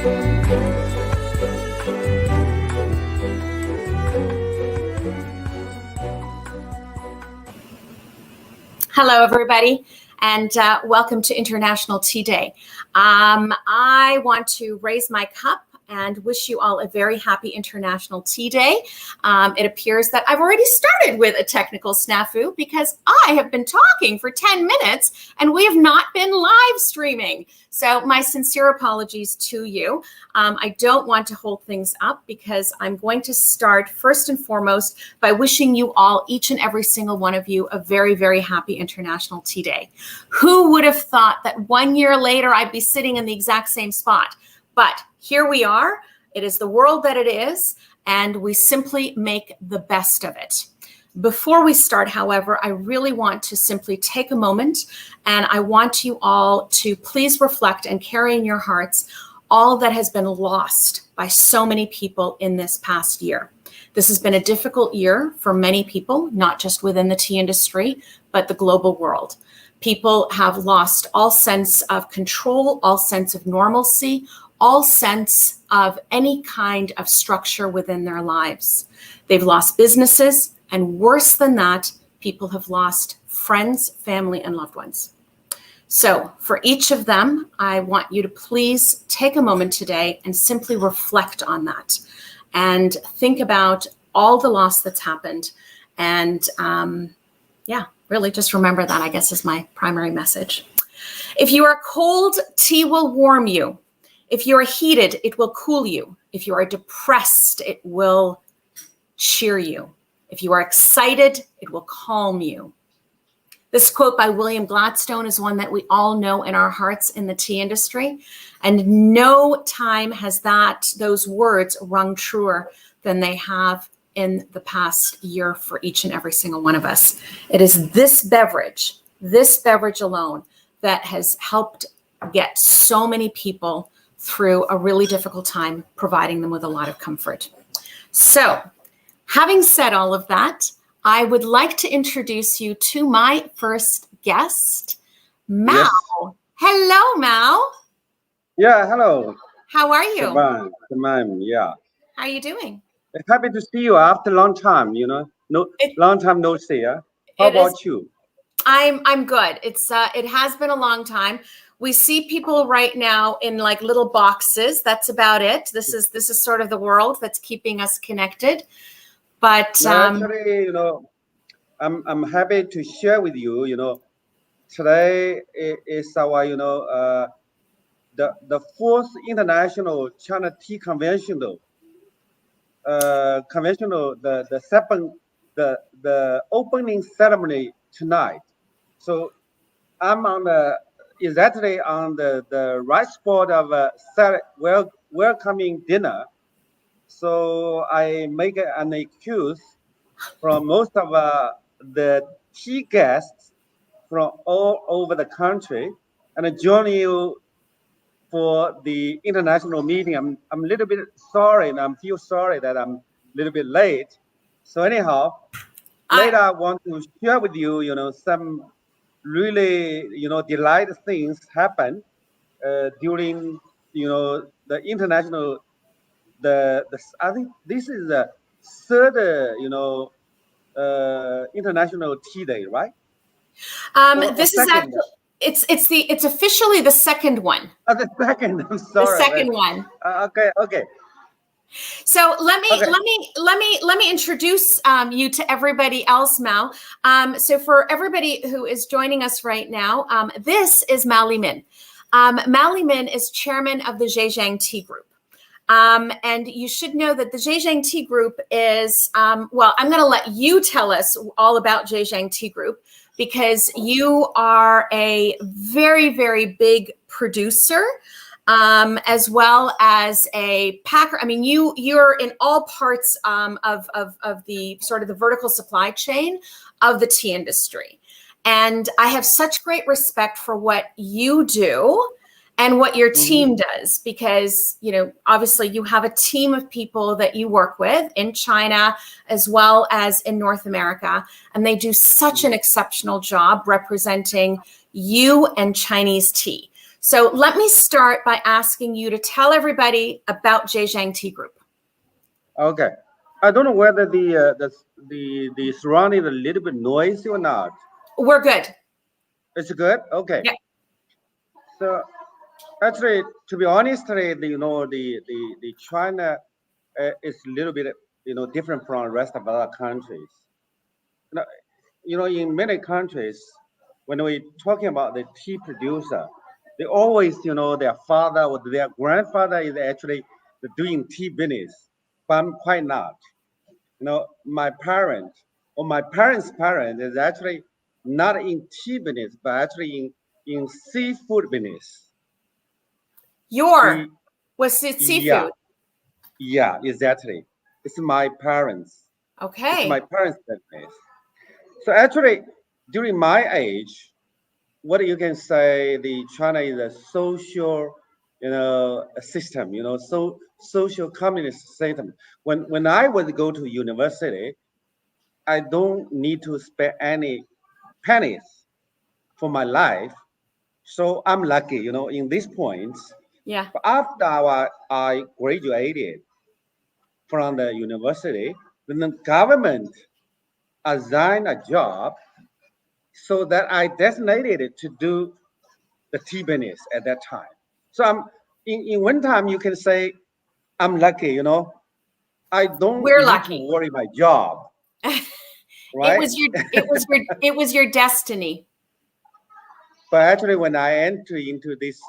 Hello, everybody, and welcome to International Tea Day. I want to raise my cup and wish you all a very happy International Tea Day. It appears that I've already started with a technical snafu because I have been talking for 10 minutes and we have not been live streaming. So my sincere apologies to you. I don't want to hold things up because I'm going to start first and foremost by wishing you all, each and every single one of you, a very, very happy International Tea Day. Who would have thought that 1 year later I'd be sitting in the exact same spot? But here we are. It is the world that it is, and we simply make the best of it. Before we start, however, I really want to simply take a moment, and I want you all to please reflect and carry in your hearts all that has been lost by so many people in this past year. This has been a difficult year for many people, not just within the tea industry, but the global world. People have lost all sense of control, all sense of normalcy, all sense of any kind of structure within their lives. They've lost businesses, and worse than that, people have lost friends, family, and loved ones. So for each of them, I want you to please take a moment today and simply reflect on that and think about all the loss that's happened. And really just remember that, I guess, is my primary message. If you are cold, tea will warm you. If you are heated, it will cool you. If you are depressed, it will cheer you. If you are excited, it will calm you. This quote by William Gladstone is one that we all know in our hearts in the tea industry. And no time has those words rung truer than they have in the past year for each and every single one of us. It is this beverage alone, that has helped get so many people through a really difficult time, providing them with a lot of comfort. So, having said all of that, I would like to introduce you to my first guest, Mao. Yes. Hello, Mao. Yeah, hello. How are you? Yeah. How are you doing? Happy to see you after a long time, long time no see. Yeah? How about you? I'm good. It has been a long time. We see people right now in like little boxes. That's about it. This is sort of the world that's keeping us connected. But actually, I'm happy to share with you. Today is our the fourth international China Tea Conventional. The opening ceremony tonight. So I'm exactly on the right spot of a welcoming dinner. So I make an excuse from most of the tea guests from all over the country and join you for the international meeting. I'm a little bit sorry, and I feel sorry that I'm a little bit late. So anyhow, later I want to share with you, some really, delighted things happen during, the international. I think this is the third, international tea day, right? This is actually. It's officially the second one. The second. I'm sorry. The second one. Okay. So let me introduce you to everybody else, Mao. So for everybody who is joining us right now, this is Mao Limin. Mao Limin is chairman of the Zhejiang Tea Group. And you should know that the Zhejiang Tea Group is, I'm going to let you tell us all about Zhejiang Tea Group, because you are a very, very big producer, as well as a packer. I mean, you're in all parts of the sort of the vertical supply chain of the tea industry. And I have such great respect for what you do and what your team does, because, obviously you have a team of people that you work with in China as well as in North America, and they do such an exceptional job representing you and Chinese tea. So let me start by asking you to tell everybody about Zhejiang Tea Group. Okay. I don't know whether the surrounding is a little bit noisy or not. We're good. It's good? Okay. Yeah. So actually, to be honest, the China is a little bit, different from the rest of other countries. In many countries, when we're talking about the tea producer, they always, their father or their grandfather is actually doing tea business, but I'm quite not. My parent or my parents' parent is actually not in tea business, but actually in seafood business. Was it Yeah, seafood? yeah, exactly. It's my parents. Okay. It's my parents' business. So actually, during my age, what you can say, the China is a social, system, so social communist system. When I would go to university, I don't need to spend any pennies for my life. So I'm lucky, in these points. Yeah. But after I graduated from the university, then the government assigned a job so that I designated to do the tea business at that time. So in one time you can say I'm lucky, I don't We're need to lucky. worry my job. Right? It was your destiny. But actually, when I enter into this,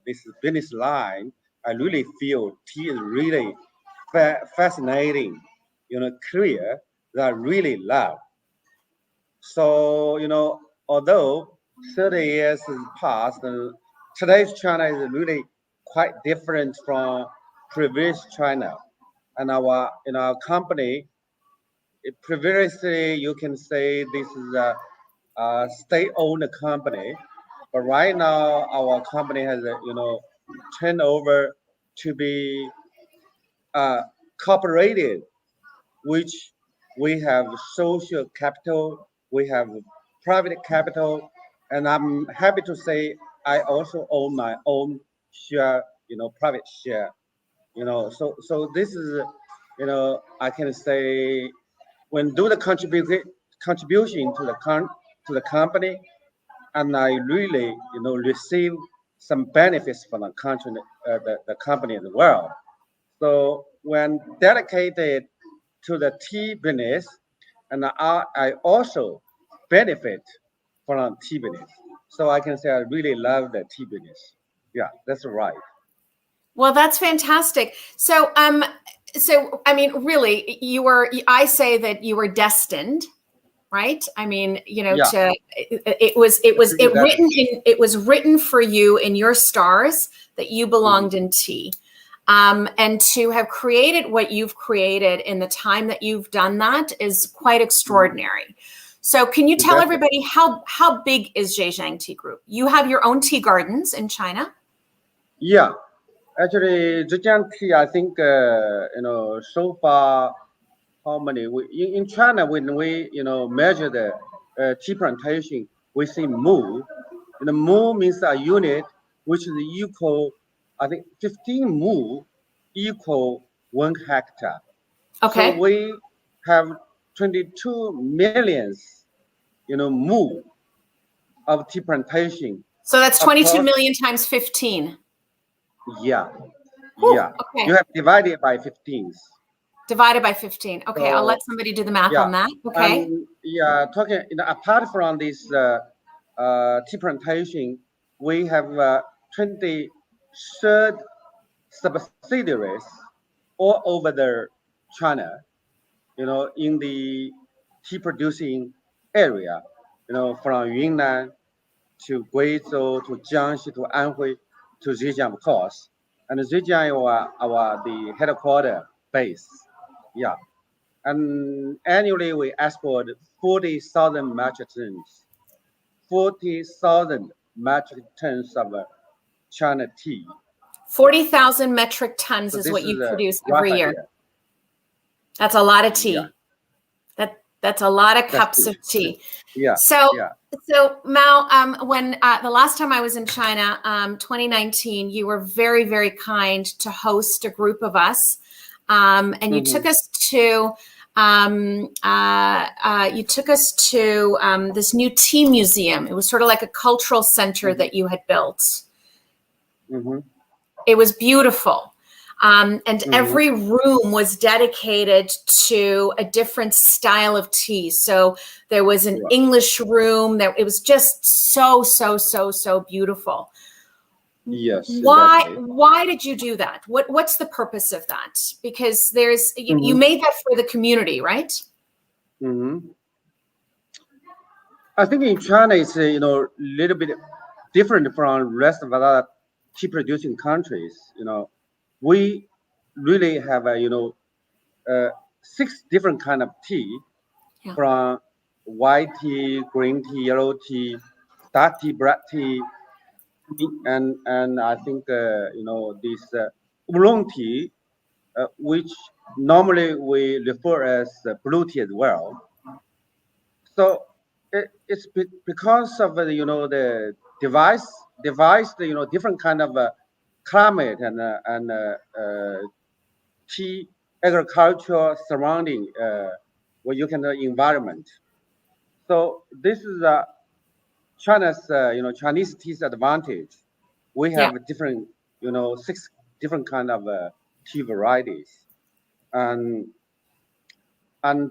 this business line, I really feel tea is really fascinating, career that I really love. So, although 30 years has passed, and today's China is really quite different from previous China. And our, company, previously you can say this is a state-owned company, but right now our company has turned over to be cooperated, which we have social capital, we have private capital, and I'm happy to say I also own my own share, private share, So this is, I can say when do the contribution to the company, and I really, receive some benefits from the country, the company as well. So when dedicated to the tea business, and I also benefit from tea business. So I can say I really love the tea business. Yeah, that's right. Well, that's fantastic. So I mean, really, I say that you were destined, right? I mean, Yeah. it was written for you in your stars that you belonged in tea. And to have created what you've created in the time that you've done that is quite extraordinary. So can you tell everybody how big is Zhejiang Tea Group? You have your own tea gardens in China? Yeah. Actually, Zhejiang Tea, I think, so far, how many? In China, when we, measure the tea plantation, we see mu. And the mu means a unit which is equal, I think, 15 mu equal 1 hectare. Okay. So we have 22 millions, mu of tea plantation. So that's 22 million times 15. Yeah. Whew, Yeah. okay. You have divided by 15s. Divided by 15. Okay, So, I'll let somebody do the math on that. Okay. Yeah, talking, apart from this tea plantation, we have 23 subsidiaries all over the China, in the tea producing area, from Yunnan to Guizhou to Jiangxi to Anhui to Zhejiang, of course. And Zhejiang is the headquarter base. Yeah. And annually we export 40,000 metric tons. 40,000 metric tons of China tea. 40,000 metric tons So is what you produce rough every year. idea. That's a lot of tea. Yeah. That's a lot of cups of tea. Yeah. So, yeah. so Mao, when the last time I was in China, 2019, you were very, very kind to host a group of us, and you took us to this new tea museum. It was sort of like a cultural center that you had built. It was beautiful. And every room was dedicated to a different style of tea. So there was an English room. It was just so beautiful. Yes. Why did you do that? What's the purpose of that? Because there's you made that for the community, right? I think in China it's a little bit different from the rest of other tea producing countries. We really have 6 different kind of tea, from white tea, green tea, yellow tea, dark tea, black tea, and I think this oolong tea, which normally we refer as blue tea as well. So it's because of the device different kind of climate and tea agriculture surrounding what you can environment. So this is China's Chinese tea's advantage. We have different 6 different kind of tea varieties, and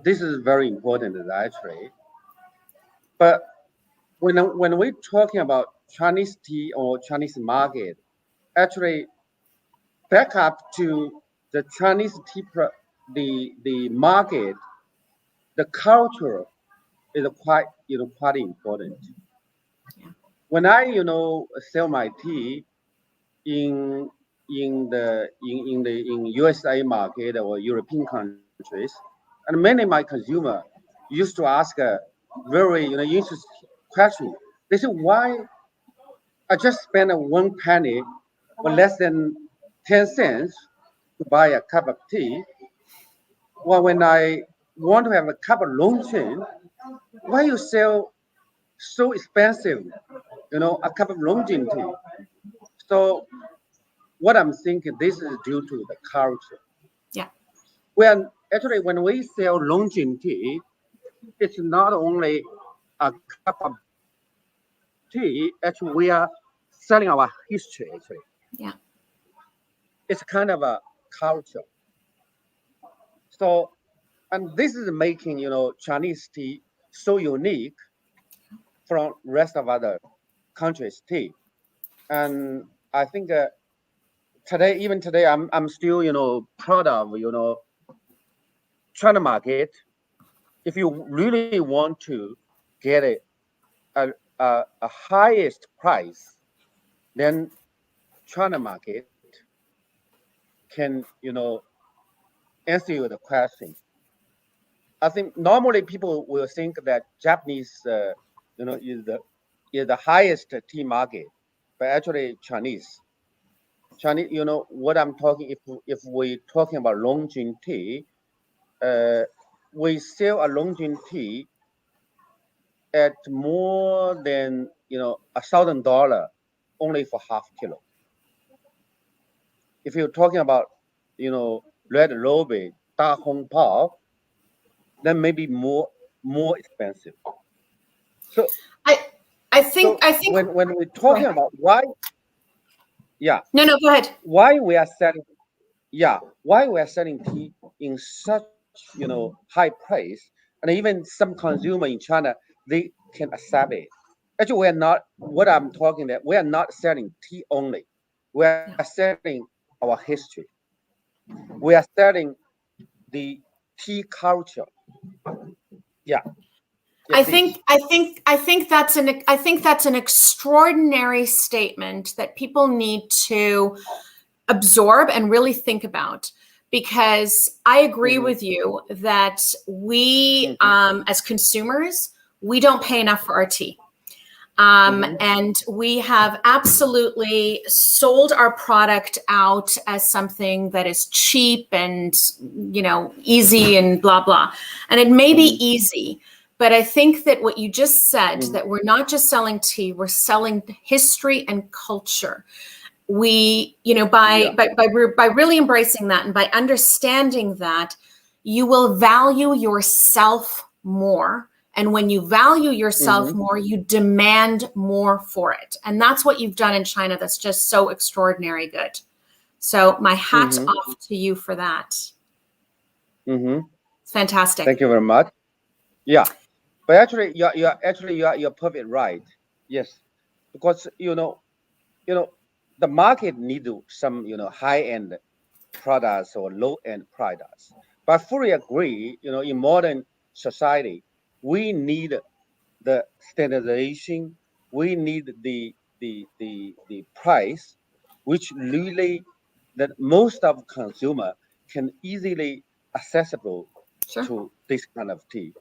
this is very important actually. But when we're talking about Chinese tea or Chinese market, actually back up to the Chinese tea, the market, the culture is quite important. When I sell my tea in USA market or European countries, and many of my consumers used to ask a very interesting question. They say, why I just spent 1 penny or less than 10 cents to buy a cup of tea, well, when I want to have a cup of Longqing, why you sell so expensive a cup of Longqing tea? So what I'm thinking, this is due to the culture. When we sell Longqing tea, it's not only a cup of tea. Actually, we are selling our history. It's kind of a culture. So, and this is making Chinese tea so unique from rest of other countries' tea. And I think even today, I'm still proud of China market. If you really want to get a highest price, then China market can answer you the question. I think normally people will think that Japanese is the highest tea market, but actually Chinese, what I'm talking. If we're talking about Longqing tea, we sell a Longqing tea at more than $1,000 only for half kilo. If you're talking about red robe, da hong pao, then maybe more expensive. So I think when we're talking about why, no, go ahead. Why we are selling tea in such high price, and even some consumer in China, they can accept it. Actually, we are not. What I'm talking that we are not selling tea only. We are selling our history. We are selling the tea culture. I think that's an extraordinary statement that people need to absorb and really think about, because I agree with you that we as consumers, we don't pay enough for our tea. And we have absolutely sold our product out as something that is cheap and, easy and blah, blah. And it may be easy, but I think that what you just said, that we're not just selling tea, we're selling history and culture. We, by really embracing that and by understanding that, you will value yourself more. And when you value yourself more, you demand more for it. And that's what you've done in China. That's just so extraordinary good. So my hat off to you for that. It's fantastic. Thank you very much. Yeah, but actually, you're perfect right. Yes, because the market needs some high-end products or low-end products. But I fully agree. In modern society, we need the standardization. We need the price, which really that most of consumer can easily accessible to this kind of tea.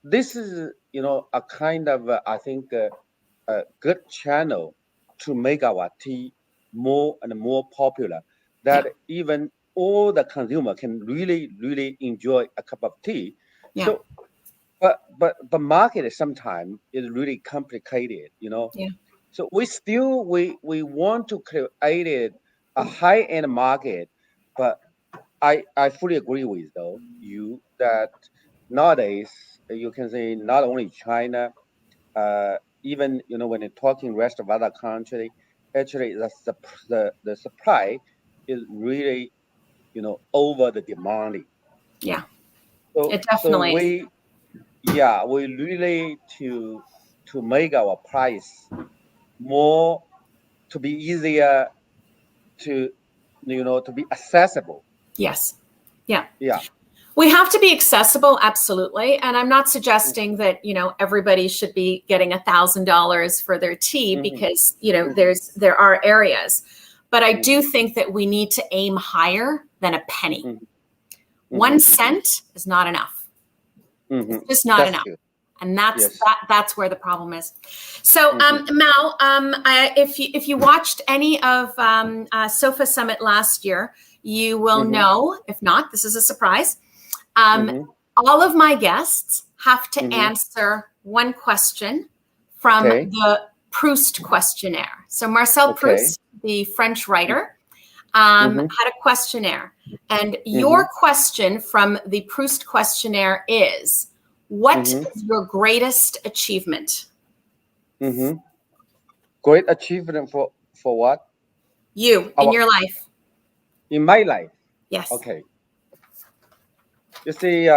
This is a kind of I think a good channel to make our tea more and more popular. That even all the consumer can really enjoy a cup of tea. Yeah. So, but the market sometimes is really complicated. Yeah. So we want to create a high end market, but I fully agree with you that nowadays you can say not only China, even when you're talking rest of other country, actually the supply is really over the demanding. Yeah, So it definitely is. we really to make our price more to be easier to to be accessible. Yes. Yeah. Yeah. We have to be accessible, absolutely. And I'm not suggesting that, everybody should be getting $1,000 for their tea because, there are areas. But I do think that we need to aim higher than a penny. 1 cent is not enough. It's just not enough. True. And that's where the problem is. So, Mao, if you watched any of SOFA Summit last year, you will know. If not, this is a surprise. All of my guests have to answer one question from the Proust questionnaire. So Marcel Proust, the French writer, had a questionnaire. And your question from the Proust questionnaire is, what is your greatest achievement? Great achievement for what? You, in your life. In my life? Yes. Okay. You see,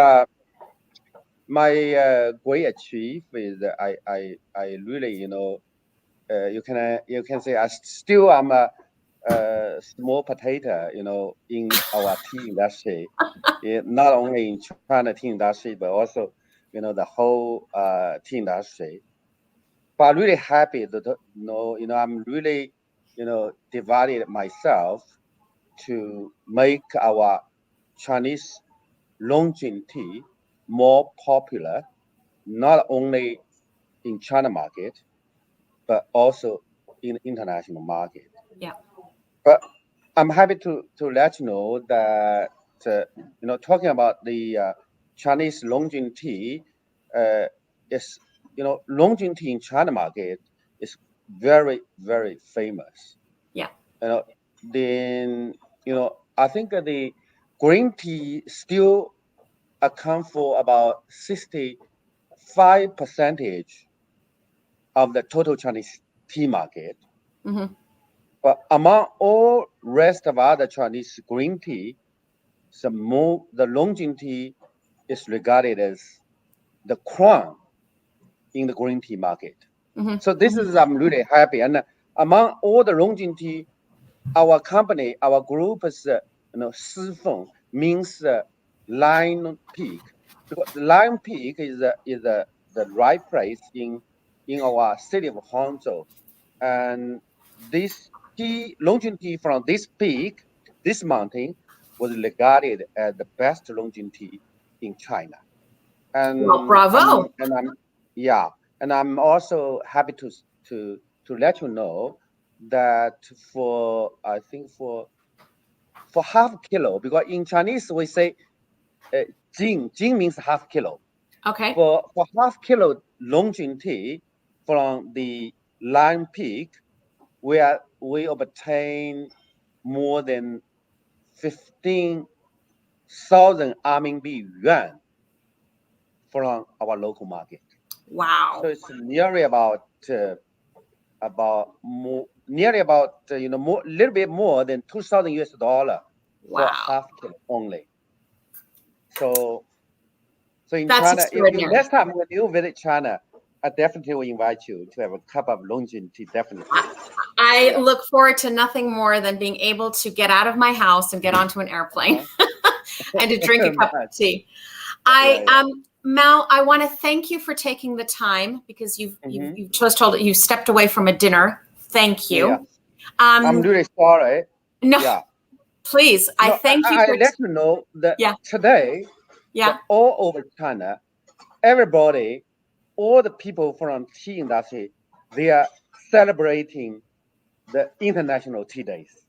my great achievement is I really, you can say I'm a small potato, in our tea industry. Not only in China tea industry, but also, the whole tea industry. But I'm really happy that I'm really divided myself to make our Chinese Longjing tea more popular, not only in China market, but also in international market. Yeah. But I'm happy to let you know that talking about the Chinese Longjing tea is Longjing tea in China market is very very famous. Yeah. Then I think the green tea still account for about 65% of the total Chinese tea market. But among all rest of other Chinese green tea, the Longjing tea is regarded as the crown in the green tea market. So this is I'm really happy. And among all the Longjing tea, our company, our group is Sifeng means Lion Peak, because Lion Peak is the right place in our city of Hangzhou, and this Longjing tea from this peak, this mountain, was regarded as the best Longjing tea in China. And well, bravo. And I'm also happy to let you know that for half kilo, because in Chinese we say jing means half kilo. Okay. For half kilo Longjing tea from the Lion Peak, we obtain more than 15,000 RMB yuan from our local market. Wow. So it's nearly about little bit more than $2,000 for half kilo only. So in That's China, extraordinary. Next time when you visit China, I definitely will invite you to have a cup of Longjing tea. Definitely. I look forward to nothing more than being able to get out of my house and get onto an airplane and to drink a cup of tea. Mao, I want to thank you for taking the time, because you've just told that you stepped away from a dinner. Thank you. Yeah. I'm really sorry. No, please. I thank you for let you know that today, all over China, everybody, all the people from tea industry, they are celebrating the International Tea Days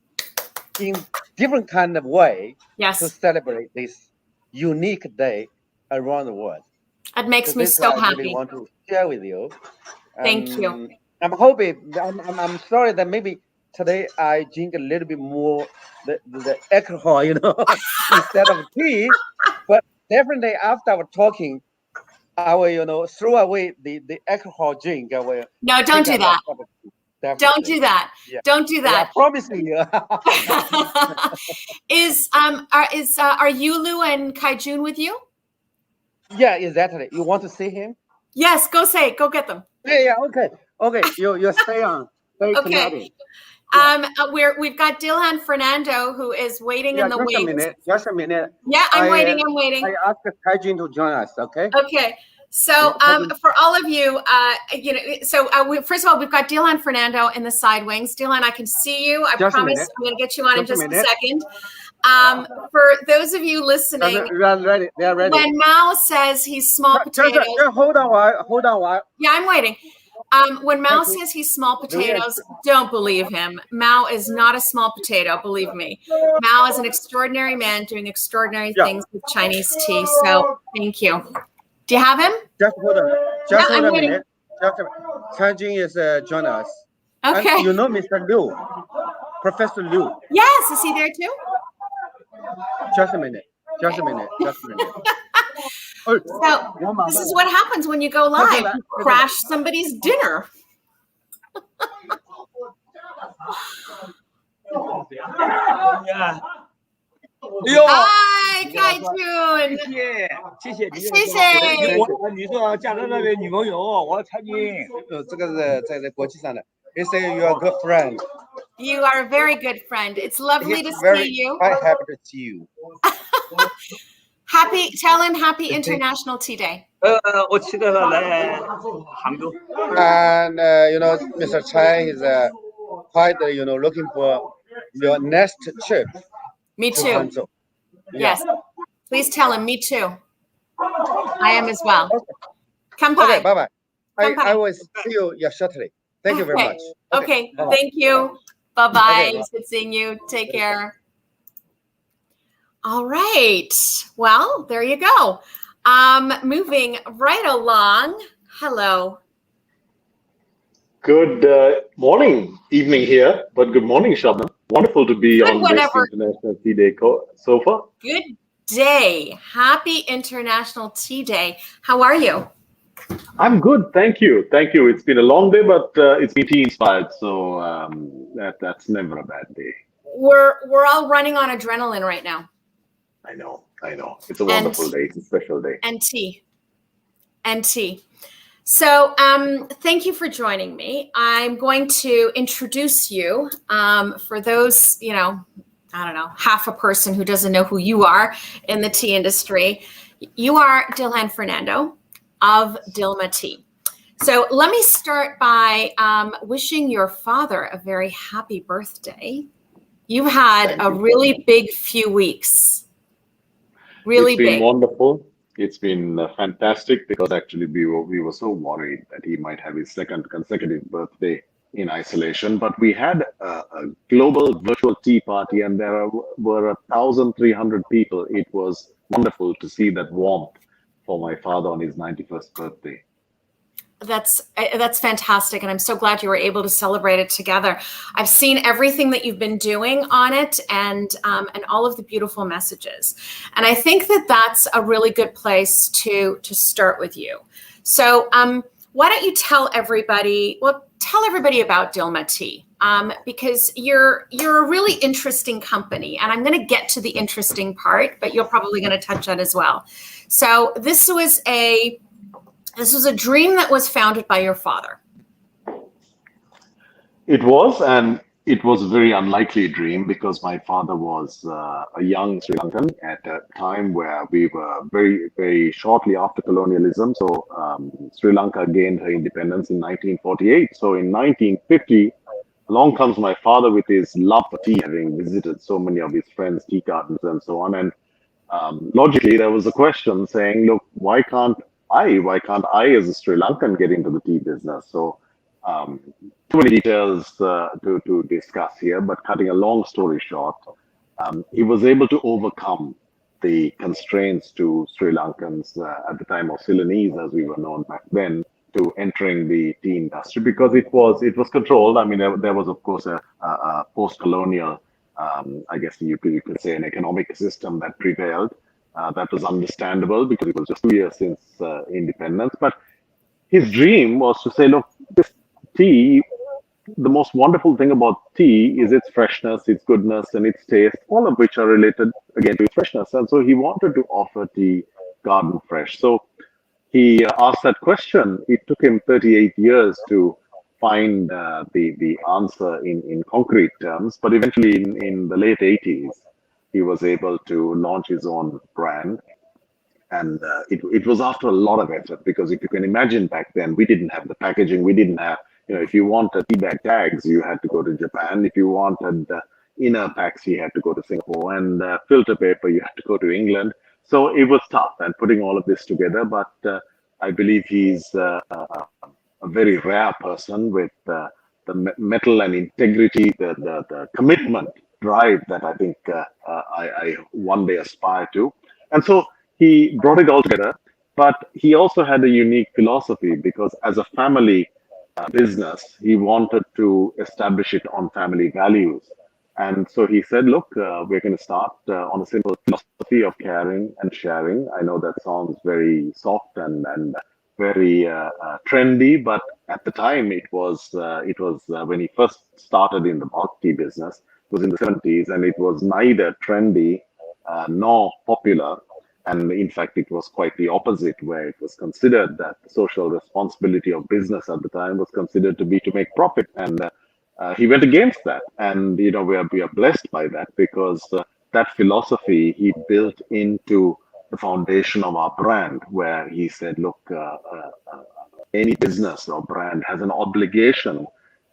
in different kind of way to celebrate this unique day around the world. It makes me so happy. I really want to share with you. Thank you. I'm hoping. I'm sorry that maybe today I drink a little bit more the alcohol, instead of tea. But definitely after our talking, I will, throw away the alcohol drink. I will. No, don't do that. Don't do that. Yeah. Don't do that. I promise you. Are Yulu and Kaijun with you? Yeah, exactly. You want to see him? Yes, go get them. Yeah, okay. You stay on. Okay. We've got Dilhan Fernando, who is waiting in the wings. Just a minute. Yeah, I'm waiting. I asked Kaijun to join us. Okay. Okay. So for all of you, first of all, we've got Dilhan Fernando in the side wings. Dilhan, I can see you. I promise I'm going to get you on in just a second. For those of you listening, they are ready. When Mao says he's small potatoes, hold on while. Yeah, I'm waiting. When Mao says he's small potatoes, don't believe him. Mao is not a small potato, believe me. Mao is an extraordinary man doing extraordinary things with Chinese tea. So thank you. Do you have him? Just hold on. Hold a minute. Kaijun is joining us. Okay. And you know Mr. Liu, Professor Liu. Yes, is he there too? Just a minute. So this is what happens when you go live. You crash somebody's dinner. Hi, Kaijun. 谢谢。你说加拿大的女朋友，我参军。这个是在国际上的。He say you are a good friend. You are a very good friend. It's lovely to see you. I'm happy to see you. Tell him happy International Tea Day. 我期待他来杭州。And Mr. Chai is quite looking for your next trip. Me too. Yes. Please tell him me too. I am as well. Okay, bye-bye. I will see you shortly. Thank you very much. Okay. Thank you. Bye-bye. It's good seeing you. Take care. All right. Well, there you go. Moving right along. Hello. Good morning, evening here, but good morning, Sharon. Wonderful to be on this International Tea Day so far. Good day. Happy International Tea Day. How are you? I'm good, thank you. It's been a long day, but it's been tea inspired, so that's never a bad day. We're all running on adrenaline right now. I know. It's a wonderful day. It's a special day. And tea. So thank you for joining me. I'm going to introduce you for those, I don't know, half a person who doesn't know who you are in the tea industry. You are Dilhan Fernando of Dilmah Tea. So let me start by wishing your father a very happy birthday. You've had a really big few weeks. Really big. It's been wonderful. It's been fantastic because actually we were so worried that he might have his second consecutive birthday in isolation. But we had a global virtual tea party, and there were 1,300 people. It was wonderful to see that warmth for my father on his 91st birthday. That's fantastic, and I'm so glad you were able to celebrate it together. I've seen everything that you've been doing on it, and all of the beautiful messages. And I think that that's a really good place to start with you. So why don't you tell everybody about Dilmah Tea, because you're a really interesting company, and I'm going to get to the interesting part, but you're probably going to touch on as well. So this was a dream that was founded by your father. It was, and it was a very unlikely dream because my father was a young Sri Lankan at a time where we were very, very shortly after colonialism. So Sri Lanka gained her independence in 1948. So in 1950, along comes my father with his love for tea, having visited so many of his friends' tea gardens and so on. And logically, there was a question saying, look, why can't I as a Sri Lankan get into the tea business? So too many details to discuss here, but cutting a long story short, he was able to overcome the constraints to Sri Lankans at the time, of Ceylonese as we were known back then, to entering the tea industry because it was controlled. I mean, there was of course a post-colonial, I guess you could say, an economic system that prevailed. That was understandable because it was just 2 years since independence. But his dream was to say, look, this tea, the most wonderful thing about tea is its freshness, its goodness, and its taste, all of which are related, again, to its freshness. And so he wanted to offer tea garden fresh. So he asked that question. It took him 38 years to find the answer in concrete terms. But eventually, in the late 80s, he was able to launch his own brand. And it was after a lot of effort, because if you can imagine back then, we didn't have the packaging. We didn't have, if you wanted tea bag tags, you had to go to Japan. If you wanted inner packs, you had to go to Singapore. And filter paper, you had to go to England. So it was tough, and putting all of this together. But I believe he's a very rare person with the mettle and integrity, the commitment, drive that I think I one day aspire to. And so he brought it all together, but he also had a unique philosophy, because as a family business, he wanted to establish it on family values. And so he said, look, we're going to start on a simple philosophy of caring and sharing. I know that sounds very soft and very trendy, but at the time it was when he first started in the bulk tea business. It was in the 70s, and it was neither trendy nor popular. And in fact, it was quite the opposite, where it was considered that the social responsibility of business at the time was considered to be to make profit. And he went against that. And, we are blessed by that, because that philosophy he built into the foundation of our brand, where he said, look, any business or brand has an obligation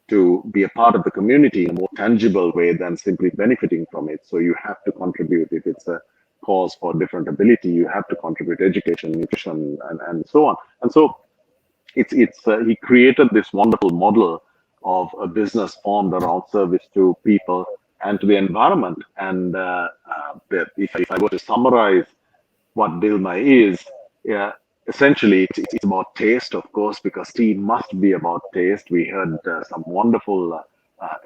to be a part of the community in a more tangible way than simply benefiting from it. So you have to contribute. If it's a cause for different ability, you have to contribute education, nutrition, and so on. And so he created this wonderful model of a business formed around service to people and to the environment. And if I were to summarize what Dilmah is, essentially it's about taste, of course, because tea must be about taste. We heard some wonderful,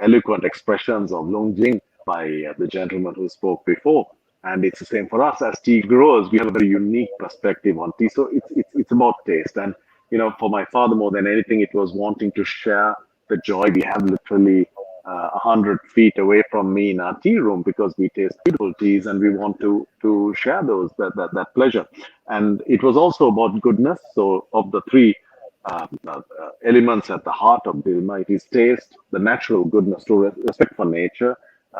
eloquent expressions of Longjing by the gentleman who spoke before. And it's the same for us. As tea grows, we have a very unique perspective on tea. So it's about taste. And, for my father, more than anything, it was wanting to share the joy. We have literally 100 feet away from me in our tea room, because we taste beautiful teas and we want to share that pleasure. And it was also about goodness. So of the three elements at the heart of Dilmah, it is taste, the natural goodness, to respect for nature,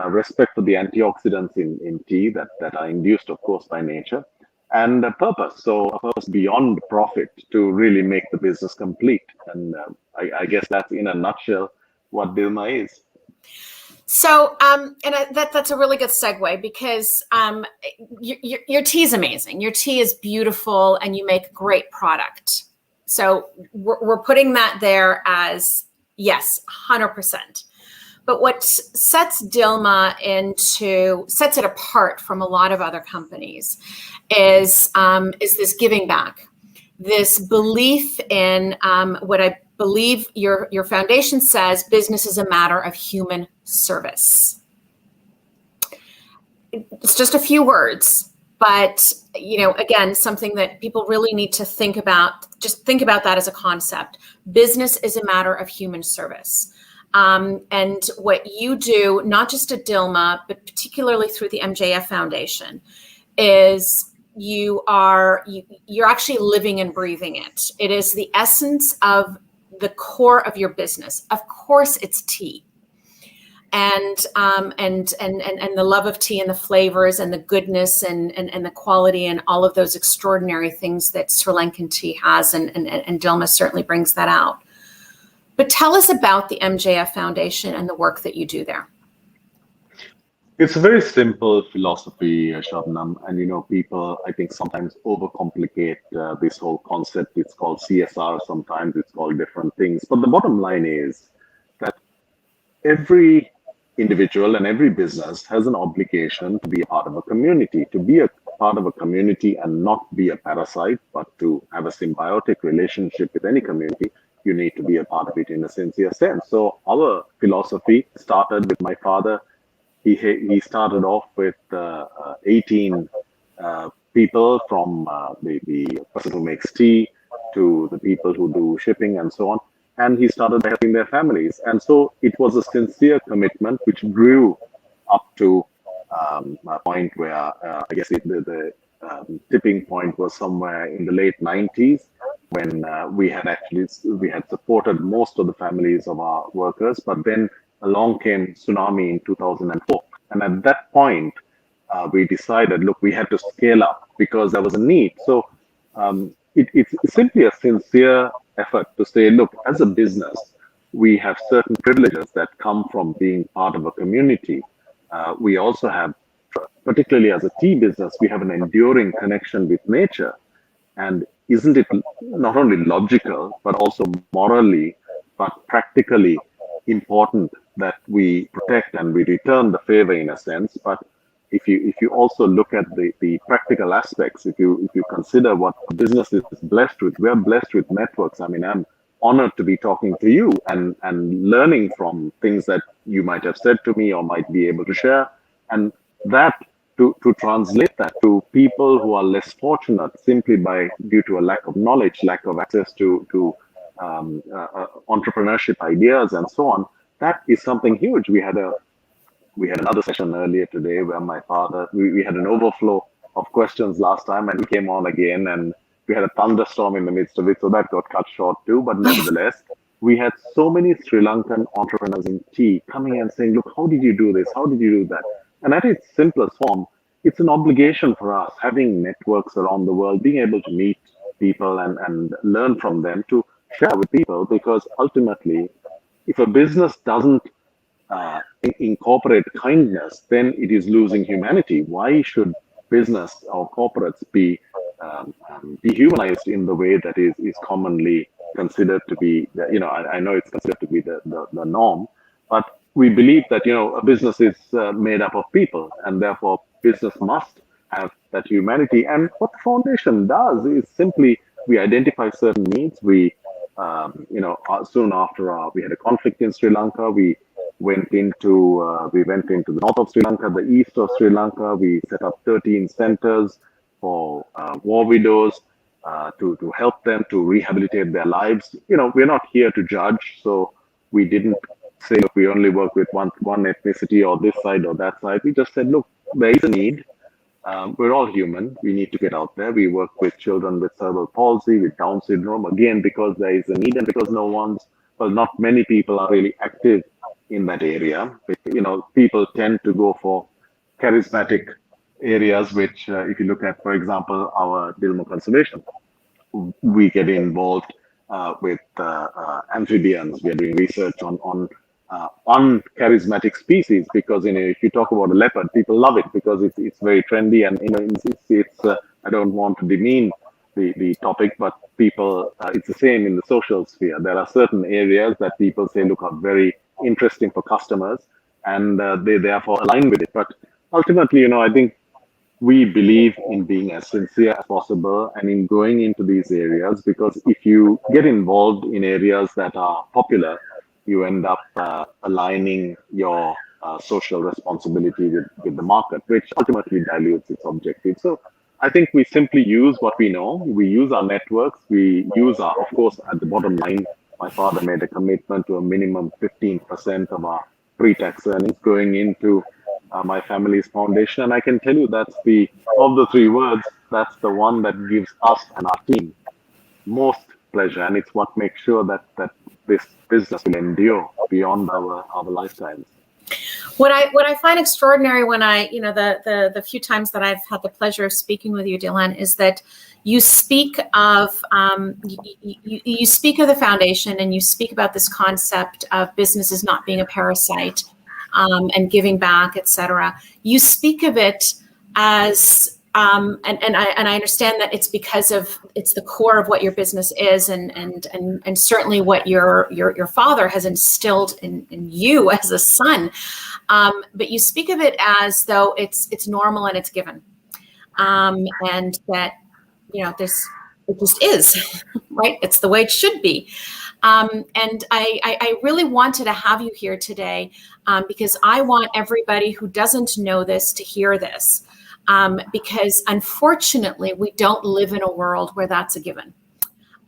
respect for the antioxidants in tea that are induced, of course, by nature, and a purpose. So a purpose beyond profit, to really make the business complete. And I guess that's, in a nutshell, what Dilmah is. So, that's a really good segue because your tea is amazing. Your tea is beautiful, and you make a great product. So we're putting that there as yes, 100%. But what sets Dilmah sets it apart from a lot of other companies is this giving back, this belief in what I believe your foundation says: business is a matter of human service. It's just a few words, but again, something that people really need to think about. Just think about that as a concept. Business is a matter of human service. And what you do, not just at Dilmah, but particularly through the MJF Foundation, is you're actually living and breathing it. It is the essence of the core of your business. Of course, it's tea, and the love of tea and the flavors and the goodness and the quality and all of those extraordinary things that Sri Lankan tea has, and Dilmah certainly brings that out. But tell us about the MJF Foundation and the work that you do there. It's a very simple philosophy, Shabnam, and people, I think, sometimes overcomplicate this whole concept. It's called CSR, sometimes it's called different things. But the bottom line is that every individual and every business has an obligation to be a part of a community, to be a part of a community and not be a parasite, but to have a symbiotic relationship with any community. You need to be a part of it in a sincere sense. So our philosophy started with my father. He started off with 18 people, from the person who makes tea to the people who do shipping and so on. And he started by helping their families. And so it was a sincere commitment which grew up to a point where I guess the tipping point was somewhere in the late 90s, when we had supported most of the families of our workers. But then along came tsunami in 2004. And at that point, we decided, look, we had to scale up because there was a need. So it's simply a sincere effort to say, look, as a business, we have certain privileges that come from being part of a community. We also have, particularly as a tea business, we have an enduring connection with nature. And isn't it not only logical, but also morally, but practically important that we protect and we return the favor in a sense? But if you also look at the practical aspects, if you consider what a business is blessed with, we're blessed with networks. I mean, I'm honored to be talking to you and learning from things that you might have said to me or might be able to share. And that to translate that to people who are less fortunate simply due to a lack of knowledge, lack of access to entrepreneurship ideas and so on, that is something huge. We had another session earlier today where my father, we had an overflow of questions last time, and we came on again, and we had a thunderstorm in the midst of it, so that got cut short too. But nevertheless, we had so many Sri Lankan entrepreneurs in tea coming and saying, look, how did you do this? How did you do that? And at its simplest form, it's an obligation for us, having networks around the world, being able to meet people and learn from them, to share with people, because ultimately, if a business doesn't incorporate kindness, then it is losing humanity. Why should business or corporates be dehumanized in the way that is commonly considered to be? I know it's considered to be the norm, but we believe that a business is made up of people, and therefore business must have that humanity. And what the foundation does is simply we identify certain needs. We soon after we had a conflict in Sri Lanka, we went into the north of Sri Lanka, the east of Sri Lanka. We set up 13 centers for war widows to help them to rehabilitate their lives. We're not here to judge, so we didn't say, look, we only work with one ethnicity or this side or that side. We just said, look, there is a need. We're all human. We need to get out there. We work with children with cerebral palsy, with Down syndrome, again, because there is a need and because not many people are really active in that area. People tend to go for charismatic areas, which if you look at, for example, our Dilmah conservation, we get involved with amphibians. We are doing research on uncharismatic species, because if you talk about a leopard, people love it because it's very trendy, and it's I don't want to demean the topic, but people it's the same in the social sphere. There are certain areas that people say look are very interesting for customers, and they therefore align with it. But ultimately, I think we believe in being as sincere as possible and in going into these areas, because if you get involved in areas that are popular, you end up aligning your social responsibility with the market, which ultimately dilutes its objective. So I think we simply use what we know. We use our networks. We use of course, at the bottom line, my father made a commitment to a minimum 15% of our pre-tax earnings going into my family's foundation. And I can tell you that's of the three words, that's the one that gives us and our team most pleasure. And it's what makes sure that this business will endure beyond our lifetimes. What I find extraordinary when the few times that I've had the pleasure of speaking with you, Dilhan, is that you speak of you speak of the foundation, and you speak about this concept of businesses not being a parasite, and giving back, etc. You speak of it as and I understand that it's because it's the core of what your business is, and certainly what your father has instilled in you as a son. But you speak of it as though it's normal and it's given, and that it just is, right? It's the way it should be. And I really wanted to have you here today because I want everybody who doesn't know this to hear this. Because unfortunately, we don't live in a world where that's a given.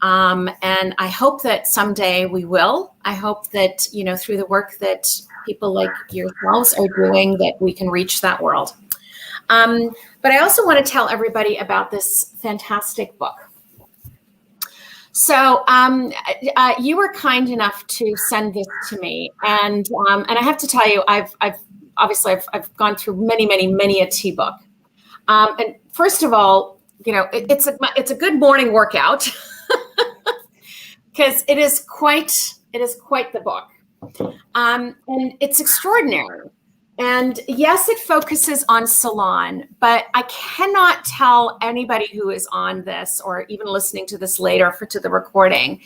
And I hope that someday we will. I hope that, through the work that people like yourselves are doing, that we can reach that world. But I also want to tell everybody about this fantastic book. So you were kind enough to send this to me. And I have to tell you, I've gone through many a tea book. And first of all, it's a good morning workout because it is quite the book, and it's extraordinary. And yes, it focuses on Ceylon, but I cannot tell anybody who is on this or even listening to this later to the recording.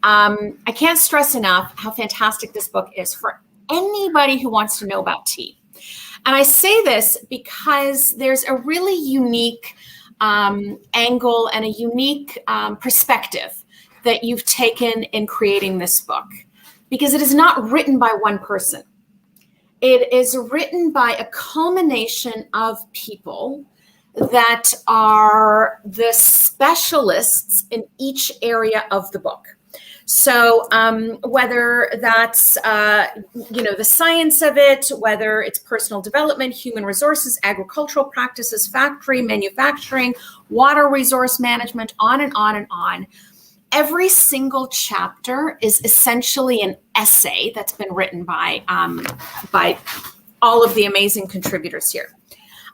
I can't stress enough how fantastic this book is for anybody who wants to know about tea. And I say this because there's a really unique angle and a unique perspective that you've taken in creating this book, because it is not written by one person. It is written by a culmination of people that are the specialists in each area of the book. So whether that's, the science of it, whether it's personal development, human resources, agricultural practices, factory, manufacturing, water resource management, on and on and on. Every single chapter is essentially an essay that's been written by all of the amazing contributors here.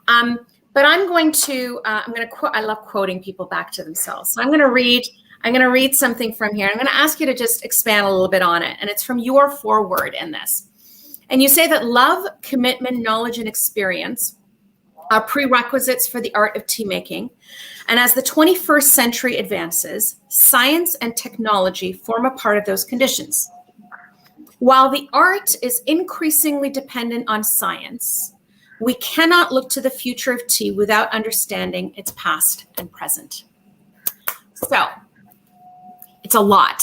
But I'm going to quote. I love quoting people back to themselves. So I'm going to read something from here. I'm going to ask you to just expand a little bit on it. And it's from your foreword in this. And you say that love, commitment, knowledge, and experience are prerequisites for the art of tea making. And as the 21st century advances, science and technology form a part of those conditions. While the art is increasingly dependent on science, we cannot look to the future of tea without understanding its past and present. So, it's a lot,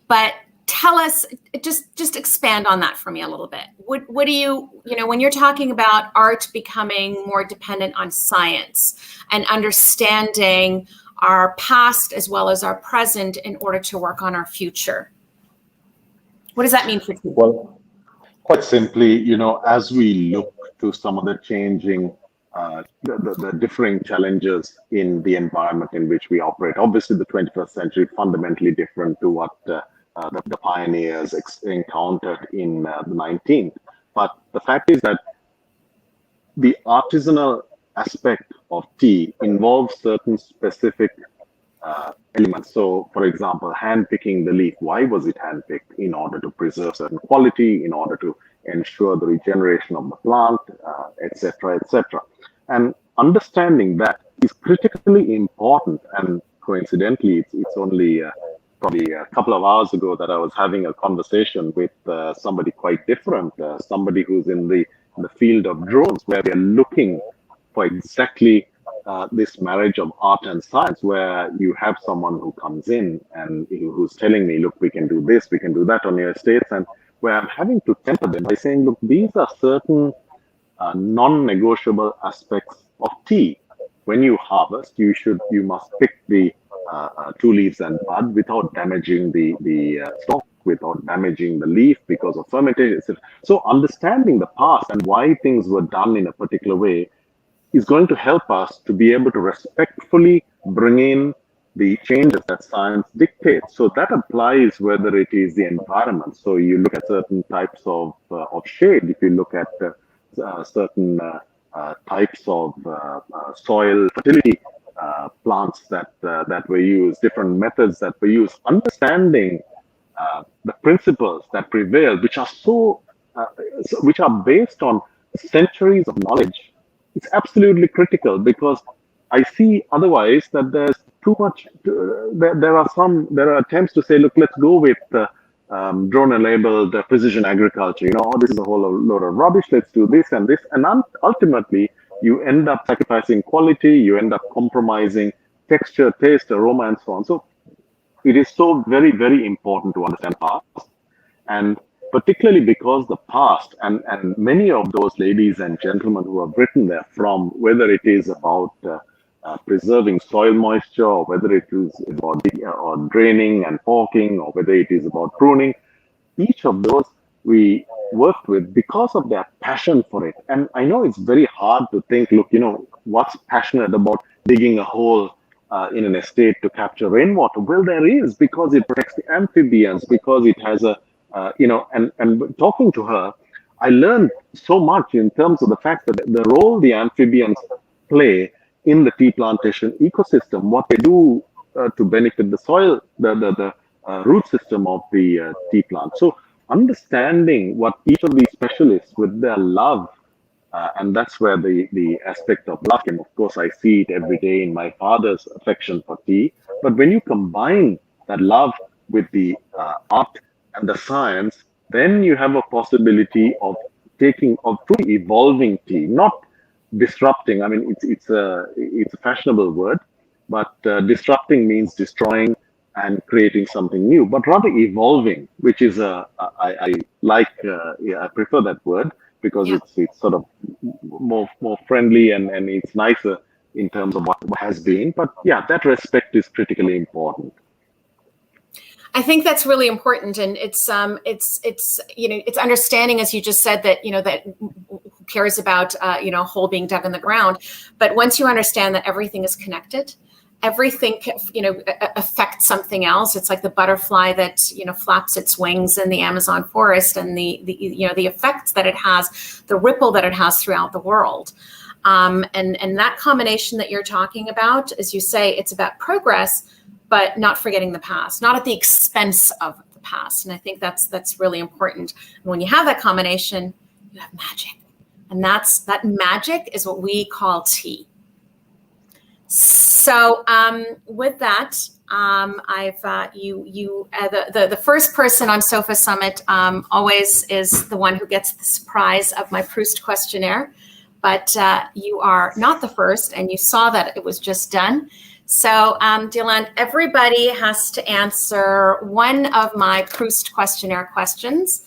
but tell us, just expand on that for me a little bit. What do you when you're talking about art becoming more dependent on science and understanding our past as well as our present in order to work on our future? What does that mean for you? Well, quite simply, as we look to some of the changing the differing challenges in the environment in which we operate. Obviously, the 21st century fundamentally different to what the pioneers encountered in the 19th. But the fact is that the artisanal aspect of tea involves certain specific elements. So, for example, hand-picking the leaf. Why was it hand-picked? In order to preserve certain quality, in order to ensure the regeneration of the plant, etc., etc. And understanding that is critically important. And coincidentally, it's only probably a couple of hours ago that I was having a conversation with somebody quite different, somebody who's in the field of drones, where they're looking for exactly this marriage of art and science, where you have someone who comes in and who's telling me, look, we can do this, we can do that on your estates, and where I'm having to temper them by saying, look, these are certain non-negotiable aspects of tea. When you harvest, you must pick the two leaves and bud without damaging the stalk, without damaging the leaf because of fermentation, etc. So understanding the past and why things were done in a particular way is going to help us to be able to respectfully bring in the changes that science dictates. So that applies whether it is the environment. So you look at certain types of shade. If you look at certain types of soil fertility plants that were used, different methods that were used, understanding the principles that prevail, which are based on centuries of knowledge. It's absolutely critical, because I see otherwise that there's too much. There are attempts to say, look, let's go with drone-enabled precision agriculture. This is a whole load of rubbish. Let's do this and this, and ultimately you end up sacrificing quality. You end up compromising texture, taste, aroma, and so on. So it is so very, very important to understand past, and particularly because the past and many of those ladies and gentlemen who have written there, from whether it is about preserving soil moisture, or whether it is about draining and forking, or whether it is about pruning, each of those we worked with because of their passion for it. And I know it's very hard to think, look, what's passionate about digging a hole in an estate to capture rainwater? Well, there is, because it protects the amphibians, because it has a and talking to her, I learned so much in terms of the fact that the role the amphibians play in the tea plantation ecosystem, what they do to benefit the soil, the root system of the tea plant. So understanding what each of these specialists, with their love, and that's where the aspect of love, and of course I see it every day in my father's affection for tea. But when you combine that love with the art and the science, then you have a possibility of truly evolving tea, not disrupting. I mean, it's a fashionable word, but disrupting means destroying and creating something new, but rather evolving, which is I prefer that word, because it's sort of more friendly and it's nicer in terms of what has been. But yeah, that respect is critically important. I think that's really important, and it's understanding, as you just said, that that who cares about a hole being dug in the ground, but once you understand that everything is connected, everything affects something else. It's like the butterfly that flaps its wings in the Amazon forest, and the effects that it has, the ripple that it has throughout the world, and that combination that you're talking about, as you say, it's about progress, but not forgetting the past, not at the expense of the past. And I think that's really important. And when you have that combination, you have magic. And that magic is what we call tea. So with that, the first person on Sofa Summit always is the one who gets the surprise of my Proust questionnaire. But you are not the first, and you saw that it was just done. So, Dilhan, everybody has to answer one of my Proust questionnaire questions.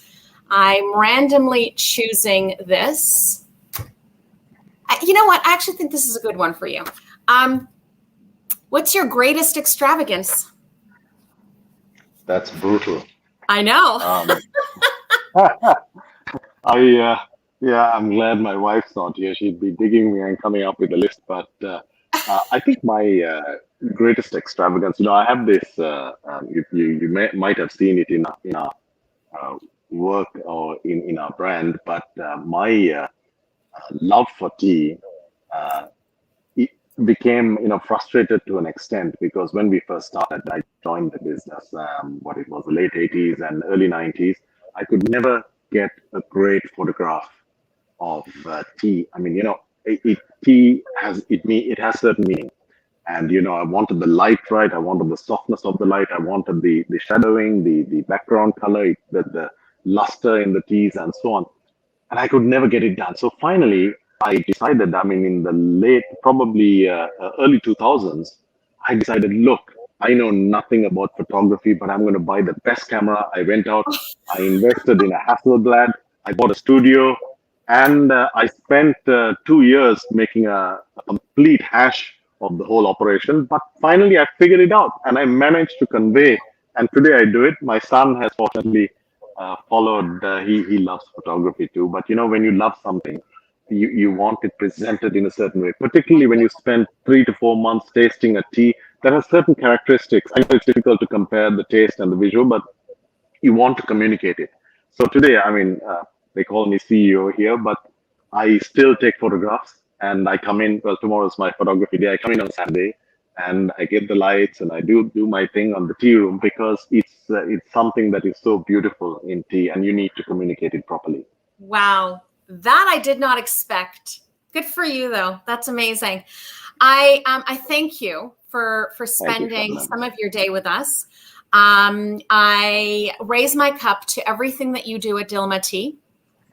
I'm randomly choosing this. You know what? I actually think this is a good one for you. What's your greatest extravagance? That's brutal. I know. I'm glad my wife's not here. She'd be digging me and coming up with a list. But I think my greatest extravagance, I have this, you might have seen it in our work or in our brand, but my love for tea, became, frustrated to an extent, because when we first started, I joined the business, it was the late 80s and early 90s. I could never get a great photograph of tea. I mean, tea has certain meaning. And, I wanted the light right. I wanted the softness of the light. I wanted the shadowing, the background color, the luster in the teas and so on. And I could never get it done. So finally, I decided, in the late, probably early 2000s, I decided, look, I know nothing about photography, but I'm going to buy the best camera. I went out, I invested in a Hasselblad, I bought a studio, and I spent 2 years making a complete hash of the whole operation. But finally, I figured it out, and I managed to convey. And today I do it. My son has fortunately followed. He loves photography too. But when you love something, you want it presented in a certain way. Particularly when you spend 3 to 4 months tasting a tea that has certain characteristics. I know it's difficult to compare the taste and the visual, but you want to communicate it. So today, they call me CEO here, but I still take photographs. And I come in, tomorrow's my photography day. I come in on Saturday and I get the lights and I do my thing on the tea room, because it's something that is so beautiful in tea, and you need to communicate it properly. Wow. That I did not expect. Good for you, though. That's amazing. I thank you for spending some of your day with us. I raise my cup to everything that you do at Dilmah Tea.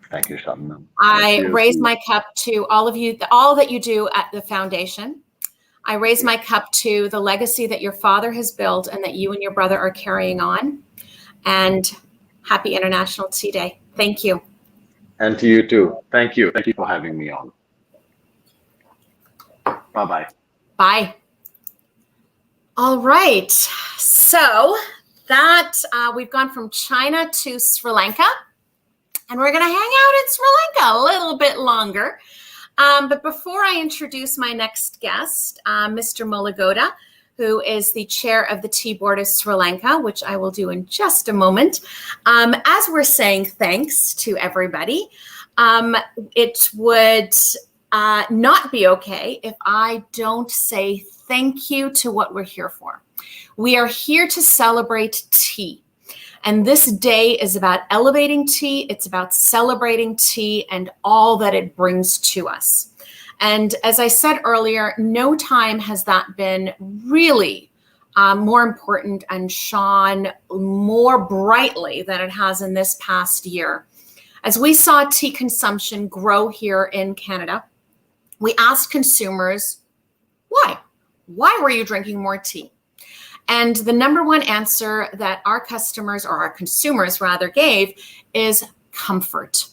Thank you, Sharon. I raise my cup to all of you, all that you do at the foundation. I raise my cup to the legacy that your father has built and that you and your brother are carrying on. And happy International Tea Day. Thank you. And to you too. Thank you. Thank you for having me on. Bye-bye. Bye. All right. So that we've gone from China to Sri Lanka. And we're going to hang out in Sri Lanka a little bit longer. But before I introduce my next guest, Mr. Molligoda, who is the chair of the Tea Board of Sri Lanka, which I will do in just a moment. As we're saying thanks to everybody, it would not be okay if I don't say thank you to what we're here for. We are here to celebrate tea. And this day is about elevating tea. It's about celebrating tea and all that it brings to us. And as I said earlier, no time has that been really more important and shone more brightly than it has in this past year. As we saw tea consumption grow here in Canada, we asked consumers, why? Why were you drinking more tea? And the number one answer that our customers, or our consumers rather, gave is comfort.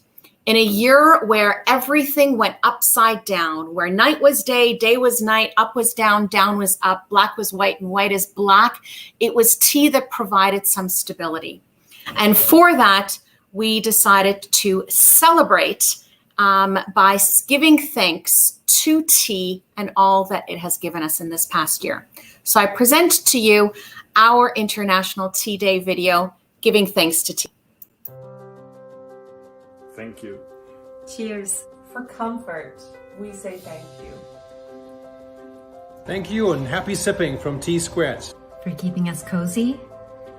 In a year where everything went upside down, where night was day, day was night, up was down was up, black was white, and white is black, it was tea that provided some stability. And for that, we decided to celebrate by giving thanks to tea and all that it has given us in this past year. So I present to you our International Tea Day video, giving thanks to tea. Thank you. Cheers. For comfort, we say thank you. Thank you and happy sipping from Tea Scratch. For keeping us cozy,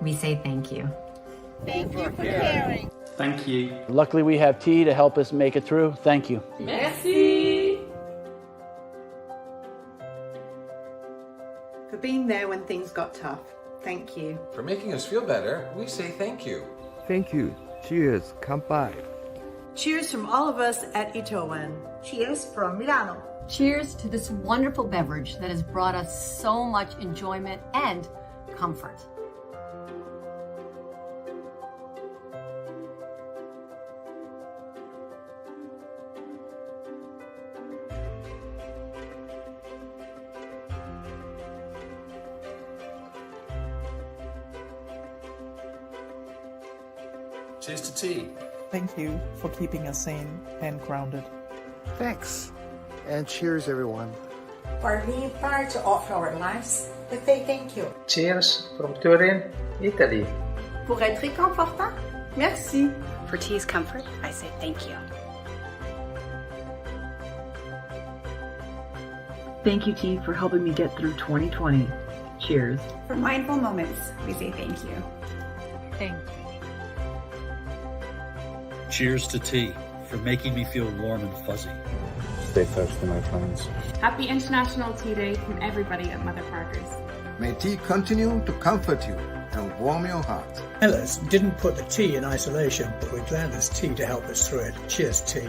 we say thank you. Thank you for caring. Thank you. Luckily, we have tea to help us make it through. Thank you. Merci. For being there when things got tough. Thank you. For making us feel better, we say thank you. Thank you. Cheers. Kampai. Cheers from all of us at Itowan. Cheers from Milano. Cheers to this wonderful beverage that has brought us so much enjoyment and comfort. Cheers to tea. Thank you for keeping us sane and grounded. Thanks. And cheers, everyone. For being part of our lives, we say thank you. Cheers from Turin, Italy. Pour être réconfortant, merci. For tea's comfort, I say thank you. Thank you, Tea, for helping me get through 2020. Cheers. For mindful moments, we say thank you. Thank you. Cheers to tea for making me feel warm and fuzzy. Stay thirsty, my friends. Happy International Tea Day from everybody at Mother Parker's. May tea continue to comfort you and warm your heart. Ellis didn't put the tea in isolation, but we're glad there's tea to help us through it. Cheers, tea.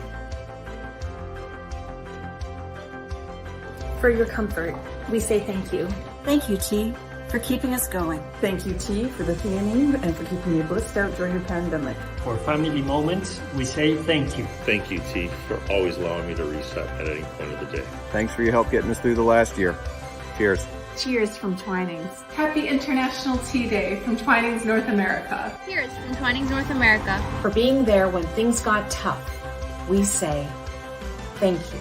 For your comfort, we say thank you. Thank you, Tea, for keeping us going. Thank you, Tea, for the theanine and for keeping me blissed out during the pandemic. For family moments, we say thank you. Thank you, Tea, for always allowing me to reset at any point of the day. Thanks for your help getting us through the last year. Cheers. Cheers from Twinings. Happy International Tea Day from Twinings North America. Cheers from Twinings North America. For being there when things got tough, we say thank you.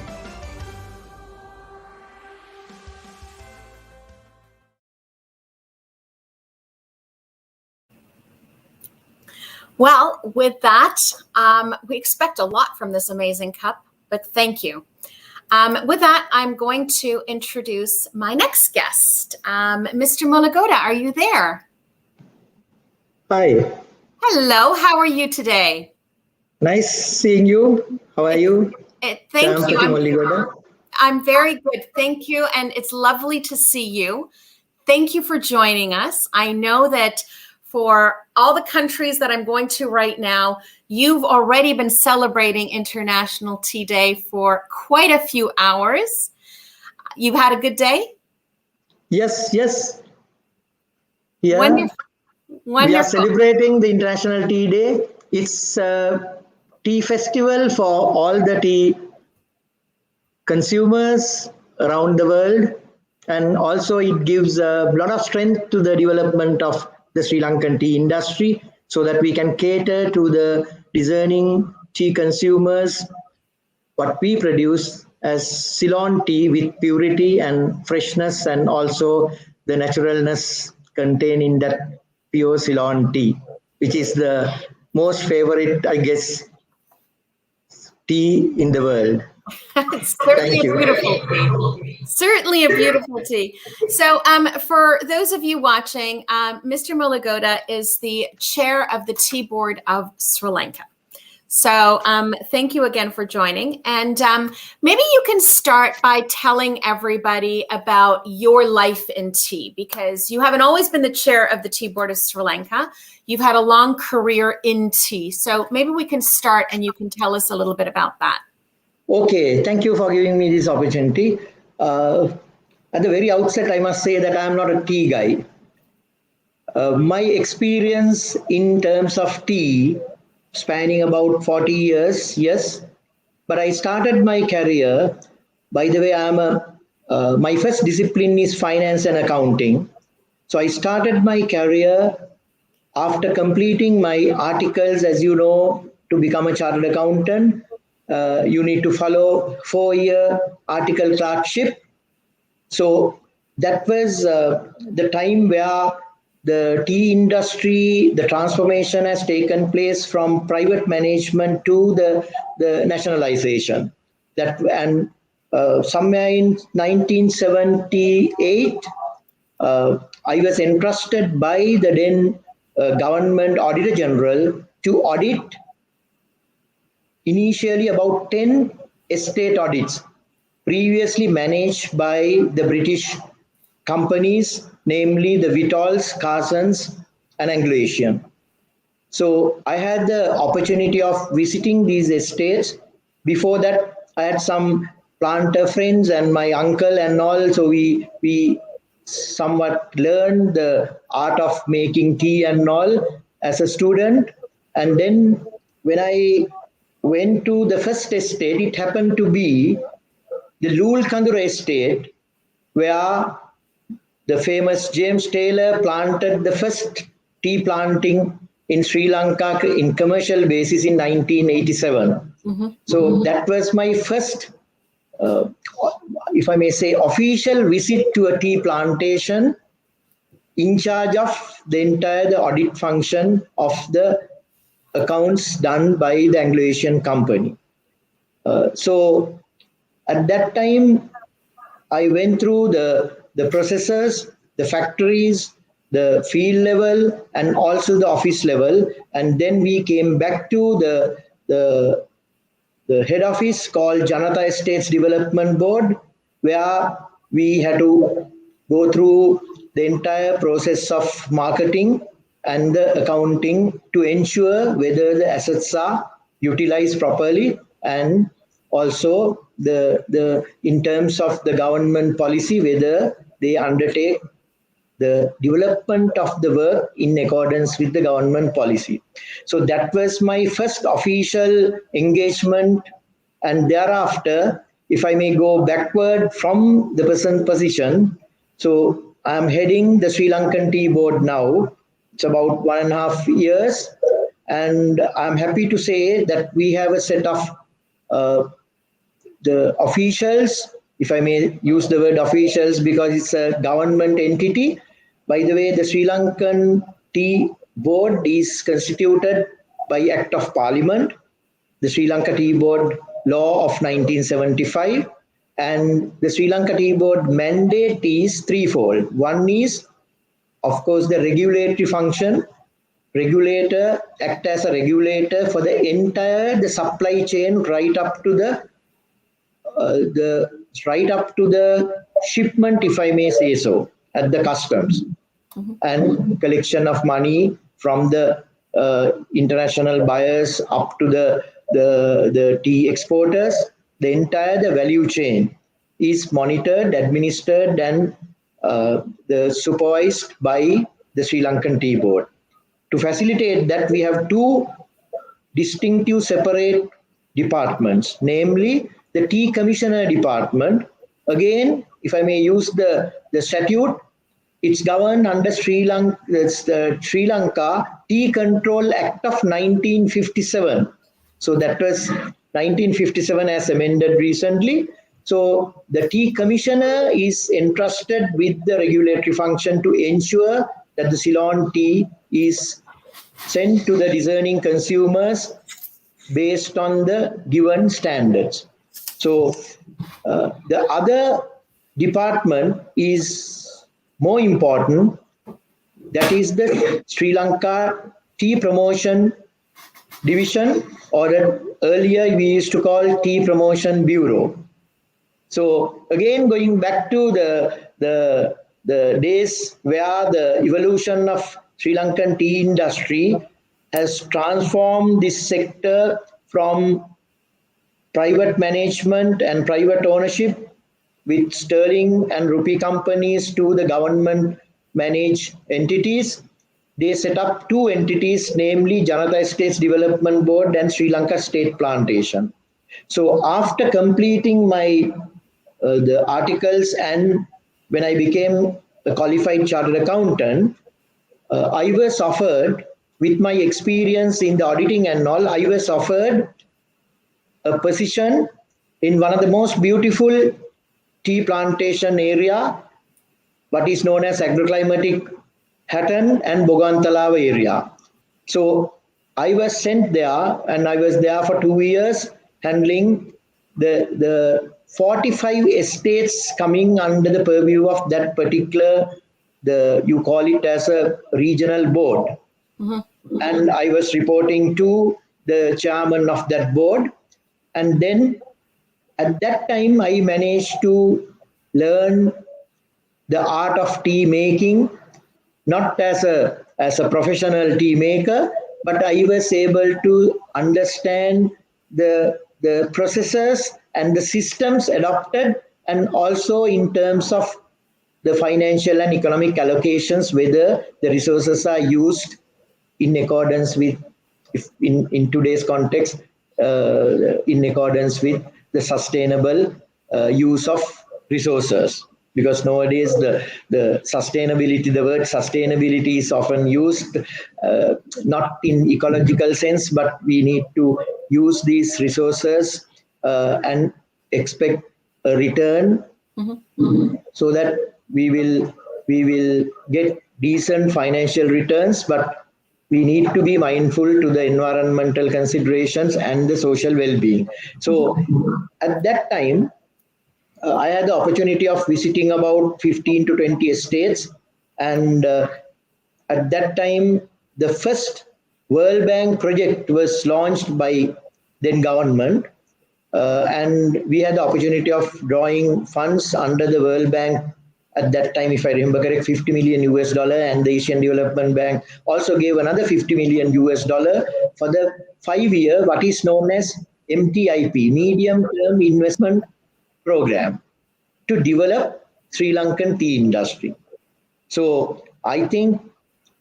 Well, with that, we expect a lot from this amazing cup, but thank you. With that, I'm going to introduce my next guest. Mr. Molligoda, are you there? Hi. Hello, how are you today? Nice seeing you. How are you? Thank you. I'm very good, thank you, and it's lovely to see you. Thank you for joining us. I know that for all the countries that I'm going to right now, you've already been celebrating International Tea Day for quite a few hours. You've had a good day? Yes, yes. Yeah. Wonderful. We are celebrating the International Tea Day. It's a tea festival for all the tea consumers around the world. And also it gives a lot of strength to the development of the Sri Lankan tea industry so that we can cater to the discerning tea consumers what we produce as Ceylon tea with purity and freshness and also the naturalness contained in that pure Ceylon tea, which is the most favorite, I guess, tea in the world. Certainly a beautiful tea. Certainly a beautiful tea. So for those of you watching, Mr. Molligoda is the chair of the Tea Board of Sri Lanka. So thank you again for joining. And maybe you can start by telling everybody about your life in tea, because you haven't always been the chair of the Tea Board of Sri Lanka. You've had a long career in tea. So maybe we can start and you can tell us a little bit about that. Okay, thank you for giving me this opportunity. At the very outset, I must say that I am not a tea guy. My experience in terms of tea spanning about 40 years, yes. But I started my career, by the way, my first discipline is finance and accounting. So I started my career after completing my articles, as you know, to become a chartered accountant. You need to follow 4-year article clerkship. So that was the time where the tea industry, the transformation has taken place from private management to the nationalization. And somewhere in 1978, I was entrusted by the then government Auditor General to audit initially about 10 estate audits previously managed by the British companies, namely the Vitals, Carsons, and Anglo-Asian. So I had the opportunity of visiting these estates. Before that, I had some planter friends and my uncle and all. So we somewhat learned the art of making tea and all as a student. And then when I went to the first estate, it happened to be the Lulkandura estate, where the famous James Taylor planted the first tea planting in Sri Lanka in commercial basis in 1987. So that was my first, if I may say, official visit to a tea plantation in charge of the entire audit function of the accounts done by the Anglo-Asian company. So at that time, I went through the processes, the factories, the field level, and also the office level. And then we came back to the head office called Janata Estates Development Board, where we had to go through the entire process of marketing and the accounting to ensure whether the assets are utilized properly, and also the in terms of the government policy, whether they undertake the development of the work in accordance with the government policy. So that was my first official engagement. And thereafter, if I may go backward from the present position, so I'm heading the Sri Lankan Tea Board now. It's about 1.5 years. And I'm happy to say that we have a set of the officials, if I may use the word officials because it's a government entity. By the way, the Sri Lankan Tea Board is constituted by Act of Parliament, the Sri Lanka Tea Board Law of 1975, and the Sri Lanka Tea Board mandate is threefold. One is, of course, the regulatory function. Regulator act as a regulator for the entire the supply chain right up to the shipment, if I may say so, at the customs, and collection of money from the international buyers up to the tea exporters. The entire the value chain is monitored, administered, and supervised by the Sri Lankan Tea Board. To facilitate that, we have two distinctive separate departments, namely the Tea Commissioner Department. Again, if I may use the statute, it's governed under the Sri Lanka Tea Control Act of 1957. So that was 1957 as amended recently. So the Tea Commissioner is entrusted with the regulatory function to ensure that the Ceylon tea is sent to the discerning consumers based on the given standards. So the other department is more important. That is the Sri Lanka Tea Promotion Division, or earlier we used to call Tea Promotion Bureau. So again, going back to the days where the evolution of Sri Lankan tea industry has transformed this sector from private management and private ownership with sterling and rupee companies to the government managed entities. They set up two entities, namely Janata Estates Development Board and Sri Lanka State Plantation. So after completing my the articles, and when I became a qualified chartered accountant, I was offered, with my experience in the auditing and all, I was offered a position in one of the most beautiful tea plantation area, what is known as agroclimatic Hatton and Bogantalawa area. So I was sent there, and I was there for 2 years handling the 45 estates coming under the purview of that particular, you call it as a regional board. Mm-hmm. And I was reporting to the chairman of that board. And then at that time, I managed to learn the art of tea making, not as a professional tea maker, but I was able to understand the processes and the systems adopted, and also in terms of the financial and economic allocations, whether the resources are used in accordance with, if in today's context, in accordance with the sustainable use of resources. Because nowadays the sustainability, the word sustainability is often used not in ecological sense, but we need to use these resources and expect a return, mm-hmm. so that we will get decent financial returns, but we need to be mindful to the environmental considerations and the social well-being. So at that time, I had the opportunity of visiting about 15 to 20 estates. And at that time, the first World Bank project was launched by then government. And we had the opportunity of drawing funds under the World Bank at that time, if I remember correct, 50 million US dollar, and the Asian Development Bank also gave another 50 million US dollar for the 5-year, what is known as MTIP, Medium Term Investment Program, to develop Sri Lankan tea industry. So I think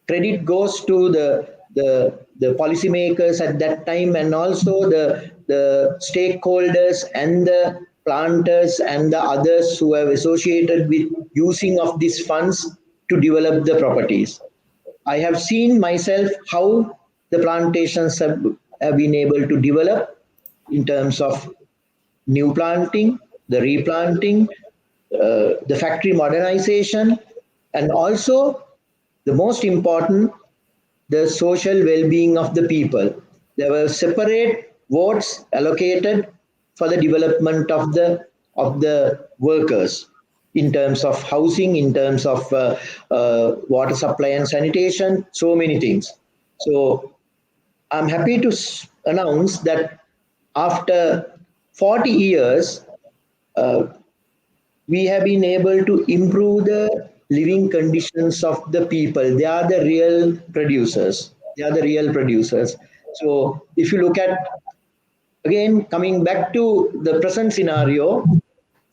credit goes to the policymakers at that time, and also the stakeholders and the planters and the others who have associated with using of these funds to develop the properties. I have seen myself how the plantations have been able to develop in terms of new planting, the replanting, the factory modernization, and also the most important, the social well-being of the people. There were separate votes allocated for the development of the workers in terms of housing, in terms of water supply and sanitation, so many things. So I'm happy to announce that after 40 years, we have been able to improve the living conditions of the people. They are the real producers. So if you look at, again, coming back to the present scenario,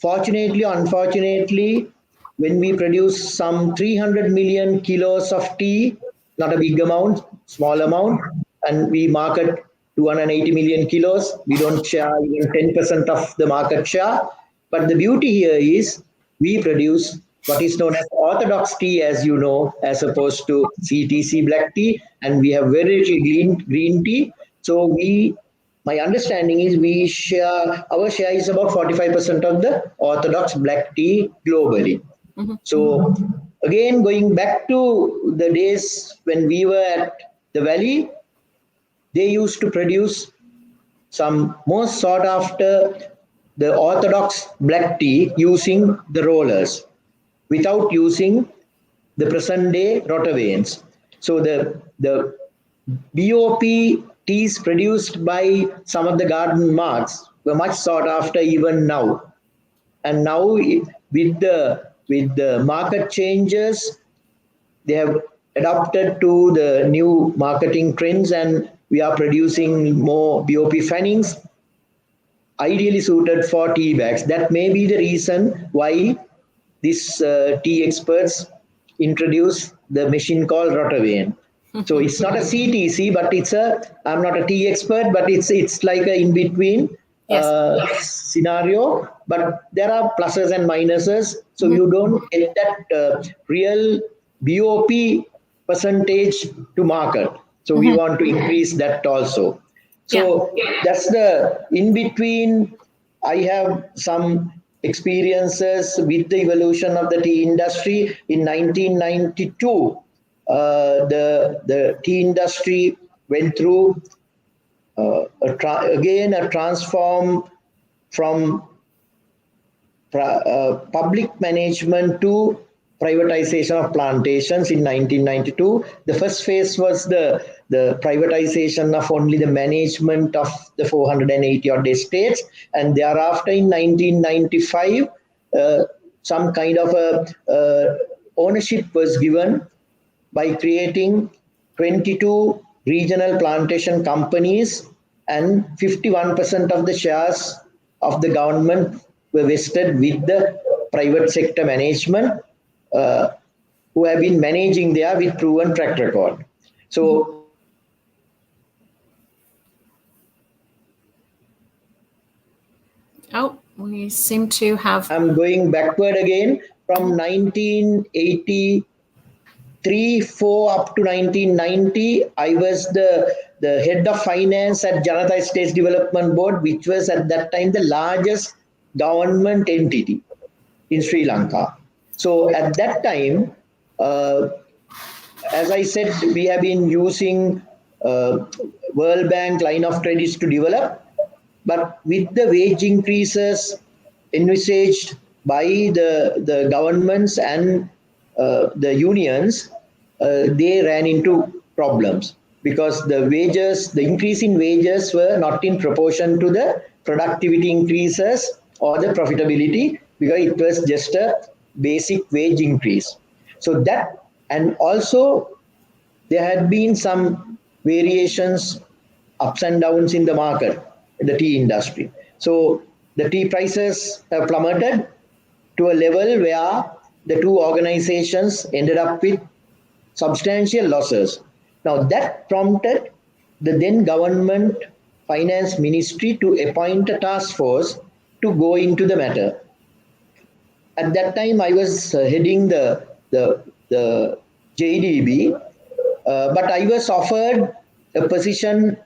fortunately or unfortunately, when we produce some 300 million kilos of tea, not a big amount, small amount, and we market 280 million kilos, we don't share even 10% of the market share. But the beauty here is we produce what is known as orthodox tea, as you know, as opposed to CTC black tea, and we have very green tea. So my understanding is our share is about 45% of the orthodox black tea globally. Mm-hmm. So again, going back to the days when we were at the valley, they used to produce some most sought after the orthodox black tea using the rollers, without using the present day rotavanes. So the BOP teas produced by some of the garden marks were much sought after even now. And now with the market changes, they have adapted to the new marketing trends, and we are producing more BOP fannings, ideally suited for tea bags. That may be the reason why these tea experts introduce the machine called rotavane. So it's not a CTC, but I'm not a tea expert, but it's like a in-between scenario. But there are pluses and minuses. So you don't get that real BOP percentage to market. So we want to increase that also. So that's the in-between. I have some experiences with the evolution of the tea industry. In 1992, the tea industry went through a transform from public management to privatization of plantations in 1992. The first phase was the privatization of only the management of the 480 odd estates, and thereafter in 1995, some kind of a ownership was given by creating 22 regional plantation companies, and 51% of the shares of the government were vested with the private sector management, who have been managing there with proven track record. So we seem to have... I'm going backward again from 1983-4 up to 1990. I was the head of finance at Jayampathay State Development Board, which was at that time the largest government entity in Sri Lanka. So at that time, as I said, we have been using World Bank line of credits to develop, but with the wage increases envisaged by the governments and the unions, they ran into problems because the increase in wages were not in proportion to the productivity increases or the profitability, because it was just a basic wage increase. So that, and also there had been some variations, ups and downs in the market, in the tea industry. So the tea prices have plummeted to a level where the two organizations ended up with substantial losses. Now that prompted the then government finance ministry to appoint a task force to go into the matter. At that time, I was heading the JDB, but I was offered a position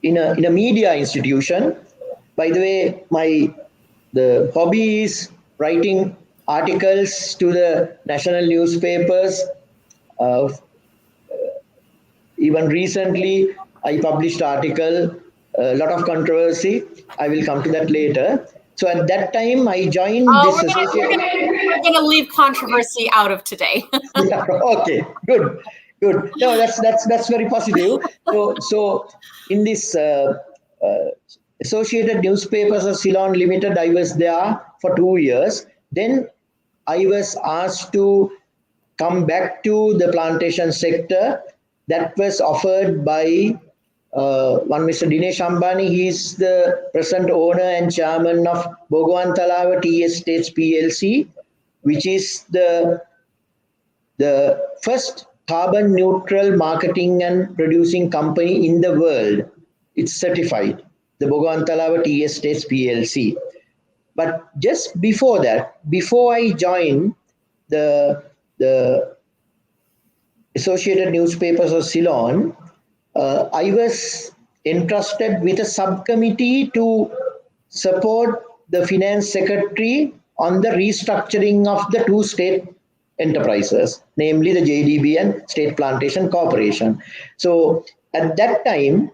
in a media institution. By the way, the hobby is writing articles to the national newspapers. Even recently, I published article, a lot of controversy. I will come to that later. So at that time, I joined this association. We're going to leave controversy out of today. Yeah, okay, good. No, that's very positive. So in this Associated Newspapers of Ceylon Limited, I was there for 2 years. Then I was asked to come back to the plantation sector. That was offered by one Mr. Dinesh Ambani. He is the present owner and chairman of Bogwantalawa Tea Estates PLC, which is the first carbon neutral marketing and producing company in the world. It's certified, the Bogwantalawa Tea Estates PLC. But just before that, before I joined the Associated Newspapers of Ceylon, I was entrusted with a subcommittee to support the finance secretary on the restructuring of the two state enterprises, namely the JDB and State Plantation Corporation. So at that time,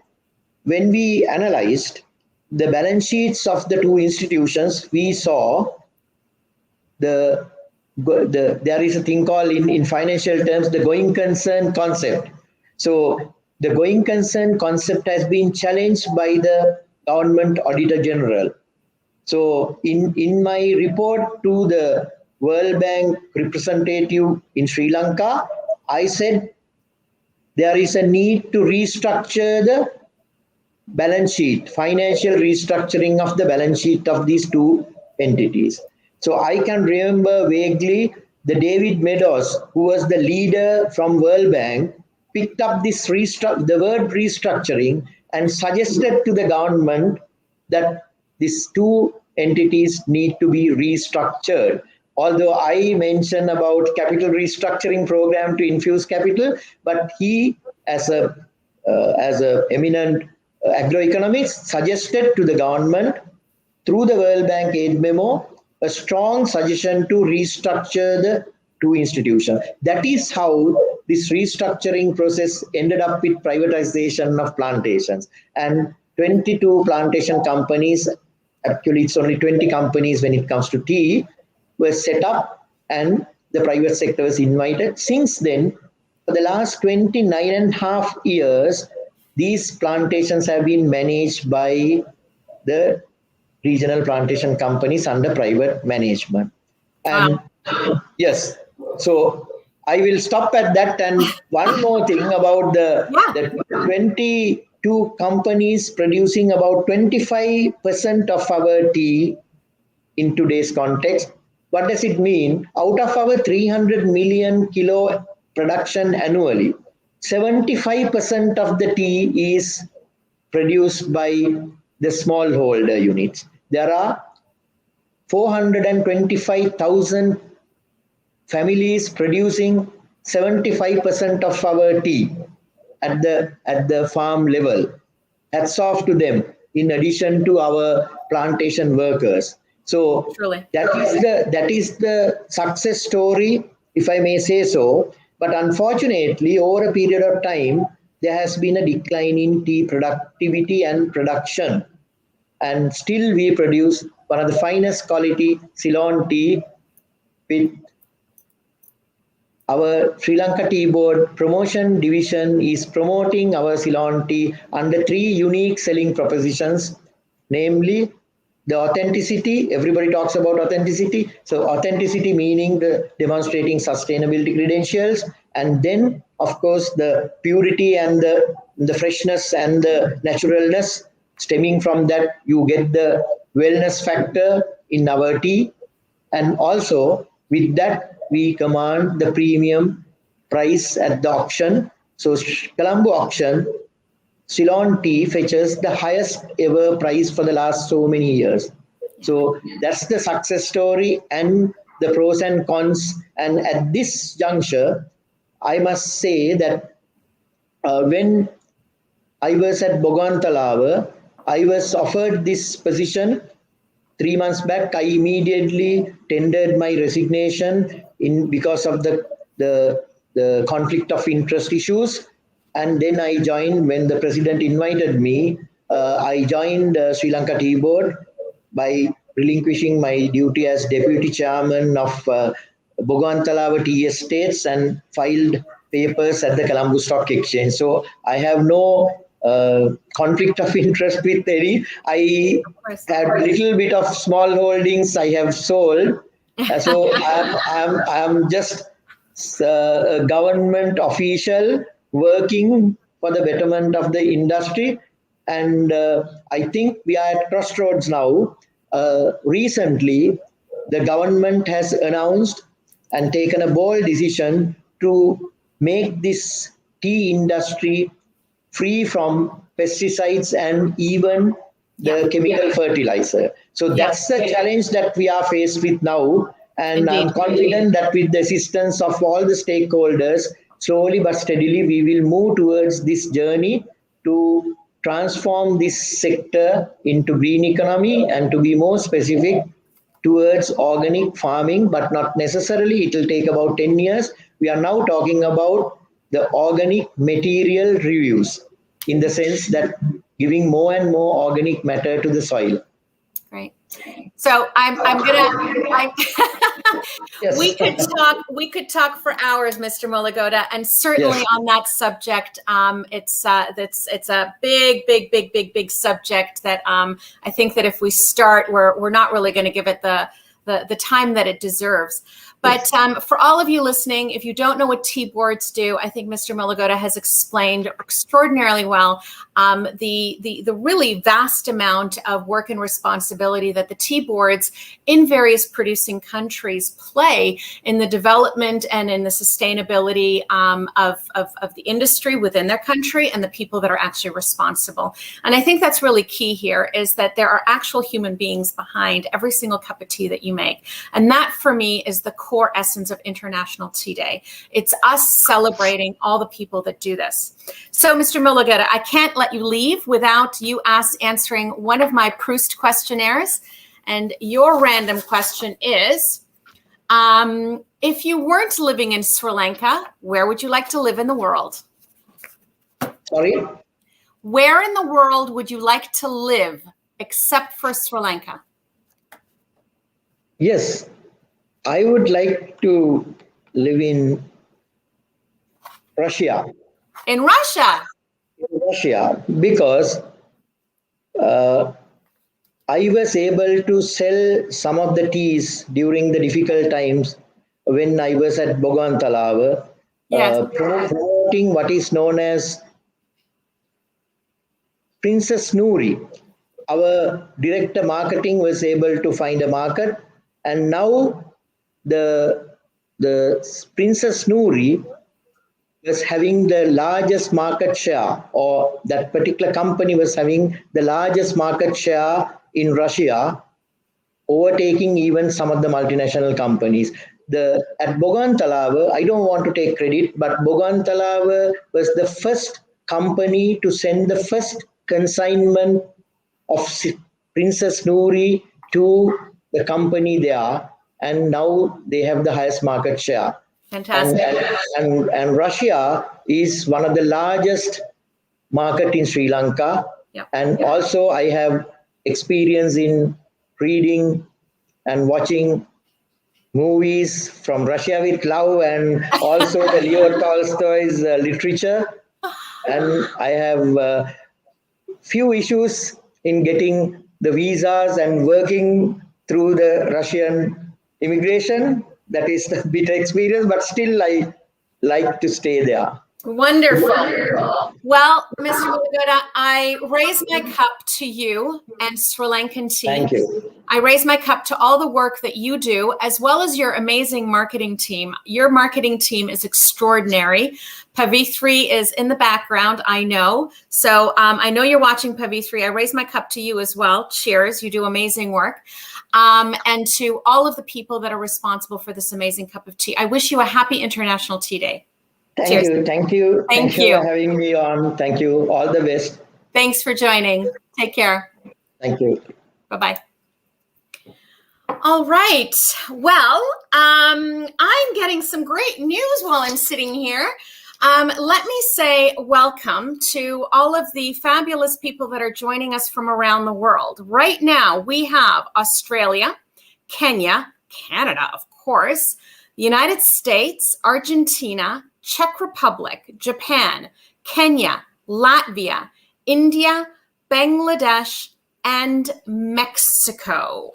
when we analyzed the balance sheets of the two institutions, we saw there is a thing called in financial terms, the going concern concept. So the going concern concept has been challenged by the government auditor general. So in my report to the World Bank representative in Sri Lanka, I said there is a need to restructure the balance sheet, financial restructuring of the balance sheet of these two entities. So I can remember vaguely the David Meadows, who was the leader from World Bank, picked up this the word restructuring and suggested to the government that these two entities need to be restructured. Although I mentioned about capital restructuring program to infuse capital, but he, as a eminent agroeconomist, suggested to the government through the World Bank aid memo a strong suggestion to restructure the two institutions. That is how this restructuring process ended up with privatization of plantations. And 22 plantation companies, actually it's only 20 companies when it comes to tea, were set up and the private sector was invited. Since then, for the last 29.5 years, these plantations have been managed by the regional plantation companies under private management. And yes, so I will stop at that. And one more thing about the 22 companies producing about 25% of our tea in today's context. What does it mean? Out of our 300 million kilo production annually, 75% of the tea is produced by the smallholder units. There are 425,000 families producing 75% of our tea at the farm level. Hats off to them, in addition to our plantation workers. So that is the success story, if I may say so. But unfortunately, over a period of time, there has been a decline in tea productivity and production. and still we produce one of the finest quality Ceylon tea with our Sri Lanka Tea Board promotion division is promoting our Ceylon tea under 3 unique selling propositions, namely the authenticity. Everybody talks about authenticity. So authenticity meaning the demonstrating sustainability credentials, and then of course the purity and the freshness and the naturalness stemming from that. You get the wellness factor in our tea, and also with that we command the premium price at the auction. So Colombo auction, Ceylon tea fetches the highest ever price for the last so many years. So that's the success story and the pros and cons. And at this juncture, I must say that when I was at Bogantalawa, I was offered this position 3 months back. I immediately tendered my resignation because of the conflict of interest issues. And then I joined, when the president invited me, I joined Sri Lanka Tea Board by relinquishing my duty as deputy chairman of Bogantalawa Tea Estates and filed papers at the Colombo Stock Exchange. So I have no conflict of interest with any. I had a little bit of small holdings I have sold. So I'm just a government official working for the betterment of the industry. And I think we are at crossroads now. Recently, the government has announced and taken a bold decision to make this tea industry free from pesticides and even the chemical fertilizer. So that's the challenge that we are faced with now. And I'm confident that with the assistance of all the stakeholders, slowly but steadily, we will move towards this journey to transform this sector into green economy, and to be more specific, towards organic farming, but not necessarily. It will take about 10 years. We are now talking about the organic material reviews, in the sense that giving more and more organic matter to the soil. Right. So I'm gonna. Yes. We could talk for hours, Mr. Molligoda, and certainly on that subject. It's a big subject that I think that if we start, we're not really going to give it the time that it deserves. But for all of you listening, if you don't know what tea boards do, I think Mr. Molligoda has explained extraordinarily well the really vast amount of work and responsibility that the tea boards in various producing countries play in the development and in the sustainability of the industry within their country and the people that are actually responsible. And I think that's really key here, is that there are actual human beings behind every single cup of tea that you make. And that, for me, is the core essence of International Tea Day. It's us celebrating all the people that do this. So, Mr. Molligoda, I can't let you leave without you answering one of my Proust questionnaires. And your random question is, if you weren't living in Sri Lanka, where would you like to live in the world? Sorry? Where in the world would you like to live except for Sri Lanka? Yes, I would like to live in Russia. In Russia? In Russia, because I was able to sell some of the teas during the difficult times when I was at Bogantalawa, promoting what is known as Princess Noori. Our director marketing was able to find a market, and now the Princess Noori was having the largest market share, or that particular company was having the largest market share in Russia, overtaking even some of the multinational companies. At Bogantalawa, I don't want to take credit, but Bogantalawa was the first company to send the first consignment of Princess Noori to the company there, and now they have the highest market share. Fantastic. And Russia is one of the largest market in Sri Lanka. Yep. And also I have experience in reading and watching movies from Russia with love, and also the Leo Tolstoy's literature. And I have few issues in getting the visas and working through the Russian immigration. That is the bitter experience, but still I like to stay there. Wonderful. Well, Mr. Molligoda, I raise my cup to you and Sri Lankan tea. Thank you. I raise my cup to all the work that you do, as well as your amazing marketing team. Your marketing team is extraordinary. Pavithri is in the background, I know. So I know you're watching Pavithri. I raise my cup to you as well. Cheers. You do amazing work. And to all of the people that are responsible for this amazing cup of tea. I wish you a happy International Tea Day. Thank Cheers. you. Thank you. Thank you for having me on. Thank you. All the best. Thanks for joining. Take care. Thank you. Bye-bye. All right. Well, I'm getting some great news while I'm sitting here. Let me say welcome to all of the fabulous people that are joining us from around the world. Right now, we have Australia, Kenya, Canada, of course, the United States, Argentina, Czech Republic, Japan, Kenya, Latvia, India, Bangladesh, and Mexico.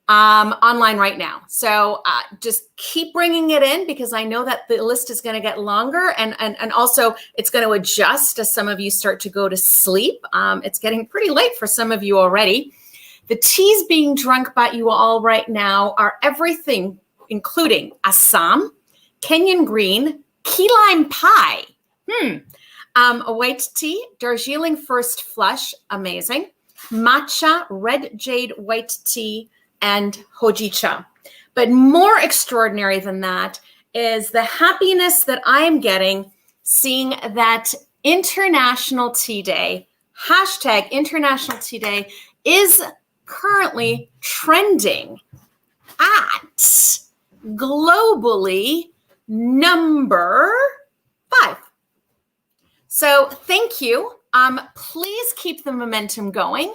Online right now. So just keep bringing it in, because I know that the list is going to get longer, and also it's going to adjust as some of you start to go to sleep. It's getting pretty late for some of you already. The teas being drunk by you all right now are everything, including Assam, Kenyan green, key lime pie, a white tea, Darjeeling first flush, amazing, matcha, red jade white tea, and hojicha. But more extraordinary than that is the happiness that I am getting seeing that International Tea Day, hashtag International Tea Day, is currently trending at globally number 5. So thank you. Please keep the momentum going.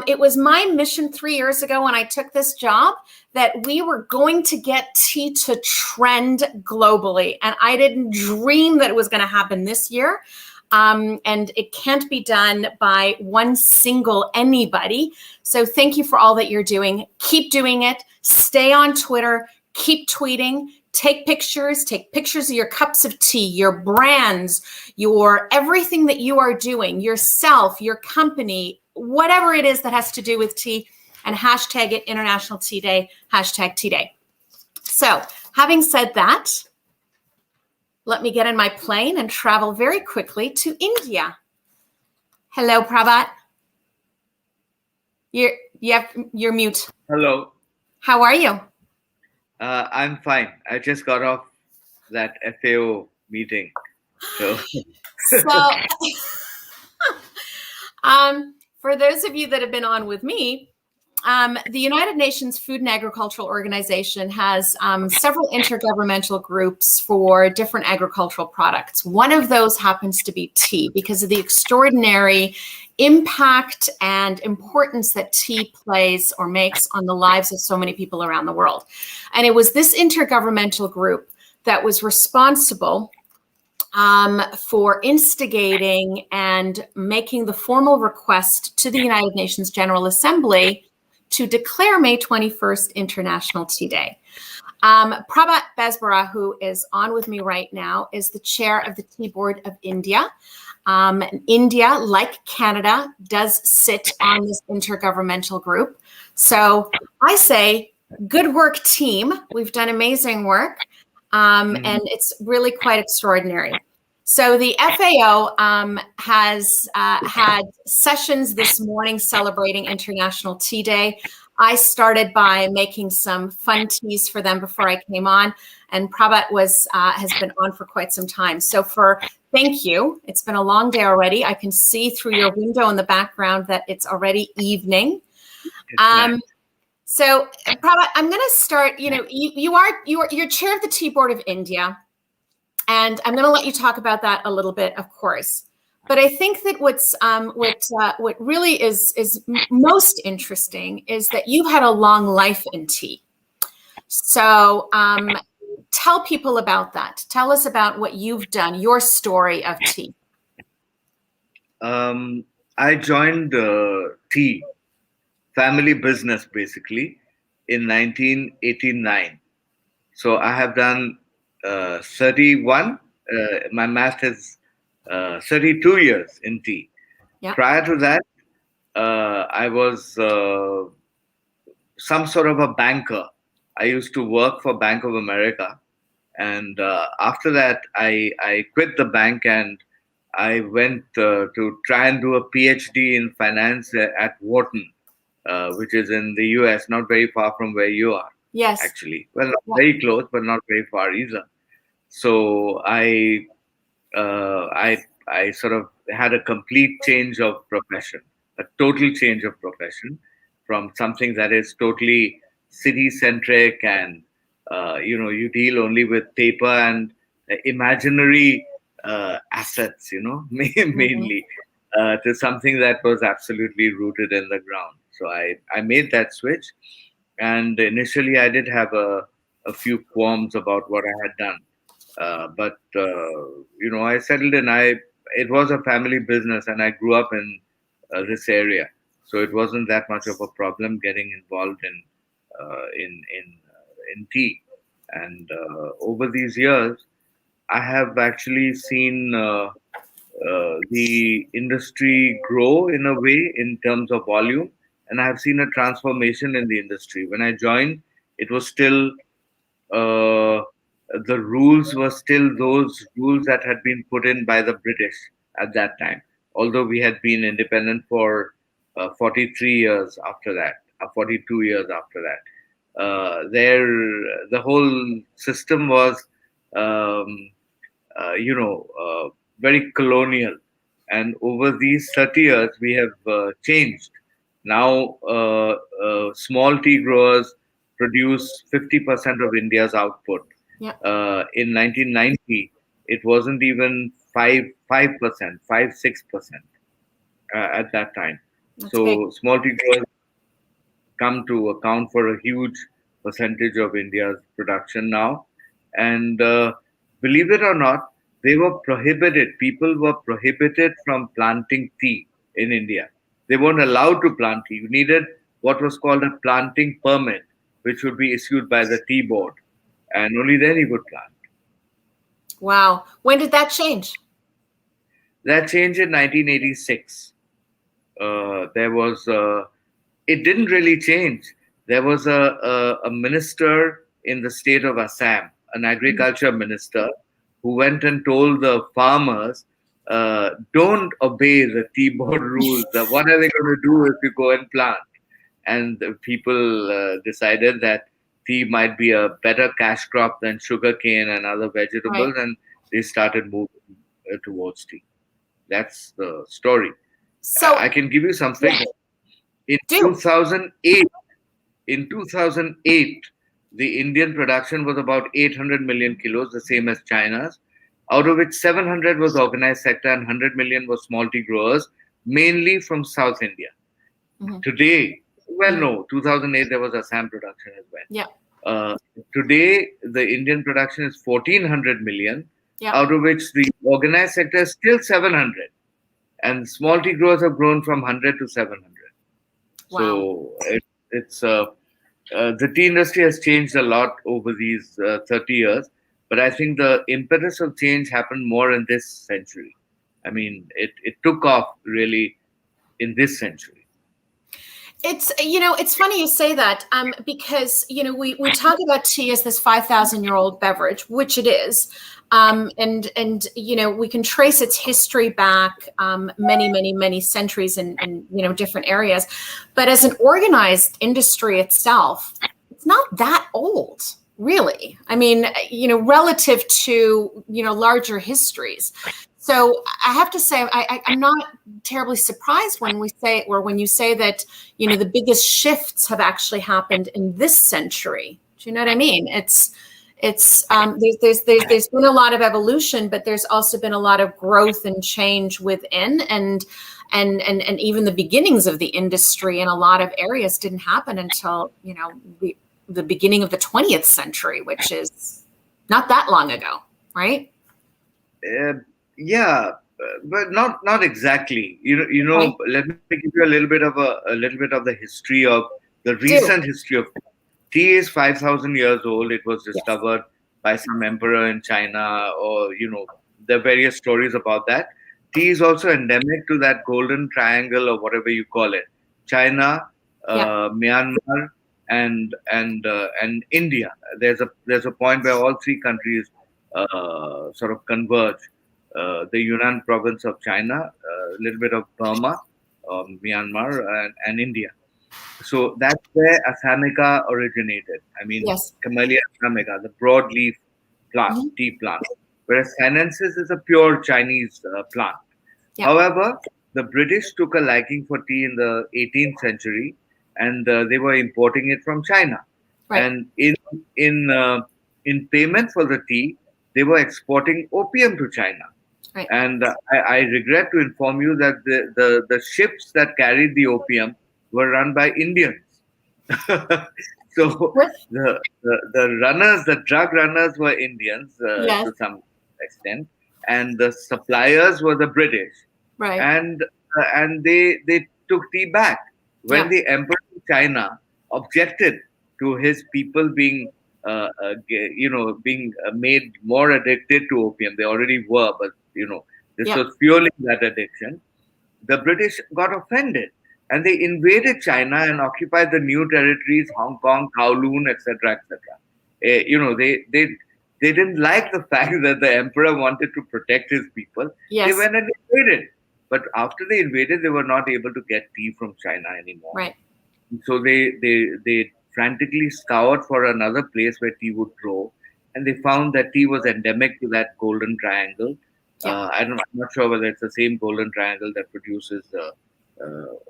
It was my mission 3 years ago when I took this job that we were going to get tea to trend globally. And I didn't dream that it was going to happen this year. And it can't be done by one single anybody. So thank you for all that you're doing. Keep doing it. Stay on Twitter. Keep tweeting. Take pictures of your cups of tea, your brands, your everything that you are doing, yourself, your company, whatever it is that has to do with tea, and hashtag it International Tea Day, hashtag Tea Day. So having said that, let me get in my plane and travel very quickly to India. Hello, Prabhat. You're mute. Hello. How are you? I'm fine. I just got off that FAO meeting. So, for those of you that have been on with me, the United Nations Food and Agricultural Organization has several intergovernmental groups for different agricultural products. One of those happens to be tea, because of the extraordinary impact and importance that tea plays or makes on the lives of so many people around the world. And it was this intergovernmental group that was responsible for instigating and making the formal request to the United Nations General Assembly to declare May 21st International Tea Day. Prabhat Bezbaruah, who is on with me right now, is the chair of the Tea Board of India. India, like Canada, does sit on this intergovernmental group. So I say, good work, team. We've done amazing work, and it's really quite extraordinary. So the FAO has had sessions this morning celebrating International Tea Day. I started by making some fun teas for them before I came on, and Prabhat has been on for quite some time. So thank you. It's been a long day already. I can see through your window in the background that it's already evening. So Prabhat, I'm going to start. You're chair of the Tea Board of India, and I'm going to let you talk about that a little bit, of course. But I think that what really is most interesting is that you've had a long life in tea. So tell people about that. Tell us about what you've done, your story of tea. I joined tea, family business basically, in 1989. So I have done 31, my math is 32 years in tea. Yep. Prior to that, I was some sort of a banker. I used to work for Bank of America. And after that, I quit the bank and I went to try and do a PhD in finance at Wharton, which is in the US, not very far from where you are. Yes. Actually. Well, not very close, but not very far either. So I sort of had a complete change of profession, a total change of profession from something that is totally city-centric and, you deal only with paper and imaginary assets, mainly, to something that was absolutely rooted in the ground. So I made that switch. And initially I did have a few qualms about what I had done. But I settled in. It was a family business, and I grew up in this area, so it wasn't that much of a problem getting involved in tea. And over these years, I have actually seen the industry grow in a way in terms of volume, and I have seen a transformation in the industry. When I joined, it was still the rules were still those rules that had been put in by the British at that time. Although we had been independent for 43 years after that, 42 years after that. The whole system was, very colonial. And over these 30 years, we have changed. Now, small tea growers produce 50% of India's output. Yeah. In 1990, it wasn't even 5%, 6% at that time. That's so big. Small tea growers come to account for a huge percentage of India's production now. And believe it or not, they were prohibited. People were prohibited from planting tea in India. They weren't allowed to plant tea. You needed what was called a planting permit, which would be issued by the tea board. And only then you would plant. Wow. When did that change? That changed in 1986. It didn't really change. There was a minister in the state of Assam, an agriculture minister, who went and told the farmers, don't obey the tea board rules. What are they going to do if you go and plant? And the people decided that tea might be a better cash crop than sugarcane and other vegetables, right. And they started moving towards tea. That's the story. So I can give you some figures. In 2008, the Indian production was about 800 million kilos, the same as China's, out of which 700 was organized sector and 100 million was small tea growers, mainly from South India. Mm-hmm. Today, 2008 there was Assam production as well. Yeah. Today, the Indian production is 1,400 million, out of which the organized sector is still 700. And small tea growers have grown from 100 to 700. Wow. So it's the tea industry has changed a lot over these 30 years. But I think the impetus of change happened more in this century. I mean, it took off really in this century. It's funny you say that because, we talk about tea as this 5,000-year-old beverage, which it is. And we can trace its history back many, many, many centuries in different areas. But as an organized industry itself, it's not that old, really. I mean, relative to, larger histories. So I have to say, I'm not terribly surprised when you say that, the biggest shifts have actually happened in this century. Do you know what I mean? It's It's there's been a lot of evolution, but there's also been a lot of growth and change within, and even the beginnings of the industry in a lot of areas didn't happen until the beginning of the 20th century, which is not that long ago, right? Yeah, but not exactly. Right. Let me give you a little bit of the history of the recent history of tea. Is 5,000 years old. It was discovered by some emperor in China, or there are various stories about that. Tea is also endemic to that golden triangle, or whatever you call it: China, Myanmar, and India. There's a point where all three countries sort of converge. The Yunnan province of China, a little bit of Burma, Myanmar, and India. So that's where Assamica originated. I mean, Camellia assamica, the broadleaf plant, tea plant, whereas sinensis is a pure Chinese plant. Yeah. However, the British took a liking for tea in the 18th century, and they were importing it from China. Right. And in payment for the tea, they were exporting opium to China. Right. And I regret to inform you that the ships that carried the opium were run by Indians. So the runners, the drug runners, were Indians to some extent, and the suppliers were the British. Right. And they took tea back when the Emperor of China objected to his people being being made more addicted to opium. They already were, but this was fueling that addiction. The British got offended, and they invaded China and occupied the new territories, Hong Kong, Kowloon, etc., etc. They didn't like the fact that the emperor wanted to protect his people. Yes. They went and invaded. But after they invaded, they were not able to get tea from China anymore. Right. So they frantically scoured for another place where tea would grow, and they found that tea was endemic to that golden triangle. Yeah. I'm not sure whether it's the same golden triangle that produces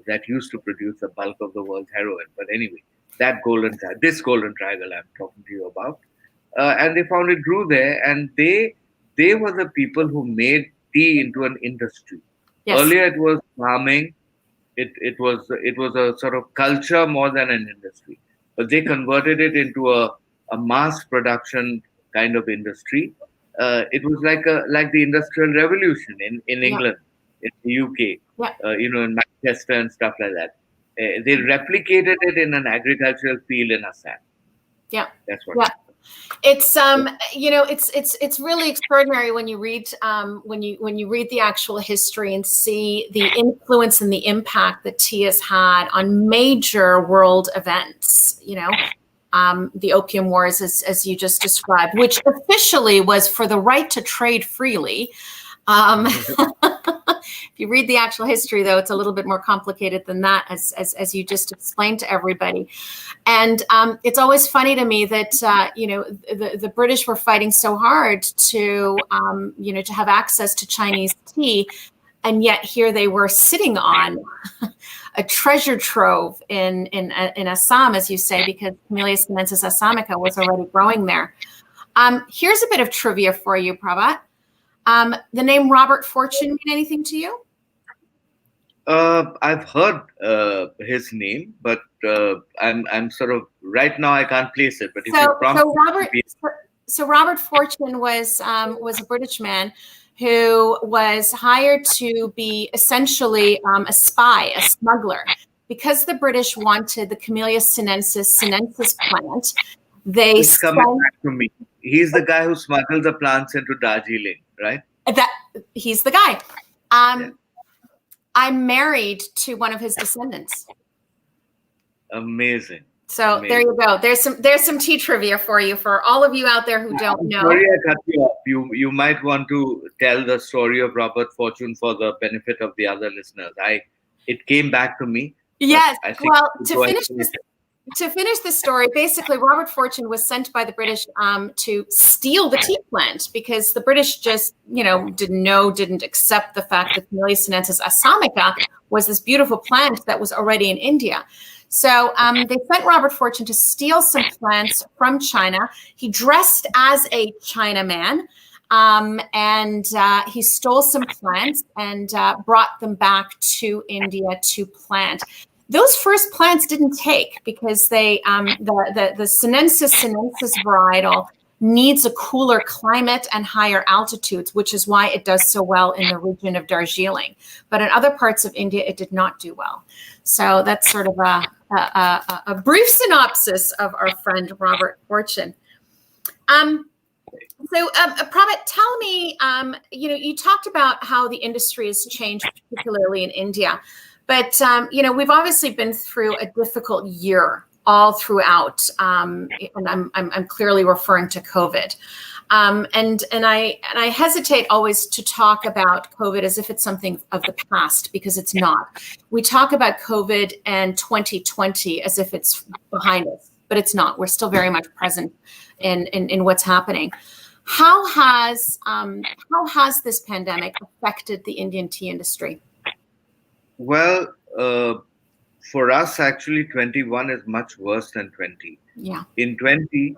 that used to produce the bulk of the world's heroin. But anyway, this golden triangle I'm talking to you about, and they found it grew there, and they were the people who made tea into an industry. Yes. Earlier, it was farming. It was a sort of culture more than an industry. But they converted it into a mass production kind of industry. It was like the Industrial Revolution in England, in the UK, in Manchester and stuff like that. They replicated it in an agricultural field in Assam. Yeah, that's what. Yeah. It's it's really extraordinary when you read the actual history and see the influence and the impact that tea has had on major world events. The Opium Wars, as you just described, which officially was for the right to trade freely. If you read the actual history, though, it's a little bit more complicated than that, as you just explained to everybody. And it's always funny to me that the British were fighting so hard to to have access to Chinese tea, and yet here they were sitting on a treasure trove in Assam, as you say, because Camellia sinensis assamica was already growing there. Here's a bit of trivia for you, Prabhat. The name Robert Fortune mean anything to you? I've heard his name, but I'm sort of right now I can't place it. But Robert Fortune was a British man who was hired to be essentially a spy, a smuggler, because the British wanted the Camellia sinensis plant. It's coming back to me. He's the guy who smuggled the plants into Darjeeling, right? He's the guy. I'm married to one of his descendants. Amazing. So there you go. There's some tea trivia for you, for all of you out there who don't know. Sorry, I cut you off. You might want to tell the story of Robert Fortune for the benefit of the other listeners. It came back to me. Yes. Well, to finish the story, basically, Robert Fortune was sent by the British to steal the tea plant, because the British just, didn't accept the fact that Camellia sinensis assamica was this beautiful plant that was already in India. So they sent Robert Fortune to steal some plants from China. He dressed as a Chinaman, and he stole some plants and brought them back to India to plant. Those first plants didn't take because they the Sinensis varietal needs a cooler climate and higher altitudes, which is why it does so well in the region of Darjeeling. But in other parts of India, it did not do well. So that's sort of a brief synopsis of our friend Robert Fortune. So, Prabhat, tell me, you talked about how the industry has changed, particularly in India. But, we've obviously been through a difficult year all throughout, and I'm clearly referring to COVID. And I hesitate always to talk about COVID as if it's something of the past, because it's not. We talk about COVID and 2020 as if it's behind us, but it's not. We're still very much present in what's happening. How has this pandemic affected the Indian tea industry? Well, for us, actually, 21 is much worse than 20. Yeah. In 20,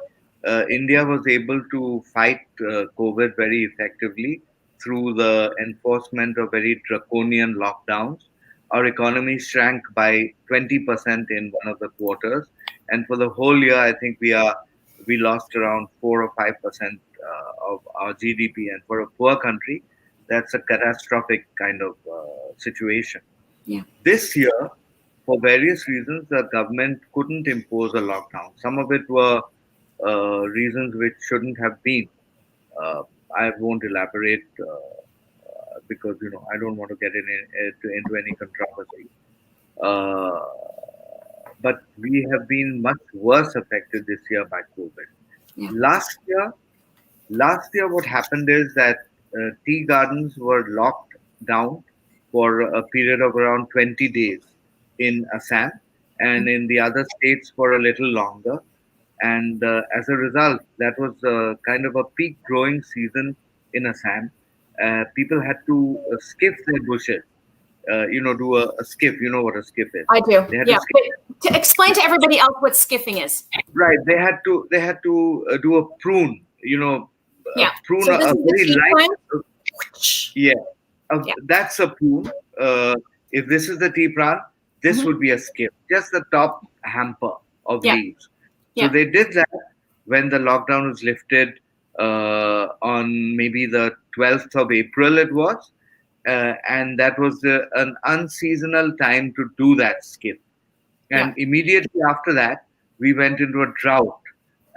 India was able to fight COVID very effectively through the enforcement of very draconian lockdowns. Our economy shrank by 20% in one of the quarters, and for the whole year, I think we lost around 4 or 5% of our GDP. And for a poor country, that's a catastrophic kind of situation. Yeah. This year, for various reasons, the government couldn't impose a lockdown. Some of it were reasons which shouldn't have been. I won't elaborate because I don't want to get into any controversy. But we have been much worse affected this year by COVID. Yeah. Last year, what happened is that tea gardens were locked down for a period of around 20 days in Assam and in the other states for a little longer. And as a result, that was kind of a peak growing season in Assam. People had to skiff their bushes, do a skiff. You know what a skiff is? I do. Yeah. To explain to everybody else what skiffing is. Right. They had to do a prune. Yeah. A prune, so a very light. Yeah. That's a prune. If this is the tea plant, this would be a skiff. Just the top hamper of leaves. So they did that when the lockdown was lifted on maybe the 12th of April it was. And that was an unseasonal time to do that skiff. And immediately after that, we went into a drought.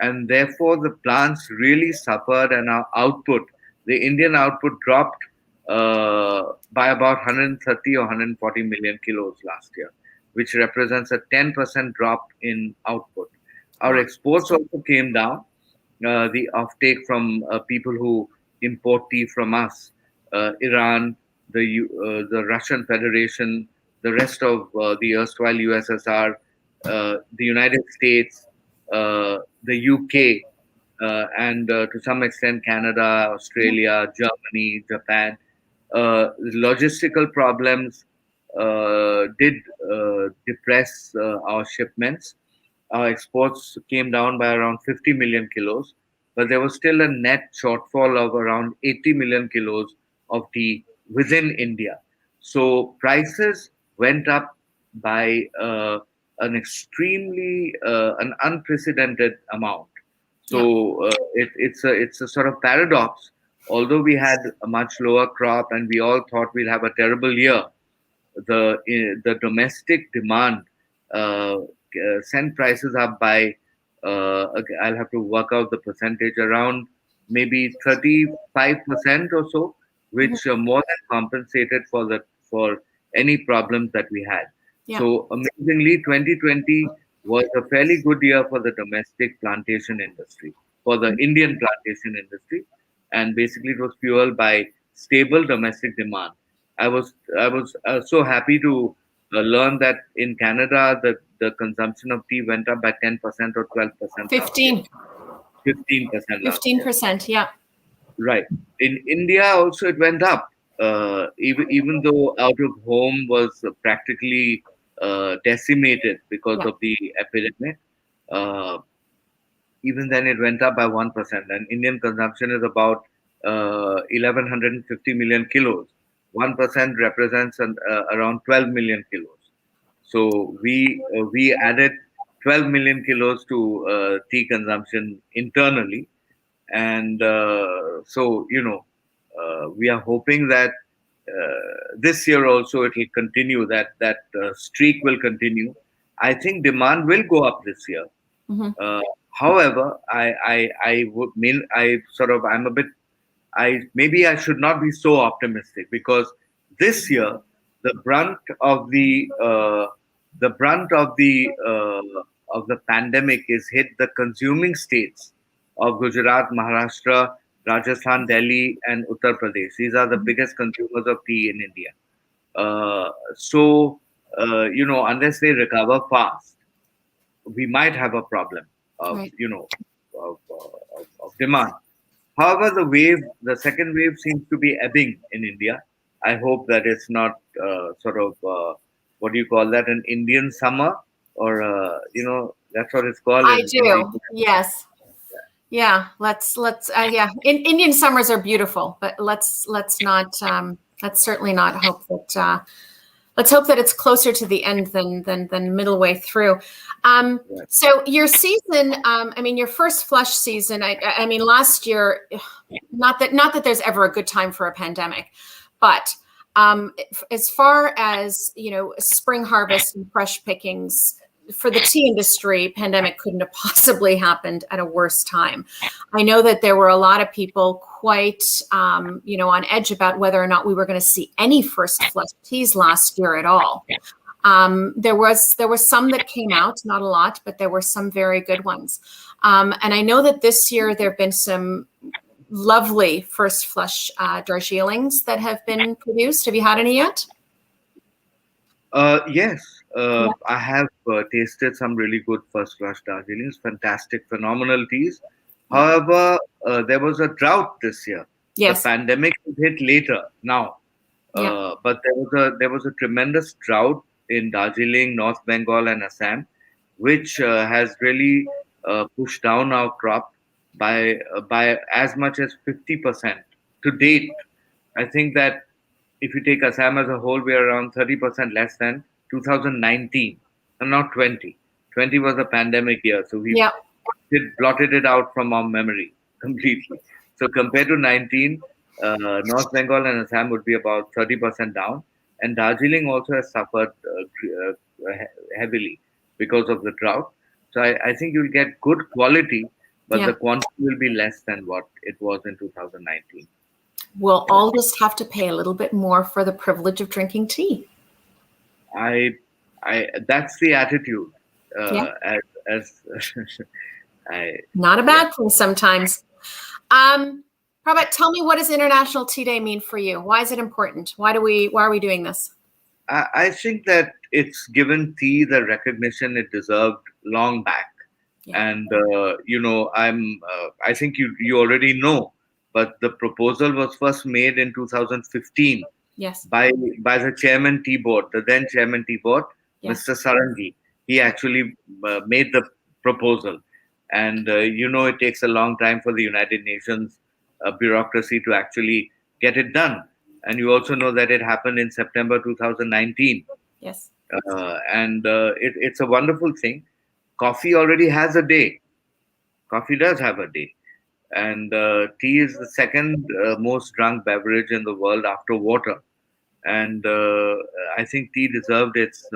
And therefore, the plants really suffered and our output, the Indian output dropped by about 130 or 140 million kilos last year, which represents a 10% drop in output. Our exports also came down. The offtake from people who import tea from us, Iran, the Russian Federation, the rest of the erstwhile USSR, the United States, the UK, and to some extent Canada, Australia, Germany, Japan. Logistical problems did depress our shipments. Our exports came down by around 50 million kilos, but there was still a net shortfall of around 80 million kilos of tea within India. So prices went up by an extremely, an unprecedented amount. So it's a sort of paradox. Although we had a much lower crop and we all thought we'd have a terrible year, the domestic demand sent prices up by, I'll have to work out the percentage, around maybe 35% or so, which more than compensated for any problems that we had. Yeah. So amazingly, 2020 was a fairly good year for the domestic plantation industry, for the Indian plantation industry. And basically it was fueled by stable domestic demand. I was so happy to learn that in Canada, the consumption of tea went up by 10% or 12%. 15%. 15%. 15%, yeah. Right. In India also it went up, even though out of home was practically decimated because of the epidemic. Even then it went up by 1%, and Indian consumption is about 1150 million kilos. 1% represents around 12 million kilos. So we added 12 million kilos to tea consumption internally, and so we are hoping that this year also it will continue. That streak will continue. I think demand will go up this year. However, maybe I should not be so optimistic, because this year the brunt of the pandemic is hit the consuming states of Gujarat, Maharashtra, Rajasthan, Delhi, and Uttar Pradesh. These are the biggest consumers of tea in India. Unless they recover fast, we might have a problem of demand. However, the second wave seems to be ebbing in India. I hope that it's not what do you call that, an Indian summer, or that's what it's called. I do. Yes. Yeah. Let's Indian summers are beautiful, but let's certainly not hope that. Let's hope that it's closer to the end than middle way through. So your season, your first flush season. I mean, last year, not that there's ever a good time for a pandemic, but as far as spring harvest and fresh pickings for the tea industry, pandemic couldn't have possibly happened at a worse time. I know that there were a lot of people quite, on edge about whether or not we were going to see any first flush teas last year at all. There was some that came out, not a lot, but there were some very good ones. And I know that this year there have been some lovely first flush Darjeelings that have been produced. Have you had any yet? Yes. I have tasted some really good first flush Darjeelings, fantastic, phenomenal teas. However, there was a drought this year. Yes. The pandemic hit later now, but there was a tremendous drought in Darjeeling, North Bengal, and Assam, which has really pushed down our crop by as much as 50% to date. I think that if you take Assam as a whole, we are around 30% less than 2019, and not 20. 20 was a pandemic year, so we blotted it out from our memory completely. So compared to 19, North Bengal and Assam would be about 30% down, and Darjeeling also has suffered heavily because of the drought. So I think you'll get good quality, but the quantity will be less than what it was in 2019. We'll all just have to pay a little bit more for the privilege of drinking tea. That's the attitude. Not a bad thing sometimes. Prabhat, tell me, what does International Tea Day mean for you? Why is it important? Why are we doing this? I think that it's given tea the recognition it deserved long back, and I think you already know, but the proposal was first made in 2015. Yes. By the chairman tea board, the then chairman tea board, Mr. Sarangi. He actually made the proposal, and it takes a long time for the United Nations bureaucracy to actually get it done. And you also know that it happened in September 2019. Yes. And it's a wonderful thing. Coffee already has a day. Coffee does have a day. And tea is the second most drunk beverage in the world after water. And I think tea deserved its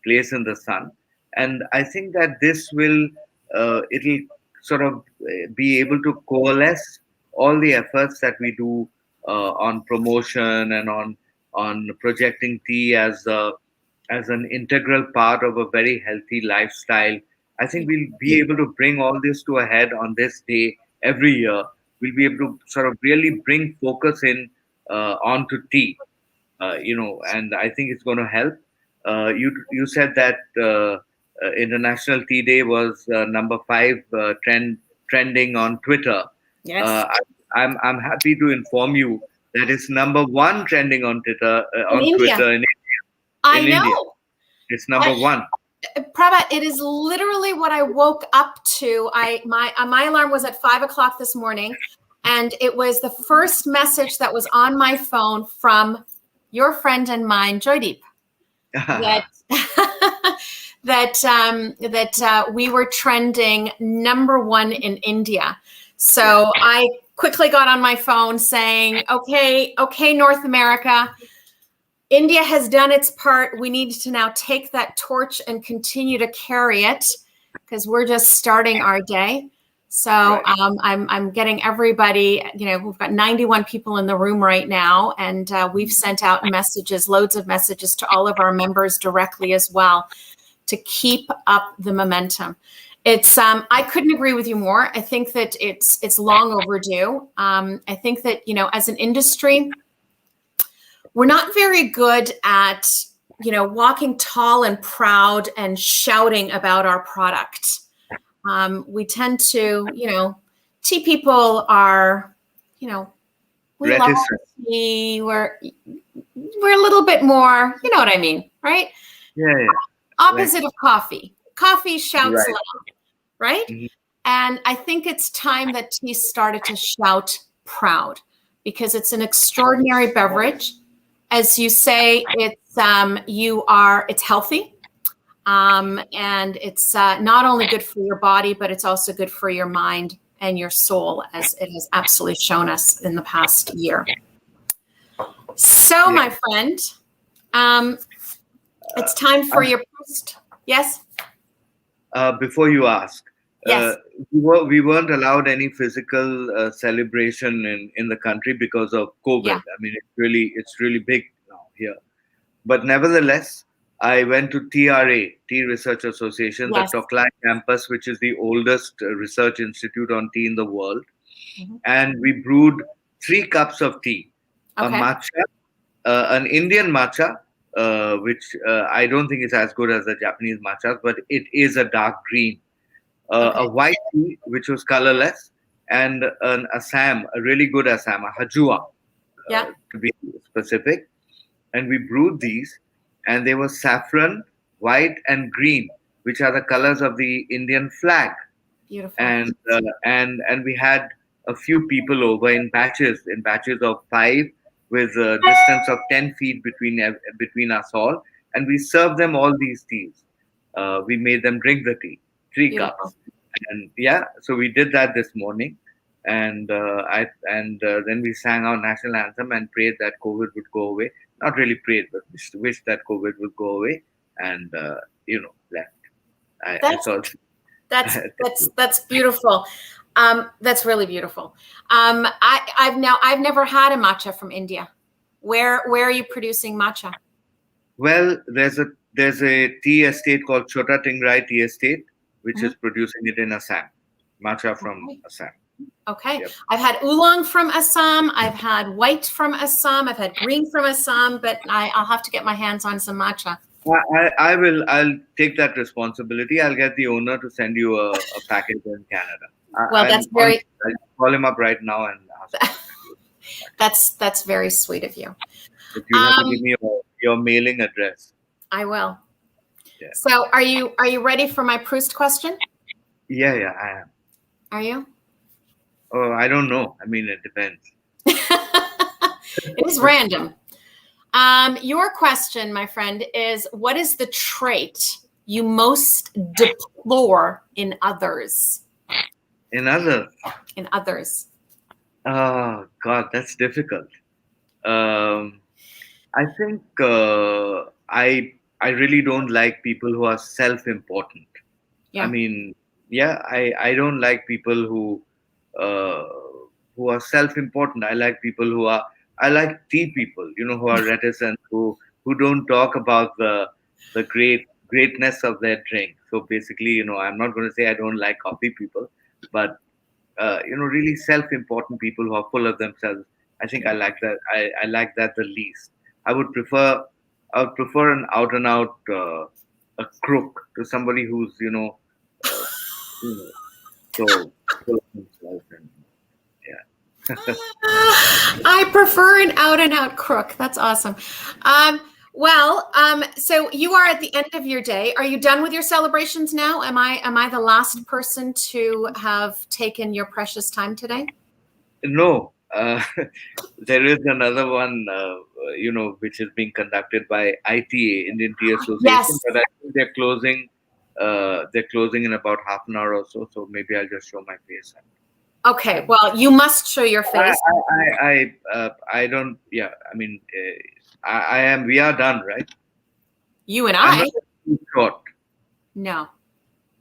place in the sun. And I think that this will, it'll sort of be able to coalesce all the efforts that we do on promotion and on projecting tea as an integral part of a very healthy lifestyle. I think we'll be able to bring all this to a head on this day every year. We'll be able to sort of really bring focus in onto tea, and I think it's going to help. You said that International Tea Day was number 5 trending on Twitter. Yes. I'm happy to inform you that it's number 1 trending on Twitter in India. I know. It's number one. Prabhat, it is literally what I woke up to. My alarm was at 5 o'clock this morning, and it was the first message that was on my phone from your friend and mine, Joydeep, that we were trending number one in India. So I quickly got on my phone saying, okay, North America, India has done its part. We need to now take that torch and continue to carry it because we're just starting our day. So I'm getting everybody, we've got 91 people in the room right now, and we've sent out messages, loads of messages to all of our members directly as well to keep up the momentum. It's I couldn't agree with you more. I think that it's long overdue. I think that, as an industry, we're not very good at, walking tall and proud and shouting about our product. We tend to, tea people are, we love tea. We're a little bit more, you know what I mean, right? Yeah. Opposite of coffee. Coffee shouts loud, right? Mm-hmm. And I think it's time that tea started to shout proud because it's an extraordinary beverage. As you say, it's healthy. And it's not only good for your body, but it's also good for your mind and your soul, as it has absolutely shown us in the past year. So, my friend, it's time for your post. Yes? Before you ask, yes. We weren't allowed any physical celebration in the country because of COVID. Yeah. I mean, it's really big now here. But nevertheless, I went to TRA, Tea Research Association, the Toklai campus, which is the oldest research institute on tea in the world. Mm-hmm. And we brewed 3 cups of tea. A matcha, an Indian matcha, which I don't think is as good as the Japanese matchas, but it is a dark green. A white tea, which was colorless, and an Assam, a really good Assam, a Hajua, to be specific. And we brewed these. And they were saffron, white, and green, which are the colors of the Indian flag. Beautiful. And we had a few people over in batches of 5, with a distance of 10 feet between us all. And we served them all these teas. We made them drink the tea, 3 cups. And so we did that this morning. And then we sang our national anthem and prayed that COVID would go away. Not really prayed, but wished that COVID would go away, and left. That's beautiful. That's really beautiful. I've never had a matcha from India. Where are you producing matcha? Well, there's a tea estate called Chota Tingrai Tea Estate, which is producing it in Assam. Matcha from Assam. Okay. Yep. I've had oolong from Assam. I've had white from Assam. I've had green from Assam, but I'll have to get my hands on some matcha. I'll take that responsibility. I'll get the owner to send you a package in Canada. I'll call him up right now and ask him. That's very sweet of you. If you have to give me your mailing address. I will. Yeah. So are you ready for my Proust question? Yeah, I am. Are you? Oh, I don't know. I mean, it depends. It is random. Your question, my friend, is what is the trait you most deplore in others? In others? In others. Oh, God, that's difficult. I think I really don't like people who are self-important. Yeah. I mean, I don't like people who are self-important. I like people I like tea people, who are reticent, who don't talk about the greatness of their drink. So basically, I'm not going to say I don't like coffee people, but really self-important people who are full of themselves. I think I like that. I like that the least. I would prefer an out and out a crook to somebody who's so full of himself and I prefer an out and out crook. That's awesome. Well, so you are at the end of your day. Are you done with your celebrations now? Am I the last person to have taken your precious time today? No, there is another one, which is being conducted by ITA, Indian Tea Association. Yes. But I think they're closing. They're closing in about half an hour or so. So maybe I'll just show my face. Okay. Well, you must show your face. I don't. Yeah. I mean, I am. We are done, right? You and I'm I. not too short. No.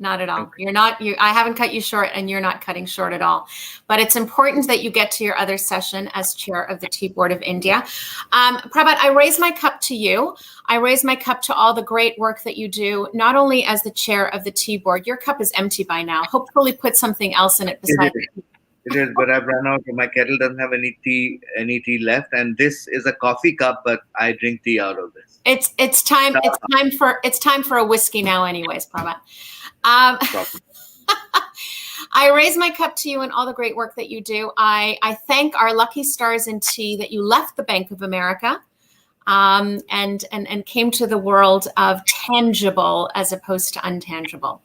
Not at all. Okay. You're not. I haven't cut you short, and you're not cutting short at all. But it's important that you get to your other session as chair of the Tea Board of India. Prabhat, I raise my cup to you. I raise my cup to all the great work that you do, not only as the chair of the Tea Board. Your cup is empty by now. Hopefully, put something else in it besides. It is, but I've run out. My kettle doesn't have any tea left, and this is a coffee cup, but I drink tea out of this. It's time for a whiskey now, anyways, Prabhat. I raise my cup to you and all the great work that you do. I thank our lucky stars in tea that you left the Bank of America and came to the world of tangible as opposed to untangible.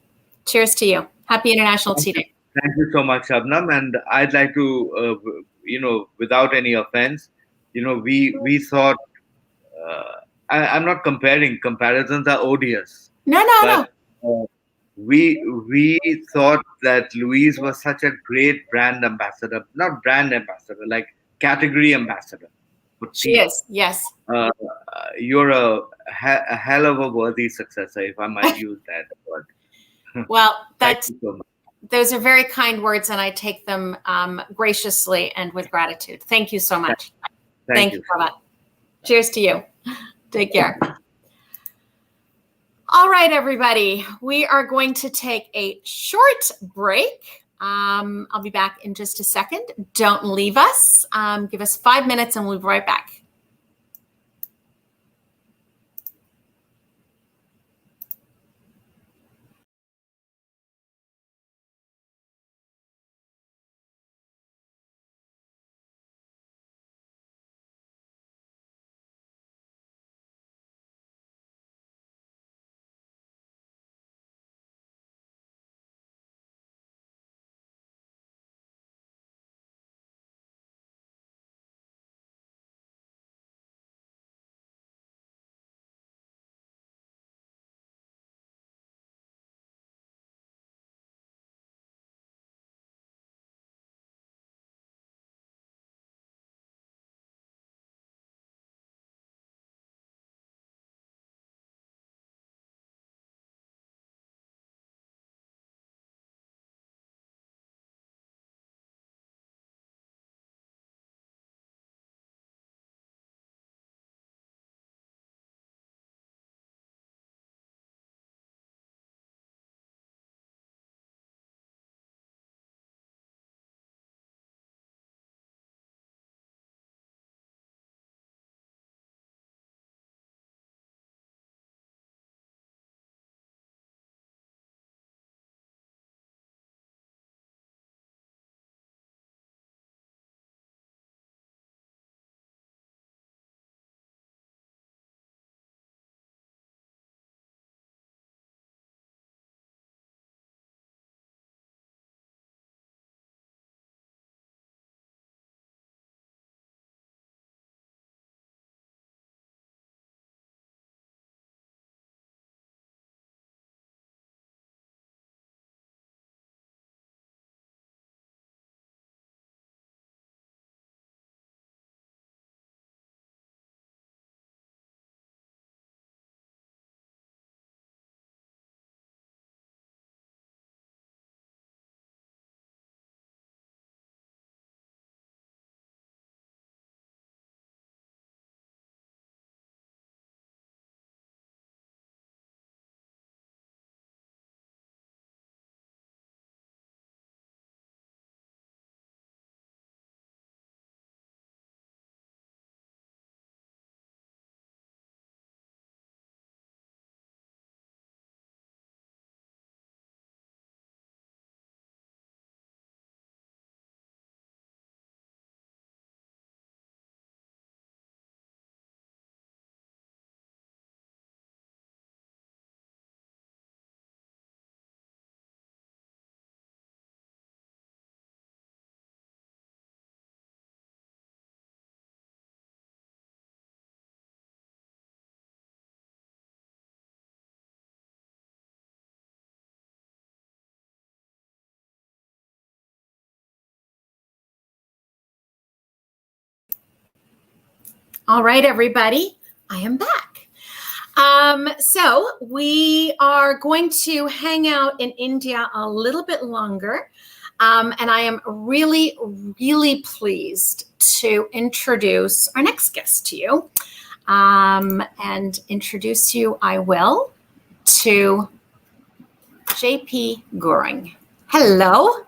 Cheers to you. Happy International Tea Day. Thank you so much, Shabnam. And I'd like to, without any offense, we thought, I'm not comparing. Comparisons are odious. No. We thought that Louise was such a great brand ambassador, not brand ambassador, like category ambassador. She is, yes. You're a hell of a worthy successor, if I might use that word. Well, those are very kind words, and I take them graciously and with gratitude. Thank you so much. Thank you, Prabhat. Cheers to you. Take care. All right, everybody. We are going to take a short break. I'll be back in just a second. Don't leave us. Give us 5 minutes and we'll be right back. All right, everybody, I am back. So we are going to hang out in India a little bit longer. And I am really, really pleased to introduce our next guest to you. And introduce you, I will, to JP Gurung. Hello.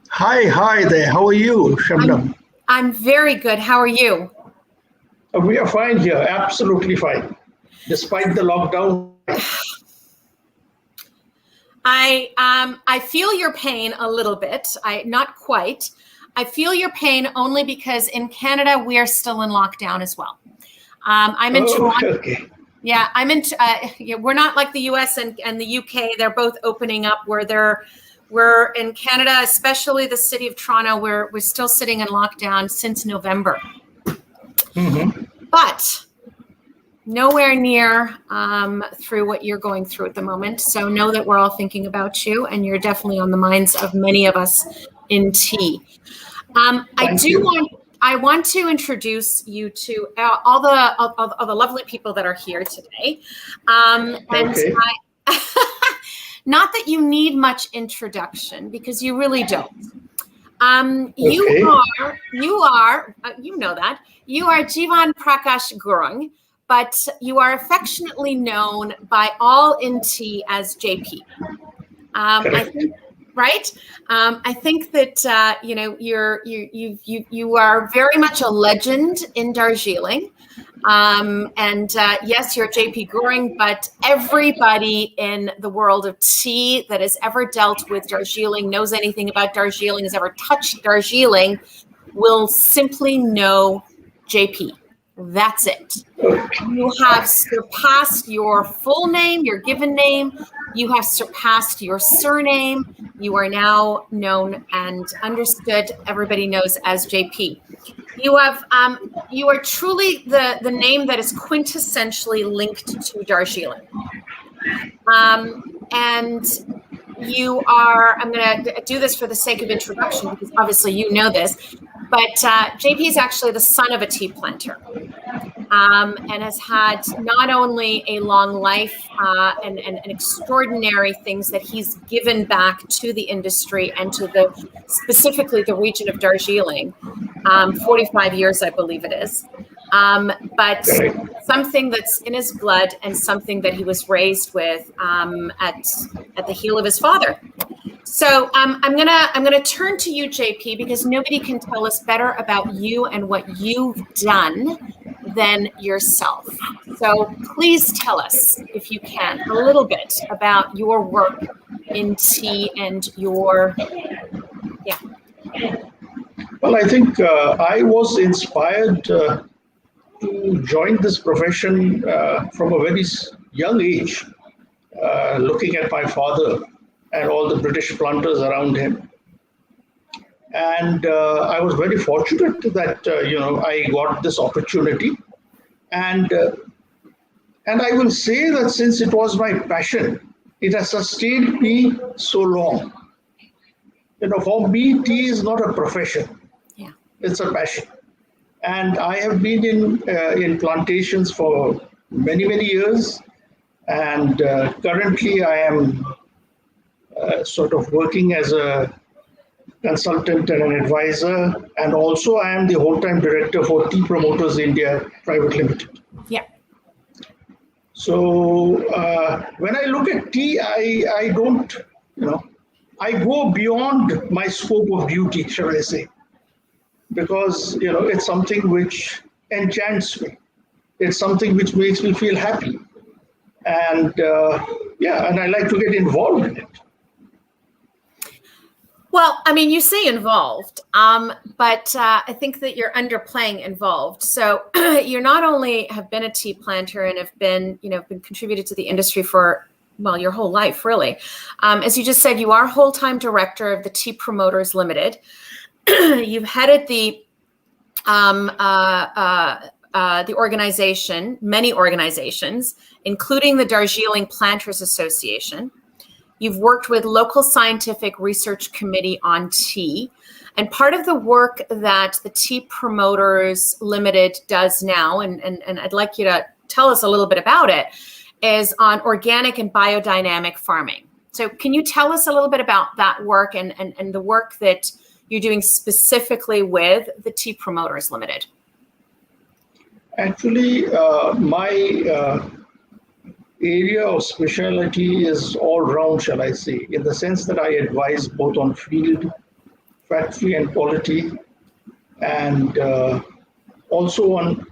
Hi there. How are you, Shabnam? I'm very good. How are you? We are fine here. Absolutely fine. Despite the lockdown. I feel your pain a little bit. Not quite. I feel your pain only because in Canada we are still in lockdown as well. I'm in Toronto. Okay. Yeah, I'm in. We're not like the U.S. and the UK. They're both opening up. We're in Canada, especially the city of Toronto. We're still sitting in lockdown since November. Mm-hmm. But nowhere near through what you're going through at the moment. So know that we're all thinking about you, and you're definitely on the minds of many of us in tea. I want to introduce you to all the lovely people that are here today. Okay. Not that you need much introduction, because you really don't. You know that. You are Jivan Prakash Gurung, but you are affectionately known by all in tea as JP. I think, right? I think that you are very much a legend in Darjeeling. Yes, you're JP Gurung, but everybody in the world of tea that has ever dealt with Darjeeling, knows anything about Darjeeling, has ever touched Darjeeling, will simply know JP. That's it. You have surpassed your full name, your given name. You have surpassed your surname. You are now known and understood. Everybody knows as JP. You are truly the name that is quintessentially linked to Darjeeling. And you are, I'm going to do this for the sake of introduction, because obviously you know this, but JP is actually the son of a tea planter, and has had not only a long life and extraordinary things that he's given back to the industry and to specifically the region of Darjeeling, 45 years, I believe it is. But something that's in his blood and something that he was raised with at the heel of his father. So I'm gonna turn to you, JP, because nobody can tell us better about you and what you've done than yourself. So please tell us, if you can, a little bit about your work in tea and your, yeah. Well, I think I was inspired to join this profession from a very young age, looking at my father and all the British planters around him. And I was very fortunate that, I got this opportunity. And I will say that since it was my passion, it has sustained me so long. For me, tea is not a profession. Yeah. It's a passion. And I have been in plantations for many, many years. And currently I am sort of working as a consultant and an advisor. And also I am the whole-time director for Tea Promoters India Private Limited. Yeah. So when I look at tea, I don't, I go beyond my scope of duty, shall I say. Because, it's something which enchants me. It's something which makes me feel happy. And and I like to get involved in it. Well, I mean, you say involved, but I think that you're underplaying involved. So you not only have been a tea planter and have been contributed to the industry for, well, your whole life, really. As you just said, you are whole-time director of the Tea Promoters Limited. You've headed the organization, many organizations, including the Darjeeling Planters Association. You've worked with local scientific research committee on tea, And part of the work that the Tea Promoters Limited does now, and I'd like you to tell us a little bit about it, is on organic and biodynamic farming. So can you tell us a little bit about that work and the work that you're doing specifically with the Tea Promoters Limited? Actually, my area of specialty is all round, shall I say, in the sense that I advise both on field, factory and quality, and also on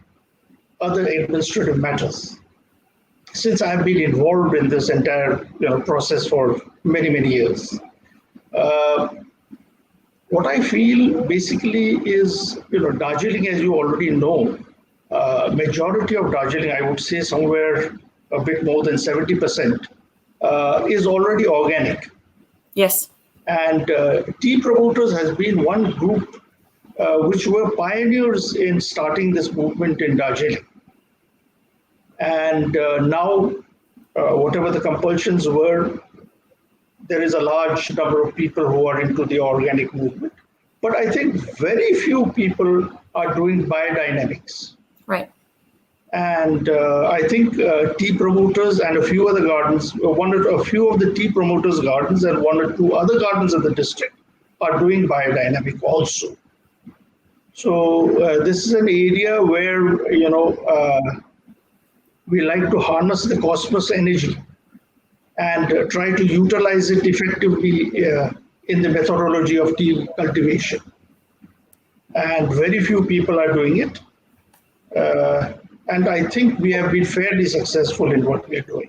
other administrative matters. Since I've been involved in this entire process for many, many years, what I feel basically is, Darjeeling, as you already know, majority of Darjeeling, I would say somewhere a bit more than 70%, is already organic. Yes. And Tea Promoters has been one group which were pioneers in starting this movement in Darjeeling. And now, whatever the compulsions were, there is a large number of people who are into the organic movement. But I think very few people are doing biodynamics. Right. And I think Tea Promoters and a few other gardens, a few of the Tea Promoters gardens and one or two other gardens in the district are doing biodynamic also. So this is an area where, we like to harness the cosmos energy and try to utilize it effectively in the methodology of tea cultivation. And very few people are doing it. And I think we have been fairly successful in what we are doing.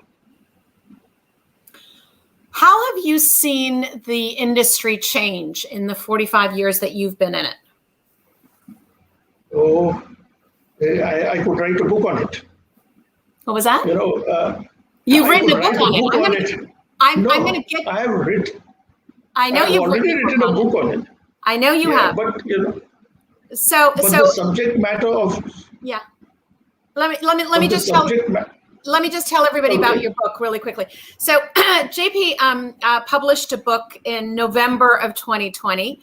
How have you seen the industry change in the 45 years that you've been in it? Oh, I could write a book on it. What was that? You've written a book on it. I'm going to get. I have written. I know you've written a book on it. I know you have. But So the subject matter of. Yeah. Let me just tell everybody about your book really quickly. So JP published a book in November of 2020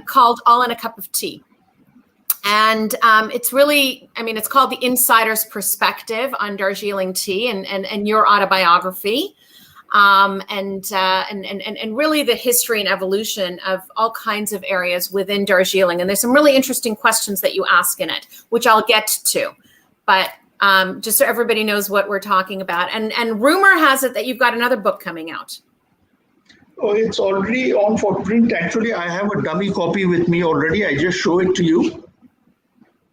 called All in a Cup of Tea. And it's really, it's called The Insider's Perspective on Darjeeling Tea and your autobiography, and really the history and evolution of all kinds of areas within Darjeeling. And there's some really interesting questions that you ask in it, which I'll get to. But just so everybody knows what we're talking about. And rumor has it that you've got another book coming out. Oh, it's already on for print. Actually, I have a dummy copy with me already. I just show it to you.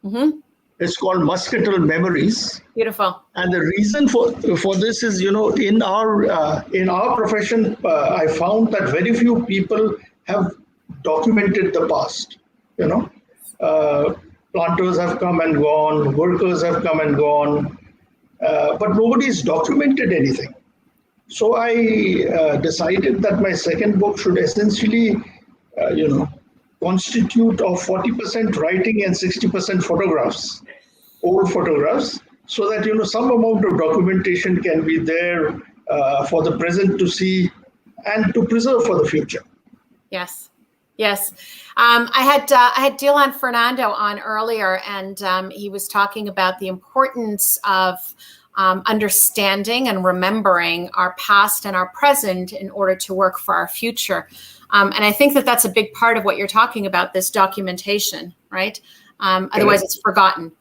Mm-hmm. It's called Muscatel Memories. Beautiful. And the reason for this is, in our profession, I found that very few people have documented the past. Planters have come and gone, workers have come and gone, but nobody's documented anything. So I decided that my second book should essentially, constitute of 40% writing and 60% photographs, old photographs, so that some amount of documentation can be there for the present to see and to preserve for the future. Yes. I had Dilhan Fernando on earlier, and he was talking about the importance of understanding and remembering our past and our present in order to work for our future. And I think that that's a big part of what you're talking about, this documentation, right? Otherwise, it's forgotten.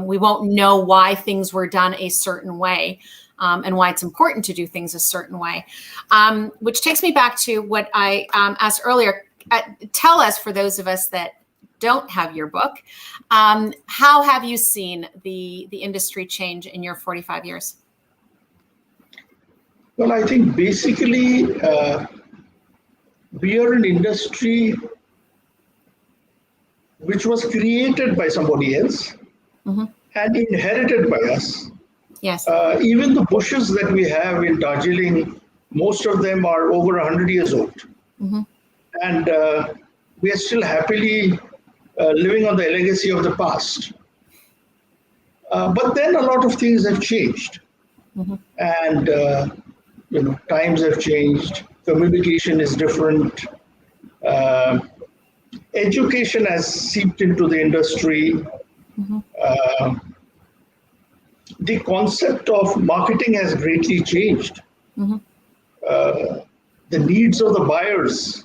We won't know why things were done a certain way and why it's important to do things a certain way. Which takes me back to what I asked earlier. Tell us, for those of us that don't have your book, how have you seen the industry change in your 45 years? Well, I think basically we are an industry which was created by somebody else and inherited by us. Yes. Even the bushes that we have in Darjeeling, most of them are over 100 years old. And we are still happily living on the legacy of the past. But then a lot of things have changed. And, times have changed. Communication is different. education has seeped into the industry. The concept of marketing has greatly changed. The needs of the buyers,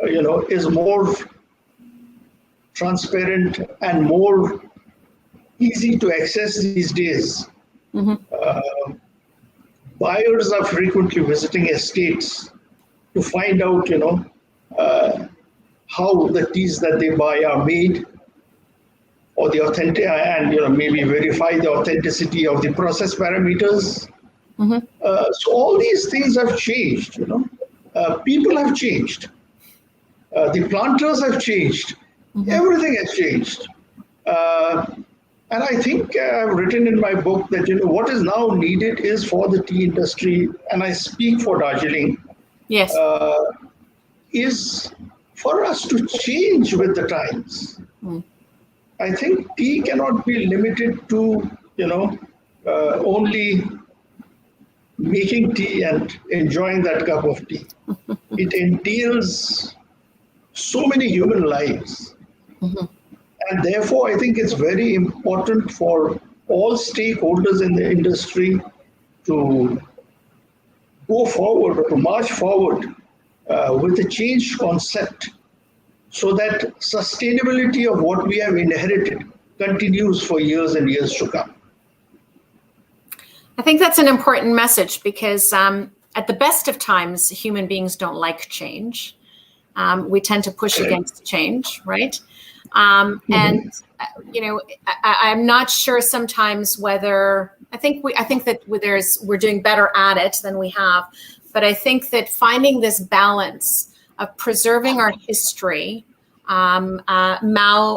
is more transparent and more easy to access these days. Buyers are frequently visiting estates to find out, how the teas that they buy are made, or the authentic, and maybe verify the authenticity of the process parameters. So all these things have changed. People have changed. The planters have changed. Everything has changed. And I think I've written in my book that what is now needed is for the tea industry, and I speak for Darjeeling. Yes. Is for us to change with the times. I think tea cannot be limited to, only making tea and enjoying that cup of tea. It entails so many human lives. And therefore, I think it's very important for all stakeholders in the industry to go forward or to march forward with a changed concept, so that sustainability of what we have inherited continues for years and years to come. I think that's an important message, because at the best of times, human beings don't like change. We tend to push against change, right? And I'm not sure sometimes whether I think that we're doing better at it than we have, but I think that finding this balance of preserving our history. Mao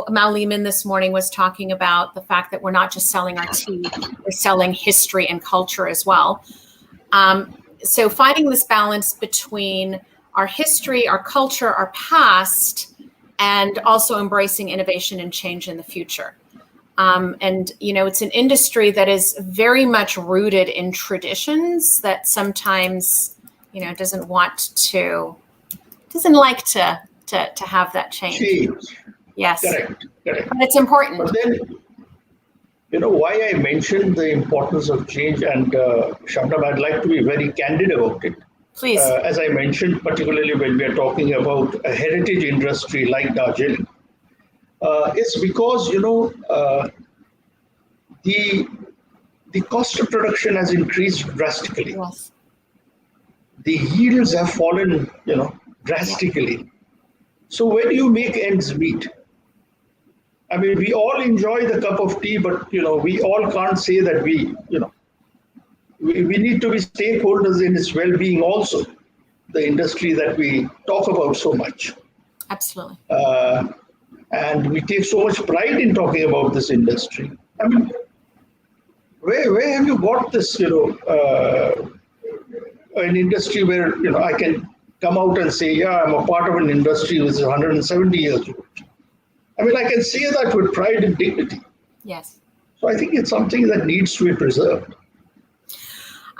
Limin this morning was talking about the fact that we're not just selling our tea, we're selling history and culture as well. So finding this balance between our history, our culture, our past, and also embracing innovation and change in the future. And it's an industry that is very much rooted in traditions that sometimes doesn't like to have that change. Yes. Correct. But it's important. But then, why I mentioned the importance of change, and Shabnam, I'd like to be very candid about it. Please. As I mentioned, particularly when we are talking about a heritage industry like Darjeeling, it's because, the cost of production has increased drastically. Yes. The yields have fallen, drastically. So when you make ends meet, I mean, we all enjoy the cup of tea, but, we all can't say that we need to be stakeholders in its well-being also, the industry that we talk about so much. Absolutely. And we take so much pride in talking about this industry. I mean, where have you got this, an industry where, I can come out and say, yeah, I'm a part of an industry which is 170 years old. I mean, I can say that with pride and dignity. Yes. So I think it's something that needs to be preserved.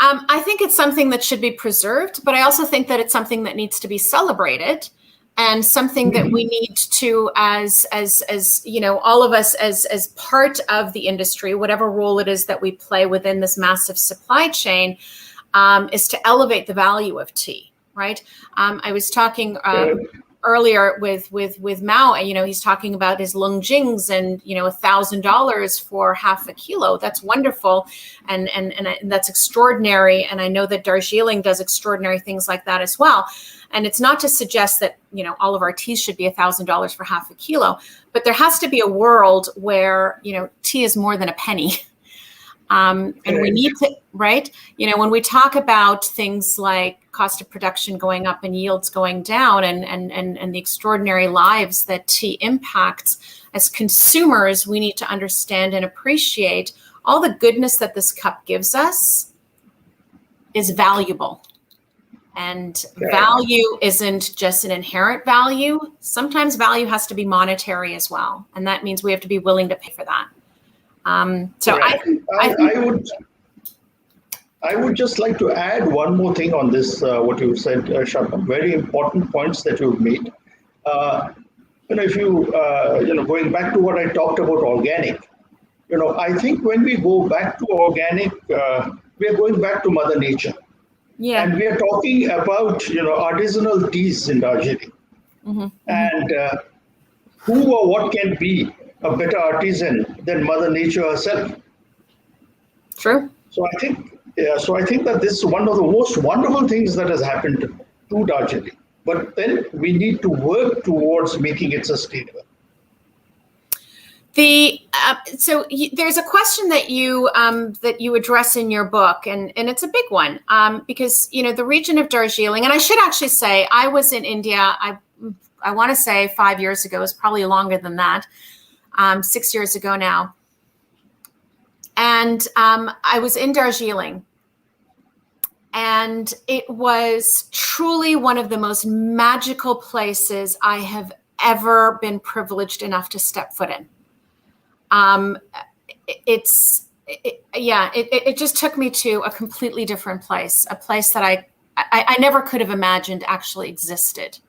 I think it's something that should be preserved, but I also think that it's something that needs to be celebrated, and something that we need to, as all of us as part of the industry, whatever role it is that we play within this massive supply chain, is to elevate the value of tea, right? I was talking earlier with Mao, and he's talking about his lungjings and $1,000 for half a kilo. That's wonderful, and that's extraordinary. And I know that Darjeeling does extraordinary things like that as well. And it's not to suggest that all of our teas should be $1,000 for half a kilo, but there has to be a world where tea is more than a penny. And we need to, right? When we talk about things like cost of production going up and yields going down, and the extraordinary lives that tea impacts, as consumers, we need to understand and appreciate all the goodness that this cup gives us is valuable. And value isn't just an inherent value. Sometimes value has to be monetary as well. And that means we have to be willing to pay for that. I would just like to add one more thing on this, what you said, Sharon. Very important points that you've made. if you, going back to what I talked about organic, I think when we go back to organic, we are going back to Mother Nature. Yeah. And we are talking about, artisanal teas in Darjeeling. Mm-hmm. And who or what can be a better artisan than Mother Nature herself? True. So I think that this is one of the most wonderful things that has happened to Darjeeling. But then we need to work towards making it sustainable. So there's a question that you address in your book, and it's a big one, because the region of Darjeeling, and I should actually say I was in India. I want to say 5 years ago. It was probably longer than that, 6 years ago now, and I was in Darjeeling, and it was truly one of the most magical places I have ever been privileged enough to step foot in. It just took me to a completely different place, a place that I never could have imagined actually existed.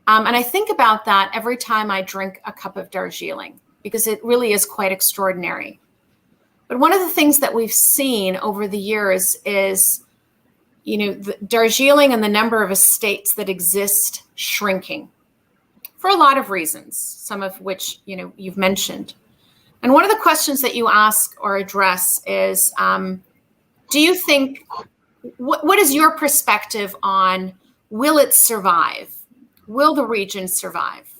And I think about that every time I drink a cup of Darjeeling, because it really is quite extraordinary. But one of the things that we've seen over the years is, the Darjeeling and the number of estates that exist shrinking for a lot of reasons, some of which, you've mentioned. And one of the questions that you ask or address is, do you think, what is your perspective on, will it survive? Will the region survive?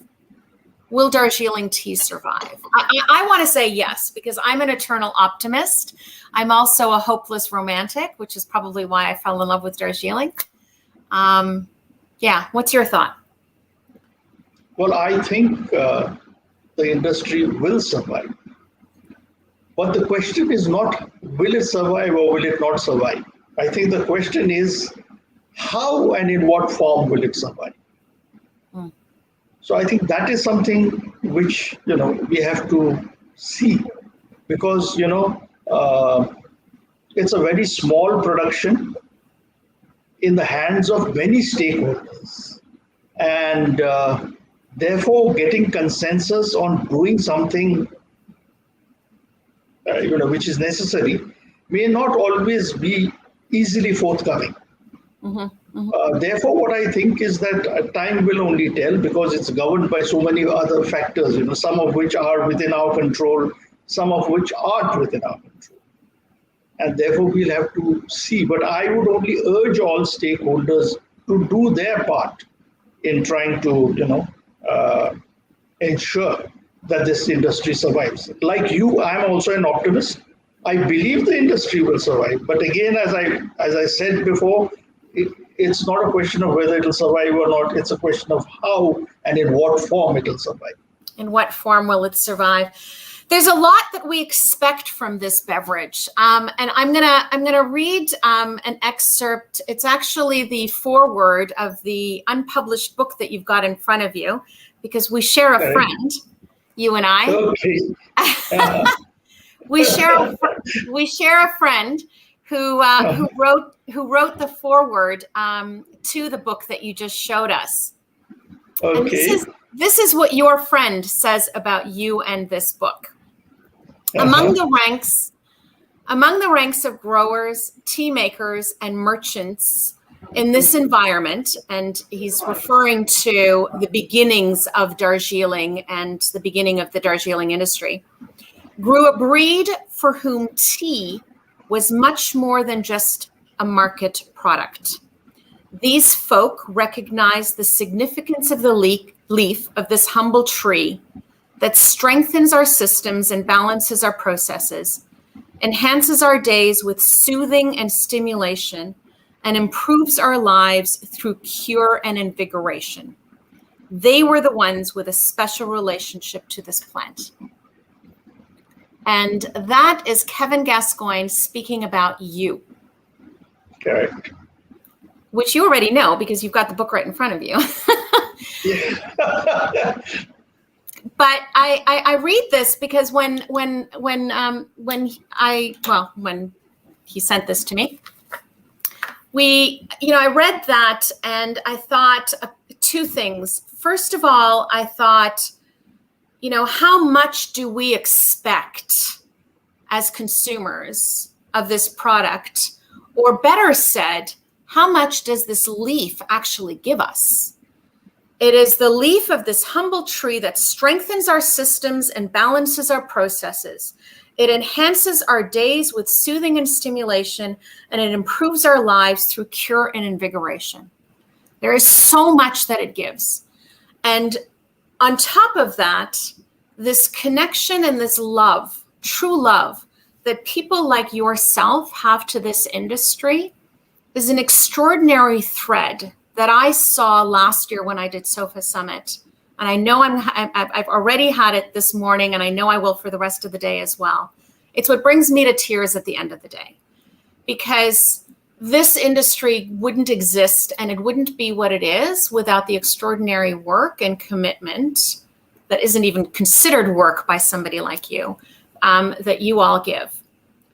Will Darjeeling tea survive? I want to say yes, because I'm an eternal optimist. I'm also a hopeless romantic, which is probably why I fell in love with Darjeeling. What's your thought? Well, I think the industry will survive. But the question is not, will it survive or will it not survive? I think the question is, how and in what form will it survive? Mm. So I think that is something which, we have to see, because, it's a very small production in the hands of many stakeholders. And therefore, getting consensus on doing something which is necessary, may not always be easily forthcoming. Mm-hmm. Mm-hmm. Therefore, what I think is that time will only tell, because it's governed by so many other factors, some of which are within our control, some of which aren't within our control. And therefore, we'll have to see. But I would only urge all stakeholders to do their part in trying to, ensure that this industry survives. Like you, I'm also an optimist. I believe the industry will survive. But again, as I said before, it's not a question of whether it'll survive or not. It's a question of how and in what form it'll survive. In what form will it survive? There's a lot that we expect from this beverage, and I'm gonna read an excerpt. It's actually the foreword of the unpublished book that you've got in front of you, because we share a friend. You and I. Okay. we share a friend who wrote the foreword to the book that you just showed us. Okay. And this is what your friend says about you and this book. Among the ranks of growers, tea makers, and merchants in this environment, and he's referring to the beginnings of Darjeeling and the beginning of the Darjeeling industry, grew a breed for whom tea was much more than just a market product. These folk recognized the significance of the leaf of this humble tree that strengthens our systems and balances our processes, enhances our days with soothing and stimulation, and improves our lives through cure and invigoration. They were the ones with a special relationship to this plant. And that is Kevin Gascoigne speaking about you. Correct. Which you already know because you've got the book right in front of you. But I read this because when he sent this to me, I read that and I thought two things. first of all, I thought, how much do we expect as consumers of this product? Or better said, how much does this leaf actually give us? It is the leaf of this humble tree that strengthens our systems and balances our processes. It enhances our days with soothing and stimulation, and it improves our lives through cure and invigoration. There is so much that it gives. And on top of that, this connection and this love, true love, that people like yourself have to this industry is an extraordinary thread that I saw last year when I did Sofa Summit. And I know I've already had it this morning, and I know I will for the rest of the day as well. It's what brings me to tears at the end of the day, because this industry wouldn't exist and it wouldn't be what it is without the extraordinary work and commitment that isn't even considered work by somebody like you, that you all give.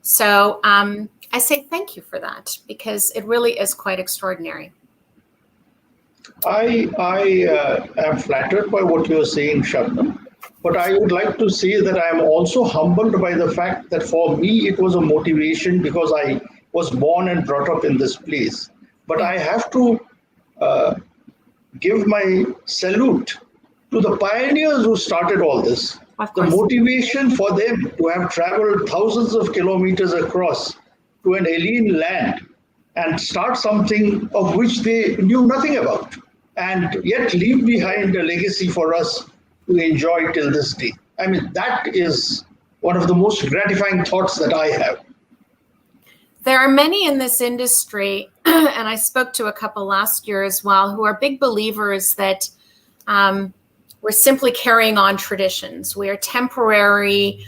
So I say thank you for that, because it really is quite extraordinary. I am flattered by what you're saying, Shabnam, but I would like to say that I am also humbled by the fact that for me it was a motivation because I was born and brought up in this place. But I have to give my salute to the pioneers who started all this. The motivation for them to have traveled thousands of kilometers across to an alien land and start something of which they knew nothing about, and yet leave behind a legacy for us to enjoy till this day. I mean, that is one of the most gratifying thoughts that I have. There are many in this industry, and I spoke to a couple last year as well, who are big believers that we're simply carrying on traditions. We are temporary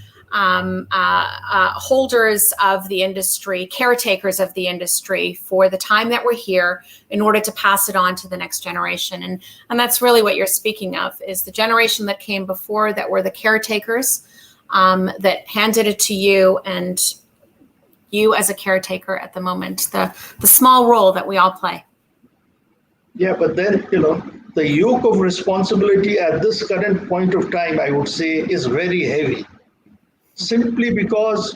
holders of the industry, caretakers of the industry for the time that we're here in order to pass it on to the next generation. And that's really what you're speaking of, is the generation that came before that were the caretakers that handed it to you, and you as a caretaker at the moment, the small role that we all play. Yeah, but then, the yoke of responsibility at this current point of time, I would say, is very heavy. Simply because,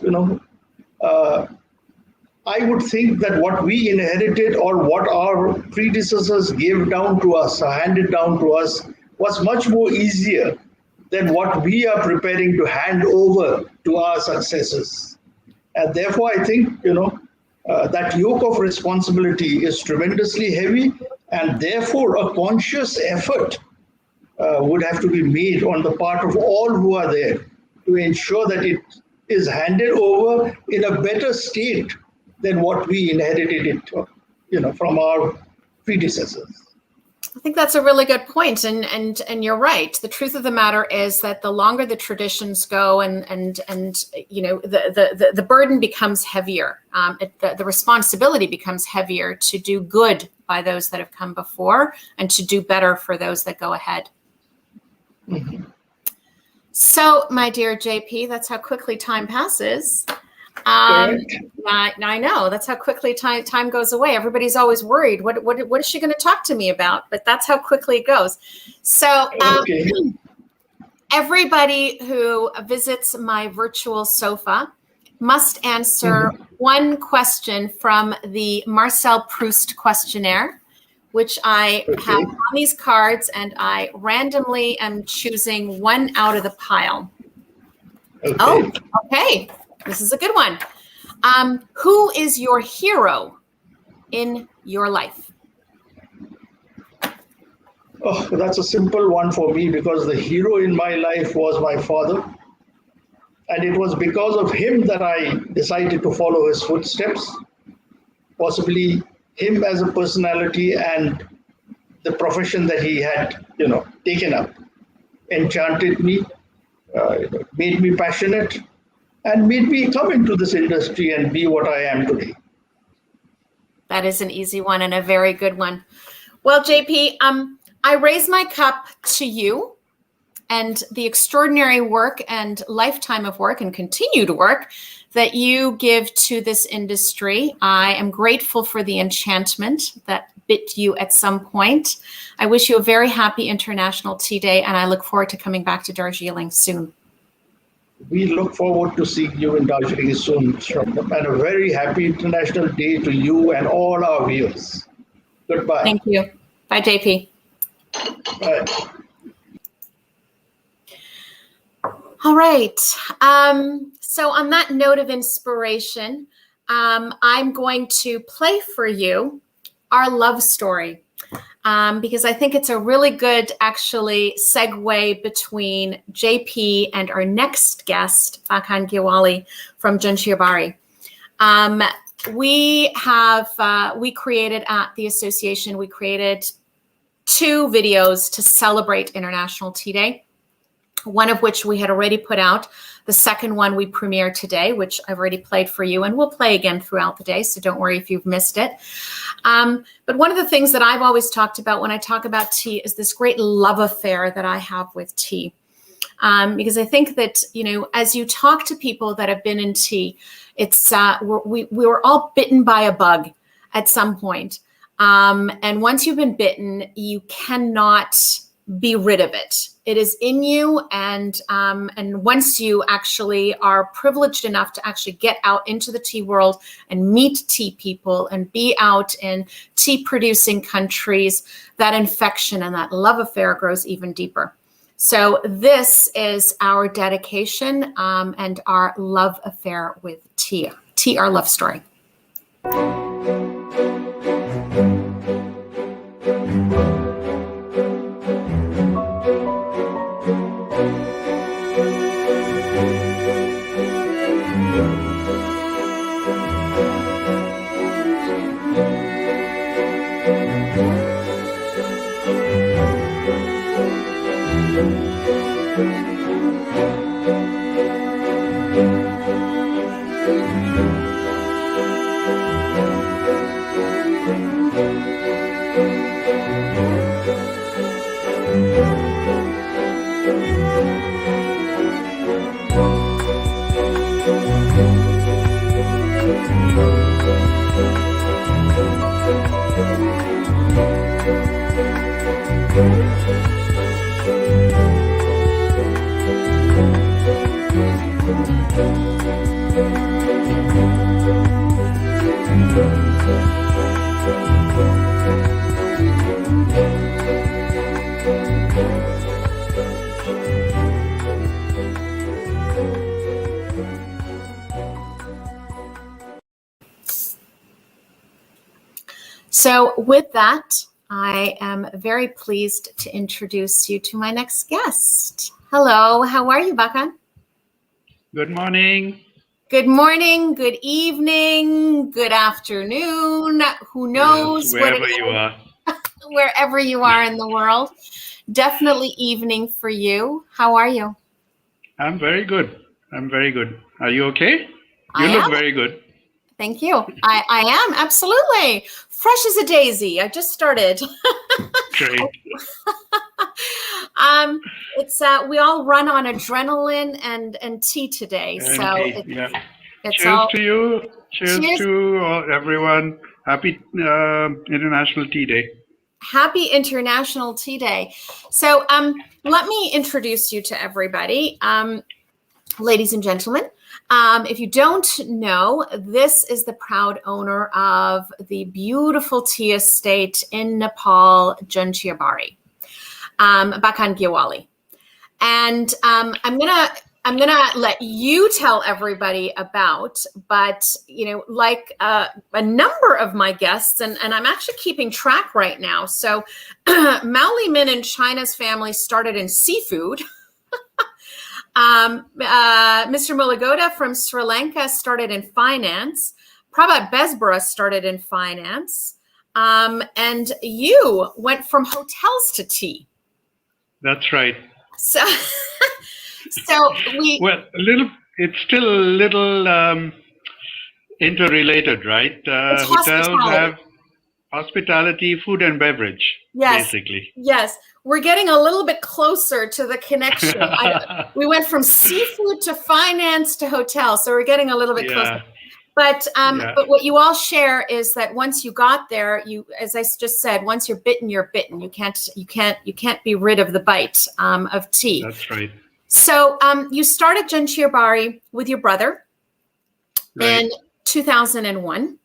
I would think that what we inherited or what our predecessors gave down to us, handed down to us, was much more easier than what we are preparing to hand over to our successors. And therefore, I think, that yoke of responsibility is tremendously heavy, and therefore a conscious effort would have to be made on the part of all who are there to ensure that it is handed over in a better state than what we inherited it, from our predecessors. I think that's a really good point, and you're right. The truth of the matter is that the longer the traditions go, and the burden becomes heavier. The responsibility becomes heavier to do good by those that have come before, and to do better for those that go ahead. Mm-hmm. So, my dear JP, that's how quickly time passes. I know, that's how quickly time goes away. Everybody's always worried, what is she going to talk to me about? But that's how quickly it goes. So everybody who visits my virtual sofa must answer one question from the Marcel Proust questionnaire, which I have on these cards, and I randomly am choosing one out of the pile. Okay. This is a good one. Who is your hero in your life? Oh, that's a simple one for me, because the hero in my life was my father. And it was because of him that I decided to follow his footsteps. Possibly him as a personality and the profession that he had, taken up, enchanted me, made me passionate, and made me come into this industry and be what I am today. That is an easy one and a very good one. Well, JP, I raise my cup to you and the extraordinary work and lifetime of work and continued work that you give to this industry. I am grateful for the enchantment that bit you at some point. I wish you a very happy International Tea Day, and I look forward to coming back to Darjeeling soon. We look forward to seeing you in Darjeeling soon, and a very happy International Day to you and all our viewers. Goodbye. Thank you. Bye, JP. Bye. All right. So on that note of inspiration, I'm going to play for you our love story, because I think it's a really good, actually, segue between JP and our next guest, Bachan Gyawali from Chiyabari. We created at the association, we created 2 videos to celebrate International Tea Day, one of which we had already put out. The second one we premiered today, which I've already played for you, and we'll play again throughout the day, so don't worry if you've missed it. But one of the things that I've always talked about when I talk about tea is this great love affair that I have with tea. Because I think that, as you talk to people that have been in tea, it's we were all bitten by a bug at some point. And once you've been bitten, you cannot be rid of it. It is in you, and once you actually are privileged enough to actually get out into the tea world and meet tea people and be out in tea producing countries, that infection and that love affair grows even deeper. So this is our dedication and our love affair with tea. Tea, our love story. So with that, I am very pleased to introduce you to my next guest. Hello, how are you, Bachan? Good morning. Good morning, good evening, good afternoon. Who knows? Yes, wherever you are. Wherever you are in the world. Definitely evening for you. How are you? I'm very good. I'm very good. Are you okay? You look very good. Thank you. I am, absolutely. Fresh as a daisy. I just started. Great. It's we all run on adrenaline and tea today. So it's cheers all, to you. Cheers to everyone. Happy International Tea Day. Happy International Tea Day. So let me introduce you to everybody. Ladies and gentlemen, if you don't know, this is the proud owner of the beautiful tea estate in Nepal, Chiyabari, Bachan Gyawali. And I'm gonna let you tell everybody about, but like a number of my guests, and I'm actually keeping track right now. So Mao Limin in China's family started in seafood. Mr. Molligoda from Sri Lanka started in finance. Prabhat Bezbaruah started in finance. And you went from hotels to tea. That's right. So, it's still a little interrelated, right? Hotels have hospitality, food and beverage, basically. Yes. We're getting a little bit closer to the connection. We went from seafood to finance to hotel, so we're getting a little bit closer. But what you all share is that once you got there, you, as I just said, once you're bitten, you're bitten. You can't be rid of the bite of tea. That's right. So you started Chiyabari with your brother in 2001.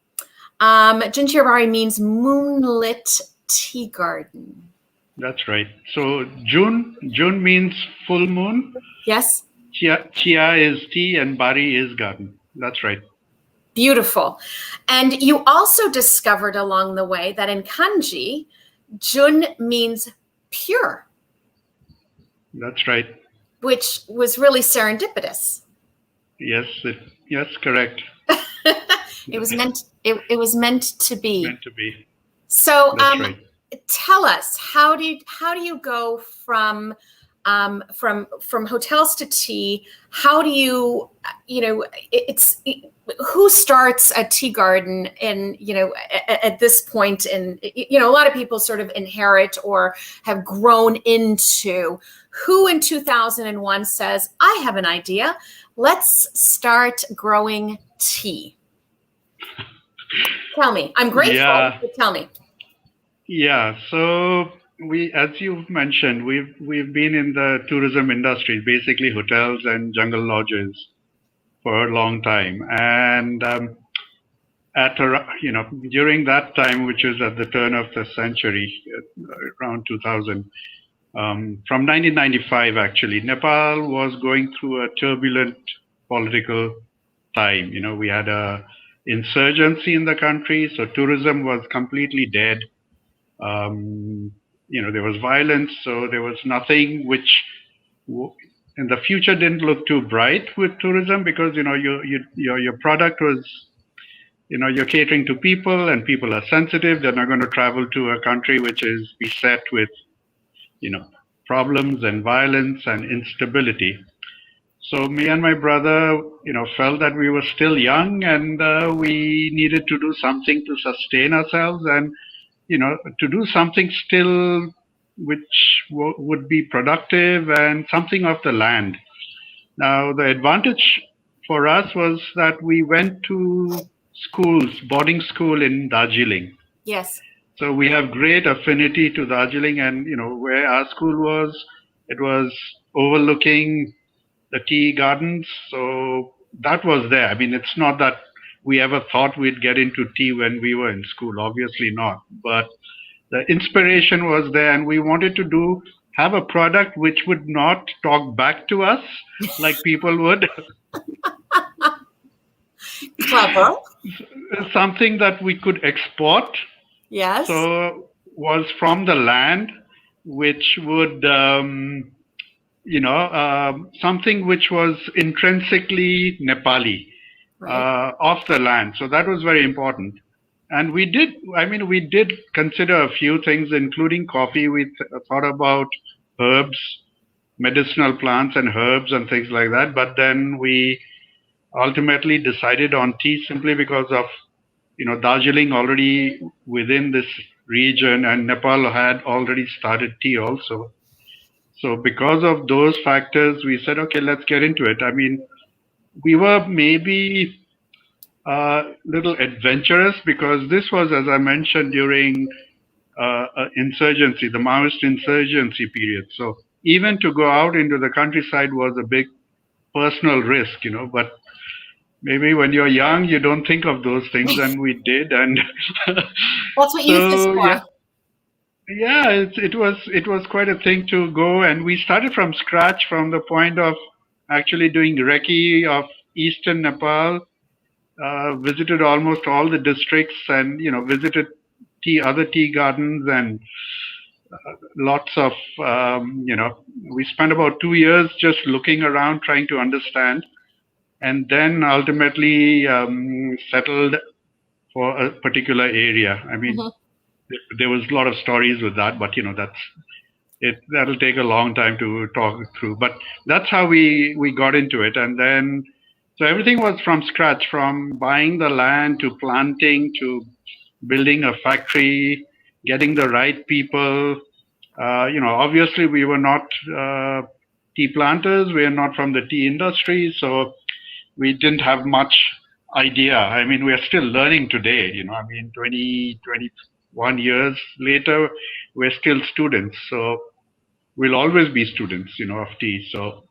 Chiyabari means moonlit tea garden. That's right. So June means full moon. Yes. Chia is tea and Bari is garden. That's right. Beautiful. And you also discovered along the way that in kanji, Jun means pure. That's right. Which was really serendipitous. Yes, correct. It was meant to be. Meant to be. So right. Tell us, how do you go from hotels to tea? How do you who starts a tea garden in, at this point in, a lot of people sort of inherit or have grown into. Who in 2001 says, I have an idea, let's start growing tea? Tell me. I'm grateful, but tell me. Yeah, so we, as you've mentioned, we've been in the tourism industry, basically hotels and jungle lodges, for a long time. And during that time, which is at the turn of the century, around 2000, from 1995 actually, Nepal was going through a turbulent political time. We had a insurgency in the country, so tourism was completely dead. There was violence, so there was nothing which in the future didn't look too bright with tourism, because your product was, you're catering to people, and people are sensitive. They're not going to travel to a country which is beset with problems and violence and instability. So me and my brother, felt that we were still young, and we needed to do something to sustain ourselves, and to do something still which would be productive and something of the land. Now, the advantage for us was that we went to boarding school in Darjeeling. Yes. So we have great affinity to Darjeeling, and where our school was, it was overlooking the tea gardens. So that was there. I mean, it's not that we ever thought we'd get into tea when we were in school, obviously not. But the inspiration was there, and we wanted to have a product which would not talk back to us like people would. Clever. Something that we could export. Yes. So was from the land, which would, something which was intrinsically Nepali, off the land. So that was very important. And we did consider a few things, including coffee. We thought about herbs, medicinal plants and herbs and things like that. But then we ultimately decided on tea simply because of, Darjeeling already within this region, and Nepal had already started tea also. So because of those factors, we said, okay, let's get into it. I mean, we were maybe a little adventurous, because this was, as I mentioned, during insurgency, the Maoist insurgency period. So even to go out into the countryside was a big personal risk, but maybe when you're young, you don't think of those things, and we did. And that's what youth is for. Yeah, it was quite a thing to go, and we started from scratch, from the point of actually doing recce of eastern Nepal, visited almost all the districts, and visited other tea gardens, and lots of we spent about 2 years just looking around, trying to understand, and then ultimately settled for a particular area. I mean, there was a lot of stories with that, but that'll take a long time to talk through. But that's how we got into it. And then, so everything was from scratch, from buying the land to planting to building a factory, getting the right people. Obviously we were not tea planters. We are not from the tea industry. So we didn't have much idea. I mean, we are still learning today, 20, 21 years later, we're still students. So we'll always be students, of tea. So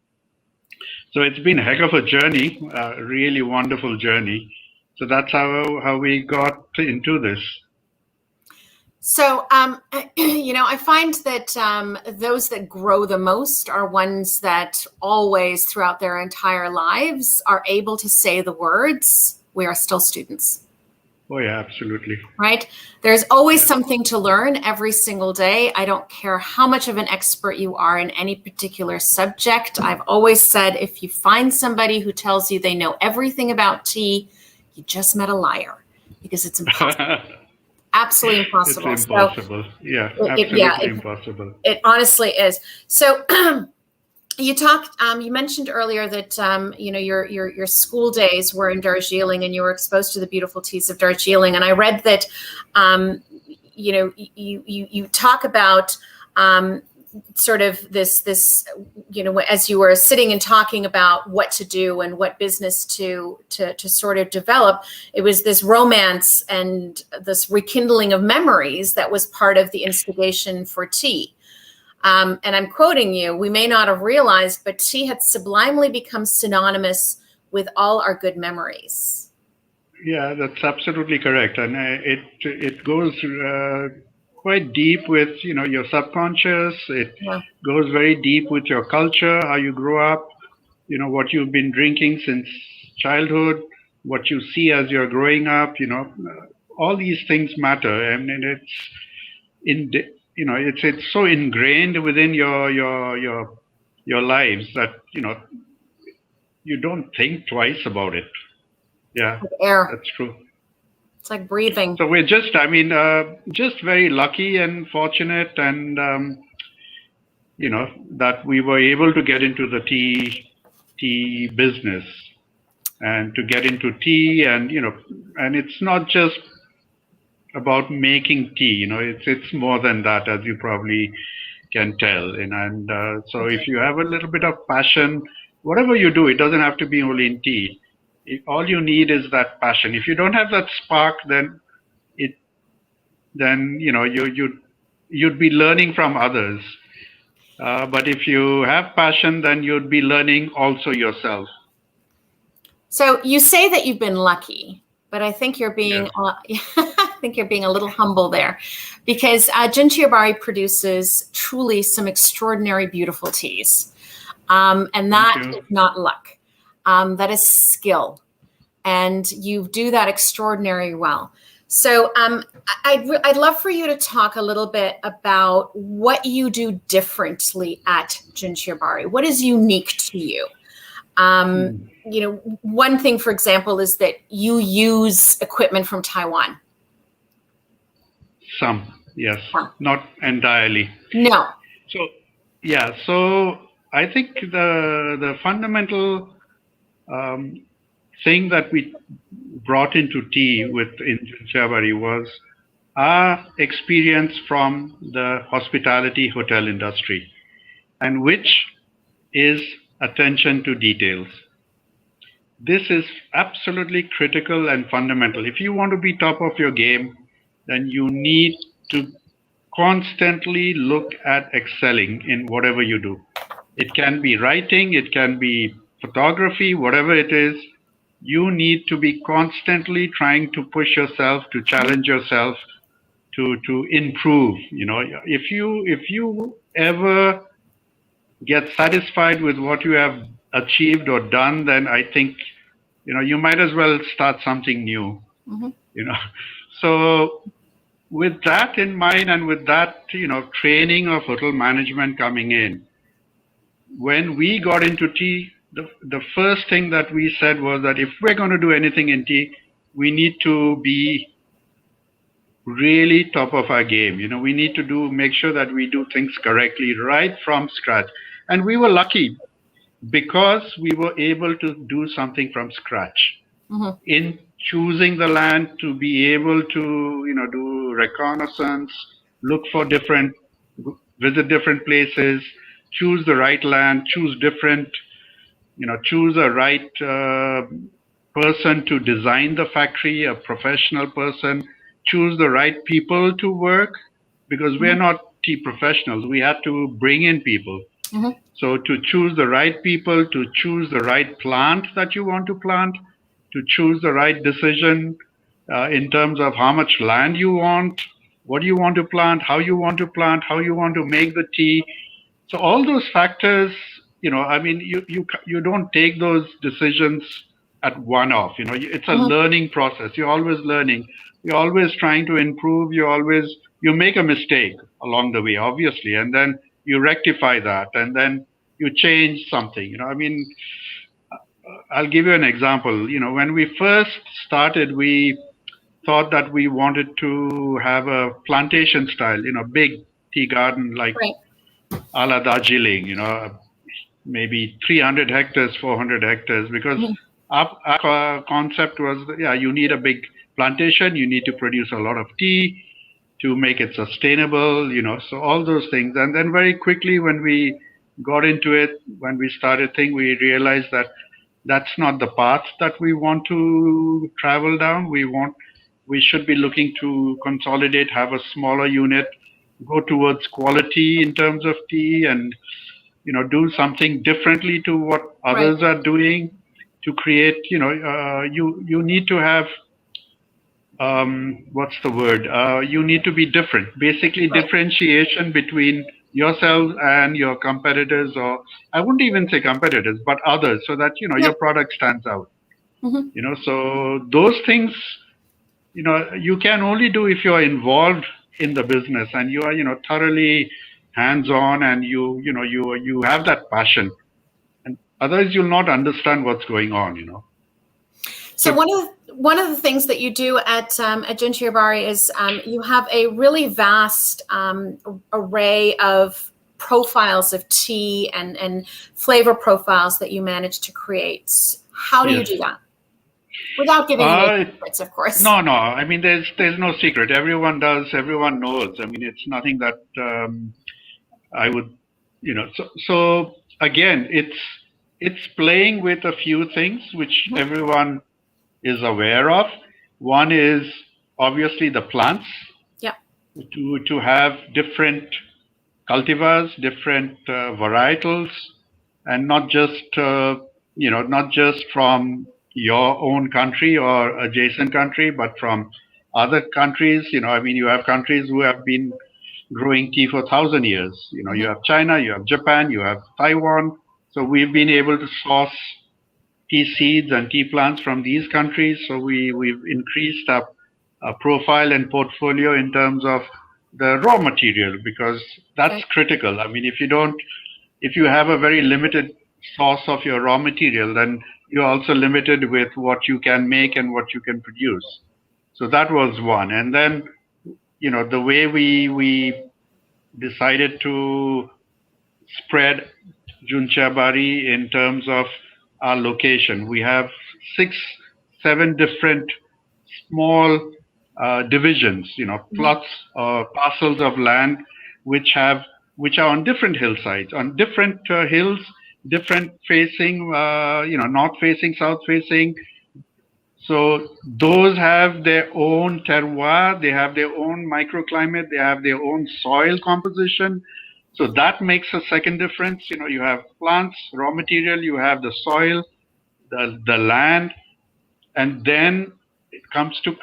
it's been a heck of a journey, a really wonderful journey. So that's how we got into this. So, I find that those that grow the most are ones that always throughout their entire lives are able to say the words, "We are still students." Oh, yeah, absolutely. Right? There's always something to learn every single day. I don't care how much of an expert you are in any particular subject. I've always said, if you find somebody who tells you they know everything about tea, you just met a liar, because it's impossible. Absolutely impossible. It's impossible. Impossible. It honestly is. So you mentioned earlier that, your school days were in Darjeeling and you were exposed to the beautiful teas of Darjeeling. And I read that, you talk about, sort of this, as you were sitting and talking about what to do and what business to sort of develop, it was this romance and this rekindling of memories that was part of the instigation for tea. And I'm quoting you, "We may not have realized, but tea had sublimely become synonymous with all our good memories." Yeah, that's absolutely correct. And it goes quite deep with, your subconscious. It goes very deep with your culture, how you grew up, what you've been drinking since childhood, what you see as you're growing up, all these things matter. And it's so ingrained within your lives that, you don't think twice about it. Yeah, air. That's true. It's like breathing. So we're just very lucky and fortunate, and that we were able to get into the tea business, and to get into tea, and and it's not just about making tea. It's more than that, as you probably can tell. And so if you have a little bit of passion, whatever you do, it doesn't have to be only in tea. All you need is that passion. If you don't have that spark, then you'd be learning from others. But if you have passion, then you'd be learning also yourself. So you say that you've been lucky, but I think you're being a little humble there, because Chiyabari produces truly some extraordinary, beautiful teas, and that is not luck. That is skill, and you do that extraordinarily well. So I'd love for you to talk a little bit about what you do differently at Chiyabari. What is unique to you? One thing, for example, is that you use equipment from Taiwan. Some, yes, not entirely. No. So I think the fundamental thing that we brought into tea in Chiyabari was our experience from the hospitality hotel industry, and which is attention to details. This is absolutely critical and fundamental. If you want to be top of your game, then you need to constantly look at excelling in whatever you do. It can be writing, it can be photography, whatever it is. You need to be constantly trying to push yourself, to challenge yourself, to improve. If you ever get satisfied with what you have achieved or done, then I think you might as well start something new. So with that in mind, and with that training of hotel management coming in, when we got into tea, the first thing that we said was that if we're going to do anything in tea, we need to be really top of our game. We need to make sure that we do things correctly right from scratch. And we were lucky because we were able to do something from scratch. In choosing the land, to be able to do reconnaissance, look for visit different places, choose the right land, choose the right person to design the factory, a professional person, choose the right people to work, because we're not tea professionals. We had to bring in people. So to choose the right people, to choose the right plant that you want to plant, to choose the right decision in terms of how much land you want, what do you want to plant, how you want to plant, how you want to make the tea. So all those factors, I mean, you don't take those decisions at one off. It's a learning process. You're always learning. You're always trying to improve. You make a mistake along the way, obviously, and then you rectify that, and then you change something. I mean, I'll give you an example. When we first started, we thought that we wanted to have a plantation style, big tea garden like a la Darjeeling, maybe 300 hectares, 400 hectares, because our concept was, you need a big plantation, you need to produce a lot of tea to make it sustainable, so all those things. And then very quickly when we got into it, when we started thinking, we realized that that's not the path that we want to travel down. We should be looking to consolidate, have a smaller unit, go towards quality in terms of tea, and do something differently to what others are doing to create. You need to have what's the word? You need to be different. Basically, differentiation between yourself and your competitors, or I wouldn't even say competitors, but others, so that your product stands out. So those things, you can only do if you're involved in the business and you are, thoroughly hands-on, and you have that passion. And otherwise, you'll not understand what's going on. So one of the things that you do at Chiyabari is you have a really vast array of profiles of tea and flavor profiles that you manage to create. How do you do that? Without giving away secrets, of course. No. I mean, there's no secret. Everyone does. Everyone knows. I mean, it's nothing that I would, So again, it's playing with a few things which everyone is aware of. One is obviously the plants. Yeah. To have different cultivars, different varietals, and not just from your own country or adjacent country, but from other countries. I mean, you have countries who have been growing tea for 1,000 years. You have China, you have Japan, you have Taiwan. So we've been able to source tea seeds and tea plants from these countries. So we've increased our profile and portfolio in terms of the raw material, because that's critical. I mean, if you have a very limited source of your raw material, then you're also limited with what you can make and what you can produce. So that was one. And then, the way we decided to spread Chiyabari in terms of our location. We have 6-7 different small divisions, plots or parcels of land which are on different hillsides, on different hills, different facing, north facing, south facing. So those have their own terroir, they have their own microclimate, they have their own soil composition. So that makes a second difference. You have plants, raw material, you have the soil, the land, and then it comes to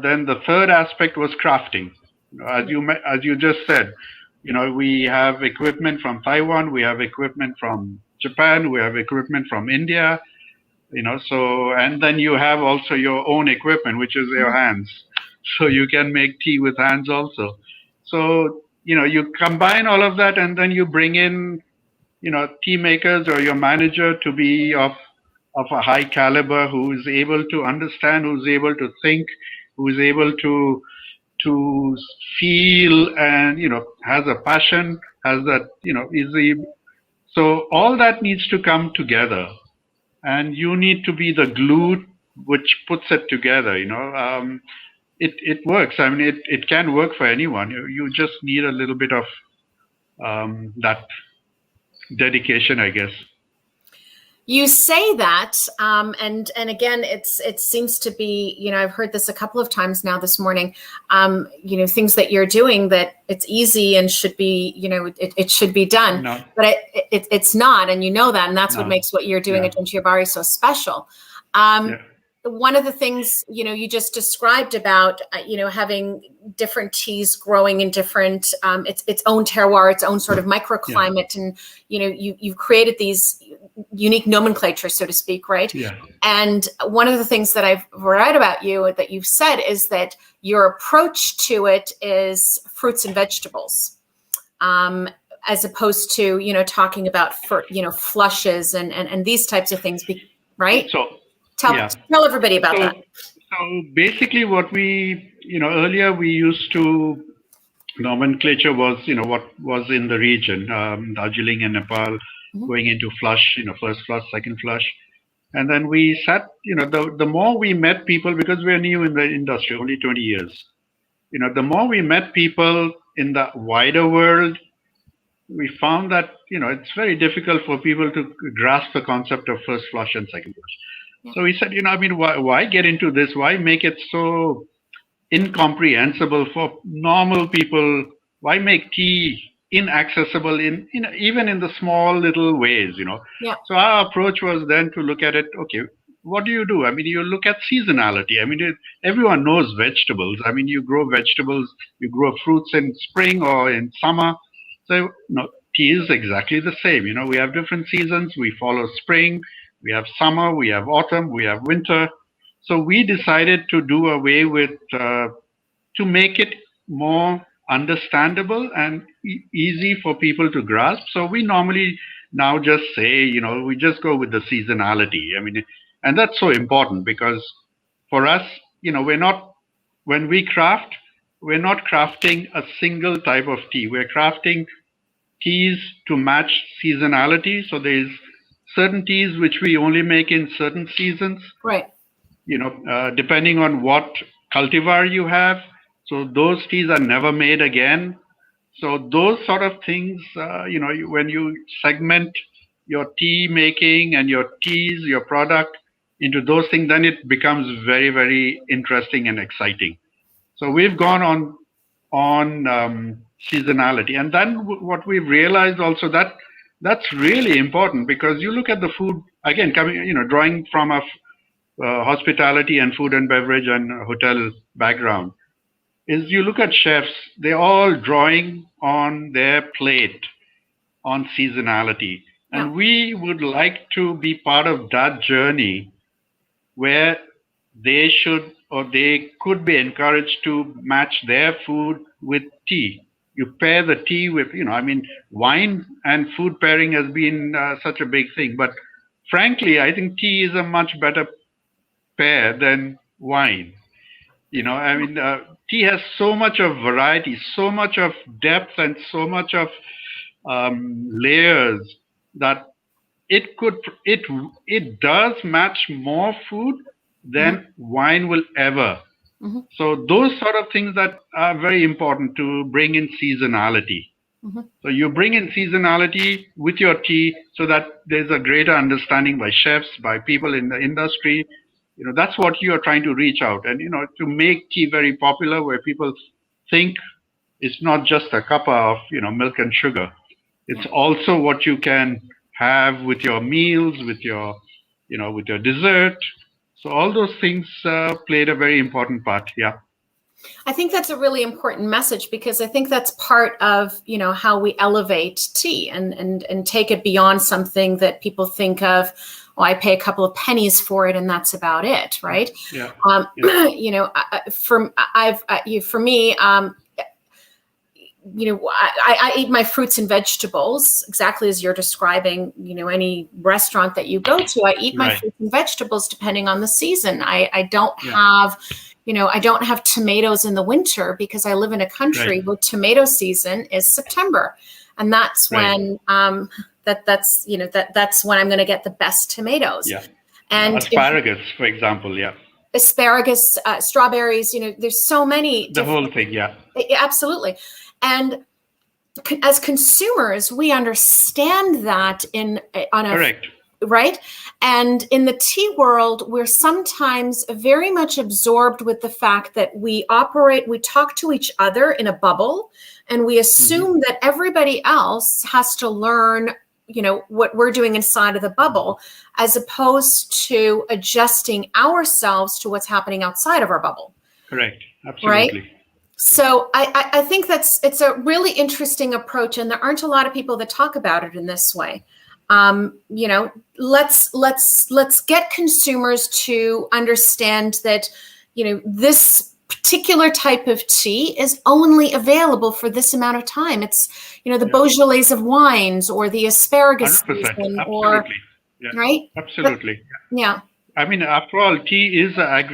then the third aspect was crafting. As you just said, we have equipment from Taiwan, we have equipment from Japan, we have equipment from India, so, and then you have also your own equipment, which is your hands. So you can make tea with hands also. So, you combine all of that, and then you bring in, tea makers or your manager to be of a high caliber, who is able to understand, who's able to think, who is able to feel, and, has a passion, has that, so all that needs to come together, and you need to be the glue which puts it together, It works. I mean, it can work for anyone. You just need a little bit of that dedication, I guess. You say that, and again, it seems to be, you know, I've heard this a couple of times now this morning, you know, things that you're doing that it's easy and should be, you know, it should be done, No. but it's not, and you know that, and that's No. what makes what you're doing Yeah. at Chiyabari so special. One of the things, you know, you just described about, you know, having different teas growing in different, its own terroir, its own sort of microclimate, and, you know, you've created these unique nomenclature, so to speak, right? Yeah. And one of the things that I've read about you that you've said is that your approach to it is fruits and vegetables, as opposed to, you know, talking about, you know, flushes and these types of things, right? So Tell everybody about that. So basically what we, you know, earlier we used to, nomenclature was, you know, what was in the region, Darjeeling and Nepal, going into flush, you know, first flush, second flush. And then we sat, you know, the more we met people, because we're new in the industry, only 20 years, you know, the more we met people in the wider world, we found that, you know, it's very difficult for people to grasp the concept of first flush and second flush. Yeah. So we said, you know, I mean, why get into this? Why make it so incomprehensible for normal people? Why make tea inaccessible in even in the small little ways, you know? Yeah. So our approach was then to look at it, okay, what do you do? I mean, you look at seasonality. I mean, everyone knows vegetables. I mean, you grow vegetables, you grow fruits in spring or in summer. So, no, tea is exactly the same. You know, we have different seasons. We follow spring, we have summer, we have autumn, we have winter. So we decided to do away with, to make it more understandable and easy for people to grasp. So we normally now just say, you know, we just go with the seasonality. I mean, and that's so important because for us, you know, when we craft, we're not crafting a single type of tea. We're crafting teas to match seasonality. So there's certain teas which we only make in certain seasons. Right. You know, depending on what cultivar you have. So those teas are never made again. So those sort of things, you know, when you segment your tea making and your teas, your product into those things, then it becomes very, very interesting and exciting. So we've gone on seasonality. And then what we've realized also that's really important because you look at the food, again, coming, you know, drawing from a hospitality and food and beverage and hotel background, is you look at chefs, they're all drawing on their plate on seasonality. And we would like to be part of that journey where they should or they could be encouraged to match their food with tea. You pair the tea with, you know, I mean, wine and food pairing has been such a big thing. But frankly, I think tea is a much better pair than wine. You know, I mean, tea has so much of variety, so much of depth, and so much of layers that it does match more food than wine will ever. Mm-hmm. So those sort of things that are very important to bring in seasonality. Mm-hmm. So you bring in seasonality with your tea so that there's a greater understanding by chefs, by people in the industry. You know, that's what you are trying to reach out and, you know, to make tea very popular where people think it's not just a cup of, you know, milk and sugar. It's also what you can have with your meals, with your, you know, with your dessert. So all those things played a very important part. Yeah. I think that's a really important message because I think that's part of, you know, how we elevate tea and take it beyond something that people think of, oh, I pay a couple of pennies for it and that's about it, right? Yeah. You know, for me, you know, I eat my fruits and vegetables exactly as you're describing. You know, any restaurant that you go to, I eat my fruits and vegetables depending on the season. I don't have, you know, I don't have tomatoes in the winter because I live in a country where tomato season is September, and that's when that's you know that's when I'm going to get the best tomatoes. Yeah. And asparagus, for example, asparagus, strawberries. You know, there's so many. The whole thing, absolutely. And as consumers, we understand that on a right? And in the tea world, we're sometimes very much absorbed with the fact that we talk to each other in a bubble, and we assume that everybody else has to learn, what we're doing inside of the bubble, as opposed to adjusting ourselves to what's happening outside of our bubble. Correct. Absolutely. Right? So I think it's a really interesting approach, and there aren't a lot of people that talk about it in this way. Let's get consumers to understand that, this particular type of tea is only available for this amount of time. It's, the Beaujolais of wines, or the asparagus 100%. season, Absolutely. or right? Absolutely. Yeah. I mean, after all, tea is an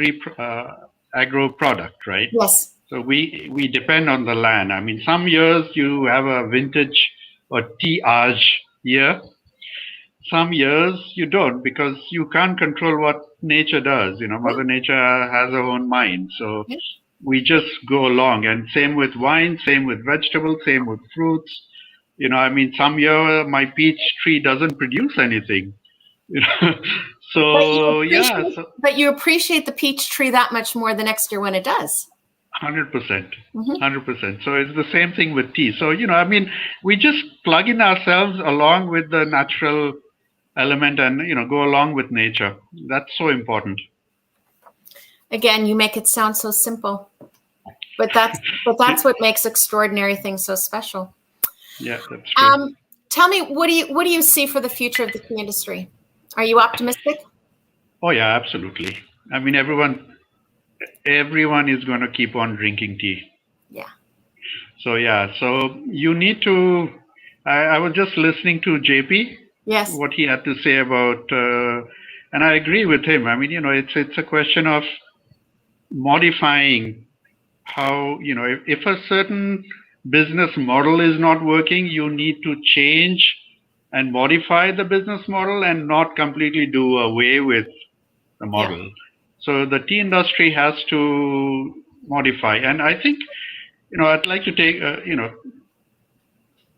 agro product, right? Yes. So we depend on the land. I mean, some years you have a vintage or tea-age year. Some years you don't, because you can't control what nature does. Mother Nature has her own mind. So we just go along. And same with wine, same with vegetables, same with fruits. Some year my peach tree doesn't produce anything. So but you appreciate the peach tree that much more the next year when it does. 100%. 100%. So it's the same thing with tea. So, we just plug in ourselves along with the natural element and, go along with nature. That's so important. Again, you make it sound so simple, but that's what makes extraordinary things so special. Yeah, that's true. Tell me, what do you see for the future of the tea industry? Are you optimistic? Oh yeah, absolutely. I mean, everyone is going to keep on drinking tea. Yeah. So you need to, I was just listening to JP. Yes. What he had to say about, and I agree with him. I mean, it's a question of modifying how, if a certain business model is not working, you need to change and modify the business model and not completely do away with the model. Yeah. So the tea industry has to modify. And I think, I'd like to take,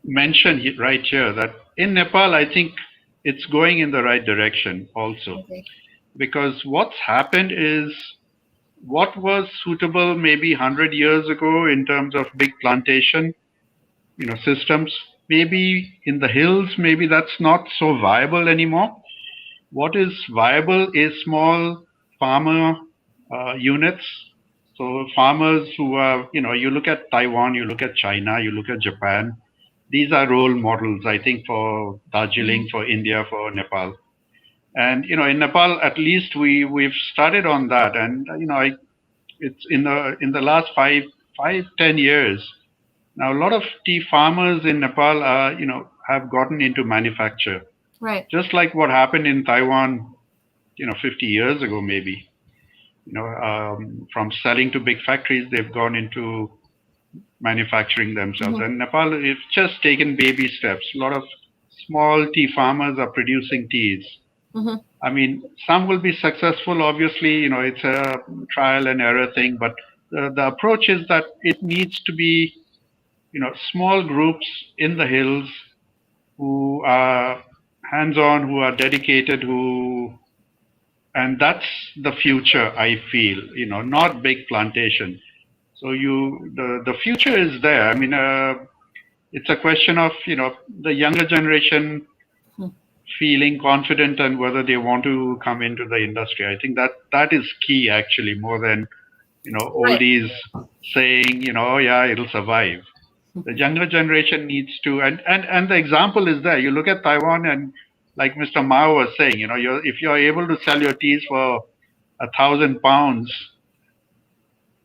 mention right here that in Nepal, I think it's going in the right direction also. Okay. Because what's happened is what was suitable maybe 100 years ago in terms of big plantation, systems, maybe in the hills, maybe that's not so viable anymore. What is viable is small farmer units. So farmers who are, you look at Taiwan, you look at China, you look at Japan. These are role models, I think, for Darjeeling, for India, for Nepal. And, in Nepal, at least we've started on that. And, it's in the last 5-10 years. Now, a lot of tea farmers in Nepal are, have gotten into manufacture. Right. Just like what happened in Taiwan, 50 years ago, maybe. From selling to big factories, they've gone into manufacturing themselves. Mm-hmm. And Nepal is just taken baby steps. A lot of small tea farmers are producing teas. Mm-hmm. I mean, some will be successful, obviously, it's a trial and error thing, but the approach is that it needs to be, small groups in the hills who are hands-on, who are dedicated, and that's the future, I feel, not big plantation. So the future is there. I mean, it's a question of, the younger generation feeling confident and whether they want to come into the industry. I think that is key, actually, more than, oldies saying, oh yeah, it'll survive. The younger generation needs to, and the example is there. You look at Taiwan, and like Mr. Mao was saying, if you're able to sell your teas for 1,000 pounds,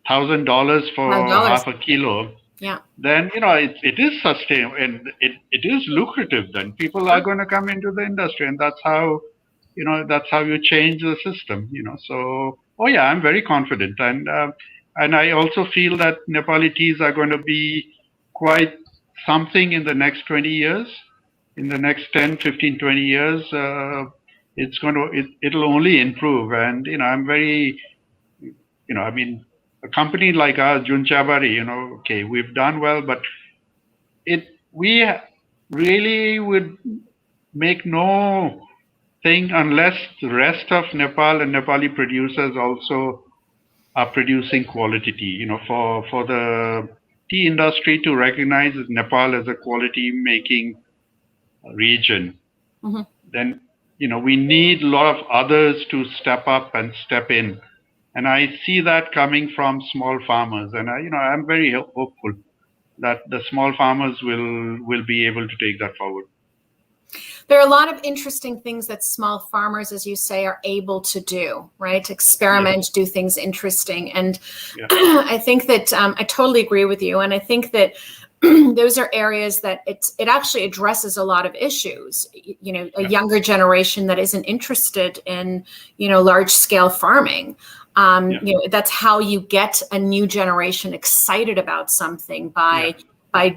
$1,000 for half a kilo, yeah, then it is sustainable and it is lucrative. Then people are going to come into the industry, and that's how you change the system. So I'm very confident, and I also feel that Nepali teas are going to be quite something in the next 20 years. In the next 10, 15, 20 years, it'll only improve. And I'm very, I mean, a company like ours, Chiyabari, okay, we've done well, but we really would make no thing unless the rest of Nepal and Nepali producers also are producing quality tea. For the tea industry to recognize Nepal as a quality making region, then we need a lot of others to step up and step in. And I see that coming from small farmers, and I'm very hopeful that the small farmers will be able to take that forward. There are a lot of interesting things that small farmers, as you say, are able to do, right? Experiment, do things interesting. And I think that I totally agree with you. And I think that those are areas that it actually addresses a lot of issues. A younger generation that isn't interested in, large scale farming. That's how you get a new generation excited about something by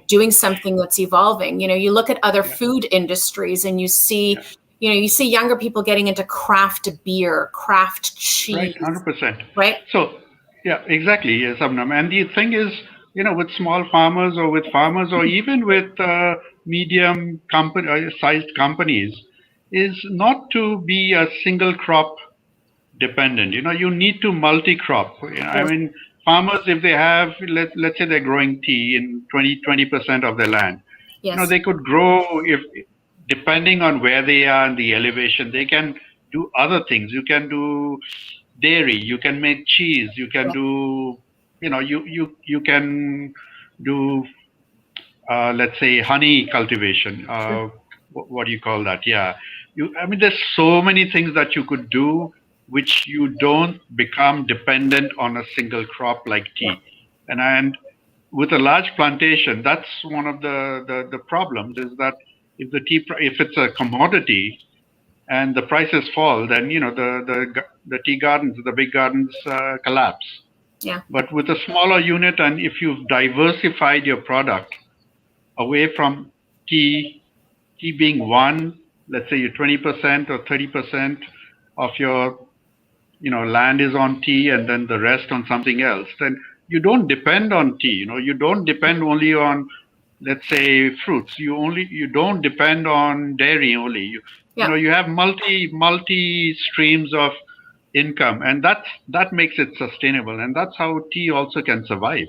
doing something that's evolving. You look at other food industries and you see, you see younger people getting into craft beer, craft cheese. Right, 100%. Right? So, yeah, exactly, Sabnam. And the thing is, with small farmers or with farmers or even with medium sized companies, is not to be a single crop dependent. You need to multi-crop. I mean, farmers, if they have, let's say they're growing tea in 20% of their land, they could grow, if depending on where they are and the elevation, they can do other things. You can do dairy, you can make cheese, you can do, you can do, let's say, honey cultivation. What do you call that? Yeah. There's so many things that you could do which you don't become dependent on a single crop like tea. And with a large plantation, that's one of the problems, is that if if it's a commodity and the prices fall, then the tea gardens, the big gardens collapse. Yeah. But with a smaller unit, and if you've diversified your product away from tea being one, let's say 20% or 30% of your land is on tea and then the rest on something else, then you don't depend on tea. You don't depend only on, let's say, fruits. You don't depend on dairy only. You have multi streams of income, and that makes it sustainable. And that's how tea also can survive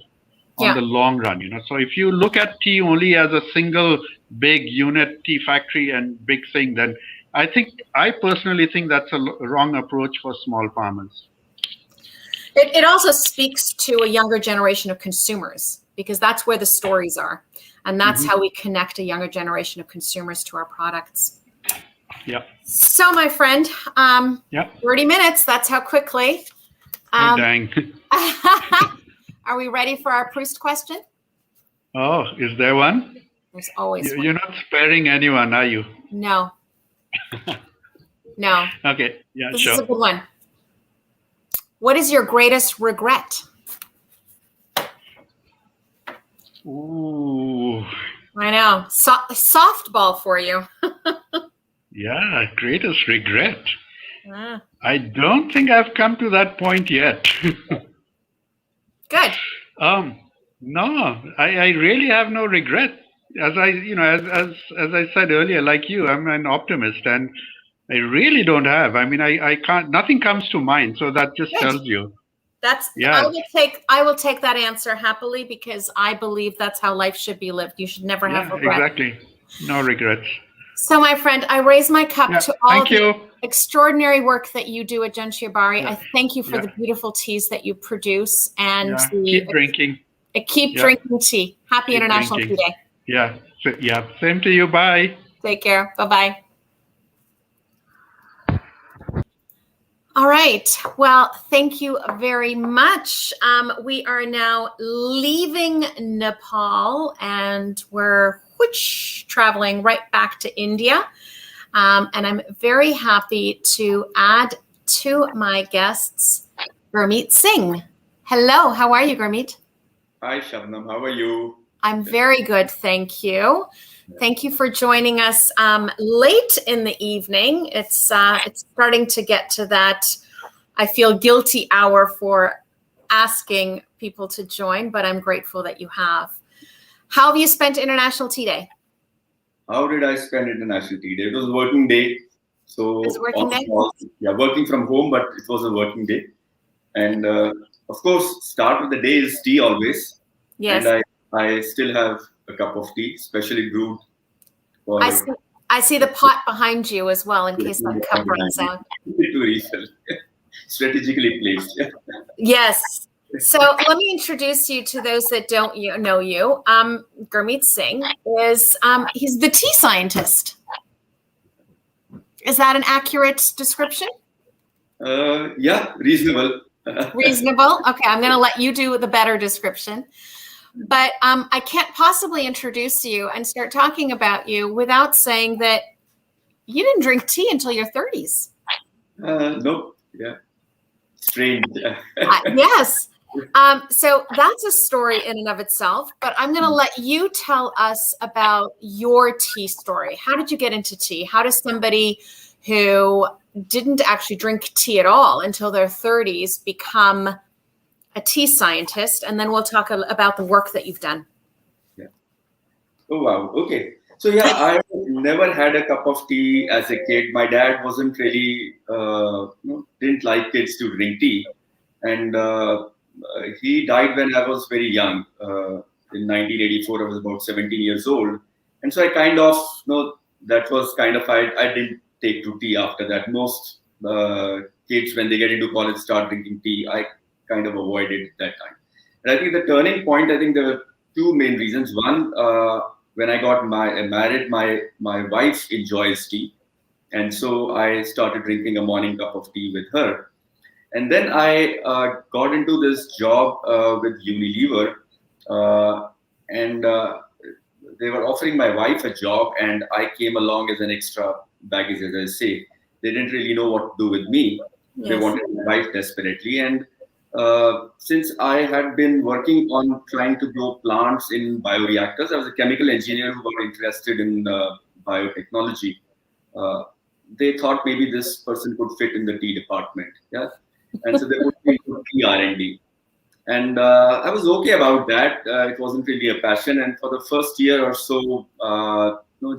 on the long run. So if you look at tea only as a single big unit, tea factory and big thing, then I personally think that's a wrong approach for small farmers. It also speaks to a younger generation of consumers, because that's where the stories are. And that's how we connect a younger generation of consumers to our products. Yeah. So, my friend, 30 minutes, that's how quickly. Dang. Are we ready for our Proust question? Oh, is there one? There's always one. You're not sparing anyone, are you? No. No. Okay. Yeah, this sure. This is a good one. What is your greatest regret? Ooh. I know. Softball for you. Yeah, greatest regret. I don't think I've come to that point yet. Good. No, I really have no regret. As I said earlier, like you, I'm an optimist, and I really don't have. I can't. Nothing comes to mind, so that just tells you. I will take that answer happily, because I believe that's how life should be lived. You should never have regret. Exactly. No regrets. So, my friend, I raise my cup to all the extraordinary work that you do at Chiyabari. I thank you for the beautiful teas that you produce, and keep drinking. Keep drinking tea. Happy International Tea Day. Yeah. Same to you. Bye. Take care. Bye-bye. All right. Well, thank you very much. We are now leaving Nepal, and we're traveling right back to India. And I'm very happy to add to my guests Gurmeet Singh. Hello. How are you, Gurmeet? Hi, Shabnam. How are you? I'm very good, thank you. Thank you for joining us late in the evening. It's starting to get to that, I feel, guilty hour for asking people to join, but I'm grateful that you have. How have you spent International Tea Day? How did I spend International Tea Day? It was a working day. So It's a working day? Yeah, working from home, but it was a working day. And of course, start of the day is tea always. Yes. And I still have a cup of tea, specially brewed. I see the pot behind you as well, in case that cup runs out. To refill. Strategically placed. Yes. So let me introduce you to those that don't know you. Gurmeet Singh is he's the tea scientist. Is that an accurate description? Yeah, reasonable. Reasonable. Okay, I'm going to let you do the better description. But I can't possibly introduce you and start talking about you without saying that you didn't drink tea until your 30s. Nope. Yeah. Strange. Yes. So that's a story in and of itself, but I'm going to let you tell us about your tea story. How did you get into tea? How does somebody who didn't actually drink tea at all until their 30s become a tea scientist? And then we'll talk about the work that you've done. Yeah. Oh, wow. Okay. So yeah, I never had a cup of tea as a kid. My dad wasn't really, didn't like kids to drink tea. And he died when I was very young. In 1984, I was about 17 years old. And so I kind of, that was kind of, I didn't take to tea after that. Most kids, when they get into college, start drinking tea. I kind of avoided that time. And I think the turning point, I think there were two main reasons. One, when I got married, my wife enjoys tea. And so I started drinking a morning cup of tea with her. And then I got into this job with Unilever, and they were offering my wife a job, and I came along as an extra baggage, as I say. They didn't really know what to do with me. Yes. They wanted my wife desperately. And since I had been working on trying to grow plants in bioreactors, I was a chemical engineer who got interested in biotechnology. They thought maybe this person could fit in the tea department. Yeah. And so they put me into tea R&D. And I was okay about that. It wasn't really a passion. And for the first year or so,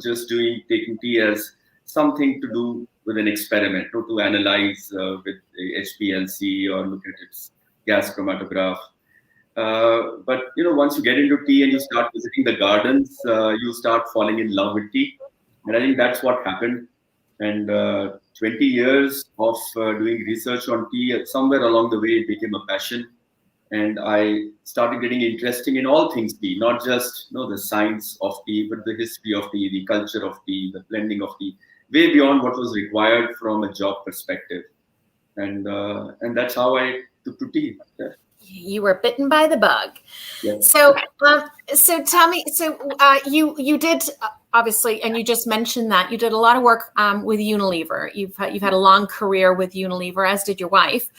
just taking tea as something to do with an experiment, to analyze with HPLC or look at its gas chromatograph. But once you get into tea and you start visiting the gardens, you start falling in love with tea. And I think that's what happened. And 20 years of doing research on tea, somewhere along the way, it became a passion. And I started getting interested in all things tea, not just the science of tea, but the history of tea, the culture of tea, the blending of tea, way beyond what was required from a job perspective. And that's how I took to tea. Yeah. You were bitten by the bug. Yes. So tell me, you did obviously, and you just mentioned that you did a lot of work with Unilever. You've had a long career with Unilever, as did your wife.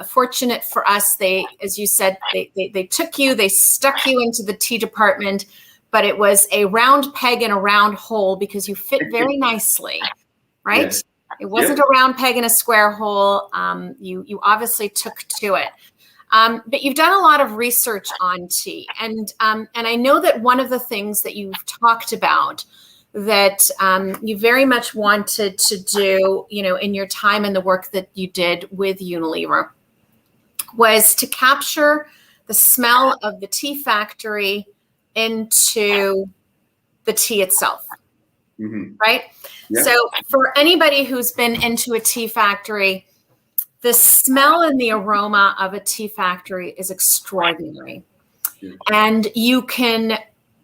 Fortunate for us, they, as you said, they took you, they stuck you into the tea department, but it was a round peg in a round hole because you fit very nicely, right? Yes. It wasn't a round peg in a square hole. You obviously took to it. But you've done a lot of research on tea. And I know that one of the things that you've talked about that you very much wanted to do, in your time and the work that you did with Unilever was to capture the smell of the tea factory into the tea itself. Mm-hmm. Right? Yeah. So for anybody who's been into a tea factory, the smell and the aroma of a tea factory is extraordinary. Yeah. And you can,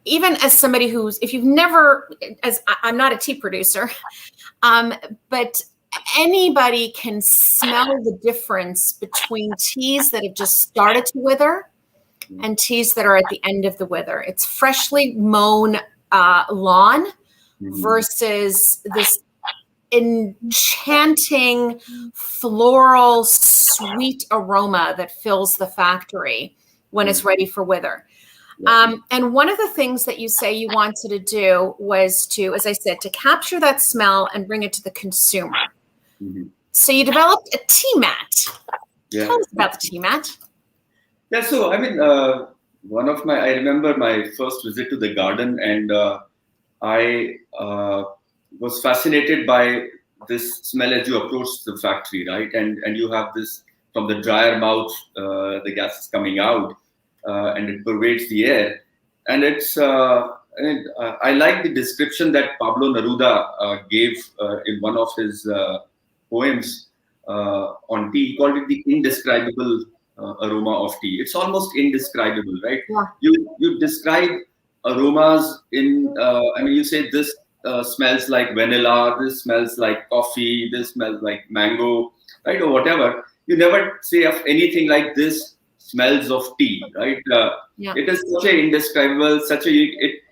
even as somebody if you've never, I'm not a tea producer, but anybody can smell the difference between teas that have just started to wither and teas that are at the end of the wither. It's freshly mown lawn versus this enchanting floral sweet aroma that fills the factory when it's ready for wither. And one of the things that you say you wanted to do was to, as I said, to capture that smell and bring it to the consumer. Mm-hmm. So you developed a tea mat. Yeah. Tell us about the tea mat. Yeah, so I mean, I remember my first visit to the garden, and I was fascinated by this smell as you approach the factory, right? And you have this from the dryer mouth, the gas is coming out, and it pervades the air. And it's I like the description that Pablo Neruda gave in one of his poems on tea. He called it the indescribable aroma of tea. It's almost indescribable, right? Yeah. You describe aromas in, you say this smells like vanilla, this smells like coffee, this smells like mango, right? Or whatever. You never say of anything like this smells of tea, right? It is such a indescribable,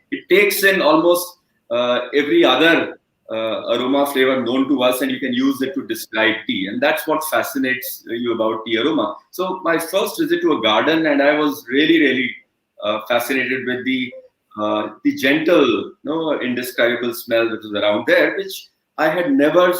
it takes in almost every other aroma flavor known to us, and you can use it to describe tea. And that's what fascinates you about tea aroma. So my first visit to a garden, and I was really, really fascinated with the gentle, indescribable smell that was around there, which I had never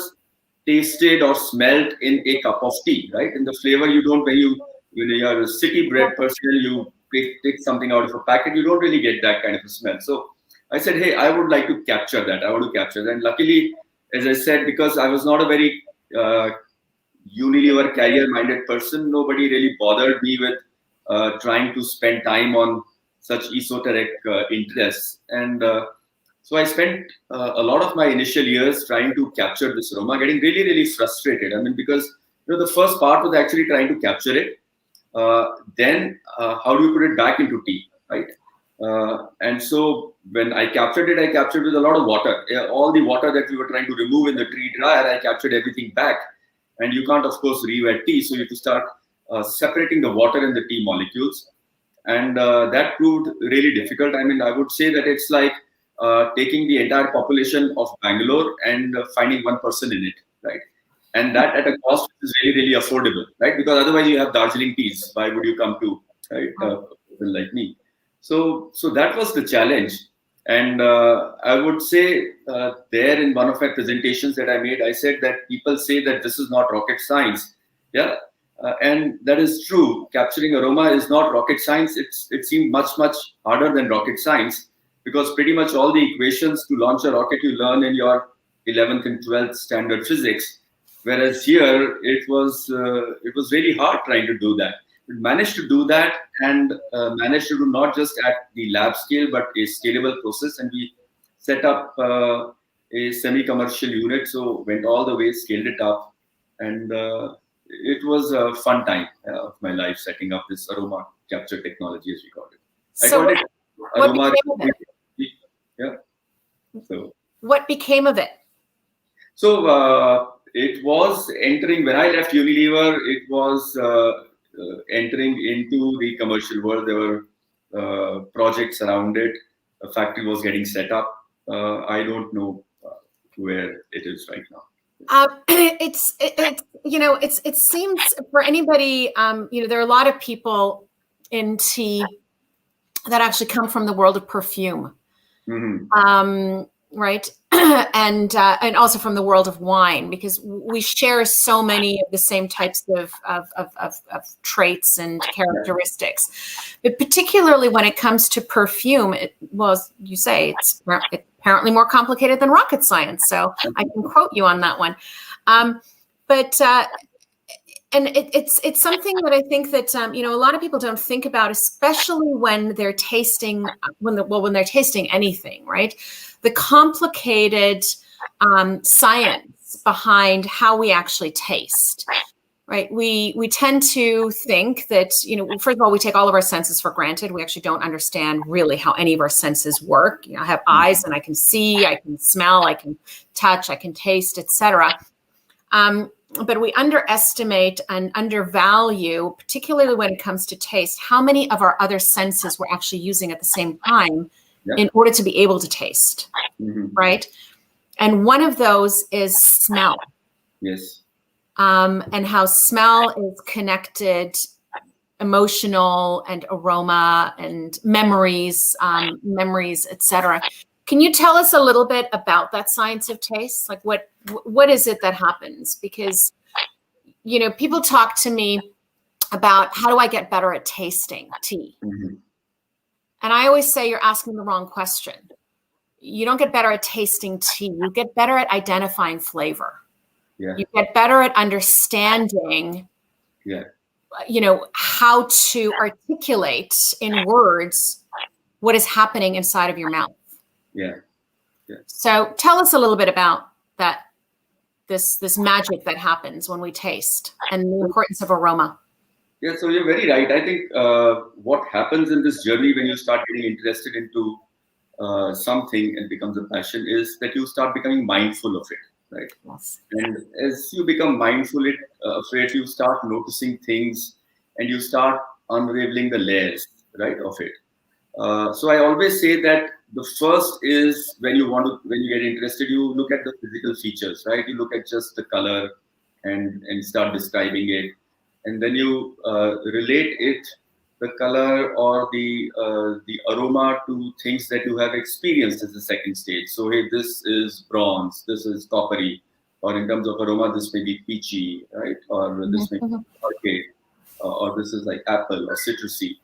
tasted or smelled in a cup of tea, right? And the flavor you don't, when you're a city bred person, you take something out of a packet, you don't really get that kind of a smell. So I said, hey, I would like to capture that. I want to capture that. And luckily, as I said, because I was not a very Unilever career-minded person, nobody really bothered me with trying to spend time on such esoteric interests. And so I spent a lot of my initial years trying to capture this aroma, getting really, really frustrated. Because the first part was actually trying to capture it. Then how do you put it back into tea, right? And so when I captured it with a lot of water. All the water that we were trying to remove in the tea dryer, I captured everything back. And you can't, of course, re-wet tea. So you have to start separating the water and the tea molecules. And that proved really difficult. I would say that it's like taking the entire population of Bangalore and finding one person in it, right? And that at a cost which is really, really affordable, right? Because otherwise you have Darjeeling teas. Why would you come to, right, people like me? So that was the challenge. And I would say there in one of my presentations that I made, I said that people say that this is not rocket science. Yeah. And that is true. Capturing aroma is not rocket science. It seemed much, much harder than rocket science, because pretty much all the equations to launch a rocket you learn in your 11th and 12th standard physics. Whereas here, it was really hard trying to do that. We managed to do that, and managed to do not just at the lab scale, but a scalable process. And we set up a semi-commercial unit. So went all the way, scaled it up. And it was a fun time of my life setting up this aroma capture technology, as we call it. So I called it aroma. Yeah. So what became of it? So it was entering, when I left Unilever, it was entering into the commercial world. There were projects around it. A factory was getting set up. I don't know where it is right now. It seems for anybody, there are a lot of people in tea that actually come from the world of perfume, right? and also from the world of wine, because we share so many of the same types of traits and characteristics. But particularly when it comes to perfume, you say it's apparently more complicated than rocket science. So I can quote you on that one. And it's something that I think that a lot of people don't think about, especially when they're tasting when they're tasting anything, right? The complicated science behind how we actually taste, right? We tend to think that, first of all, we take all of our senses for granted. We actually don't understand really how any of our senses work. I have eyes and I can see, I can smell, I can touch, I can taste, etc. But we underestimate and undervalue, particularly when it comes to taste, how many of our other senses we're actually using at the same time in order to be able to taste, right? And one of those is smell. Yes. And how smell is connected, emotional and aroma and memories, etc. Can you tell us a little bit about that science of taste? Like what is it that happens? Because, people talk to me about how do I get better at tasting tea? And I always say you're asking the wrong question. you don't get better at tasting tea. You get better at identifying flavor. Yeah. You get better at understanding, how to articulate in words what is happening inside of your mouth. Yeah. So tell us a little bit about that, this magic that happens when we taste and the importance of aroma. Yeah, so you're very right. I think what happens in this journey when you start getting interested into something and becomes a passion is that you start becoming mindful of it, right? Yes. And as you become mindful of it, you start noticing things and you start unraveling the layers, right, of it. So I always say that the first is when you get interested, you look at the physical features, right? You look at just the color and start describing it. And then you relate it, the color or the aroma, to things that you have experienced as the second stage. So, hey, this is bronze, this is coppery, or in terms of aroma, this may be peachy, right? Or this may be arcade, or this is like apple or citrusy.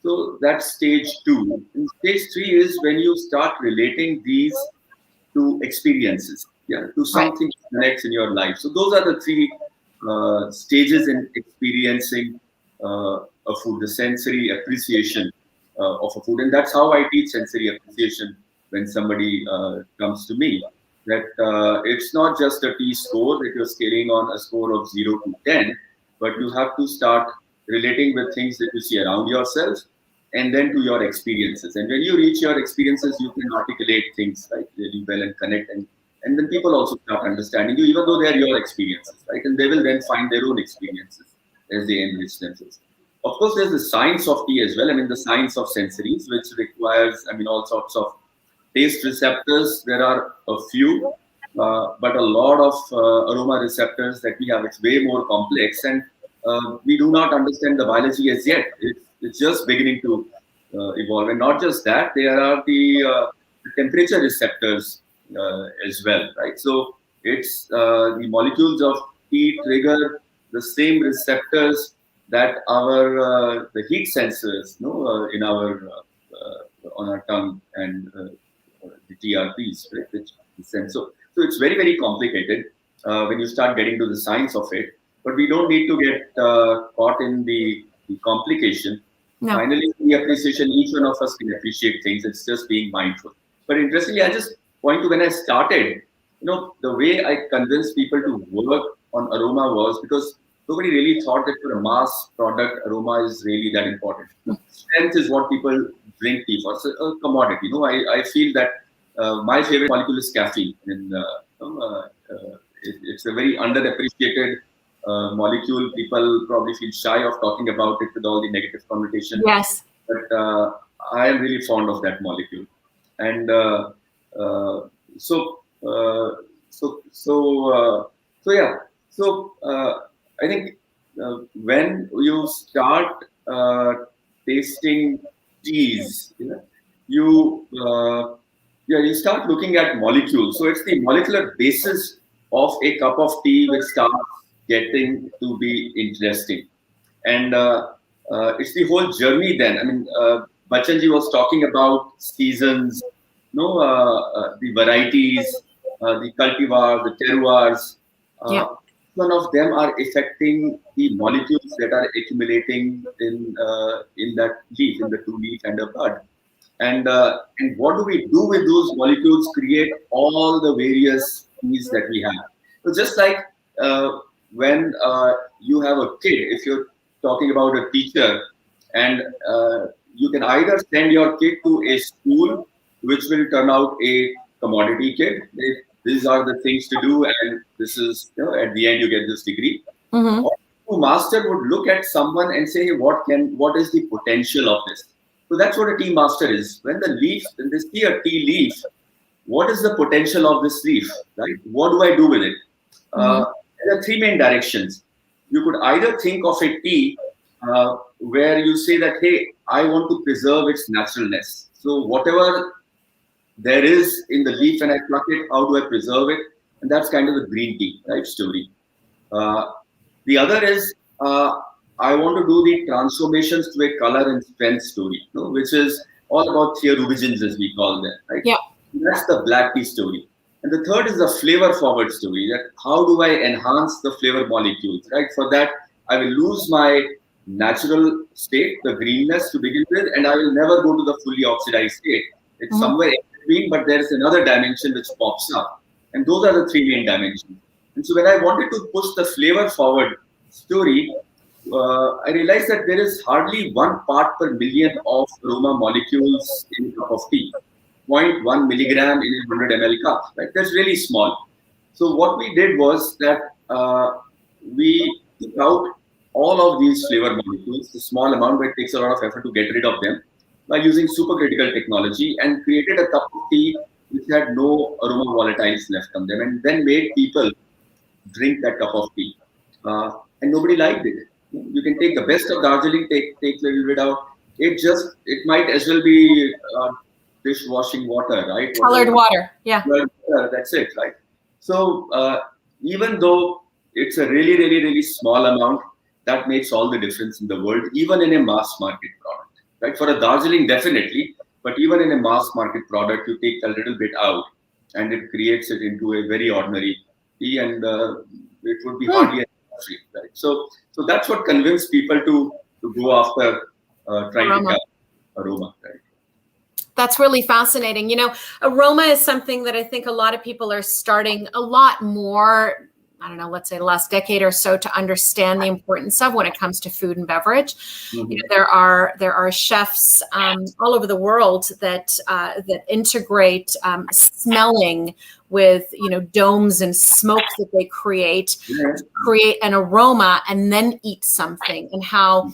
So that's stage 2. And stage 3 is when you start relating these to experiences, to something that connects in your life. So those are the 3 stages in experiencing a food, the sensory appreciation of a food. And that's how I teach sensory appreciation when somebody comes to me. That it's not just a tea score that you're scaling on a score of 0 to 10, but you have to start relating with things that you see around yourself and then to your experiences. And when you reach your experiences, you can articulate things really well and connect. And then people also start understanding you, even though they are your experiences, right? And they will then find their own experiences as they enrich themselves. Of course, there's the science of tea as well. I mean, the science of sensories, which requires, all sorts of taste receptors. There are a few, but a lot of aroma receptors that we have. It's way more complex, and we do not understand the biology as yet. It's just beginning to evolve. And not just that, there are the temperature receptors as well, right? So it's the molecules of tea trigger the same receptors that our the heat sensors, in our on our tongue and the TRPs, right? Which sense. So it's very, very complicated when you start getting to the science of it. But we don't need to get caught in the complication. No. Finally, the appreciation, each one of us can appreciate things. It's just being mindful. But interestingly, I just point to when I started, the way I convinced people to work on aroma was because nobody really thought that for a mass product, aroma is really that important. Strength is what people drink tea for. It's a commodity. I feel that my favorite molecule is caffeine. And it's a very underappreciated molecule. People probably feel shy of talking about it with all the negative connotation. Yes. But I am really fond of that molecule. And So I think when you start tasting teas, you start looking at molecules. So it's the molecular basis of a cup of tea which starts getting to be interesting, and it's the whole journey. Then Bachan ji was talking about seasons, the varieties, the cultivars, the terroirs. One of them are affecting the molecules that are accumulating in that leaf, in the 2-leaf and a bud. And what do we do with those molecules? Create all the various teas that we have. So just like when you have a kid, if you're talking about a teacher, and you can either send your kid to a school which will turn out a commodity kid. These are the things to do, and this is, at the end you get this degree. Mm-hmm. Or a master would look at someone and say, what is the potential of this? So that's what a tea master is. When they see a tea leaf, what is the potential of this leaf? Right? What do I do with it? There are 3 main directions. You could either think of a tea where you say that, hey, I want to preserve its naturalness. So whatever there is in the leaf and I pluck it, how do I preserve it? And that's kind of the green tea, right, story. The other is I want to do the transformations to a color and strength story, which is all about theorubigens, as we call them, right? Yeah. That's the black tea story. And the third is the flavor forward story, that how do I enhance the flavor molecules, right? For that, I will lose my natural state, the greenness to begin with, and I will never go to the fully oxidized state. It's somewhere in between, but there is another dimension which pops up. And those are the three main dimensions. And so when I wanted to push the flavor forward story, I realized that there is hardly 1 part per million of aroma molecules in a cup of tea. 0.1 milligram in a 100 ml cup, right? That's really small. So what we did was that we took out all of these flavor molecules, the small amount, but it takes a lot of effort to get rid of them, by using supercritical technology, and created a cup of tea which had no aroma volatiles left on them, and then made people drink that cup of tea. And nobody liked it. You can take the best of Darjeeling, take a little bit out. It might as well be dishwashing water, right? Colored water, yeah. That's it, right? So even though it's a really, really, really small amount, that makes all the difference in the world, even in a mass market product, right? For a Darjeeling, definitely, but even in a mass market product, you take a little bit out, and it creates it into a very ordinary tea, and it would be hardly a free, right? So that's what convinced people to go after trying to get aroma, right? That's really fascinating. You know, aroma is something that I think a lot of people are starting a lot more, I don't know, let's say the last decade or so, to understand the importance of when it comes to food and beverage. You know, there are chefs all over the world that integrate smelling with, you know, domes and smoke that they create to create an aroma and then eat something, and how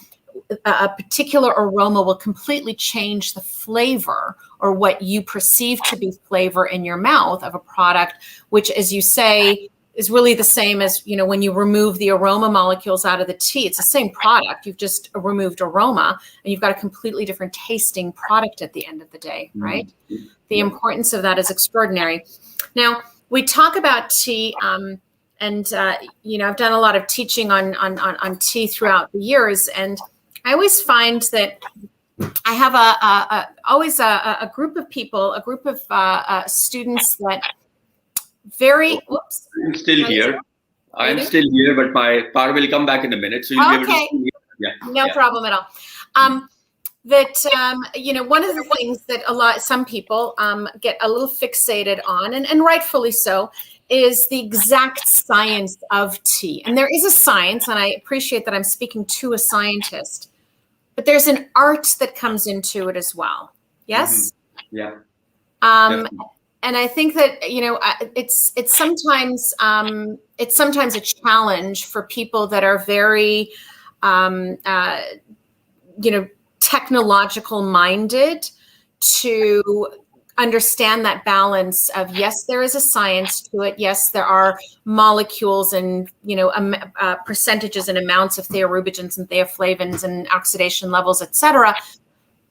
a particular aroma will completely change the flavor, or what you perceive to be flavor in your mouth of a product, which, as you say, is really the same as, you know, when you remove the aroma molecules out of the tea. It's the same product. You've just removed aroma, and you've got a completely different tasting product at the end of the day, right? The importance of that is extraordinary. Now, we talk about tea, and you know, I've done a lot of teaching on tea throughout the years, and I always find that I have always a group of people, a group of students that I'm still here. I'm still here, but my power will come back in a minute, so you'll be able to see me. No problem at all. You know, one of the things that some people get a little fixated on, and rightfully so, is the exact science of tea. And there is a science, and I appreciate that I'm speaking to a scientist, but there's an art that comes into it as well. Yes? Yeah. And I think that, you know, it's sometimes a challenge for people that are very, you know, technological minded to understand that balance of, yes, there is a science to it. Yes, there are molecules and, you know, percentages and amounts of theorubigens and theaflavins and oxidation levels, etc.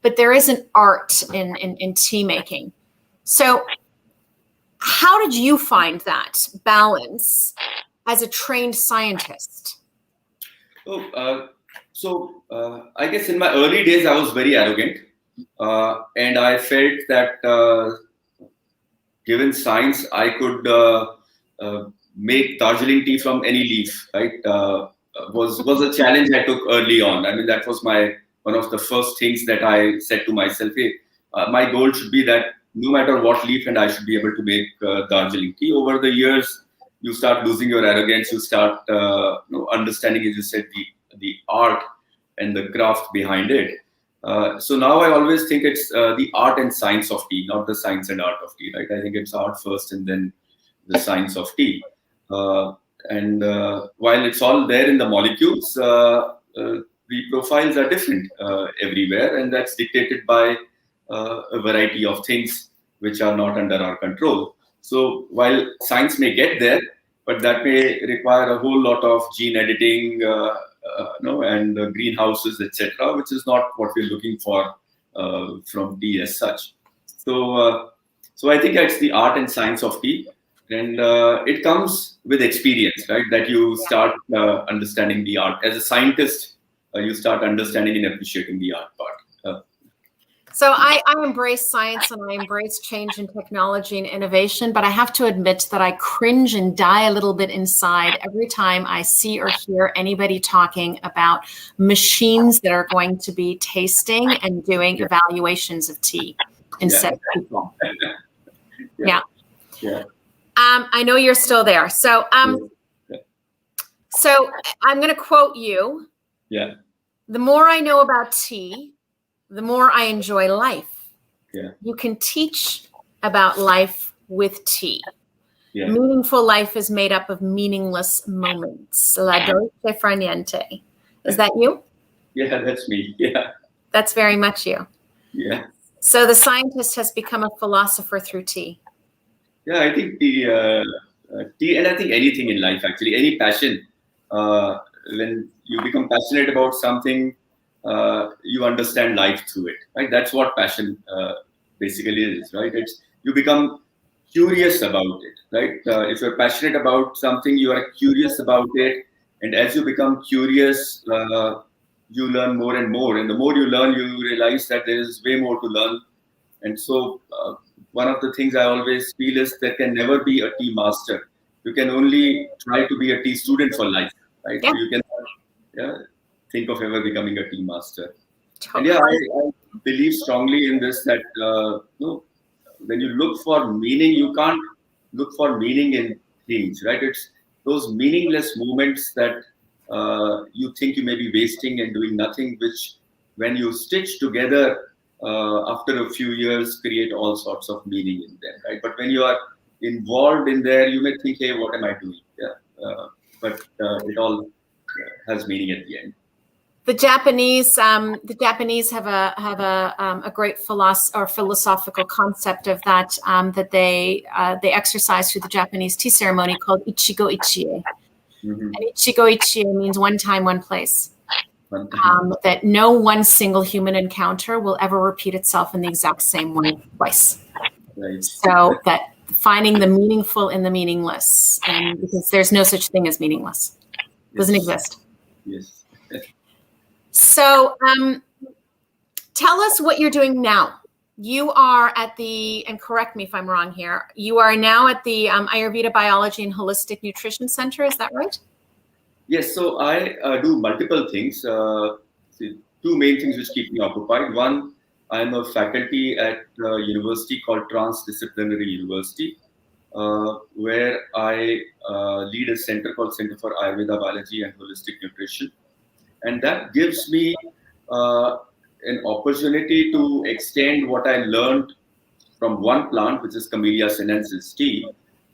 But there is an art in tea making. So how did you find that balance as a trained scientist? So I guess in my early days, I was very arrogant. And I felt that given science, I could make Darjeeling tea from any leaf, right? Was a challenge I took early on. I mean, that was one of the first things that I said to myself, hey, my goal should be that no matter what leaf, and I should be able to make Darjeeling tea. Over the years, you start losing your arrogance. You start understanding, as you said, the art and the craft behind it. So now I always think it's the art and science of tea, not the science and art of tea, right? I think it's art first and then the science of tea. And while it's all there in the molecules, the profiles are different everywhere, and that's dictated by a variety of things which are not under our control. So while science may get there, but that may require a whole lot of gene editing, and greenhouses, etc., which is not what we're looking for from tea as such. So I think that's the art and science of tea, and it comes with experience, right? That you start understanding the art. As a scientist, you start understanding and appreciating the art part. So I embrace science and I embrace change and technology and innovation, but I have to admit that I cringe and die a little bit inside every time I see or hear anybody talking about machines that are going to be tasting and doing evaluations of tea instead of people. Yeah. I know you're still there. So so I'm going to quote you. Yeah. The more I know about tea, the more I enjoy life. Yeah. You can teach about life with tea. Yeah. Meaningful life is made up of meaningless moments. La dolce far niente. Is that you? Yeah, that's me. Yeah. That's very much you. Yeah. So the scientist has become a philosopher through tea. Yeah, I think the tea, and I think anything in life, actually, any passion, when you become passionate about something, you understand life through it, right? That's what passion basically is, right? It's you become curious about it, right? If you're passionate about something, you are curious about it, and as you become curious, you learn more and more. And the more you learn, you realize that there is way more to learn. And so, one of the things I always feel is there can never be a tea master. You can only try to be a tea student for life, right? Yeah. So you can think of ever becoming a tea master. Totally. And I believe strongly in this that when you look for meaning, you can't look for meaning in things, right? It's those meaningless moments that you think you may be wasting and doing nothing, which when you stitch together after a few years create all sorts of meaning in them, right? But when you are involved in there, you may think, hey, what am I doing? But it all has meaning at the end. The Japanese have a great philosophical concept of that that they exercise through the Japanese tea ceremony called Ichigo Ichie. Mm-hmm. And Ichigo Ichie means one time, one place. That no one single human encounter will ever repeat itself in the exact same way twice. Right. So that finding the meaningful in the meaningless, and because there's no such thing as meaningless, doesn't exist. Yes. So tell us what you're doing now. You are at the, and correct me if I'm wrong here, you are now at the Ayurveda Biology and Holistic Nutrition Center, is that right? Yes, so I do multiple things. Two main things which keep me occupied. One, I'm a faculty at a university called Transdisciplinary University, where I lead a center called Center for Ayurveda Biology and Holistic Nutrition. And that gives me an opportunity to extend what I learned from one plant, which is Camellia sinensis tea,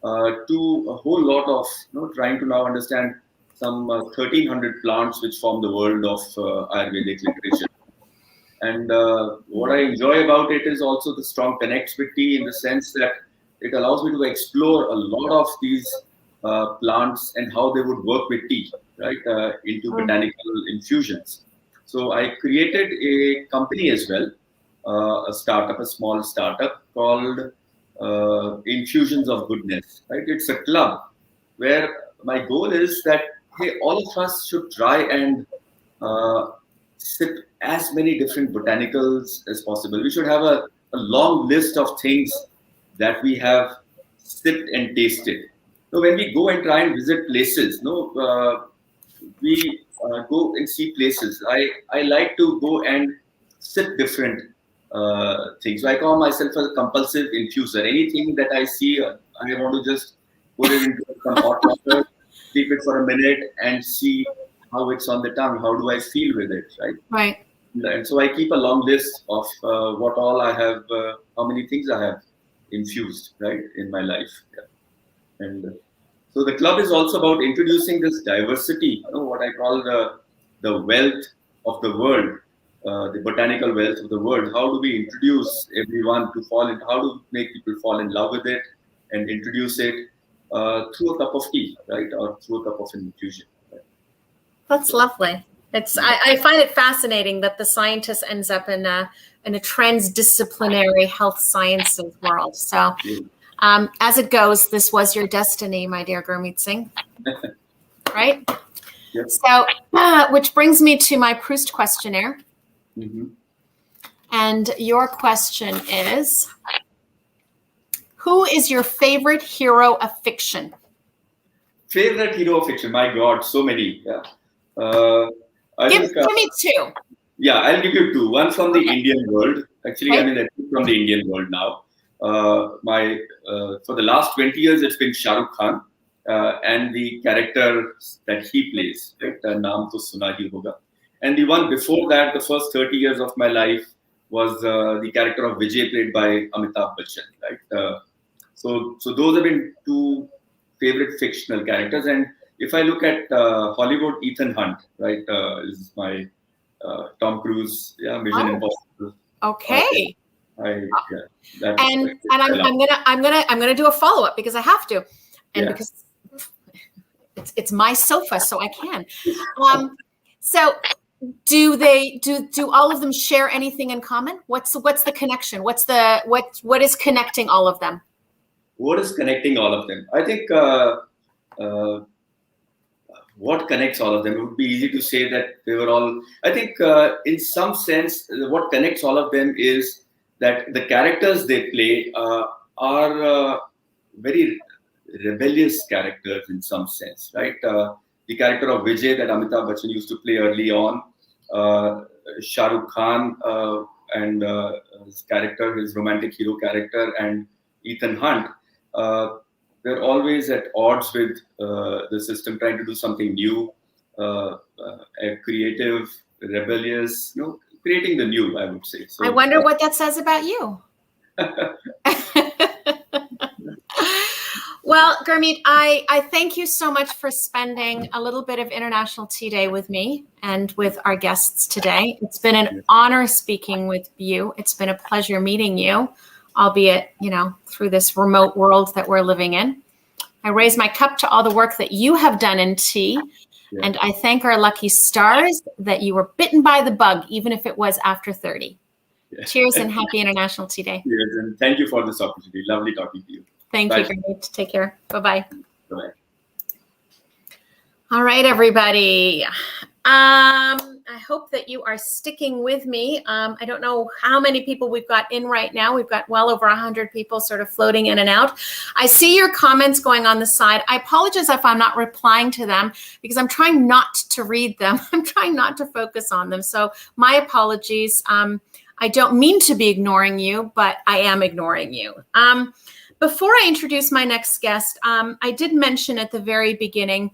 to a whole lot of trying to now understand some 1,300 plants which form the world of Ayurvedic literature. And what I enjoy about it is also the strong connect with tea, in the sense that it allows me to explore a lot of these plants and how they would work with tea, right, into botanical infusions. So I created a company as well, a small startup called Infusions of Goodness, right? It's a club where my goal is that, hey, all of us should try and sip as many different botanicals as possible. We should have a long list of things that we have sipped and tasted. So when we go and try and visit places, we go and see places. I like to go and sip different things. So I call myself a compulsive infuser. Anything that I see, I want to just put it into some hot water, keep it for a minute, and see how it's on the tongue. How do I feel with it, right? Right. And so I keep a long list of what all I have, how many things I have infused, right, in my life. Yeah. And so the club is also about introducing this diversity, what I call the wealth of the world, the botanical wealth of the world. How do we introduce everyone to fall in? How do we make people fall in love with it and introduce it through a cup of tea, right, or through a cup of an infusion? Right? That's lovely. I find it fascinating that the scientist ends up in a transdisciplinary health sciences world. So, as it goes, this was your destiny, my dear Gurmeet Singh, right? Yep. So, which brings me to my Proust questionnaire. Mm-hmm. And your question is, who is your favorite hero of fiction? Favorite hero of fiction? My God, so many. Yeah. Give me two. Yeah, I'll give you two. One from the Indian world. Actually, Okay. I mean, from the Indian world now. For the last 20 years, it's been Shah Rukh Khan and the character that he plays. Right? Naam to suna hi hoga. And the one before that, the first 30 years of my life, was the character of Vijay, played by Amitabh Bachchan. Right. So those have been two favorite fictional characters. And if I look at Hollywood, Ethan Hunt, right, is my Tom Cruise, Mission Impossible. Okay. I'm gonna do a follow up because I have to, and because it's my sofa, so I can. So do all of them share anything in common? What's the connection? What is connecting all of them? What is connecting all of them? I think what connects all of them, it would be easy to say that they were all, I think in some sense, what connects all of them is that the characters they play are very rebellious characters in some sense, right? The character of Vijay that Amitabh Bachchan used to play early on, Shah Rukh Khan and his character, his romantic hero character, and Ethan Hunt, they're always at odds with the system, trying to do something new, creative, rebellious, creating the new, I would say. So, I wonder what that says about you. Well, Gurmeet, I thank you so much for spending a little bit of International Tea Day with me and with our guests today. It's been an honor speaking with you. It's been a pleasure meeting you, albeit, through this remote world that we're living in. I raise my cup to all the work that you have done in tea. Yeah. And I thank our lucky stars that you were bitten by the bug, even if it was after 30. Yeah. Cheers and happy International Tea Day. Yes, and thank you for this opportunity. Lovely talking to you. Thank you, Gurmeet. Take care. Bye-bye. Bye-bye. All right, everybody. I hope that you are sticking with me. I don't know how many people we've got in right now. We've got well over 100 people sort of floating in and out. I see your comments going on the side. I apologize if I'm not replying to them because I'm trying not to read them. I'm trying not to focus on them. So my apologies. I don't mean to be ignoring you, but I am ignoring you. Before I introduce my next guest, I did mention at the very beginning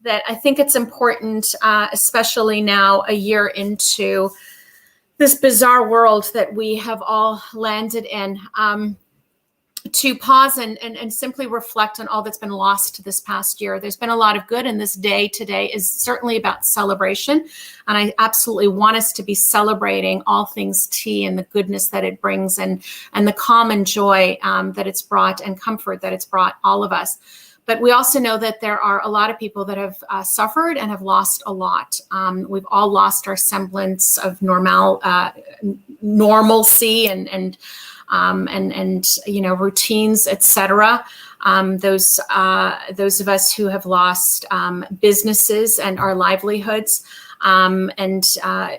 that I think it's important, especially now a year into this bizarre world that we have all landed in, to pause and simply reflect on all that's been lost this past year. There's been a lot of good, and this day today is certainly about celebration. And I absolutely want us to be celebrating all things tea and the goodness that it brings and the calm and joy that it's brought and comfort that it's brought all of us. But we also know that there are a lot of people that have suffered and have lost a lot. We've all lost our semblance of normalcy and routines, etc. Those of us who have lost businesses and our livelihoods, and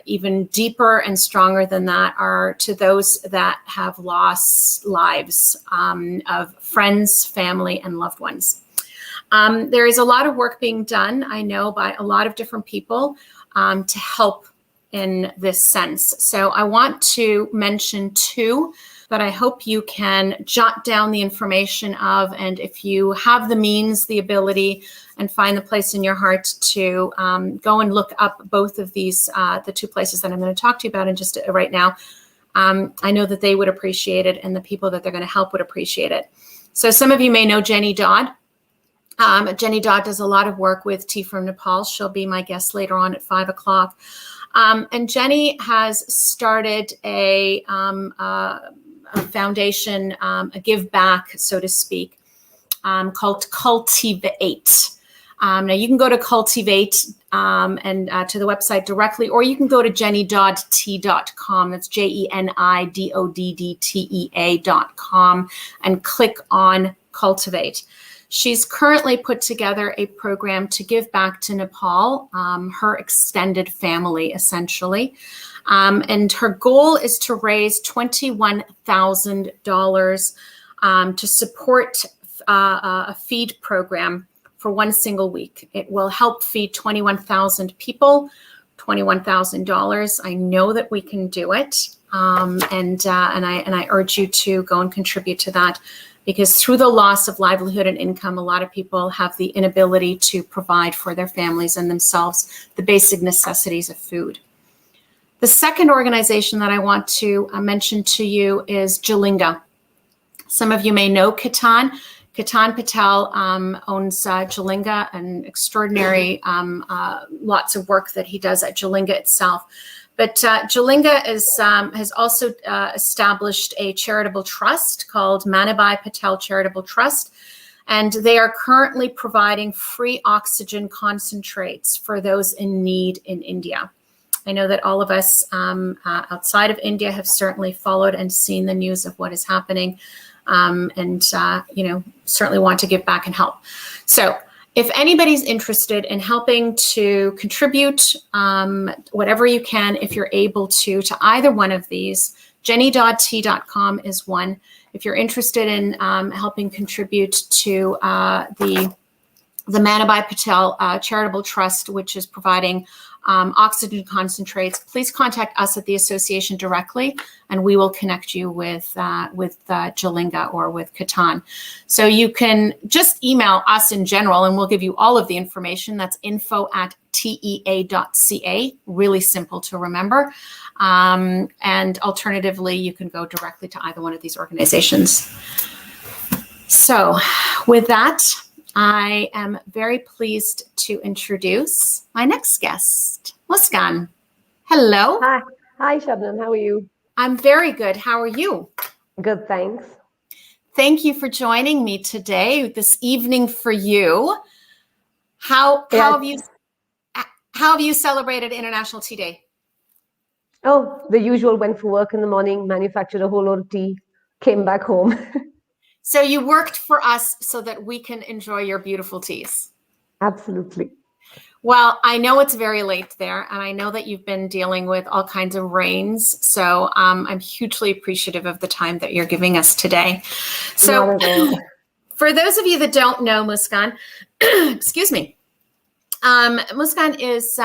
even deeper and stronger than that are to those that have lost lives of friends, family, and loved ones. There is a lot of work being done, I know, by a lot of different people to help in this sense. So I want to mention two that I hope you can jot down the information of. And if you have the means, the ability, and find the place in your heart to go and look up both of these, the two places that I'm going to talk to you about in just right now, I know that they would appreciate it and the people that they're going to help would appreciate it. So some of you may know Jenny Dodd. Jenny Dodd does a lot of work with Tea from Nepal. She'll be my guest later on at 5 o'clock. And Jenny has started a foundation, a give back, so to speak, called Cultivate. Now you can go to Cultivate and to the website directly, or you can go to jennydoddtea.com. That's JENIDODDTEA.com and click on Cultivate. She's currently put together a program to give back to Nepal, her extended family, essentially. And her goal is to raise $21,000 to support a feed program for one single week. It will help feed 21,000 people, $21,000. I know that we can do it. And I urge you to go and contribute to that, because through the loss of livelihood and income, a lot of people have the inability to provide for their families and themselves the basic necessities of food. The second organization that I want to mention to you is Jalinga. Some of you may know Ketan. Ketan Patel owns Jalinga, an extraordinary lots of work that he does at Jalinga itself. But Jalinga has also established a charitable trust called Manabhai Patel Charitable Trust, and they are currently providing free oxygen concentrates for those in need in India. I know that all of us outside of India have certainly followed and seen the news of what is happening, and certainly want to give back and help. So if anybody's interested in helping to contribute whatever you can, if you're able to either one of these, jenny.tea.com is one. If you're interested in helping contribute to the Manabhai Patel Charitable Trust, which is providing oxygen concentrates, please contact us at the association directly, and we will connect you with Jalinga or with Ketan. So you can just email us in general, and we'll give you all of the information. That's info@tea.ca. Really simple to remember. And alternatively, you can go directly to either one of these organizations. So with that, I am very pleased to introduce my next guest, Muskan. Hello. Hi. Hi, Shabnam. How are you? I'm very good. How are you? Good, thanks. Thank you for joining me today, this evening for you. How have you celebrated International Tea Day? Oh, the usual. Went for work in the morning, manufactured a whole lot of tea, came back home. So you worked for us so that we can enjoy your beautiful teas. Absolutely. Well, I know it's very late there, and I know that you've been dealing with all kinds of rains. So I'm hugely appreciative of the time that you're giving us today. So for those of you that don't know Muskan, excuse me, Muskan is,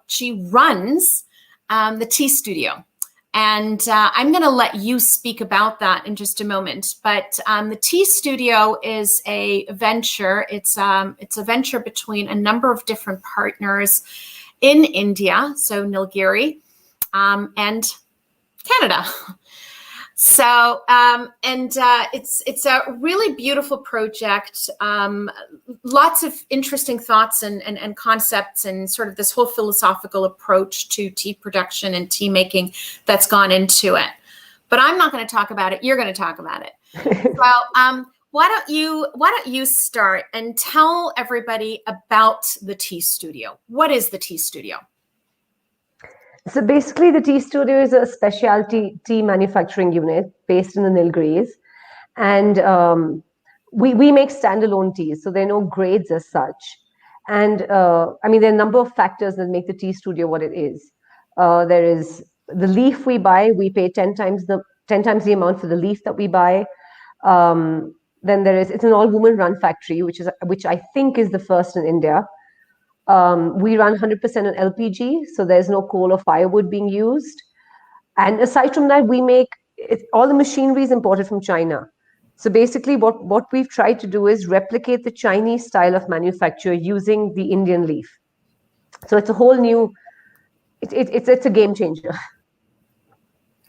she runs the tea studio. And I'm going to let you speak about that in just a moment. But the Tea Studio is a venture. It's a venture between a number of different partners in India, so Nilgiri, and Canada. So it's a really beautiful project. Lots of interesting thoughts and concepts, and sort of this whole philosophical approach to tea production and tea making that's gone into it. But I'm not going to talk about it. You're going to talk about it. Well, why don't you start and tell everybody about the Tea Studio? What is the Tea Studio? So basically, the Tea Studio is a specialty tea manufacturing unit based in the Nilgiris. And we make standalone teas, so there are no grades as such. And there are a number of factors that make the Tea Studio what it is. There is the leaf we buy. We pay 10 times the amount for the leaf that we buy. Then it's an all-woman run factory, which I think is the first in India. We run 100% on LPG, so there's no coal or firewood being used. And aside from that, all the machinery is imported from China. So basically what we've tried to do is replicate the Chinese style of manufacture using the Indian leaf. So it's a whole new, it's a game changer.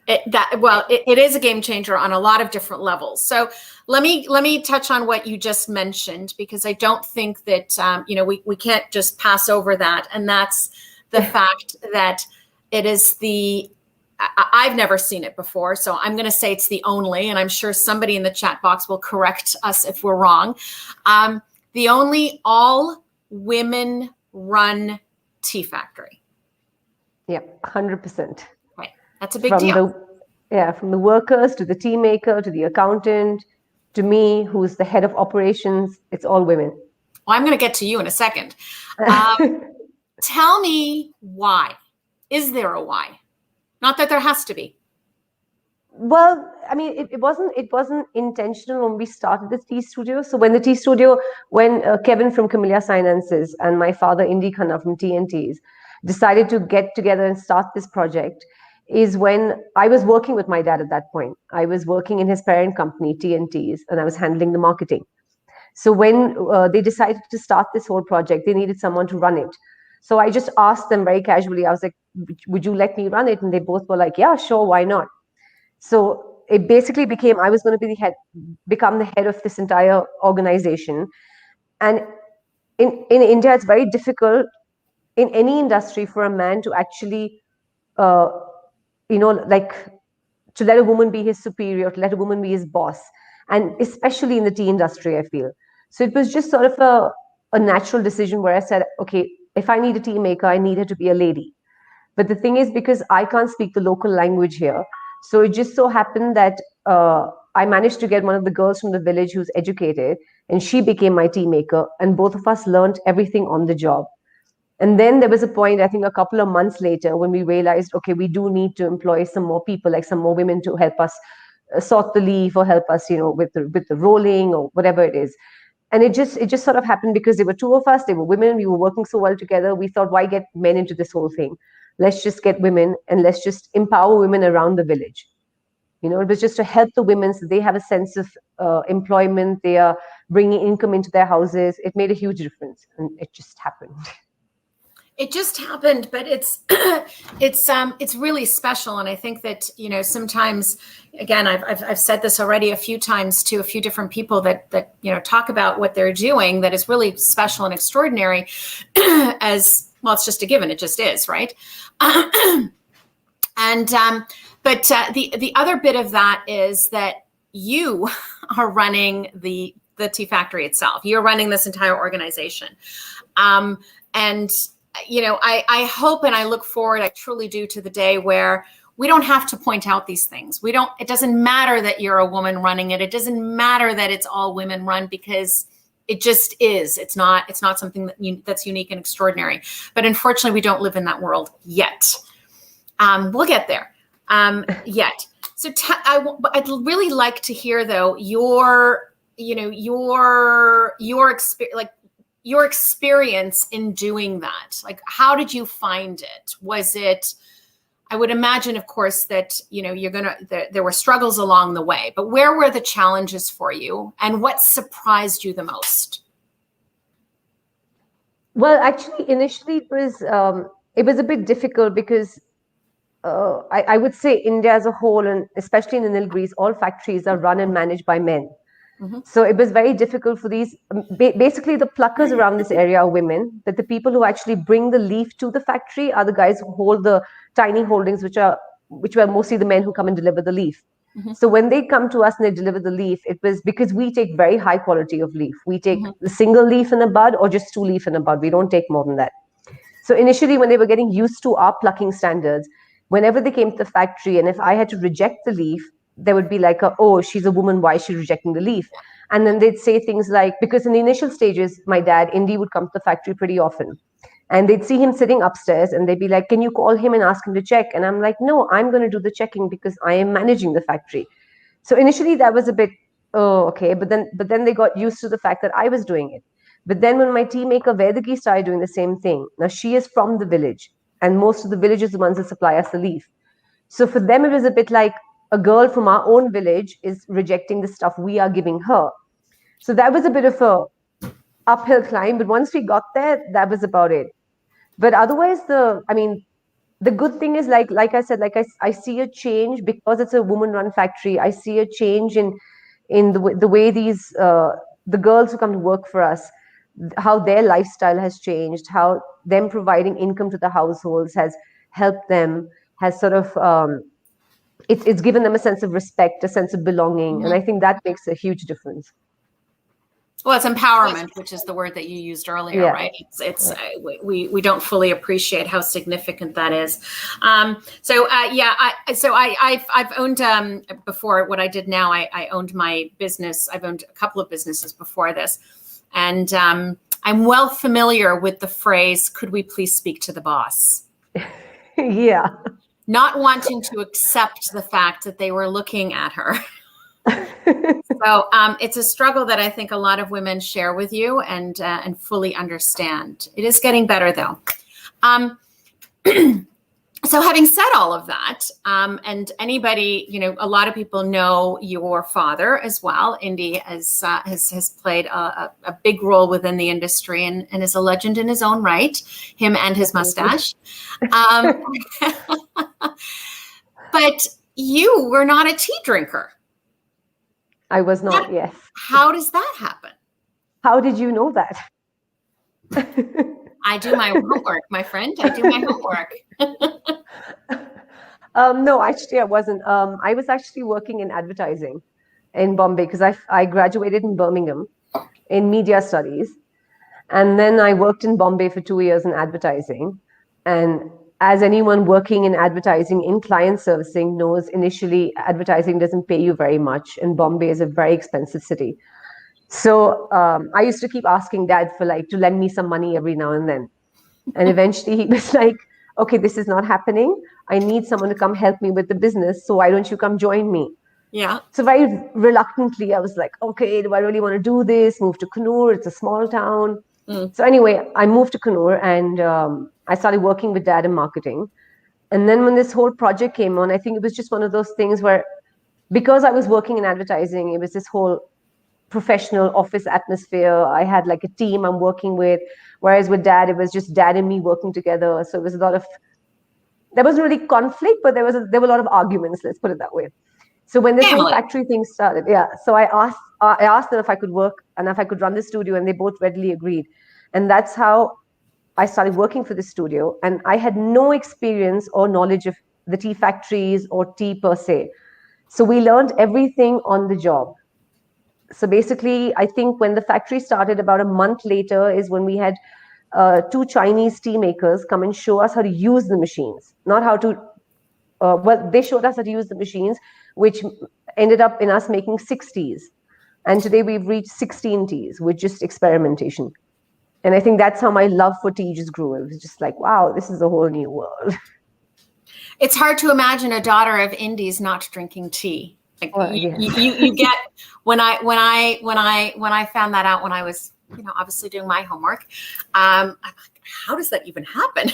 It is a game changer on a lot of different levels. So let me touch on what you just mentioned, because I don't think that we can't just pass over that, and that's the fact that it is I've never seen it before, so I'm going to say it's the only, and I'm sure somebody in the chat box will correct us if we're wrong, the only all-women run tea factory. Yep, 100%. Right, that's a big deal. From the workers to the tea maker to the accountant, to me, who's the head of operations, it's all women. Well, I'm going to get to you in a second. Tell me why. Is there a why? Not that there has to be. Well, I mean, it wasn't intentional when we started the tea studio. So when Kevin from Camellia Finances and my father, Indy Khanna from TNTs, decided to get together and start this project, is when I was working with my dad at that point. I was working in his parent company, TNTs, and I was handling the marketing. So when they decided to start this whole project, they needed someone to run it. So I just asked them very casually, I was like, would you let me run it? And they both were like, yeah, sure, why not? So it basically became, I was going to be become the head of this entire organization. And in India, it's very difficult in any industry for a man to actually, to let a woman be his superior, to let a woman be his boss. And especially in the tea industry, I feel. So it was just sort of a natural decision where I said, okay, if I need a tea maker, I need her to be a lady. But the thing is, because I can't speak the local language here, so it just so happened that I managed to get one of the girls from the village who's educated, and she became my tea maker, and both of us learned everything on the job. And then there was a point, I think a couple of months later, when we realized, okay, we do need to employ some more people, like some more women to help us sort the leaf or help us, with the rolling or whatever it is. And it just sort of happened because there were two of us, they were women, we were working so well together. We thought, why get men into this whole thing? Let's just get women and let's just empower women around the village. It was just to help the women so they have a sense of employment. They are bringing income into their houses. It made a huge difference, and it just happened. It just happened, but it's really special, and I think that sometimes, again, I've said this already a few times to a few different people that talk about what they're doing that is really special and extraordinary. As well, it's just a given; it just is, right? But the other bit of that is that you are running the tea factory itself. You're running this entire organization, and I hope and I look forward, I truly do, to the day where we don't have to point out these things. It doesn't matter that you're a woman running it. It doesn't matter that it's all women run, because it just is. It's not something that's unique and extraordinary. But unfortunately, we don't live in that world yet. We'll get there yet. So I'd really like to hear, though, your experience, your experience in doing that. Like, how did you find it? Was it, I would imagine, of course, that, there were struggles along the way, but where were the challenges for you, and what surprised you the most? Well, actually, initially it was a bit difficult because I would say India as a whole, and especially in the Nilgiris, all factories are run and managed by men. Mm-hmm. So it was very difficult for these, basically the pluckers around this area are women, but the people who actually bring the leaf to the factory are the guys who hold the tiny holdings, which were mostly the men who come and deliver the leaf. Mm-hmm. So when they come to us and they deliver the leaf, it was because we take very high quality of leaf. We take the single leaf in a bud or just 2 leaf in a bud. We don't take more than that. So initially, when they were getting used to our plucking standards, whenever they came to the factory, and if I had to reject the leaf, there would be like, oh, she's a woman, why is she rejecting the leaf? And then they'd say things like, because in the initial stages, my dad, Indy, would come to the factory pretty often. And they'd see him sitting upstairs and they'd be like, can you call him and ask him to check? And I'm like, no, I'm going to do the checking because I am managing the factory. So initially that was a bit, oh, okay. But then they got used to the fact that I was doing it. But then when my tea maker, Vedagi, started doing the same thing. Now she is from the village, and most of the villages are the ones that supply us the leaf. So for them, it was a bit like a girl from our own village is rejecting the stuff we are giving her. So that was a bit of a uphill climb. But once we got there, that was about it. But otherwise, the good thing is, like I said, I see a change because it's a woman-run factory. I see a change in the way these the girls who come to work for us, how their lifestyle has changed, how them providing income to the households has helped them, has sort of it's given them a sense of respect, a sense of belonging, and I think that makes a huge difference. Well, it's empowerment, which is the word that you used earlier, right? We don't fully appreciate how significant that is. I've owned before what I did now. I owned my business. I've owned a couple of businesses before this, and I'm well familiar with the phrase, "Could we please speak to the boss?" Yeah. Not wanting to accept the fact that they were looking at her. So it's a struggle that I think a lot of women share with you and fully understand. It is getting better, though. So having said all of that, and anybody, a lot of people know your father as well. Indy has played a big role within the industry and is a legend in his own right, him and his mustache. But you were not a tea drinker. I was not, yes. How does that happen? How did you know that? I do my homework, my friend. I do my homework. No, actually, I wasn't. I was actually working in advertising in Bombay because I graduated in Birmingham in media studies. And then I worked in Bombay for 2 years in advertising. And as anyone working in advertising in client servicing knows, initially advertising doesn't pay you very much, and Bombay is a very expensive city. So I used to keep asking Dad to lend me some money every now and then, and eventually he was like, "Okay, this is not happening. I need someone to come help me with the business. So why don't you come join me?" Yeah. So very reluctantly, I was like, "Okay, do I really want to do this? Move to Kannur. It's a small town." So anyway, I moved to Kannur and I started working with Dad in marketing. And then when this whole project came on, I think it was just one of those things where, because I was working in advertising, it was this whole professional office atmosphere. I had like a team I'm working with, whereas with Dad, it was just Dad and me working together. So it was there wasn't really conflict, but there were a lot of arguments, let's put it that way. So when this whole factory thing started, so I asked them if I could work and if I could run the studio, and they both readily agreed. And that's how I started working for the studio. And I had no experience or knowledge of the tea factories or tea per se. So we learned everything on the job. So basically, I think when the factory started, about a month later is when we had 2 Chinese tea makers come and show us how to use the machines, not how to, they showed us how to use the machines, which ended up in us making 6 teas. And today we've reached 16 teas with just experimentation. And I think that's how my love for tea just grew. It was just like, wow, this is a whole new world. It's hard to imagine a daughter of Indies not drinking tea. Like you get when I found that out when I was, obviously doing my homework. I'm like, how does that even happen?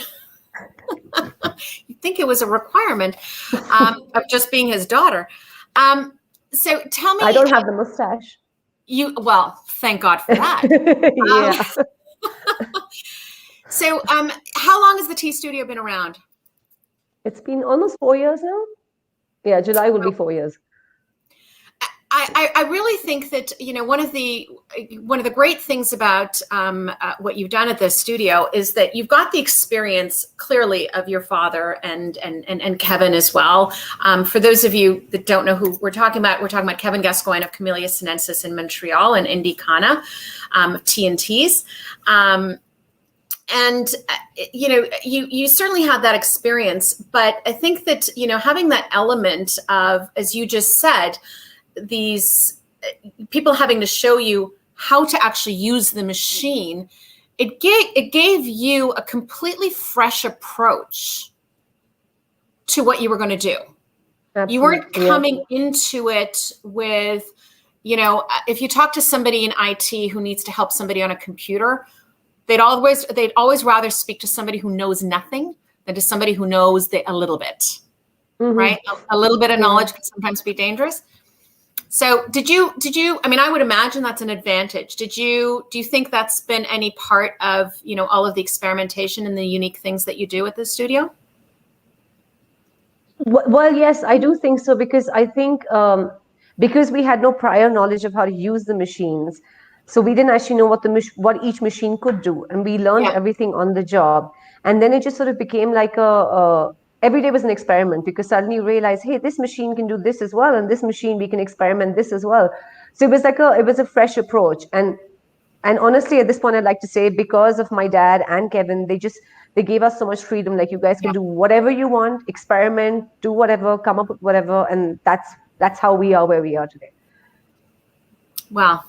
You'd think it was a requirement of just being his daughter. So tell me. I don't have the mustache. Well, thank God for that. So how long has the tea studio been around? It's been almost 4 years now. Yeah, July will be 4 years. I really think that, one of the great things about what you've done at this studio is that you've got the experience clearly of your father and Kevin as well. For those of you that don't know who we're talking about Kevin Gascoigne of Camellia Sinensis in Montreal and Indy Khanna, T&Ts. And, you certainly had that experience, but I think that, having that element of, as you just said, these people having to show you how to actually use the machine, it gave you a completely fresh approach to what you were going to do. Absolutely. You weren't coming into it with, if you talk to somebody in IT who needs to help somebody on a computer, they'd always rather speak to somebody who knows nothing than to somebody who knows a little bit, right? A little bit of knowledge can sometimes be dangerous. So did you, I would imagine that's an advantage. Do you think that's been any part of, all of the experimentation and the unique things that you do at this studio? Well, yes, I do think so, because I think because we had no prior knowledge of how to use the machines, so we didn't actually know what each machine could do, and we learned everything on the job. And then it just sort of became like every day was an experiment, because suddenly you realize, hey, this machine can do this as well, and this machine we can experiment this as well. So it was like it was a fresh approach. And And honestly, at this point, I'd like to say, because of my dad and Kevin, they gave us so much freedom. Like, you guys can do whatever you want, experiment, do whatever, come up with whatever. And that's how we are where we are today. Wow.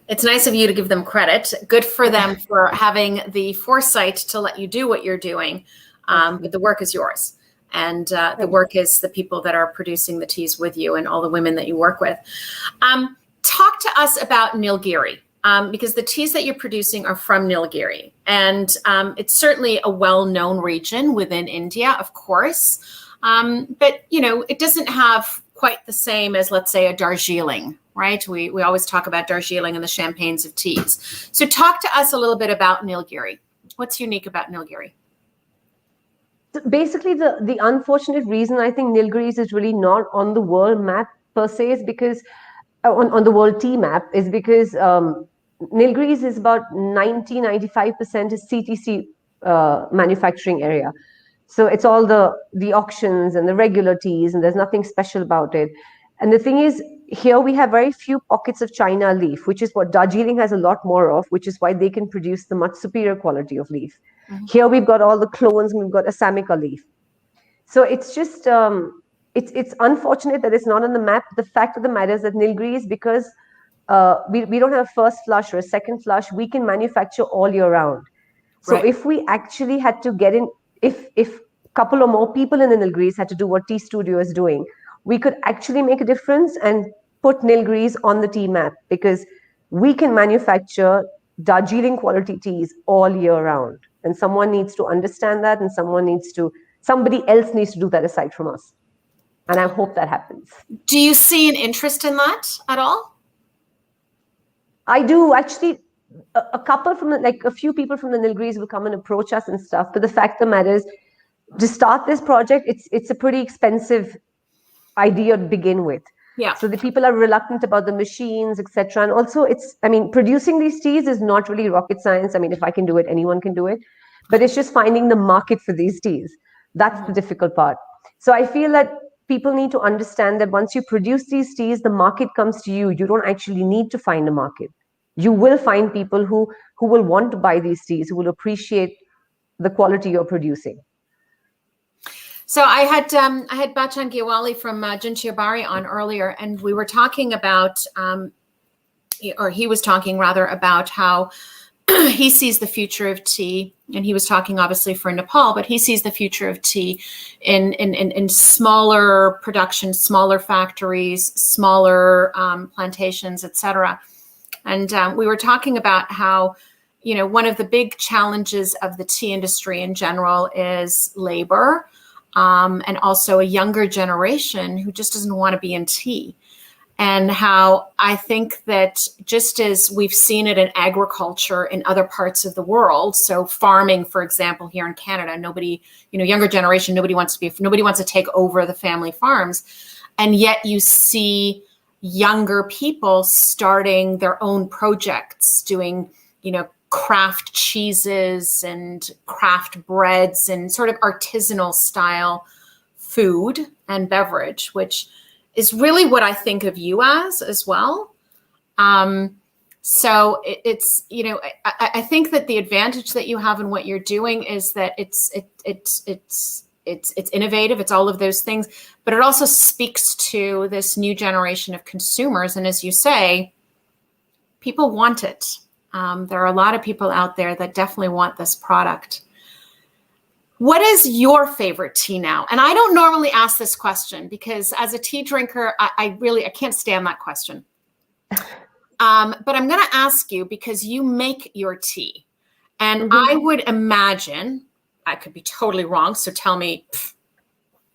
It's nice of you to give them credit. Good for them for having the foresight to let you do what you're doing. But the work is yours. And the work is the people that are producing the teas with you and all the women that you work with. Talk to us about Nilgiri, because the teas that you're producing are from Nilgiri. And it's certainly a well-known region within India, of course. But, it doesn't have quite the same as, let's say, a Darjeeling, right? We always talk about Darjeeling and the champagnes of teas. So talk to us a little bit about Nilgiri. What's unique about Nilgiri? Basically, the unfortunate reason I think Nilgiris is really not on the world map per se is because, on the world tea map, is because Nilgiris is about 90-95% is CTC manufacturing area. So it's all the auctions and the regular teas, and there's nothing special about it. And the thing is, here we have very few pockets of China leaf, which is what Darjeeling has a lot more of, which is why they can produce the much superior quality of leaf. Mm-hmm. Here we've got all the clones, and we've got Assamica leaf. So it's just, it's unfortunate that it's not on the map. The fact of the matter is that Nilgiris, because we don't have a first flush or a second flush, we can manufacture all year round. So if we actually had to get in, if a couple or more people in the Nilgiris had to do what Tea Studio is doing, we could actually make a difference and put Nilgiris on the tea map, because we can manufacture Darjeeling quality teas all year round. And someone needs to understand that, and somebody else needs to do that aside from us. And I hope that happens. Do you see an interest in that at all? I do. Actually, a few people from the Nilgiris will come and approach us and stuff. But the fact of the matter is, to start this project, it's a pretty expensive idea to begin with. Yeah. So the people are reluctant about the machines, etc. And also, producing these teas is not really rocket science. I mean, if I can do it, anyone can do it. But it's just finding the market for these teas. That's the difficult part. So I feel that people need to understand that once you produce these teas, the market comes to you. You don't actually need to find a market. You will find people who will want to buy these teas, who will appreciate the quality you're producing. So I had Bachan Gyawali from Chiyabari on earlier, and we were talking about, or he was talking rather about how he sees the future of tea, and he was talking obviously for Nepal, but he sees the future of tea in smaller production, smaller factories, smaller plantations, etc. And we were talking about how, one of the big challenges of the tea industry in general is labor, and also a younger generation who just doesn't want to be in tea. And how I think that just as we've seen it in agriculture in other parts of the world, so farming, for example, here in Canada, nobody, younger generation, nobody wants to take over the family farms. And yet you see younger people starting their own projects, doing, craft cheeses and craft breads and sort of artisanal style food and beverage, which is really what I think of you as well. So it's, I think that the advantage that you have in what you're doing is that it's innovative. It's all of those things, but it also speaks to this new generation of consumers. And as you say, people want it. There are a lot of people out there that definitely want this product. What is your favorite tea now? And I don't normally ask this question because as a tea drinker, I can't stand that question. But I'm going to ask you because you make your tea. And I would imagine, I could be totally wrong, so tell me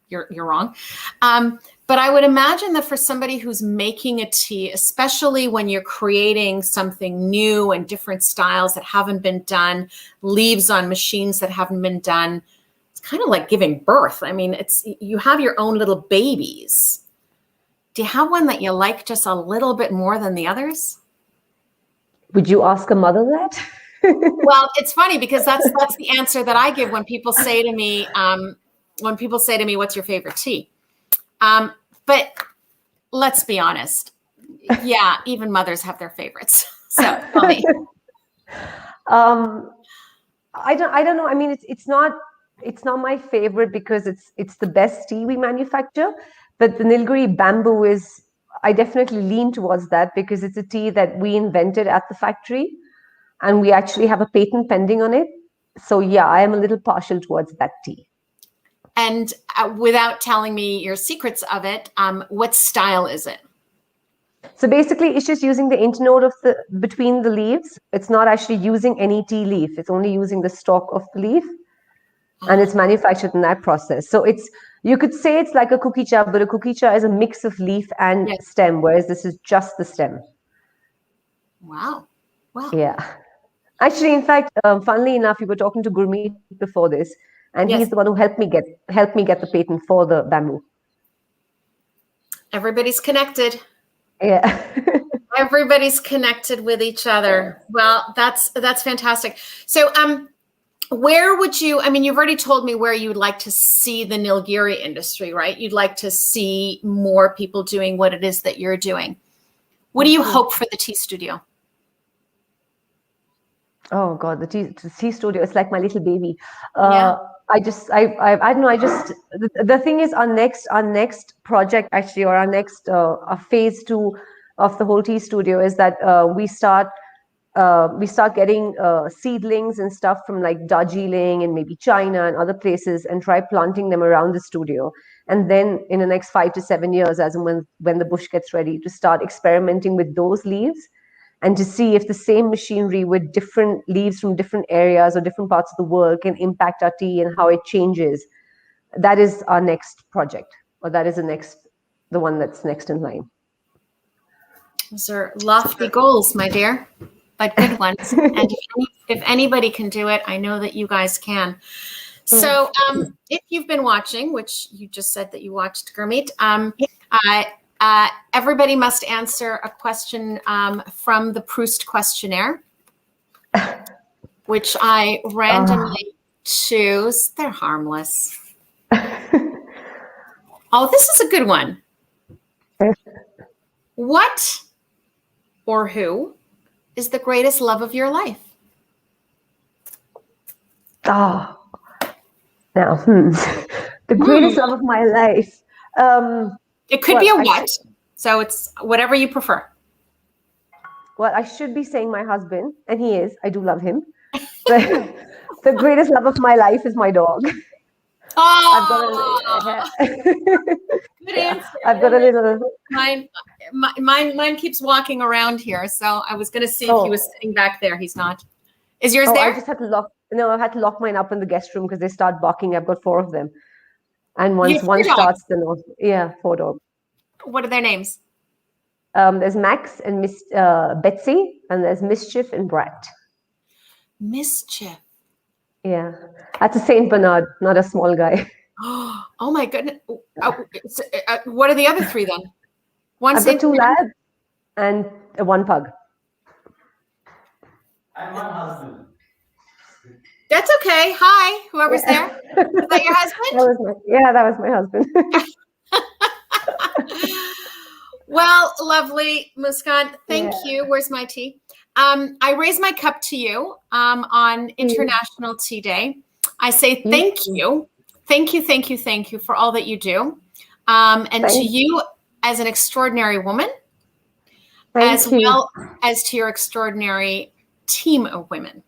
you're wrong. But I would imagine that for somebody who's making a tea, especially when you're creating something new and different styles that haven't been done, leaves on machines that haven't been done, it's kind of like giving birth. I mean, you have your own little babies. Do you have one that you like just a little bit more than the others? Would you ask a mother that? Well, it's funny because that's the answer that I give when people say to me, what's your favorite tea? But let's be honest. Yeah, even mothers have their favorites. So tell me. I don't know. I mean, it's not my favorite because it's the best tea we manufacture, but the Nilgiri bamboo is, I definitely lean towards that because it's a tea that we invented at the factory and we actually have a patent pending on it. So yeah, I am a little partial towards that tea. And without telling me your secrets of it, what style is it? So basically, it's just using the internode between the leaves. It's not actually using any tea leaf. It's only using the stalk of the leaf, and it's manufactured in that process. So you could say it's like a cookie cha, but a cookie cha is a mix of leaf and stem, whereas this is just the stem. Wow. Yeah. Actually, in fact, funnily enough, we were talking to Gurmeet before this, and he's the one who helped me get the patent for the bamboo. Everybody's connected. Yeah. Everybody's connected with each other. Well, that's fantastic. So where would you, I mean, you've already told me where you'd like to see the Nilgiri industry, right? You'd like to see more people doing what it is that you're doing. What do you hope for the tea studio? Oh God, the tea studio is like my little baby. I don't know. The thing is, our next project actually, or our next phase 2 of the whole tea studio is that we start getting seedlings and stuff from like Darjeeling and maybe China and other places, and try planting them around the studio. And then in the next 5 to 7 years, as and when the bush gets ready, to start experimenting with those leaves, and to see if the same machinery with different leaves from different areas or different parts of the world can impact our tea and how it changes. That is our next project, or that is the one that's next in line. Those are lofty goals, my dear, but good ones. And if anybody can do it, I know that you guys can. So if you've been watching, which you just said that you watched, Gurmeet, everybody must answer a question from the Proust questionnaire, which I randomly choose. They're harmless. Oh, this is a good one. What or who is the greatest love of your life? Now, the greatest love of my life. It could be a what, so it's whatever you prefer. Well, I should be saying my husband, and he is. I do love him. But the greatest love of my life is my dog. Oh, good answer. I've got a little. Mine keeps walking around here, so I was going to see if he was sitting back there. He's not. Is yours there? I just had to lock. No, I had to lock mine up in the guest room because they start barking. I've got 4 of them. And once one starts, then 4 dogs. What are their names? There's Max and Miss Betsy, and there's Mischief and Brat. Mischief. Yeah, that's a Saint Bernard, not a small guy. Oh my goodness! What are the other 3 then? I've got 2 labs and 1 pug. And 1 husband. That's okay. Hi, whoever's there. Is that your husband? That was my husband. Well, lovely, Muskan. Thank you. Where's my tea? I raise my cup to you on International Tea Day. I say thank you. Thank you, thank you, thank you for all that you do. And to you as an extraordinary woman, as well as to your extraordinary team of women.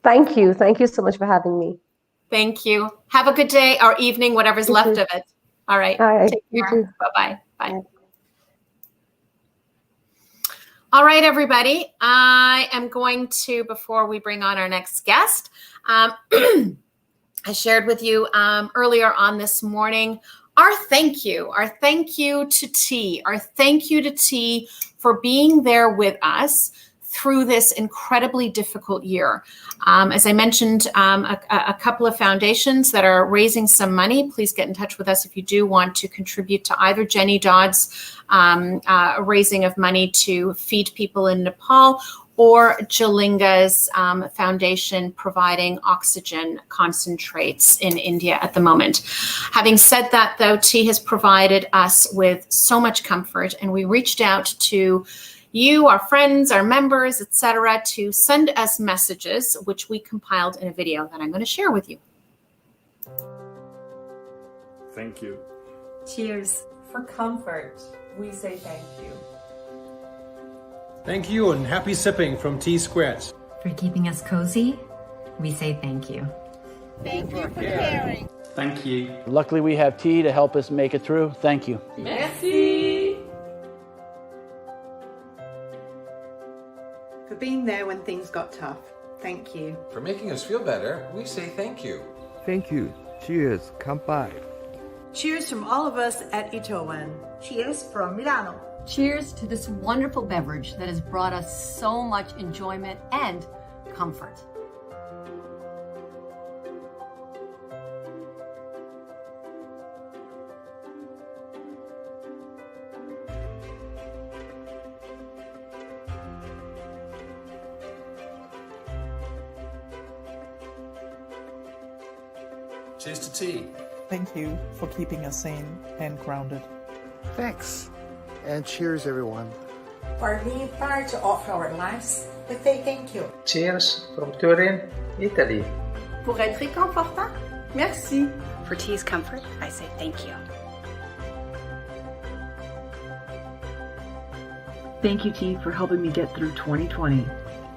Thank you. Thank you so much for having me. Thank you. Have a good day or evening, whatever's left of it. All right. All right. Take care. Bye-bye. Bye. All right, everybody. I am going to, before we bring on our next guest, I shared with you earlier on this morning our thank you to tea, our thank you to tea for being there with us through this incredibly difficult year. As I mentioned, a couple of foundations that are raising some money. Please get in touch with us if you do want to contribute to either Jenny Dodd's raising of money to feed people in Nepal, or Jalinga's foundation providing oxygen concentrates in India at the moment. Having said that, though, tea has provided us with so much comfort, and we reached out to you, our friends, our members, etc., to send us messages, which we compiled in a video that I'm going to share with you. Thank you. Cheers. For comfort, we say thank you. Thank you and happy sipping from Tea Squares. For keeping us cozy, we say thank you. Thank you for caring. Thank you. Luckily, we have tea to help us make it through. Thank you. Merci. For being there when things got tough. Thank you. For making us feel better, we say thank you. Thank you. Cheers. Kanpai. Cheers from all of us at Itowan. Cheers from Milano. Cheers to this wonderful beverage that has brought us so much enjoyment and comfort. Cheers to tea. Thank you for keeping us sane and grounded. Thanks. And cheers, everyone. For being part of our lives, we say thank you. Cheers from Turin, Italy. Pour être réconfortant, merci. For tea's comfort, I say thank you. Thank you, Tea, for helping me get through 2020.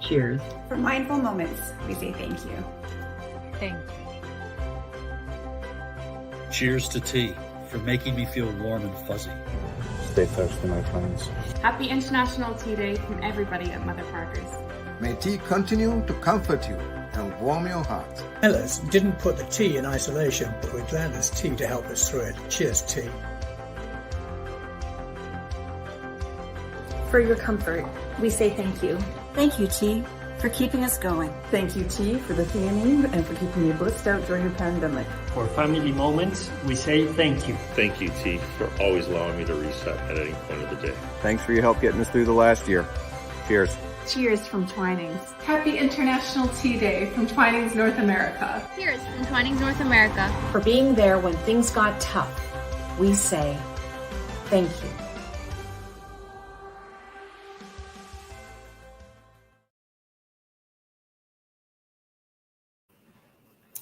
Cheers. For mindful moments, we say thank you. Thank you. Cheers to tea for making me feel warm and fuzzy. Stay thirsty, my friends. Happy International Tea Day from everybody at Mother Parkers. May tea continue to comfort you and warm your heart. Ellis didn't put the tea in isolation, but we're glad there's tea to help us through it. Cheers, tea. For your comfort, we say thank you. Thank you, Tea, for keeping us going. Thank you, Tea, for the theanine and for keeping me blissed out during the pandemic. For family moments, we say thank you. Thank you, T, for always allowing me to reset at any point of the day. Thanks for your help getting us through the last year. Cheers. Cheers from Twinings. Happy International Tea Day from Twinings North America. Cheers from Twinings North America. For being there when things got tough, we say thank you.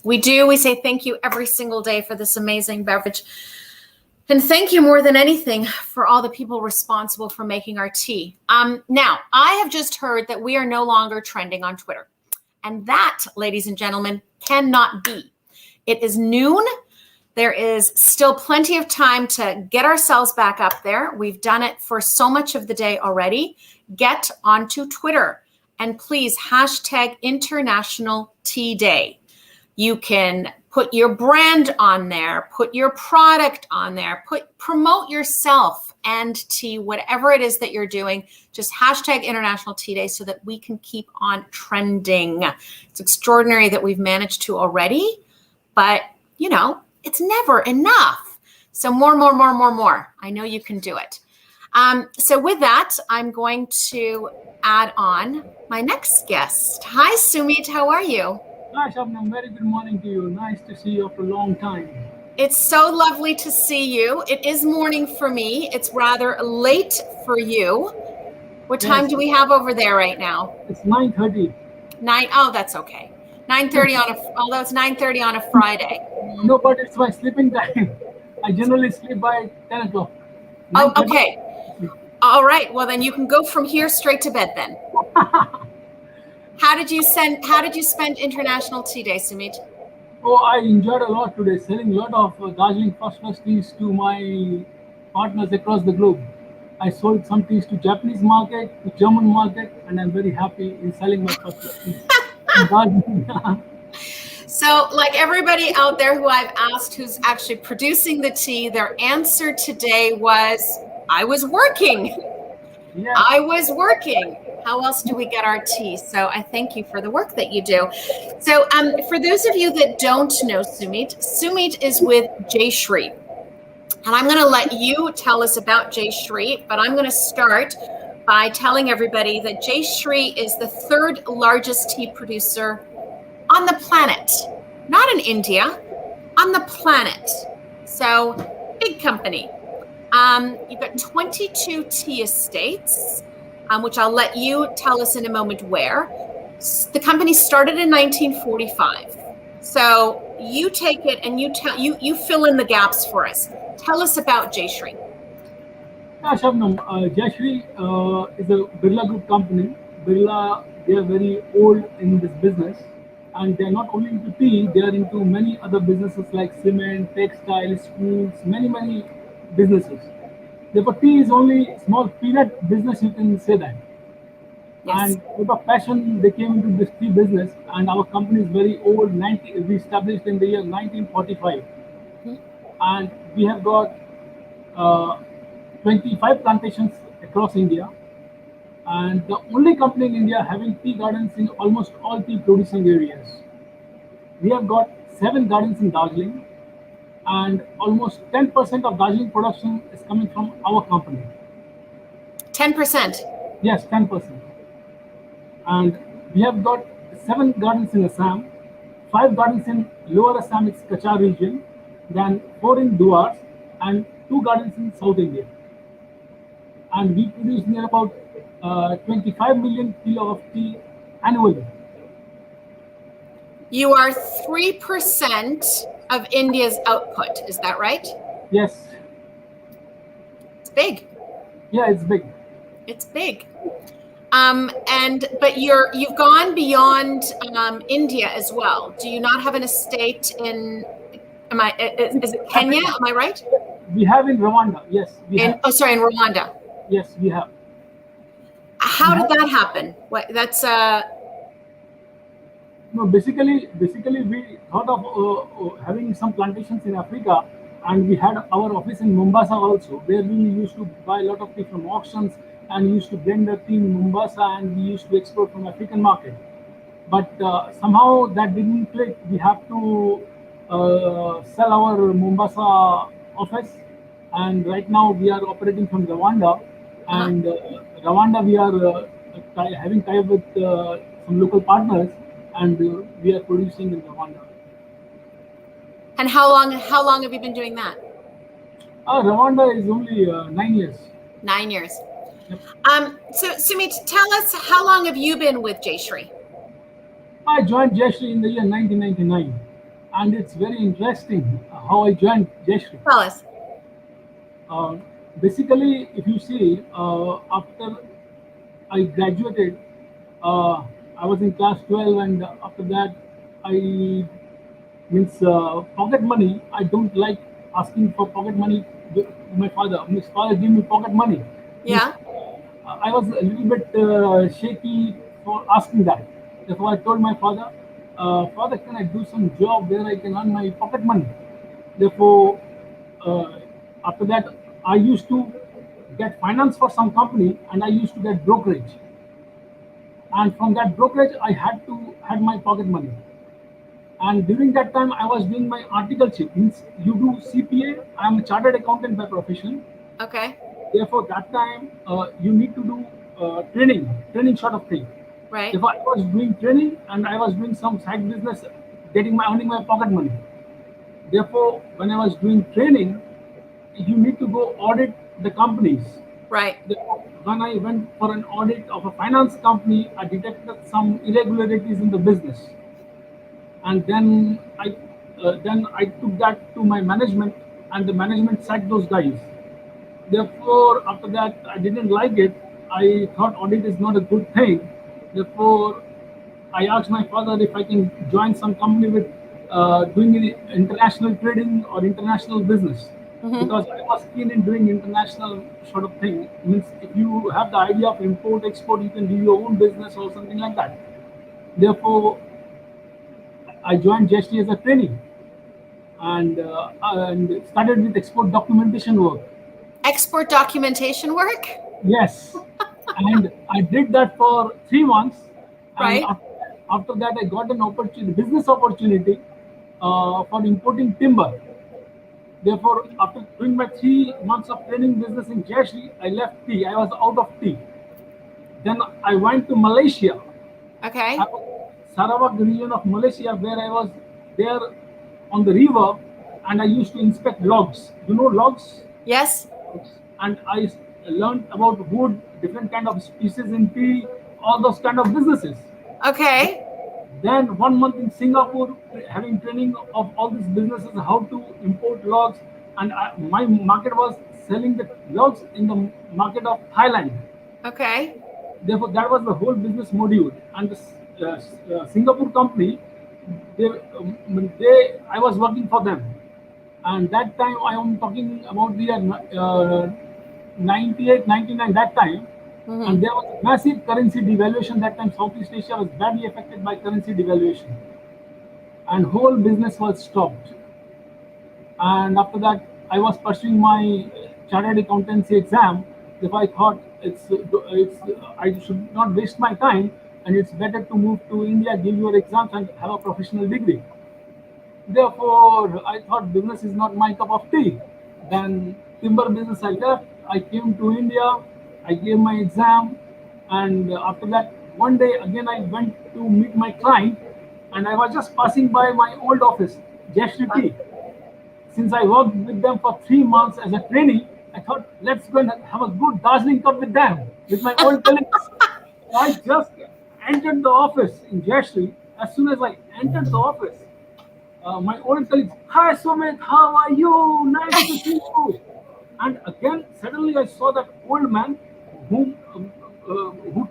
We do. We say thank you every single day for this amazing beverage. And thank you more than anything for all the people responsible for making our tea. Now, I have just heard that we are no longer trending on Twitter. And that, ladies and gentlemen, cannot be. It is noon. There is still plenty of time to get ourselves back up there. We've done it for so much of the day already. Get onto Twitter and please hashtag International Tea Day. You can put your brand on there, put your product on there, promote yourself and tea, whatever it is that you're doing. Just hashtag International Tea Day so that we can keep on trending. It's extraordinary that we've managed to already, but you know, it's never enough. So more. I know you can do it. So with that, I'm going to add on my next guest. Hi, Sumit. How are you? Hi, Shabnam. Very good morning to you. Nice to see you after a long time. It's so lovely to see you. It is morning for me. It's rather late for you. What time do we have over there right now? It's 9:30. Oh, that's okay. 9:30 although it's 9:30 on a Friday. No, but it's my sleeping time. I generally sleep by 10 o'clock. Oh, okay. All right. Well, then you can go from here straight to bed then. How did you spend International Tea Day, Sumit? Oh, I enjoyed a lot today, selling a lot of Darjeeling First Class teas to my partners across the globe. I sold some teas to Japanese market, to German market, and I'm very happy in selling my first class teas. So, like everybody out there who I've asked who's actually producing the tea, their answer today was, I was working. Yeah. I was working. How else do we get our tea? So I thank you for the work that you do. So for those of you that don't know Sumit is with Jayshree. And I'm going to let you tell us about Jayshree, but I'm going to start by telling everybody that Jayshree is the third largest tea producer on the planet. Not in India, on the planet. So big company. You've got 22 tea estates. which I'll let you tell us in a moment where. The company started in 1945. So you take it and you fill in the gaps for us. Tell us about Jayshree. Yeah, Shabnam, Jayshree is a Birla Group company. Birla, they are very old in this business, and they are not only into tea, they are into many other businesses like cement, textiles, schools, many businesses. Therefore, tea is only a small peanut business, you can say that. Yes. And with a passion, they came into this tea business, and our company is very old. We established in the year 1945, and we have got 25 plantations across India, and the only company in India having tea gardens in almost all tea producing areas. We have got 7 gardens in Darjeeling, and almost 10% of Darjeeling production is coming from our company. 10%? Yes, 10%. And we have got 7 gardens in Assam, 5 gardens in Lower Assam, it's Kachar region, then 4 in Duars, and 2 gardens in South India. And we produce near about 25 million kilo of tea annually. You are 3% of India's output, is that right? Yes. It's big. Yeah, it's big. It's big. But you've gone beyond India as well. Do you not have an estate in? Is it Kenya? Am I right? We have in Rwanda. Yes. In Rwanda. Yes, we have. How did that happen? That's No, basically we thought of having some plantations in Africa, and we had our office in Mombasa also, where we used to buy a lot of tea from auctions and used to blend the tea in Mombasa, and we used to export from African market. But somehow that didn't click. We have to sell our Mombasa office, and right now we are operating from Rwanda. And Rwanda, we are having tie-up with some local partners, and we are producing in Rwanda. And how long have you been doing that? Rwanda is only 9 years. 9 years. Yep. So Sumit, tell us, how long have you been with Jayshree? I joined Jayshree in the year 1999, and it's very interesting how I joined Jayshree. Tell us. Basically, if you see, after I graduated, I was in class 12, and after that, pocket money. I don't like asking for pocket money to my father. My father gave me pocket money. Yeah. I was a little bit shaky for asking that. Therefore, I told my father, Father, can I do some job where I can earn my pocket money? Therefore, after that, I used to get finance for some company, and I used to get brokerage. And from that brokerage, I had my pocket money. And during that time, I was doing my articleship. Means you do CPA. I am a chartered accountant by profession. Okay. Therefore, that time you need to do training sort of thing. Right. If I was doing training and I was doing some side business, earning my pocket money. Therefore, when I was doing training, you need to go audit the companies. Right. Therefore, when I went for an audit of a finance company, I detected some irregularities in the business, and then I took that to my management, and the management sacked those guys. Therefore, after that, I didn't like it. I thought audit is not a good thing. Therefore, I asked my father if I can join some company with doing international trading or international business. Because I was keen in doing international sort of thing. Means if you have the idea of import, export, you can do your own business or something like that. Therefore, I joined Jayshree as a trainee, and started with export documentation work. Export documentation work? Yes. And I did that for 3 months. Right. And after that, I got an opportunity, business opportunity for importing timber. Therefore, after doing my 3 months of training business in Jayshree, I left tea. I was out of tea. Then I went to Malaysia. Okay. Sarawak region of Malaysia, where I was there on the river, and I used to inspect logs. You know logs? Yes. And I learned about wood, different kind of species in tea, all those kind of businesses. Okay. Then 1 month in Singapore, having training of all these businesses, how to import logs, and my market was selling the logs in the market of Thailand. Okay. Therefore, that was the whole business module. And the Singapore company, I was working for them. And that time, I am talking about the year 98, 99, that time. And there was a massive currency devaluation. That time, Southeast Asia was badly affected by currency devaluation. And whole business was stopped. And after that, I was pursuing my chartered accountancy exam. Therefore, I thought I should not waste my time, and it's better to move to India, give your exams, and have a professional degree. Therefore, I thought business is not my cup of tea. Then timber business I left. I came to India. I gave my exam, and after that, one day again I went to meet my client, and I was just passing by my old office, Jayshree Tea. Since I worked with them for 3 months as a trainee, I thought, let's go and have a good Darjeeling cup with them, with my old colleagues. I just entered the office in Jayshree. As soon as I entered the office, my old colleagues, "Hi Sumit, how are you? Nice to see you." And again, suddenly I saw that old man who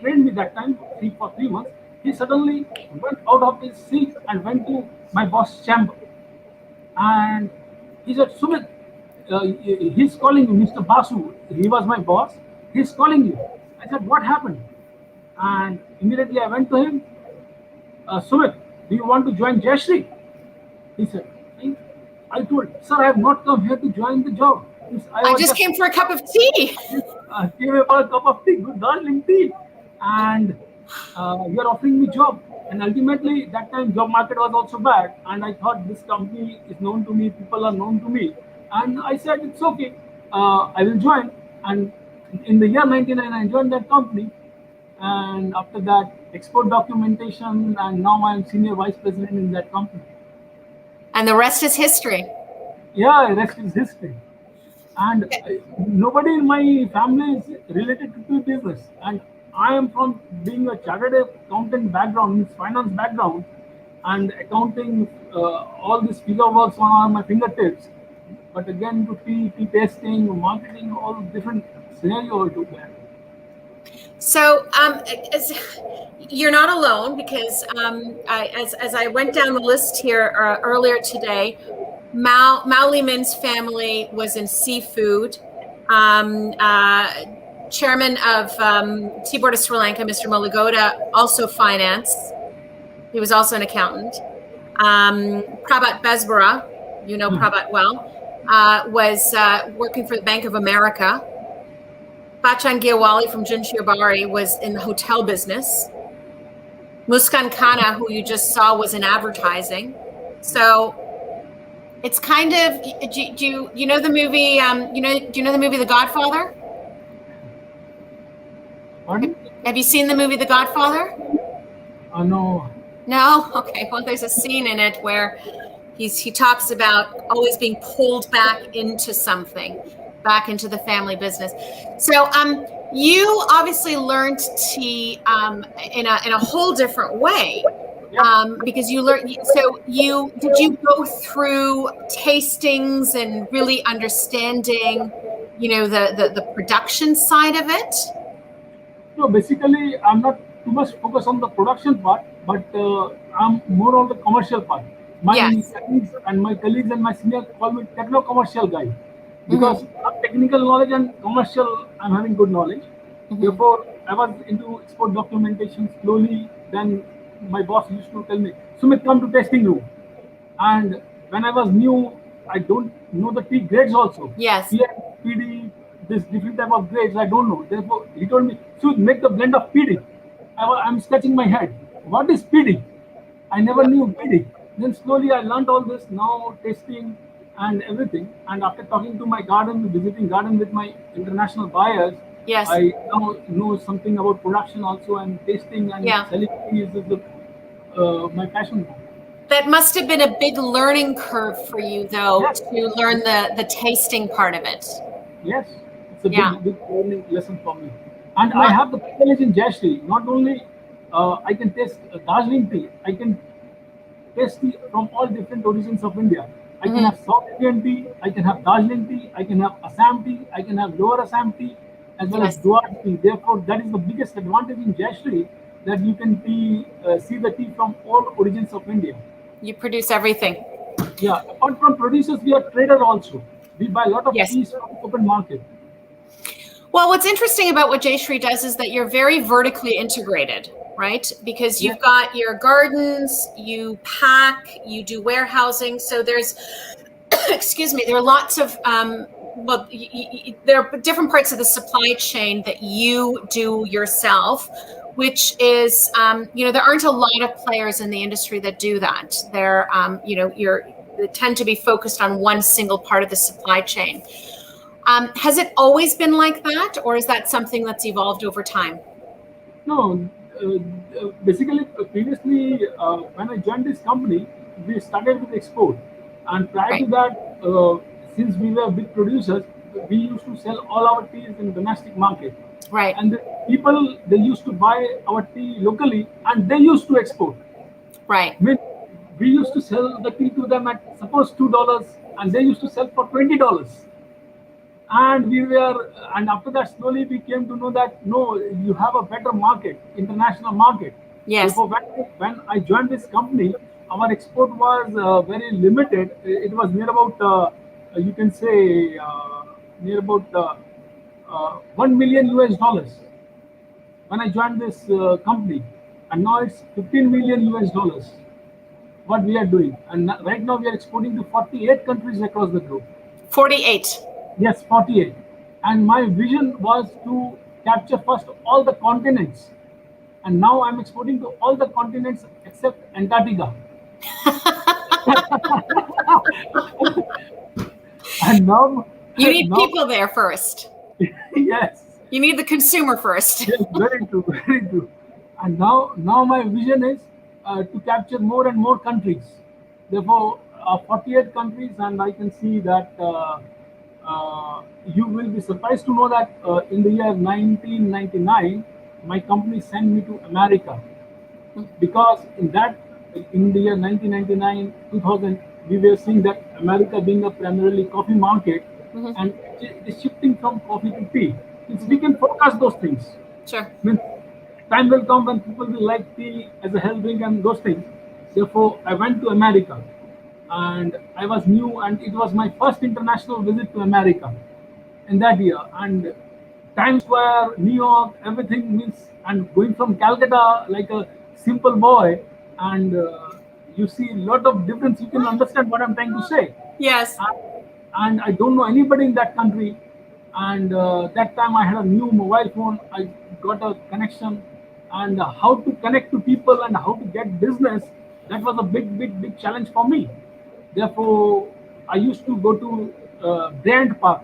trained me that time for 3 months. He suddenly went out of his seat and went to my boss' chamber. And he said, "Sumit, he's calling you, Mr. Basu." He was my boss. "He's calling you." I said, "What happened?" And immediately I went to him. "Sumit, do you want to join Jayshree?" He said, I told, "Sir, I have not come here to join the job. I just came for a cup of tea." Came for a cup of tea, good Darjeeling tea. And you're offering me job. And ultimately, that time job market was also bad. And I thought this company is known to me, people are known to me. And I said, it's okay, I will join. And in the year 99, I joined that company. And after that, export documentation, and now I'm senior vice president in that company. And the rest is history. Yeah, the rest is history. And nobody in my family is related to business. And I am from being a chartered accountant background, finance background, and accounting, all these figure works on my fingertips. But again, to tea tasting, marketing, all different scenarios to that. So you're not alone, because as I went down the list here earlier today, Mao Limin's family was in seafood. Chairman of Tea Board of Sri Lanka, Mr. Molligoda, also finance. He was also an accountant. Prabhat Bezbaruah, you know Prabhat well, was working for the Bank of America. Bachan Gyawali from Chiyabari was in the hotel business. Muskan Khanna, who you just saw, was in advertising. So it's kind of, do you know the movie? Do you know the movie The Godfather? Pardon? Have you seen the movie The Godfather? No. No? Okay. Well, there's a scene in it where he talks about always being pulled back into something, back into the family business. So you obviously learned tea in a whole different way. Because you learned, did you go through tastings and really understanding, the production side of it? No, basically, I'm not too much focused on the production part, but I'm more on the commercial part. My colleagues and my senior call me techno-commercial guy, because of technical knowledge and commercial, I'm having good knowledge. Therefore, I was into export documentation slowly. Then my boss used to tell me, "Sumit, come to testing room." And when I was new, I don't know the tea grades also. Yes. PD, this different type of grades, I don't know. Therefore, he told me, "So make the blend of PD." I'm scratching my head. What is PD? I never knew PD. Then slowly I learned all this, now tasting and everything. And after talking to my garden, visiting garden with my international buyers, yes, I now know something about production also, and tasting and selling tea is my passion. That must have been a big learning curve for you, though, to learn the tasting part of it. Yes, It's a big learning lesson for me. And I have the privilege in Jayshree. Not only I can taste Darjeeling tea, I can taste tea from all different origins of India. I can have South Indian tea, I can have Darjeeling tea, I can have Assam tea, I can have Lower Assam tea, as well as Guwahati tea. Therefore, that is the biggest advantage in Jayshree, that you can see the tea from all origins of India. You produce everything. Yeah, apart from producers, we are traders also. We buy a lot of teas from the open market. Well, what's interesting about what Jayshree does is that you're very vertically integrated, right? Because you've got your gardens, you pack, you do warehousing. So there's, excuse me, there are lots of, there are different parts of the supply chain that you do yourself, which is, there aren't a lot of players in the industry that do that. They're, they tend to be focused on one single part of the supply chain. Has it always been like that, or is that something that's evolved over time? No, basically, previously, when I joined this company, we started with export. And prior to that, since we were big producers, we used to sell all our teas in the domestic market. Right. And the people, they used to buy our tea locally, and they used to export. Right. I mean, we used to sell the tea to them at, suppose, $2, and they used to sell for $20. And after that, slowly we came to know that, no, you have a better market, international market. Yes. So when I joined this company, our export was very limited. It was near about, you can say, near about $1 million US when I joined this company. And now it's $15 million US what we are doing. And right now we are exporting to 48 countries across the globe. 48. Yes, 48. And my vision was to capture first all the continents. And now I'm exporting to all the continents except Antarctica. And now you need people there first. Yes. You need the consumer first. Yes, very true, very true. And now my vision is to capture more and more countries. Therefore, 48 countries, and I can see that you will be surprised to know that in the year 1999, my company sent me to America, because in the year 1999, 2000, we were seeing that America being a primarily coffee market, and it is shifting from coffee to tea. We can forecast those things. Sure. I mean, time will come when people will like tea as a health drink and those things. Therefore, I went to America. And I was new, and it was my first international visit to America in that year. And Times Square, New York, everything means, and going from Calcutta like a simple boy, and you see a lot of difference. You can understand what I'm trying to say. Yes. And I don't know anybody in that country. And that time I had a new mobile phone. I got a connection, and how to connect to people and how to get business, that was a big challenge for me. Therefore, I used to go to Bryant Park.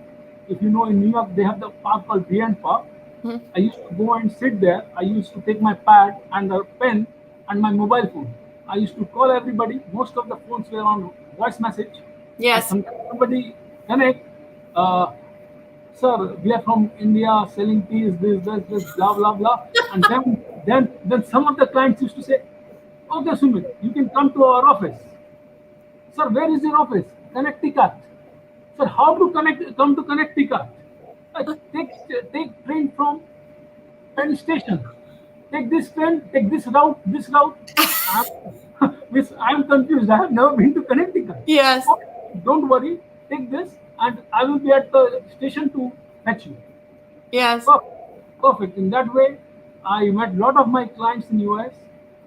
If you know, in New York, they have the park called Bryant Park. I used to go and sit there. I used to take my pad and a pen and my mobile phone. I used to call everybody. Most of the phones were on voice message. Yes. Somebody connect. Sir, we are from India, selling teas, this, blah, blah, blah. And then some of the clients used to say, okay, Sumit, you can come to our office. Sir, where is your office? Connecticut. Sir, how to come to Connecticut? Take train from Penn Station. Take this train, take this route. I'm confused. I have never been to Connecticut. Yes. Oh, don't worry. Take this, and I will be at the station to fetch you. Yes. Perfect. In that way, I met a lot of my clients in US.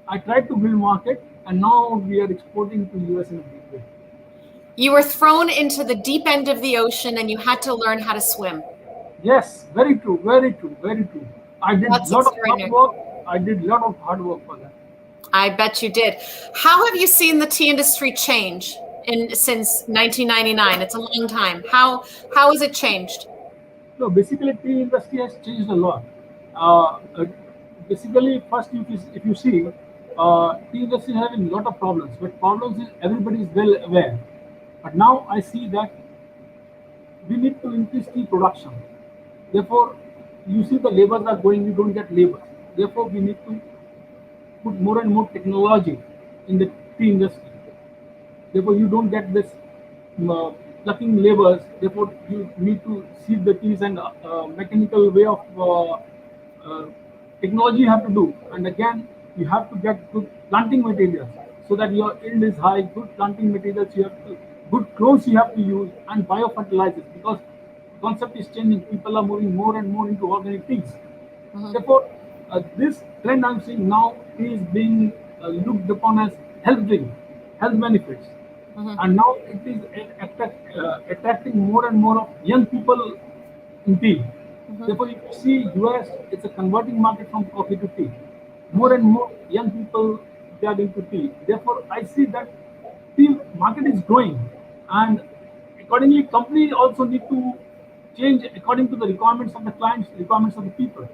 I tried to build market, and now we are exporting to US in a big way. You were thrown into the deep end of the ocean, and you had to learn how to swim. Yes, very true. I did a lot of hard work. I did a lot of hard work for that. I bet you did. How have you seen the tea industry change since 1999? It's a long time. How has it changed? No, basically, tea industry has changed a lot. Basically, first, if you see, tea industry is having a lot of problems. But problems is everybody is well aware. But now I see that we need to increase tea production. Therefore, you see the labors are going, you don't get labor. Therefore, we need to put more and more technology in the tea industry. Therefore, you don't get this plucking labors. Therefore, you need to seed the teas and mechanical way of technology you have to do. And again, you have to get good planting materials so that your yield is high. Good planting materials you have to, good clones you have to use, and biofertilizers, because the concept is changing. People are moving more and more into organic teas. Therefore, this trend I'm seeing now is being looked upon as health drink, health benefits. And now it is attracting more and more of young people in tea. Therefore, if you see US, it's a converting market from coffee to tea. More and more young people, they are into tea. Therefore, I see that tea market is growing, and accordingly, companies also need to change according to the requirements of the clients, requirements of the people.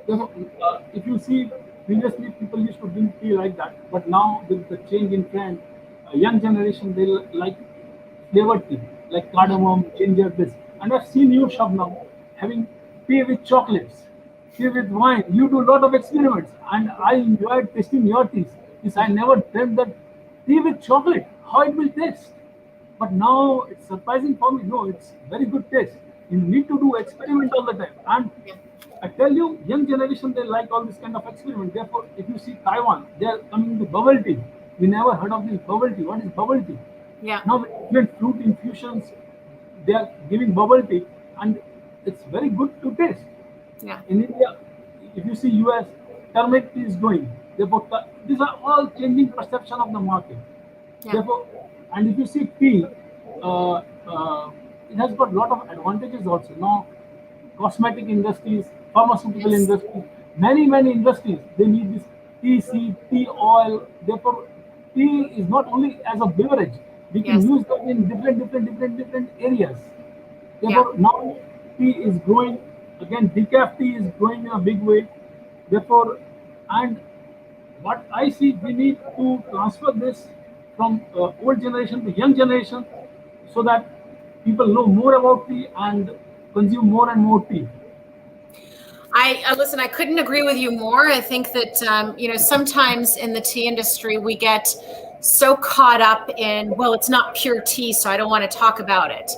Therefore, if you see, previously people used to drink tea like that, but now with the change in trend, young generation, they like flavored tea, like cardamom, ginger, this. And I've seen your shop now having tea with chocolates, tea with wine. You do a lot of experiments, and I enjoyed tasting your teas. Yes, I never dreamt that tea with chocolate, how it will taste. But now it's surprising for me. No, it's very good taste. You need to do experiment all the time. And I tell you, young generation, they like all this kind of experiment. Therefore, if you see Taiwan, they are coming to bubble tea. We never heard of this bubble tea. What is bubble tea? Yeah. Now with different fruit infusions, they are giving bubble tea, and it's very good to taste. Yeah. In India, if you see US, turmeric tea is going. Therefore, these are all changing perception of the market. Yeah. Therefore, and if you see tea, it has got a lot of advantages also. Now, cosmetic industries, pharmaceutical industries, many industries, they need this tea seed, tea oil. Therefore, tea is not only as a beverage. We can use them in different areas. Therefore, now tea is growing. Again, decaf tea is growing in a big way. Therefore, and what I see, we need to transfer this from old generation to young generation, so that people know more about tea and consume more and more tea. I listen, I couldn't agree with you more. I think that, sometimes in the tea industry, we get so caught up in, well, it's not pure tea, so I don't want to talk about it.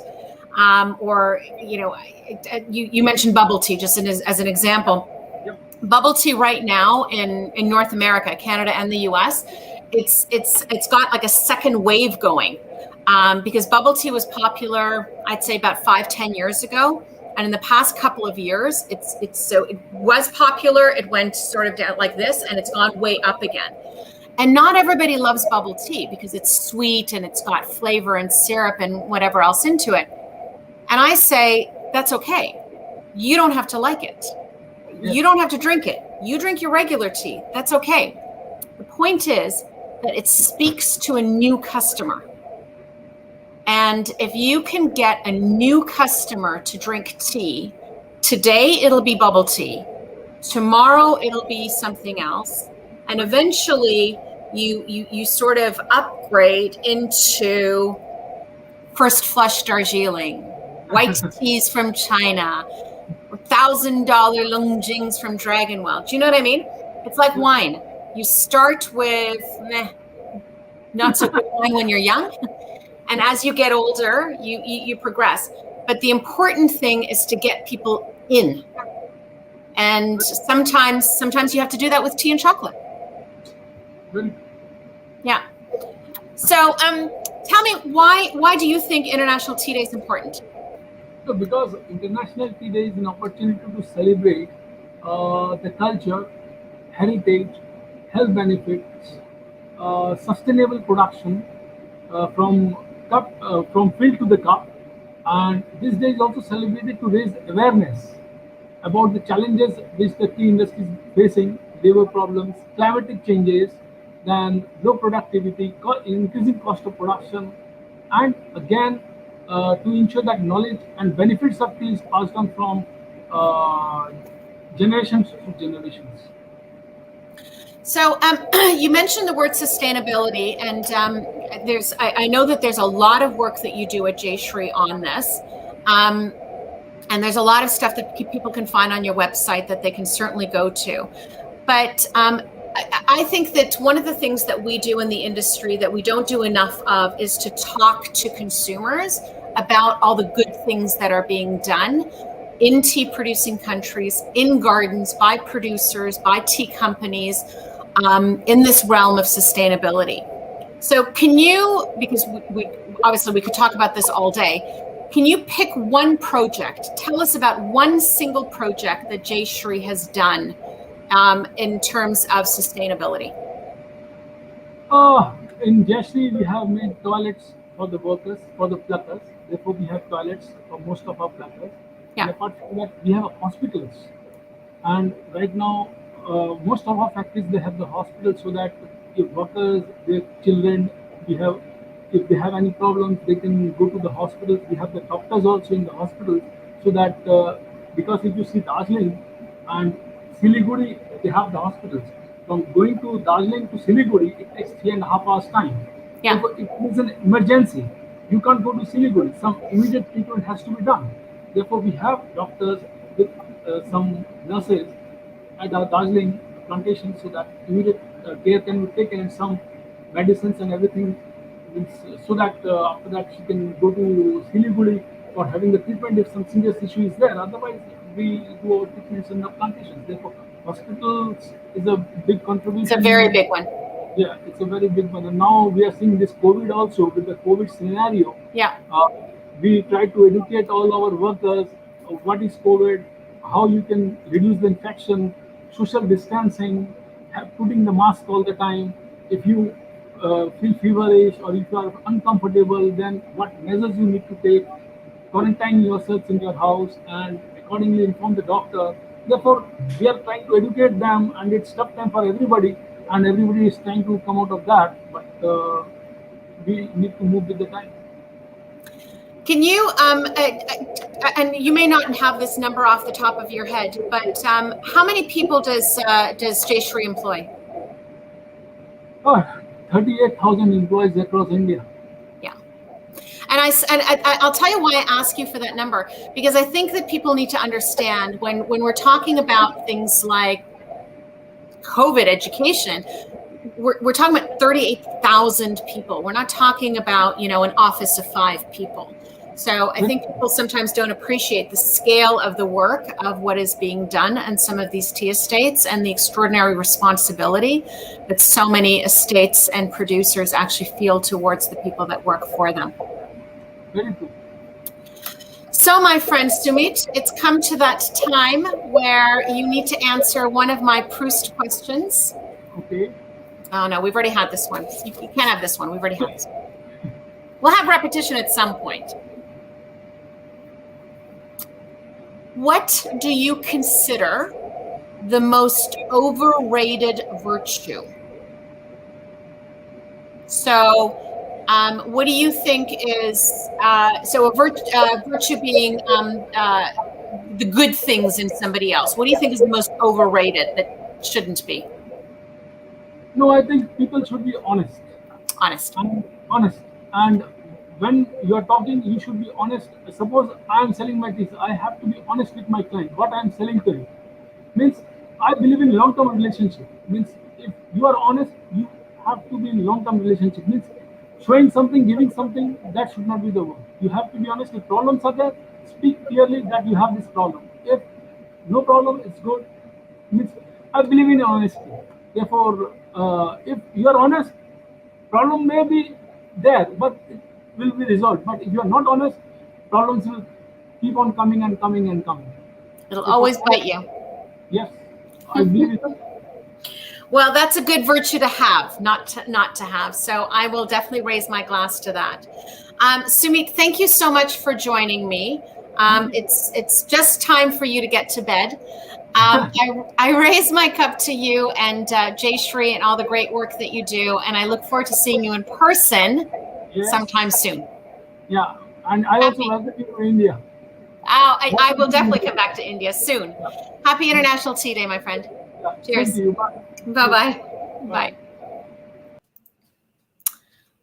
You mentioned bubble tea just as an example. Yep. Bubble tea right now in North America, Canada, and the US, it's got like a second wave going, because bubble tea was popular, I'd say about 5-10 years ago. And in the past couple of years, it was popular. It went sort of down like this, and it's gone way up again. And not everybody loves bubble tea because it's sweet and it's got flavor and syrup and whatever else into it. And I say, that's okay. You don't have to like it. Yeah. You don't have to drink it. You drink your regular tea. That's okay. The point is that it speaks to a new customer. And if you can get a new customer to drink tea, today it'll be bubble tea, tomorrow it'll be something else, and eventually you sort of upgrade into first flush Darjeeling, white teas from China, $1,000 Longjings from Dragonwell. Do you know what I mean? It's like wine. You start with not so good wine when you're young. And as you get older, you progress. But the important thing is to get people in. And sometimes you have to do that with tea and chocolate. Yeah. So tell me, why do you think International Tea Day is important? So because International Tea Day is an opportunity to celebrate the culture, heritage, health benefits, sustainable production from field to the cup. And this day is also celebrated to raise awareness about the challenges which the tea industry is facing, labor problems, climatic changes, then low productivity, increasing cost of production, and again to ensure that knowledge and benefits of tea is passed on from generations to generations. So you mentioned the word sustainability, and I know that there's a lot of work that you do at Jayshree on this. And there's a lot of stuff that people can find on your website that they can certainly go to. But I think that one of the things that we do in the industry that we don't do enough of is to talk to consumers about all the good things that are being done in tea producing countries, in gardens, by producers, by tea companies, in this realm of sustainability. So can you, because we obviously we could talk about this all day, can you pick one project? Tell us about one single project that Jayshree has done in terms of sustainability. In Jayshree, we have made toilets for the workers, for the pluckers. Therefore, we have toilets for most of our pluckers. Yeah. And apart from that, we have hospitals. And right now, most of our factories, they have the hospitals so that if workers, their children, if they have any problems, they can go to the hospitals. We have the doctors also in the hospitals so that, because if you see Darjeeling and Siliguri, they have the hospitals. From going to Darjeeling to Siliguri, it takes 3.5 hours time. Yeah. So if it is an emergency, you can't go to Siliguri. Some immediate treatment has to be done. Therefore, we have doctors with some nurses at our Darjeeling plantation so that immediate care can be taken, and some medicines and everything, so that after that she can go to Siliguri for having the treatment if some serious issue is there. Otherwise, we do our treatments in the plantations. Therefore, hospitals is a big contribution. It's a very big one. Yeah, it's a very big one. And now we are seeing this COVID also, with the COVID scenario. Yeah. We try to educate all our workers of what is COVID, how you can reduce the infection, social distancing, putting the mask all the time. If you feel feverish or if you are uncomfortable, then what measures you need to take, quarantine yourselves in your house, and accordingly inform the doctor. Therefore, we are trying to educate them, and it's tough time for everybody, and everybody is trying to come out of that, but we need to move with the time. Can you, and you may not have this number off the top of your head, but how many people does Jayshree employ? 38,000 employees across India. Yeah. And I'll tell you why I ask you for that number, because I think that people need to understand when we're talking about things like COVID education, we're talking about 38,000 people. We're not talking about, an office of 5 people. So I think people sometimes don't appreciate the scale of the work of what is being done in some of these tea estates and the extraordinary responsibility that so many estates and producers actually feel towards the people that work for them. Very good. So my friend Sumit, it's come to that time where you need to answer one of my Proust questions. Okay. Oh no, we've already had this one. You can't have this one. We've already had this one. We'll have repetition at some point. What do you consider the most overrated virtue? So, what do you think is, so a virtue being the good things in somebody else? What do you think is the most overrated that shouldn't be? No, I think people should be honest. Honest. Honest. And when you are talking, you should be honest. Suppose I am selling my teas, I have to be honest with my client. What I am selling to him means I believe in long-term relationship. Means if you are honest, you have to be in long-term relationship. Means showing something, giving something, that should not be the word. You have to be honest. If problems are there, speak clearly that you have this problem. If no problem, it's good. Means I believe in honesty. Therefore, if you are honest, problem may be there, but it will be resolved. But if you are not honest, problems will keep on coming and coming and coming. It'll always bite you. Yes, I believe it. Well, that's a good virtue to have, not to have. So I will definitely raise my glass to that. Sumit, thank you so much for joining me. It's just time for you to get to bed. I raise my cup to you and Jayshree and all the great work that you do, and I look forward to seeing you in person sometime soon. Yeah, and I also welcome you to India. Oh, I will definitely come back to India soon. Happy International Tea Day, my friend. Yeah, cheers. Thank you. Bye. Bye-bye. Bye.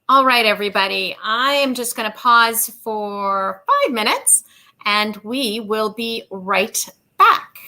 All right, everybody. I am just going to pause for 5 minutes, and we will be right back.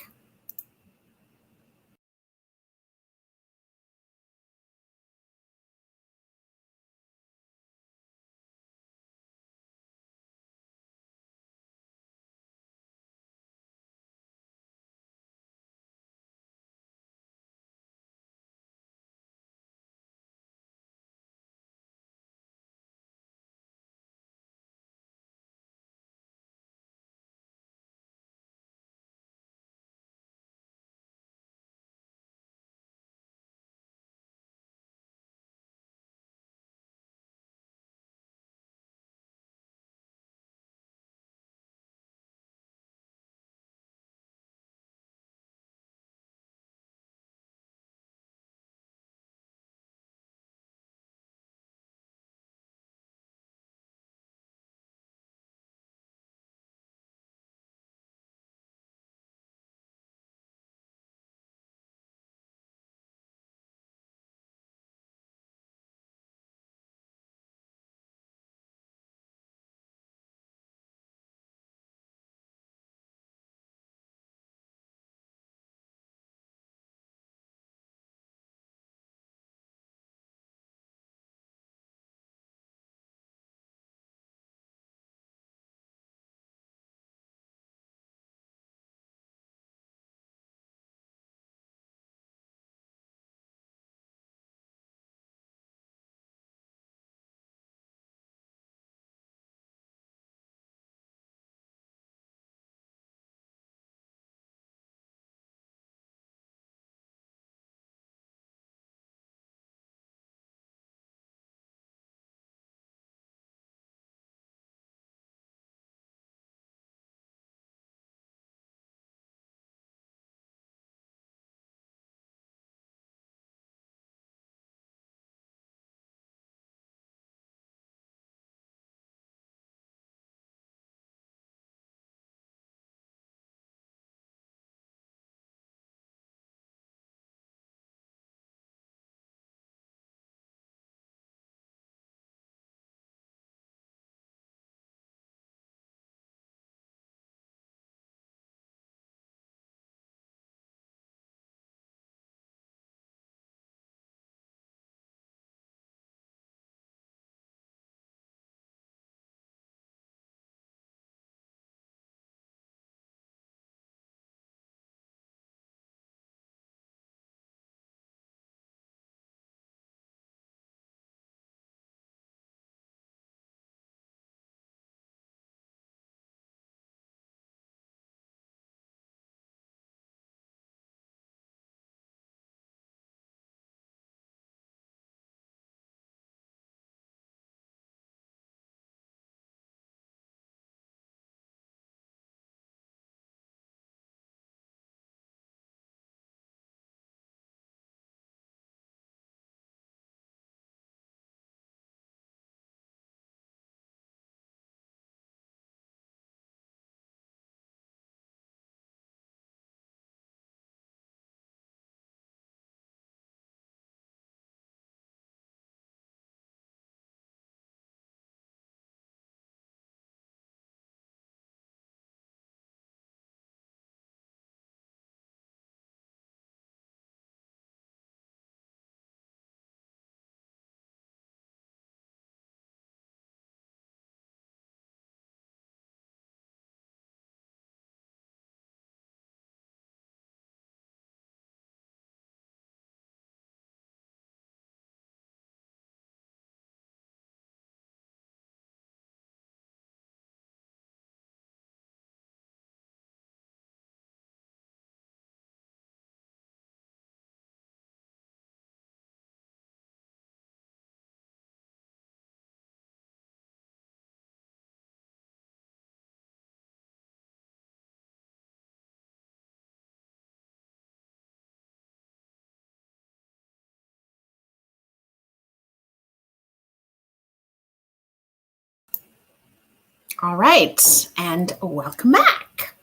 All right, and welcome back.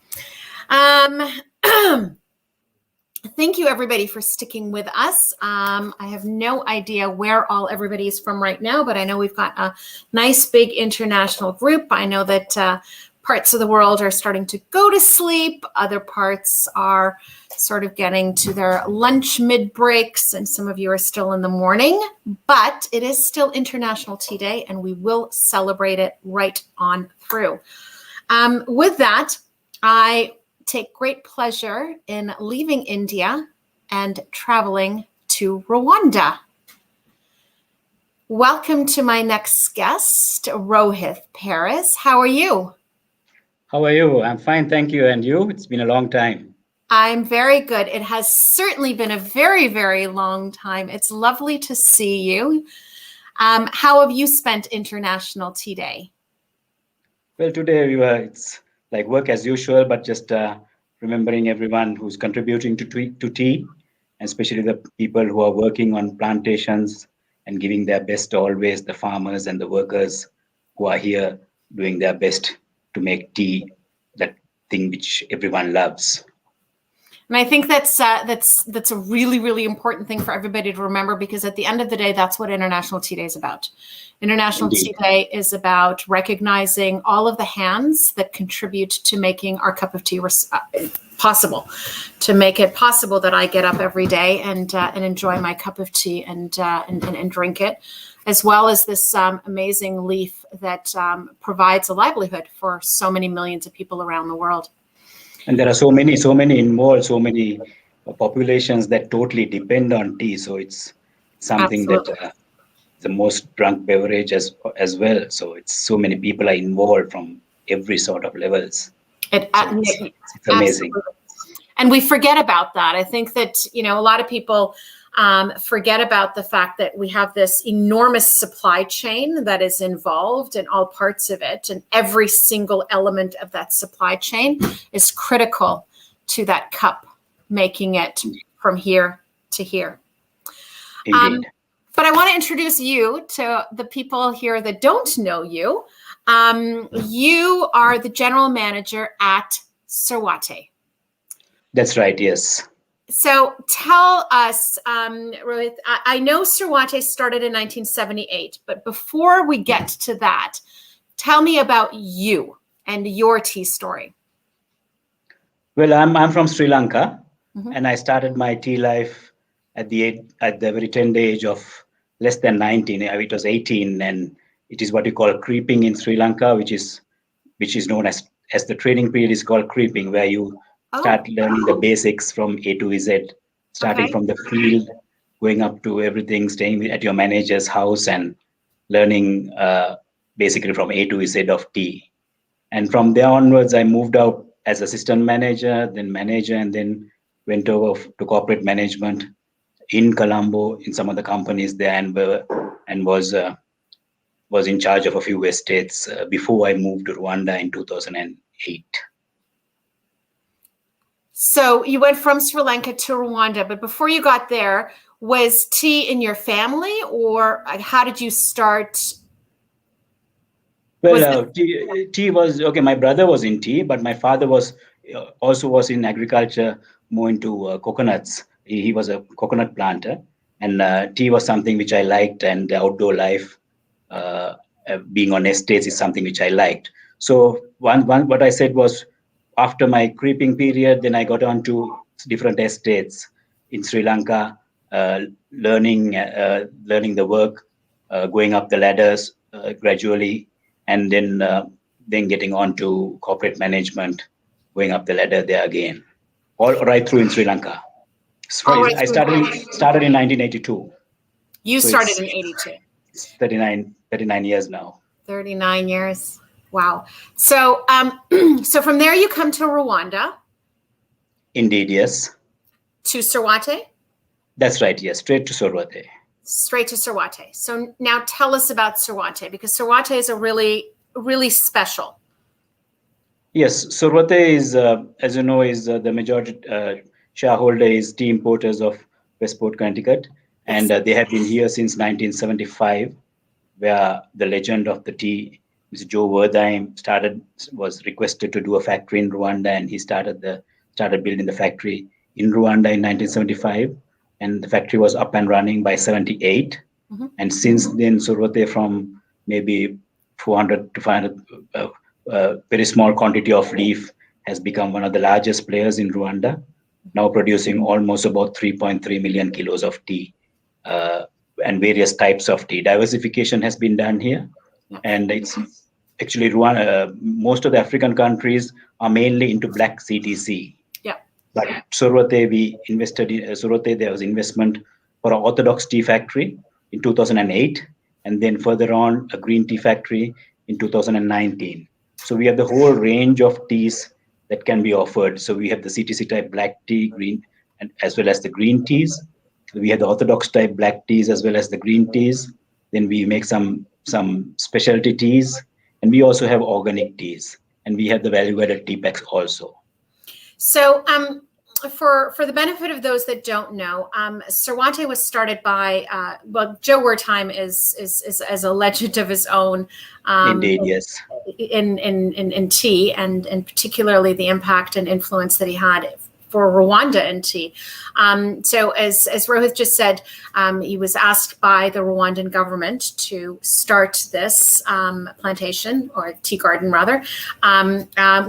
Thank you, everybody, for sticking with us. I have no idea where everybody is from right now, but I know we've got a nice big international group. I know that parts of the world are starting to go to sleep. Other parts are sort of getting to their lunch mid-breaks, and some of you are still in the morning. But it is still International Tea Day, and we will celebrate it right on through. With that, I take great pleasure in leaving India and traveling to Rwanda. Welcome to my next guest, Rohith Peiris. How are you? How are you? I'm fine, thank you. And you? It's been a long time. I'm very good. It has certainly been a very, very long time. It's lovely to see you. How have you spent International Tea Day? Well, today it's like work as usual, but just remembering everyone who's contributing to tea, and especially the people who are working on plantations and giving their best always, the farmers and the workers who are here doing their best to make tea, that thing which everyone loves. And I think that's a really, really important thing for everybody to remember, because at the end of the day, that's what International Tea Day is about. International Tea Day is about recognizing all of the hands that contribute to making our cup of tea possible, to make it possible that I get up every day and enjoy my cup of tea and drink it, as well as this amazing leaf that provides a livelihood for so many millions of people around the world. And there are so many involved, so many populations that totally depend on tea. So it's something that the most drunk beverage as well. So it's so many people are involved from every sort of levels. It's amazing. Absolutely. And we forget about that. I think that, a lot of people forget about the fact that we have this enormous supply chain that is involved in all parts of it. And every single element of that supply chain is critical to that cup, making it from here to here. Indeed. But I want to introduce you to the people here that don't know you. You are the general manager at Sorwathe. That's right, yes. So tell us, Rohith, I know Sorwathe started in 1978, but before we get to that, tell me about you and your tea story. Well, I'm from Sri Lanka, and I started my tea life at the very tender age of less than 19. It was 18, and it is what you call creeping in Sri Lanka, which is known as the training period is called creeping, where you start learning the basics from A to Z, starting from the field, going up to everything, staying at your manager's house and learning basically from A to Z of tea. And from there onwards, I moved out as assistant manager, then manager, and then went over to corporate management in Colombo in some of the companies there, and was in charge of a few estates before I moved to Rwanda in 2008. So you went from Sri Lanka to Rwanda, but before you got there, was tea in your family, or how did you start? Well, tea was, okay, my brother was in tea, but my father was in agriculture, more into coconuts. He was a coconut planter, and tea was something which I liked, and the outdoor life, being on estates is something which I liked. So what I said was, after my creeping period, then I got on to different estates in Sri Lanka, learning the work, going up the ladders gradually, and then getting on to corporate management, going up the ladder there again, all right through in Sri Lanka. So I started in 1982. You started in 82. 39 years now. 39 years. Wow. So, so from there you come to Rwanda. Indeed, yes. To Sorwathe? That's right, yes. Straight to Sorwathe. Straight to Sorwathe. So now tell us about Sorwathe, because Sorwathe is a really, really special. Yes, Sorwathe is, as you know, is the majority shareholder is Tea Importers of Westport, Connecticut. And they have been here since 1975, where the legend of the tea, Mr. Joe Wertheim, was requested to do a factory in Rwanda, and he started building the factory in Rwanda in 1975, and the factory was up and running by 78. And since then, Sorwathe, from maybe 400 to 500 very small quantity of leaf has become one of the largest players in Rwanda, now producing almost about 3.3 million kilos of tea and various types of tea. Diversification has been done here, and it's actually Rwanda. Most of the African countries are mainly into black CTC. But Sorwathe, we invested in Sorwathe. There was investment for an orthodox tea factory in 2008, and then further on a green tea factory in 2019. So we have the whole range of teas that can be offered. So we have the CTC type black tea, green, and as well as the green teas. We have the orthodox type black teas as well as the green teas. Then we make some specialty teas, and we also have organic teas, and we have the value-added tea packs also. So for the benefit of those that don't know, Sorwathe was started by, Joe Wertheim is as a legend of his own. Indeed, yes. In tea, and particularly the impact and influence that he had for Rwanda in tea. So as Rohith just said, he was asked by the Rwandan government to start this plantation, or tea garden rather,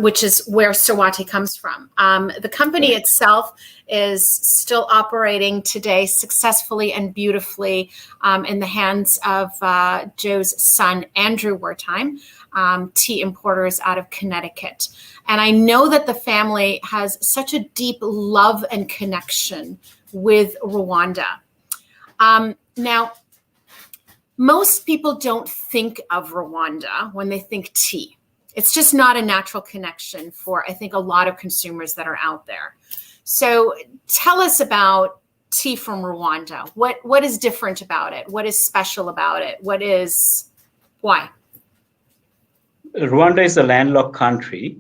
which is where Sorwathe comes from. The company itself is still operating today successfully and beautifully in the hands of Joe's son, Andrew Wertheim, tea importers out of Connecticut. And I know that the family has such a deep love and connection with Rwanda. Now, most people don't think of Rwanda when they think tea. It's just not a natural connection for, I think, a lot of consumers that are out there. So tell us about tea from Rwanda. What is different about it? What is special about it? Why? Rwanda is a landlocked country.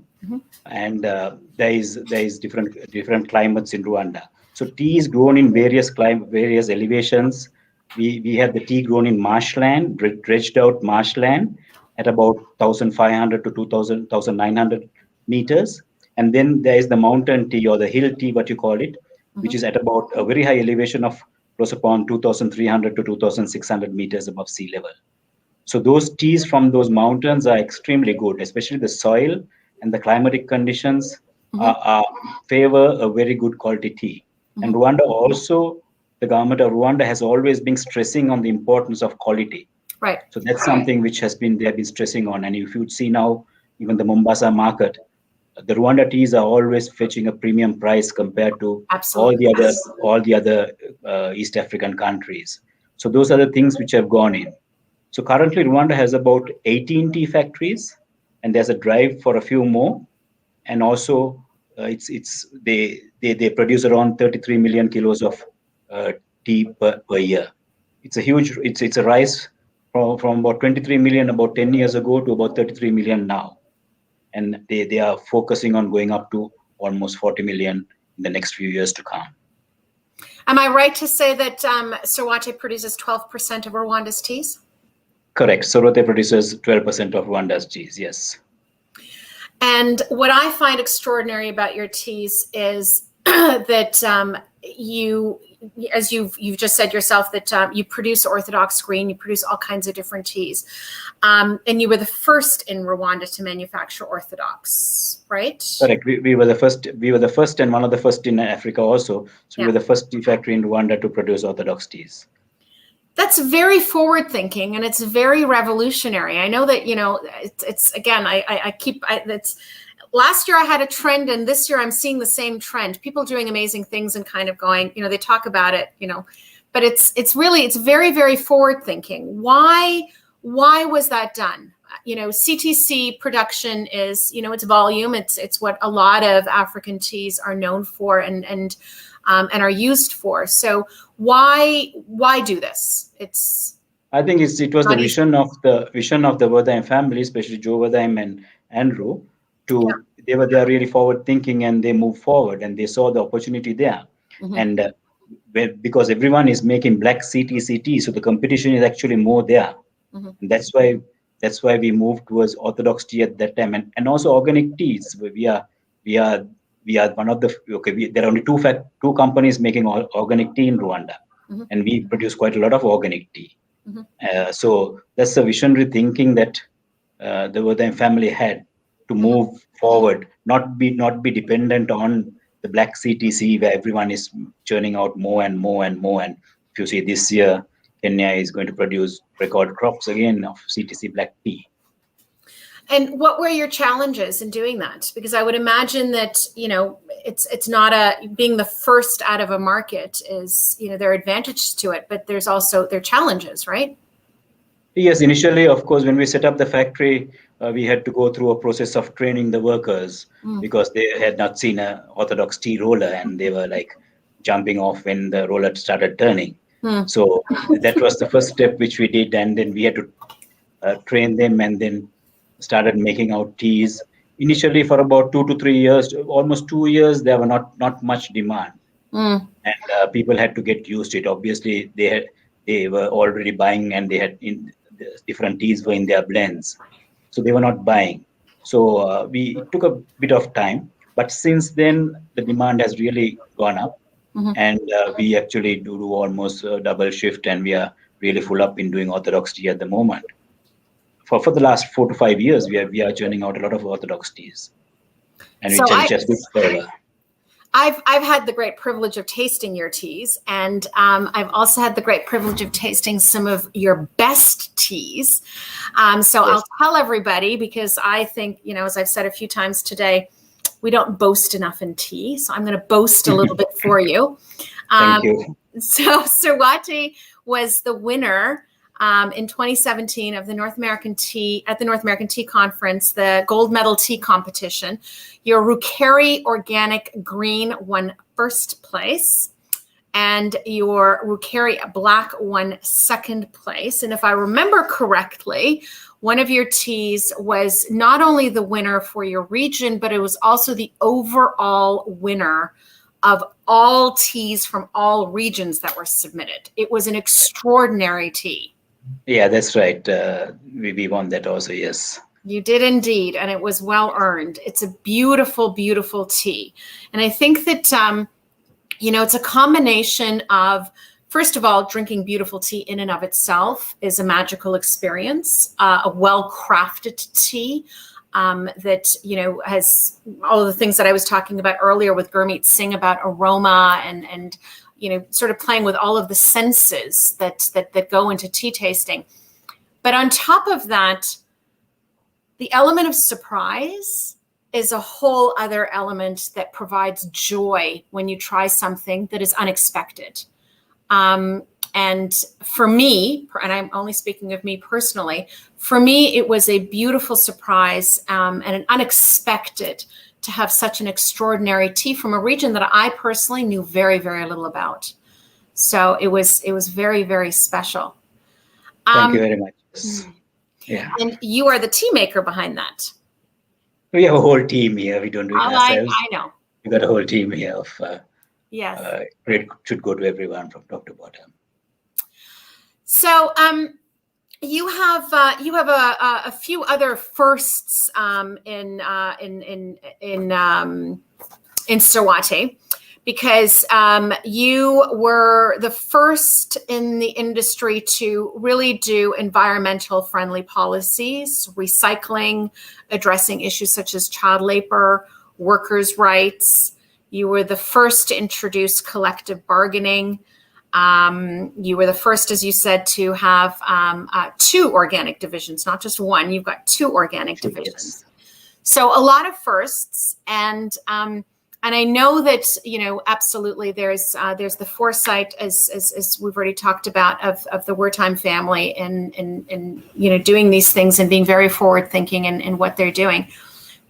And there is different climates in Rwanda. So tea is grown in various elevations. We have the tea grown in marshland, dredged out marshland at about 1,500 to 2,900 meters. And then there is the mountain tea, or the hill tea, what you call it, which is at about a very high elevation of close upon 2,300 to 2,600 meters above sea level. So those teas from those mountains are extremely good, especially the soil and the climatic conditions favor a very good quality tea. And Rwanda also, the government of Rwanda has always been stressing on the importance of quality. Right. So that's something which they have been stressing on. And if you see now, even the Mombasa market, the Rwanda teas are always fetching a premium price compared to all the other East African countries. So those are the things which have gone in. So currently Rwanda has about 18 tea factories, and there's a drive for a few more. And also they produce around 33 million kilos of tea per year. It's a rise from about 23 million about 10 years ago to about 33 million now. And they are focusing on going up to almost 40 million in the next few years to come. Am I right to say that Sorwathe produces 12% of Rwanda's teas? Correct. Sorwathe produces 12% of Rwanda's teas, yes. And what I find extraordinary about your teas is that you, as you've just said yourself, that you produce Orthodox green, you produce all kinds of different teas. And you were the first in Rwanda to manufacture Orthodox, right? Correct. We were the first and one of the first in Africa also. So we were the first tea factory in Rwanda to produce Orthodox teas. That's very forward thinking, and it's very revolutionary. I know that, it's again, last year I had a trend, and this year I'm seeing the same trend. People doing amazing things and kind of going, they talk about it, but it's very, very forward thinking. Why was that done? CTC production is, it's volume. It's what a lot of African teas are known for and are used for. So why do this? I think it was the vision of the Wertheim family, especially Joe Wertheim and Andrew. They were really forward thinking, and they moved forward, and they saw the opportunity there. And because everyone is making black CTC tea, so the competition is actually more there. And that's why we moved towards Orthodox tea at that time, and also organic teas. We are one of the there are only two companies making organic tea in Rwanda, and we produce quite a lot of organic tea. So that's the visionary thinking that the Wertheim family had, to move forward, not be dependent on the black CTC where everyone is churning out more and more and more. And if you see this year, Kenya is going to produce record crops again of CTC black tea. And what were your challenges in doing that? Because I would imagine that, it's not being the first out of a market is, there are advantages to it, but there are challenges, right? Yes, initially, of course, when we set up the factory, we had to go through a process of training the workers because they had not seen an orthodox tea roller and they were like jumping off when the roller started turning. So that was the first step which we did. And then we had to train them and then started making out teas. Initially, for about 2 to 3 years, almost 2 years, there were not much demand, and people had to get used to it. Obviously, they were already buying, and they had different teas were in their blends, so they were not buying. So we took a bit of time, but since then the demand has really gone up, and we actually do almost a double shift, and we are really full up in doing orthodox tea at the moment. For the last 4 to 5 years, we are churning out a lot of orthodox teas, and we just do further. I've had the great privilege of tasting your teas, and I've also had the great privilege of tasting some of your best teas. So I'll tell everybody, because I think, as I've said a few times today, we don't boast enough in tea. So I'm going to boast a little bit for you. Thank you. So Sorwathe was the winner in 2017 of the North American Tea Conference, the gold medal tea competition. Your Rukeri Organic Green won first place, and your Rukeri Black won second place. And if I remember correctly, one of your teas was not only the winner for your region, but it was also the overall winner of all teas from all regions that were submitted. It was an extraordinary tea. Yeah, that's right. We won that also, yes. You did indeed, and it was well earned. It's a beautiful, beautiful tea. And I think that, it's a combination of, first of all, drinking beautiful tea in and of itself is a magical experience, a well-crafted tea that, has all of the things that I was talking about earlier with Gurmeet Singh about aroma and sort of playing with all of the senses that go into tea tasting. But on top of that, the element of surprise is a whole other element that provides joy when you try something that is unexpected. And for me, and I'm only speaking of me personally, for me, it was a beautiful surprise and an unexpected to have such an extraordinary tea from a region that I personally knew very, very little about. So it was very, very special. Thank you very much. Yeah. And you are the tea maker behind that. We have a whole team here. We don't do it ourselves. I know. We got a whole team here of yes. It should go to everyone from top to bottom. So you have a few other firsts in Sorwathe, because you were the first in the industry to really do environmental friendly policies, recycling, addressing issues such as child labor, workers' rights. You were the first to introduce collective bargaining. You were the first, as you said, to have 2 organic divisions, not just one. You've got 2 organic divisions. So a lot of firsts, and I know that absolutely there's the foresight, as we've already talked about, of the wartime family and doing these things and being very forward thinking in what they're doing.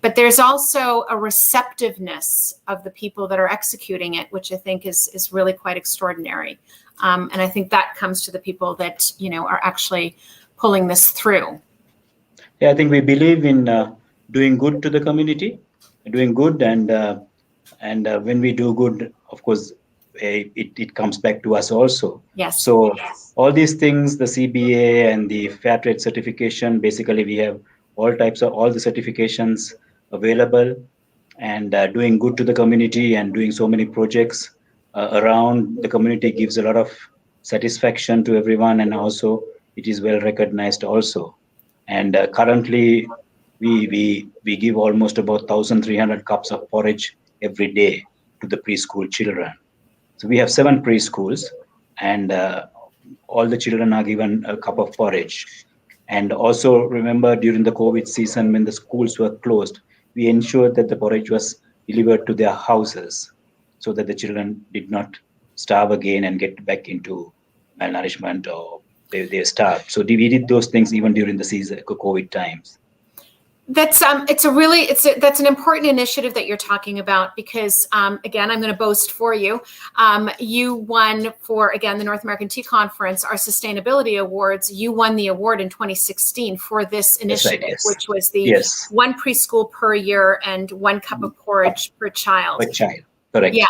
But there's also a receptiveness of the people that are executing it, which I think is really quite extraordinary. And I think that comes to the people that, are actually pulling this through. Yeah, I think we believe in doing good to the community, doing good. And when we do good, of course, it comes back to us also. Yes. So all these things, the CBA and the fair trade certification, basically we have all the certifications available, and doing good to the community and doing so many projects around the community gives a lot of satisfaction to everyone, and also it is well recognized also. And currently we give almost about 1,300 cups of porridge every day to the preschool children. So we have 7 preschools, and all the children are given a cup of porridge. And also remember, during the COVID season, when the schools were closed, we ensured that the porridge was delivered to their houses so that the children did not starve again and get back into malnourishment, or they starved. So we did those things even during the season, COVID times. That's that's an important initiative that you're talking about, because again, I'm going to boast for you. You won for, again, the North American Tea Conference, our sustainability awards. You won the award in 2016 for this initiative, yes. Which was the 1 preschool per year and 1 cup of porridge per child. Per child, correct. Yeah.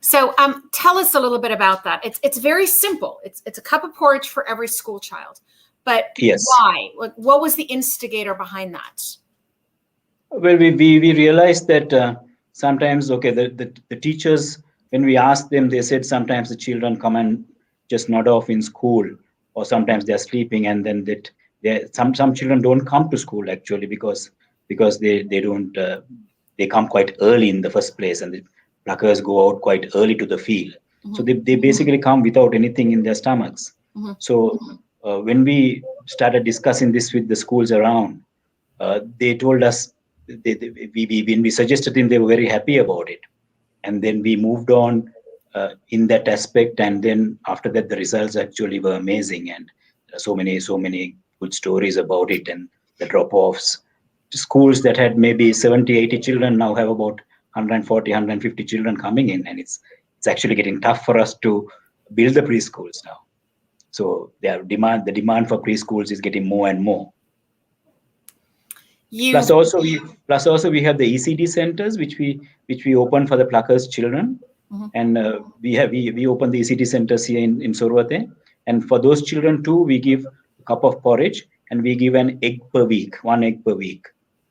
So tell us a little bit about that. It's very simple. It's a cup of porridge for every school child. But why? Like, what was the instigator behind that? Well, we realized that sometimes, the teachers, when we asked them, they said sometimes the children come and just nod off in school, or sometimes they're sleeping, and then some children don't come to school actually because they don't they come quite early in the first place, and the pluckers go out quite early to the field. Mm-hmm. So they basically come without anything in their stomachs. Mm-hmm. So when we started discussing this with the schools around, they told us, when we suggested them, they were very happy about it. And then we moved on in that aspect. And then after that, the results actually were amazing. And so many good stories about it, and the drop-offs. Schools that had maybe 70, 80 children now have about 140, 150 children coming in. And it's actually getting tough for us to build the preschools now. So the demand for preschools is getting more and more. Plus also we have the ECD centers which we open for the pluckers children. Mm-hmm. And we open the ECD centers here in Sorwathe, and for those children too we give a cup of porridge, and we give 1 egg per week.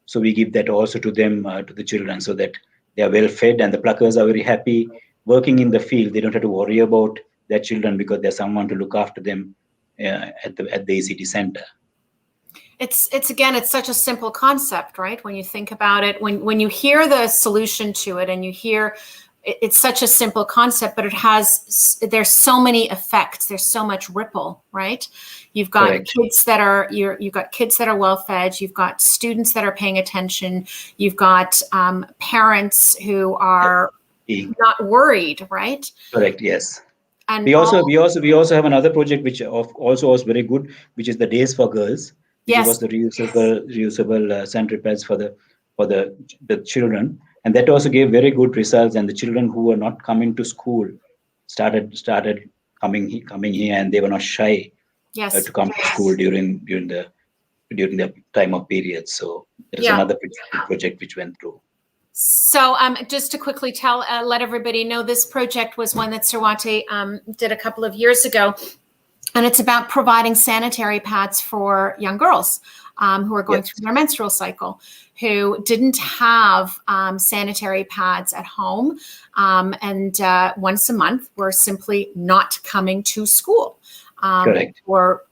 So we give that also to them, to the children, so that they are well fed, and the pluckers are very happy working in the field. They don't have to worry about their children because there's someone to look after them at the ECD center. It's such a simple concept, right? When you think about it, when you hear the solution to it, and you hear it's such a simple concept, but there's so many effects. There's so much ripple, right? You've got kids that are well fed. You've got students that are paying attention. You've got parents who are not worried, right? Correct. Yes. And we also have another project which also was very good, which is the Days for Girls. Yes. It was the reusable sanitary pads for the children, and that also gave very good results. And the children who were not coming to school started coming here, and they were not shy to come to school during the time of period. So there is another project which went through. So just to quickly let everybody know, this project was one that Sorwathe did a couple of years ago. And it's about providing sanitary pads for young girls who are going through their menstrual cycle, who didn't have sanitary pads at home, and once a month were simply not coming to school for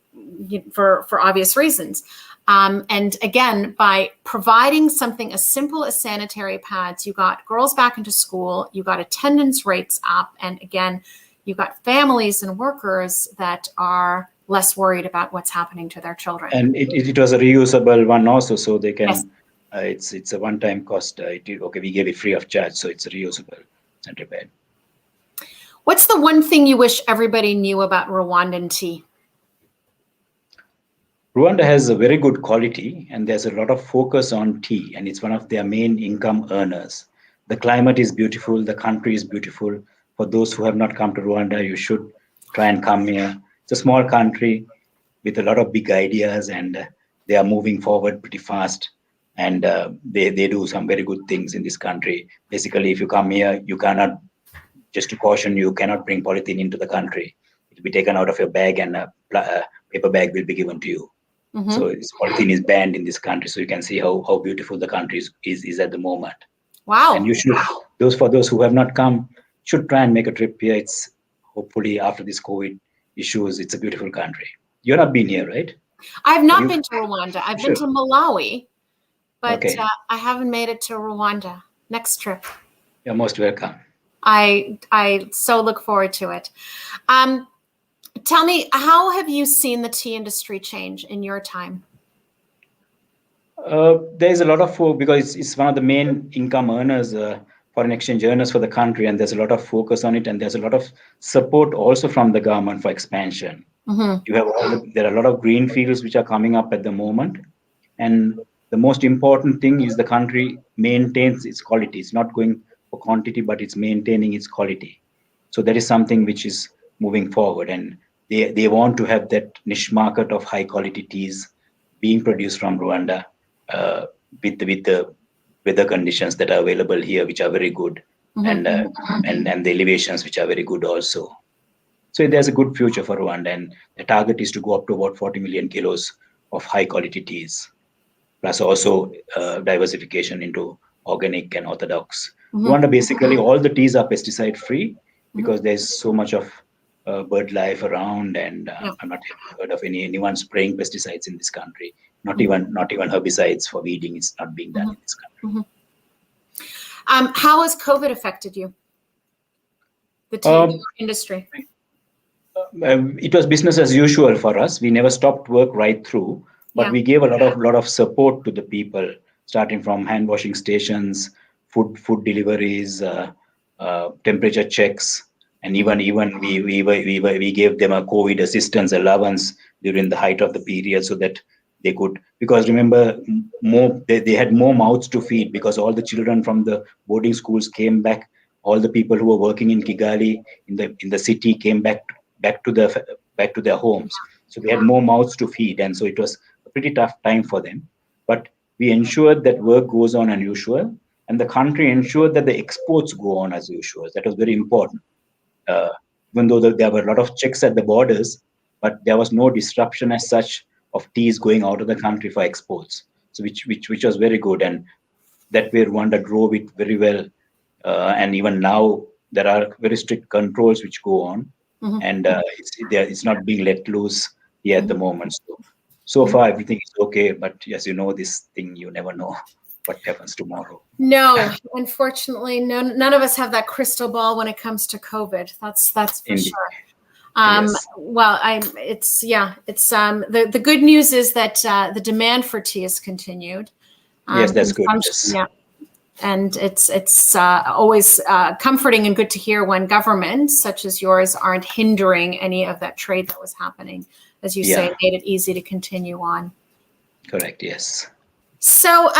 obvious reasons. And again, by providing something as simple as sanitary pads, you got girls back into school, you got attendance rates up, and again, you've got families and workers that are less worried about what's happening to their children. And it was a reusable one also, so they can. Yes. It's a one-time cost. We gave it free of charge, so it's a reusable sanitary pad. What's the one thing you wish everybody knew about Rwandan tea? Rwanda has a very good quality, and there's a lot of focus on tea, and it's one of their main income earners. The climate is beautiful. The country is beautiful. For those who have not come to Rwanda, you should try and come here. It's a small country with a lot of big ideas, and they are moving forward pretty fast. And they do some very good things in this country. Basically, if you come here, you cannot, just to caution you, cannot bring polythene into the country. It will be taken out of your bag, and a paper bag will be given to you. Mm-hmm. So polythene is banned in this country. So you can see how beautiful the country is at the moment. Wow. And you should, for those who have not come, should try and make a trip here. It's hopefully after this COVID issues, it's a beautiful country. You've not been here, right? I've not been to Rwanda. I've been to Malawi. but I haven't made it to Rwanda. Next trip. You're most welcome. I so look forward to it. Tell me, how have you seen the tea industry change in your time? There's a lot of because it's one of the main income earners, foreign exchange earners for the country, and there's a lot of focus on it, and there's a lot of support also from the government for expansion. You have there are a lot of green fields which are coming up at the moment, and the most important thing is the country maintains its quality. It's not going for quantity, but it's maintaining its quality. So that is something which is moving forward, and they want to have that niche market of high quality teas being produced from Rwanda with the weather conditions that are available here, which are very good, and the elevations which are very good also. So there's a good future for Rwanda, and the target is to go up to about 40 million kilos of high quality teas, plus also diversification into organic and orthodox. Rwanda, basically all the teas are pesticide free because there's so much of bird life around, and I'm not heard of anyone spraying pesticides in this country. Not even herbicides for weeding is not being done in this country. How has COVID affected you? The tea industry. It was business as usual for us. We never stopped work right through, but we gave a lot of support to the people, starting from hand washing stations, food deliveries, temperature checks, and even we gave them a COVID assistance allowance during the height of the period, so that they could, because remember, they had more mouths to feed, because all the children from the boarding schools came back. All the people who were working in Kigali in the city came back to their homes. So they had more mouths to feed, and so it was a pretty tough time for them. But we ensured that work goes on as usual, and the country ensured that the exports go on as usual. That was very important. Even though there were a lot of checks at the borders, but there was no disruption as such of teas going out of the country for exports. So which was very good, and that way Rwanda drove it very well. And even now there are very strict controls which go on, and it's not being let loose here at the moment. So far everything is okay, but as you know, this thing, you never know what happens tomorrow. No, unfortunately, none of us have that crystal ball when it comes to COVID. That's for Indeed. sure. Yes. Well, the good news is that the demand for tea has continued. Yes, that's good. Yes. Yeah. And it's always comforting and good to hear when governments such as yours aren't hindering any of that trade that was happening. As you say, made it easy to continue on. Correct, yes. So,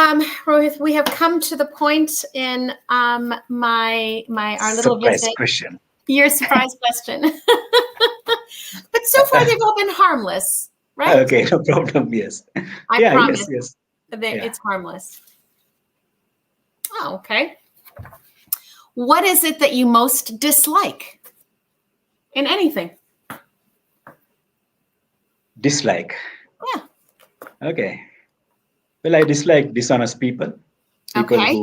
Rohith, we have come to the point in our little surprise visit. Question. Your surprise question. But so far they've all been harmless, right? Okay, no problem, yes. I promise. Yes. It's harmless. Oh, okay. What is it that you most dislike in anything? Dislike? Yeah. Okay. Well, I dislike dishonest people. Okay.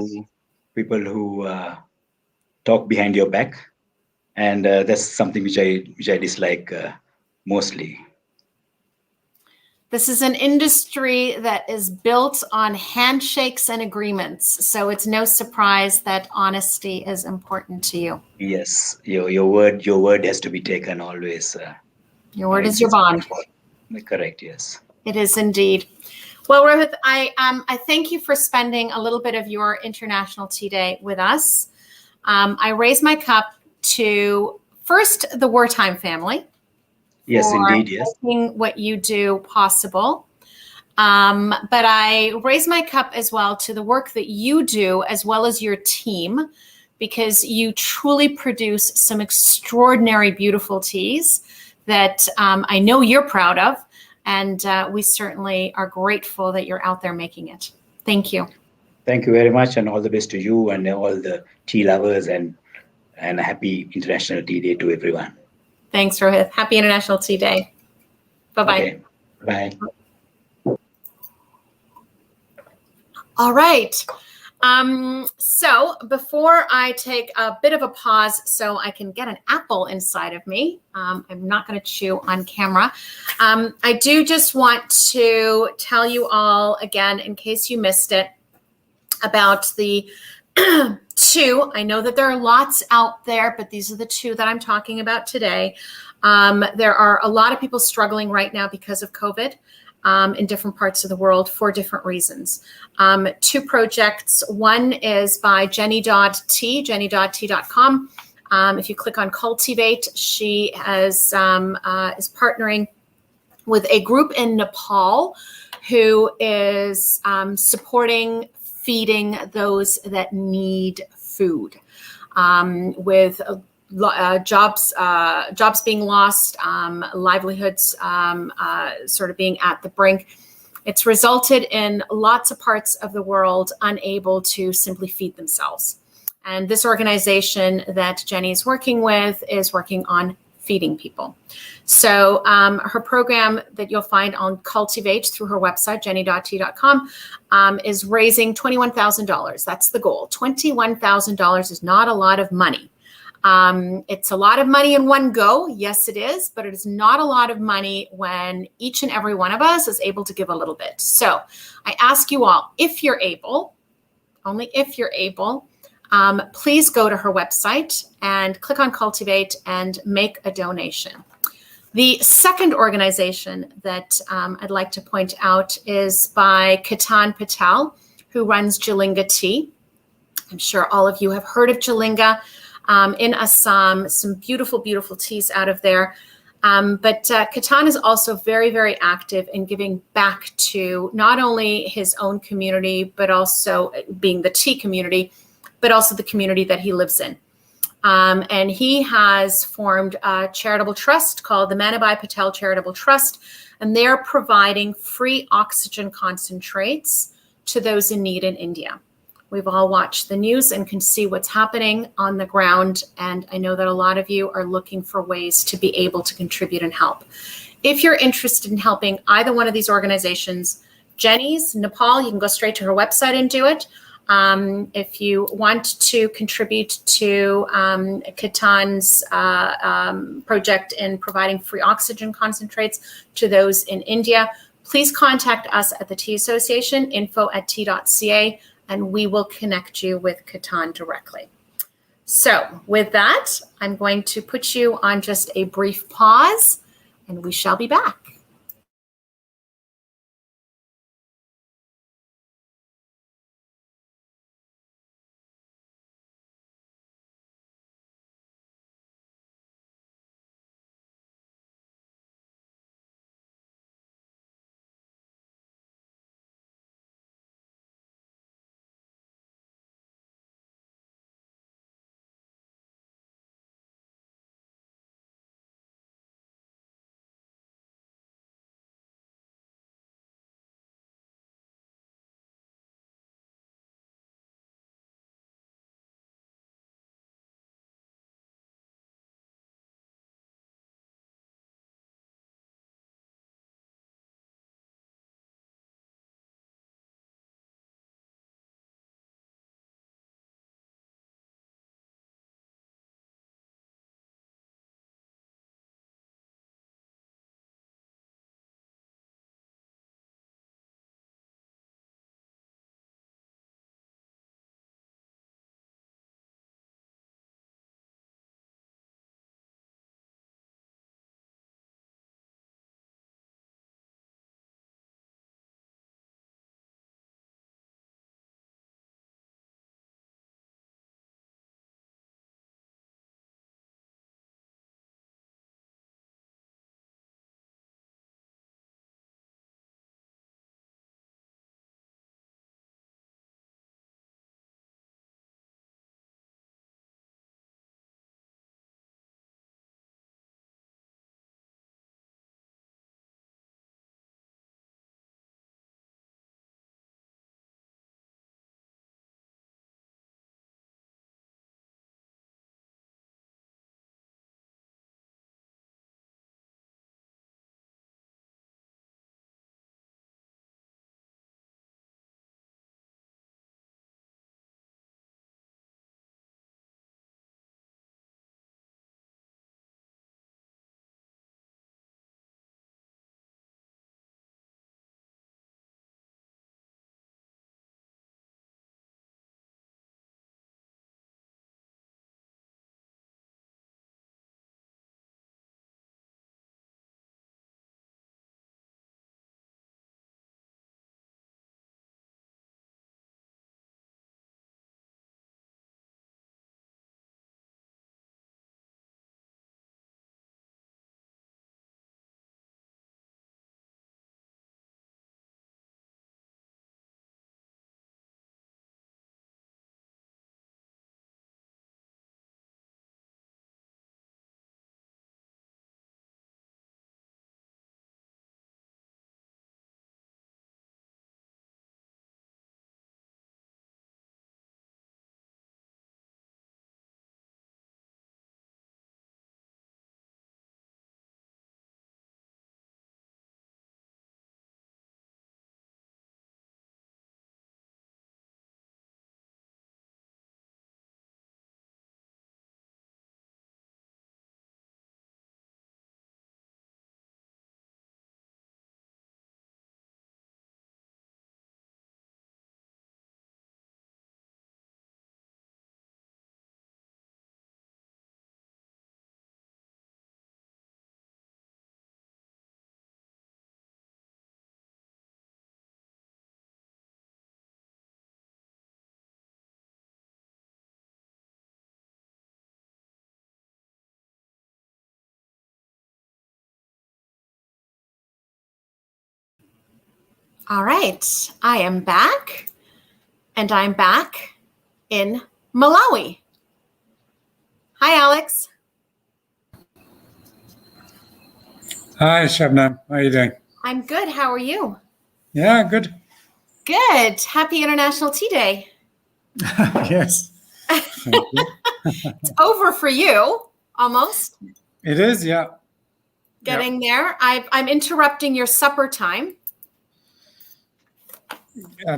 People who talk behind your back, and that's something which I dislike mostly. This is an industry that is built on handshakes and agreements, so it's no surprise that honesty is important to you. Yes, your word has to be taken always. Your word is your bond. Correct. Yes. It is indeed. Well, Rohith, I thank you for spending a little bit of your International Tea Day with us. I raise my cup to first the wartime family. Yes, indeed. Yes. Making what you do possible. But I raise my cup as well to the work that you do as well as your team, because you truly produce some extraordinary, beautiful teas that I know you're proud of. And we certainly are grateful that you're out there making it. Thank you. Thank you very much, and all the best to you and all the tea lovers, and a happy International Tea Day to everyone. Thanks, Rohith. Happy International Tea Day. Bye-bye. Okay. Bye. All right. So before I take a bit of a pause so I can get an apple inside of me, I'm not going to chew on camera. I do just want to tell you all again, in case you missed it, about the two. I know that there are lots out there, but these are the two that I'm talking about today. There are a lot of people struggling right now because of COVID in different parts of the world for different reasons. Two projects. One is by Jenny.Tea, jenny.tea.com. If you click on Cultivate, she is partnering with a group in Nepal who is supporting feeding those that need food, with jobs being lost, livelihoods sort of being at the brink. It's resulted in lots of parts of the world unable to simply feed themselves. And this organization that Jenny is working with is working on feeding people. So her program that you'll find on Cultivate through her website, jenny.tea.com, is raising $21,000. That's the goal. $21,000 is not a lot of money. It's a lot of money in one go. Yes, it is, but it is not a lot of money when each and every one of us is able to give a little bit. So I ask you all, if you're able, only if you're able, please go to her website and click on Cultivate and make a donation. The second organization that I'd like to point out is by Ketan Patel, who runs Zhejiang Tea. I'm sure all of you have heard of Zhejiang in Assam, some beautiful, beautiful teas out of there. But Ketan is also very, very active in giving back to not only his own community, but also being the tea community, but also the community that he lives in. And he has formed a charitable trust called the Manabai Patel Charitable Trust, and they're providing free oxygen concentrates to those in need in India. We've all watched the news and can see what's happening on the ground, and I know that a lot of you are looking for ways to be able to contribute and help. If you're interested in helping either one of these organizations, Jenny's, Nepal, you can go straight to her website and do it. If you want to contribute to Ketan's project in providing free oxygen concentrates to those in India, please contact us at the Tea Association, info@tea.ca, and we will connect you with Ketan directly. So with that, I'm going to put you on just a brief pause, and we shall be back. All right, I am back, and I'm back in Malawi. Hi, Alex. Hi, Shabnam. How are you doing? I'm good. How are you? Yeah, good. Good. Happy International Tea Day. Yes. Thank you. It's over for you, almost. It is, yeah. Getting there. I'm interrupting your supper time.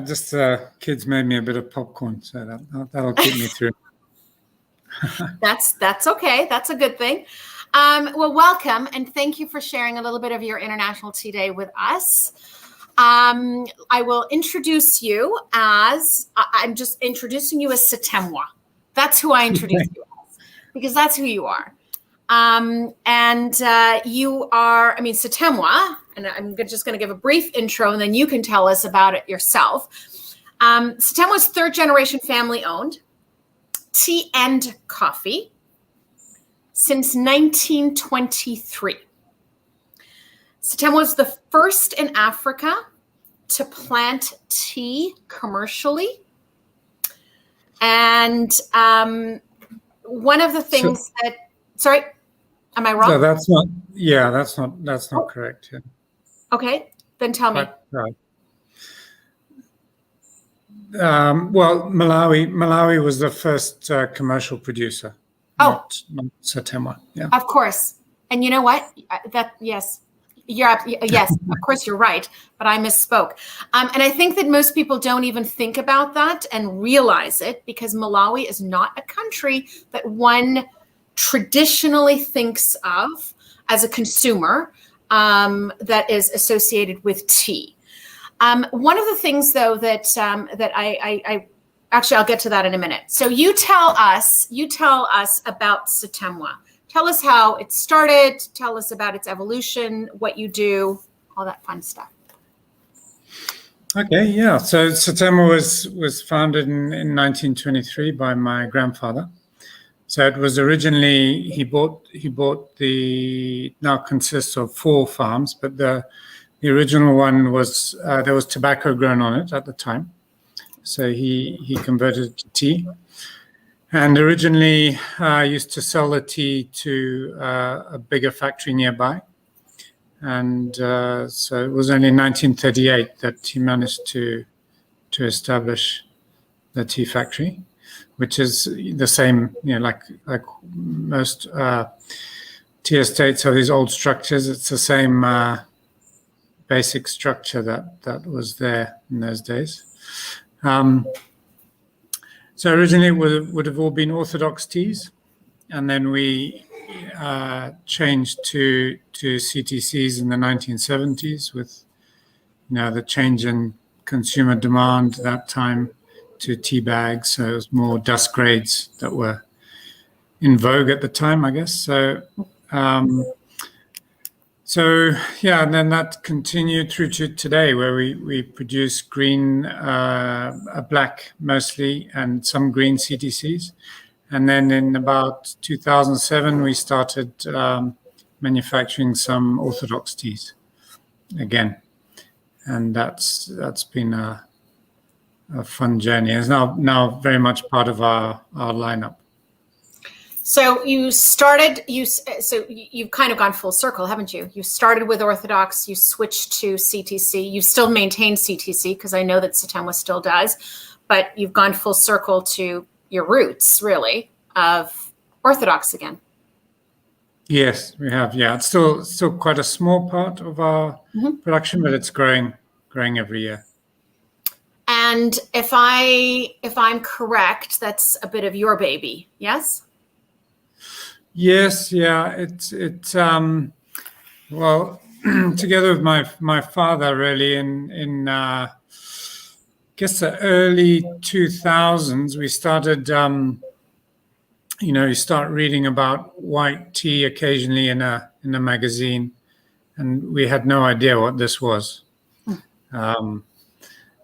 Just kids made me a bit of popcorn, so that'll keep me through. That's okay. That's a good thing. Well, welcome, and thank you for sharing a little bit of your International Tea Day with us. I will introduce you as, I'm just introducing you as Satemwa. That's who I introduce you as, because that's who you are. You are, Satemwa, and I'm just going to give a brief intro, and then you can tell us about it yourself. Satemwa's third-generation family-owned tea and coffee since 1923. Satemwa was the first in Africa to plant tea commercially. And one of the things sorry, am I wrong? So that's not correct. Yeah. Okay, then tell me. Right. Well, Malawi was the first commercial producer. Not Satemwa. Yeah. Of course. And you know what? Yes, of course you're right, but I misspoke. And I think that most people don't even think about that and realize it, because Malawi is not a country that one traditionally thinks of as a consumer that is associated with tea. One of the things, though, that I actually, I'll get to that in a minute. So you tell us about Satemwa. Tell us how it started. Tell us about its evolution, what you do, all that fun stuff. Okay, yeah. So Satemwa was founded in 1923 by my grandfather. So it was originally, he bought the, now consists of 4 farms, but the original one was, there was tobacco grown on it at the time. So he converted it to tea. And originally used to sell the tea to a bigger factory nearby. And so it was only in 1938 that he managed to establish the tea factory, which is the same, like most tea estates are these old structures. It's the same basic structure that was there in those days. So originally it would have all been Orthodox teas, and then we changed to CTCs in the 1970s with the change in consumer demand at that time to tea bags. So it was more dust grades that were in vogue at the time, I guess. So and then that continued through to today, where we produce green, black mostly, and some green CTCs. And then in about 2007, we started manufacturing some Orthodox teas again. And that's been a fun journey. It's now very much part of our lineup. So you've kind of gone full circle, haven't you? You started with Orthodox, you switched to CTC. You still maintain CTC, because I know that Satemwa still does, but you've gone full circle to your roots, really, of Orthodox again. Yes, we have. Yeah, it's still quite a small part of our production, but it's growing every year. And if I'm correct, that's a bit of your baby, yes? Yes, yeah. It's well, together with my father, really, in I guess the early 2000s, we started. You start reading about white tea occasionally in a magazine, and we had no idea what this was. And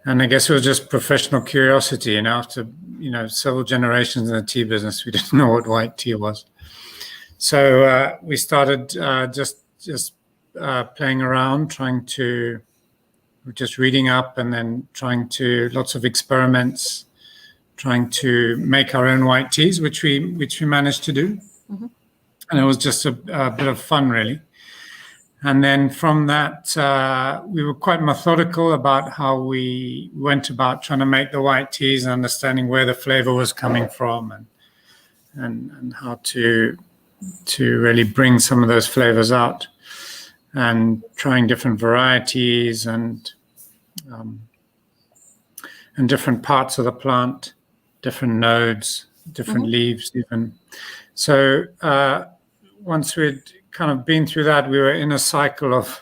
I guess it was just professional curiosity. After several generations in the tea business, we didn't know what white tea was. So we started just playing around, trying to just reading up and then lots of experiments, trying to make our own white teas, which we managed to do. Mm-hmm. And it was just a bit of fun, really. And then from that, we were quite methodical about how we went about trying to make the white teas and understanding where the flavor was coming from and how to really bring some of those flavors out, and trying different varieties and different parts of the plant, different nodes, different leaves even. So once we'd kind of been through that, we were in a cycle of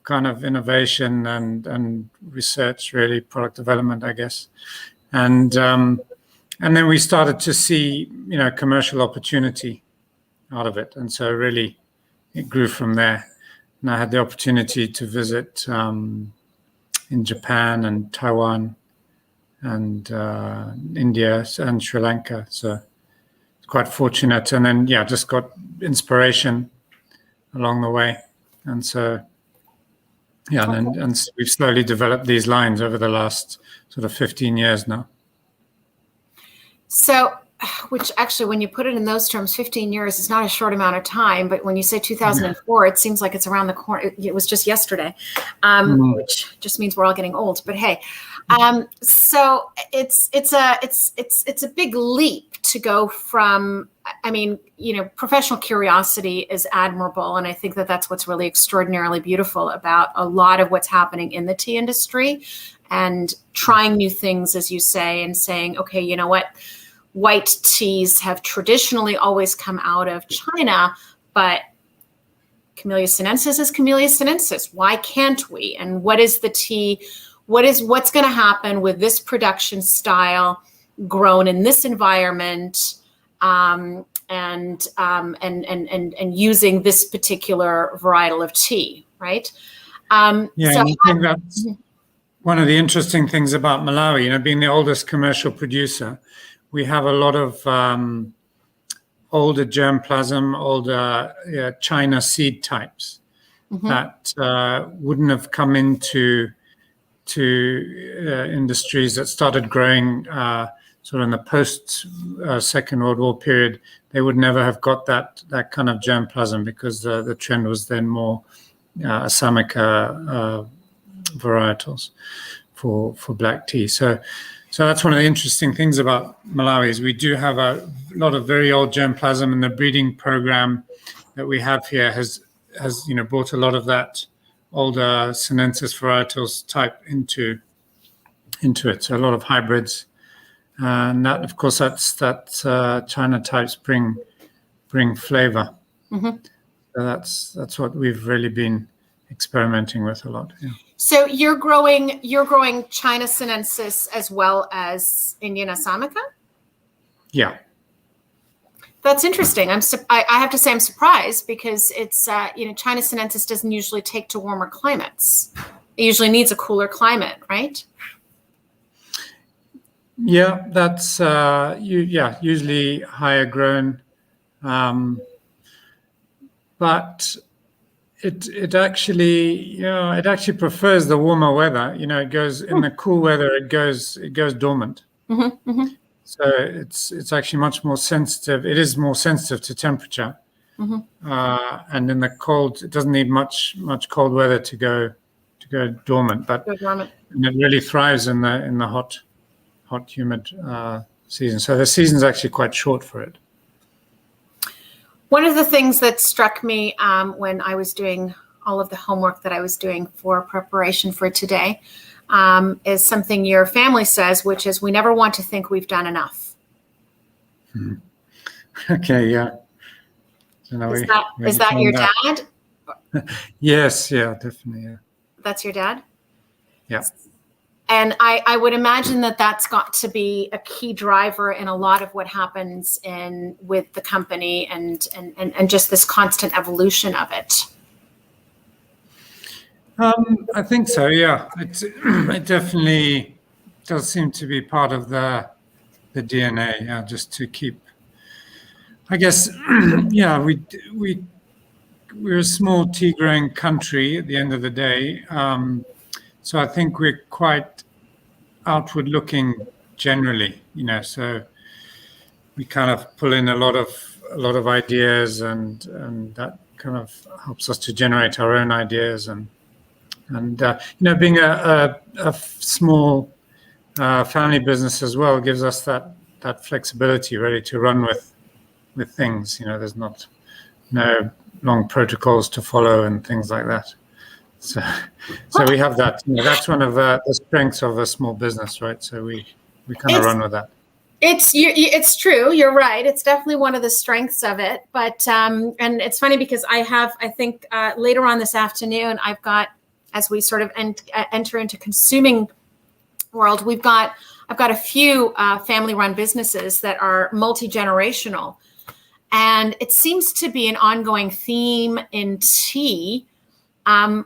kind of innovation and research, really, product development, I guess. And then we started to see, commercial opportunity out of it. And so really it grew from there. And I had the opportunity to visit in Japan and Taiwan and India and Sri Lanka. So it's quite fortunate. And then, just got inspiration along the way. And so, and we've slowly developed these lines over the last sort of 15 years now. So, which actually, when you put it in those terms, 15 years is not a short amount of time. But when you say 2004, it seems like it's around the corner. It was just yesterday, which just means we're all getting old. But hey, so it's a big leap to go from. I mean, professional curiosity is admirable, and I think that that's what's really extraordinarily beautiful about a lot of what's happening in the tea industry, and trying new things, as you say, and saying, okay, you know what? White teas have traditionally always come out of China, but Camellia sinensis is Camellia sinensis. Why can't we? And what is the tea? What's going to happen with this production style grown in this environment, and using this particular varietal of tea, right? I think that's one of the interesting things about Malawi. Being the oldest commercial producer, we have a lot of older germplasm, older China seed types that wouldn't have come into industries that started growing sort of in the post Second World War period. They would never have got that kind of germplasm, because the trend was then more Assamica varietals for black tea. So that's one of the interesting things about Malawi, is we do have a lot of very old germplasm, and the breeding program that we have here has brought a lot of that older sinensis varietals type into it. So a lot of hybrids, and that, of course, that China types bring flavor. Mm-hmm. So that's what we've really been experimenting with a lot. Yeah. So you're growing China sinensis as well as Indian Assamica? Yeah. That's interesting. I have to say I'm surprised, because it's China sinensis doesn't usually take to warmer climates. It usually needs a cooler climate, right? Yeah, that's usually higher grown, but it actually prefers the warmer weather. It goes in the cool weather. It goes dormant. Mm-hmm, mm-hmm. So it's actually much more sensitive. It is more sensitive to temperature, and in the cold, it doesn't need much cold weather to go dormant. But and it really thrives in the hot, humid season. So the season's actually quite short for it. One of the things that struck me when I was doing all of the homework that I was doing for preparation for today is something your family says, which is, we never want to think we've done enough. Okay, yeah. So is that your dad? Yes, yeah, definitely, yeah. That's your dad? Yeah. And I would imagine that that's got to be a key driver in a lot of what happens with the company and just this constant evolution of it. I think so, yeah. It definitely does seem to be part of the DNA, yeah, just to keep, I guess, yeah, we're a small tea growing country at the end of the day. So I think we're quite outward looking generally, so we kind of pull in a lot of ideas, and that kind of helps us to generate our own ideas, and being a small family business as well gives us that flexibility really to run with things. There's no long protocols to follow and things like that. So we have that. That's one of the strengths of a small business, right? So we kind of run with that. It's true. You're right. It's definitely one of the strengths of it. But and it's funny because I think later on this afternoon, I've got, as we sort of enter into consuming world, I've got a few family-run businesses that are multi-generational, and it seems to be an ongoing theme in tea.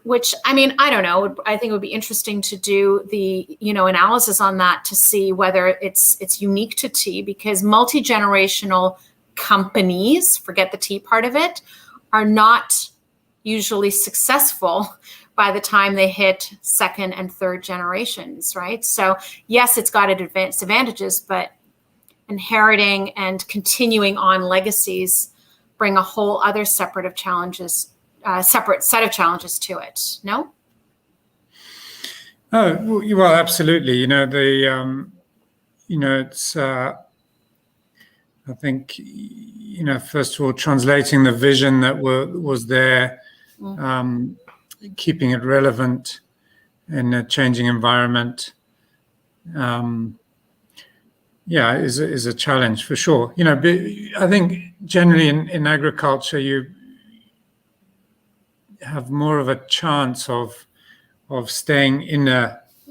Which, I mean, I don't know. I think it would be interesting to do the, analysis on that to see whether it's unique to tea, because multi-generational companies, forget the tea part of it, are not usually successful by the time they hit second and third generations, right? So yes, it's got advantages, but inheriting and continuing on legacies bring a whole other separate set of challenges to it. No? Oh, well, absolutely. It's, I think, first of all, translating the vision that was there, keeping it relevant in a changing environment, is a challenge for sure. I think generally in agriculture, you have more of a chance of staying in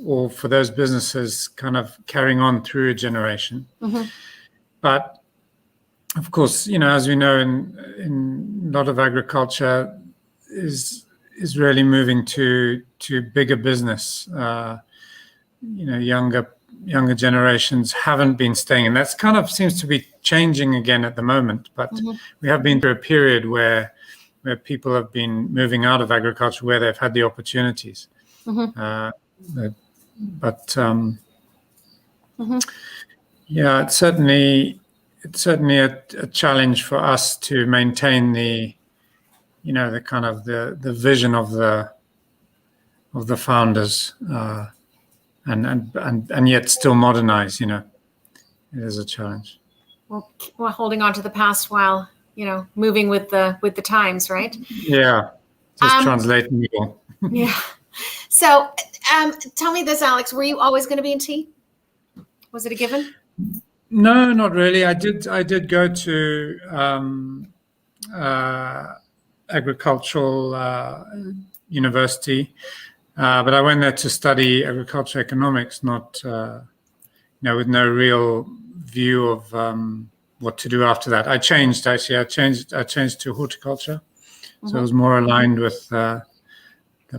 or for those businesses kind of carrying on through a generation. Mm-hmm. But of course, as we know, in a lot of agriculture is really moving to bigger business. Younger generations haven't been staying, and that's kind of seems to be changing again at the moment. But we have been through a period where people have been moving out of agriculture where they've had the opportunities. Mm-hmm. It's certainly a challenge for us to maintain the kind of the vision of the founders, and yet still modernize. It is a challenge. Well, we're holding on to the past while moving with the times, right? Yeah, just translating it all. Yeah. So, tell me this, Alex. Were you always going to be in tea? Was it a given? No, not really. I did go to agricultural university, but I went there to study agriculture economics, not with no real view of what to do after that. I changed to horticulture, so it was more aligned with the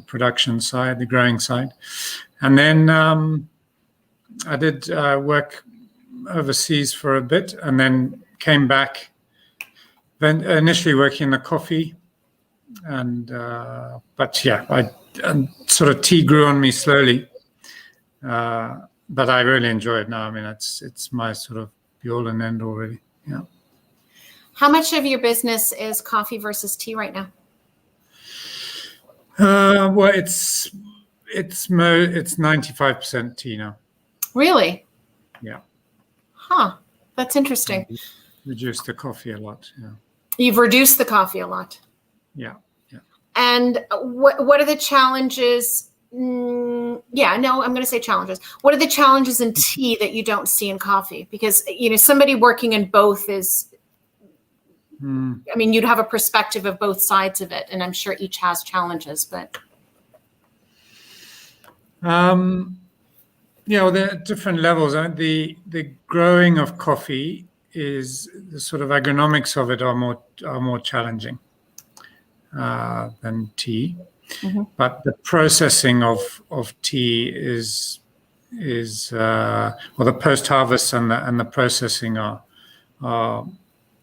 production side, the growing side. And then I did work overseas for a bit, and then came back. Then initially working in the coffee, and sort of tea grew on me slowly. But I really enjoy it now. I mean, it's my sort of be all and end all, really. Yeah. How much of your business is coffee versus tea right now? Well, it's 95% tea now. Really? Yeah. Huh. That's interesting. Reduced the coffee a lot. Yeah. You've reduced the coffee a lot. Yeah. Yeah. And what are the challenges? I'm going to say challenges. What are the challenges in tea that you don't see in coffee? Because, somebody working in both is, I mean, you'd have a perspective of both sides of it, and I'm sure each has challenges, but. There are different levels. The growing of coffee is the sort of agronomics of it are more challenging than tea. Mm-hmm. But the processing of tea is the post-harvest and the processing are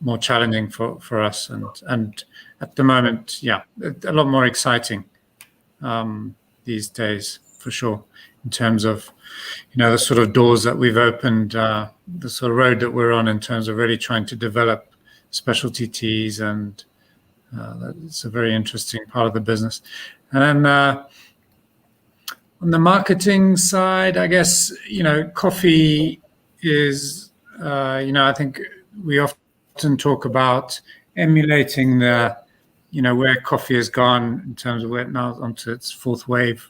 more challenging for us, and at the moment, a lot more exciting these days for sure, in terms of, the sort of doors that we've opened, the sort of road that we're on in terms of really trying to develop specialty teas, and it's a very interesting part of the business. And then on the marketing side, I guess, coffee is, I think we often talk about emulating the, where coffee has gone in terms of where it now onto its fourth wave,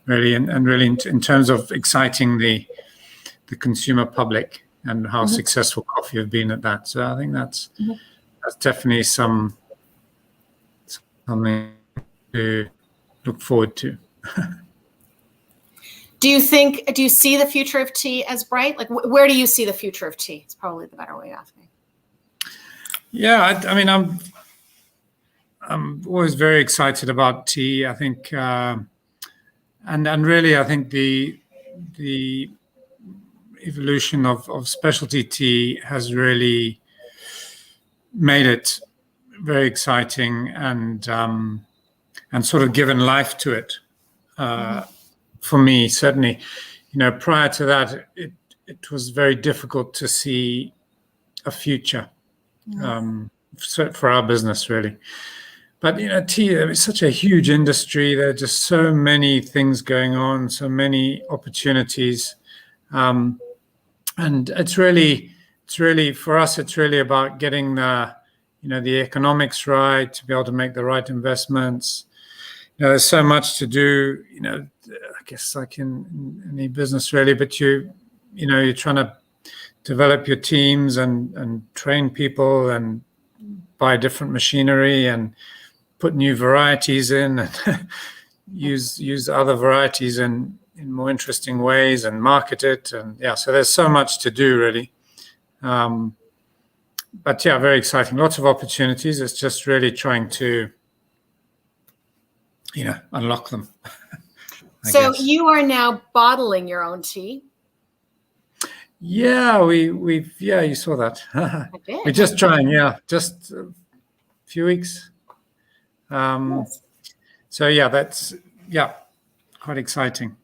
really, and really in terms of exciting the consumer public and how successful coffee have been at that. So I think that's definitely something to look forward to. Do you see the future of tea as bright? Like, where do you see the future of tea? It's probably the better way of asking. Yeah, I mean, I'm always very excited about tea. I think, and really, I think the evolution of specialty tea has really made it very exciting and sort of given life to it. For me, certainly, prior to that, it was very difficult to see a future for our business, really. But tea is such a huge industry. There are just so many things going on, so many opportunities, and it's really for us. It's really about getting the economics right, to be able to make the right investments. There's so much to do. I guess like in any business, really. But you're trying to develop your teams and train people and buy different machinery and put new varieties in and use other varieties in more interesting ways and market it. And so there's so much to do, really. But very exciting. Lots of opportunities. It's just really trying to, unlock them. So you are now bottling your own tea. Yeah, we've you saw that. We're just trying, just a few weeks. Yes. So that's quite exciting.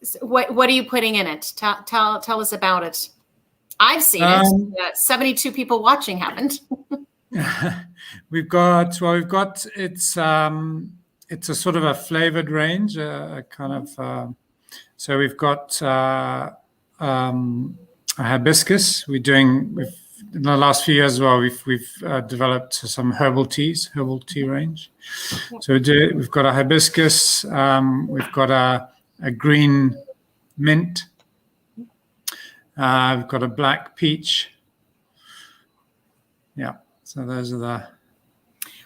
So what are you putting in it? Tell us about it. I've seen it. 72 people watching haven't. We've got it's a sort of a flavored range, a kind of. So we've got a hibiscus. In the last few years as well, we've developed some herbal tea range. So we've got a hibiscus. We've got a green mint. We've got a black peach. Yeah. So those are the.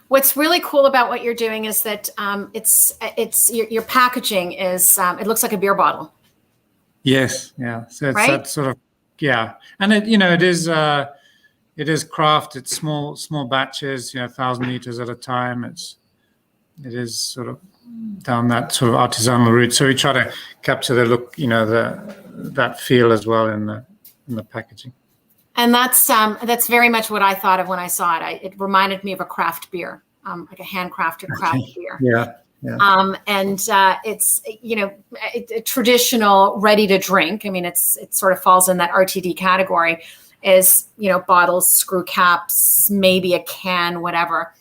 What's really cool about what you're doing is that it's your packaging is it looks like a beer bottle. Yes, yeah. So it's right? that sort of and it is craft. It's small batches, 1,000 liters at a time. It is sort of down that sort of artisanal route. So we try to capture the look, that feel as well in the packaging. And that's very much what I thought of when I saw it. It reminded me of a craft beer, like a handcrafted craft beer. Yeah. And it's a traditional ready to drink. I mean, it sort of falls in that RTD category. Is bottles, screw caps, maybe a can, whatever.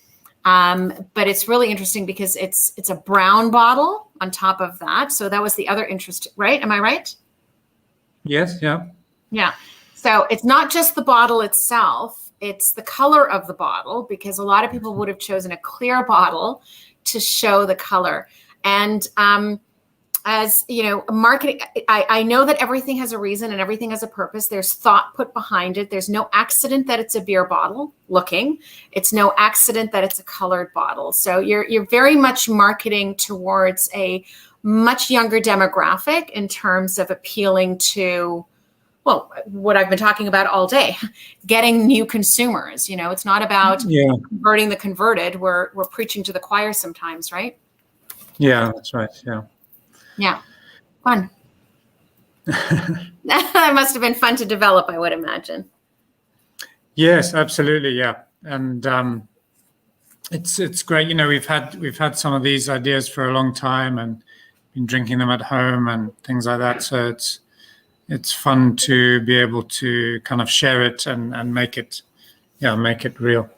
But it's really interesting because it's a brown bottle on top of that. So that was the other interest, right? Am I right? Yes. Yeah. Yeah. So it's not just the bottle itself, it's the color of the bottle, because a lot of people would have chosen a clear bottle to show the color. And as marketing, I know that everything has a reason and everything has a purpose. There's thought put behind it. There's no accident that it's a beer bottle looking. It's no accident that it's a colored bottle. So you're very much marketing towards a much younger demographic in terms of appealing to, well, what I've been talking about all day, getting new consumers. It's not about converting the converted. We're preaching to the choir sometimes, right? Yeah, that's right. Yeah. Yeah. Fun. That must have been fun to develop, I would imagine. Yes, absolutely. Yeah. And it's great. We've had some of these ideas for a long time, and been drinking them at home and things like that. So it's fun to be able to kind of share it and make it real.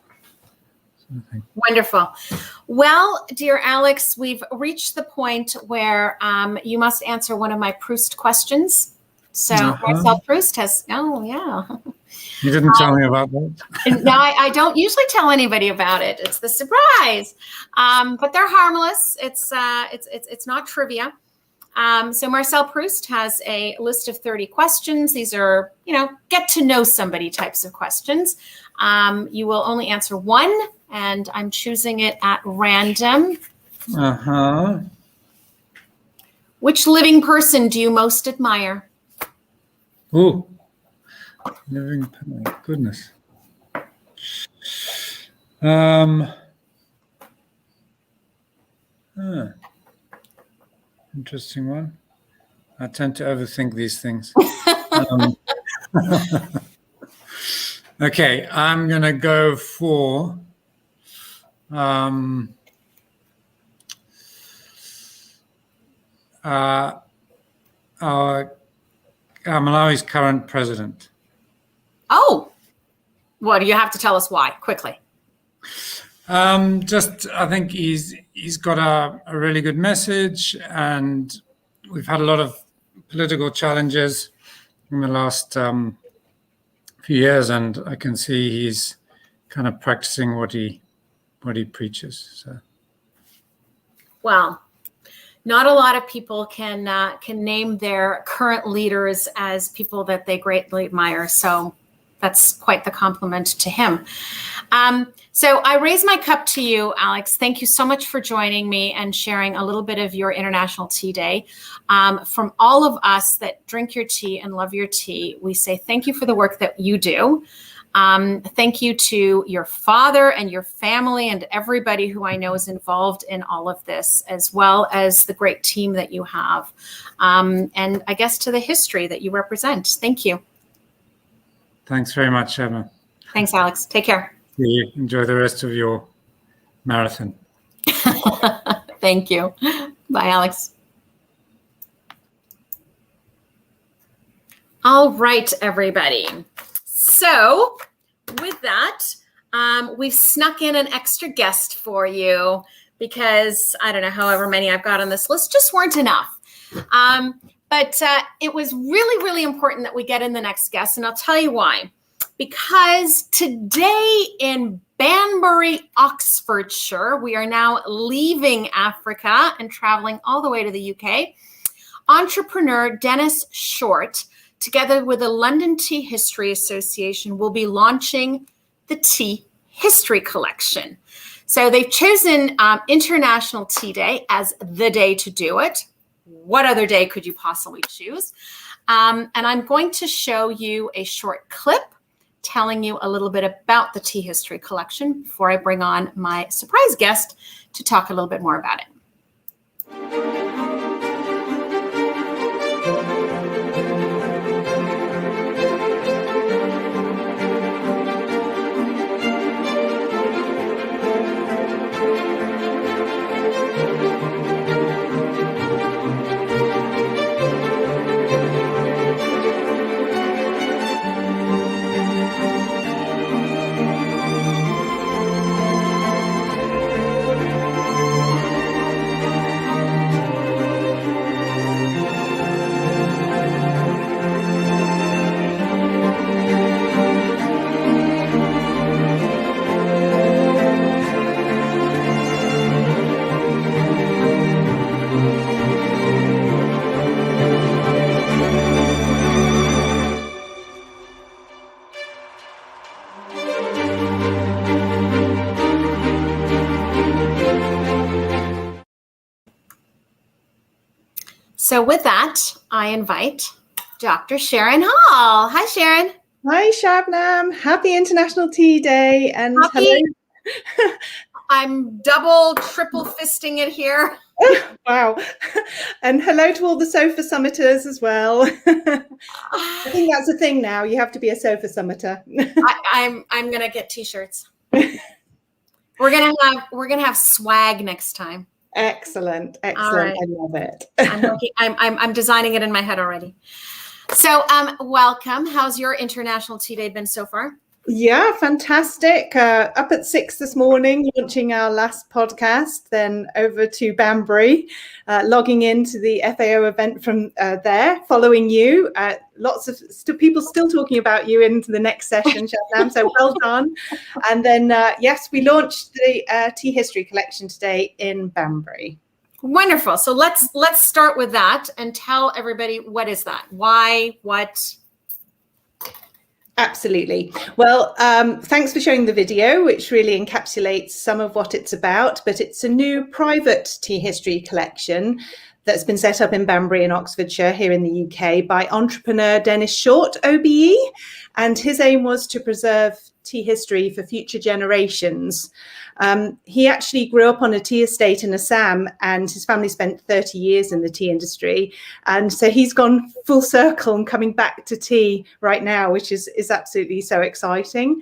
Wonderful. Well, dear Alex, we've reached the point where you must answer one of my Proust questions. So Marcel Proust has, You didn't tell me about that. No, I don't usually tell anybody about it. It's the surprise. But they're harmless. It's not trivia. So Marcel Proust has a list of 30 questions. These are, get to know somebody types of questions. You will only answer one, and I'm choosing it at random. Which living person do you most admire? Ooh, living, my goodness. Interesting one. I tend to overthink these things. Okay, I'm going to go for Malawi's current president. Oh, what do you have to tell us why? Quickly. I think he's got a really good message, and we've had a lot of political challenges in the last few years, and I can see he's kind of practicing what he preaches. So. Well, not a lot of people can name their current leaders as people that they greatly admire. So that's quite the compliment to him. So I raise my cup to you, Alex. Thank you so much for joining me and sharing a little bit of your International Tea Day. From all of us that drink your tea and love your tea, we say thank you for the work that you do. Thank you to your father and your family and everybody who I know is involved in all of this, as well as the great team that you have. And I guess to the history that you represent. Thank you. Thanks very much, Emma. Thanks, Alex. Take care. You enjoy the rest of your marathon. Thank you. Bye, Alex. All right, everybody. So with that, we've snuck in an extra guest for you because I don't know, however many I've got on this list just weren't enough. But it was really, really important that we get in the next guest, and I'll tell you why. Because today in Banbury, Oxfordshire, we are now leaving Africa and traveling all the way to the UK. Entrepreneur Dennis Short, together with the London Tea History Association, will be launching the Tea History Collection. So they've chosen International Tea Day as the day to do it. What other day could you possibly choose? And I'm going to show you a short clip telling you a little bit about the Tea History Collection before I bring on my surprise guest to talk a little bit more about it. So with that, I invite Dr. Sharon Hall. Hi, Sharon. Hi, Shabnam. Happy International Tea Day. And hello. I'm double, triple fisting it here. Wow. And hello to all the sofa summiters as well. I think that's a thing now. You have to be a sofa summiter. I'm gonna get t-shirts. We're gonna have swag next time. Excellent. All Excellent. right. I love it. I'm designing it in my head already. So welcome. How's your International Tea Day been so far? Yeah, fantastic. Up at 6 this morning, launching our last podcast, then over to Banbury, logging into the FAO event from there, following you. Lots of people still talking about you into the next session, Shabnam, so well done. And then, yes, we launched the tea history collection today in Banbury. Wonderful. So let's start with that and tell everybody, what is that? Why? What? Absolutely. Well, thanks for showing the video, which really encapsulates some of what it's about. But it's a new private tea history collection that's been set up in Banbury in Oxfordshire here in the UK by entrepreneur Dennis Short, OBE. And his aim was to preserve tea history for future generations. He actually grew up on a tea estate in Assam, and his family spent 30 years in the tea industry. And so he's gone full circle and coming back to tea right now, which is absolutely so exciting.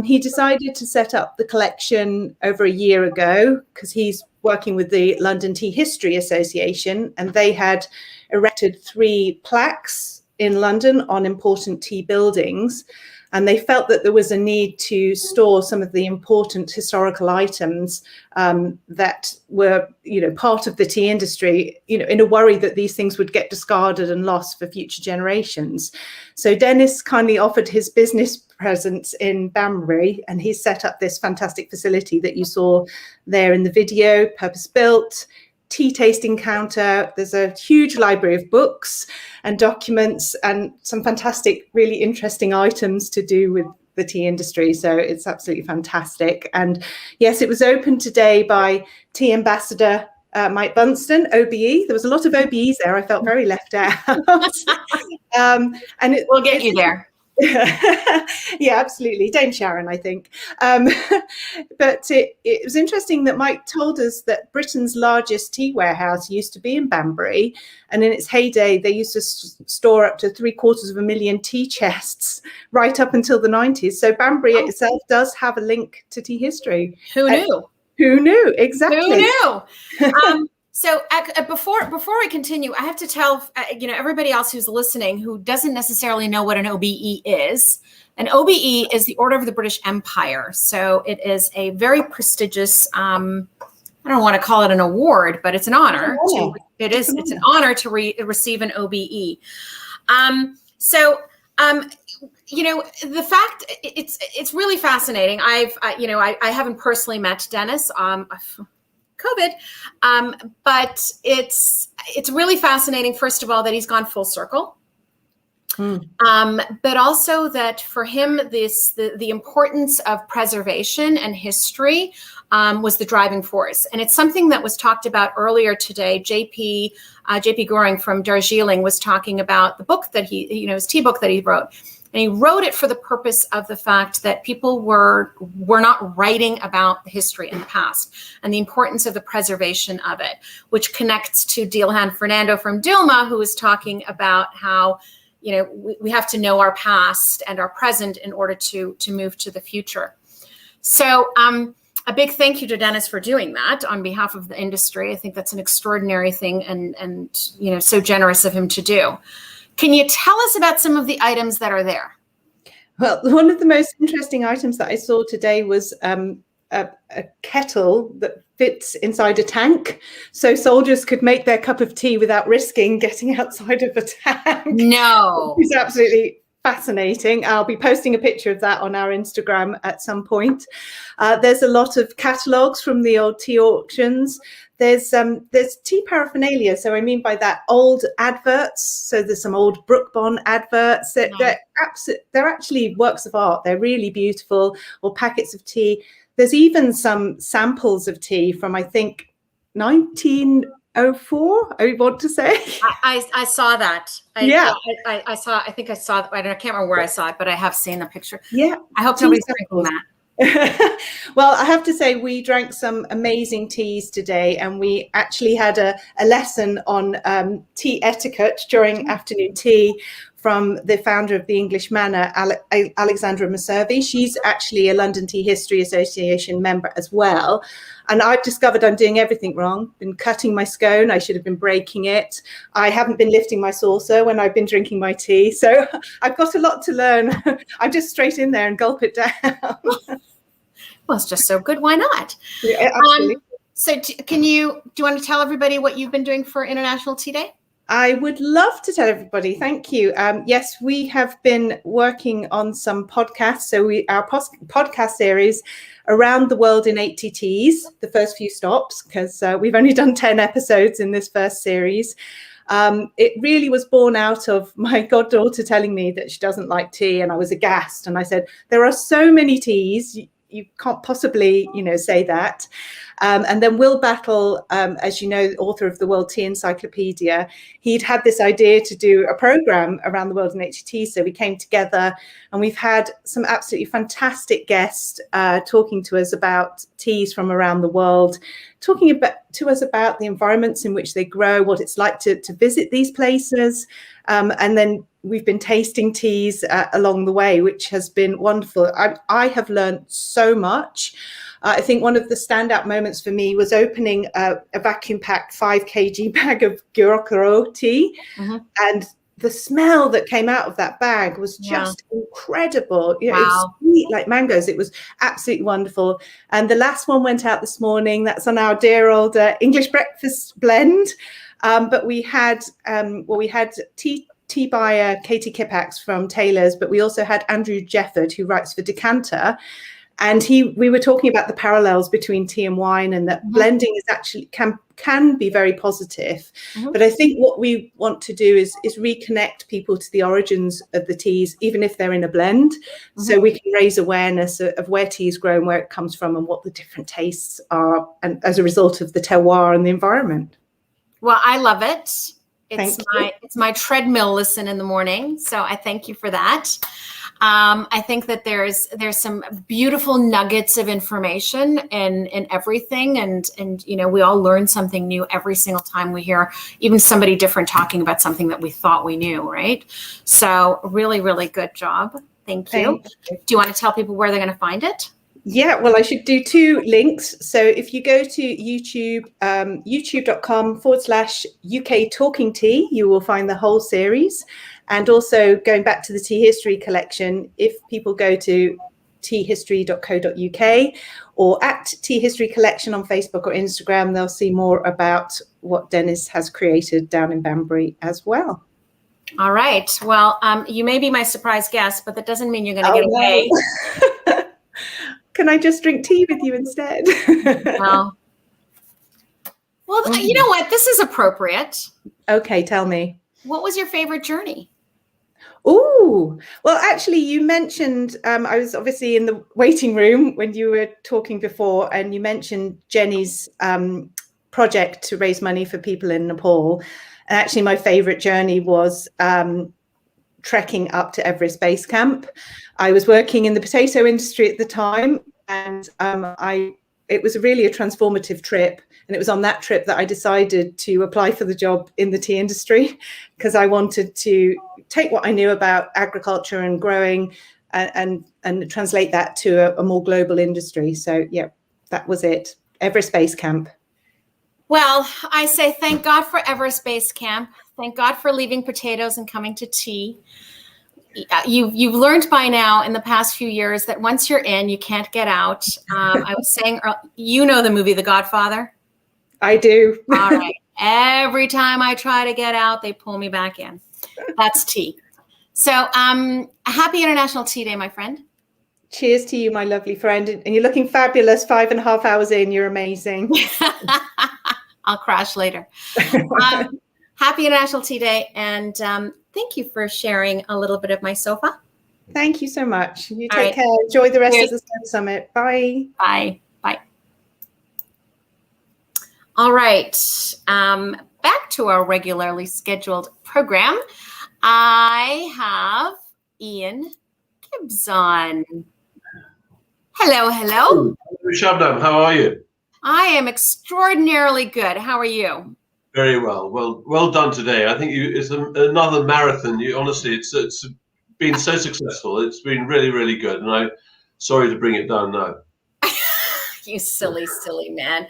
He decided to set up the collection over a year ago because he's working with the London Tea History Association, and they had erected 3 plaques in London on important tea buildings. And they felt that there was a need to store some of the important historical items that were, part of the tea industry, in a worry that these things would get discarded and lost for future generations. So Dennis kindly offered his business presence in Banbury, and he set up this fantastic facility that you saw there in the video, purpose-built, tea tasting counter. There's a huge library of books and documents and some fantastic, really interesting items to do with the tea industry. So it's absolutely fantastic. And yes, it was opened today by Tea Ambassador Mike Bunston, OBE. There was a lot of OBEs there. I felt very left out. And we'll get you there. Yeah, absolutely. Dame Sharon, I think. But it was interesting that Mike told us that Britain's largest tea warehouse used to be in Banbury. And in its heyday, they used to store up to 750,000 tea chests right up until the 90s. So Banbury itself does have a link to tea history. Who knew? Who knew? Exactly. Who knew? So before we continue, I have to tell everybody else who's listening who doesn't necessarily know what an OBE is. An OBE is the Order of the British Empire. So it is a very prestigious, I don't want to call it an award, but it's an honor. It's an honor to receive an OBE. The fact it's really fascinating. I haven't personally met Dennis. COVID, but it's really fascinating. First of all, that he's gone full circle, but also that for him, the importance of preservation and history was the driving force, and it's something that was talked about earlier today. JP Gurung from Darjeeling was talking about the book that his tea book that he wrote. And he wrote it for the purpose of the fact that people were not writing about the history in the past and the importance of the preservation of it, which connects to Dilhan Fernando from Dilmah, who is talking about how, we have to know our past and our present in order to move to the future. So a big thank you to Dennis for doing that on behalf of the industry. I think that's an extraordinary thing and so generous of him to do. Can you tell us about some of the items that are there? Well, one of the most interesting items that I saw today was a kettle that fits inside a tank, so soldiers could make their cup of tea without risking getting outside of a tank. No. It's absolutely fascinating. I'll be posting a picture of that on our Instagram at some point. There's a lot of catalogues from the old tea auctions. There's tea paraphernalia. So I mean by that, old adverts. So there's some old Brook Bond adverts. They're actually works of art. They're really beautiful. Or packets of tea. There's even some samples of tea from, I think, 1904. I want to say. I saw that. I saw. I think I saw. I can't remember where I saw it, but I have seen the picture. Yeah. I hope nobody's drinking that. Well, I have to say we drank some amazing teas today, and we actually had a lesson on tea etiquette during afternoon tea from the founder of the English Manor, Alexandra Messervy. She's actually a London Tea History Association member as well. And I've discovered I'm doing everything wrong. Been cutting my scone. I should have been breaking it. I haven't been lifting my saucer when I've been drinking my tea. So I've got a lot to learn. I'm just straight in there and gulp it down. Well, it's just so good. Why not? Yeah, absolutely. So do you want to tell everybody what you've been doing for International Tea Day? I would love to tell everybody. Thank you. Yes, we have been working on some podcasts. So our podcast series around the world in 80 teas, the first few stops, because we've only done 10 episodes in this first series. It really was born out of my goddaughter telling me that she doesn't like tea, and I was aghast. And I said, there are so many teas. You can't possibly, say that. And then Will Battle, as you know, author of the World Tea Encyclopedia, he'd had this idea to do a program around the world in 80 teas. So we came together, and we've had some absolutely fantastic guests talking to us about teas from around the world, talking to us about the environments in which they grow, what it's like to visit these places. And then we've been tasting teas along the way, which has been wonderful. I have learned so much. I think one of the standout moments for me was opening a vacuum-packed 5 kg bag of Gurung tea. Mm-hmm. And the smell that came out of that bag was just incredible. It was sweet like mangoes. It was absolutely wonderful. And the last one went out this morning. That's on our dear old English breakfast blend. But we had tea buyer Katie Kippax from Taylor's, but we also had Andrew Jefford, who writes for Decanter. And we were talking about the parallels between tea and wine, and that blending is actually can be very positive. Mm-hmm. But I think what we want to do is reconnect people to the origins of the teas, even if they're in a blend, so we can raise awareness of where tea is grown, where it comes from, and what the different tastes are, and as a result of the terroir and the environment. Well, I love it. It's my treadmill listen in the morning. So I thank you for that. I think that there's some beautiful nuggets of information in everything. And we all learn something new every single time we hear even somebody different talking about something that we thought we knew, right? So really, really good job. Thank you. Do you want to tell people where they're going to find it? Yeah, well, I should do 2 links. So if you go to YouTube, youtube.com/UK Talking Tea, you will find the whole series. And also going back to the Tea History collection, if people go to teahistory.co.uk or at Tea History Collection on Facebook or Instagram, they'll see more about what Dennis has created down in Banbury as well. All right. Well, you may be my surprise guest, but that doesn't mean you're going to get away. Can I just drink tea with you instead? Well, you know what? This is appropriate. Okay, tell me. What was your favorite journey? Oh, well, actually, you mentioned, I was obviously in the waiting room when you were talking before, and you mentioned Jenny's project to raise money for people in Nepal. And actually, my favorite journey was trekking up to Everest Base Camp. I was working in the potato industry at the time, and it was really a transformative trip. And it was on that trip that I decided to apply for the job in the tea industry, because I wanted to take what I knew about agriculture and growing and translate that to a more global industry. So, yeah, that was it. Everest Base Camp. Well, I say thank God for Everest Base Camp. Thank God for leaving potatoes and coming to tea. You've learned by now in the past few years that once you're in, you can't get out. I was saying, you know the movie The Godfather? I do. All right. Every time I try to get out, they pull me back in. That's tea. So happy International Tea Day, my friend. Cheers to you, my lovely friend. And you're looking fabulous. 5.5 hours in. You're amazing. I'll crash later. Happy International Tea Day. And thank you for sharing a little bit of my sofa. Thank you so much. You take care. Enjoy the rest of the STEM Summit. Bye. Bye. Bye. All right. Back to our regularly scheduled program. I have Ian Gibbs on. Hello, hello. Shabnam, how are you? I am extraordinarily good. How are you? Very well. Well done today. I think it's another marathon. Honestly, it's been so successful. It's been really, really good. And I'm sorry to bring it down now. You silly man.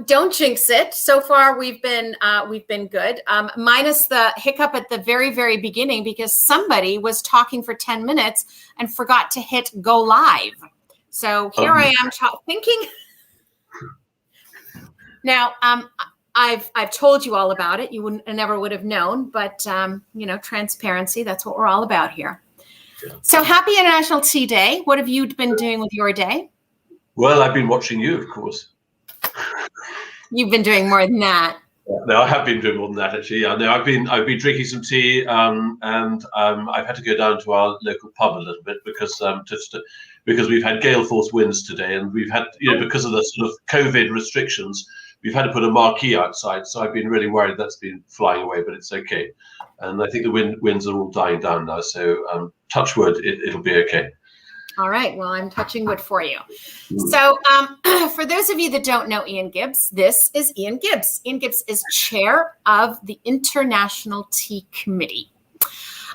Don't jinx it. So far, we've been good, minus the hiccup at the very, very beginning because somebody was talking for 10 minutes and forgot to hit go live. So here I am thinking. Now, I've told you all about it. You never would have known, but transparency. That's what we're all about here. Yeah. So happy International Tea Day. What have you been doing with your day? Well, I've been watching you, of course. You've been doing more than that. No, I have been doing more than that, actually. Yeah, no, I've been drinking some tea, and I've had to go down to our local pub a little bit because we've had gale force winds today, and we've had because of the sort of COVID restrictions, we've had to put a marquee outside. So I've been really worried that's been flying away, but it's okay. And I think the winds are all dying down now. So touch wood, it'll be okay. All right. Well, I'm touching wood for you. So for those of you that don't know Ian Gibbs, this is Ian Gibbs. Ian Gibbs is chair of the International Tea Committee.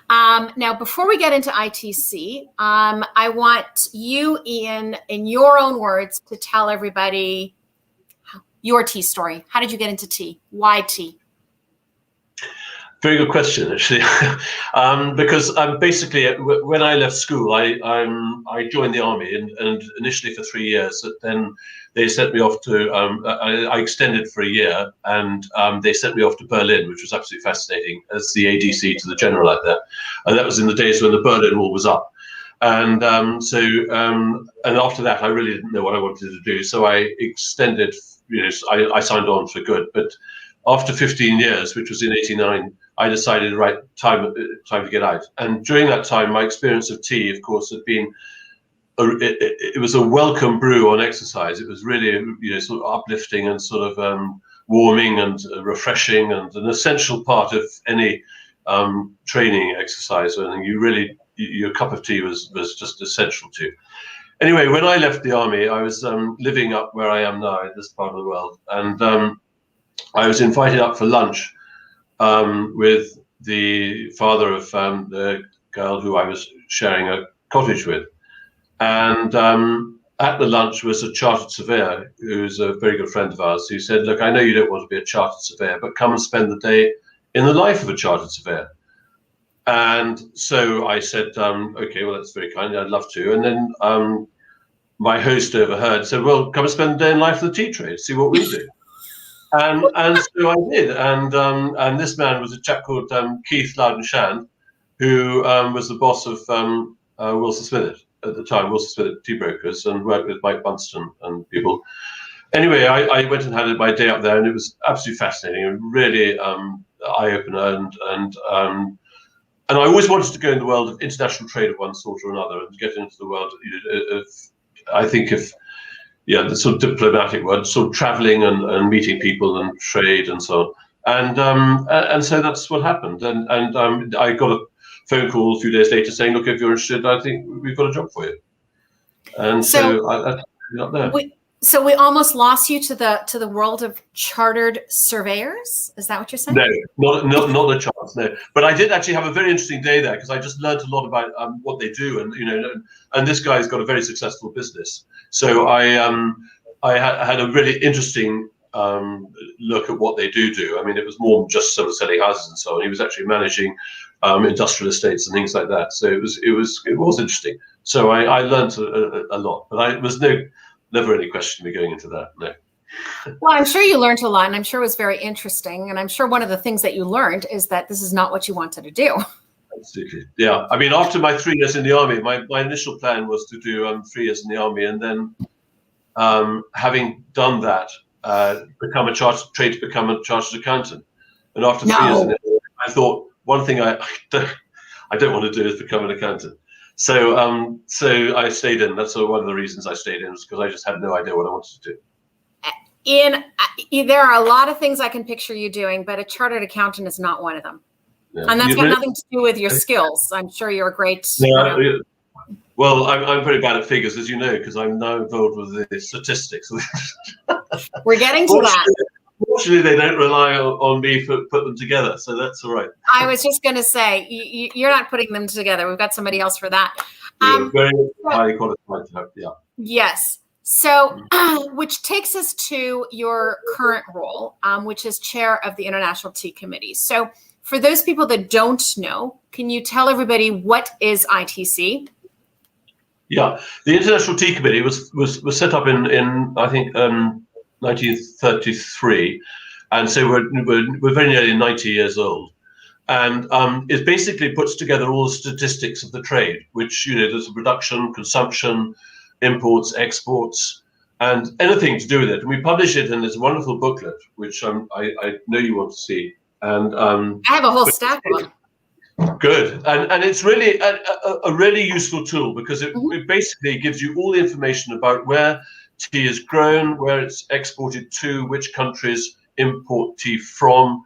Now, before we get into ITC, I want you, Ian, in your own words, to tell everybody your tea story. How did you get into tea? Why tea? Very good question, actually, because basically when I left school, I joined the army and initially for 3 years. Then they sent me off to I extended for a year, and they sent me off to Berlin, which was absolutely fascinating as the ADC to the general out there, and that was in the days when the Berlin Wall was up. And and after that, I really didn't know what I wanted to do, so I extended. I signed on for good, but after 15 years, which was in '89. I decided, right, time to get out. And during that time, my experience of tea, of course, had been, it was a welcome brew on exercise. It was really, sort of uplifting and sort of warming and refreshing and an essential part of any training exercise. And your cup of tea was just essential too. Anyway, when I left the army, I was living up where I am now in this part of the world. And I was invited up for lunch with the father of the girl who I was sharing a cottage with. And at the lunch was a chartered surveyor who's a very good friend of ours who said, look, I know you don't want to be a chartered surveyor, but come and spend the day in the life of a chartered surveyor. And so I said, okay, well, that's very kind. I'd love to. And then my host overheard, said, well, come and spend the day in the life of the tea trade, see what we do. And so I did, and this man was a chap called Keith Loudon-Shand, who was the boss of Wilson Smith at the time, Wilson Smith Tea Brokers, and worked with Mike Bunston and people. Anyway, I went and had my day up there, and it was absolutely fascinating and really eye-opener. And I always wanted to go in the world of international trade of one sort or another, and get into the world of the sort of diplomatic word, sort of traveling and meeting people and trade and so on. And so that's what happened. And I got a phone call a few days later saying, look, if you're interested, I think we've got a job for you. And so I got there. So we almost lost you to the world of chartered surveyors. Is that what you're saying? No, not a chance. No, but I did actually have a very interesting day there because I just learned a lot about what they do, and this guy's got a very successful business. So I had a really interesting look at what they do. I mean, it was more than just sort of selling houses and so on. He was actually managing industrial estates and things like that. So it was interesting. So I learned a lot, but it was never any question of me going into that. No. Well, I'm sure you learned a lot, and I'm sure it was very interesting. And I'm sure one of the things that you learned is that this is not what you wanted to do. Absolutely. Yeah. I mean, after my 3 years in the army, my initial plan was to do 3 years in the army, and then having done that, become a chartered accountant. And after 3 years in the army, I thought one thing I don't want to do is become an accountant. So I stayed in. That's one of the reasons I stayed in, was because I just had no idea what I wanted to do. Ian, there are a lot of things I can picture you doing, but a chartered accountant is not one of them. Yeah. And that's got nothing to do with your skills. I'm sure you're a great. Yeah, well, I'm very bad at figures, as you know, because I'm now involved with the statistics. We're getting to that. Fortunately, they don't rely on me to put them together, so that's all right. I was just going to say, you're not putting them together. We've got somebody else for that. Very highly qualified. Yeah. Yes. So, which takes us to your current role, which is chair of the International Tea Committee. So, for those people that don't know, can you tell everybody what is ITC? Yeah, the International Tea Committee was set up in I think 1933, and so we're very nearly 90 years old, and it basically puts together all the statistics of the trade, which there's production, consumption, imports, exports, and anything to do with it. And we publish it in this wonderful booklet, which I know you want to see. And I have a whole stack of them. Good, and it's really a really useful tool because it basically gives you all the information about where tea is grown, where it's exported to, which countries import tea from,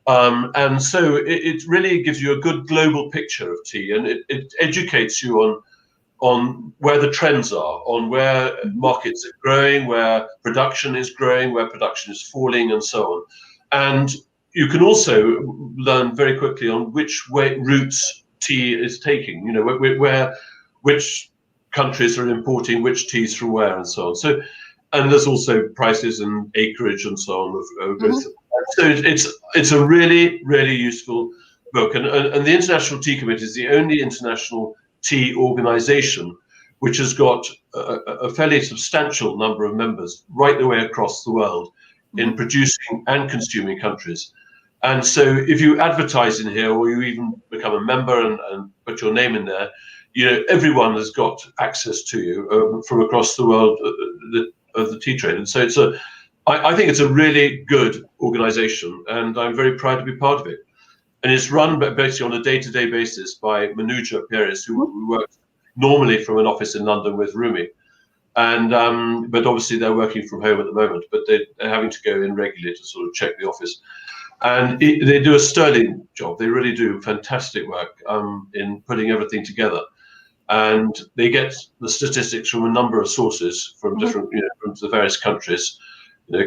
and so it really gives you a good global picture of tea, and it educates you on where the trends are, on where markets are growing, where production is growing, where production is falling, and so on. And you can also learn very quickly on which routes tea is taking, which countries are importing which teas from where and so on. So, and there's also prices and acreage and so on. So it's a really, really useful book. And the International Tea Committee is the only international tea organization which has got a fairly substantial number of members right the way across the world in producing and consuming countries. And so if you advertise in here, or you even become a member and put your name in there, everyone has got access to you from across the world of the tea trade. And so I think it's a really good organization, and I'm very proud to be part of it. And it's run basically on a day-to-day basis by Manuja Peiris, who works normally from an office in London with Rumi. And but obviously they're working from home at the moment, but they're having to go in regularly to sort of check the office. And they do a sterling job. They really do fantastic work in putting everything together. And they get the statistics from a number of sources from different, from the various countries,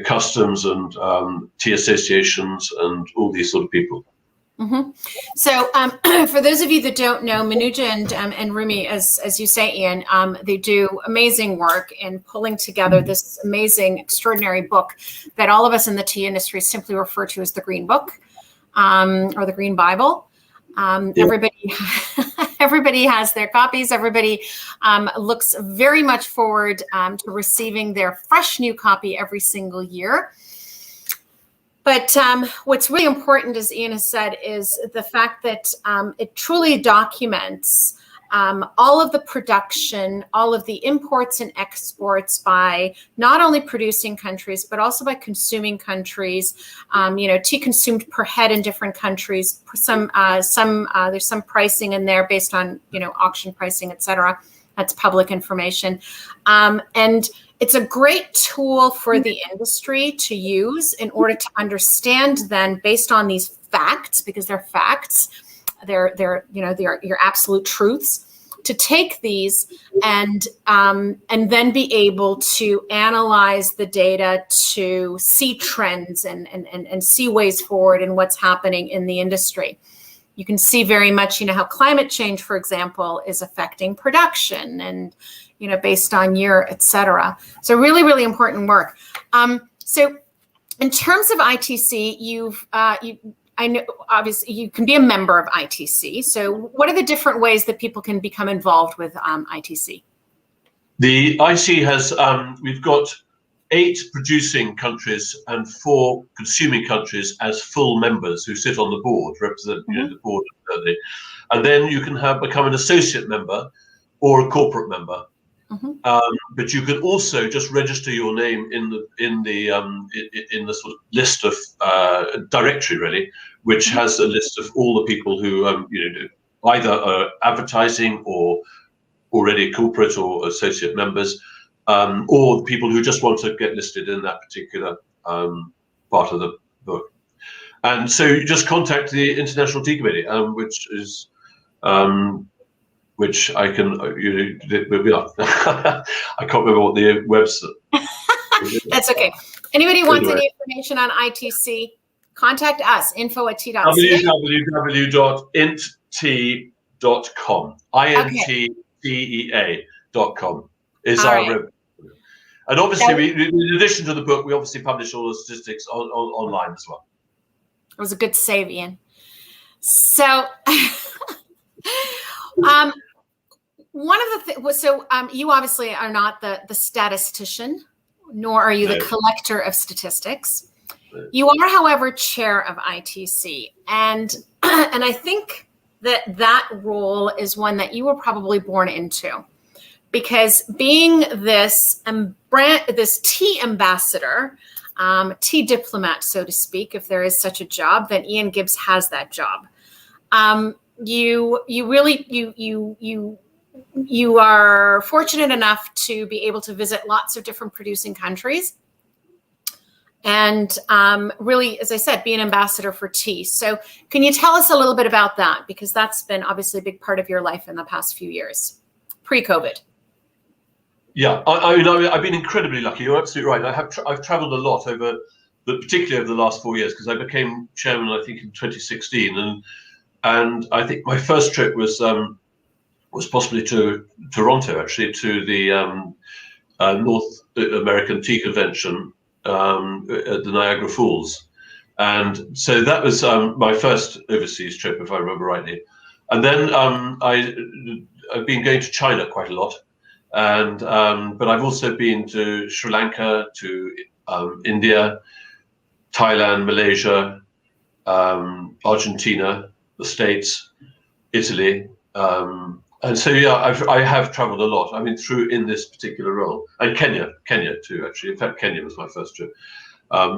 customs and tea associations and all these sort of people. So for those of you that don't know, Manuja and Rumi, as you say, Ian, they do amazing work in pulling together this amazing, extraordinary book that all of us in the tea industry simply refer to as the Green Book or the Green Bible. Everybody has their copies. Everybody looks very much forward to receiving their fresh new copy every single year. But what's really important, as Ian has said, is the fact that it truly documents all of the production, all of the imports and exports by not only producing countries, but also by consuming countries. Tea consumed per head in different countries. There's some pricing in there based on auction pricing, etc. That's public information, and it's a great tool for the industry to use in order to understand then, based on these facts, because they're facts, they're your absolute truths, to take these and then be able to analyze the data to see trends and see ways forward in what's happening in the industry. You can see very much, how climate change, for example, is affecting production and, based on year, et cetera. So really, really important work. So in terms of ITC, I know obviously you can be a member of ITC. So what are the different ways that people can become involved with ITC? The IC has, we've got 8 producing countries and 4 consuming countries as full members who sit on the board, represent the board, and then you can become an associate member or a corporate member. But you can also just register your name in the sort of list of directory, really, which has a list of all the people who either are advertising or already corporate or associate members. Or the people who just want to get listed in that particular part of the book. And so you just contact the International Tea Committee, which I can, I can't remember what the website. That's okay. Anybody wants any information on ITC, contact us, info@tea.ca. www.inttea.com. INTTEA.com is our website. And obviously, in addition to the book, we obviously publish all the statistics online as well. It was a good save, Ian. So, one of the things, you obviously are not the statistician, nor are you the collector of statistics. You are, however, chair of ITC, and I think that role is one that you were probably born into, because being this tea ambassador, tea diplomat, so to speak, if there is such a job, then Ian Gibbs has that job. You are fortunate enough to be able to visit lots of different producing countries. And really, as I said, be an ambassador for tea. So can you tell us a little bit about that? Because that's been obviously a big part of your life in the past few years, pre-COVID. Yeah, I've been incredibly lucky. You're absolutely right. I've traveled a lot particularly over the last 4 years, because I became chairman, I think, in 2016. And I think my first trip was possibly to Toronto, actually, to the North American Tea Convention at the Niagara Falls. And so that was my first overseas trip, if I remember rightly. And then I've been going to China quite a lot. And but I've also been to Sri Lanka, to India, Thailand, Malaysia, Argentina, the States, Italy. And so, yeah, I have traveled a lot. I mean, in this particular role, and Kenya too, actually. In fact, Kenya was my first trip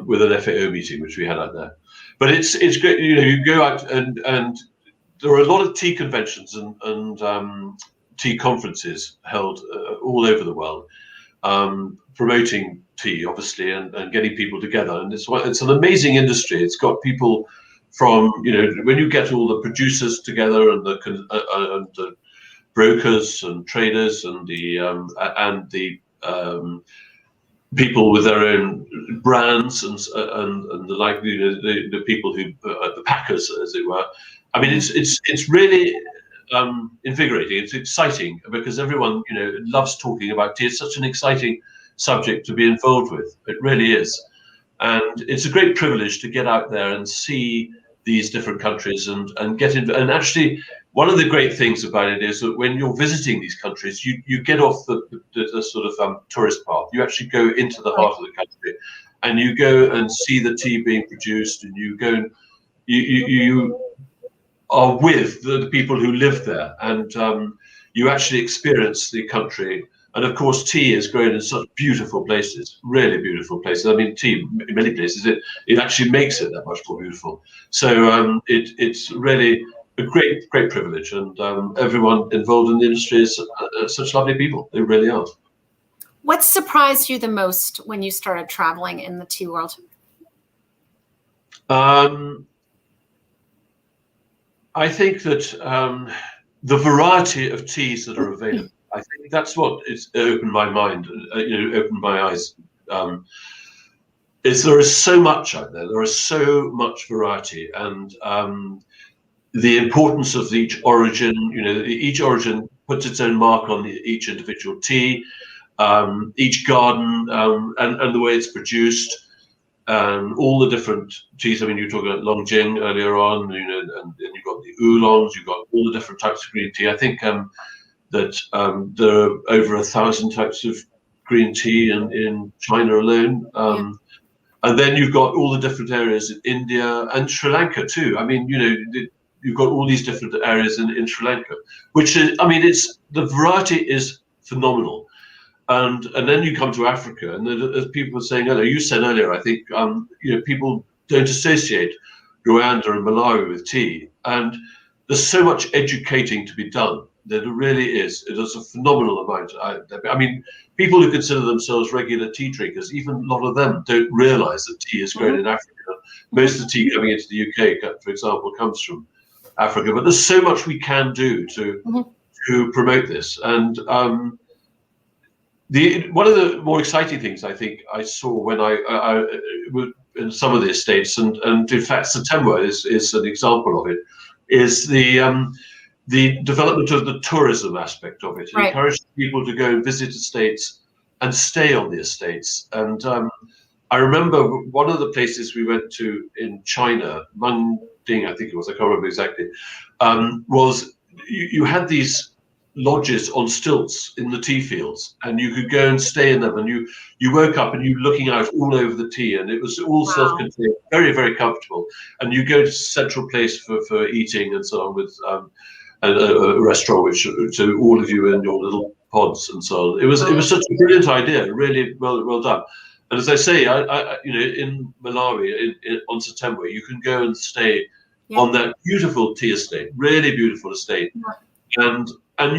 with an FAO meeting, which we had out there. But it's great, you go out and there are a lot of tea conventions and tea conferences held all over the world, promoting tea, obviously, and getting people together. And it's an amazing industry. It's got people from, when you get all the producers together and the brokers and traders and the people with their own brands and the like, the people who the packers, as it were. I mean, it's really invigorating. It's exciting because everyone loves talking about tea. It's such an exciting subject to be involved with. It really is, and it's a great privilege to get out there and see these different countries and get in. And actually, one of the great things about it is that when you're visiting these countries, you get off the sort of tourist path. You actually go into the heart of the country, and you go and see the tea being produced, and you go and you are with the people who live there, and you actually experience the country. And of course, tea is grown in such beautiful places, really beautiful places. I mean, tea in many places, it actually makes it that much more beautiful. So it's really a great privilege, and everyone involved in the industry is such lovely people. They really are. What surprised you the most when you started traveling in the tea world? I think that the variety of teas that are available. I think that's what it's opened my mind, opened my eyes. Is there is so much out there. There is so much variety, and the importance of each origin. Each origin puts its own mark on each individual tea, each garden, and the way it's produced, and all the different teas. I mean, you were talking about Longjing earlier on, and then you've got the oolongs. You've got all the different types of green tea. I think that there are over 1,000 types of green tea in China alone. And then you've got all the different areas in India and Sri Lanka too. I mean, you've got all these different areas in Sri Lanka, which is, I mean, the variety is phenomenal. And then you come to Africa, and as people were saying earlier, you said earlier, I think, people don't associate Rwanda and Malawi with tea. And there's so much educating to be done. There really is. It is a phenomenal amount. I mean, people who consider themselves regular tea drinkers, even a lot of them don't realise that tea is grown in Africa. Most of the tea coming into the UK, for example, comes from Africa. But there's so much we can do to promote this. And One of the more exciting things I think I saw when I in some of the estates, and in fact Satemwa is an example of it, is the development of the tourism aspect of it. It encouraged people to go and visit estates and stay on the estates. And I remember one of the places we went to in China, Mengding, I think it was, I can't remember exactly, was you had these lodges on stilts in the tea fields, and you could go and stay in them, and you woke up and you were looking out all over the tea, and it was all self-contained, very, very comfortable. And you go to central place for eating and so on, with a restaurant which to all of you in your little pods and so on. It was such a brilliant idea, really well done. And as I say, I in Malawi, on Satemwa, you can go and stay on that beautiful tea estate, really beautiful estate, and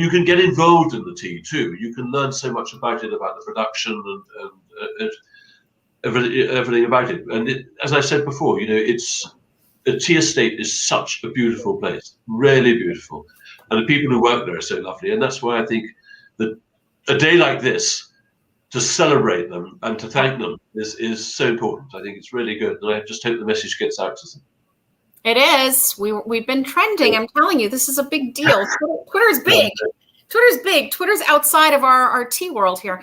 you can get involved in the tea too. You can learn so much about it, about the production and everything about it. And as I said before, the tea estate is such a beautiful place, really beautiful, and the people who work there are so lovely. And that's why I think that a day like this, to celebrate them and to thank them, is so important. I think it's really good, and I just hope the message gets out to them. It is. We've been trending. I'm telling you, this is a big deal. Twitter's big. Twitter's big. Twitter's outside of our tea world here.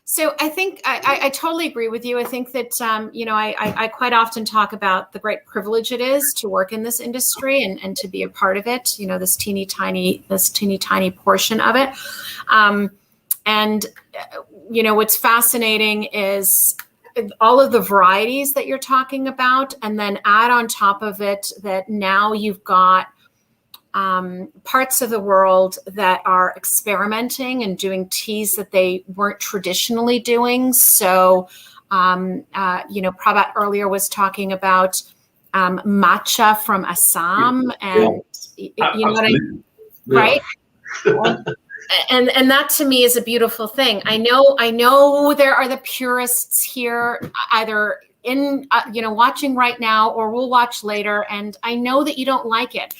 So I think I totally agree with you. I think that I quite often talk about the great privilege it is to work in this industry and to be a part of it. This teeny tiny portion of it. And what's fascinating is all of the varieties that you're talking about, and then add on top of it that now you've got parts of the world that are experimenting and doing teas that they weren't traditionally doing. So, Prabhat earlier was talking about matcha from Assam, and you know what I mean, right? And that to me is a beautiful thing. I know there are the purists here, either in watching right now or will watch later, and I know that you don't like it.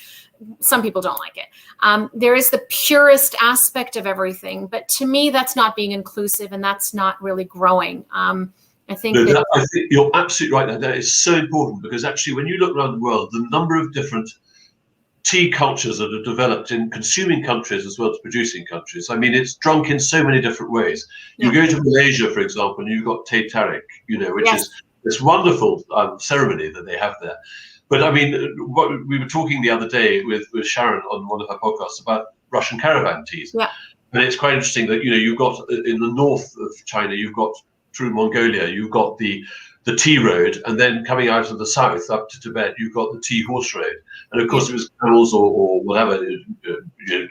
Some people don't like it. There is the purist aspect of everything, but to me, that's not being inclusive, and that's not really growing. I think you're absolutely right. That is so important, because actually, when you look around the world, the number of different tea cultures that are developed in consuming countries as well as producing countries. I mean, it's drunk in so many different ways. You go to Malaysia, for example, and you've got teh tarik, which is this wonderful ceremony that they have there. But I mean, what we were talking the other day with Sharon on one of her podcasts about Russian caravan teas. Yeah. And it's quite interesting that, you've got in the north of China, you've got through Mongolia, you've got the tea road, and then coming out of the south up to Tibet, you've got the tea horse road. And of course, it was camels or whatever,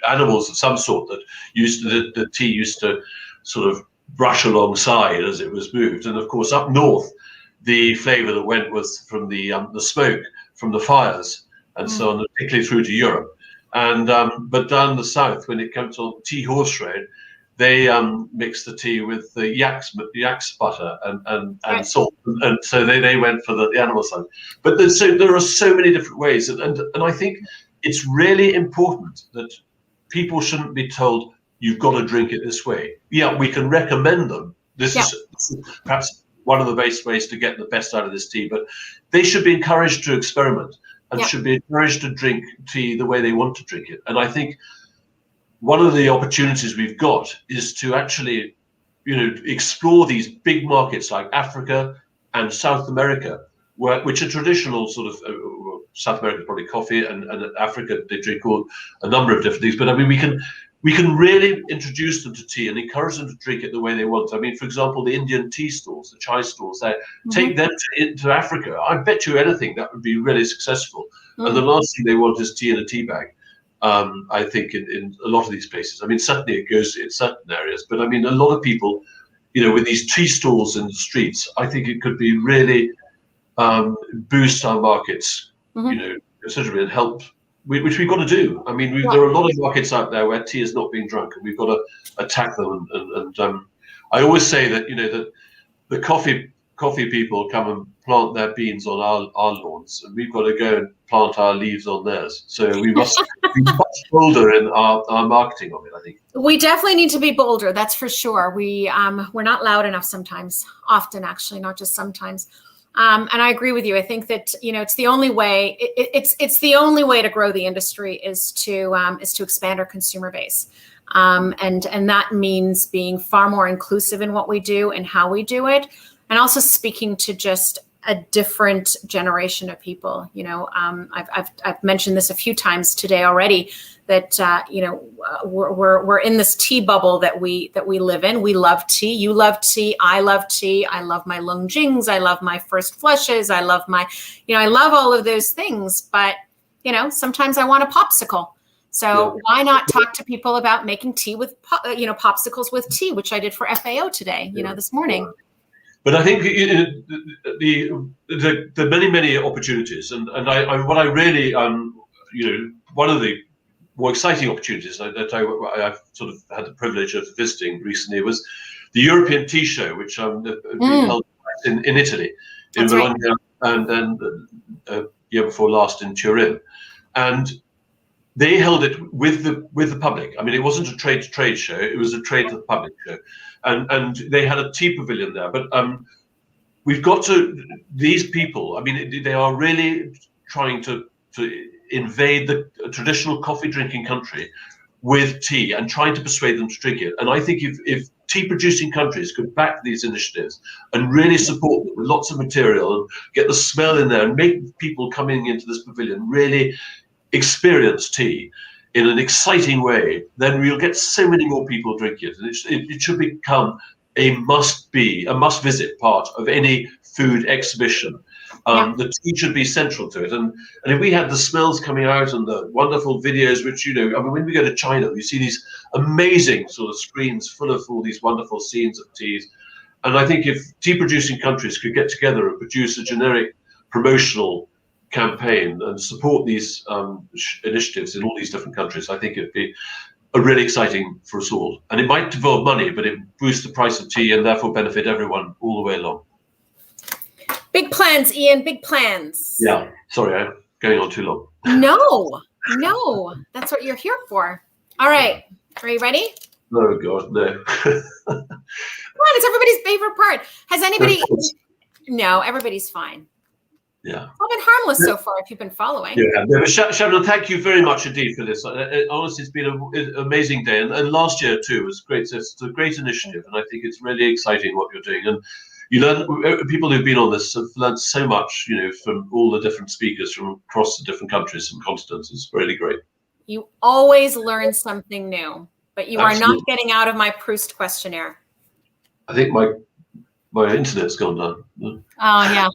animals of some sort that the tea used to sort of brush alongside as it was moved. And of course, up north, the flavour that went was from the smoke from the fires and so on, particularly through to Europe. And but down the south, when it comes to tea horse road, they mixed the tea with the yak's butter and salt, and so they went for the animal side. But there are so many different ways, and I think it's really important that people shouldn't be told you've got to drink it this way. Yeah, we can recommend them. This is perhaps one of the best ways to get the best out of this tea, but they should be encouraged to experiment and should be encouraged to drink tea the way they want to drink it. And I think one of the opportunities we've got is to actually, explore these big markets like Africa and South America, which are traditional sort of, South America probably coffee, and Africa they drink a number of different things. But I mean, we can really introduce them to tea and encourage them to drink it the way they want. I mean, for example, the Indian tea stalls, the chai stalls, take them to Africa. I bet you anything that would be really successful. And the last thing they want is tea in a tea bag. I think in a lot of these places. I mean, certainly it goes in certain areas, but I mean, a lot of people, with these tea stalls in the streets, I think it could be really boost our markets, considerably, and help, which we've got to do. I mean, there are a lot of markets out there where tea is not being drunk, and we've got to attack them. And I always say that, that the coffee coffee people come and plant their beans on our lawns, and we've got to go and plant our leaves on theirs. So we must be much bolder in our marketing of it, I think. We definitely need to be bolder, that's for sure. We're not loud enough sometimes, often actually, not just sometimes. And I agree with you. I think that, it's the only way. It's the only way to grow the industry is to expand our consumer base, and that means being far more inclusive in what we do and how we do it, and also speaking to just a different generation of people. I've mentioned this a few times today already, that we're in this tea bubble that we live in. We love tea. You love tea. I love tea. I love my Longjings. I love my first flushes. I love I love all of those things. But sometimes I want a popsicle. So why not talk to people about making tea with popsicles with tea, which I did for FAO today. This morning. But I think the many opportunities, and what I really one of the more exciting opportunities that I've sort of had the privilege of visiting recently was the European Tea Show, which being held in Italy, in Bologna, and then year before last in Turin, and they held it with the public. I mean, it wasn't a trade show; it was a trade to the public show, and they had a tea pavilion there. But we've got to, these people. I mean, they are really trying to invade the traditional coffee drinking country with tea and trying to persuade them to drink it. And I think if tea producing countries could back these initiatives and really support them with lots of material and get the smell in there and make people coming into this pavilion really experience tea in an exciting way, then we'll get so many more people drink it. And it should become a must visit part of any food exhibition. The tea should be central to it, and if we had the smells coming out and the wonderful videos, which when we go to China, we see these amazing sort of screens full of all these wonderful scenes of teas. And I think if tea-producing countries could get together and produce a generic promotional campaign and support these initiatives in all these different countries, I think it'd be really exciting for us all. And it might involve money, but it boosts the price of tea and therefore benefit everyone all the way along. Big plans, Ian, big plans. Yeah, sorry, I'm going on too long. No, that's what you're here for. All right, are you ready? Oh, God, no. Come on, it's everybody's favorite part. Has anybody... No, everybody's fine. Yeah. I've been harmless so far if you've been following. Yeah, but Sharon, thank you very much indeed for this. Honestly, it's been an amazing day. And last year, too, was great. It's a great initiative, and I think it's really exciting what you're doing. And you learn, people who've been on this have learned so much, from all the different speakers from across the different countries and continents. It's really great. You always learn something new, but you Absolutely. are not getting out of my Proust questionnaire. I think my internet's gone down. Oh, yeah.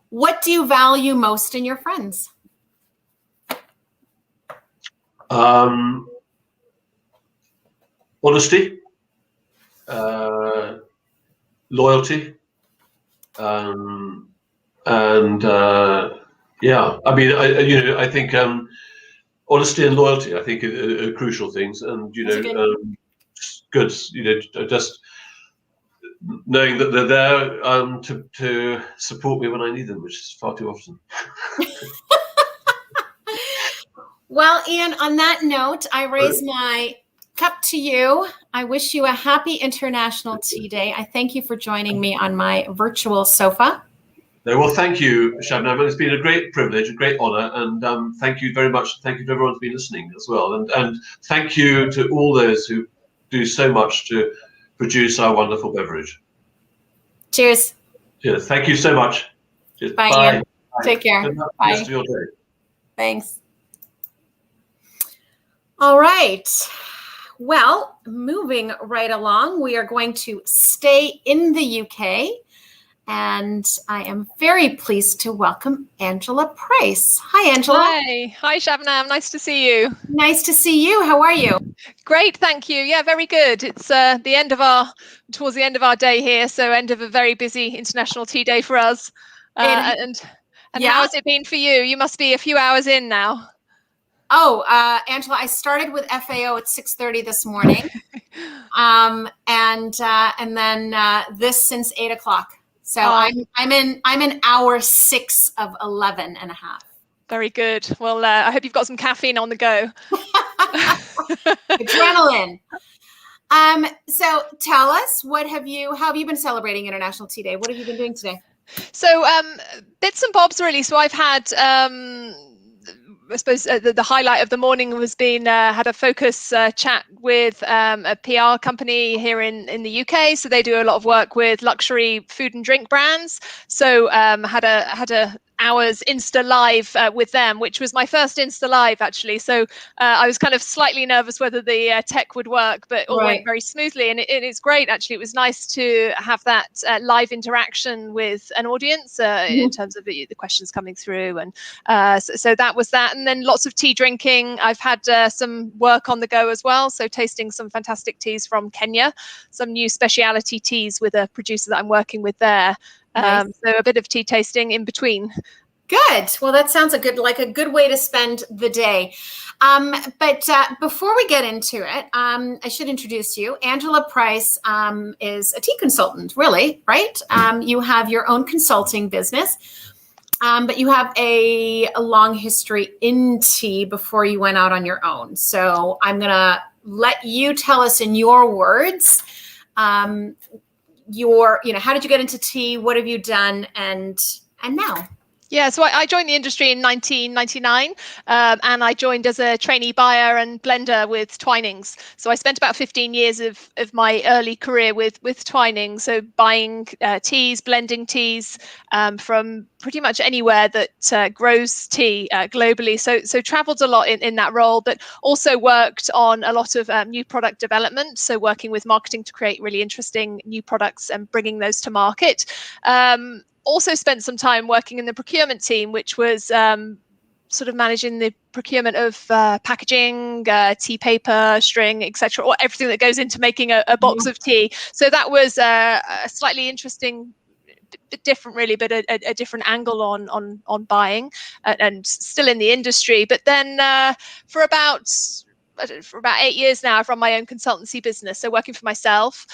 What do you value most in your friends? Honesty, loyalty, and yeah. I mean, I think honesty and loyalty, I think, are crucial things, and good. Just knowing that they're there to support me when I need them, which is far too often. Well, Ian, on that note, I raise my cup to you. I wish you a happy International Tea Day. I thank you for joining me on my virtual sofa. Well, thank you, Shabnam. It's been a great privilege, a great honor, and thank you very much. Thank you to everyone who's been listening as well, and thank you to all those who do so much to produce our wonderful beverage. Cheers. Cheers. Thank you so much. Cheers. Bye. Bye. Take care. Good luck Bye. the rest of your day. Thanks. All right. Well, moving right along, we are going to stay in the UK. And I am very pleased to welcome Angela Pryce. Hi, Angela. Hi, Shabnam. Nice to see you. Nice to see you. How are you? Great, thank you. Yeah, very good. It's towards the end of our day here, so end of a very busy International Tea Day for us. And yeah. How has it been for you? You must be a few hours in now. Oh, Angela, I started with FAO at 6:30 this morning. and then this since 8 o'clock. So I'm in hour 6 of 11 and a half. Very good. Well, I hope you've got some caffeine on the go. Adrenaline. So tell us, how have you been celebrating International Tea Day? What have you been doing today? So bits and bobs, really. So I've had, I suppose the highlight of the morning was had a focus chat with a PR company here in the UK. So they do a lot of work with luxury food and drink brands. So had a hours Insta Live with them, which was my first Insta Live, actually. So I was kind of slightly nervous whether the tech would work, but all went very smoothly. And it's great, actually. It was nice to have that live interaction with an audience in terms of the questions coming through. And so that was that. And then lots of tea drinking. I've had some work on the go as well. So tasting some fantastic teas from Kenya, some new speciality teas with a producer that I'm working with there. Nice. So a bit of tea tasting in between. Good. Well, that sounds a good way to spend the day. But before we get into it, I should introduce you. Angela Pryce is a tea consultant, really, right? You have your own consulting business, but you have a long history in tea before you went out on your own. So I'm going to let you tell us in your words, how did you get into tea? What have you done? And now? Yeah, so I joined the industry in 1999, and I joined as a trainee buyer and blender with Twinings. So I spent about 15 years of my early career with Twinings, so buying teas, blending teas from pretty much anywhere that grows tea globally. So traveled a lot in that role, but also worked on a lot of new product development. So working with marketing to create really interesting new products and bringing those to market. Also spent some time working in the procurement team, which was sort of managing the procurement of packaging, tea paper, string, etc., or everything that goes into making a box of tea. So that was a slightly interesting, bit different really, but a different angle on buying, and still in the industry. But then for about 8 years now, I've run my own consultancy business, so working for myself,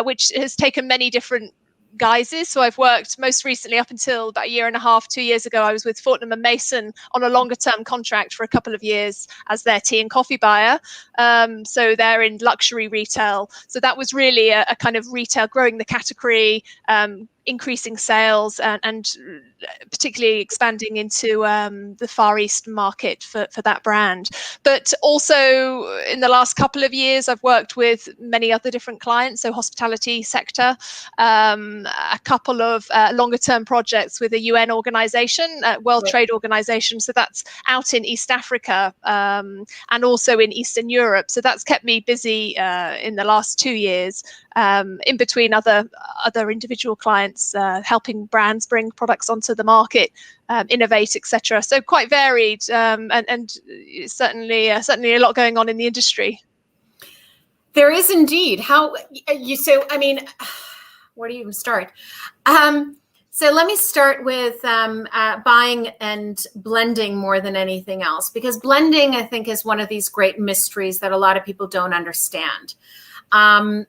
which has taken many different guises. So I've worked most recently, up until about 1.5 years, 2 years ago, I was with Fortnum & Mason on a longer term contract for a couple of years as their tea and coffee buyer. So they're in luxury retail. So that was really a kind of retail, growing the category, increasing sales, and particularly expanding into the Far East market for that brand. But also in the last couple of years, I've worked with many other different clients, so hospitality sector, a couple of longer term projects with a UN organization, World Trade Organization. So that's out in East Africa and also in Eastern Europe. So that's kept me busy in the last 2 years, in between other individual clients, helping brands bring products onto the market, innovate, etc. So quite varied, and certainly a lot going on in the industry. There is indeed. Where do you even start? So let me start with buying and blending more than anything else, because blending, I think, is one of these great mysteries that a lot of people don't understand. And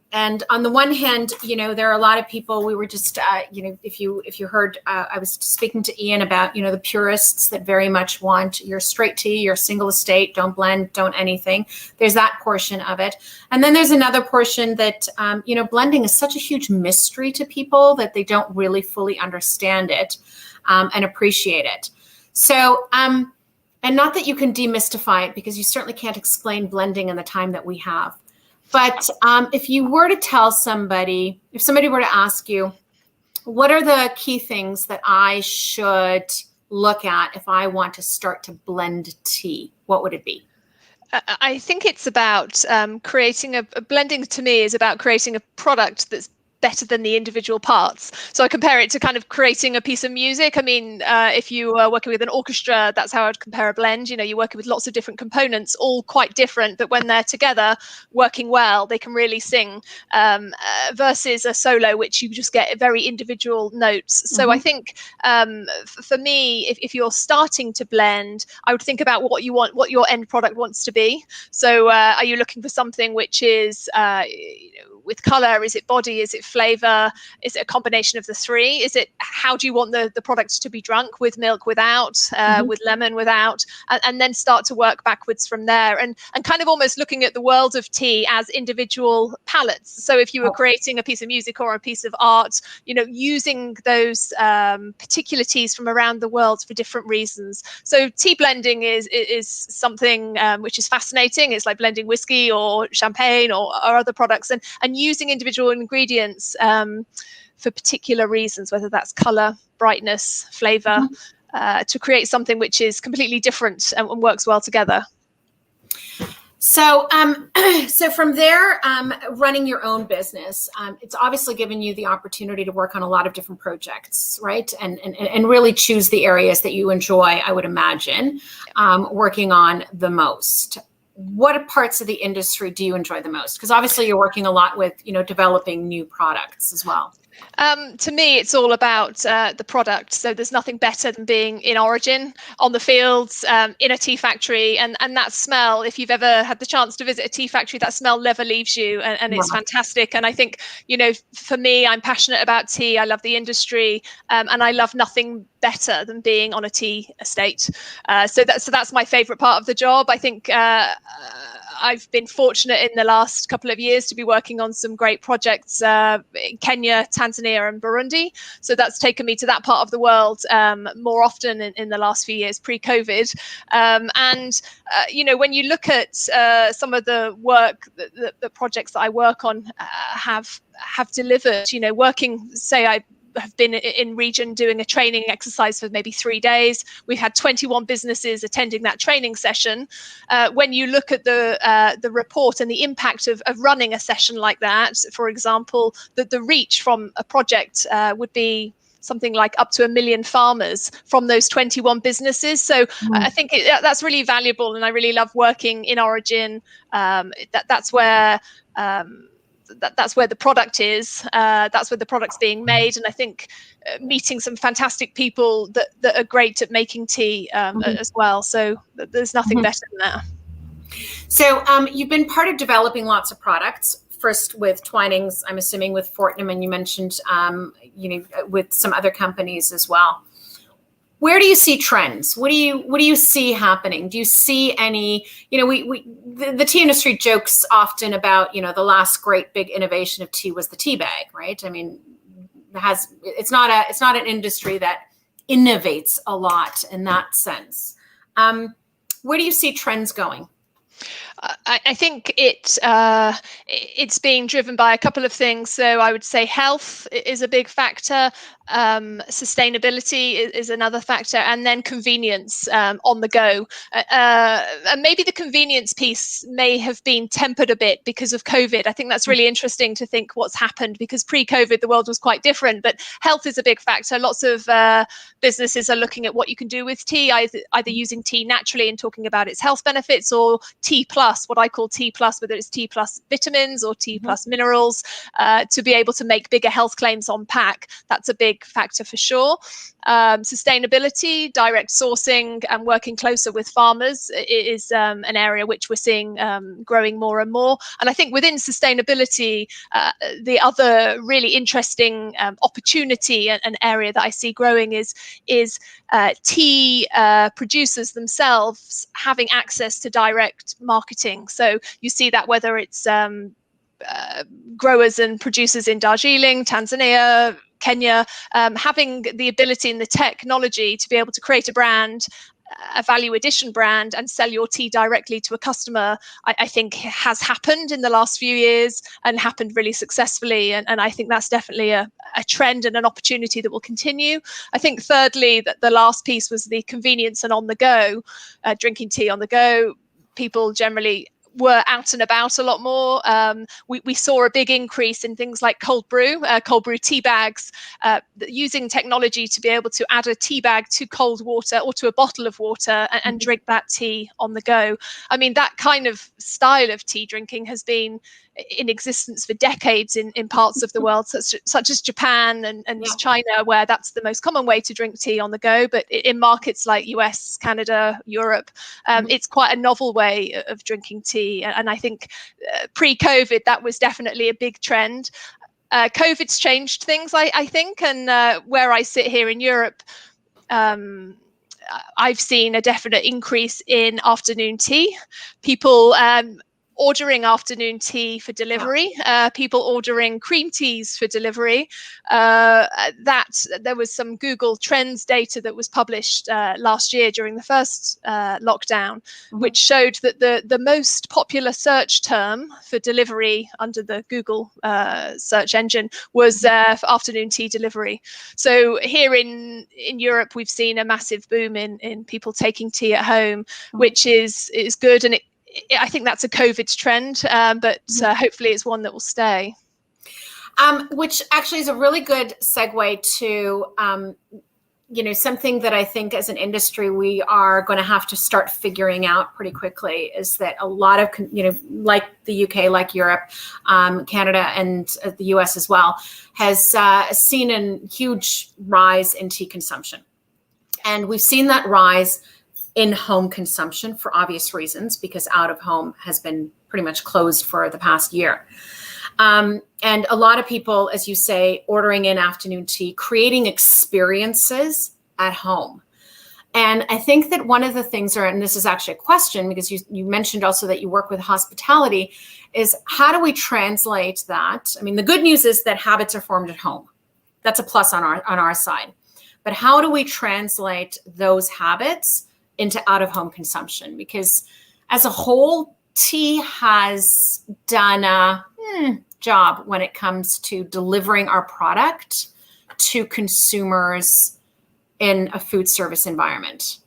on the one hand, there are a lot of people, we were just, if you heard, I was speaking to Ian about, the purists that very much want your straight tea, your single estate, don't blend, don't anything. There's that portion of it. And then there's another portion that, blending is such a huge mystery to people that they don't really fully understand it and appreciate it. So, and not that you can demystify it, because you certainly can't explain blending in the time that we have. But if you were to tell somebody, if somebody were to ask you, what are the key things that I should look at if I want to start to blend tea, what would it be? I think it's about blending, to me, is about creating a product that's better than the individual parts. So I compare it to kind of creating a piece of music. I mean, if you are working with an orchestra, that's how I'd compare a blend. You know, you're working with lots of different components, all quite different, but when they're together working well, they can really sing, versus a solo, which you just get very individual notes. So I think for me, if you're starting to blend, I would think about what you want, what your end product wants to be. So are you looking for something which is with color? Is it body? Is it flavor? Is it a combination of the three? Is it, how do you want the product to be drunk, with milk, without, with lemon, without, and then start to work backwards from there, and kind of almost looking at the world of tea as individual palettes. So if you were creating a piece of music or a piece of art, you know, using those particular teas from around the world for different reasons. So tea blending is something which is fascinating. It's like blending whiskey or champagne or other products, and using individual ingredients for particular reasons, whether that's color, brightness, flavor, to create something which is completely different and works well together. So, so from there, running your own business, it's obviously given you the opportunity to work on a lot of different projects, right? And really choose the areas that you enjoy, I would imagine, working on the most. What parts of the industry do you enjoy the most? Because obviously you're working a lot with, you know, developing new products as well. To me, it's all about the product. So there's nothing better than being in origin, on the fields, in a tea factory, and that smell. If you've ever had the chance to visit a tea factory, that smell never leaves you, and it's fantastic. And I think, you know, for me, I'm passionate about tea. I love the industry, and I love nothing better than being on a tea estate. So that's my favorite part of the job. I think I've been fortunate in the last couple of years to be working on some great projects in Kenya, Tanzania and Burundi. So that's taken me to that part of the world more often in the last few years, pre-COVID. You know, when you look at some of the work, the projects that I work on have delivered, you know, working, say I have been in region doing a training exercise for maybe 3 days. We've had 21 businesses attending that training session. When you look at the report and the impact of running a session like that, for example, the reach from a project would be something like up to 1 million farmers from those 21 businesses. So I think that's really valuable, and I really love working in origin. That's where that's where the product is. That's where the product's being made, and I think meeting some fantastic people that are great at making tea as well. So there's nothing better than that. So you've been part of developing lots of products. First with Twinings, I'm assuming with Fortnum, and you mentioned you know, with some other companies as well. Where do you see trends? What do you see happening? Do you see any, you know, the tea industry jokes often about, you know, the last great big innovation of tea was the tea bag, right? I mean, it's not an industry that innovates a lot in that sense. Where do you see trends going? I think it's being driven by a couple of things. So I would say health is a big factor. Sustainability is another factor, and then convenience on the go. And maybe the convenience piece may have been tempered a bit because of COVID. I think that's really interesting to think what's happened, because pre-COVID the world was quite different, but health is a big factor. Lots of businesses are looking at what you can do with tea, either using tea naturally and talking about its health benefits, or tea plus, what I call tea plus, whether it's tea plus vitamins or tea plus minerals, to be able to make bigger health claims on pack. That's a big factor for sure. Sustainability, direct sourcing, and working closer with farmers is an area which we're seeing growing more and more. And I think within sustainability, the other really interesting opportunity and area that I see growing is tea producers themselves having access to direct marketing. So you see that whether it's growers and producers in Darjeeling, Tanzania, Kenya, having the ability and the technology to be able to create a brand, a value addition brand, and sell your tea directly to a customer, I think has happened in the last few years, and happened really successfully. And I think that's definitely a trend and an opportunity that will continue. I think thirdly, that the last piece was the convenience and on the go, drinking tea on the go. People generally were out and about a lot more. We saw a big increase in things like cold brew tea bags, using technology to be able to add a tea bag to cold water or to a bottle of water and drink that tea on the go. I mean, that kind of style of tea drinking has been in existence for decades in parts of the world, such as Japan and China, where that's the most common way to drink tea on the go. But in markets like US, Canada, Europe, it's quite a novel way of drinking tea. And I think pre-COVID, that was definitely a big trend. COVID's changed things, I think. And where I sit here in Europe, I've seen a definite increase in afternoon tea. People ordering afternoon tea for delivery, people ordering cream teas for delivery. That there was some Google Trends data that was published last year during the first lockdown, which showed that the most popular search term for delivery under the Google search engine was for afternoon tea delivery. So here in Europe, we've seen a massive boom in people taking tea at home, which is good, and I think that's a COVID trend, but hopefully it's one that will stay. Which actually is a really good segue to, something that I think as an industry we are going to have to start figuring out pretty quickly is that a lot of, like the UK, like Europe, Canada, and the US as well, has seen a huge rise in tea consumption. And we've seen that rise in home consumption for obvious reasons, because out of home has been pretty much closed for the past year. And a lot of people, as you say, ordering in afternoon tea, creating experiences at home. And I think that one of the things and this is actually a question, because you mentioned also that you work with hospitality, is how do we translate that? I mean, the good news is that habits are formed at home. That's a plus on our side. But how do we translate those habits into out-of-home consumption? Because as a whole, tea has done a job when it comes to delivering our product to consumers in a food service environment.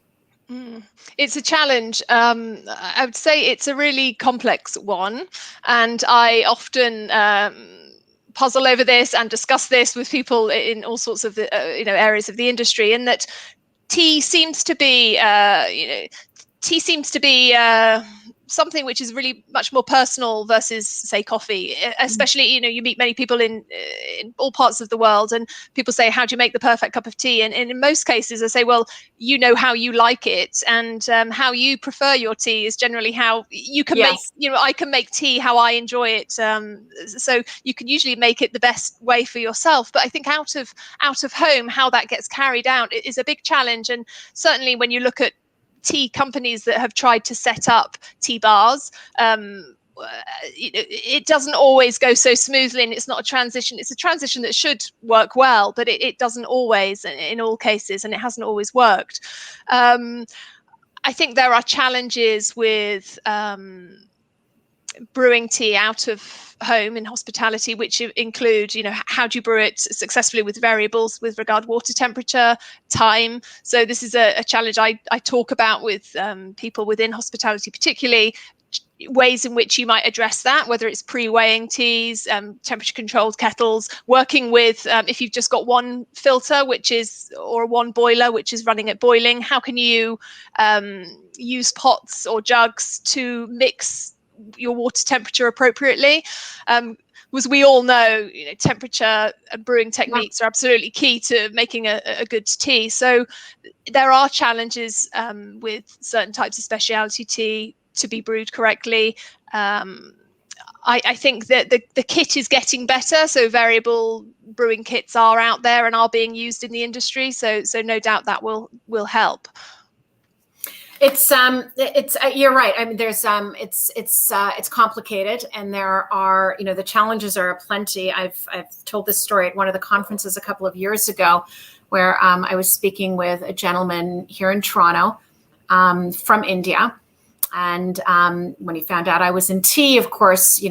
It's a challenge. I would say it's a really complex one, and I often puzzle over this and discuss this with people in all sorts of the areas of the industry, in that tea seems to be something which is really much more personal versus, say, coffee. Especially, you meet many people in all parts of the world, and people say, "How do you make the perfect cup of tea?" And in most cases, I say, "Well, you know how you like it, and how you prefer your tea is generally how you can make. I can make tea how I enjoy it. So you can usually make it the best way for yourself. But I think out of home, how that gets carried out is a big challenge. And certainly when you look at tea companies that have tried to set up tea bars, it doesn't always go so smoothly, and it's not a transition. It's a transition that should work well, but it doesn't always in all cases, and it hasn't always worked. I think there are challenges with brewing tea out of home in hospitality, which include, how do you brew it successfully with variables with regard water temperature, time. So this is a challenge I talk about with people within hospitality, particularly ways in which you might address that, whether it's pre-weighing teas, temperature controlled kettles, working with, if you've just got one filter, or one boiler, which is running at boiling, how can you use pots or jugs to mix your water temperature appropriately? As we all know, temperature and brewing techniques are absolutely key to making a good tea. So there are challenges with certain types of specialty tea to be brewed correctly. I think that the kit is getting better. So variable brewing kits are out there and are being used in the industry. So no doubt that will help. It's you're right. I mean, there's it's complicated, and there are, the challenges are plenty. I've told this story at one of the conferences a couple of years ago, where I was speaking with a gentleman here in Toronto from India, and when he found out I was in tea, of course, tea,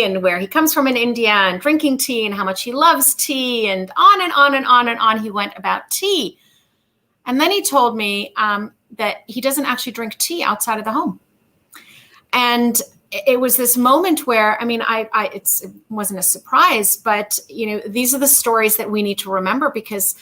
and where he comes from in India, and drinking tea, and how much he loves tea, and on and on and on and on he went about tea. And then he told me that he doesn't actually drink tea outside of the home. And it was this moment where, I mean, it wasn't a surprise, but these are the stories that we need to remember, because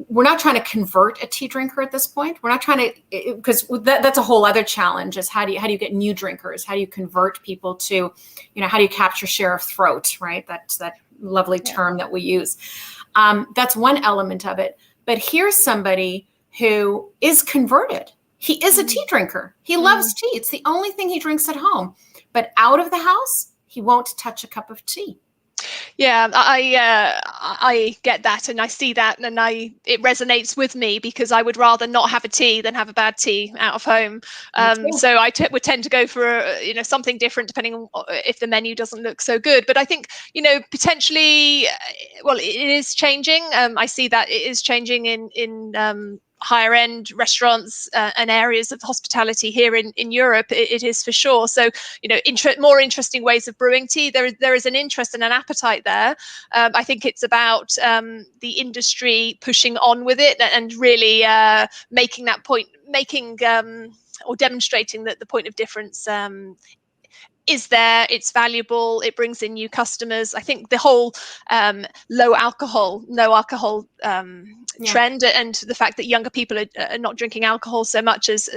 we're not trying to convert a tea drinker at this point. We're not trying to, because that's a whole other challenge, is how do you get new drinkers? How do you convert people to, how do you capture share of throat, right? That's that lovely term that we use. That's one element of it. But here's somebody who is converted. He is a tea drinker. He loves tea. It's the only thing he drinks at home. But out of the house, he won't touch a cup of tea. Yeah, I get that, and I see that, and it resonates with me, because I would rather not have a tea than have a bad tea out of home. So I would tend to go for something different, depending on if the menu doesn't look so good. But I think potentially, well, it is changing. I see that it is changing in higher end restaurants and areas of hospitality here in Europe. It is for sure. So, more interesting ways of brewing tea. There is an interest and an appetite there. I think it's about the industry pushing on with it and really making that point, or demonstrating that the point of difference is there, it's valuable, it brings in new customers. I think the whole no alcohol trend, and the fact that younger people are not drinking alcohol so much as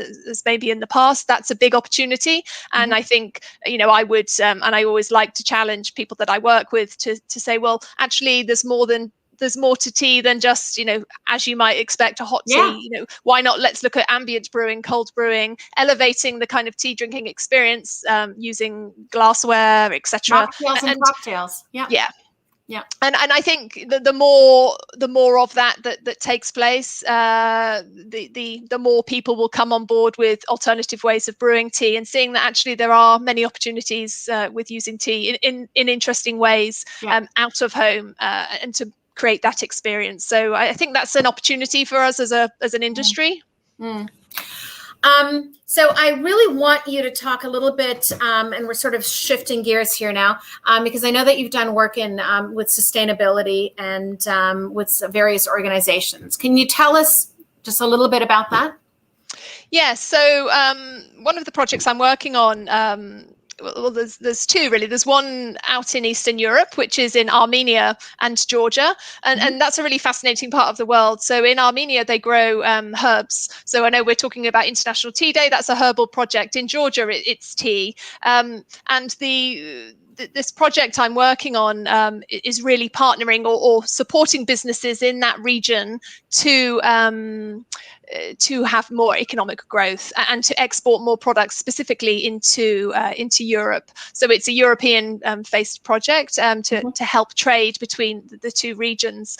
maybe in the past, that's a big opportunity. And I think, I would, and I always like to challenge people that I work with to say, well, actually, there's more to tea than just, as you might expect, a hot tea. Why not? Let's look at ambient brewing, cold brewing, elevating the kind of tea drinking experience using glassware, etc. And cocktails. Yeah. And I think the more of that takes place, the more people will come on board with alternative ways of brewing tea, and seeing that actually there are many opportunities with using tea in interesting ways out of home, and to create that experience. So I think that's an opportunity for us as an industry. So I really want you to talk a little bit, and we're sort of shifting gears here now, because I know that you've done work with sustainability and with various organizations. Can you tell us just a little bit about that? Yeah, so one of the projects I'm working on, well, there's two really. There's one out in Eastern Europe, which is in Armenia and Georgia, and that's a really fascinating part of the world. So in Armenia, they grow herbs. So I know we're talking about International Tea Day. That's a herbal project. In Georgia, it's tea, and this project I'm working on is really partnering or supporting businesses in that region to have more economic growth and to export more products specifically into Europe. So it's a European based project to help trade between the two regions.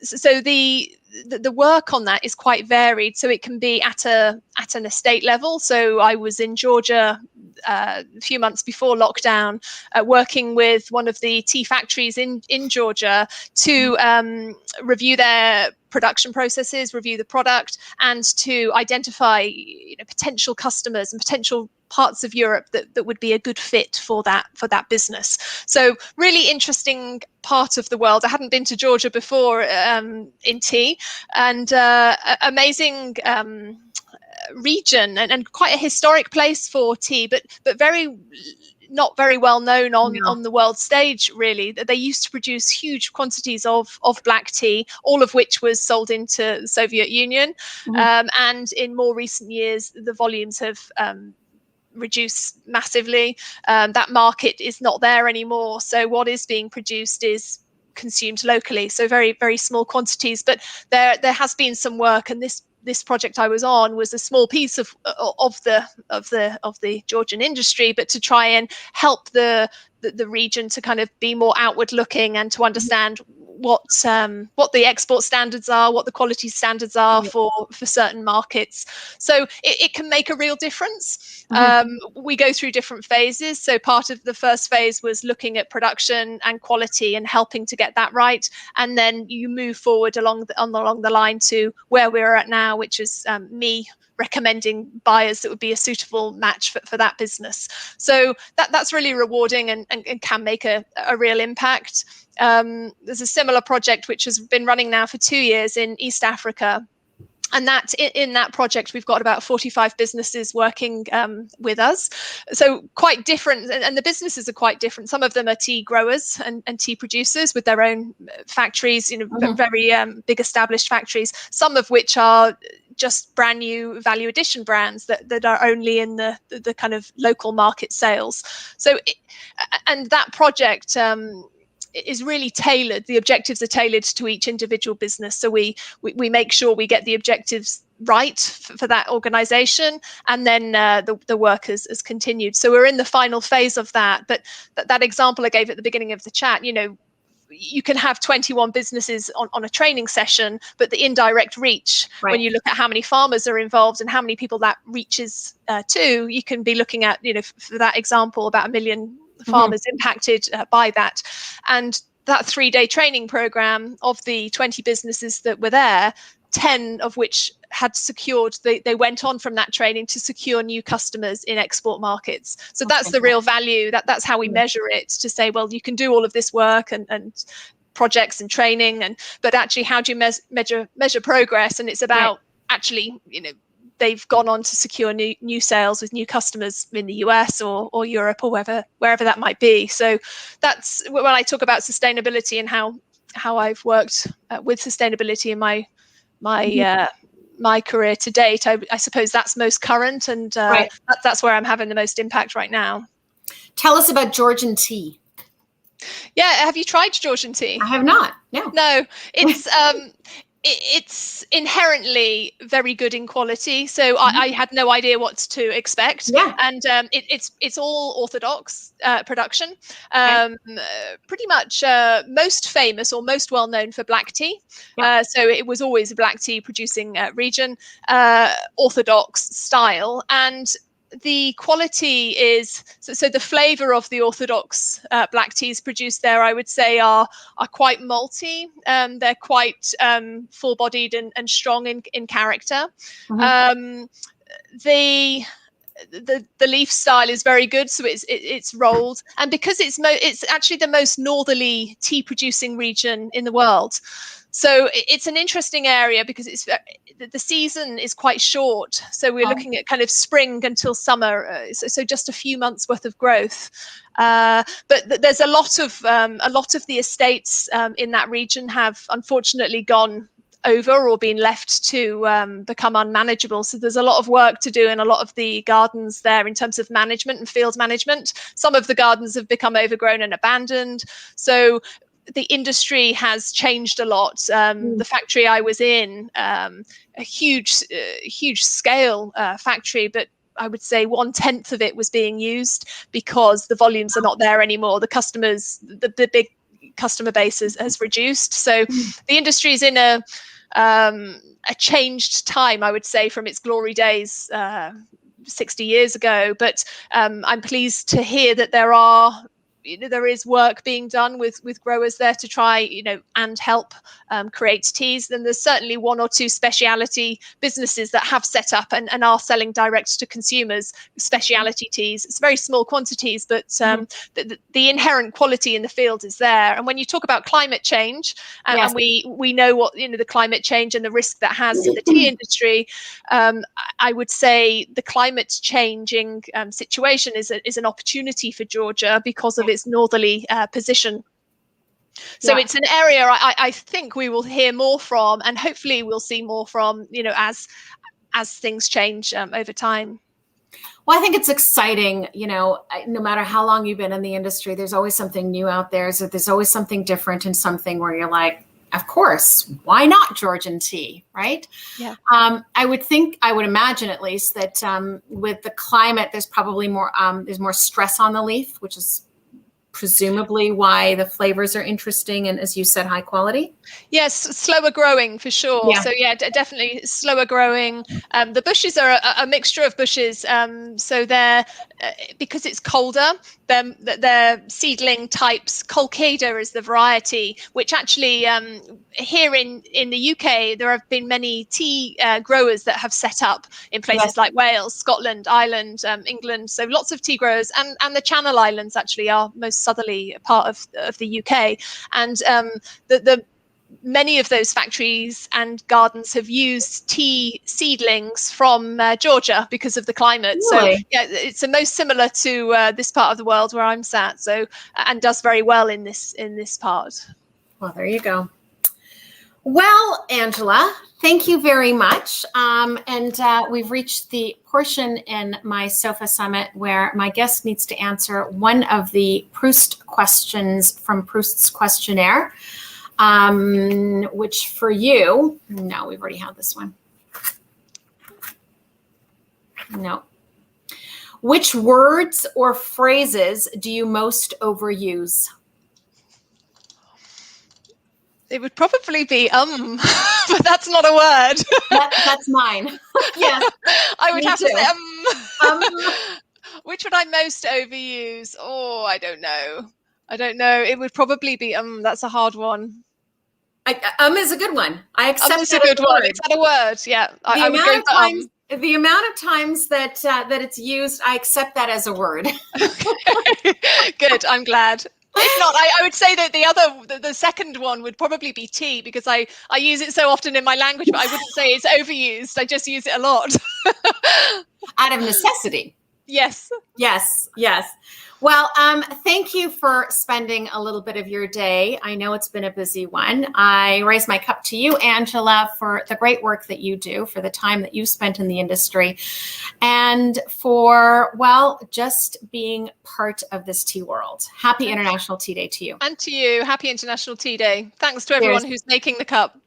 So the work on that is quite varied. So it can be at an estate level. So I was in Georgia a few months before lockdown, working with one of the tea factories in Georgia to review their production processes, review the product, and to identify potential customers and potential parts of Europe that would be a good fit for that business. So really interesting part of the world. I hadn't been to Georgia before in tea, and amazing region and quite a historic place for tea, but not very well known on the world stage, really. They used to produce huge quantities of black tea, all of which was sold into the Soviet Union. And in more recent years, the volumes have reduced massively. That market is not there anymore. So what is being produced is consumed locally. So very, very small quantities. But there has been some work, and this project I was on was a small piece of the Georgian industry, but to try and help the region to kind of be more outward looking and to understand what the export standards are, what the quality standards are for certain markets. So it can make a real difference. We go through different phases. So part of the first phase was looking at production and quality and helping to get that right. And then you move forward along the line to where we're at now, which is me recommending buyers that would be a suitable match for that business. So that's really rewarding and can make a real impact. There's a similar project which has been running now for 2 years in East Africa. that in that project, we've got about 45 businesses working with us. So quite different, and the businesses are quite different. Some of them are tea growers and tea producers with their own factories, very big established factories. Some of which are just brand new value addition brands that are only in the kind of local market sales. So, and that project is really tailored. The objectives are tailored to each individual business. So we make sure we get the objectives right for that organization, and then the work has continued. So we're in the final phase of that. But that example I gave at the beginning of the chat, you can have 21 businesses on a training session, but the indirect reach, when you look at how many farmers are involved and how many people that reaches to, you can be looking at, for that example, about 1 million farmers impacted by that. And that 3-day training program, of the 20 businesses that were there, 10 of which had secured, they went on from that training to secure new customers in export markets. So that's the real value. That's how we measure it, to say, well, you can do all of this work and projects and training, but actually, how do you measure progress? And it's about actually, they've gone on to secure new sales with new customers in the US or Europe or wherever that might be. So that's when I talk about sustainability and how I've worked with sustainability in my career to date. I suppose that's most current, and that's where I'm having the most impact right now. Tell us about Georgian tea. Yeah, have you tried Georgian tea? I have not. No, it's inherently very good in quality. So I had no idea what to expect. And it's all orthodox production. Pretty much most famous or most well known for black tea. So it was always a black tea producing region, orthodox style. And the quality is so the flavor of the orthodox black teas produced there, I would say, are quite malty. They're quite full-bodied and strong in character. The leaf style is very good, so it's rolled, and because it's actually the most northerly tea producing region in the world. So it's an interesting area because the season is quite short. So we're looking at kind of spring until summer, so just a few months worth of growth. But there's a lot of the estates in that region have unfortunately gone over or been left to become unmanageable. So there's a lot of work to do in a lot of the gardens there in terms of management and field management. Some of the gardens have become overgrown and abandoned. So the industry has changed a lot. The factory I was in, a huge scale factory, but I would say 1/10 of it was being used because the volumes are not there anymore. The customers, the big customer base has reduced. So the industry is in a changed time, I would say, from its glory days 60 years ago. But I'm pleased to hear that there is work being done with growers there to try, and help create teas. Then there's certainly 1 or 2 speciality businesses that have set up and are selling direct to consumers speciality teas. It's very small quantities, but the inherent quality in the field is there. And when you talk about climate change, and we know what the climate change and the risk that has to the tea industry, I would say the climate changing situation is an opportunity for Georgia because of its northerly position. So it's an area I think we will hear more from, and hopefully we'll see more from, as things change over time. Well, I think it's exciting, no matter how long you've been in the industry, there's always something new out there. So there's always something different and something where you're like, of course, why not Georgian tea, right? Yeah. I would imagine at least that with the climate, there's probably there's more stress on the leaf, which is presumably why the flavors are interesting and, as you said, high quality. Yes, slower growing for sure. So definitely slower growing. The bushes are a mixture of bushes. So they're because it's colder, they're seedling types. Colchada is the variety, which actually here in the UK there have been many tea growers that have set up in places like Wales, Scotland, Ireland, England. So lots of tea growers, and the Channel Islands actually are most southerly part of the UK, and many of those factories and gardens have used tea seedlings from Georgia because of the climate. Really? So yeah, it's the most similar to this part of the world where I'm sat. So and does very well in this part. Well, there you go. Well, Angela, thank you very much. We've reached the portion in my Sofa Summit where my guest needs to answer one of the Proust questions from Proust's questionnaire, which for you, no, we've already had this one. No. Which words or phrases do you most overuse? It would probably be but that's not a word. That's mine. Yes, I would have too. to say Which would I most overuse? Oh, I don't know. It would probably be that's a hard one. Is a good one. I accept is a good one. Is that a word? Yeah. I would go for the amount of times that it's used, I accept that as a word. Good. I'm glad. If not, I would say that the second one would probably be tea, because I use it so often in my language, but I wouldn't say it's overused. I just use it a lot. Out of necessity. Yes. Yes. Yes. Well, thank you for spending a little bit of your day. I know it's been a busy one. I raise my cup to you, Angela, for the great work that you do, for the time that you spent in the industry, and for, well, just being part of this tea world. Happy International Tea Day to you. And to you. Happy International Tea Day. Thanks to everyone who's making the cup.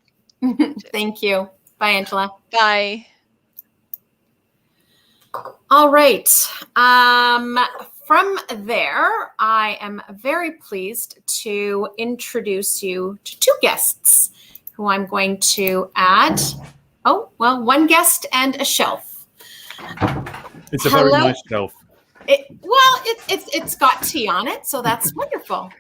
Thank you. Bye, Angela. Bye. All right. From there, I am very pleased to introduce you to two guests who I'm going to add. Oh, well, one guest and a shelf. It's a very nice shelf. It's got tea on it, so that's wonderful.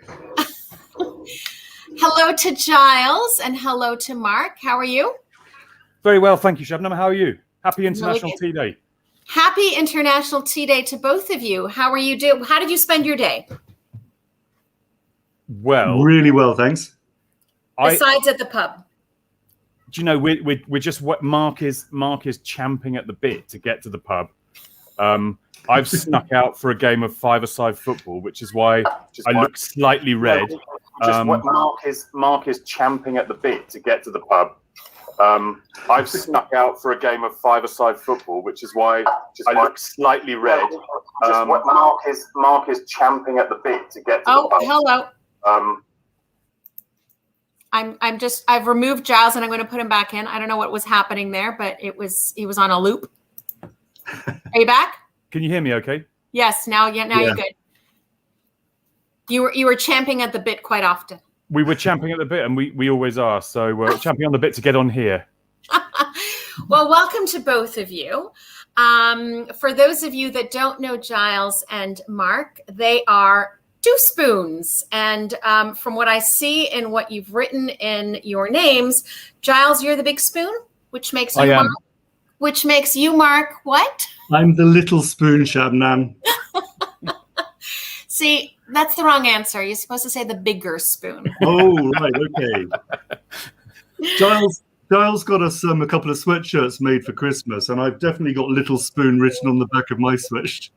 Hello to Giles and hello to Mark. How are you? Very well, thank you, Shabnam. How are you? Happy International Tea Day. Happy International Tea Day to both of you. How are you doing? How did you spend your day? Well, really well, thanks. Besides at the pub. Do you know we're just what Mark is champing at the bit to get to the pub. I've snuck out for a game of five-a-side football, which is why I look slightly red. Mark is champing at the bit to get to the pub. I've snuck out for a game of five-a-side football, which is why I look slightly red. Mark is champing at the bit to get to the pub. Hello. I've removed Giles and I'm going to put him back in. I don't know what was happening there, but he was on a loop. Are you back? Can you hear me okay? Yes, now you're good. You were champing at the bit quite often. We were champing at the bit, and we always are. So we're champing on the bit to get on here. Well, welcome to both of you. For those of you that don't know Giles and Mark, they are two spoons. And from what I see in what you've written in your names, Giles, you're the big spoon, which makes you Mark. Which makes you Mark what? I'm the little spoon, Shabnam. See, that's the wrong answer. You're supposed to say the bigger spoon. Oh, right, okay. Giles got us a couple of sweatshirts made for Christmas, and I've definitely got little spoon written on the back of my sweatshirt.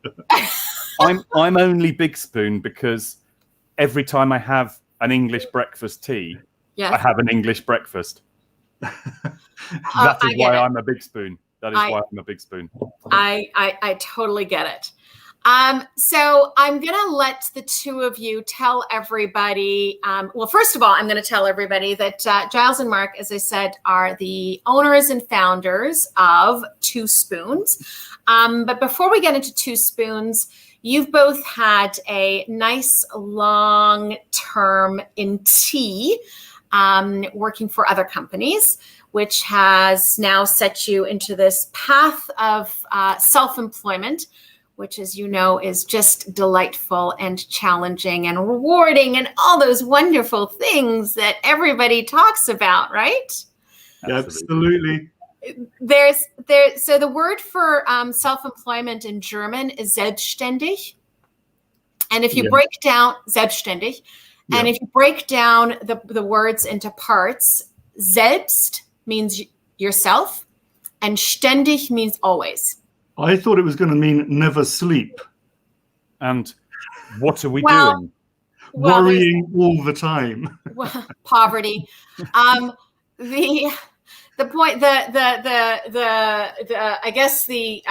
I'm only big spoon because every time I have an English breakfast tea, I have an English breakfast. That is why I'm a big spoon. That is why I'm a big spoon. I totally get it. So I'm going to let the two of you tell everybody. Well, first of all, I'm going to tell everybody that Giles and Mark, as I said, are the owners and founders of Two Spoons. But before we get into Two Spoons, you've both had a nice long term in tea, working for other companies, which has now set you into this path of self-employment, which, as you know, is just delightful and challenging and rewarding and all those wonderful things that everybody talks about, right? Absolutely. So the word for self-employment in German is selbstständig. And if you break down selbstständig, And if you break down the words into parts, selbst means yourself, and ständig means always. I thought it was going to mean never sleep. And what are we doing? Worrying all the time. Well, poverty. The point, I guess the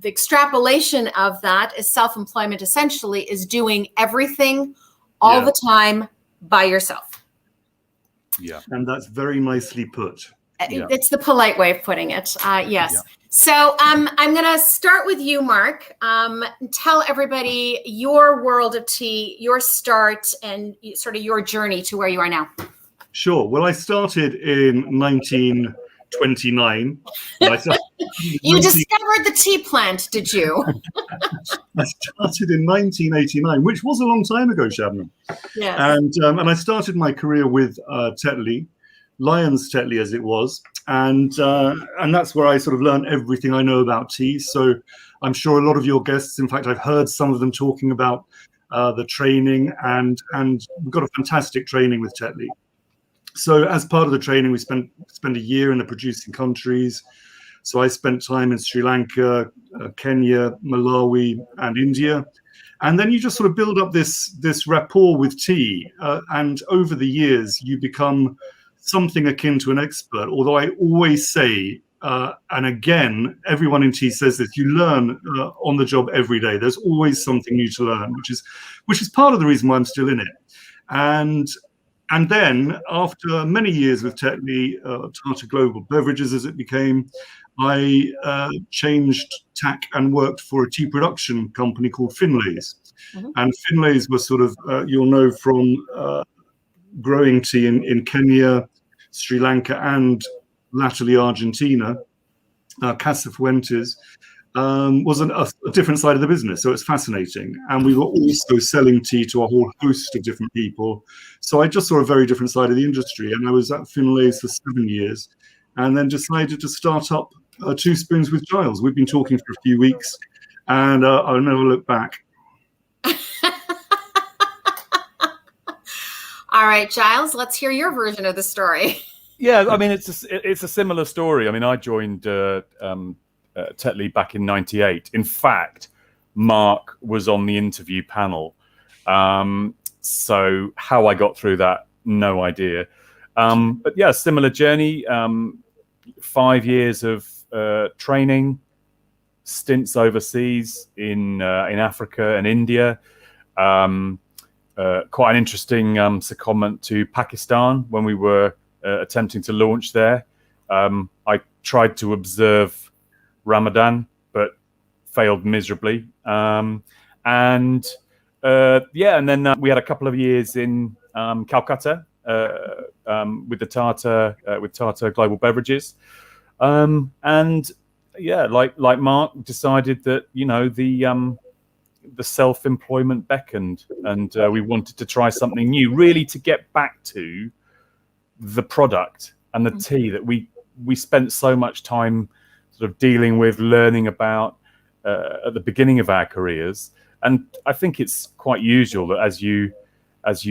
extrapolation of that is self-employment essentially is doing everything all the time by yourself. Yeah. And that's very nicely put. It's the polite way of putting it. Yes. Yeah. So I'm going to start with you, Mark. Tell everybody your world of tea, your start, and sort of your journey to where you are now. Sure. Well, I started in 1929. You discovered the tea plant, did you? I started in 1989, which was a long time ago, Shabnam. Yes. And I started my career with Tetley, Lyons Tetley as it was, and that's where I sort of learned everything I know about tea. So I'm sure a lot of your guests, in fact, I've heard some of them talking about the training, and we've got a fantastic training with Tetley. So as part of the training, we spent a year in the producing countries. So I spent time in Sri Lanka, Kenya, Malawi, and India. And then you just sort of build up this rapport with tea. And over the years, you become something akin to an expert. Although I always say, and again, everyone in tea says this, you learn on the job every day. There's always something new to learn, which is part of the reason why I'm still in it. And then, after many years with Tetley, Tata Global Beverages as it became, I changed tack and worked for a tea production company called Finlays. Mm-hmm. And Finlays was sort of, you'll know from growing tea in Kenya, Sri Lanka, and latterly Argentina, Casa Fuentes, was a different side of the business. So it's fascinating. And we were also selling tea to a whole host of different people. So I just saw a very different side of the industry. And I was at Finlays for 7 years and then decided to start up Two Spoons with Giles. We've been talking for a few weeks and I'll never look back. All right, Giles, let's hear your version of the story. Yeah, I mean, it's a similar story. I mean, I joined Tetley back in '98. In fact, Mark was on the interview panel. So how I got through that, no idea. But yeah, similar journey. 5 years of training, stints overseas in Africa and India. Quite an interesting secondment to Pakistan when we were attempting to launch there. I tried to observe Ramadan, but failed miserably. And then we had a couple of years in Calcutta with Tata Global Beverages, and yeah, like Mark, decided that the self-employment beckoned, and we wanted to try something new, really to get back to the product and the tea that we spent so much time sort of dealing with, learning about at the beginning of our careers. And I think it's quite usual that as you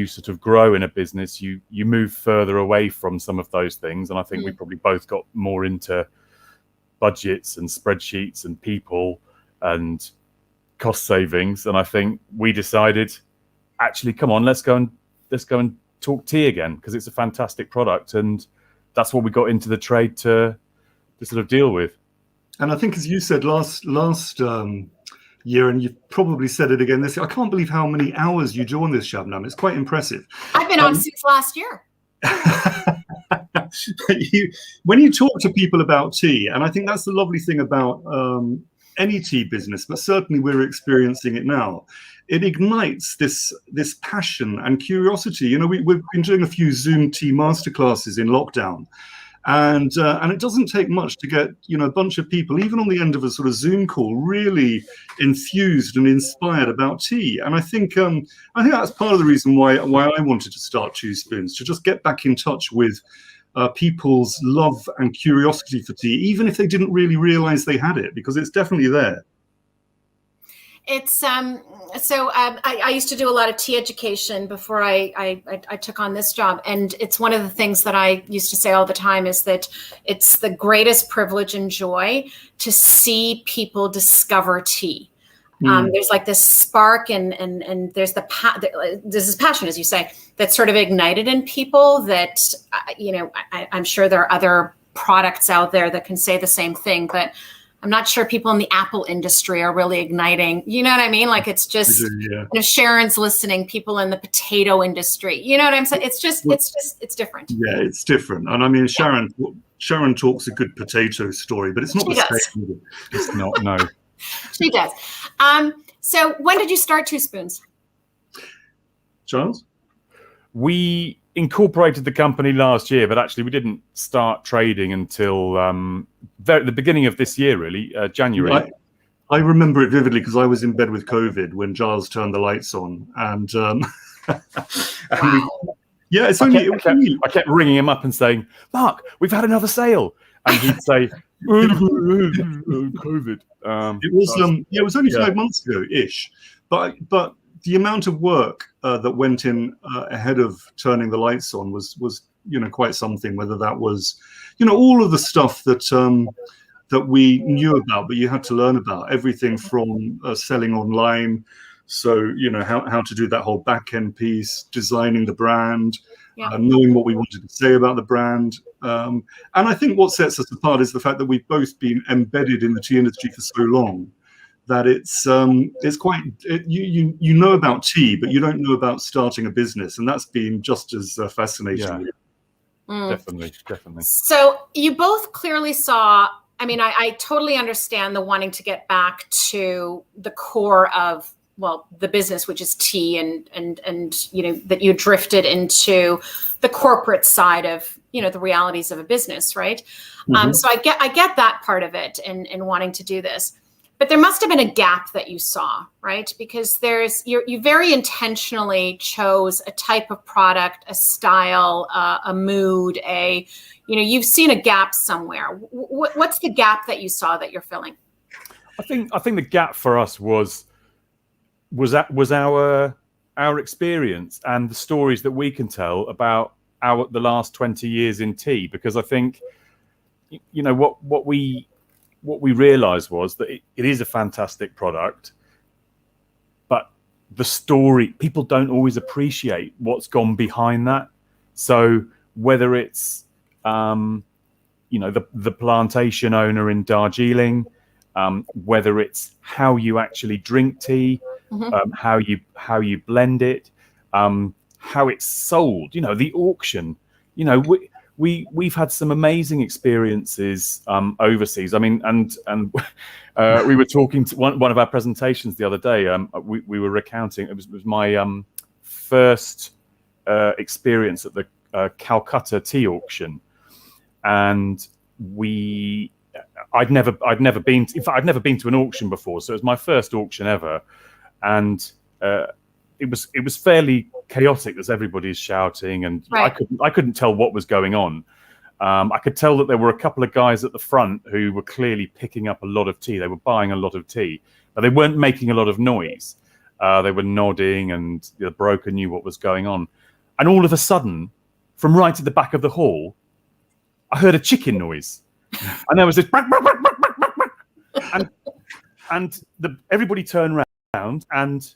sort of grow in a business, you move further away from some of those things. And I think we probably both got more into budgets and spreadsheets and people and cost savings. And I think we decided, actually, come on, let's go and talk tea again, because it's a fantastic product, and that's what we got into the trade to sort of deal with. And I think, as you said last year, and you've probably said it again this year, I can't believe how many hours you do on this, Shabnam. It's quite impressive. I've been on since last year. When you talk to people about tea, and I think that's the lovely thing about any tea business, but certainly we're experiencing it now, it ignites this passion and curiosity. We've been doing a few Zoom tea masterclasses in lockdown, and it doesn't take much to get a bunch of people, even on the end of a sort of Zoom call, really enthused and inspired about tea. And I think that's part of the reason why I wanted to start Two Spoons, to just get back in touch with people's love and curiosity for tea, even if they didn't really realize they had it, because it's definitely there. It's I used to do a lot of tea education before I took on this job, and it's one of the things that I used to say all the time is that it's the greatest privilege and joy to see people discover tea. There's like this spark and there's this is passion, as you say, that's sort of ignited in people that I'm sure there are other products out there that can say the same thing, but I'm not sure people in the Apple industry are really igniting. You know what I mean? Like it's just, if Sharon's listening, people in the potato industry. You know what I'm saying? It's different. Yeah, it's different. And I mean, Sharon talks a good potato story, but it's not the same. It's not. No, she does. So when did you start Two Spoons? Giles? We incorporated the company last year, but actually we didn't start trading until the beginning of this year, really, January. I remember it vividly because I was in bed with COVID when Giles turned the lights on, and it's only. I kept ringing him up and saying, "Mark, we've had another sale," and he'd say, "COVID." It was only 5 months ago ish, but the amount of work that went in ahead of turning the lights on was quite something. Whether that was all of the stuff that we knew about, but you had to learn about everything from selling online. So how to do that whole back end piece, designing the brand, knowing what we wanted to say about the brand. And I think what sets us apart is the fact that we've both been embedded in the tea industry for so long that it's quite you know about tea, but you don't know about starting a business, and that's been just as fascinating. Yeah. Definitely. So you both clearly saw. I mean, I totally understand the wanting to get back to the core of the business, which is tea, and that you drifted into the corporate side of the realities of a business, right? So I get that part of it and wanting to do this. But there must have been a gap that you saw, right? Because you very intentionally chose a type of product, a style, a mood, you've seen a gap somewhere. What's the gap that you saw that you're filling? I think the gap for us was our experience and the stories that we can tell about the last 20 years in tea. Because I think what we realized was that it is a fantastic product, but the story, people don't always appreciate what's gone behind that. So whether it's the plantation owner in Darjeeling, whether it's how you actually drink tea, how you blend it, how it's sold, the auction, We've had some amazing experiences overseas. I mean, and we were talking to one of our presentations the other day. We were recounting. It was my first experience at the Calcutta tea auction, and I'd never been. In fact, I'd never been to an auction before, so it was my first auction ever, and it was fairly chaotic as everybody's shouting, and right. I couldn't tell what was going on. I could tell that there were a couple of guys at the front who were clearly picking up a lot of tea. They were buying a lot of tea, but they weren't making a lot of noise. They were nodding, and the broker knew what was going on. And all of a sudden, from right at the back of the hall, I heard a chicken noise, and there was this and everybody turned around, and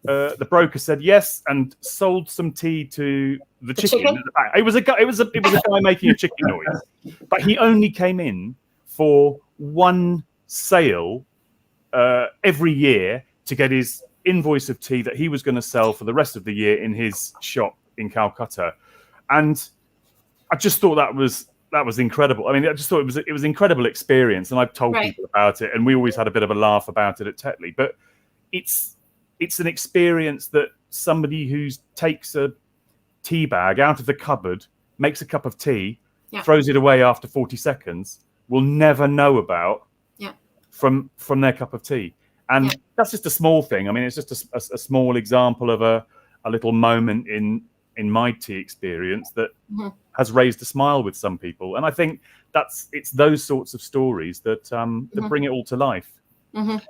the broker said yes and sold some tea to the chicken. It was a guy making a chicken noise, but he only came in for one sale every year to get his invoice of tea that he was going to sell for the rest of the year in his shop in Calcutta. And I just thought that was incredible. I mean, I just thought it was an incredible experience, and I've told people about it, and we always had a bit of a laugh about it at Tetley. But it's an experience that somebody who takes a tea bag out of the cupboard, makes a cup of tea, throws it away after 40 seconds, will never know about from their cup of tea. And that's just a small thing. I mean, it's just a small example of a little moment in my tea experience that has raised a smile with some people. And I think it's those sorts of stories that bring it all to life. And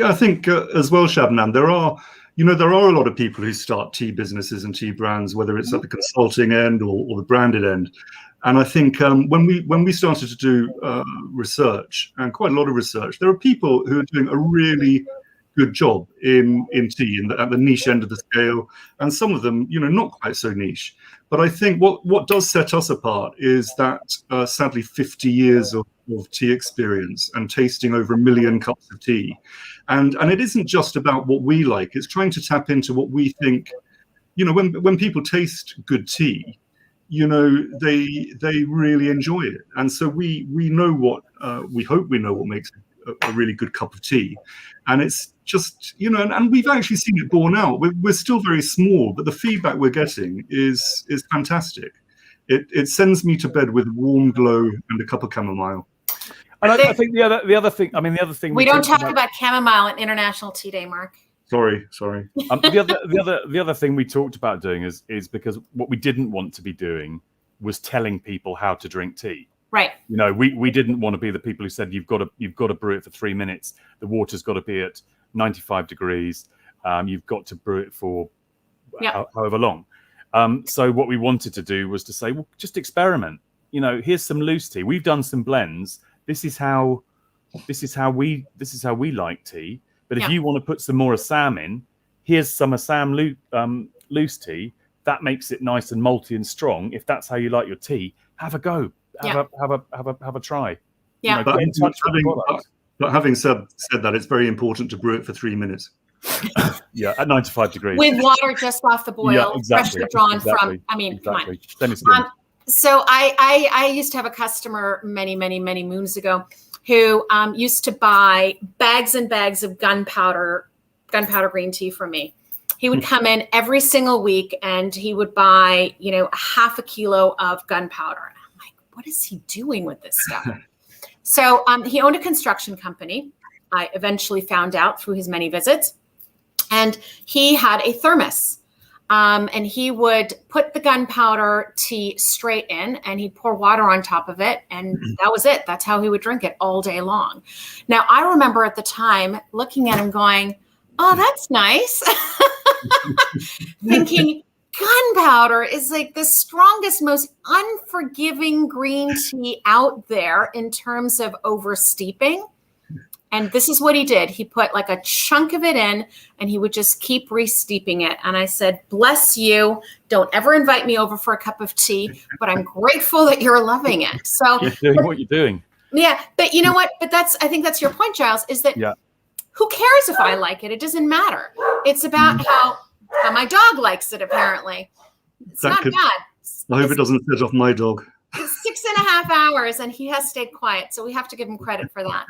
I think as well, Shabnam, there are a lot of people who start tea businesses and tea brands, whether it's at the consulting end or the branded end. And I think when we started to do research, and quite a lot of research, there are people who are doing a really good job in tea at the niche end of the scale, and some of them, not quite so niche. But I think what does set us apart is that sadly 50 years of tea experience and tasting over 1 million cups of tea, and it isn't just about what we like. It's trying to tap into what we think. When people taste good tea, they really enjoy it, and so we know what we hope we know what makes a really good cup of tea. And it's just, and we've actually seen it borne out. We're still very small, but the feedback we're getting is fantastic. It sends me to bed with a warm glow and a cup of chamomile. And I think the other thing we don't talk about chamomile at International Tea Day, Mark. Sorry. The other thing we talked about doing is because what we didn't want to be doing was telling people how to drink tea. Right. We didn't want to be the people who said you've got to brew it for 3 minutes. The water's got to be at 95 degrees. You've got to brew it for however long. So what we wanted to do was to say, well, just experiment. Here's some loose tea. We've done some blends. This is how we like tea. But if you want to put some more Assam in, here's some Assam loose tea. That makes it nice and malty and strong. If that's how you like your tea, have a go. Have a try. Yeah. But having said that, it's very important to brew it for 3 minutes. Yeah, at 95 degrees. With water just off the boil, freshly drawn from. I mean, come on. So I used to have a customer many moons ago who used to buy bags and bags of gunpowder green tea from me. He would come in every single week and he would buy, half a kilo of gunpowder. And I'm like, what is he doing with this stuff? So he owned a construction company. I eventually found out through his many visits. And he had a thermos. And he would put the gunpowder tea straight in and he'd pour water on top of it. And that was it. That's how he would drink it all day long. Now, I remember at the time looking at him going, oh, that's nice. Thinking gunpowder is like the strongest, most unforgiving green tea out there in terms of oversteeping. And this is what he did. He put like a chunk of it in and he would just keep re-steeping it. And I said, bless you. Don't ever invite me over for a cup of tea, but I'm grateful that you're loving it. So you're doing what you're doing. Yeah. But you know what? But I think that's your point, Giles, is that who cares if I like it? It doesn't matter. It's about how my dog likes it, apparently. It's not bad. I hope it doesn't set off my dog. 6.5 hours and he has stayed quiet, so we have to give him credit for that.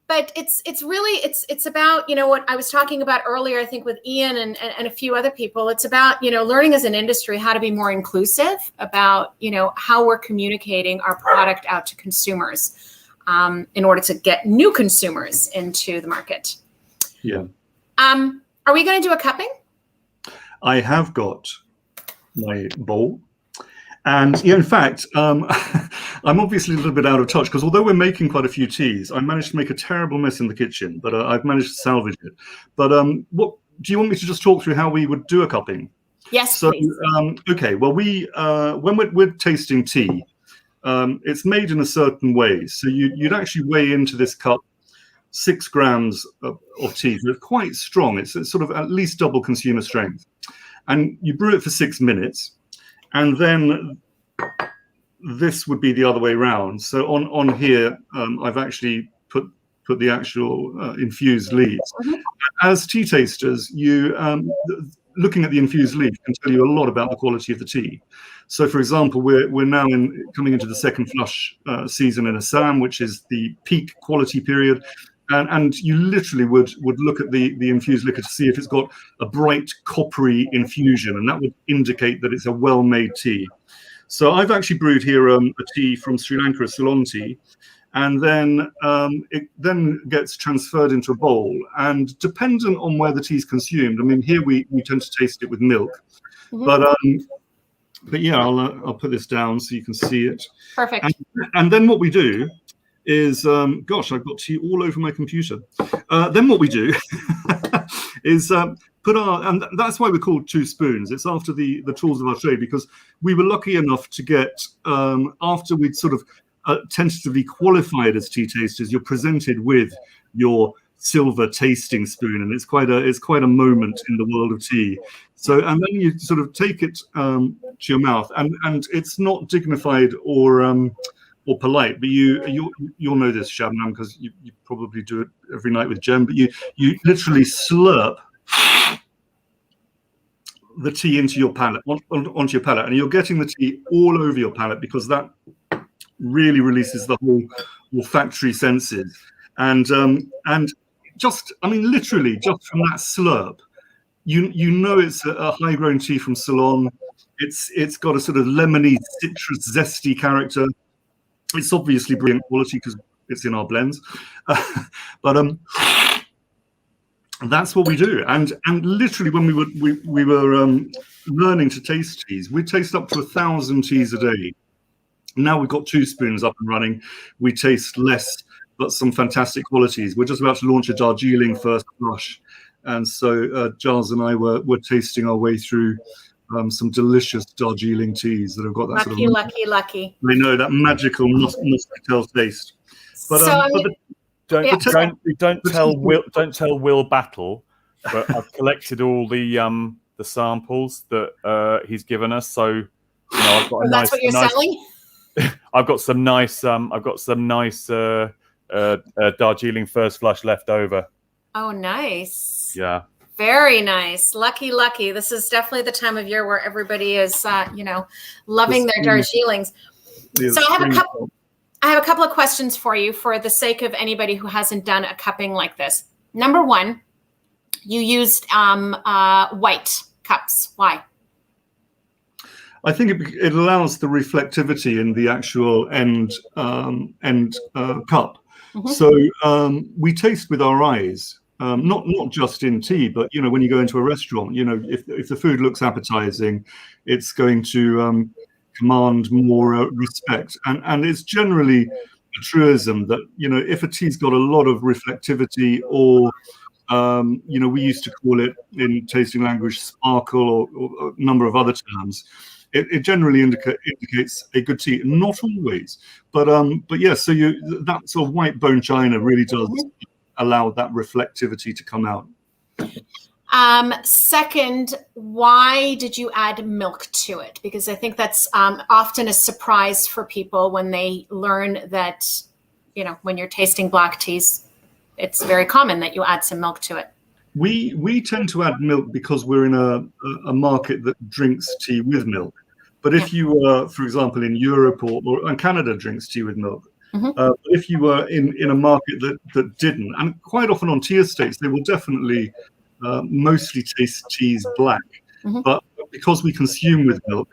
But it's really about what I was talking about earlier, I think with Ian and a few other people. It's about learning as an industry how to be more inclusive about how we're communicating our product out to consumers in order to get new consumers into the market. Yeah. Are we going to do a cupping? I have got my bowl. And in fact, I'm obviously a little bit out of touch because although we're making quite a few teas, I managed to make a terrible mess in the kitchen, but I've managed to salvage it. But what do you want me to just talk through how we would do a cupping? Yes, so, please. Okay, well, when we're tasting tea, it's made in a certain way. So you'd actually weigh into this cup 6 grams of tea. It's quite strong. It's sort of at least double consumer strength. And you brew it for 6 minutes. And then this would be the other way around. So on here, I've actually put the actual infused leaves. As tea tasters, you looking at the infused leaf can tell you a lot about the quality of the tea. So, for example, we're now coming into the second flush season in Assam, which is the peak quality period. And you literally would look at the infused liquor to see if it's got a bright coppery infusion, and that would indicate that it's a well-made tea. So I've actually brewed here a tea from Sri Lanka, a Ceylon tea, and then it then gets transferred into a bowl. And dependent on where the tea is consumed, I mean, here we tend to taste it with milk, but yeah, I'll put this down so you can see it. Perfect. And then what we do is, gosh, I've got tea all over my computer. Then what we do is put our, and that's why we're called Two Spoons. It's after the tools of our trade, because we were lucky enough to get, after we'd sort of tentatively qualified as tea tasters, you're presented with your silver tasting spoon, and it's quite a moment in the world of tea. So, and then you sort of take it to your mouth, and it's not dignified or polite, but you'll know this, Shabnam, because you probably do it every night with Jem. But you literally slurp the tea into your palate, onto your palate, and you're getting the tea all over your palate, because that really releases the whole olfactory senses. And just, I mean, literally, just from that slurp, you know it's a high-grown tea from Ceylon. It's got a sort of lemony, citrus, zesty character. It's obviously brilliant quality because it's in our blends, but that's what we do. And literally, when we were learning to taste teas, we'd taste up to 1,000 teas a day. Now we've got Two Spoons up and running. We taste less, but some fantastic qualities. We're just about to launch a Darjeeling first flush, and so Giles and I were tasting our way through some delicious Darjeeling teas that have got that lucky. They know that magical muscatel taste. But, so don't tell Will Battle, but I've collected all the samples that he's given us. So I've got that's what you're selling. I've got some nice Darjeeling first flush left over. Oh, nice. Yeah. Very nice. Lucky. This is definitely the time of year where everybody is, loving their Darjeelings. So I have a couple of questions for you, for the sake of anybody who hasn't done a cupping like this. Number one, you used white cups. Why? I think it allows the reflectivity in the actual end cup. Mm-hmm. So we taste with our eyes, not just in tea, but when you go into a restaurant, if the food looks appetizing, it's going to command more respect, and it's generally a truism that if a tea's got a lot of reflectivity, or we used to call it in tasting language sparkle, or a number of other terms. It generally indicates a good tea. Not always, but yes. So that sort of white bone china really does allow that reflectivity to come out. Second, why did you add milk to it? Because I think that's often a surprise for people when they learn that when you're tasting black teas, it's very common that you add some milk to it. We tend to add milk because we're in a market that drinks tea with milk. But if you were, for example, in Europe or Canada drinks tea with milk, if you were in a market that didn't, and quite often on tea estates, they will definitely mostly taste teas black. But because we consume with milk,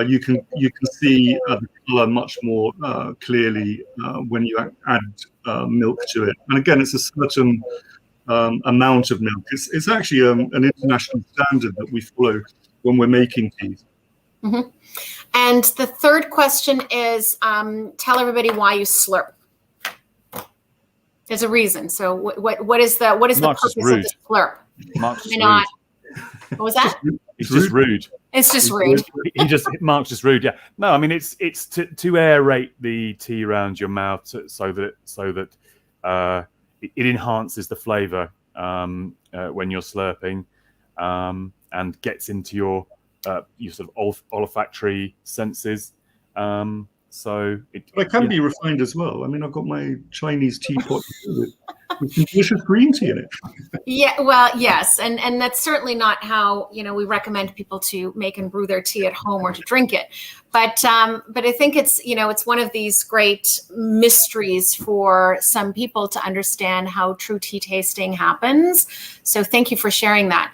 you can see the color much more clearly when you add milk to it. And again, it's a certain amount of milk. It's actually an international standard that we follow when we're making teas. And the third question is, tell everybody why you slurp. There's a reason. So what is the purpose of the slurp? Mark's just not. What was that? It's just rude. It's just rude. Mark's just rude. Yeah. No, I mean it's to aerate the tea around your mouth so that it enhances the flavour when you're slurping, and gets into your sort of olfactory senses. So it can be refined as well. I mean, I've got my Chinese teapot with delicious green tea in it. Yeah, well, yes, and that's certainly not how we recommend people to make and brew their tea at home or to drink it. But I think it's it's one of these great mysteries for some people to understand how true tea tasting happens. So thank you for sharing that.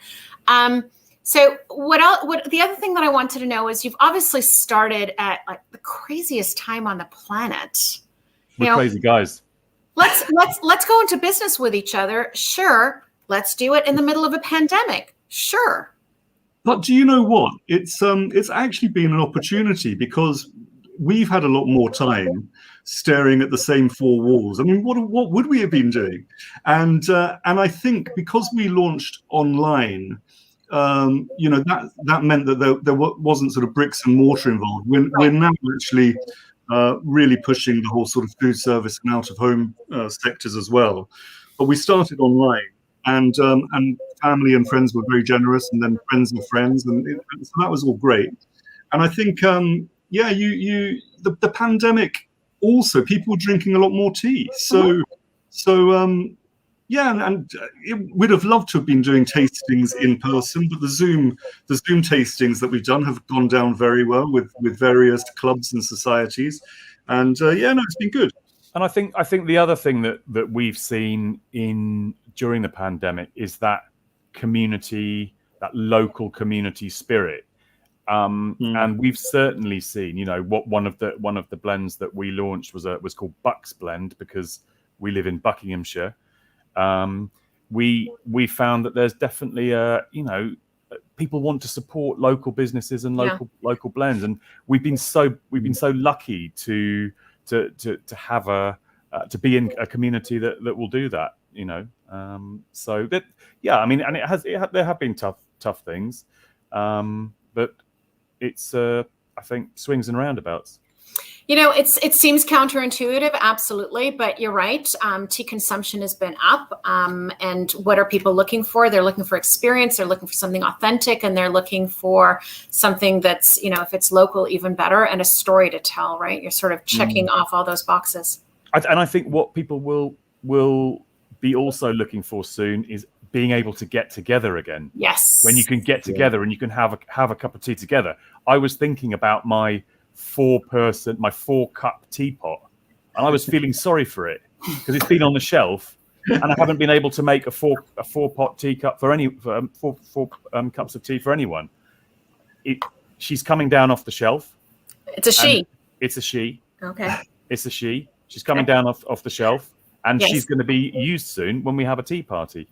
So what the other thing that I wanted to know is, you've obviously started at like the craziest time on the planet. We're crazy guys. Let's go into business with each other. Sure. Let's do it in the middle of a pandemic. Sure. But do you know what? It's actually been an opportunity, because we've had a lot more time staring at the same four walls. I mean, what would we have been doing? And I think because we launched online, that meant that there wasn't sort of bricks and mortar involved. We're now actually really pushing the whole sort of food service and out of home sectors as well. But we started online, and family and friends were very generous, and then friends of friends, and so that was all great. And I think, the pandemic also, people were drinking a lot more tea. We'd have loved to have been doing tastings in person, but the Zoom tastings that we've done have gone down very well with various clubs and societies. And it's been good. And I think the other thing that we've seen during the pandemic is that community, that local community spirit. And we've certainly seen, what one of the blends that we launched was called Bucks Blend, because we live in Buckinghamshire. We found that there's definitely people want to support local businesses and local blends, and we've been so lucky to have to be in a community that will do that. So that and there have been tough things, but it's I think swings and roundabouts. It seems counterintuitive, absolutely, but you're right. Tea consumption has been up, and what are people looking for? They're looking for experience. They're looking for something authentic, and they're looking for something that's, if it's local, even better, and a story to tell. Right? You're sort of checking off all those boxes. And I think what people will be also looking for soon is being able to get together again. Yes. When you can get together and you can have a cup of tea together. I was thinking about my 4-cup teapot, and I was feeling sorry for it because it's been on the shelf and I haven't been able to make a 4-pot teacup for four cups of tea for anyone. She's coming down off the shelf. It's a she. It's a she. Okay. It's a she. She's coming down off the shelf, and she's going to be used soon when we have a tea party.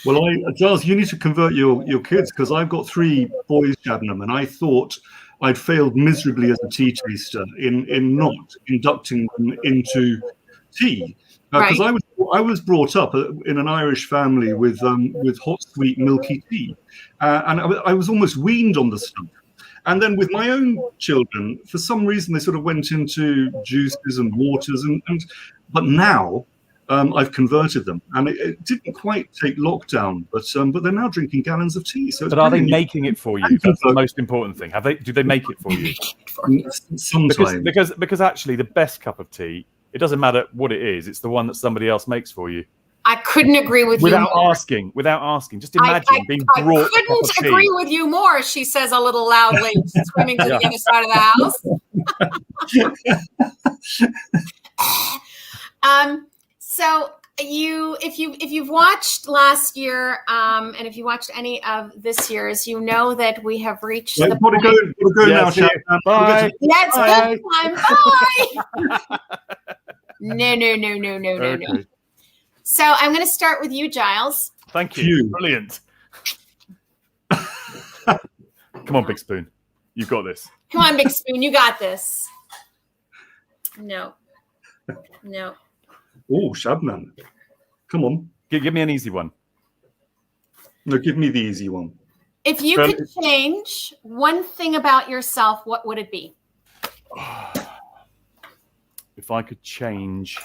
Well, Giles, you need to convert your kids, because I've got 3 boys, Shabnam, and I thought I'd failed miserably as a tea taster in not inducting them into tea, because I was brought up in an Irish family with hot, sweet, milky tea, and I was almost weaned on the stuff. And then with my own children, for some reason, they sort of went into juices and waters, but now I've converted them, and it didn't quite take lockdown, but they're now drinking gallons of tea. So, but are they making it for you? That's the most important thing. Do they make it for you? Sometimes, because actually, the best cup of tea, it doesn't matter what it is; it's the one that somebody else makes for you. I couldn't agree with you more. Without asking, just imagine being brought. I couldn't agree with you more. She says a little loudly, screaming to the other side of the house. So if you've watched last year, and if you watched any of this year's, you know that we have reached the point. Gotta go now, bye. Yeah, it's bedtime. Bye. No. Okay. So I'm going to start with you, Giles. Thank you. Brilliant. Come on, Big Spoon. You've got this. Come on, Big Spoon. You got this. No. Oh, Shabnam. Come on. Give me an easy one. No, give me the easy one. If you could change one thing about yourself, what would it be? If I could change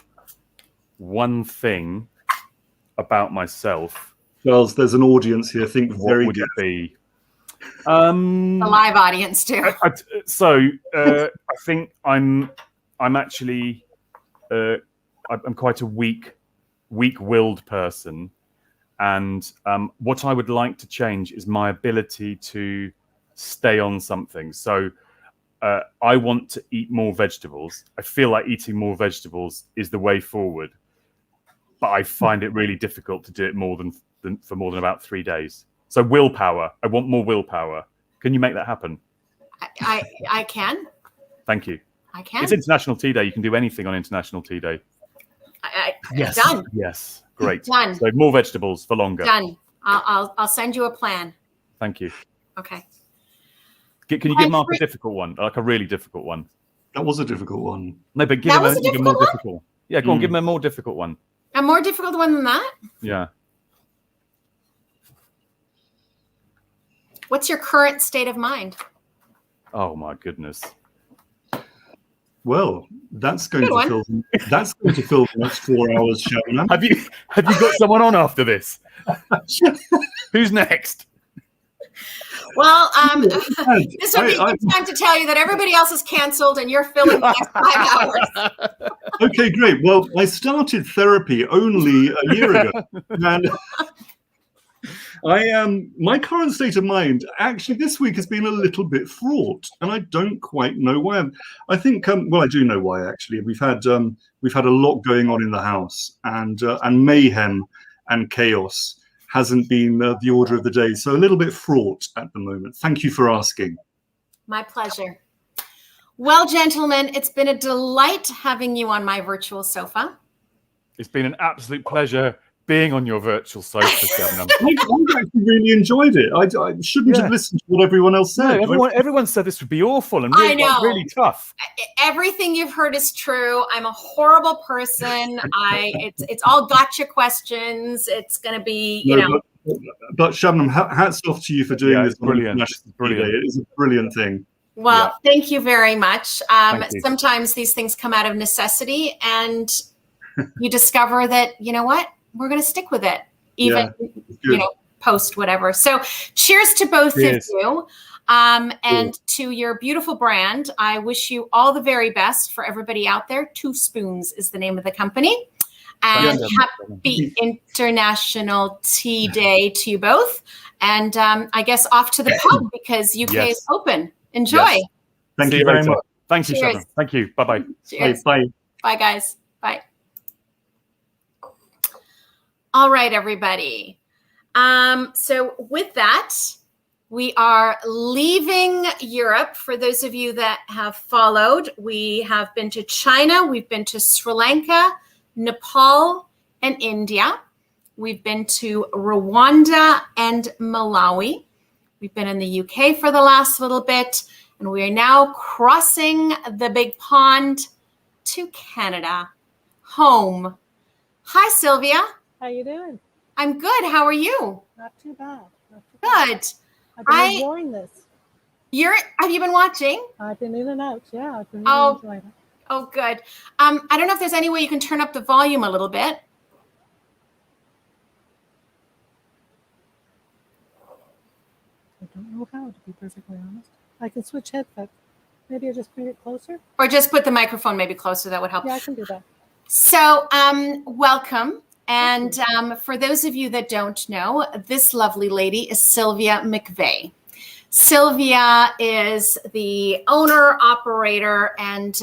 one thing about myself, Charles, there's an audience here. Think very. What would it be? A live audience too. I think I'm actually I'm quite a weak-willed person, and what I would like to change is my ability to stay on something. So I want to eat more vegetables. I feel like eating more vegetables is the way forward, but I find it really difficult to do it for more than about 3 days. So willpower. I want more willpower. Can you make that happen? I can. Thank you. I can. It's International Tea Day. You can do anything on International Tea Day. Yes. Done. Yes. Great. Done. So more vegetables for longer. Done. I'll send you a plan. Thank you. Okay. Can you give Mark a difficult one, like a really difficult one? That was a difficult one. No, but give him a more difficult. Yeah, go on, give him a more difficult one. A more difficult one than that? Yeah. What's your current state of mind? Oh my goodness. Well, that's going to fill the next 4 hours, Sharon. Have you got someone on after this? Who's next? Well, this would be a good time to tell you that everybody else is canceled and you're filling the next 5 hours. Okay, great. Well, I started therapy only a year ago, and my current state of mind actually this week has been a little bit fraught, and I don't quite know why. I think, well, I do know why actually. We've had a lot going on in the house, and mayhem and chaos hasn't been the order of the day, so a little bit fraught at the moment. Thank you for asking. My pleasure. Well, gentlemen, it's been a delight having you on my virtual sofa. It's been an absolute pleasure being on your virtual sofa, Shabnam. I actually really enjoyed it. I shouldn't have listened to what everyone else said. No, everyone said this would be awful and really, really tough. Everything you've heard is true. I'm a horrible person. It's all gotcha questions. It's going to be, you know. But Shabnam, hats off to you for doing this. Brilliant. Brilliant. It is a brilliant thing. Well, thank you very much. Sometimes these things come out of necessity, and you discover that, you know what? We're going to stick with it, even, post whatever. So cheers to both of you. And to your beautiful brand. I wish you all the very best for everybody out there. 2 Spoons is the name of the company. And happy International Tea Day to you both. And I guess off to the pub because UK is open. Enjoy. Yes. Thank you very much. Thank you, Sharon. Thank you. Bye-bye. Cheers. Bye. Bye, guys. Bye. All right, everybody. So with that, we are leaving Europe. For those of you that have followed, we have been to China, we've been to Sri Lanka, Nepal, and India. We've been to Rwanda and Malawi. We've been in the UK for the last little bit, and we are now crossing the big pond to Canada, home. Hi, Sylvia. How you doing? I'm good. How are you? Not too bad. Good. I've been enjoying this. Have you been watching? I've been in and out. Yeah, I've been really enjoying it. Oh, good. I don't know if there's any way you can turn up the volume a little bit. I don't know how, to be perfectly honest. I can switch headsets. Maybe I just bring it closer. Or just put the microphone maybe closer. That would help. Yeah, I can do that. So, welcome. And for those of you that don't know, this lovely lady is Sylvia McVeigh. Sylvia is the owner, operator, and,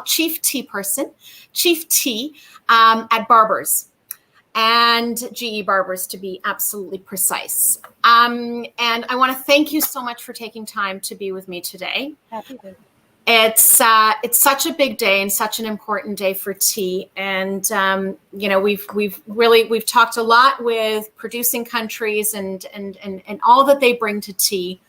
chief tea person, chief tea at Barbers. And GE Barbers, to be absolutely precise. And I want to thank you so much for taking time to be with me today. Happy to. It's such a big day and such an important day for tea. And we've talked a lot with producing countries and all that they bring to tea.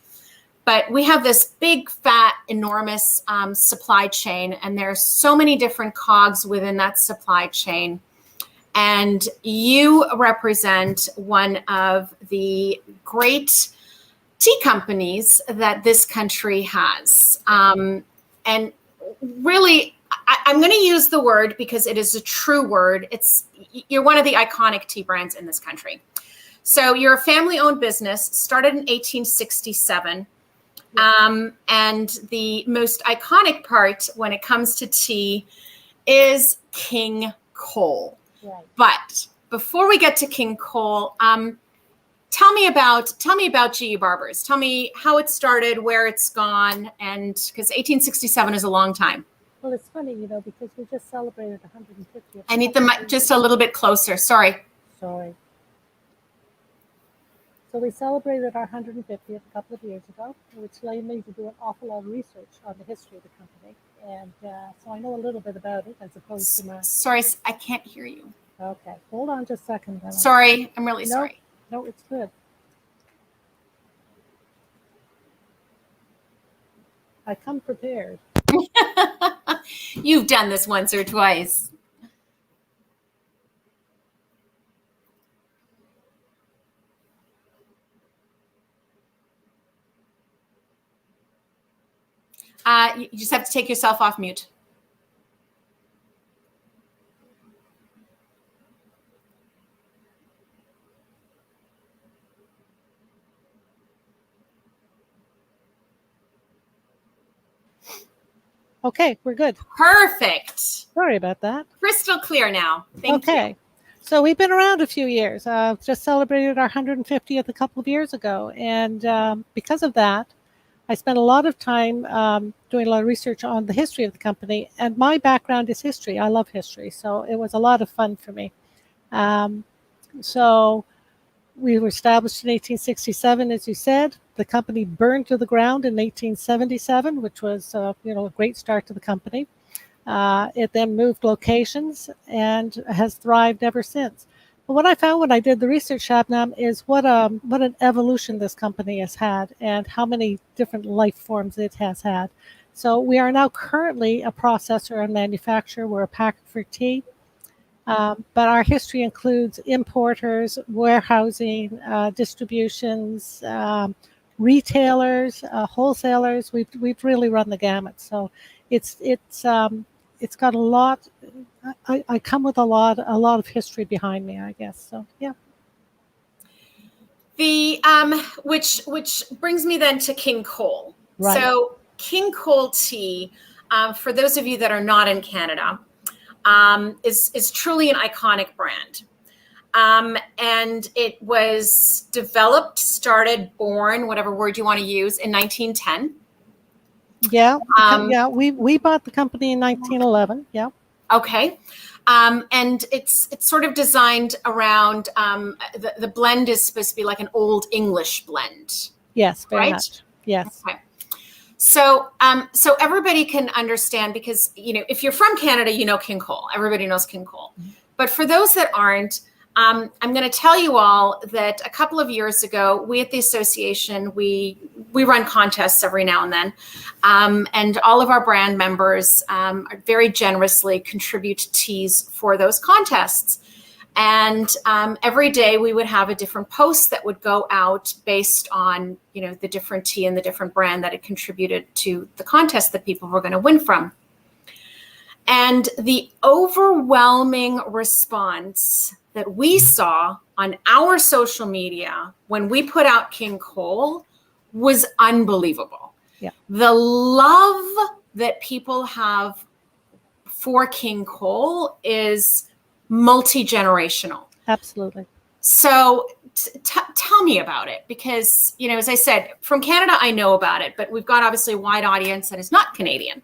But we have this big, fat, enormous supply chain, and there are so many different cogs within that supply chain. And you represent one of the great tea companies that this country has. And really, I'm going to use the word because it is a true word. You're one of the iconic tea brands in this country. So you're a family-owned business, started in 1867. And the most iconic part when it comes to tea is King Cole. Right. But before we get to King Cole, tell me about GE Barbers. Tell me how it started, where it's gone, and because 1867 is a long time. Well, it's funny, because we just celebrated 150th. I need the mic just a little bit closer. Sorry. So we celebrated our 150th a couple of years ago, which led me to do an awful lot of research on the history of the company. And so I know a little bit about it as opposed to my... Sorry, I can't hear you. Okay, hold on just a second. Sorry, I'm really sorry. No, it's good. I come prepared. You've done this once or twice. You just have to take yourself off mute. Okay, we're good. Perfect. Sorry about that. Crystal clear now. Thank you. So we've been around a few years. Just celebrated our 150th a couple of years ago. And because of that, I spent a lot of time doing a lot of research on the history of the company. And my background is history. I love history. So it was a lot of fun for me. So we were established in 1867, as you said. The company burned to the ground in 1877, which was a great start to the company. It then moved locations and has thrived ever since. But what I found when I did the research, Shabnam, is what an evolution this company has had and how many different life forms it has had. So we are now currently a processor and manufacturer. We're a packer for tea. But our history includes importers, warehousing, distributions, retailers, wholesalers. We've really run the gamut. So it's got a lot. I come with a lot of history behind me, I guess. So yeah. The which brings me then to King Cole. Right. So King Cole tea, for those of you that are not in Canada, is truly an iconic brand. And it was developed, born, whatever word you want to use, in 1910. Yeah, yeah. We bought the company in 1911. Yeah. Okay. And it's sort of designed around the blend is supposed to be like an old English blend. Yes, very right? much. Yes. Okay. So everybody can understand, because if you're from Canada, you know King Cole. Everybody knows King Cole. Mm-hmm. But for those that aren't, I'm going to tell you all that a couple of years ago, we at the association, we run contests every now and then, and all of our brand members very generously contribute teas for those contests. And every day we would have a different post that would go out based on the different tea and the different brand that had contributed to the contest that people were going to win from. And the overwhelming response that we saw on our social media when we put out King Cole was unbelievable. Yeah. The love that people have for King Cole is multi-generational. Absolutely. So tell me about it, because, as I said, from Canada, I know about it, but we've got obviously a wide audience that is not Canadian.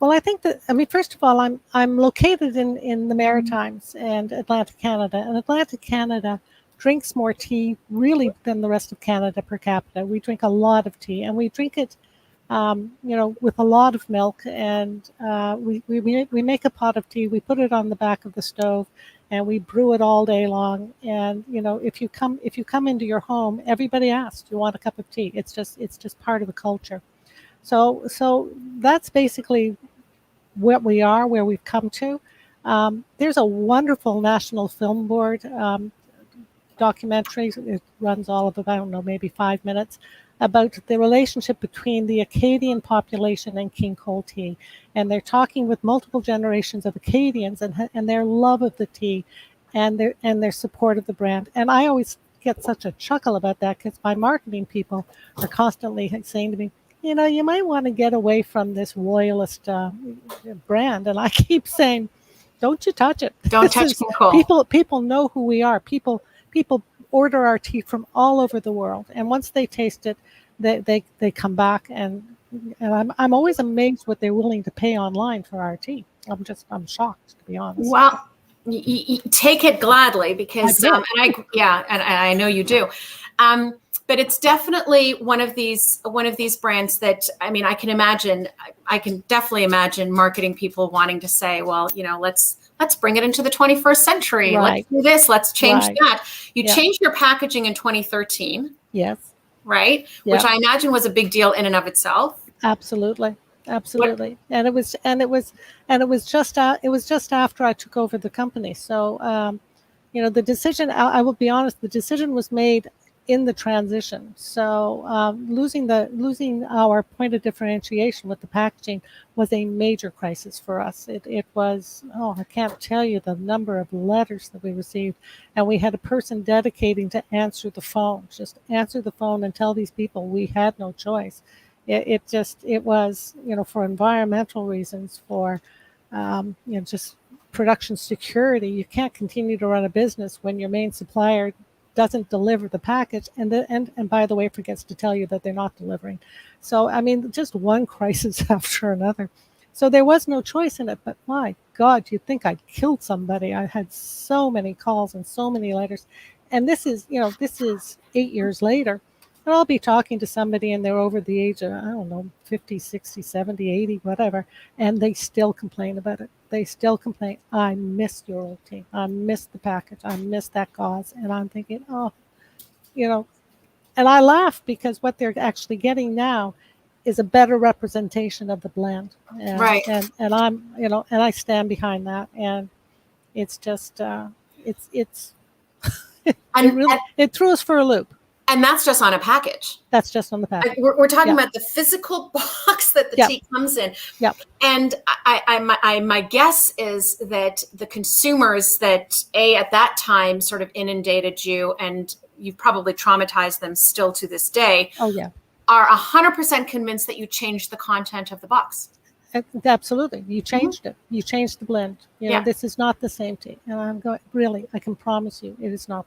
Well, I think that, first of all, I'm located in the Maritimes and Atlantic Canada, and Atlantic Canada drinks more tea really than the rest of Canada per capita. We drink a lot of tea, and we drink it, with a lot of milk, and we make a pot of tea, we put it on the back of the stove, and we brew it all day long. And if you come into your home, everybody asks, "Do you want a cup of tea?" It's just part of the culture. So that's basically what we are, where we've come to. There's a wonderful National Film Board documentary. It runs all of about, maybe 5 minutes, about the relationship between the Acadian population and King Cole tea. And they're talking with multiple generations of Acadians and their love of the tea and their support of the brand. And I always get such a chuckle about that, because my marketing people are constantly saying to me, you might want to get away from this royalist brand. And I keep saying, don't you touch it. Don't touch King Cole. People know who we are. People order our tea from all over the world. And once they taste it, they come back. And I'm always amazed what they're willing to pay online for our tea. I'm shocked, to be honest. Well, you take it gladly, because, I know you do. But it's definitely one of these brands that, I can definitely imagine marketing people wanting to say, well, let's bring it into the 21st century. Right. Let's do this. Let's change Right. that. You changed your packaging in 2013. Yes. Right. Yeah. Which I imagine was a big deal in and of itself. Absolutely. Absolutely. And it was just after I took over the company. So, the decision, I will be honest, the decision was made in the transition. So losing our point of differentiation with the packaging was a major crisis for us. It was, I can't tell you the number of letters that we received, and we had a person dedicating to answer the phone, just answer the phone and tell these people we had no choice. It was, for environmental reasons, for, just production security. You can't continue to run a business when your main supplier doesn't deliver the package and by the way, forgets to tell you that they're not delivering. So, I mean, just one crisis after another. So there was no choice in it, but my God, you'd think I'd killed somebody. I had so many calls and so many letters. And this is 8 years later. And I'll be talking to somebody and they're over the age of, I don't know, 50, 60, 70, 80, whatever. And they still complain about it. They still complain, I miss your old tea. I miss the package. I miss that gauze. And I'm thinking, and I laugh because what they're actually getting now is a better representation of the blend. And, right. And I'm, and I stand behind that. And it's just, it threw us for a loop. And that's just on a package. That's just on the package. We're talking about the physical box that the tea comes in. Yep. And my guess is that the consumers that at that time sort of inundated you, and you've probably traumatized them still to this day. Oh yeah. Are 100% convinced that you changed the content of the box. Absolutely. You changed it. You changed the blend. This is not the same tea. And I'm going, really, I can promise you it is not.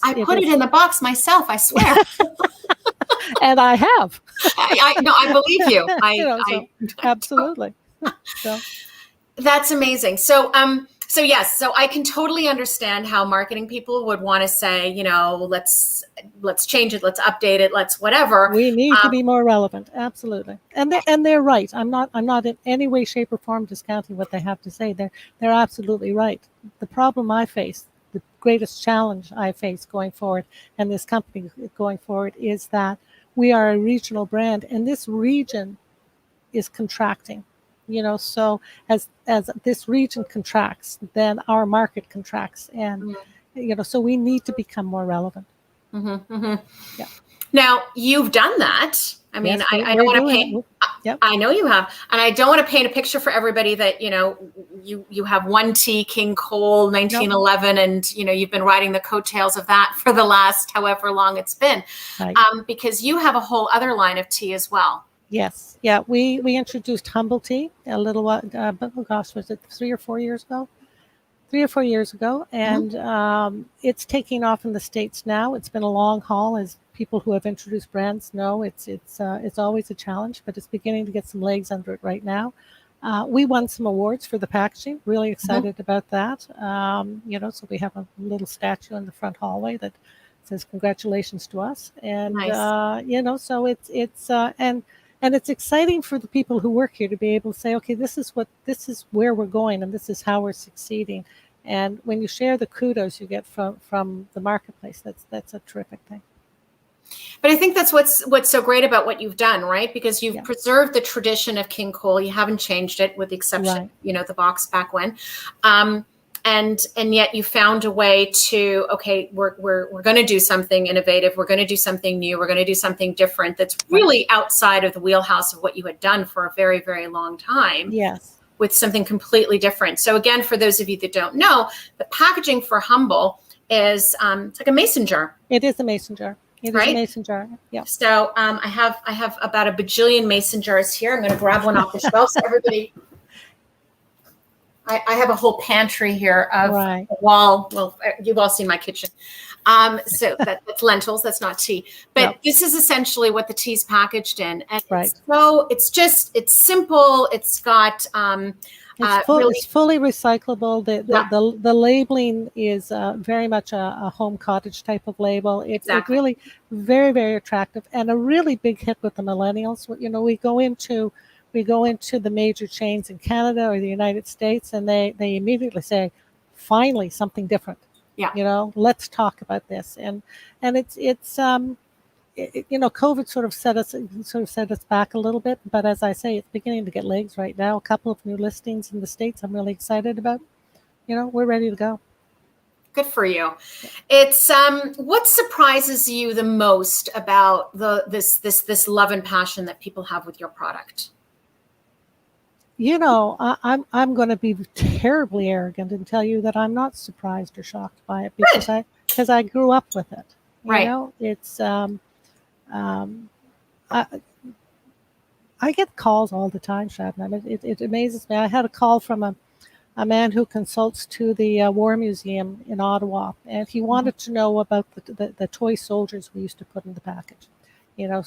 I put it in the box myself, I swear. And I have. I believe you. Absolutely. So. That's amazing. So yes, so I can totally understand how marketing people would want to say, let's change it, let's update it, let's whatever. We need to be more relevant. Absolutely. And they're right. I'm not in any way, shape, or form discounting what they have to say. They're absolutely right. The problem I face, the greatest challenge I face going forward, and this company going forward, is that we are a regional brand, and this region is contracting. So as this region contracts, then our market contracts, and so we need to become more relevant. Mm-hmm, mm-hmm. Yeah. Now you've done that. I mean, yes, I don't want to paint. Yep. I know you have, and I don't want to paint a picture for everybody that you have one tea, King Cole, 1911, and you've been riding the coattails of that for the last however long it's been, right. Because you have a whole other line of tea as well. Yes. Yeah. We introduced Humble Tea a little while, was it 3 or 4 years ago? 3 or 4 years ago. And it's taking off in the States now. It's been a long haul, as people who have introduced brands know. It's always a challenge, but it's beginning to get some legs under it right now. We won some awards for the packaging. Really excited about that. So we have a little statue in the front hallway that says congratulations to us. And, nice. So it's and it's exciting for the people who work here to be able to say, okay, this is where we're going, and this is how we're succeeding. And when you share the kudos you get from the marketplace, that's a terrific thing. But I think that's what's so great about what you've done, right? Because you've preserved the tradition of King Cole. You haven't changed it, with the exception, the box back when. And yet you found a way to, okay, we're going to do something innovative. We're going to do something new. We're going to do something different that's really outside of the wheelhouse of what you had done for a very, very long time. Yes. With something completely different. So again, for those of you that don't know, the packaging for Humble is it's like a mason jar. It is a mason jar. It is a mason jar. Yeah. So I have about a bajillion mason jars here. I'm going to grab one off the shelf so everybody. I have a whole pantry here of a wall. Well, you've all seen my kitchen. So that's lentils. That's not tea. But this is essentially what the tea's packaged in. And so it's simple. It's got it's fully recyclable. The labeling is very much a home cottage type of label. It's really very, very attractive, and a really big hit with the millennials. We go into the major chains in Canada or the United States, and they immediately say, finally, something different. Yeah. Let's talk about this. And COVID sort of set us back a little bit. But as I say, it's beginning to get legs right now. A couple of new listings in the States I'm really excited about. We're ready to go. Good for you. It's what surprises you the most about this love and passion that people have with your product? I'm going to be terribly arrogant and tell you that I'm not surprised or shocked by it because I grew up with it. It's I get calls all the time, Shabnam. It amazes me. I had a call from a man who consults to the War Museum in Ottawa, and he wanted to know about the toy soldiers we used to put in the package. And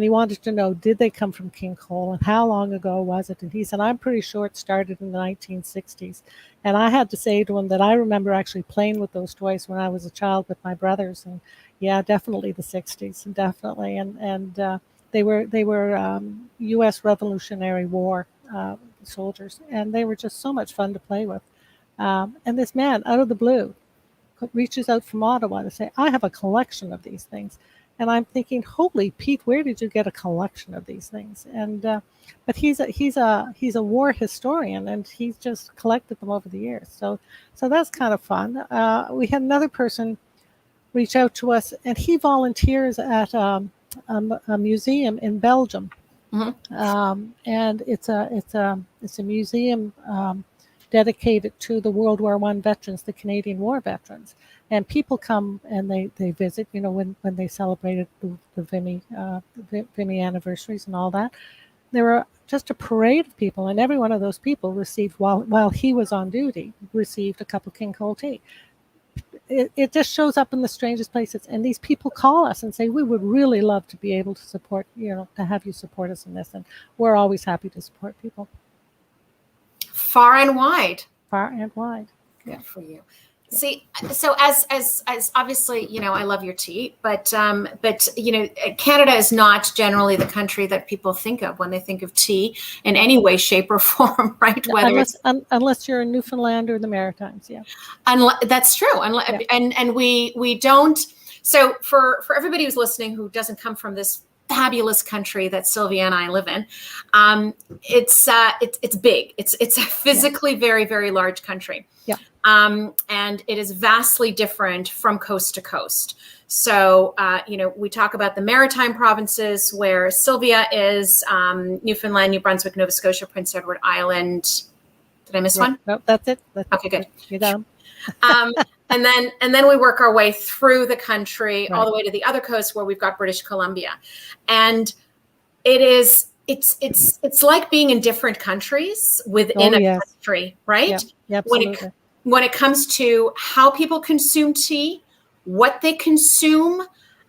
he wanted to know, did they come from King Cole and how long ago was it? And he said, I'm pretty sure it started in the 1960s. And I had to say to him that I remember actually playing with those toys when I was a child with my brothers. And yeah, definitely the 60s, definitely. And they were U.S. Revolutionary War soldiers, and they were just so much fun to play with. And this man, out of the blue, reaches out from Ottawa to say, I have a collection of these things. And I'm thinking, holy Pete, where did you get a collection of these things? And but he's a war historian, and he's just collected them over the years. So that's kind of fun. We had another person reach out to us, and he volunteers at a museum in Belgium, and it's a museum dedicated to the World War I veterans, the Canadian War veterans. And people come and they visit, when they celebrated the Vimy anniversaries and all that. There were just a parade of people, and every one of those people received, while he was on duty, received a cup of King Cole tea. It just shows up in the strangest places. And these people call us and say, we would really love to be able to support, to have you support us in this. And we're always happy to support people. Far and wide. Far and wide. Good for you. See, so as obviously, I love your tea, but Canada is not generally the country that people think of when they think of tea in any way, shape, or form, right? Whether unless you're in Newfoundland or the Maritimes, yeah. That's true, and we don't. So for everybody who's listening who doesn't come from this fabulous country that Sylvia and I live in, it's big. It's a physically very, very large country. Yeah. And it is vastly different from coast to coast. So, we talk about the maritime provinces where Sylvia is, Newfoundland, New Brunswick, Nova Scotia, Prince Edward Island. Did I miss one? No, that's it. Okay, good. You got them. And then we work our way through the country all the way to the other coast where we've got British Columbia. And it's like being in different countries within a country, right? Yeah, absolutely. When it comes to how people consume tea, what they consume,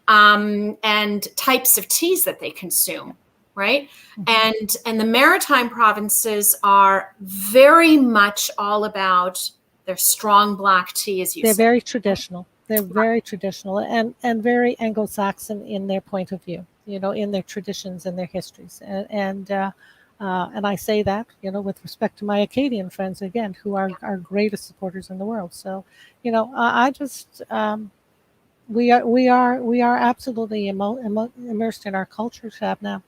and types of teas that they consume, right? Mm-hmm. And the maritime provinces are very much all about their strong black tea, as you said. They're very traditional. They're very traditional and very Anglo-Saxon in their point of view, in their traditions and their histories. And I say that, with respect to my Acadian friends, again, who are our greatest supporters in the world. So, I just, we are absolutely immersed in our culture, Shabnam.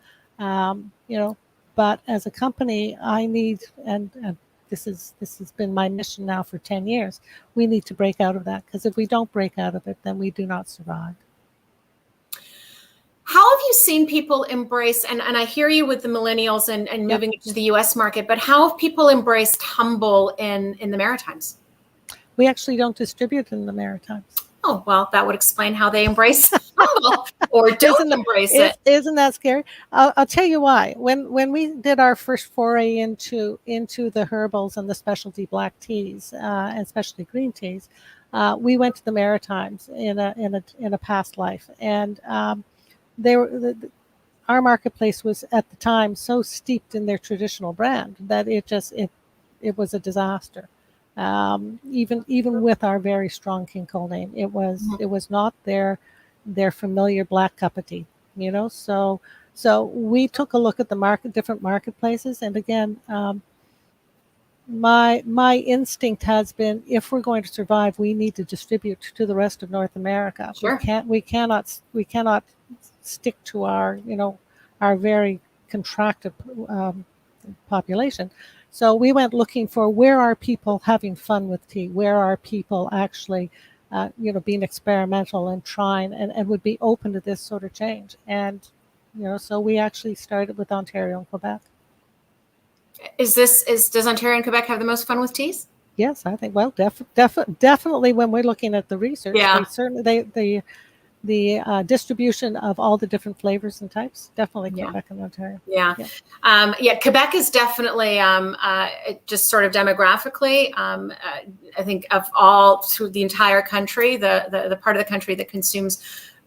But as a company, I need, and this has been my mission now for 10 years, we need to break out of that, because if we don't break out of it, then we do not survive. How have you seen people embrace, and I hear you with the millennials and moving into the US market, but how have people embraced Humble in the Maritimes? We actually don't distribute in the Maritimes. Oh, well, that would explain how they embrace Humble or don't embrace it. Isn't that scary? I'll tell you why. When we did our first foray into the herbals and the specialty black teas and specialty green teas, we went to the Maritimes in a past life, and our marketplace was at the time so steeped in their traditional brand that it was a disaster. Even with our very strong King Cole name, it was not their familiar black cup of tea, So we took a look at the different marketplaces, and again, my instinct has been, if we're going to survive, we need to distribute to the rest of North America. Sure. We cannot stick to our very contracted population. So we went looking for, where are people having fun with tea? Where are people actually, being experimental and trying and would be open to this sort of change? And, so we actually started with Ontario and Quebec. Does Ontario and Quebec have the most fun with teas? Yes, I think, well, definitely when we're looking at the research, Yeah. The distribution of all the different flavors and types, definitely Yeah. Quebec and Ontario. Yeah. Quebec is definitely just sort of demographically, I think of all through the entire country, the part of the country that consumes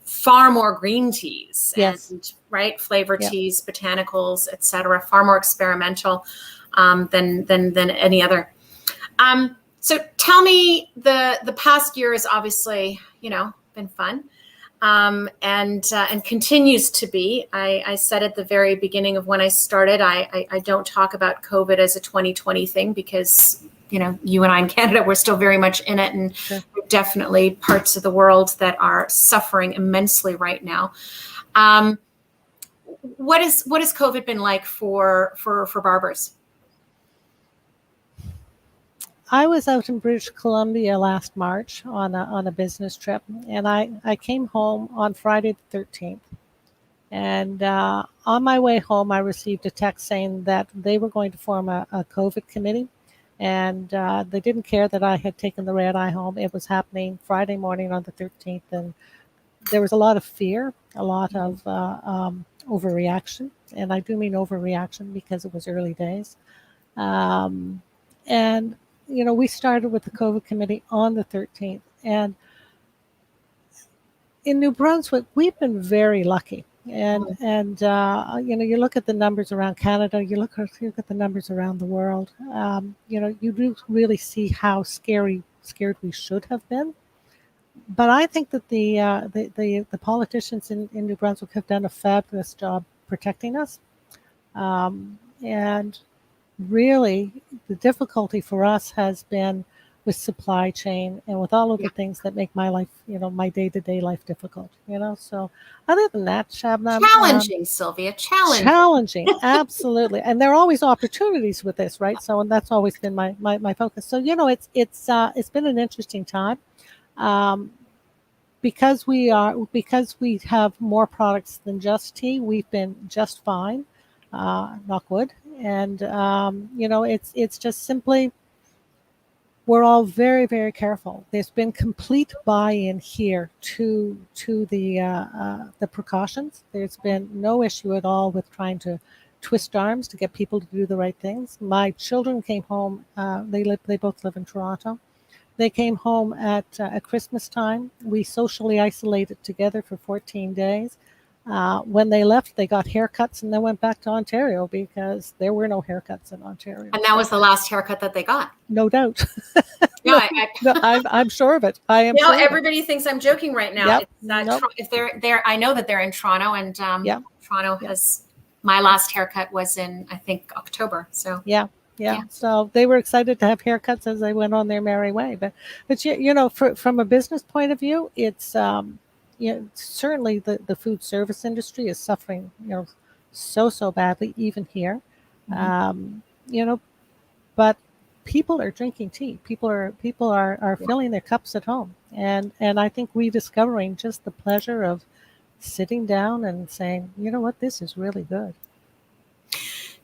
far more green teas, Yes. and right, flavor Yeah. teas, botanicals, etc., far more experimental than any other. So tell me, the past year has obviously been fun. And continues to be. I said at the very beginning of when I started, I don't talk about COVID as a 2020 thing, because you and I in Canada, we're still very much in it, and Sure. there are definitely parts of the world that are suffering immensely right now. What has COVID been like for barbers? I was out in British Columbia last March on a business trip, and I came home on Friday the 13th. And on my way home, I received a text saying that they were going to form a COVID committee, and they didn't care that I had taken the red eye home. It was happening Friday morning on the 13th, and there was a lot of fear, a lot of overreaction, and I do mean overreaction because it was early days. And we started with the COVID committee on the 13th. And in New Brunswick, we've been very lucky. And you look at the numbers around Canada, you look at the numbers around the world, you do really see how scared we should have been. But I think that the politicians in New Brunswick have done a fabulous job protecting us. And really, the difficulty for us has been with supply chain and with all of the things that make my life, my day-to-day life difficult. So other than that, Shabnam, Challenging, Sylvia, challenging, absolutely. And there are always opportunities with this, right? So, and that's always been my focus. So, it's been an interesting time. Because we have more products than just tea, we've been just fine, knock wood. And it's just simply, we're all very, very careful. There's been complete buy-in here to the precautions. There's been no issue at all with trying to twist arms to get people to do the right things. My children came home. They both live in Toronto. They came home at Christmas time. We socially isolated together for 14 days. When they left, they got haircuts and then went back to Ontario because there were no haircuts in Ontario. And that was the last haircut that they got. No doubt. No, I'm sure of it. I am. Sure everybody thinks I'm joking right now. Yep. It's, if they're, I know that they're in Toronto, and Toronto has. My last haircut was in, I think, October. So yeah. So they were excited to have haircuts as they went on their merry way. But from a business point of view, it's certainly the food service industry is suffering, so badly, even here. Mm-hmm. But people are drinking tea. People are filling their cups at home, and I think rediscovering just the pleasure of sitting down and saying, you know what, this is really good.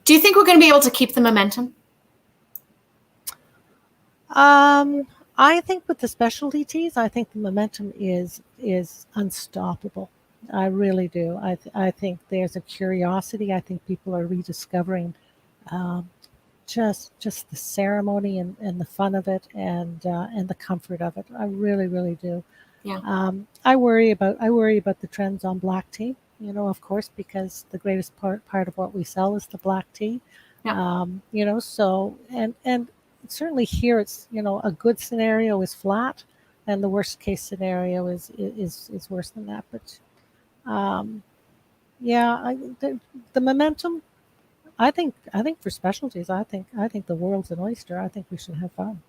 Do you think we're going to be able to keep the momentum? I think with the specialty teas, I think the momentum is unstoppable. I really do. I think there's a curiosity. I think people are rediscovering just the ceremony and the fun of it and the comfort of it. I really, really do. Yeah. I worry about the trends on black tea. Of course, because the greatest part of what we sell is the black tea. Yeah. So and certainly here it's a good scenario is flat, and the worst case scenario is worse than that. But the momentum, I think for specialties, I think the world's an oyster. I think we should have fun.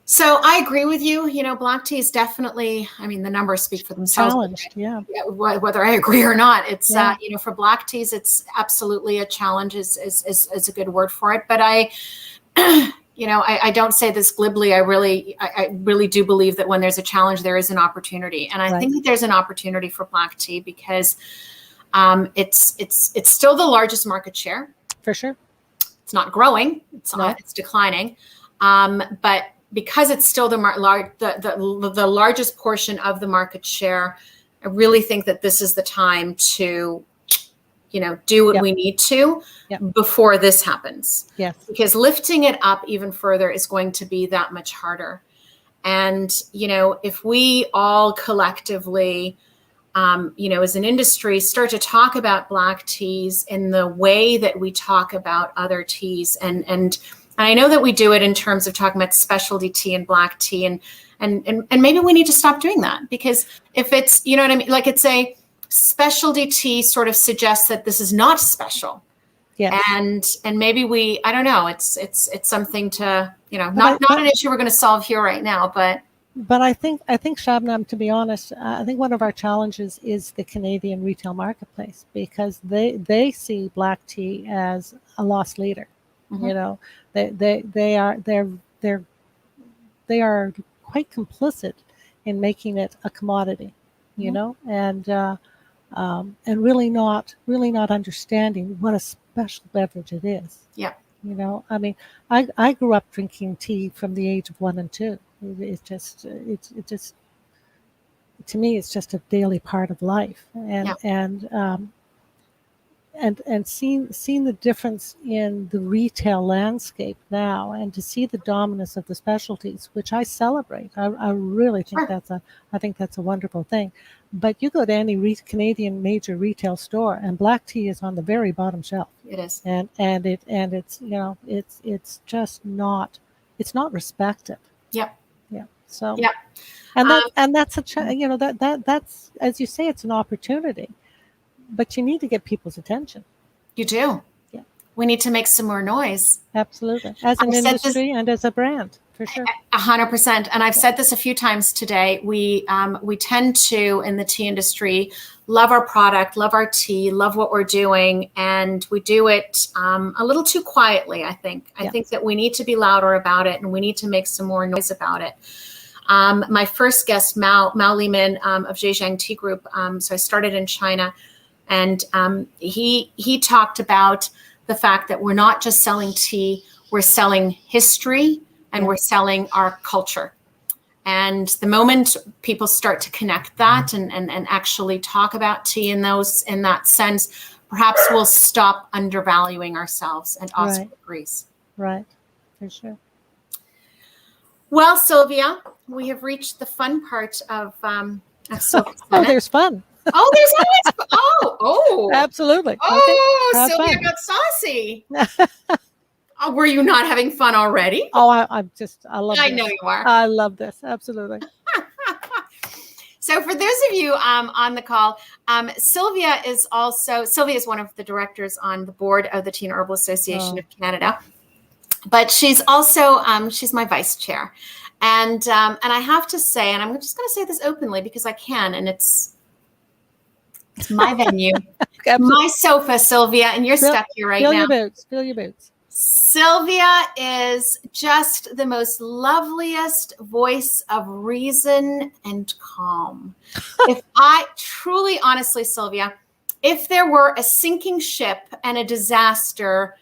So I agree with you. You know, black tea is definitely, I mean, the numbers speak for themselves. Challenged, yeah. Whether I agree or not, it's, you know, for black teas, it's absolutely a challenge is a good word for it. But I, you know, I don't say this glibly. I really do believe that when there's a challenge, there is an opportunity. And I think that there's an opportunity for black tea because it's still the largest market share. For sure. It's not growing. It's declining. But because it's still the largest portion of the market share, I really think that this is the time to, you know, do what we need to before this happens. Yes. Because lifting it up even further is going to be that much harder. And, you know, if we all collectively, you know, as an industry, start to talk about black teas in the way that we talk about other teas, and I know that we do it in terms of talking about specialty tea and black tea, and maybe we need to stop doing that, because if it's, you know what I mean, like it's a specialty tea sort of suggests that this is not special. Yeah. And maybe I don't know, it's something to, you know, not an issue we're going to solve here right now, but I think Shabnam, to be honest, I think one of our challenges is the Canadian retail marketplace, because they see black tea as a lost leader. Mm-hmm. You know, they are quite complicit in making it a commodity, you know, and really not understanding what a special beverage it is. Yeah. You know, I mean, I grew up drinking tea from the age of 1 and 2. It's just to me, it's just a daily part of life, and seeing the difference in the retail landscape now, and to see the dominance of the specialties, which I celebrate. I really think that's a wonderful thing. But you go to any Canadian major retail store, and black tea is on the very bottom shelf. It is, and it's, you know, it's just not, it's not respected. Yep. Yeah. So. Yeah. And that's you know, that's, as you say, it's an opportunity. But you need to get people's attention. You do. Yeah. We need to make some more noise. Absolutely. As an industry and as a brand, for sure. 100%. And I've said this a few times today. We tend to, in the tea industry, love our product, love our tea, love what we're doing. And we do it a little too quietly, I think. I think that we need to be louder about it, and we need to make some more noise about it. My first guest, Mao Limin of Zhejiang Tea Group. So I started in China. And he talked about the fact that we're not just selling tea, we're selling history, and we're selling our culture. And the moment people start to connect that and actually talk about tea in that sense, perhaps we'll stop undervaluing ourselves, and Oscar agrees. Right, for sure. Well, Sylvia, we have reached the fun part of Sylvia's Oh, there's fun. Oh, there's always absolutely. Oh, okay. Sylvia got saucy. Were you not having fun already? Oh, I love this. I know you are. I love this. Absolutely. So for those of you on the call, Sylvia is one of the directors on the board of the Tea and Herbal Association of Canada, but she's also she's my vice chair. And I have to say, and I'm just going to say this openly because I can, and it's my venue, my sofa, Sylvia, and you're stuck here right now. Feel your boots. Sylvia is just the most loveliest voice of reason and calm. If I truly, honestly, Sylvia, if there were a sinking ship and a disaster,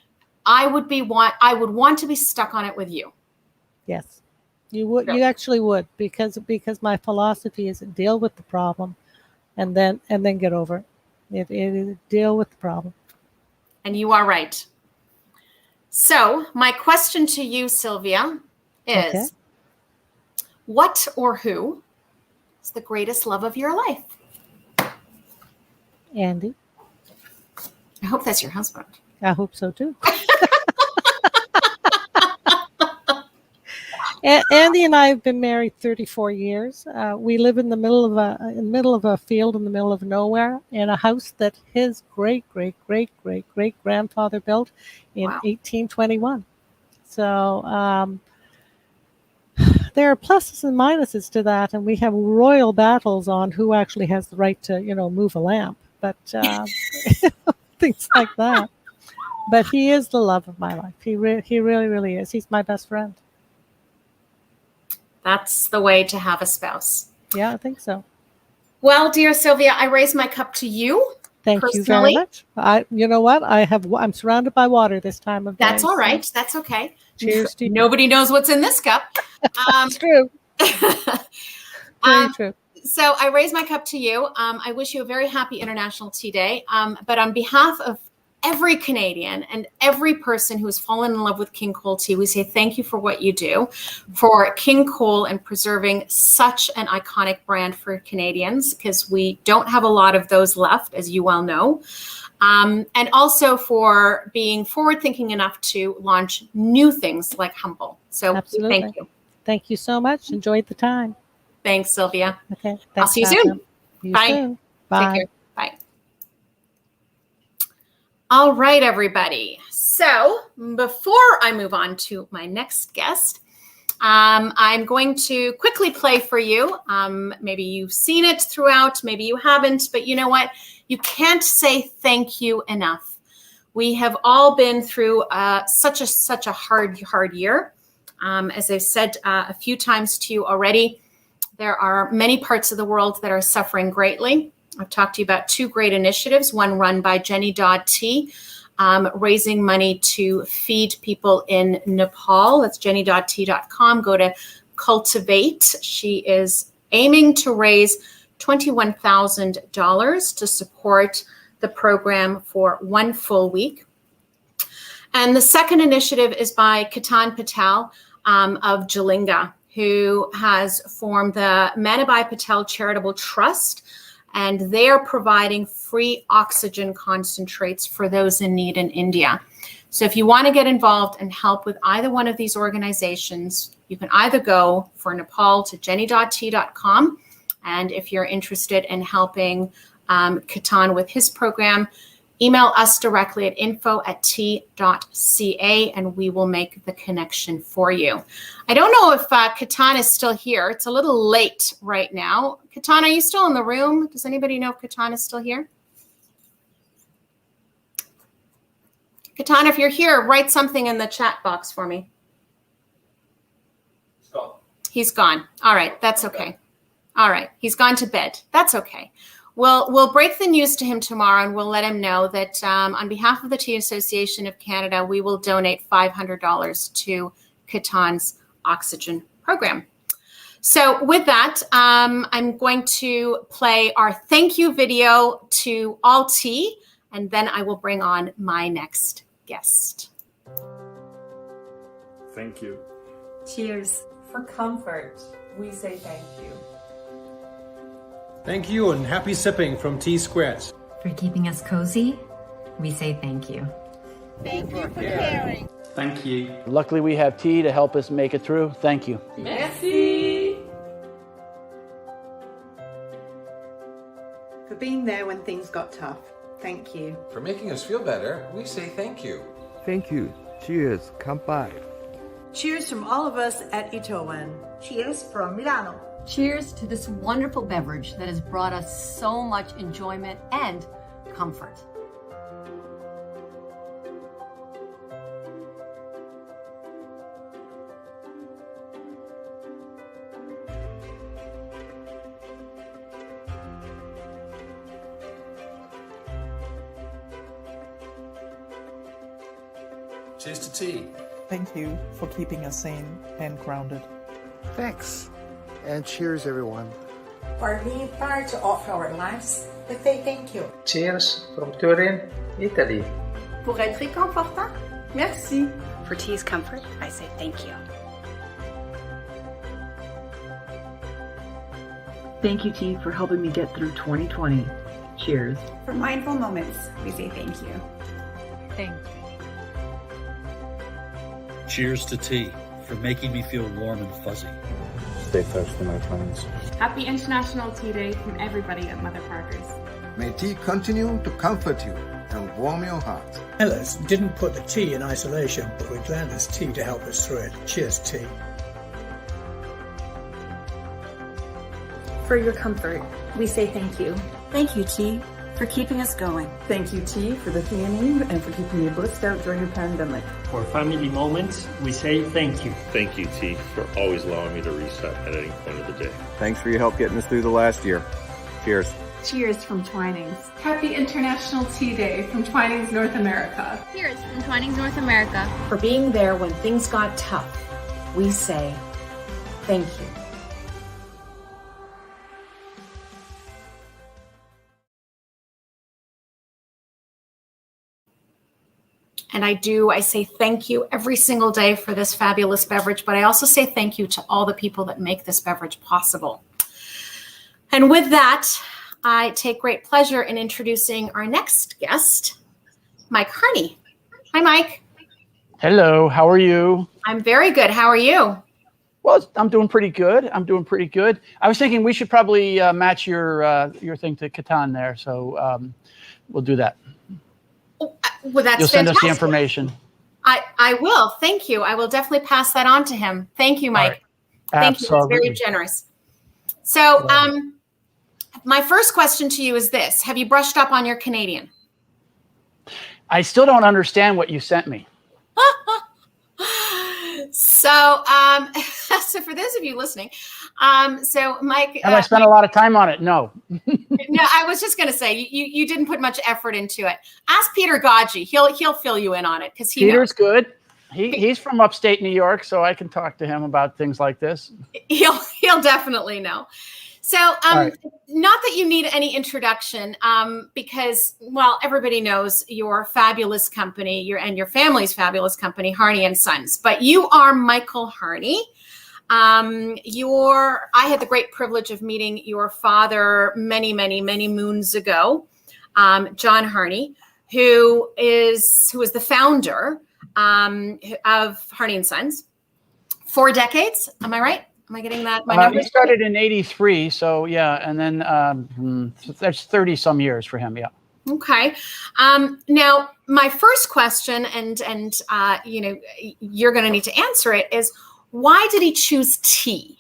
I would want to be stuck on it with you. Yes, you would. You actually would, because my philosophy is deal with the problem, and then get over it. It deal with the problem. And you are right. So my question to you, Sylvia, is what or who is the greatest love of your life? Andy. I hope that's your husband. I hope so too. Andy and I have been married 34 years. We live in the middle of a field in the middle of nowhere in a house that his great grandfather built in 1821. So there are pluses and minuses to that, and we have royal battles on who actually has the right to, move a lamp, but things like that. But he is the love of my life. He really is. He's my best friend. That's the way to have a spouse. Yeah, I think so. Well, dear Sylvia, I raise my cup to you. Thank you very much. You know what? I'm surrounded by water this time of day. That's all right. That's okay. Cheers to you. Nobody knows what's in this cup. It's true. Very true. So I raise my cup to you. I wish you a very happy International Tea Day. But on behalf of every Canadian and every person who has fallen in love with King Cole tea, we say thank you for what you do for King Cole and preserving such an iconic brand for Canadians, because we don't have a lot of those left, as you well know. And also for being forward-thinking enough to launch new things like Humble. So absolutely. Thank you. Thank you so much. Enjoyed the time. Thanks, Sylvia. Okay. I'll see you soon. Bye. Soon. Bye. Take care. Bye. All right, everybody. So before I move on to my next guest, I'm going to quickly play for you. Maybe you've seen it throughout, maybe you haven't, but you know what? You can't say thank you enough. We have all been through such a hard year. As I've said a few times to you already, there are many parts of the world that are suffering greatly. I've talked to you about two great initiatives, one run by Jenny Dodd Tea, raising money to feed people in Nepal. That's jennydoddtea.com. Go to Cultivate. She is aiming to raise $21,000 to support the program for 1 full week. And the second initiative is by Ketan Patel of Jalinga, who has formed the Manabai Patel Charitable Trust, and they are providing free oxygen concentrates for those in need in India. So if you want to get involved and help with either one of these organizations, you can either go for Nepal to jennydoddtea.com. And if you're interested in helping Ketan with his program, email us directly at info@tea.ca and we will make the connection for you. I don't know if Ketan is still here. It's a little late right now. Ketan, are you still in the room? Does anybody know if Ketan is still here? Ketan, if you're here, write something in the chat box for me. He's gone. All right, that's okay. All right, he's gone to bed. That's okay. We'll break the news to him tomorrow, and we'll let him know that on behalf of the Tea Association of Canada, we will donate $500 to Ketan's oxygen program. So with that, I'm going to play our thank you video to All Tea, and then I will bring on my next guest. Thank you. Cheers. For comfort, we say thank you. Thank you and happy sipping from Tea Squares. For keeping us cozy, we say thank you. Thank you for caring. Thank you. Luckily, we have tea to help us make it through. Thank you. Merci. For being there when things got tough. Thank you. For making us feel better, we say thank you. Thank you. Cheers. Kanpai. Cheers from all of us at Itowan. Cheers from Milano. Cheers to this wonderful beverage that has brought us so much enjoyment and comfort. Cheers to tea. Thank you for keeping us sane and grounded. Thanks. And cheers, everyone. For being part of our lives, we say thank you. Cheers from Turin, Italy. Pour être réconfortant, merci. For tea's comfort, I say thank you. Thank you, Tea, for helping me get through 2020. Cheers. For mindful moments, we say thank you. Thank you. Cheers to tea. for making me feel warm and fuzzy. Stay thirsty, my friends. Happy International Tea Day from everybody at Mother Parker's. May tea continue to comfort you and warm your heart. Ellis didn't put the tea in isolation, but we're glad there's tea to help us through it. Cheers, tea. For your comfort, we say thank you. Thank you, tea, for keeping us going. Thank you, Tea, for the theanine and for keeping me blissed out during the pandemic. For family moments, we say thank you. Thank you, Tea, for always allowing me to reset at any point of the day. Thanks for your help getting us through the last year. Cheers. Cheers from Twinings. Happy International Tea Day from Twinings North America. Cheers from Twinings North America. For being there when things got tough, we say thank you. And I say thank you every single day for this fabulous beverage, but I also say thank you to all the people that make this beverage possible. And with that, I take great pleasure in introducing our next guest, Mike Harney. Hi, Mike. Hello, how are you? I'm very good. How are you? Well, I'm doing pretty good. I was thinking we should probably match your thing to Catan there, so we'll do that. Well, that's You'll send fantastic. us the information. I will. Thank you. I will definitely pass that on to him. Thank you, Mike. Right. Thank you. That's very generous. So my first question to you is this. Have you brushed up on your Canadian? I still don't understand what you sent me. So, so for those of you listening, so Mike, have I spent a lot of time on it? No. No, I was just going to say you didn't put much effort into it. Ask Peter Gaggi; he'll fill you in on it because Peter's knows. Good. He's from upstate New York, so I can talk to him about things like this. He'll definitely know. So, right. Not that you need any introduction, because, well, everybody knows your fabulous company, your family's fabulous company, Harney and Sons. But you are Michael Harney. I had the great privilege of meeting your father many, many, many moons ago, John Harney, who is the founder of Harney and Sons. 4 decades, am I right? Am I getting that? He started in '83, so yeah, and then that's 30 some years for him. Yeah. Okay. Now, my first question, and you're going to need to answer it, is why did he choose tea?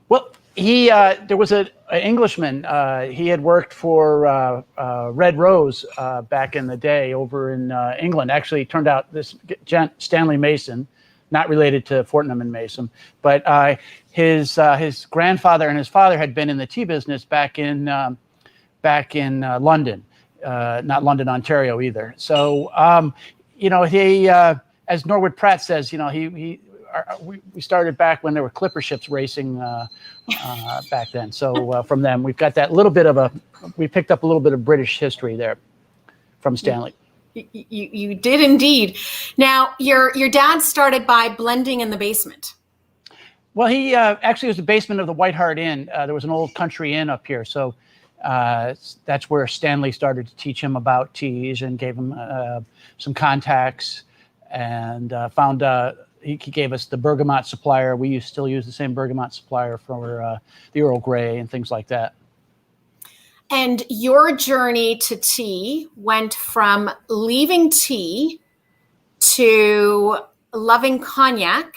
Well, there was an Englishman. He had worked for Red Rose back in the day over in England. Actually, it turned out this gent, Stanley Mason, not related to Fortnum and Mason, but his grandfather and his father had been in the tea business back in London, not London, Ontario either. So, he, as Norwood Pratt says, we started back when there were clipper ships racing back then. So from them, we've got that little bit we picked up a little bit of British history there from Stanley. You did indeed. Now, your dad started by blending in the basement. Well, he actually was the basement of the White Hart Inn. There was an old country inn up here. So that's where Stanley started to teach him about teas and gave him some contacts and found he gave us the bergamot supplier. We still use the same bergamot supplier for the Earl Grey and things like that. And your journey to tea went from leaving tea to loving cognac.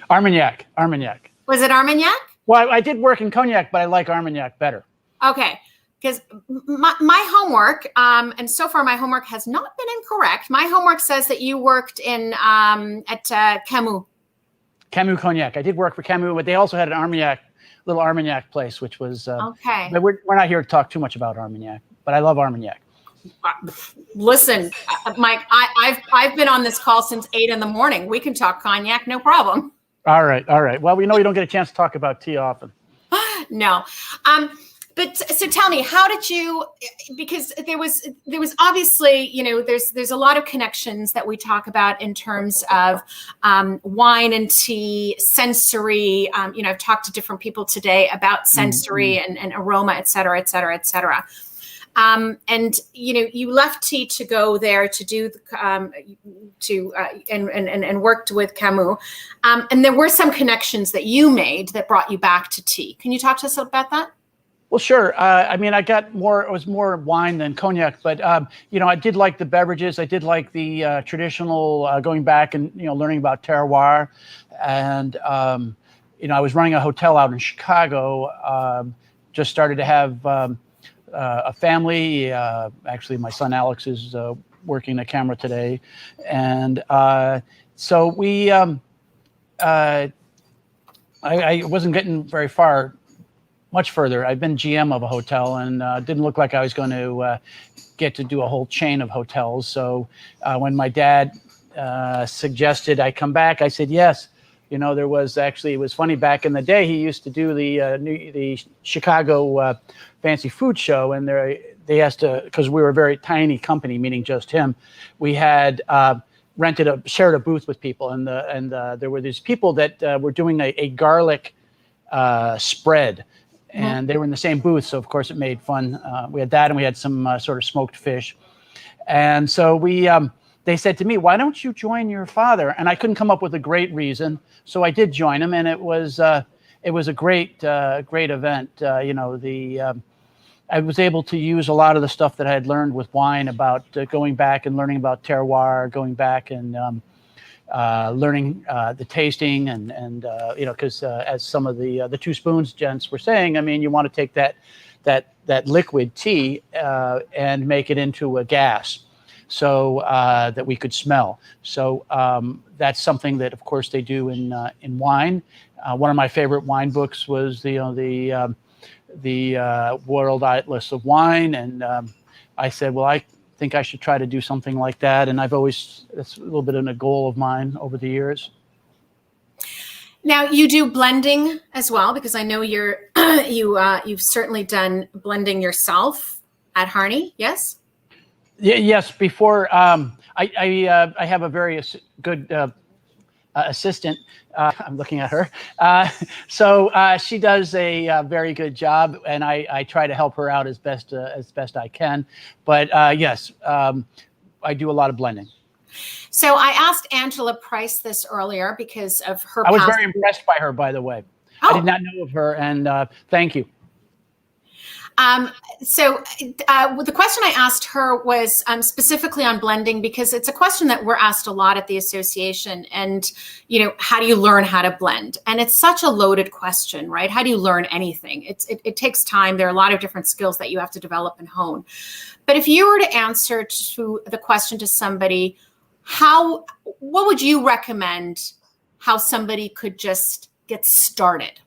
Armagnac. Was it Armagnac? Well, I did work in cognac, but I like Armagnac better. Okay. Because my homework, and so far my homework has not been incorrect. My homework says that you worked at Camus. Camus Cognac. I did work for Camus, but they also had an little Armagnac place, which was okay. But we're not here to talk too much about Armagnac, but I love Armagnac. Listen, Mike, I've been on this call since 8 a.m. We can talk cognac, no problem. All right. Well, we know you don't get a chance to talk about tea often. No. But so tell me, how did you, because there was obviously, there's a lot of connections that we talk about in terms of wine and tea, sensory. I've talked to different people today about sensory and aroma, et cetera, et cetera, et cetera. And you left tea to go there to do and worked with Camus. And there were some connections that you made that brought you back to tea. Can you talk to us about that? Well, sure. I mean, it was more wine than cognac, but, I did like the beverages. I did like the traditional going back and, learning about terroir. And, I was running a hotel out in Chicago, just started to have a family. Actually, my son Alex is working the camera today. And so we, I wasn't getting very much further. I've been GM of a hotel and didn't look like I was going to get to do a whole chain of hotels. So when my dad suggested I come back, I said yes. It was funny, back in the day, he used to do the Chicago Fancy Food Show, and they asked because we were a very tiny company, meaning just him, we had shared a booth with people, and there were these people that were doing a garlic spread. And they were in the same booth, so of course it made fun. We had that, and we had some sort of smoked fish. And so they said to me, "Why don't you join your father?" And I couldn't come up with a great reason, so I did join him, and it was a great event. I was able to use a lot of the stuff that I had learned with wine about going back and learning about terroir, going back and learning the tasting and because as some of the Two Spoons gents were saying, I mean, you want to take that liquid tea and make it into a gas, so that we could smell. So that's something that, of course, they do in wine. One of my favorite wine books was the World Atlas of Wine, and I said, well, I think I should try to do something like that. And that's a little bit of a goal of mine over the years. Now you do blending as well, because I know you've certainly done blending yourself at Harney. Yes. Yes. Before I have a very good assistant. I'm looking at her. So she does a very good job, and I try to help her out as best I can. But yes, I do a lot of blending. So I asked Angela Pryce this earlier because of her. I was very impressed by her, by the way. Oh. I did not know of her, and thank you. So the question I asked her was specifically on blending, because it's a question that we're asked a lot at the association. And, how do you learn how to blend? And it's such a loaded question, right? How do you learn anything? It takes time. There are a lot of different skills that you have to develop and hone. But if you were to answer to the question to somebody, what would you recommend how somebody could just get started?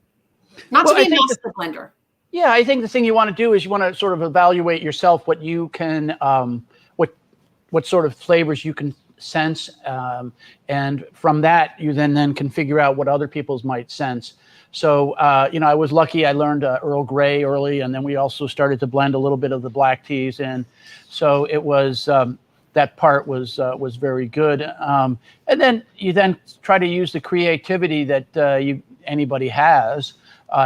Not to be a master blender. Yeah, I think the thing you want to do is you want to sort of evaluate yourself, what you can, what sort of flavors you can sense, and from that you then can figure out what other people's might sense. So I was lucky. I learned Earl Grey early, and then we also started to blend a little bit of the black teas in. So it was that part was very good. And then you try to use the creativity that anybody has.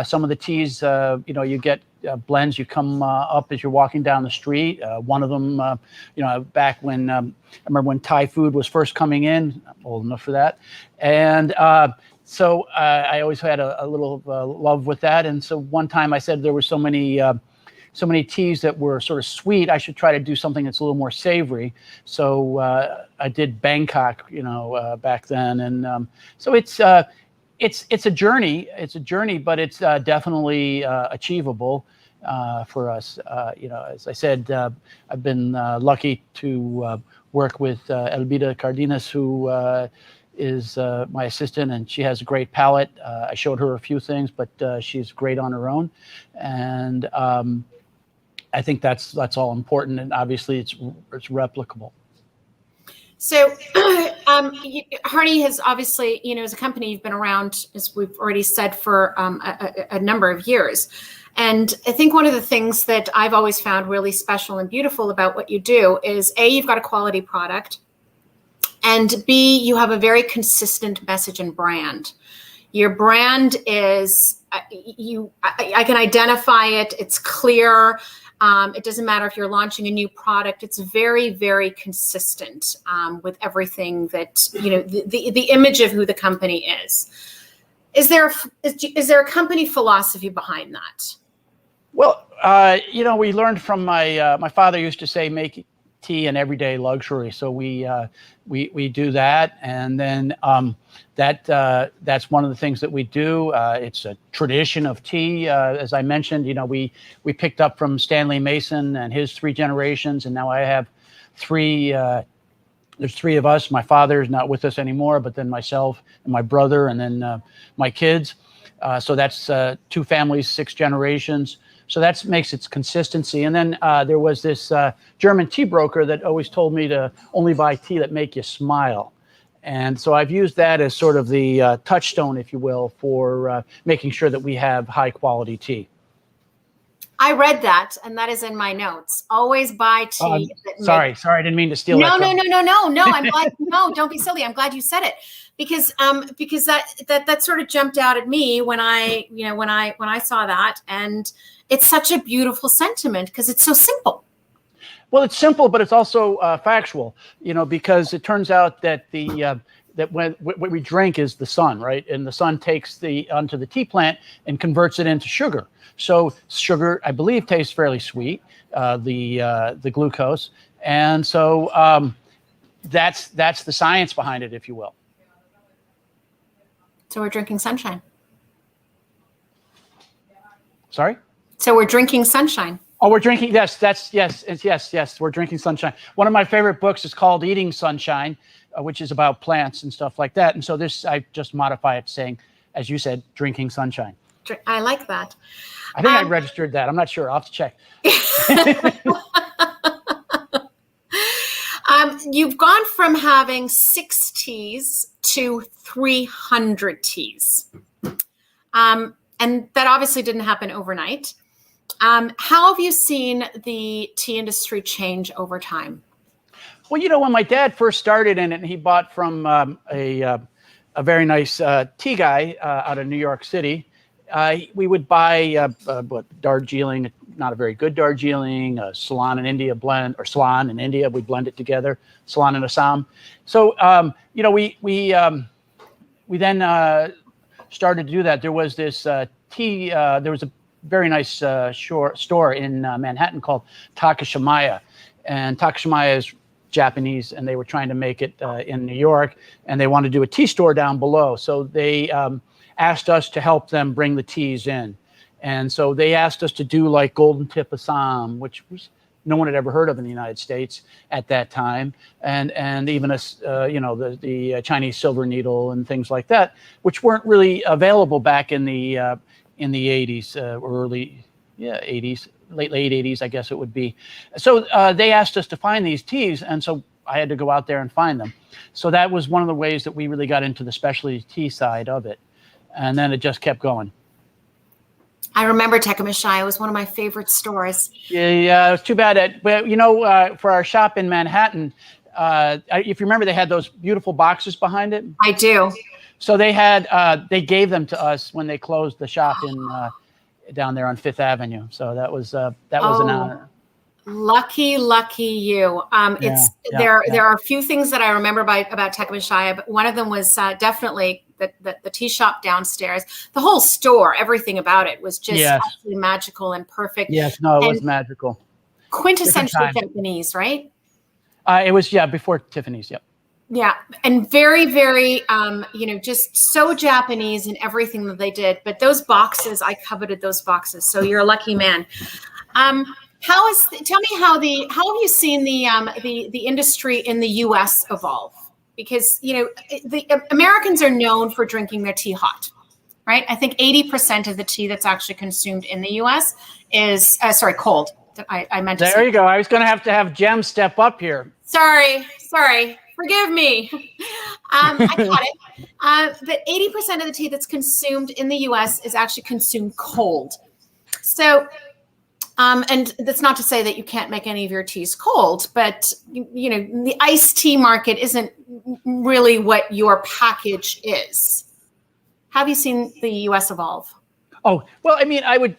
Some of the teas, you get blends. You come up as you're walking down the street. One of them, back when I remember when Thai food was first coming in. I'm old enough for that, and so I always had a little love with that. And so one time I said there were so many teas that were sort of sweet, I should try to do something that's a little more savory. So I did Bangkok, back then, and so it's a journey. It's a journey, but it's definitely achievable for us. As I said, I've been lucky to work with Elvira Cardenas, who is my assistant, and she has a great palate. I showed her a few things, but she's great on her own, and I think that's all important. And obviously, it's replicable. So Harney has obviously, as a company, you've been around, as we've already said, for a number of years. And I think one of the things that I've always found really special and beautiful about what you do is, A, you've got a quality product, and B, you have a very consistent message and brand. Your brand is, I can identify it. It's clear. It doesn't matter if you're launching a new product. It's very, very consistent with everything that, the image of who the company is. Is there a company philosophy behind that? Well, we learned from my father used to say, make tea an everyday luxury. So we do that. And then that's one of the things that we do. It's a tradition of tea. As I mentioned, we picked up from Stanley Mason and his 3 generations. And now I have 3, there's 3 of us. My father is not with us anymore, but then myself and my brother, and then my kids. So that's 2 families, 6 generations. So that makes its consistency. And then there was this German tea broker that always told me to only buy tea that make you smile. And so I've used that as sort of the touchstone, if you will, for making sure that we have high quality tea. I read that, and that is in my notes. Always buy tea. Sorry, I didn't mean to steal that. No. I'm glad. No, don't be silly. I'm glad you said it because that sort of jumped out at me when I saw that, and it's such a beautiful sentiment because it's so simple. Well, it's simple, but it's also factual. Because it turns out that that what we drink is the sun, right? And the sun takes onto the tea plant and converts it into sugar. So sugar, I believe, tastes fairly sweet, the glucose. And so that's the science behind it, if you will. So we're drinking sunshine. Sorry? So we're drinking sunshine. Oh, we're drinking, yes, we're drinking sunshine. One of my favorite books is called Eating Sunshine, which is about plants and stuff like that. And so this, I just modify it saying, as you said, drinking sunshine. I like that. I think I registered that. I'm not sure. I'll have to check. You've gone from having 6 teas to 300 teas. And that obviously didn't happen overnight. How have you seen the tea industry change over time? Well, when my dad first started in it, he bought from a very nice tea guy out of New York City. We would buy Darjeeling, not a very good Darjeeling, Ceylon and India blend, or Ceylon and India. We blend it together, Ceylon and Assam. So we then started to do that. There was this tea. There was a very nice store in Manhattan called Takashimaya, and Takashimaya is Japanese, and they were trying to make it in New York, and they wanted to do a tea store down below. So they asked us to help them bring the teas in. And so they asked us to do like Golden Tip Assam, which was no one had ever heard of in the United States at that time. And even the Chinese silver needle and things like that, which weren't really available back in the 80s, early 80s, late 80s, I guess it would be. So they asked us to find these teas. And so I had to go out there and find them. So that was one of the ways that we really got into the specialty tea side of it. And then it just kept going. I remember Takashimaya. It was one of my favorite stores. Yeah, it was too bad. But for our shop in Manhattan, if you remember, they had those beautiful boxes behind it. I do. So they gave them to us when they closed the shop down there on Fifth Avenue. So that was an honor. Lucky you. There are a few things that I remember about Takashimaya, but one of them was definitely the tea shop downstairs. The whole store, everything about it was just absolutely magical and perfect. Yes, no, it was magical. Quintessentially Japanese, right? It was before Tiffany's. Yep. Yeah, and very, very, just so Japanese in everything that they did. But those boxes, I coveted those boxes. So you're a lucky man. Tell me how have you seen the industry in the U.S. evolve? Because the Americans are known for drinking their tea hot, right? I think 80% of the tea that's actually consumed in the U.S. is cold. I meant to say. There you go. I was going to have Jem step up here. Sorry. Forgive me. I caught it. But 80% of the tea that's consumed in the U.S. is actually consumed cold. So, and that's not to say that you can't make any of your teas cold, but the iced tea market isn't really what your package is. Have you seen the U.S. evolve? Oh, well, I mean, I would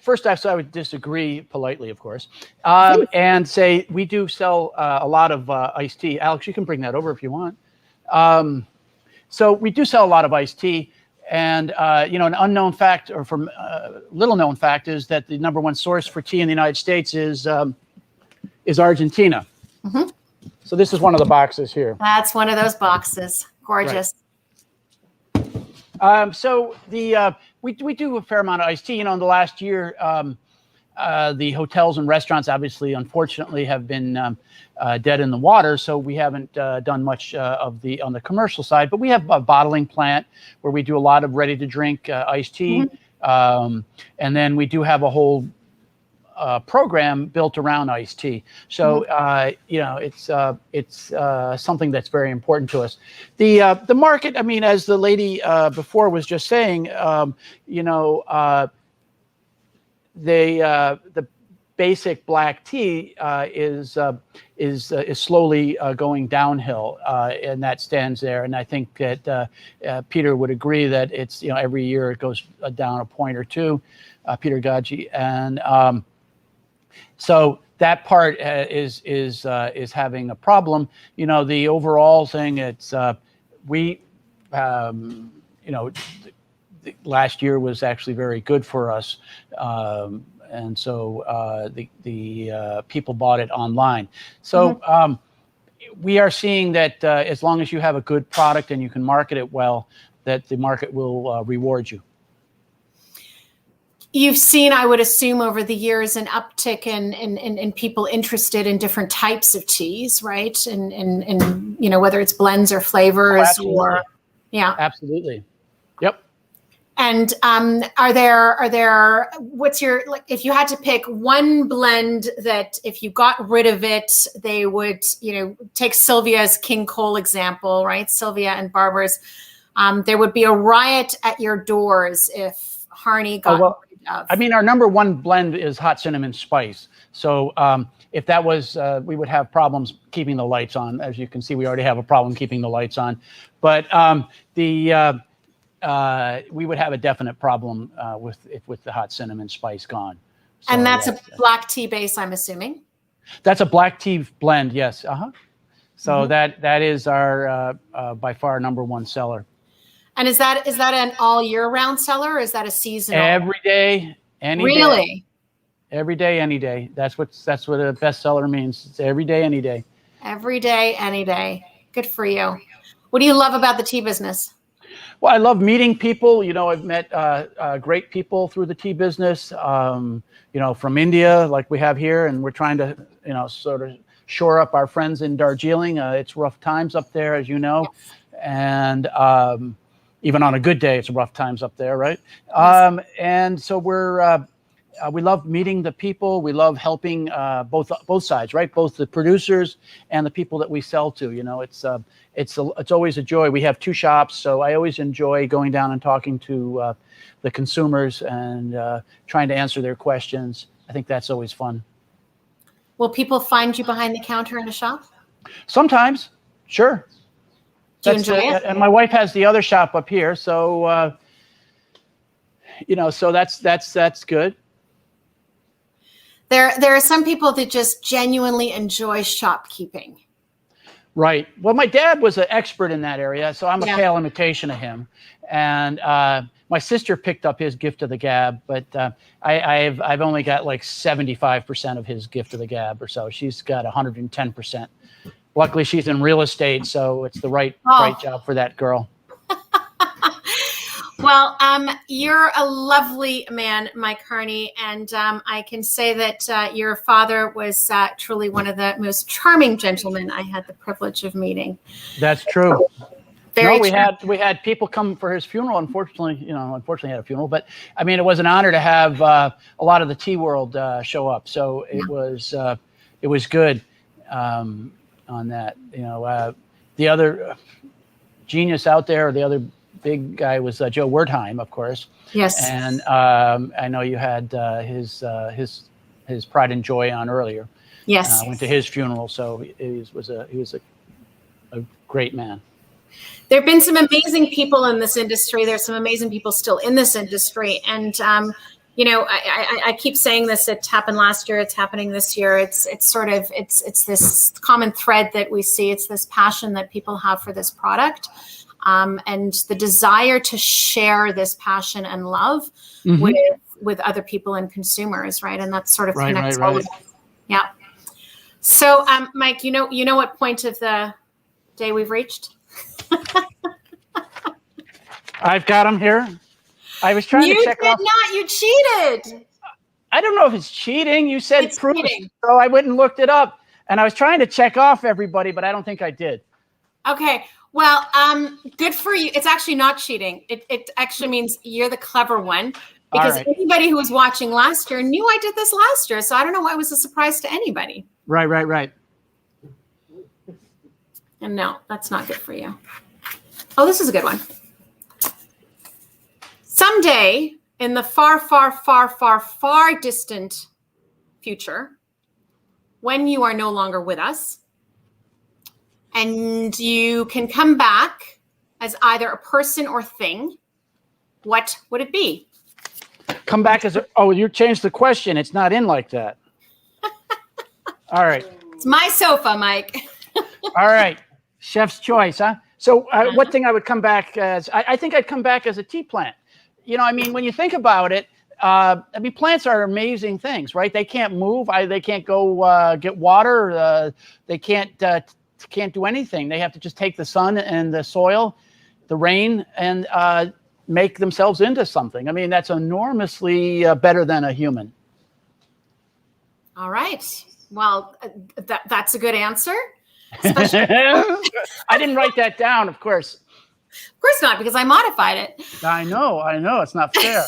disagree politely, of course, and say we do sell a lot of iced tea. Alex, you can bring that over if you want. So we do sell a lot of iced tea. And, an unknown fact or from little known fact is that the #1 source for tea in the United States is Argentina. Mm-hmm. So this is one of the boxes here. That's one of those boxes. Gorgeous. Right. So we do a fair amount of iced tea. In the last year, the hotels and restaurants, obviously, unfortunately, have been dead in the water. So we haven't done much on the commercial side. But we have a bottling plant where we do a lot of ready-to-drink iced tea. Mm-hmm. And then we do have a whole program built around iced tea. So, it's something that's very important to us. The market, I mean, as the lady before was just saying, the basic black tea is slowly going downhill, and that stands there. And I think that Peter would agree that it's every year it goes down a point or two. Peter Gaji, and so that part is having a problem. The overall thing, it's last year was actually very good for us. And so the people bought it online. So we are seeing that as long as you have a good product and you can market it well, that the market will reward you. You've seen, I would assume, over the years, an uptick in people interested in different types of teas, right? And whether it's blends or flavors, Absolutely. Yep. And are there what's your, like, if you had to pick one blend that if you got rid of it, they would, take Sylvia's King Cole example, right? Sylvia and Barbara's, there would be a riot at your doors if Harney got rid of. I mean, our #1 blend is hot cinnamon spice. So if that was, we would have problems keeping the lights on. As you can see, we already have a problem keeping the lights on. But we would have a definite problem with the hot cinnamon spice gone. So, and that's a black tea base, I'm assuming. That's a black tea blend, yes. So that is our by far #1 seller. And is that an all year round seller, or is that a seasonal? Every day, any day. Really? Every day, any day. That's what a bestseller means. It's every day, any day. Every day, any day. Good for you. What do you love about the tea business? Well, I love meeting people. I've met great people through the tea business. From India, like we have here, and we're trying to, sort of shore up our friends in Darjeeling. It's rough times up there, as you know, and even on a good day, it's rough times up there, right? Yes. And so we love meeting the people. We love helping both sides, right? Both the producers and the people that we sell to. It's always a joy. We have 2 shops, so I always enjoy going down and talking to the consumers and trying to answer their questions. I think that's always fun. Will people find you behind the counter in a shop? Sometimes, sure. Do you enjoy it? And my wife has the other shop up here, so so that's good. There are some people that just genuinely enjoy shopkeeping. Right. Well, my dad was an expert in that area, so I'm a pale imitation of him. And my sister picked up his gift of the gab, but I've only got like 75% of his gift of the gab or so. She's got 110%. Luckily, she's in real estate, so it's the right job for that girl. Well, you're a lovely man, Mike Harney, and I can say that your father was truly one of the most charming gentlemen I had the privilege of meeting. That's true. Very true. We had people come for his funeral. Unfortunately, he had a funeral, but I mean, it was an honor to have a lot of the tea world show up. So it was good on that. The other genius out there, or the other big guy was Joe Wertheim, of course. Yes. And I know you had his Pride and Joy on earlier. Yes. I went to his funeral, so he was a great man. There have been some amazing people in this industry. There's some amazing people still in this industry. And, you know, I keep saying this, it happened last year, it's happening this year. It's this common thread that we see. It's this passion that people have for this product. And the desire to share this passion and love with other people and consumers, right? And that sort of connects all of us. Yeah. So, Mike, you know what point of the day we've reached? I've got them here. I was trying to check off. You cheated. I don't know if it's cheating. You said it's proof, cheating. So I went and looked it up, and I was trying to check off everybody, but I don't think I did. Okay. Well, good for you. It's actually not cheating. It actually means you're the clever one, because anybody who was watching last year knew I did this last year. So I don't know why it was a surprise to anybody. Right. And no, that's not good for you. Oh, this is a good one. Someday in the far, far, far, far, far distant future, when you are no longer with us, and you can come back as either a person or thing, what would it be? Come back as you changed the question. It's not in like that. All right. It's my sofa, Mike. All right. Chef's choice, huh? So what thing I would come back as? I think I'd come back as a tea plant. You know, I mean, when you think about it, I mean, plants are amazing things, right? They can't move. They can't go get water. They can't do anything. They have to just take the sun and the soil, the rain, and make themselves into something. I mean, that's enormously better than a human. All right. Well, that's a good answer. I didn't write that down, of course. Of course not, because I modified it. I know. It's not fair.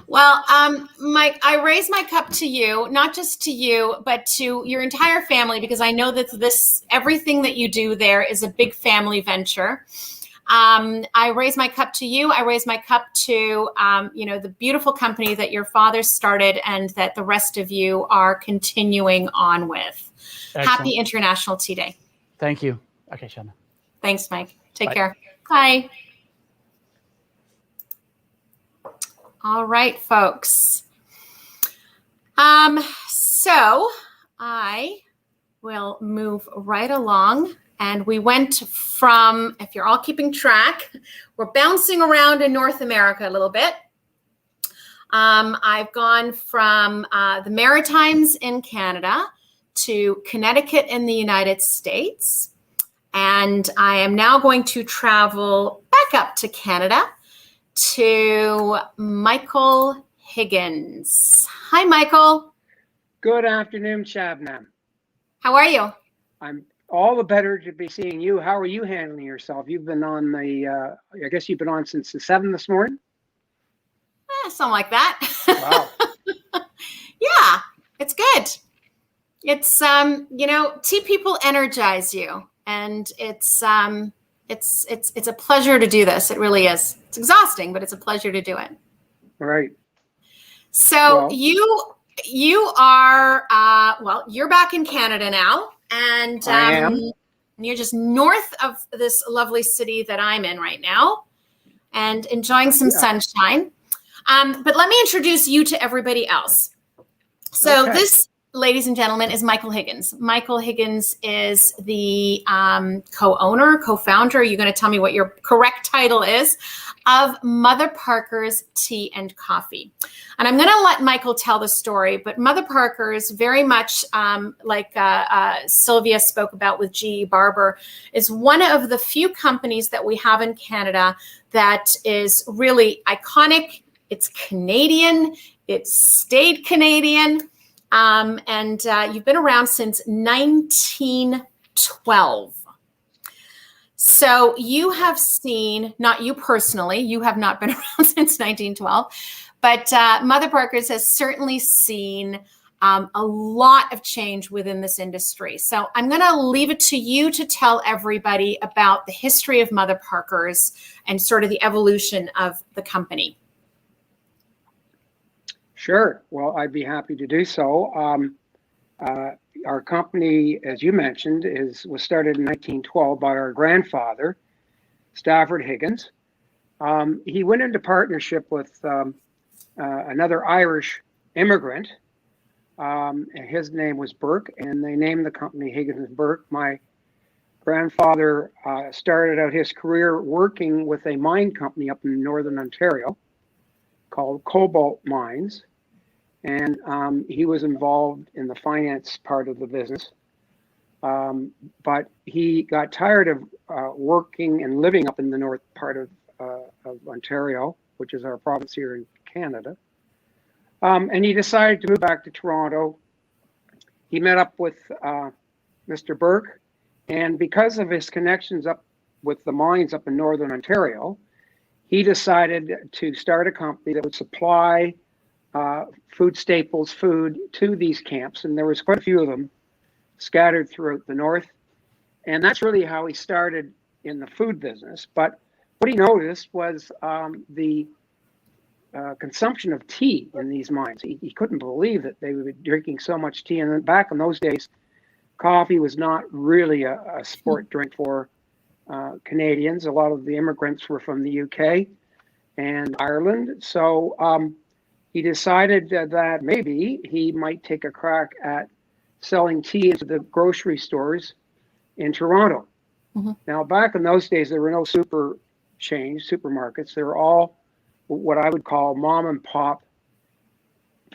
Well, Mike, I raise my cup to you, not just to you, but to your entire family, because I know that everything that you do there is a big family venture. I raise my cup to you. I raise my cup to, the beautiful company that your father started and that the rest of you are continuing on with. Excellent. Happy International Tea Day. Thank you. Okay, Shanna. Thanks, Mike. Take care. Bye. All right, folks. So I will move right along. And we went from, if you're all keeping track, we're bouncing around in North America a little bit. I've gone from the Maritimes in Canada to Connecticut in the United States. And I am now going to travel back up to Canada to Michael Higgins. Hi, Michael. Good afternoon, Shabnam. How are you? I'm all the better to be seeing you. How are you handling yourself? You've been on I guess you've been on since the 7 this morning? Something like that. Wow. Yeah, it's good. It's, tea people energize you. And it's a pleasure to do this. It really is. It's exhausting, but it's a pleasure to do it. Right. So you are, you're back in Canada now. And I am. You're just north of this lovely city that I'm in right now and enjoying some sunshine. But let me introduce you to everybody else. So this, ladies and gentlemen, is Michael Higgins. Michael Higgins is the co-owner, co-founder. You're going to tell me what your correct title is, of Mother Parker's Tea and Coffee. And I'm going to let Michael tell the story, but Mother Parker's, very much like Sylvia spoke about with GE Barber, is one of the few companies that we have in Canada that is really iconic. It's Canadian. It's stayed Canadian. And you've been around since 1912. So you have seen, not you personally, you have not been around since 1912, but Mother Parker's has certainly seen a lot of change within this industry. So I'm going to leave it to you to tell everybody about the history of Mother Parker's and sort of the evolution of the company. Sure. Well, I'd be happy to do so. Our company, as you mentioned, was started in 1912 by our grandfather, Stafford Higgins. He went into partnership with another Irish immigrant. And his name was Burke, and they named the company Higgins and Burke. My grandfather started out his career working with a mine company up in northern Ontario called Cobalt Mines, and he was involved in the finance part of the business. But he got tired of working and living up in the north part of Ontario, which is our province here in Canada. And he decided to move back to Toronto. He met up with Mr. Burke, and because of his connections up with the mines up in northern Ontario, he decided to start a company that would supply food staples, food to these camps, and there was quite a few of them scattered throughout the north. And that's really how he started in the food business. But what he noticed was the consumption of tea in these mines. He couldn't believe that they would be drinking so much tea. And then back in those days, coffee was not really a sport drink for Canadians. A lot of the immigrants were from the UK and Ireland. So he decided that maybe he might take a crack at selling tea into the grocery stores in Toronto. Mm-hmm. Now, back in those days, there were no supermarkets. They were all what I would call mom and pop,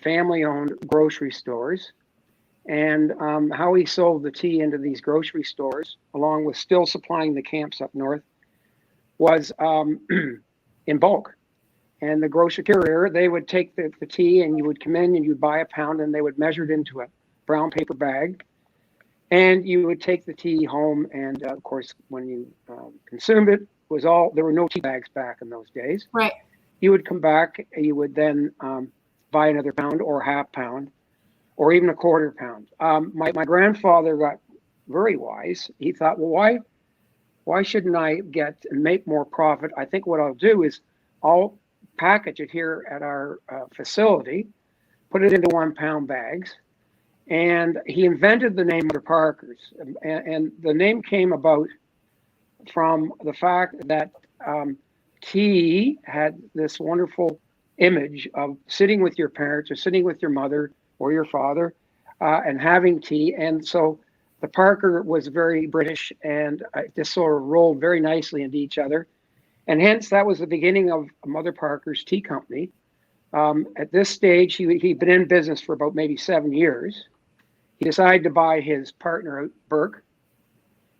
family-owned grocery stores. And how he sold the tea into these grocery stores, along with still supplying the camps up north, was in bulk. And the grocery carrier, they would take the tea, and you would come in and you'd buy a pound, and they would measure it into a brown paper bag. And you would take the tea home, and of course, when you consumed it, there were no tea bags back in those days. Right. You would come back, and you would then buy another pound or half pound, or even a quarter pound. My grandfather got very wise. He thought, well, why shouldn't I make more profit? I think what I'll do is I'll package it here at our facility, put it into 1 pound bags. And he invented the name Mother Parkers. And the name came about from the fact that tea had this wonderful image of sitting with your parents or sitting with your mother or your father and having tea. And so the Parker was very British, and just sort of rolled very nicely into each other. And hence, that was the beginning of Mother Parker's Tea Company. At this stage, he'd been in business for about maybe 7 years. He decided to buy his partner out, Burke,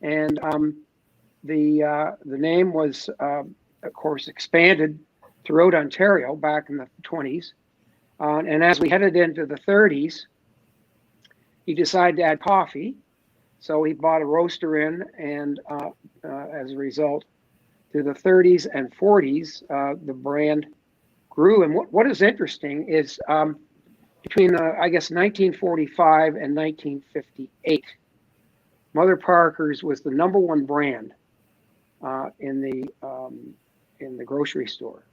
and the name was, of course, expanded throughout Ontario back in the 20s. And as we headed into the 30s, he decided to add coffee. So he bought a roaster in, and as a result, through the 30s and 40s, the brand grew. And what is interesting is between, 1945 and 1958, Mother Parkers was the #1 brand in the grocery store.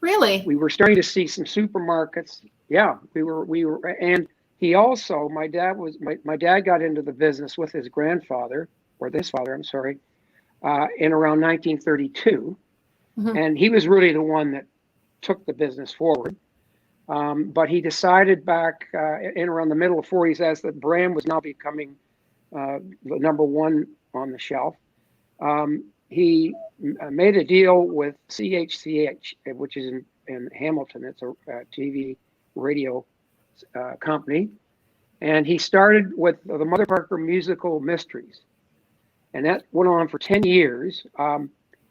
Really? We were starting to see some supermarkets. Yeah, we were, and he also, my dad got into the business with his grandfather, or this father, I'm sorry, in around 1932. Mm-hmm. And he was really the one that took the business forward. But he decided back in around the middle of 40s, as the brand was now becoming the #1 on the shelf, he made a deal with CHCH, which is in Hamilton. It's a TV radio company. And he started with the Mother Parker Musical Mysteries. And that went on for 10 years.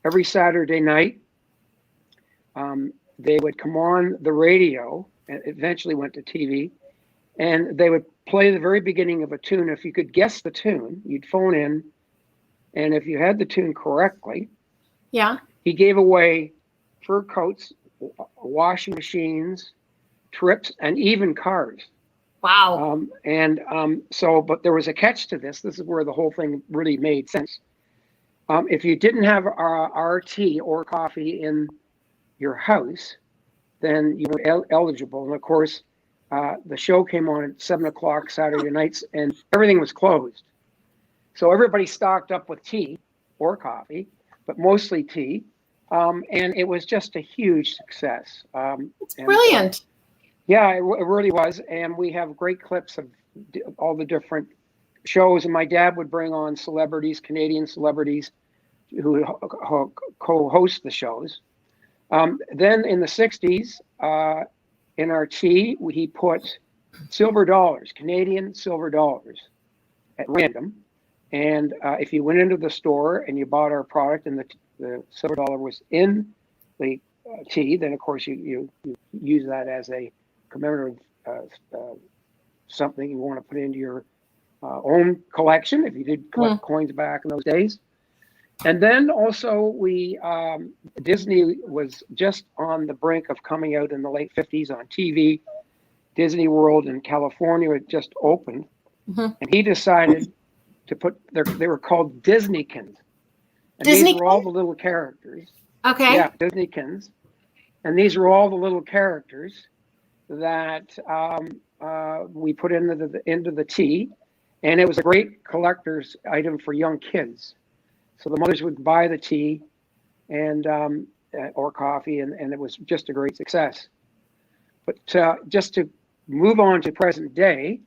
Every Saturday night, they would come on the radio, and eventually went to TV, and they would play the very beginning of a tune. If you could guess the tune, you'd phone in, and if you had the tune correctly, yeah, he gave away fur coats, washing machines, trips, and even cars. Wow. But there was a catch to this. This is where the whole thing really made sense. If you didn't have our tea or coffee in your house, then you were eligible. And of course, the show came on at 7 o'clock Saturday nights, and everything was closed. So everybody stocked up with tea or coffee, but mostly tea. And it was just a huge success. It's brilliant. Yeah, it really was. And we have great clips of all the different shows. And my dad would bring on celebrities, Canadian celebrities, who would co-host the shows. Then in the 60s, in our tea, he put silver dollars, Canadian silver dollars at random. And if you went into the store and you bought our product and the silver dollar was in the tea, then of course you use that as a commemorative something you want to put into your own collection, if you did collect coins back in those days. And then also Disney was just on the brink of coming out in the late 50s on TV. Disney World in California had just opened, and he decided to put, they were called Disneykins. And these were all the little characters. Okay. Yeah, Disneykins. And these are all the little characters that we put into the tea. And it was a great collector's item for young kids. So the mothers would buy the tea and or coffee, and it was just a great success. But just to move on to present day,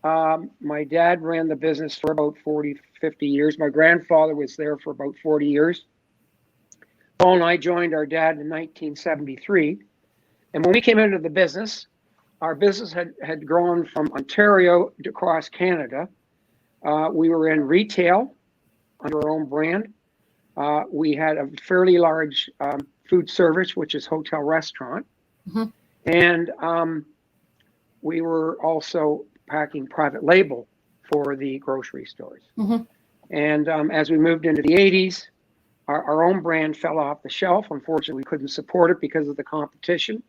my dad ran the business for about 40, 50 years. My grandfather was there for about 40 years. Paul and I joined our dad in 1973. And when we came into the business, our business had grown from Ontario to across Canada. We were in retail under our own brand. We had a fairly large food service, which is hotel restaurant. And we were also packing private label for the grocery stores. And as we moved into the 80s, our own brand fell off the shelf. Unfortunately, we couldn't support it because of the competition.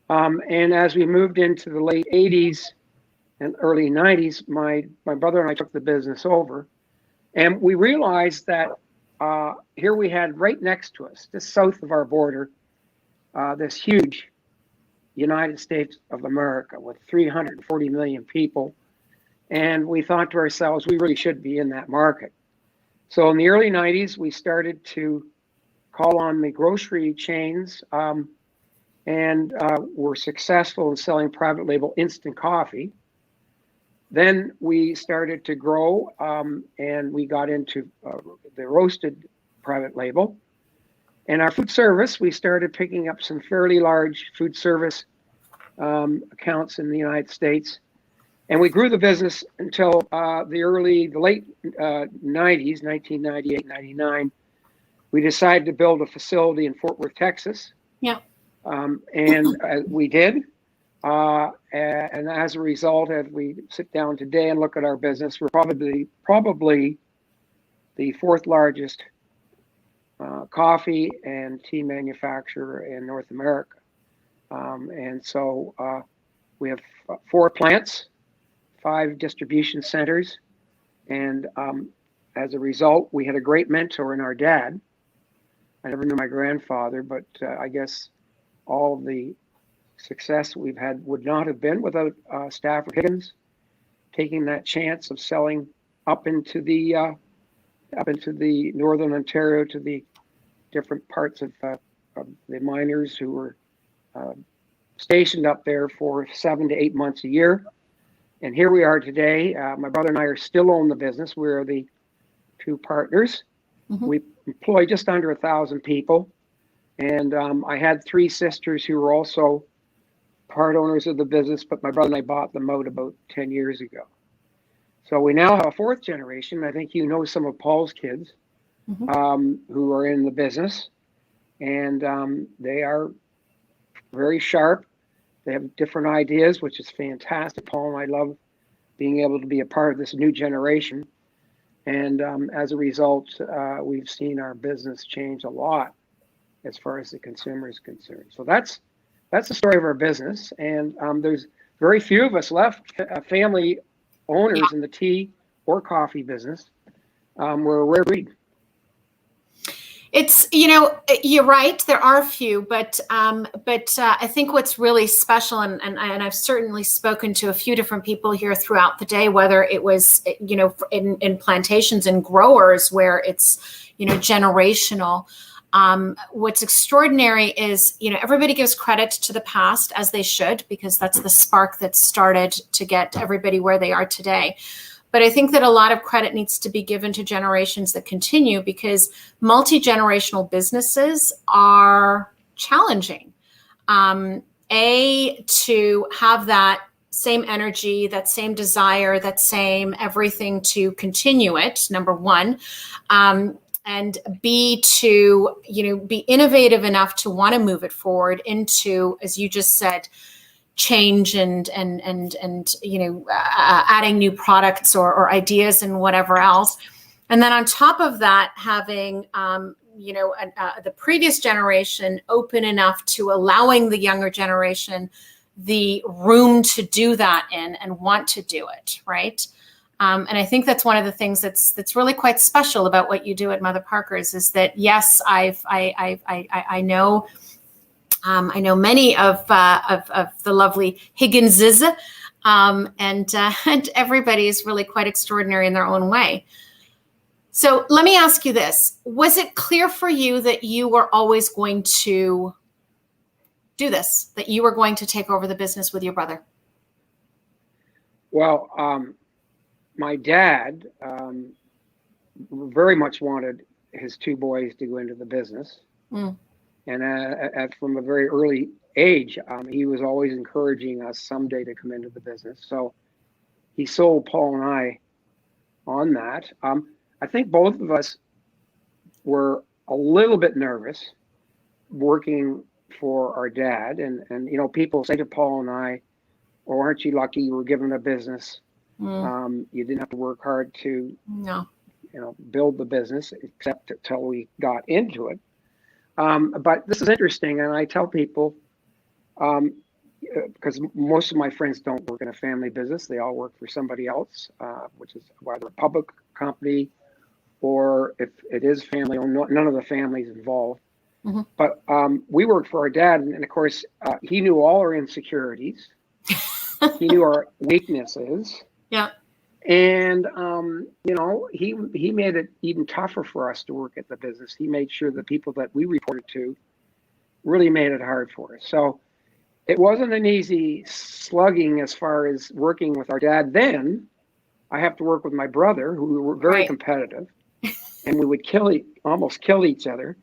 And as we moved into the late 80s and early 90s, my brother and I took the business over. And we realized that here we had right next to us, just south of our border, this huge United States of America with 340 million people. And we thought to ourselves, we really should be in that market. So in the early 90s, we started to call on the grocery chains and were successful in selling private label instant coffee. Then we started to grow and we got into the roasted private label. And our food service, we started picking up some fairly large food service accounts in the United States. And we grew the business until the late 90s, 1998, 99. We decided to build a facility in Fort Worth, Texas. Yeah. And we did. And as a result, as we sit down today and look at our business, we're probably the fourth largest coffee and tea manufacturer in North America. And so we have 4 plants, 5 distribution centers. And as a result, we had a great mentor in our dad. I never knew my grandfather, but I guess all of the success we've had would not have been without Stafford Higgins taking that chance of selling up into the northern Ontario to the different parts of the miners who were stationed up there for 7 to 8 months a year. And here we are today. My brother and I are still own the business. We're the 2 partners. We employ just under 1,000 people. And I had 3 sisters who were also part owners of the business, but my brother and I bought them out about 10 years ago. So we now have a 4th generation. I think you know some of Paul's kids who are in the business, and they are very sharp. They have different ideas, which is fantastic. Paul and I love being able to be a part of this new generation. And as a result, we've seen our business change a lot as far as the consumer is concerned. So that's the story of our business. And there's very few of us left, family owners in the tea or coffee business. We're a rare breed. It's, you're right. There are a few, but I think what's really special, and I've certainly spoken to a few different people here throughout the day, whether it was, in plantations and growers where it's, generational. What's extraordinary is, everybody gives credit to the past, as they should, because that's the spark that started to get everybody where they are today. But I think that a lot of credit needs to be given to generations that continue, because multi-generational businesses are challenging. To have that same energy, that same desire, that same everything to continue it, number one. And B, to, be innovative enough to want to move it forward into, as you just said, change and adding new products or ideas and whatever else. And then on top of that, having the previous generation open enough to allowing the younger generation the room to do that in and want to do it, right? And I think that's one of the things that's really quite special about what you do at Mother Parkers, is that, yes, I know many of the lovely Higginses, and everybody is really quite extraordinary in their own way. So let me ask you this. Was it clear for you that you were always going to do this, that you were going to take over the business with your brother? Well, my dad very much wanted his two boys to go into the business. Mm. And from a very early age, he was always encouraging us someday to come into the business. So he sold Paul and I on that. I think both of us were a little bit nervous working for our dad. And people say to Paul and I, "Oh, aren't you lucky you were given a business? You didn't have to work hard to build the business, except until we got into it." But this is interesting, and I tell people, because most of my friends don't work in a family business, they all work for somebody else, which is either a public company or, if it is family, or none of the families involved. Mm-hmm. But we worked for our dad, and of course, he knew all our insecurities. He knew our weaknesses. Yeah. And, he made it even tougher for us to work at the business. He made sure the people that we reported to really made it hard for us. So it wasn't an easy slugging as far as working with our dad. Then I have to work with my brother, who were very competitive, and we would almost kill each other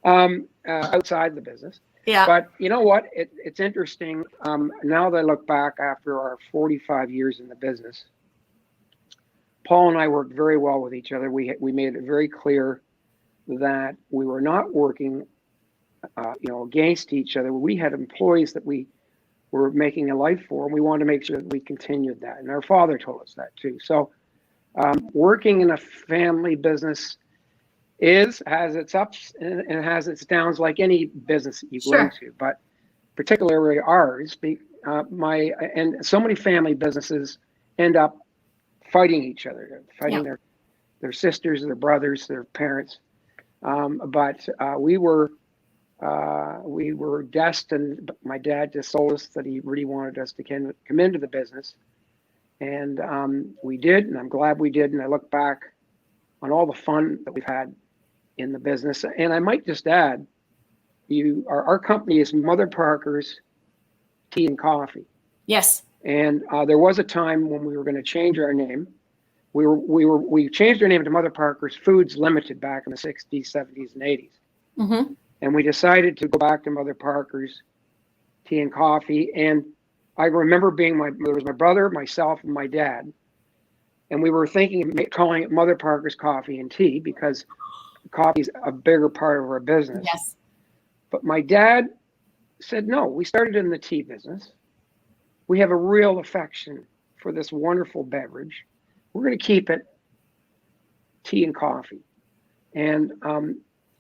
outside the business. Yeah. But you know what? It's interesting. Now that I look back after our 45 years in the business, Paul and I worked very well with each other. We made it very clear that we were not working, against each other. We had employees that we were making a life for, and we wanted to make sure that we continued that. And our father told us that too. So, working in a family business has its ups and has its downs, like any business that you go into. But particularly ours, and so many family businesses end up fighting each other, fighting their sisters, their brothers, their parents. But we were destined. My dad just told us that he really wanted us to come into the business, and we did, and I'm glad we did. And I look back on all the fun that we've had in the business. And I might just add, our company is Mother Parkers Tea and Coffee. Yes. And there was a time when we were going to change our name. We changed our name to Mother Parkers Foods Limited back in the 60s, 70s, and 80s. Mm-hmm. And we decided to go back to Mother Parkers Tea and Coffee. And I remember there was my brother, myself, and my dad. And we were thinking of calling it Mother Parkers Coffee and Tea, because coffee is a bigger part of our business. Yes. But my dad said, no, we started in the tea business. We have a real affection for this wonderful beverage. We're going to keep it tea and coffee. And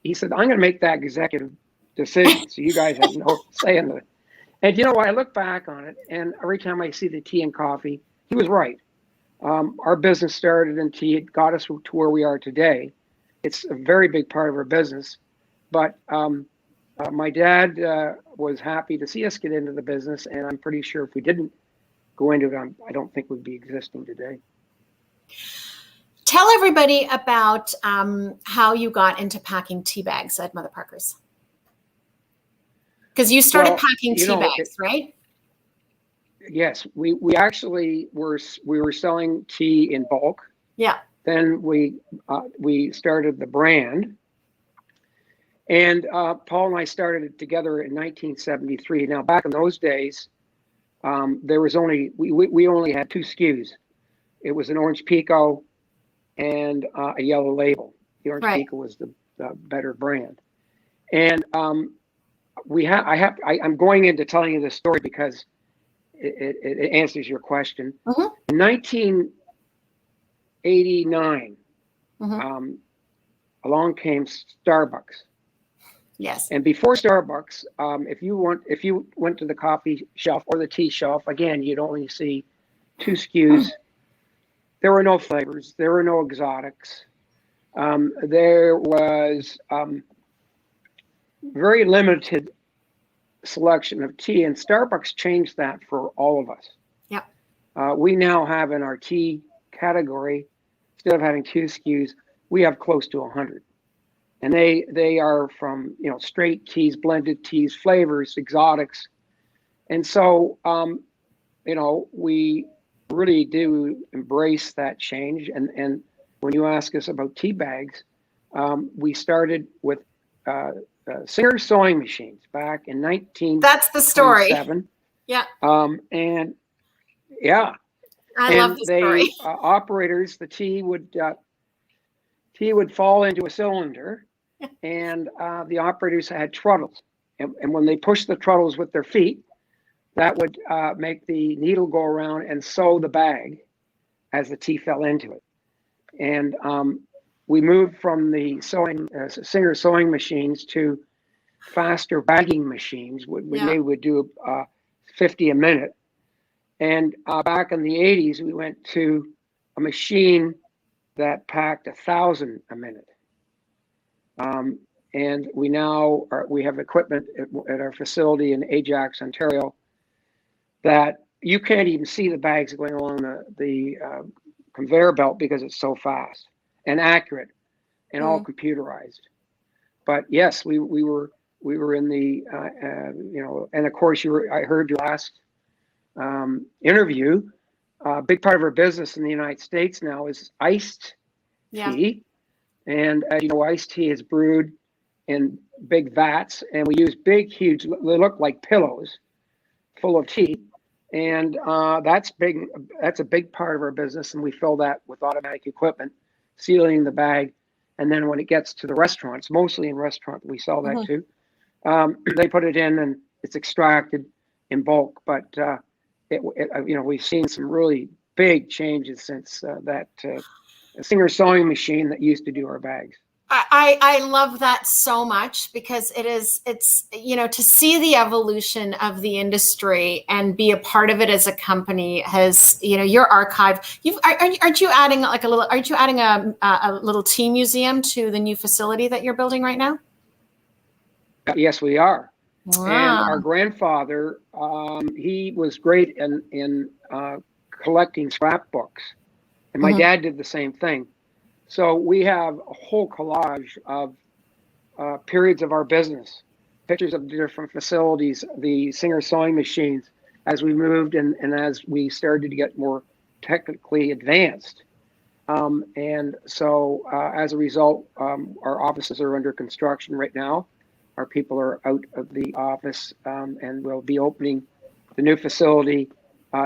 he said, I'm going to make that executive decision, so you guys have no say in it. And you know what? I look back on it, and every time I see the tea and coffee, he was right. Our business started in tea. It got us to where we are today. It's a very big part of our business. But my dad was happy to see us get into the business, and I'm pretty sure if we didn't go into it, I don't think we'd be existing today. Tell everybody about how you got into packing tea bags at Mother Parker's. Because you started packing tea bags, right? Yes, we actually were selling tea in bulk. Yeah. Then we started the brand, and Paul and I started it together in 1973. Now, back in those days, there was we only had 2 SKUs. It was an orange pico and a yellow label. The orange pico was the better brand, and I'm going into telling you this story because it answers your question. In 1989, along came Starbucks. Yes. And before Starbucks, if you went to the coffee shelf or the tea shelf, again, you'd only see 2 SKUs. There were no flavors. There were no exotics. There was very limited selection of tea, and Starbucks changed that for all of us. Yep. We now have in our tea category, instead of having 2 SKUs, we have close to 100. And they are from, straight teas, blended teas, flavors, exotics. And so, we really do embrace that change. And when you ask us about tea bags, we started with Singer sewing machines back in 1927. That's the story. Yeah. And yeah. I love the story. Operators, the tea would fall into a cylinder, and the operators had trottles. And when they pushed the trottles with their feet, that would make the needle go around and sew the bag as the tea fell into it. And we moved from the Singer sewing machines to faster bagging machines. They would do 50 a minute. And back in the 80s, we went to a machine that packed 1,000 a minute. And we have equipment at our facility in Ajax, Ontario, that you can't even see the bags going along the conveyor belt because it's so fast and accurate and all computerized. But yes, we were in the and of course I heard your last interview. A big part of our business in the United States now is iced tea, and as you know, iced tea is brewed in big vats, and we use big, huge. They look like pillows full of tea, and that's big. That's a big part of our business, and we fill that with automatic equipment, sealing the bag, and then when it gets to the restaurants, mostly in restaurants, we sell that too. They put it in, and it's extracted in bulk. But we've seen some really big changes since that Singer sewing machine that used to do our bags. I love that so much because it's to see the evolution of the industry and be a part of it as a company has, your archive. Aren't you adding a little tea museum to the new facility that you're building right now? Yes, we are. Wow. And our grandfather, he was great in collecting scrapbooks, and my dad did the same thing. So we have a whole collage of periods of our business, pictures of different facilities, the Singer sewing machines, as we moved and as we started to get more technically advanced. And so as a result, our offices are under construction right now. Our people are out of the office, and we'll be opening the new facility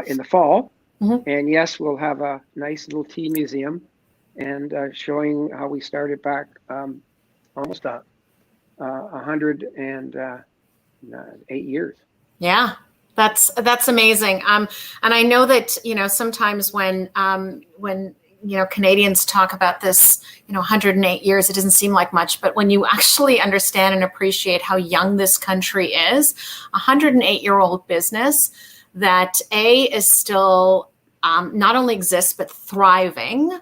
in the fall. And yes, we'll have a nice little tea museum and showing how we started back almost 108 years. Yeah, that's amazing. And I know that sometimes when Canadians talk about this 108 years, it doesn't seem like much, but when you actually understand and appreciate how young this country is, 108-year-old business that is still not only exists but thriving.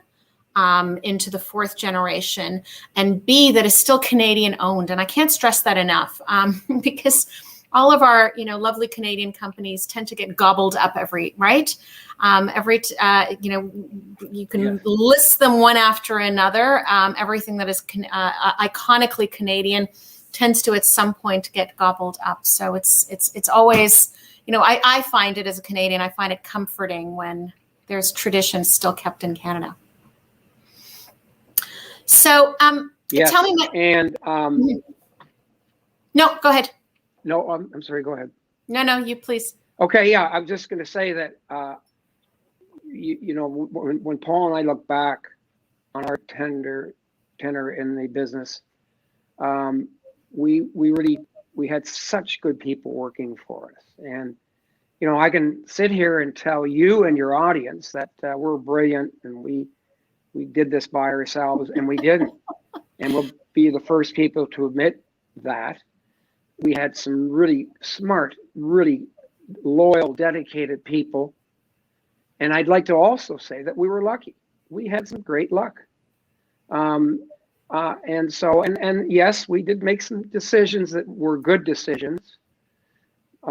into the 4th generation, and B, that is still Canadian owned. And I can't stress that enough, because all of our, lovely Canadian companies tend to get gobbled up you can list them one after another. Everything that is iconically Canadian tends to at some point get gobbled up. So it's always, I find it as a Canadian, I find it comforting when there's traditions still kept in Canada. So yes, tell me and no, go ahead. No, I'm sorry, go ahead. No, you please. Okay, yeah, I'm just going to say that, when Paul and I look back on our tenure in the business, we had such good people working for us. And, I can sit here and tell you and your audience that we're brilliant and we did this by ourselves, and we didn't. And we'll be the first people to admit that. We had some really smart, really loyal, dedicated people. And I'd like to also say that we were lucky. We had some great luck. And yes, we did make some decisions that were good decisions.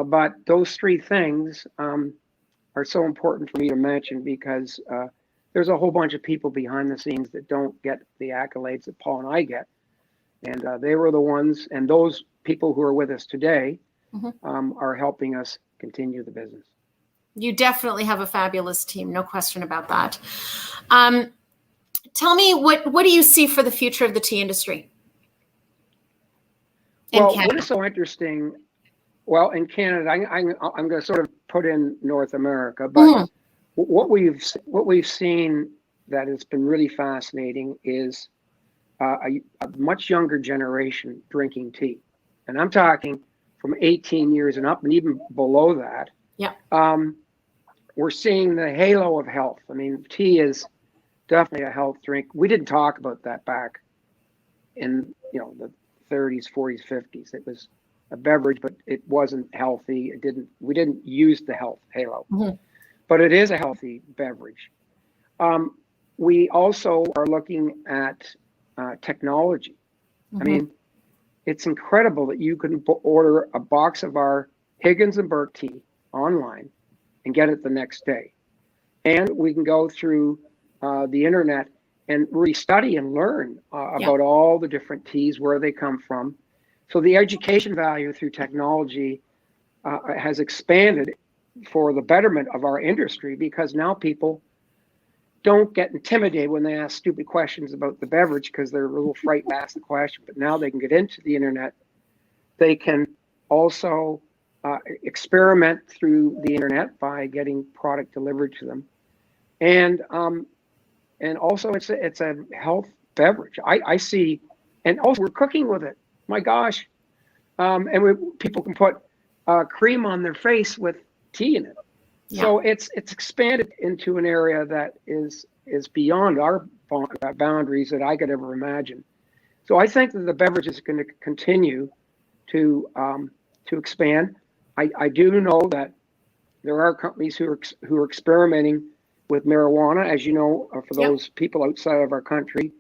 But those 3 things are so important for me to mention, because there's a whole bunch of people behind the scenes that don't get the accolades that Paul and I get. And they were the ones, and those people who are with us today are helping us continue the business. You definitely have a fabulous team, no question about that. Tell me, what do you see for the future of the tea industry in Canada? What is so interesting? Well, in Canada, I'm going to sort of put in North America, but what we've seen that has been really fascinating is a much younger generation drinking tea. And I'm talking from 18 years and up, and even below that. Yeah. We're seeing the halo of health. I mean, tea is definitely a health drink. We didn't talk about that back in the 30s, 40s, 50s. It was a beverage, but it wasn't healthy. We didn't use the health halo, but it is a healthy beverage. We also are looking at technology. I mean, it's incredible that you can order a box of our Higgins and Burke tea online and get it the next day. And we can go through the internet and really study and learn about all the different teas, where they come from. So the education value through technology has expanded for the betterment of our industry, because now people don't get intimidated when they ask stupid questions about the beverage, because they're a little frightened to ask the question. But now they can get into the internet. They can also experiment through the internet by getting product delivered to them. And also it's a health beverage. I see, and also we're cooking with it. My gosh. People can put cream on their face with tea in it. Yeah. So it's expanded into an area that is beyond our boundaries that I could ever imagine. So I think that the beverage is going to continue to expand. I do know that there are companies who are experimenting with marijuana, as you know, for those people outside of our country.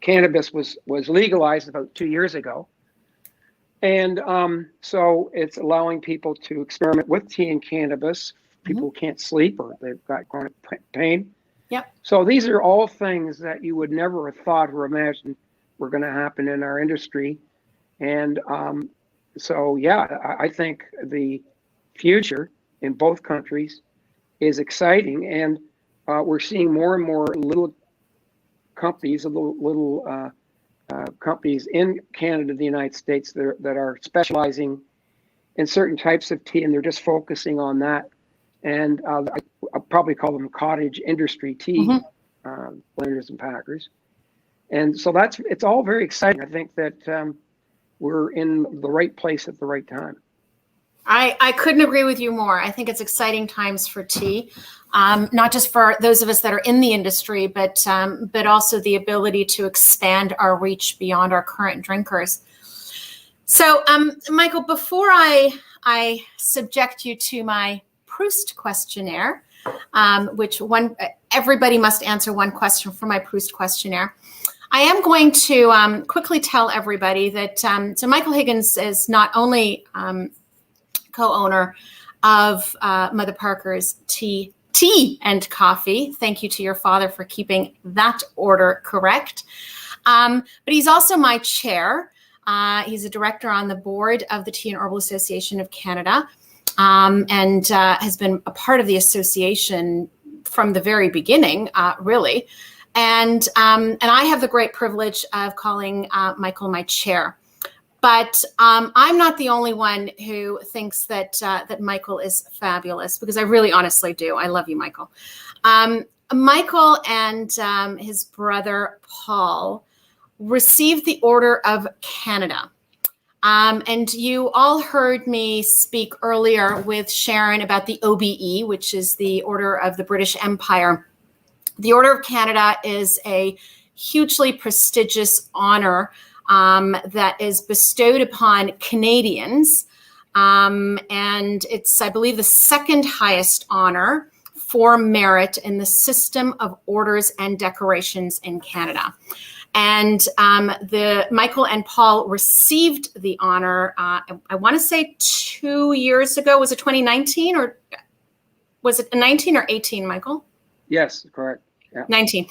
Cannabis was legalized about 2 years ago. And so it's allowing people to experiment with tea and cannabis. People who can't sleep or they've got chronic pain. Yep. So these are all things that you would never have thought or imagined were going to happen in our industry. And I think the future in both countries is exciting. And we're seeing more and more little companies, companies in Canada, the United States, that are specializing in certain types of tea, and they're just focusing on that. And I'll probably call them cottage industry tea blenders and packers. And so it's all very exciting. I think that we're in the right place at the right time. I couldn't agree with you more. I think it's exciting times for tea, not just for those of us that are in the industry, but also the ability to expand our reach beyond our current drinkers. So, Michael, before I subject you to my Proust questionnaire, which everybody must answer one question for my Proust questionnaire. I am going to quickly tell everybody that so Michael Higgins is not only co-owner of Mother Parker's tea and coffee. Thank you to your father for keeping that order correct. But he's also my chair. He's a director on the board of the Tea and Herbal Association of Canada, and has been a part of the association from the very beginning, really. And I have the great privilege of calling Michael my chair. But I'm not the only one who thinks that Michael is fabulous, because I really honestly do. I love you, Michael. Michael and his brother Paul received the Order of Canada. And you all heard me speak earlier with Sharon about the OBE, which is the Order of the British Empire. The Order of Canada is a hugely prestigious honor that is bestowed upon Canadians. And it's, I believe, the second highest honor for merit in the system of orders and decorations in Canada. And Michael and Paul received the honor, I want to say 2 years ago. Was it 2019, or was it 19 or 18, Michael? Yes, correct. Yeah. 19.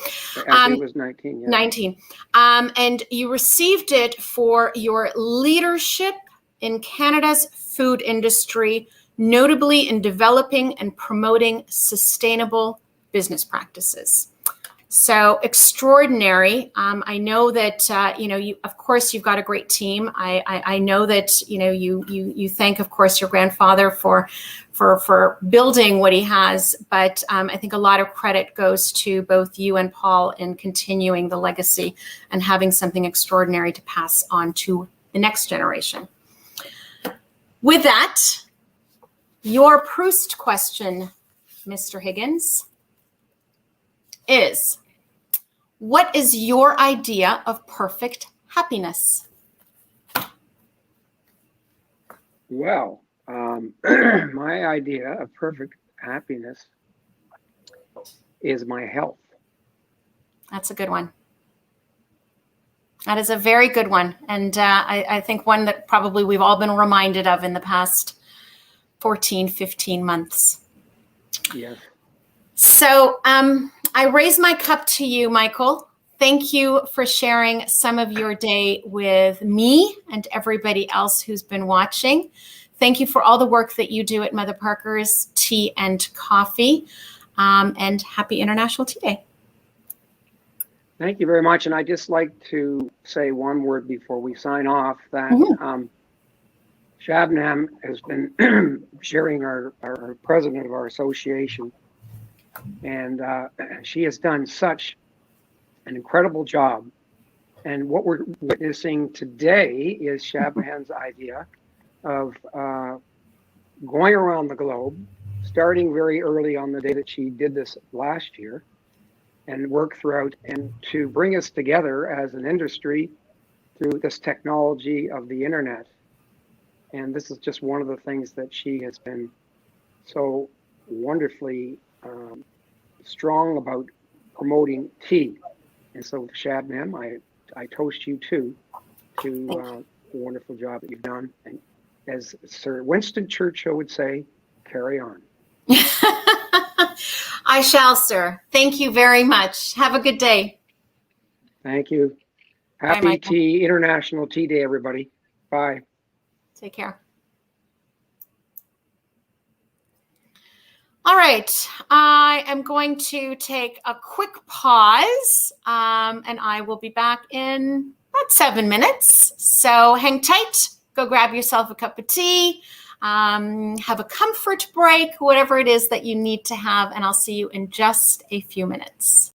I think it was 19. Yeah. 19. And you received it for your leadership in Canada's food industry, notably in developing and promoting sustainable business practices. So extraordinary. I know that you, of course, you've got a great team. I know that you thank, of course, your grandfather for building what he has. But I think a lot of credit goes to both you and Paul in continuing the legacy and having something extraordinary to pass on to the next generation. With that, your Proust question, Mr. Higgins, is: what is your idea of perfect happiness? Well, my idea of perfect happiness is my health. That's a good one. That is a very good one. And I think one that probably we've all been reminded of in the past 14, 15 months. Yes. So I raise my cup to you, Michael. Thank you for sharing some of your day with me and everybody else who's been watching. Thank you for all the work that you do at Mother Parker's Tea and Coffee. And happy International Tea Day. Thank you very much. And I'd just like to say one word before we sign off, that Shabnam has been sharing our president of our association. And she has done such an incredible job. And what we're witnessing today is Shabnam's idea of going around the globe, starting very early on the day that she did this last year, and work throughout, and to bring us together as an industry through this technology of the internet. And this is just one of the things that she has been so wonderfully strong about promoting tea. And so, Shabnam, I toast you too to the wonderful job that you've done. And as Sir Winston Churchill would say, carry on. I shall, sir. Thank you very much. Have a good day. Thank you. Happy International Tea Day, everybody. Bye. Take care. All right, I am going to take a quick pause, and I will be back in about 7 minutes. So hang tight, go grab yourself a cup of tea, have a comfort break, whatever it is that you need to have, and I'll see you in just a few minutes.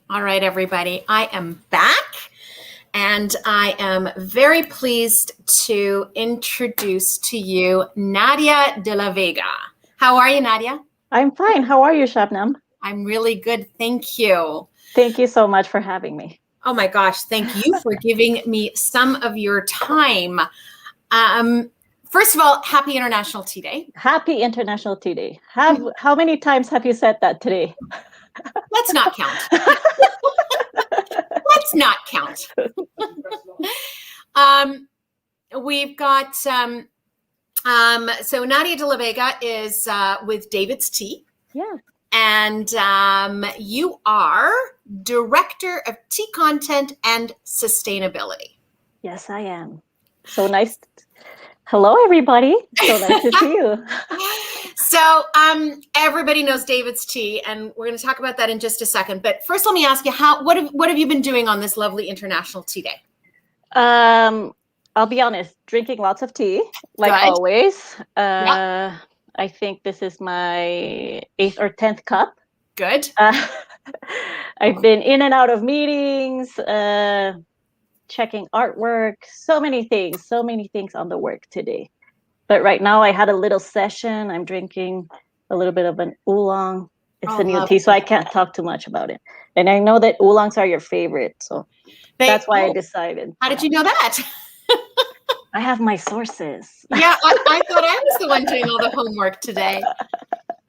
All right, everybody. I am back, and I am very pleased to introduce to you Nadia de la Vega. How are you, Nadia? I'm fine. How are you, Shabnam? I'm really good. Thank you. Thank you so much for having me. Oh my gosh. Thank you for giving me some of your time. First of all, happy International Tea Day. Happy International Tea Day. How many times have you said that today? Let's not count. Let's not count. We've got, so Nadia de la Vega is with David's Tea. Yeah. And you are Director of Tea Content and Sustainability. Yes, I am. So nice. Hello, everybody. So nice to see you. So everybody knows David's Tea, and we're going to talk about that in just a second. But first, let me ask you, what have you been doing on this lovely International Tea Day? I'll be honest, drinking lots of tea, like always. Yeah. I think this is my 8th or 10th cup. Good. I've been in and out of meetings, checking artwork, so many things on the work today. But right now I had a little session. I'm drinking a little bit of an oolong. It's a new tea, so I can't talk too much about it. And I know that oolongs are your favorite, so that's why I decided. How did you know that? I have my sources. Yeah, I thought I was the one doing all the homework today.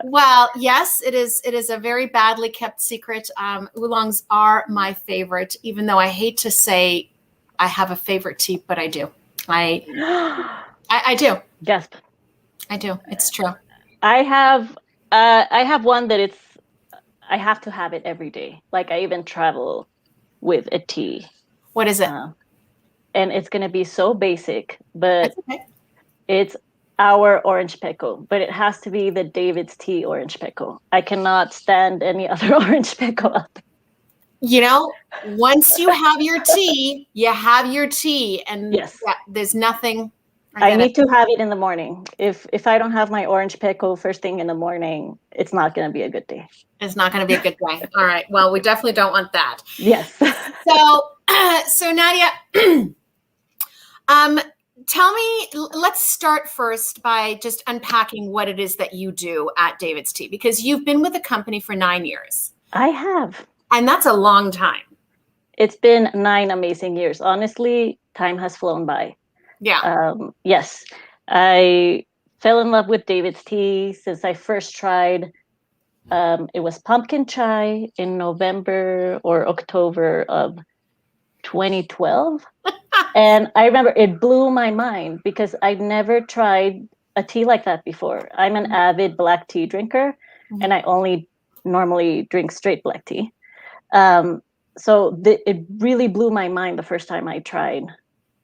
Well, yes, it is a very badly kept secret. Oolongs are my favorite, even though I hate to say I have a favorite tea, but I do. I do. Gasp. I do. It's true. I have one that I have to have it every day. Like I even travel with a tea. What is it? And it's going to be so basic, but it's our orange pekoe, but it has to be the David's Tea orange pekoe. I cannot stand any other orange pekoe out there. You know, once you have your tea, you have your tea, and yes, there's nothing. I need to have it in the morning. If I don't have my orange pekoe first thing in the morning, it's not going to be a good day. It's not going to be a good day. All right. Well, we definitely don't want that. Yes. So Nadia, tell me, let's start first by just unpacking what it is that you do at David's Tea, because you've been with the company for 9 years. I have. And that's a long time. It's been 9 amazing years. Honestly, time has flown by. Yeah. Yes. I fell in love with David's Tea since I first tried. It was pumpkin chai in November or October of 2012. And I remember it blew my mind because I'd never tried a tea like that before. I'm an avid black tea drinker, and I only normally drink straight black tea. So it really blew my mind the first time I tried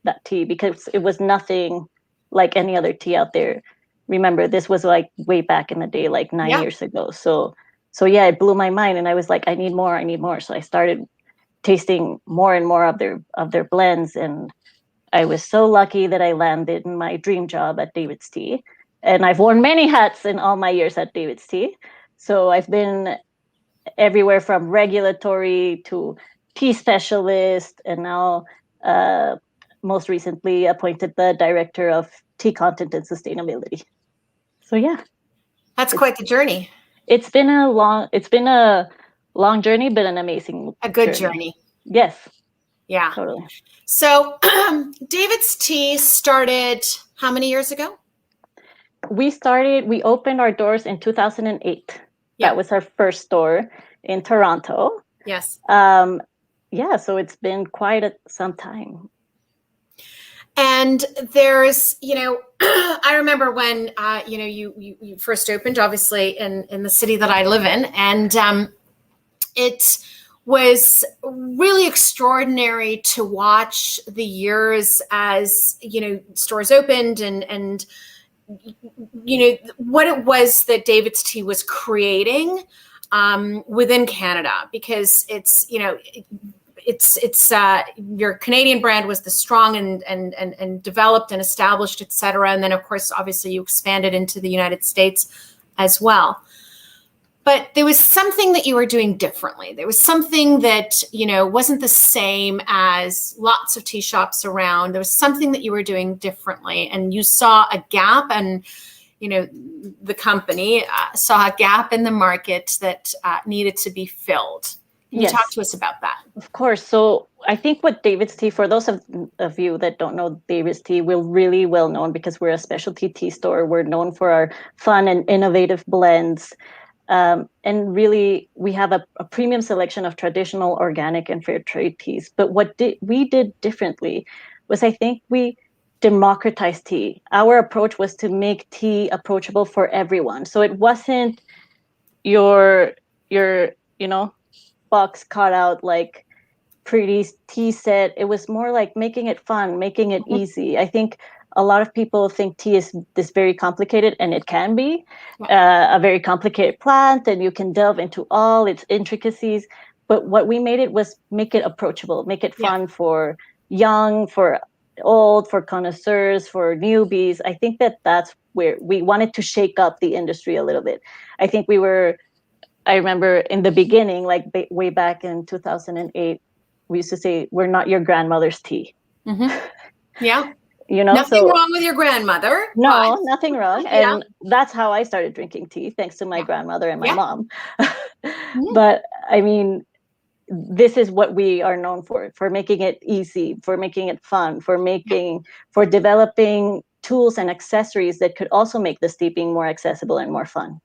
that tea because it was nothing like any other tea out there. Remember, this was like way back in the day, like 9 years ago. So yeah, it blew my mind, and I was like, I need more. So I started tasting more and more of their blends, and I was so lucky that I landed in my dream job at David's Tea. And I've worn many hats in all my years at David's Tea. So I've been everywhere from regulatory to tea specialist, and now most recently appointed the director of tea content and sustainability. So yeah, that's quite the journey. It's been a long journey, but an amazing, a good journey. Yes. Yeah. Totally. So David's Tea started how many years ago? We opened our doors in 2008. Yeah. That was our first store in Toronto. Yes. Yeah, so it's been quite some time. And there's, I remember when, you first opened, obviously, in the city that I live in. And it was really extraordinary to watch the years as, stores opened and what it was that David's Tea was creating within Canada, because it's your Canadian brand was the strong and developed and established, et cetera. And then, of course, obviously you expanded into the United States as well. but there was something that you were doing differently. There was something that, wasn't the same as lots of tea shops around. There was something that you were doing differently, and you saw a gap, and, the company saw a gap in the market that needed to be filled. Can you talk to us about that? Of course. So I think what David's Tea, for those of you that don't know David's Tea, we're really well known because we're a specialty tea store. We're known for our fun and innovative blends. And really, we have a premium selection of traditional, organic, and fair trade teas. But what we did differently was, I think we democratized tea. Our approach was to make tea approachable for everyone. So it wasn't your box cut out like pretty tea set. It was more like making it fun, making it easy. I think a lot of people think tea is this very complicated, and it can be a very complicated plant, and you can delve into all its intricacies. But what we made it was make it approachable, make it fun for young, for old, for connoisseurs, for newbies. I think that's where we wanted to shake up the industry a little bit. I think I remember in the beginning, like way back in 2008, we used to say, we're not your grandmother's tea. Mm-hmm. Yeah. Nothing wrong with your grandmother. No, nothing wrong. And that's how I started drinking tea, thanks to my grandmother and my mom. But I mean, this is what we are known for making it easy, for making it fun, for developing tools and accessories that could also make the steeping more accessible and more fun.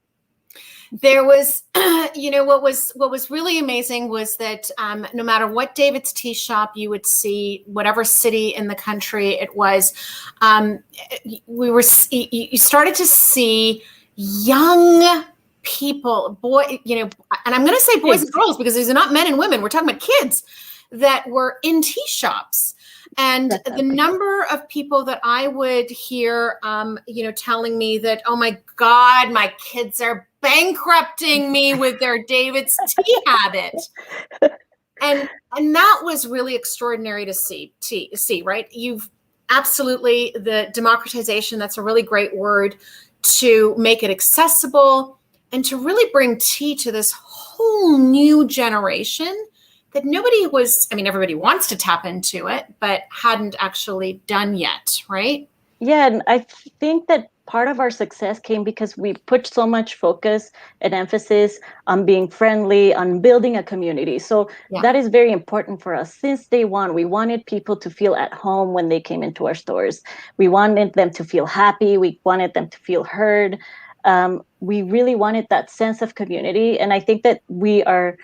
There was, what was really amazing was that no matter what David's Tea Shop you would see, whatever city in the country it was, you started to see young people, and I'm going to say boys and girls because these are not men and women. We're talking about kids that were in tea shops. And the number of people that I would hear, telling me that, oh my God, my kids are bankrupting me with their David's tea habit. And that was really extraordinary to see, right? You've absolutely, the democratization, that's a really great word, to make it accessible and to really bring tea to this whole new generation that everybody wants to tap into it, but hadn't actually done yet, right? Yeah, and I think that part of our success came because we put so much focus and emphasis on being friendly, on building a community. So that is very important for us. Since day one, we wanted people to feel at home when they came into our stores. We wanted them to feel happy. We wanted them to feel heard. We really wanted that sense of community. And I think that we are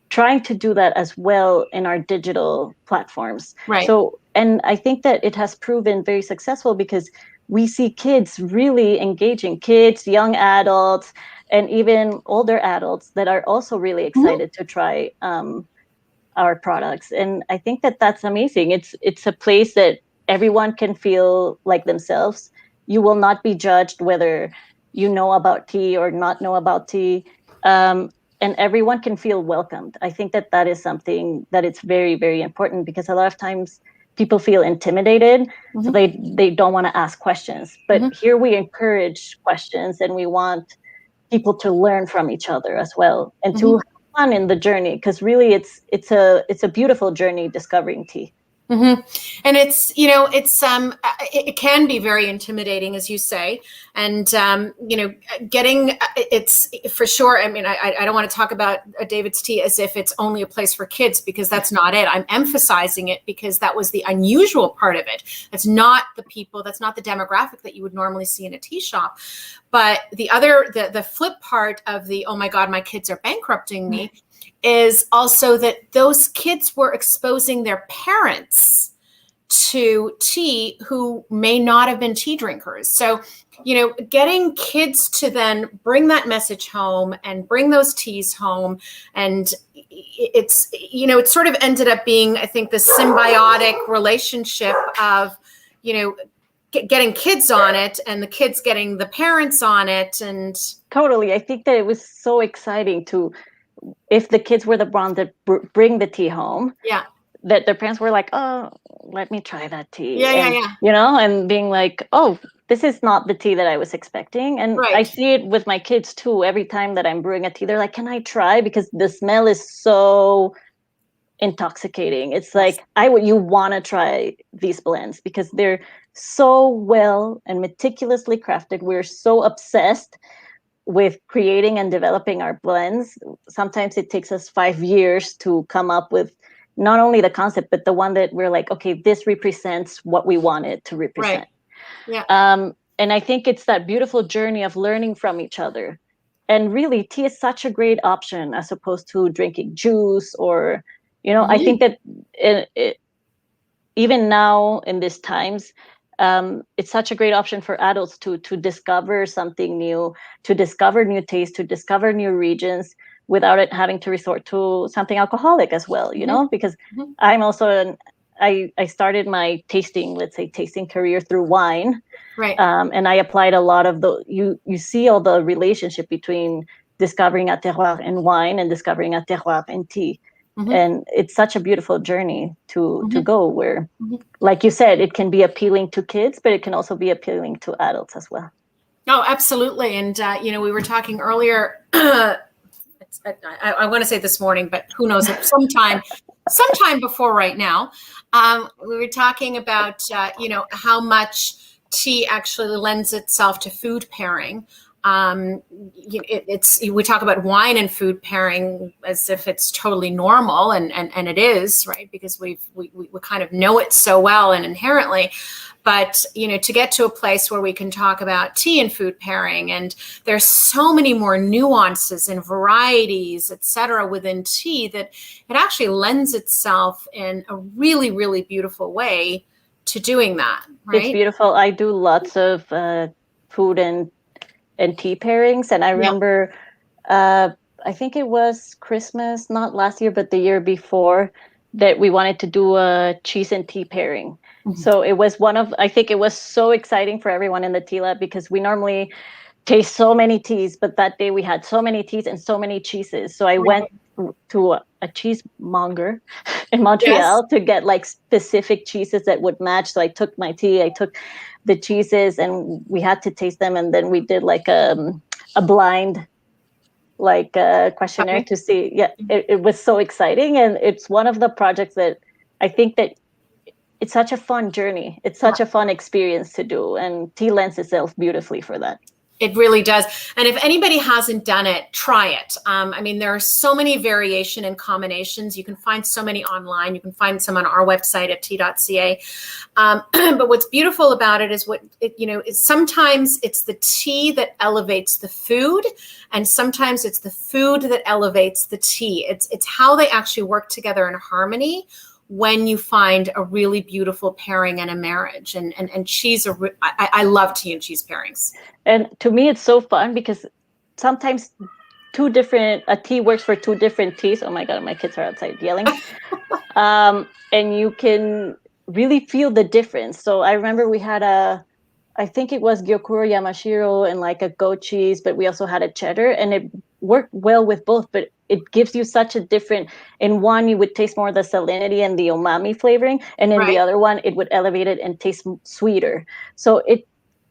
trying to do that as well in our digital platforms. Right. So, and I think that it has proven very successful because we see kids really engaging, kids, young adults, and even older adults that are also really excited to try our products. And I think that that's amazing. It's a place that everyone can feel like themselves. You will not be judged whether you know about tea or not know about tea. And everyone can feel welcomed. I think that is something that it's very, very important because a lot of times people feel intimidated, so they don't want to ask questions. But here we encourage questions, and we want people to learn from each other as well, and to have fun in the journey, because really it's a beautiful journey discovering tea. Mm-hmm. And it can be very intimidating, as you say, and getting it's for sure. I mean, I don't want to talk about David's Tea as if it's only a place for kids, because that's not it. I'm emphasizing it because that was the unusual part of it. That's not the demographic that you would normally see in a tea shop. But the flip part of the, oh my God, my kids are bankrupting me, is also that those kids were exposing their parents to tea who may not have been tea drinkers. So, getting kids to then bring that message home and bring those teas home. And it's, it sort of ended up being, I think, this symbiotic relationship of, getting kids on it and the kids getting the parents on it. And totally. I think that it was so exciting if the kids were the ones that bring the tea home, that their parents were like, oh, let me try that tea. Yeah. And being like, oh, this is not the tea that I was expecting. And Right. I see it with my kids too. Every time that I'm brewing a tea, they're like, can I try? Because the smell is so intoxicating. It's like, you want to try these blends because they're so well and meticulously crafted. We're so obsessed with creating and developing our blends. Sometimes it takes us 5 years to come up with not only the concept, but the one that we're like, okay, this represents what we want it to represent. Right. Yeah. And I think it's that beautiful journey of learning from each other. And really, tea is such a great option as opposed to drinking juice or, I think that even now in these times, it's such a great option for adults to discover something new, to discover new tastes, to discover new regions without it having to resort to something alcoholic as well, because I'm also I started my tasting career through wine. Right. And I applied a lot of you see all the relationship between discovering a terroir in wine and discovering a terroir in tea. And it's such a beautiful journey to go where, like you said, it can be appealing to kids, but it can also be appealing to adults as well. Oh, absolutely. And, we were talking earlier, I want to say this morning, but who knows, sometime before right now, we were talking about, how much tea actually lends itself to food pairing. We talk about wine and food pairing as if it's totally normal, and it is, right? Because we kind of know it so well and inherently. But to get to a place where we can talk about tea and food pairing, and there's so many more nuances and varieties, et cetera, within tea that it actually lends itself in a really, really beautiful way to doing that. Right? It's beautiful. I do lots of food and tea pairings, and I remember I think it was Christmas, not last year but the year before, that we wanted to do a cheese and tea pairing. So it was I think it was so exciting for everyone in the tea lab because we normally taste so many teas, but that day we had so many teas and so many cheeses. So I went to a cheesemonger in Montreal to get like specific cheeses that would match. So I took my tea, I took the cheeses, and we had to taste them. And then we did like a blind questionnaire to see. Yeah, it was so exciting. And it's one of the projects that I think that it's such a fun journey. It's such a fun experience to do. And tea lends itself beautifully for that. It really does. And if anybody hasn't done it, try it. There are so many variation and combinations. You can find so many online. You can find some on our website at tea.ca. But what's beautiful about it is sometimes it's the tea that elevates the food, and sometimes it's the food that elevates the tea. It's how they actually work together in harmony when you find a really beautiful pairing and a marriage. And cheese, I love tea and cheese pairings. And to me, it's so fun because sometimes a tea works for two different teas. Oh my God, my kids are outside yelling. And you can really feel the difference. So I remember we had I think it was Gyokuro Yamashiro and like a goat cheese, but we also had a cheddar, and it worked well with both, but it gives you such a different, in one, you would taste more of the salinity and the umami flavoring. And in the other one, it would elevate it and taste sweeter. So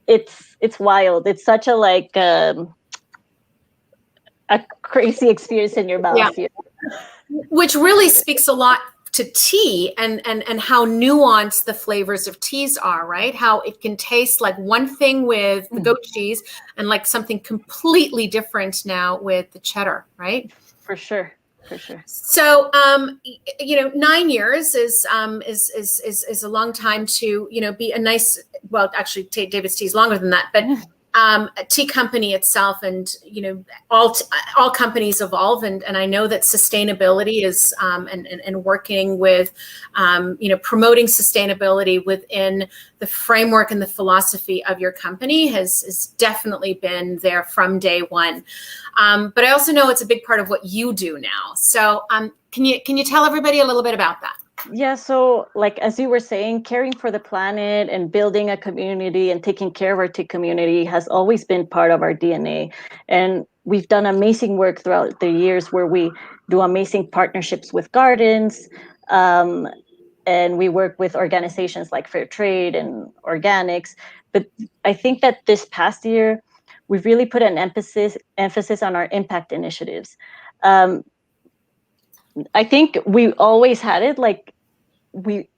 it's wild. It's such a crazy experience in your mouth. Yeah. Which really speaks a lot to tea and how nuanced the flavors of teas are, right? How it can taste like one thing with the goat cheese and like something completely different now with the cheddar, right? For sure. So, 9 years is a long time to, be a nice, well, actually David's Tea is longer than that, but a tea company itself, and all companies evolve, and I know that sustainability is and working with promoting sustainability within the framework and the philosophy of your company has definitely been there from day one. But I also know it's a big part of what you do now. So can you tell everybody a little bit about that? Yeah, so like as you were saying, caring for the planet and building a community and taking care of our tea community has always been part of our DNA. And we've done amazing work throughout the years where we do amazing partnerships with gardens. and we work with organizations like Fair Trade and Organics. But I think that this past year, we've really put an emphasis on our impact initiatives. I think we always had it, like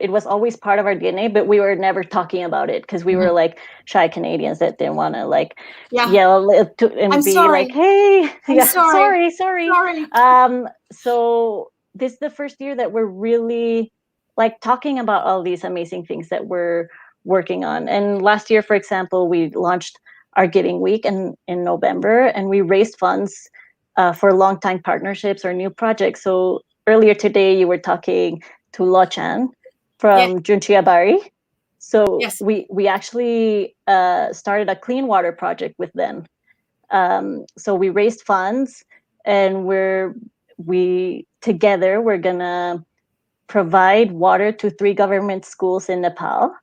it was always part of our DNA, but we were never talking about it because we were like shy Canadians that didn't want to like yell and be like, hey, sorry. So this is the first year that we're really like talking about all these amazing things that we're working on. And last year, for example, we launched our Giving Week in November, and we raised funds for long-time partnerships or new projects. So earlier today, you were talking to Lochan from Chiyabari. So we actually started a clean water project with them. So we raised funds, and we're gonna provide water to 3 government schools in Nepal,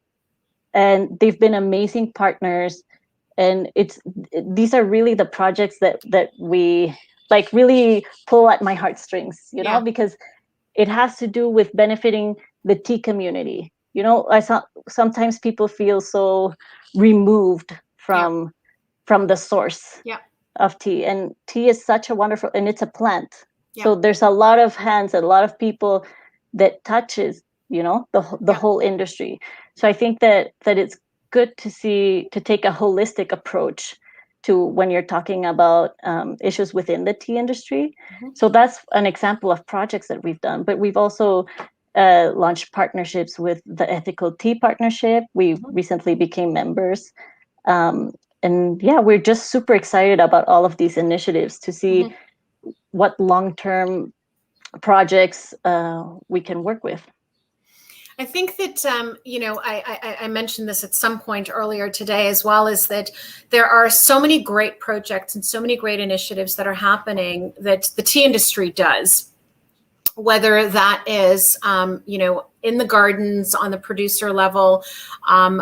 and they've been amazing partners. And these are really the projects that we like really pull at my heartstrings, you know, because it has to do with benefiting the tea community. You know, sometimes people feel so removed from the source of tea, and tea is such a wonderful, and it's a plant. So there's a lot of hands, a lot of people that touches, you know, the whole industry. So I think that it's good to take a holistic approach to when you're talking about issues within the tea industry. So that's an example of projects that we've done. But we've also launched partnerships with the Ethical Tea Partnership. We recently became members. And we're just super excited about all of these initiatives to see what long-term projects we can work with. I think that, I mentioned this at some point earlier today as well, is that there are so many great projects and so many great initiatives that are happening that the tea industry does, whether that is, in the gardens on the producer level,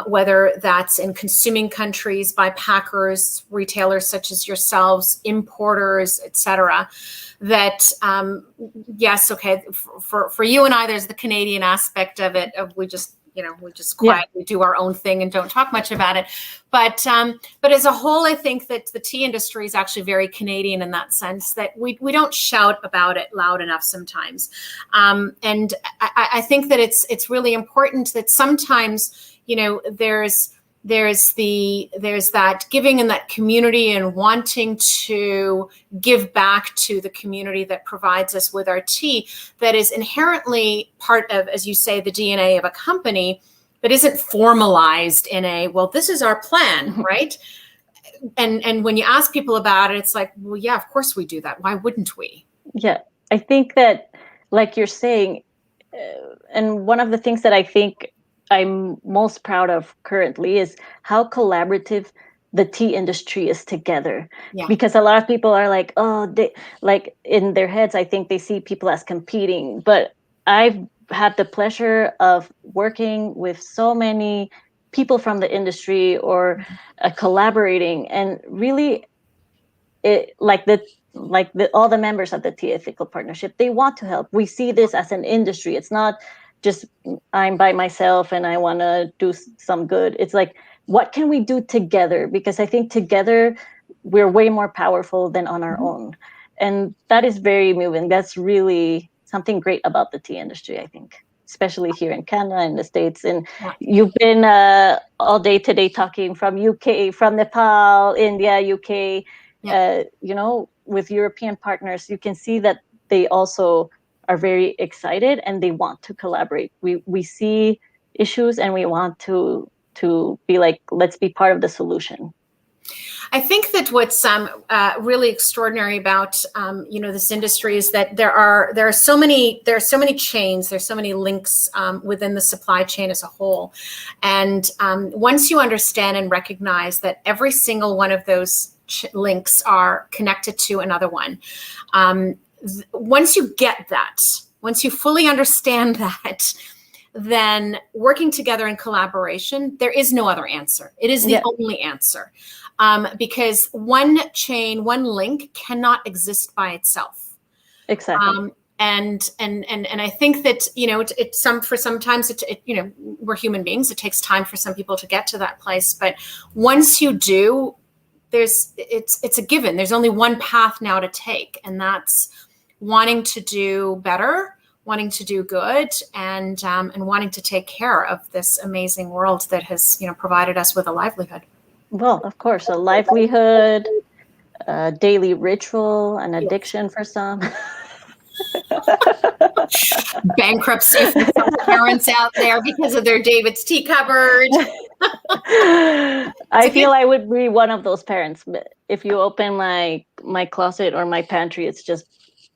whether that's in consuming countries by packers, retailers such as yourselves, importers, et cetera. That for you and I, there's the Canadian aspect of it, of we just quietly do our own thing and don't talk much about it. But as a whole, I think that the tea industry is actually very Canadian in that sense, that we don't shout about it loud enough sometimes. And I think that it's really important that sometimes, there's that giving in that community and wanting to give back to the community that provides us with our tea, that is inherently part of, as you say, the DNA of a company, but isn't formalized in this is our plan, right? And when you ask people about it, it's like, well, yeah, of course we do that. Why wouldn't we? Yeah, I think that, like you're saying, and one of the things that I think I'm most proud of currently is how collaborative the tea industry is together. Because a lot of people are like, in their heads, I think they see people as competing. But I've had the pleasure of working with so many people from the industry or collaborating, and really, all the members of the Tea Ethical Partnership, they want to help. We see this as an industry. It's not just I'm by myself and I want to do some good. It's like, what can we do together? Because I think together we're way more powerful than on our own. And that is very moving. That's really something great about the tea industry, I think, especially here in Canada and the States. And you've been all day today talking from UK, from Nepal, India, UK, with European partners. You can see that they also are very excited and they want to collaborate. We see issues and we want to be like, let's be part of the solution. I think that what's really extraordinary about this industry is that there are so many chains, there's so many links within the supply chain as a whole, and once you understand and recognize that every single one of those links are connected to another one. Once you get that, once you fully understand that, then working together in collaboration, there is no other answer. It is the only answer, because one chain, one link cannot exist by itself. Exactly. And I think that, you know, sometimes you know, we're human beings. It takes time for some people to get to that place. But once you do, it's a given. There's only one path now to take, and that's wanting to do better, wanting to do good, and wanting to take care of this amazing world that has, you know, provided us with a livelihood. Well, of course, a livelihood, a daily ritual, an addiction for some. Bankruptcy for some parents out there because of their David's tea cupboard. I feel I would be one of those parents. If you open my closet or my pantry, it's just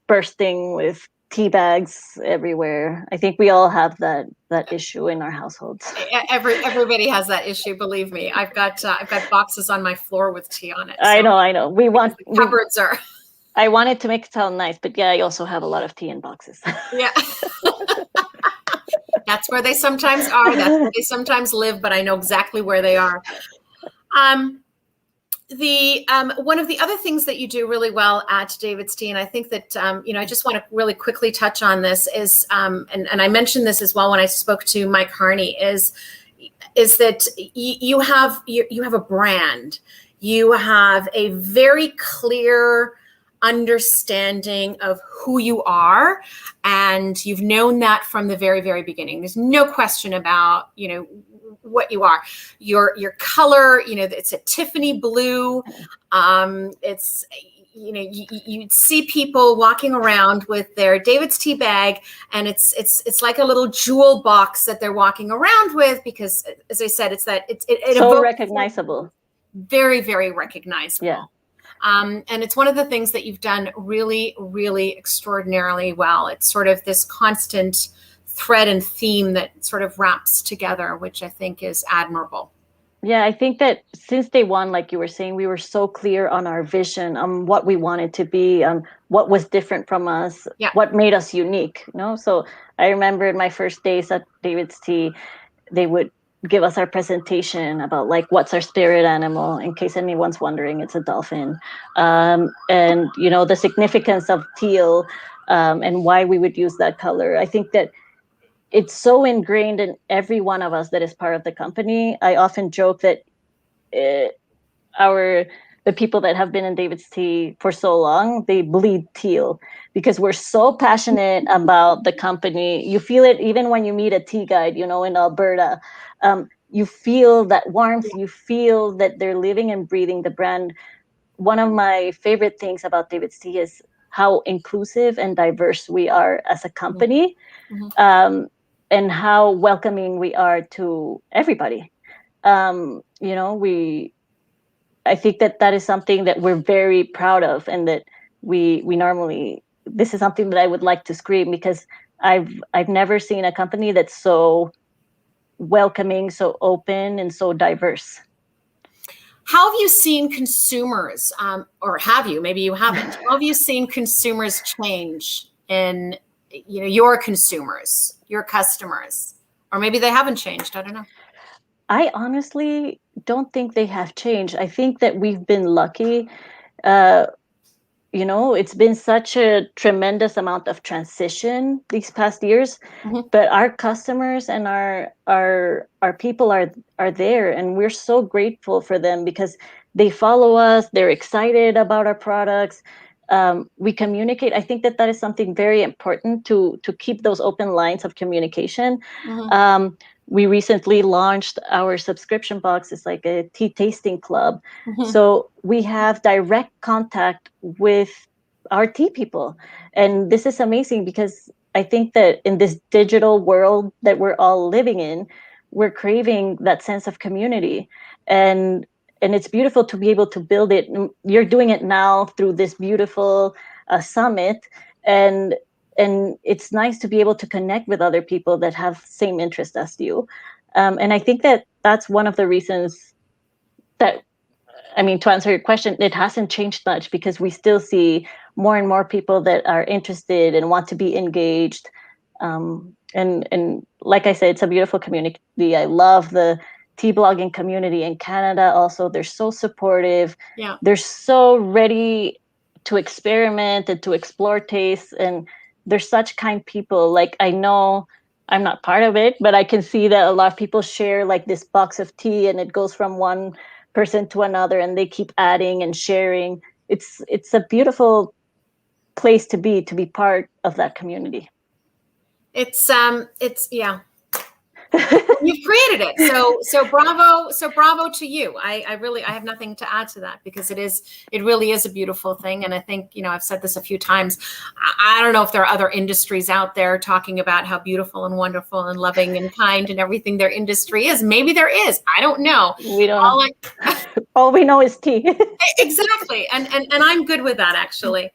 bursting with tea bags everywhere. I think we all have that issue in our households. Everybody has that issue. Believe me, I've got boxes on my floor with tea on it. So I know. Cupboards are. I wanted to make it sound nice, but yeah, I also have a lot of tea in boxes. Yeah. That's where they sometimes are. That's where they sometimes live, but I know exactly where they are. One of the other things that you do really well at David's Tea, and I think that, you know, I just want to really quickly touch on this is, and I mentioned this as well when I spoke to Mike Harney, is that you have a brand. You have a very clear understanding of who you are, and you've known that from the very, very beginning. There's no question about, you know, what you are. Your color, you know, it's a Tiffany blue. It's, you know, you see people walking around with their David's Tea bag, and it's like a little jewel box that they're walking around with, because, as I said, it's so recognizable. Very, very recognizable. Yeah. And it's one of the things that you've done really, really extraordinarily well. It's sort of this constant thread and theme that sort of wraps together, which I think is admirable. Yeah, I think that since day one, like you were saying, we were so clear on our vision, on what we wanted to be, what was different from us, what made us unique. You know, so I remember in my first days at David's Tea, they would give us our presentation about like what's our spirit animal. In case anyone's wondering, it's a dolphin, and you know, the significance of teal, and why we would use that color. I think that it's so ingrained in every one of us that is part of the company. I often joke that the people that have been in David's Tea for so long, they bleed teal, because we're so passionate about the company. You feel it even when you meet a tea guide, you know, in Alberta. You feel that warmth, you feel that they're living and breathing the brand. One of my favorite things about David's Tea is how inclusive and diverse we are as a company. Mm-hmm. And how welcoming we are to everybody. You know, I think that is something that we're very proud of, and that we normally, this is something that I would like to scream, because I've never seen a company that's so welcoming, so open, and so diverse. How have you seen consumers, or have you, maybe you haven't, how have you seen consumers change in, you know, your consumers, your customers, or maybe they haven't changed? I don't know. I honestly don't think they have changed. I think that we've been lucky. You know, it's been such a tremendous amount of transition these past years, but our customers and our people are there, and we're so grateful for them, because they follow us. They're excited about our products. We communicate. I think that is something very important to keep those open lines of communication. Mm-hmm. We recently launched our subscription box. It's like a tea tasting club. Mm-hmm. So we have direct contact with our tea people. And this is amazing, because I think that in this digital world that we're all living in, we're craving that sense of community. And it's beautiful to be able to build it. You're doing it now through this beautiful summit. And it's nice to be able to connect with other people that have same interest as you. And I think that that's one of the reasons that, I mean, to answer your question, it hasn't changed much, because we still see more and more people that are interested and want to be engaged. And like I said, it's a beautiful community. I love the tea blogging community in Canada also. They're so supportive. Yeah. They're so ready to experiment and to explore tastes. And there's such kind people. Like, I know I'm not part of it, but I can see that a lot of people share like this box of tea, and it goes from one person to another, and they keep adding and sharing. It's a beautiful place to be part of that community. It's yeah. You've created it. So bravo to you. I have nothing to add to that, because it really is a beautiful thing. And I think, I've said this a few times. I don't know if there are other industries out there talking about how beautiful and wonderful and loving and kind and everything their industry is. Maybe there is. I don't know. We don't know. All we know is tea. Exactly. And I'm good with that, actually.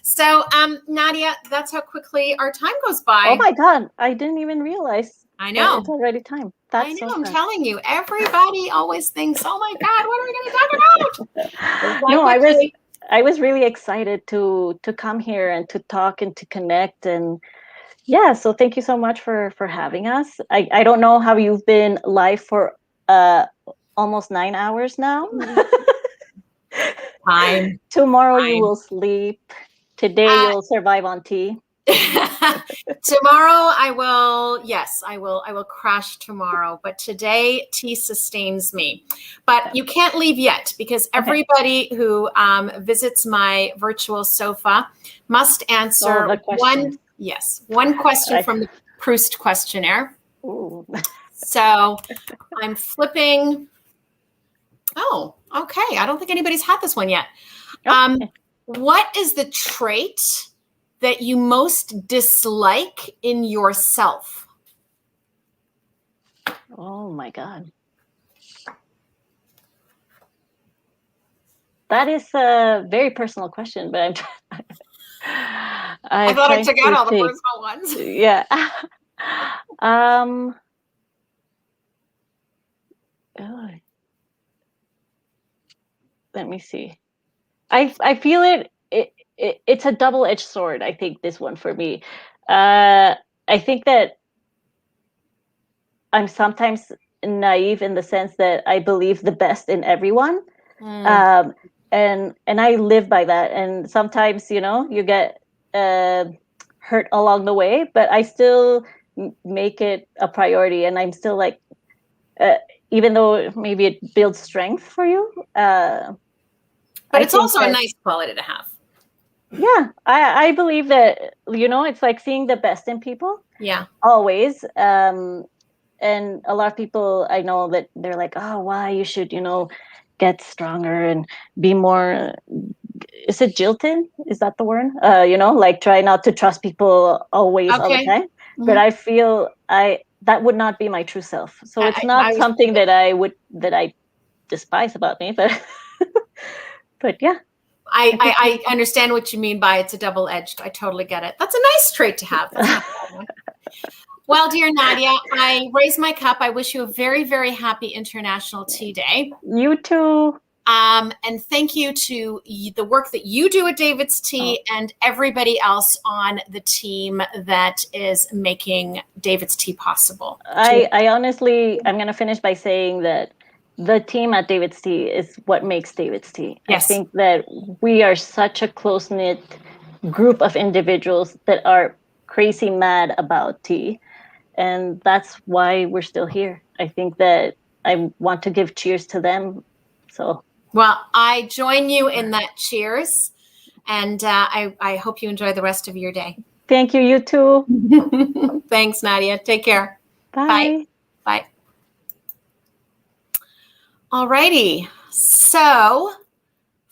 So, Nadia, that's how quickly our time goes by. Oh my God. I didn't even realize. I know. It's already time. I know. I'm telling you, everybody always thinks, "Oh my God, what are we going to talk about?" No, I was really excited to come here and to talk and to connect, and yeah. So thank you so much for having us. I don't know how you've been live for almost 9 hours now. Time. Tomorrow you will sleep. Today you'll survive on tea. Tomorrow I will crash tomorrow, but today tea sustains me. But you can't leave yet, because everybody who visits my virtual sofa must answer one question from the Proust questionnaire. Ooh. So I'm flipping. Oh, okay. I don't think anybody's had this one yet. Okay. What is the trait that you most dislike in yourself? Oh my God. That is a very personal question, but I thought I took out all the personal ones. Yeah. Let me see. I feel it's a double-edged sword. I think this one for me. I think that I'm sometimes naive in the sense that I believe the best in everyone. And I live by that. And sometimes, you get hurt along the way, but I still make it a priority. And I'm still like, even though maybe it builds strength for you. But it's also a nice quality to have. Yeah, I believe that, it's like seeing the best in people. Yeah. Always. And a lot of people I know that they're like, oh, why you should, get stronger and be more, is it jilted? Is that the word? Like try not to trust people always all the time. Mm-hmm. But I feel that would not be my true self. So it's not something that I despise about me, but but yeah. I understand what you mean by it's a double-edged. I totally get it. That's a nice trait to have. Well, dear Nadia, I raise my cup. I wish you a very, very happy International Tea Day. You too. And thank you to the work that you do at David's Tea and everybody else on the team that is making David's Tea possible. I honestly, I'm going to finish by saying that the team at David's Tea is what makes David's Tea. Yes. I think that we are such a close-knit group of individuals that are crazy mad about tea. And that's why we're still here. I think that I want to give cheers to them. So, well, I join you in that cheers. And I hope you enjoy the rest of your day. Thank you. You too. Thanks, Nadia. Take care. Bye. Bye. Alrighty, so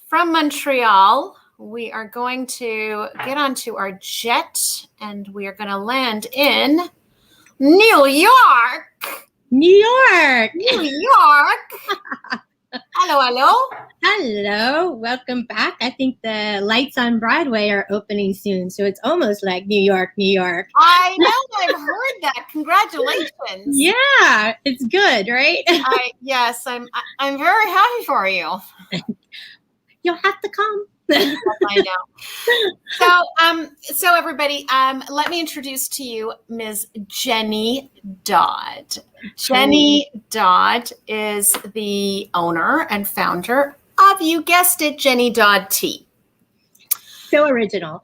from Montreal, we are going to get onto our jet and we are going to land in New York. Hello. Welcome back. I think the lights on Broadway are opening soon, so it's almost like New York. I know. I've heard that. Congratulations. Yeah, it's good, right? Yes, I'm very happy for you. You'll have to come. I know. So everybody, let me introduce to you Ms. Jenny Dodd. Jenny Dodd is the owner and founder of, you guessed it, Jenny Dodd Tea. So original.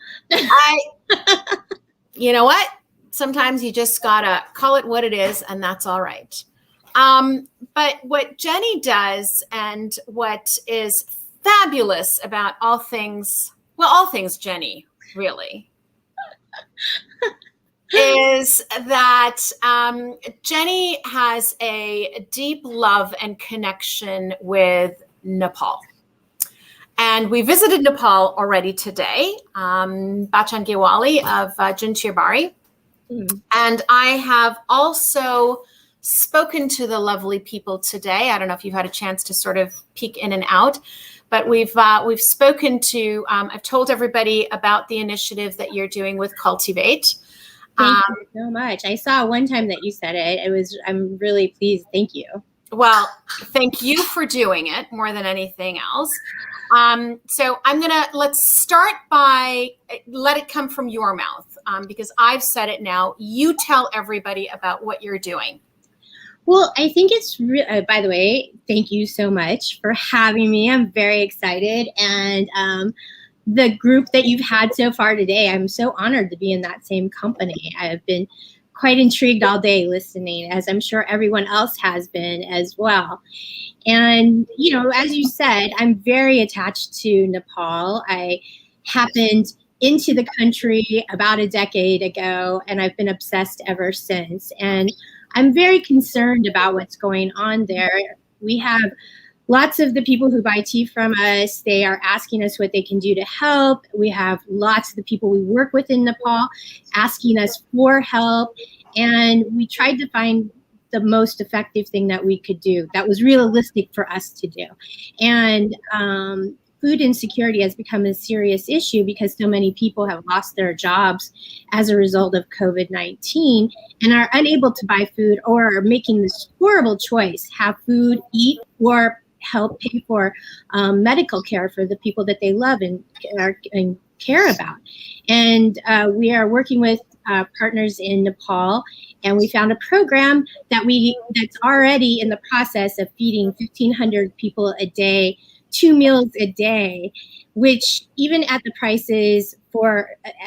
you know what? Sometimes you just gotta call it what it is, and that's all right. But what Jenny does, and what is fabulous about all things Jenny, really, is that Jenny has a deep love and connection with Nepal. And we visited Nepal already today, Bachan Gyawali of Chiyabari. And I have also spoken to the lovely people today. I don't know if you've had a chance to sort of peek in and out, but we've spoken to, I've told everybody about the initiative that you're doing with Cultivate. Thank you so much. I saw one time that you said it. I'm really pleased. Thank you. Well, thank you for doing it more than anything else. So let's start by let it come from your mouth, because I've said it now. You tell everybody about what you're doing. Well, I think it's by the way, thank you so much for having me. I'm very excited. And the group that you've had so far today, I'm so honored to be in that same company. I've been quite intrigued all day listening, as I'm sure everyone else has been as well. And, as you said, I'm very attached to Nepal. I happened into the country about a decade ago, and I've been obsessed ever since. And I'm very concerned about what's going on there. We have lots of the people who buy tea from us, they are asking us what they can do to help. We have lots of the people we work with in Nepal asking us for help. And we tried to find the most effective thing that we could do that was realistic for us to do. And food insecurity has become a serious issue because so many people have lost their jobs as a result of COVID-19 and are unable to buy food or are making this horrible choice, have food, eat, or help pay for medical care for the people that they love and care about. And we are working with partners in Nepal, and we found a program that's already in the process of feeding 1,500 people a day, 2 meals a day, which even at the prices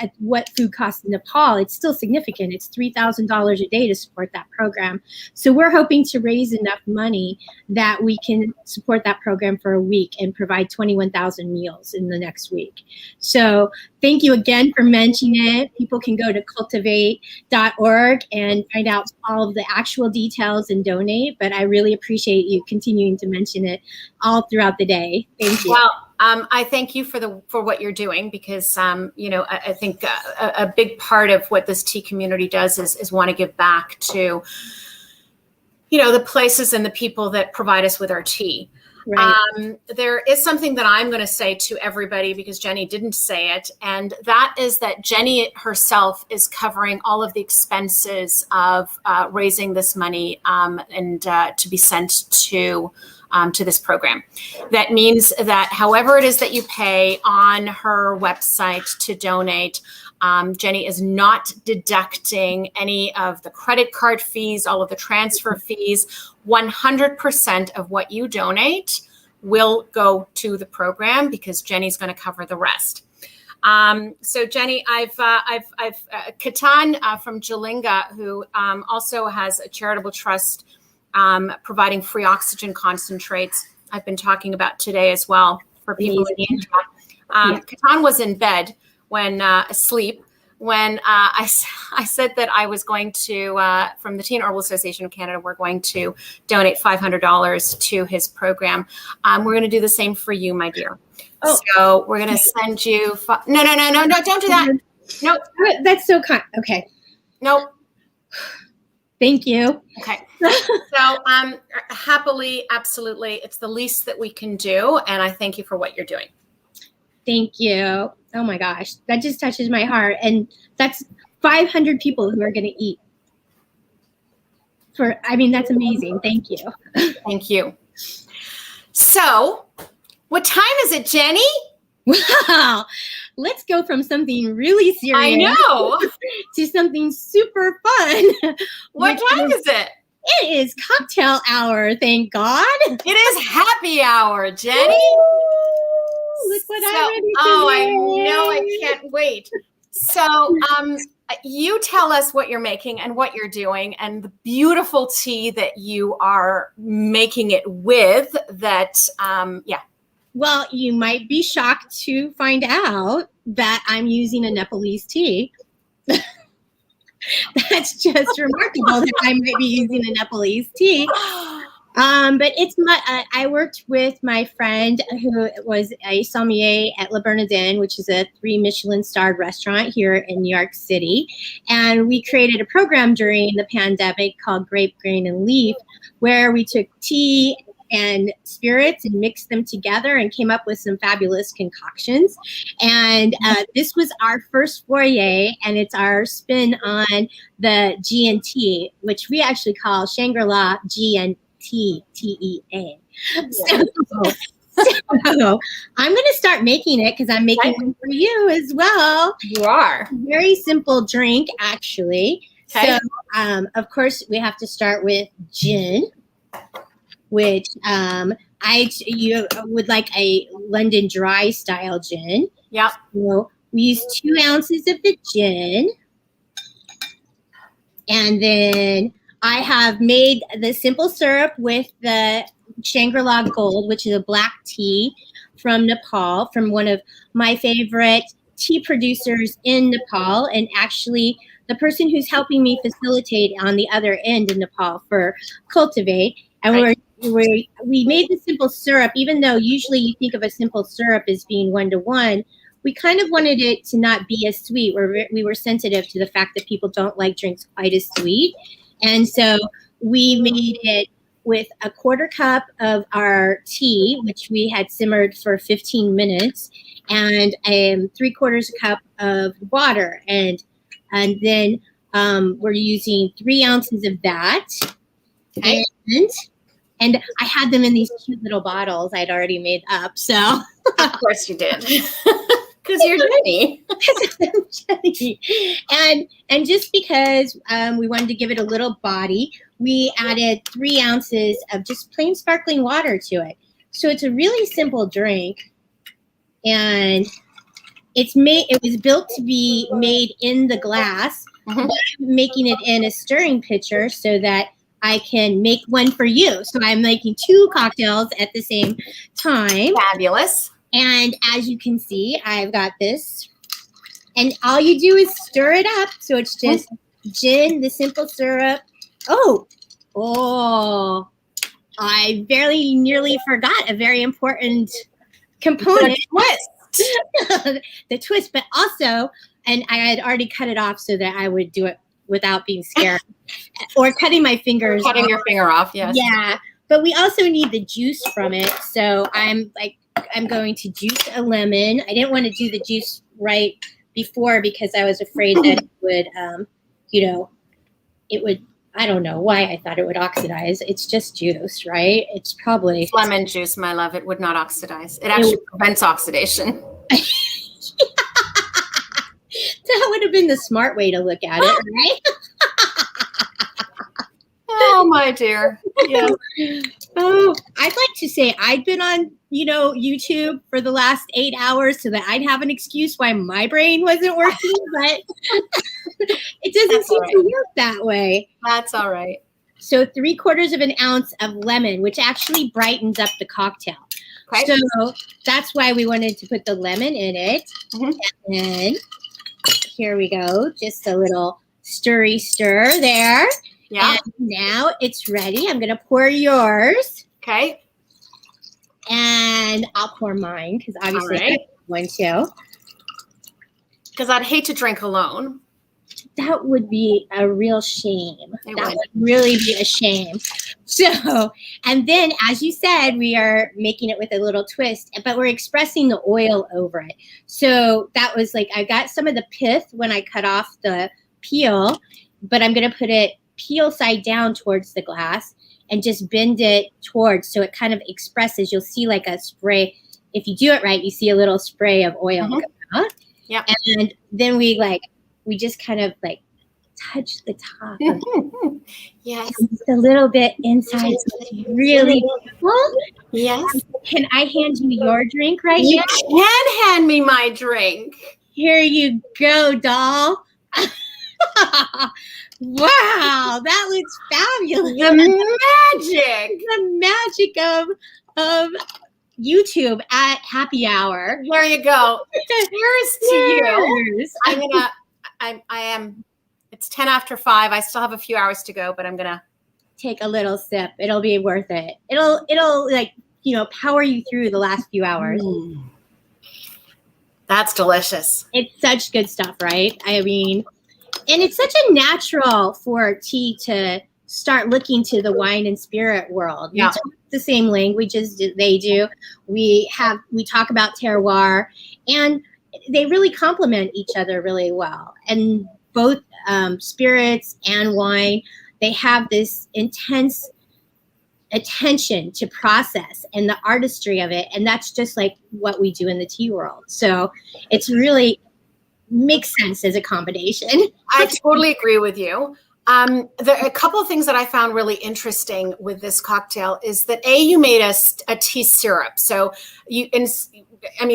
at what food costs in Nepal, it's still significant. It's $3,000 a day to support that program. So we're hoping to raise enough money that we can support that program for a week and provide 21,000 meals in the next week. So thank you again for mentioning it. People can go to cultivate.org and find out all of the actual details and donate, but I really appreciate you continuing to mention it all throughout the day. Thank you. Well, I thank you for what you're doing, because I think a big part of what this tea community does is want to give back to the places and the people that provide us with our tea. Right. There is something that I'm going to say to everybody, because Jenny didn't say it, and that is that Jenny herself is covering all of the expenses of raising this money and to be sent to this program. That means that however it is that you pay on her website to donate, Jenny is not deducting any of the credit card fees, all of the transfer fees. 100% of what you donate will go to the program, because Jenny's going to cover the rest. So Jenny, I've Katan from Jalinga, who also has a charitable trust providing free oxygen concentrates, I've been talking about today as well for people in India. Katan was in bed asleep when I said that I was going to, from the Tea and Herbal Association of Canada, we're going to donate $500 to his program. We're going to do the same for you, my dear. Oh. So we're going to send you, no, don't do that. Nope. That's so kind. Okay. Nope. Thank you. Okay. So happily, absolutely. It's the least that we can do. And I thank you for what you're doing. Thank you. Oh my gosh. That just touches my heart. And that's 500 people who are going to eat. That's amazing. Thank you. Thank you. So what time is it, Jenny? Wow. Let's go from something really serious. I know. To something super fun. What time is it? It is cocktail hour, thank God. It is happy hour, Jenny. Ooh, look what I ready to I know, I can't wait. So you tell us what you're making and what you're doing and the beautiful tea that you are making it with that, yeah. Well, you might be shocked to find out that I'm using a Nepalese tea. That's just remarkable that I might be using a Nepalese tea. But it's I worked with my friend who was a sommelier at Le Bernardin, which is a 3 Michelin starred restaurant here in New York City. And we created a program during the pandemic called Grape, Grain, and Leaf, where we took tea and spirits and mixed them together and came up with some fabulous concoctions. And this was our first foray, and it's our spin on the GNT, which we actually call Shangri-La GNT. TEA. So I'm going to start making it because I'm making one for you as well. You are. Very simple drink, actually. Okay. So, of course, we have to start with gin, which you would like a London dry style gin. Yep. So we use 2 ounces of the gin, and then I have made the simple syrup with the Shangri-La Gold, which is a black tea from Nepal, from one of my favorite tea producers in Nepal, and actually the person who's helping me facilitate on the other end in Nepal for Cultivate. And right. we made the simple syrup, even though usually you think of a simple syrup as being 1-to-1. We kind of wanted it to not be as sweet. We were sensitive to the fact that people don't like drinks quite as sweet. And so we made it with a 1/4 cup of our tea, which we had simmered for 15 minutes, and 3/4 cup of water. And then we're using 3 ounces of that. Okay. And I had them in these cute little bottles I'd already made up. So of course you did. Because you're Jenny. And just because we wanted to give it a little body, we added 3 ounces of just plain sparkling water to it. So it's a really simple drink, and it was built to be made in the glass. Mm-hmm. But I'm making it in a stirring pitcher so that I can make one for you. So I'm making 2 cocktails at the same time. Fabulous. And as you can see, I've got this. And all you do is stir it up. So it's just gin, the simple syrup. Oh, I very nearly forgot a very important component. The twist, but also, and I had already cut it off so that I would do it without being scared. Or cutting my fingers off. Cutting your finger off, yes. Yeah, but we also need the juice from it. So I'm going to juice a lemon. I didn't want to do the juice right before because I was afraid that it would, I don't know why I thought it would oxidize. It's just juice, right? It's probably. It's lemon juice, my love. It would not oxidize. It actually prevents oxidation. That would have been the smart way to look at it, right? Oh, my dear. Yeah. Oh, I'd like to say I'd been on, YouTube for the last 8 hours so that I'd have an excuse why my brain wasn't working, but it doesn't seem to work that way. That's all right. So 3/4 of an ounce of lemon, which actually brightens up the cocktail. Okay. So that's why we wanted to put the lemon in it. Mm-hmm. And then here we go. Just a little stir there. Yeah. And now it's ready. I'm going to pour yours. Okay. And I'll pour mine because obviously I want to. Because I'd hate to drink alone. That would be a real shame. That would really be a shame. So, and then as you said, we are making it with a little twist, but we're expressing the oil over it. So that was I got some of the pith when I cut off the peel, but I'm going to put it peel side down towards the glass and just bend it towards so it kind of expresses. You'll see like a spray. If you do it right, you see a little spray of oil come out. Yeah. And then we just kind of touch the top of it. Yes. Just a little bit inside. So it's really beautiful. Yes. Can I hand you your drink right now? You can hand me my drink. Here you go, doll. Wow, that looks fabulous. The magic of YouTube at happy hour. There you go. Cheers to you. I am. It's 10 after 5. I still have a few hours to go, but I'm gonna take a little sip. It'll be worth it. It'll like, power you through the last few hours. That's delicious. It's such good stuff, right? I mean, and it's such a natural for tea to start looking to the wine and spirit world. Yeah. We talk the same languages they do. We talk about terroir, and they really complement each other really well. And both spirits and wine, they have this intense attention to process and the artistry of it, and that's just like what we do in the tea world. So it's really makes sense as a combination. I totally agree with you. A couple of things that I found really interesting with this cocktail is that you made a tea syrup. So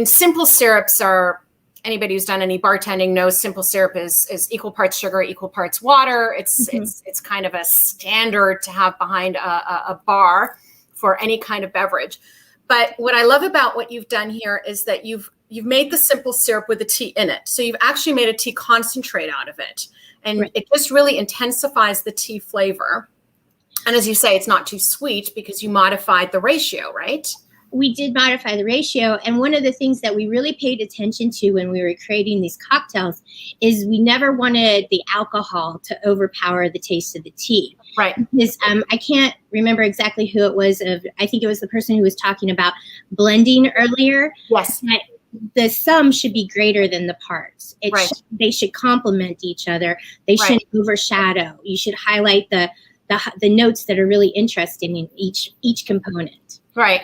simple syrups are, anybody who's done any bartending knows simple syrup is equal parts sugar, equal parts water. It's kind of a standard to have behind a bar for any kind of beverage. But what I love about what you've done here is that you've made the simple syrup with the tea in it. So you've actually made a tea concentrate out of it. And It just really intensifies the tea flavor. And as you say, it's not too sweet because you modified the ratio, right? We did modify the ratio. And one of the things that we really paid attention to when we were creating these cocktails is we never wanted the alcohol to overpower the taste of the tea. Right. Because I can't remember exactly who it was. I think it was the person who was talking about blending earlier. Yes. But the sum should be greater than the parts. They should complement each other. They shouldn't overshadow. You should highlight the notes that are really interesting in each component. Right.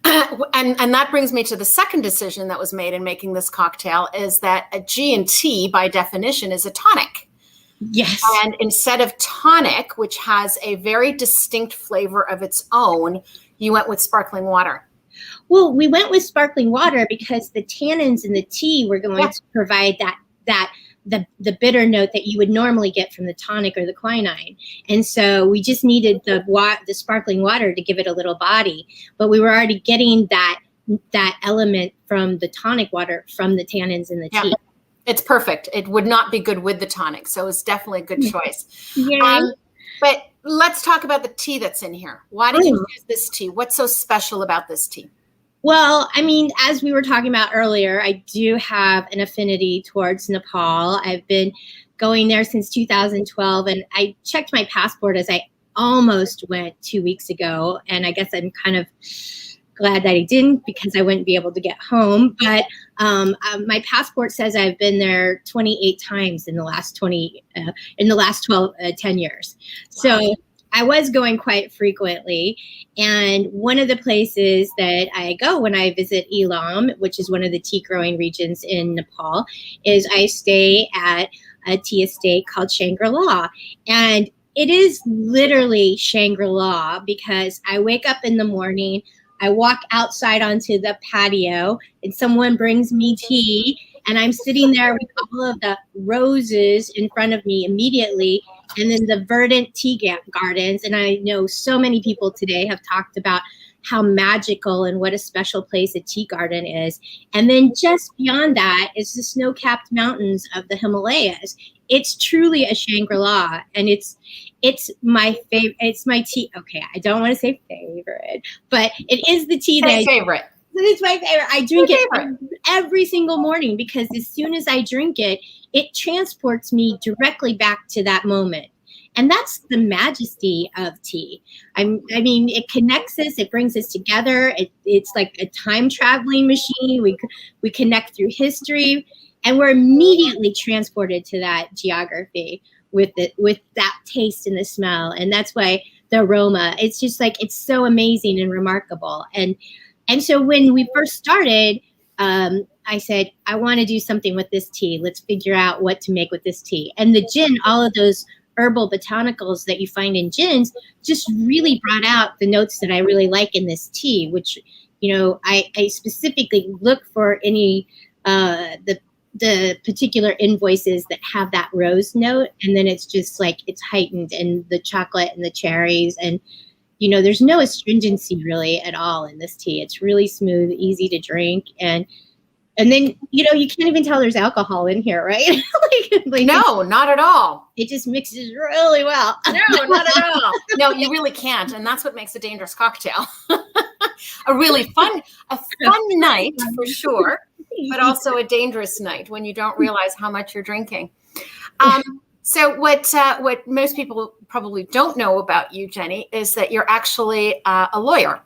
And that brings me to the second decision that was made in making this cocktail is that a G&T by definition is a tonic. Yes. And instead of tonic, which has a very distinct flavor of its own, you went with sparkling water. Well, we went with sparkling water because the tannins in the tea were going to provide the bitter note that you would normally get from the tonic or the quinine. And so we just needed the sparkling water to give it a little body. But we were already getting that element from the tonic water from the tannins in the tea. It's perfect. It would not be good with the tonic. So it's definitely a good choice. But let's talk about the tea that's in here. Why did you choose this tea? What's so special about this tea? Well, I mean, as we were talking about earlier, I do have an affinity towards Nepal. I've been going there since 2012, and I checked my passport as I almost went 2 weeks ago. And I guess I'm kind of glad that I didn't because I wouldn't be able to get home. But my passport says I've been there 28 times in the last 10 years. So I was going quite frequently. And one of the places that I go when I visit Elam, which is one of the tea growing regions in Nepal, is I stay at a tea estate called Shangri-La. And it is literally Shangri-La because I wake up in the morning, I walk outside onto the patio, and someone brings me tea, and I'm sitting there with all of the roses in front of me immediately, and then the verdant tea gardens. And I know so many people today have talked about how magical and what a special place a tea garden is. And then just beyond that is the snow-capped mountains of the Himalayas. It's truly a Shangri-La, and it's my favorite. It's my tea. Okay, I don't want to say favorite, but it is the tea that favorite. It's my favorite. I drink it every single morning because as soon as I drink it, it transports me directly back to that moment. And that's the majesty of tea. I mean, it connects us. It brings us together. It's like a time traveling machine. We connect through history, and we're immediately transported to that geography with that taste and the smell. And that's why the aroma. It's just like it's so amazing and remarkable. And so when we first started, I said, I want to do something with this tea. Let's figure out what to make with this tea. And the gin, all of those herbal botanicals that you find in gins just really brought out the notes that I really like in this tea, which, I specifically look for any, the particular invoices that have that rose note, and then it's just like it's heightened, and the chocolate and the cherries, and there's no astringency really at all in this tea. It's really smooth, easy to drink, and then you can't even tell there's alcohol in here, right? like no, not at all. It just mixes really well. No, not at all. No, you really can't, and that's what makes a dangerous cocktail. A really fun night for sure, but also a dangerous night when you don't realize how much you're drinking. So what most people probably don't know about you, Jenny, is that you're actually a lawyer.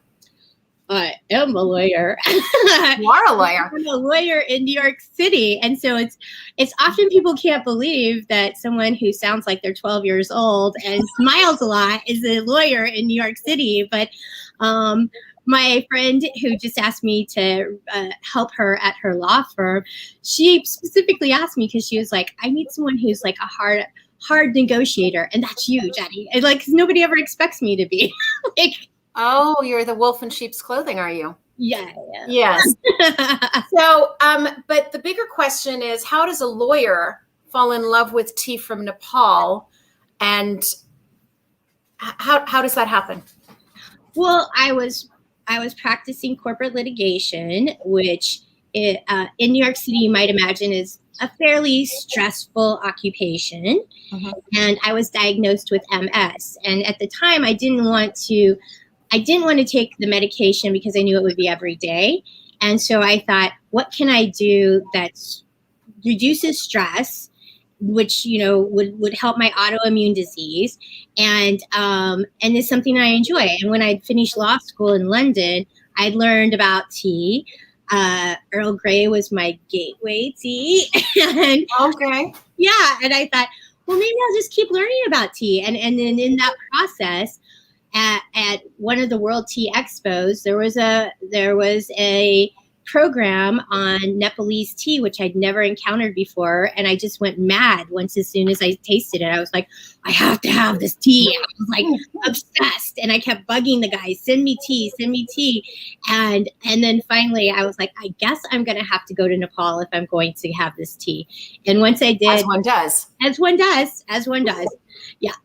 I am a lawyer. You are a lawyer. I'm a lawyer in New York City. And so it's often people can't believe that someone who sounds like they're 12 years old and smiles a lot is a lawyer in New York City. But my friend who just asked me to help her at her law firm, she specifically asked me because she was like, I need someone who's like a hard negotiator. And that's you, Jenny. And like, 'cause nobody ever expects me to be. Oh, you're the wolf in sheep's clothing, are you? Yeah. Yes. So, but the bigger question is, how does a lawyer fall in love with tea from Nepal, and how does that happen? Well, I was practicing corporate litigation, which in New York City you might imagine is a fairly stressful occupation. Mm-hmm. And I was diagnosed with MS, and at the time I didn't want to take the medication because I knew it would be every day. And so I thought, what can I do that reduces stress, which, would help my autoimmune disease, and is something I enjoy. And when I'd finished law school in London, I'd learned about tea. Earl Grey was my gateway tea. And, okay. Yeah. And I thought, well, maybe I'll just keep learning about tea. And then in that process, at one of the World Tea Expos, there was a program on Nepalese tea, which I'd never encountered before. And I just went mad as soon as I tasted it. I was like, I have to have this tea. I was like obsessed. And I kept bugging the guy, send me tea. And then finally I was like, I guess I'm going to have to go to Nepal if I'm going to have this tea. And once I did. As one does. Yeah.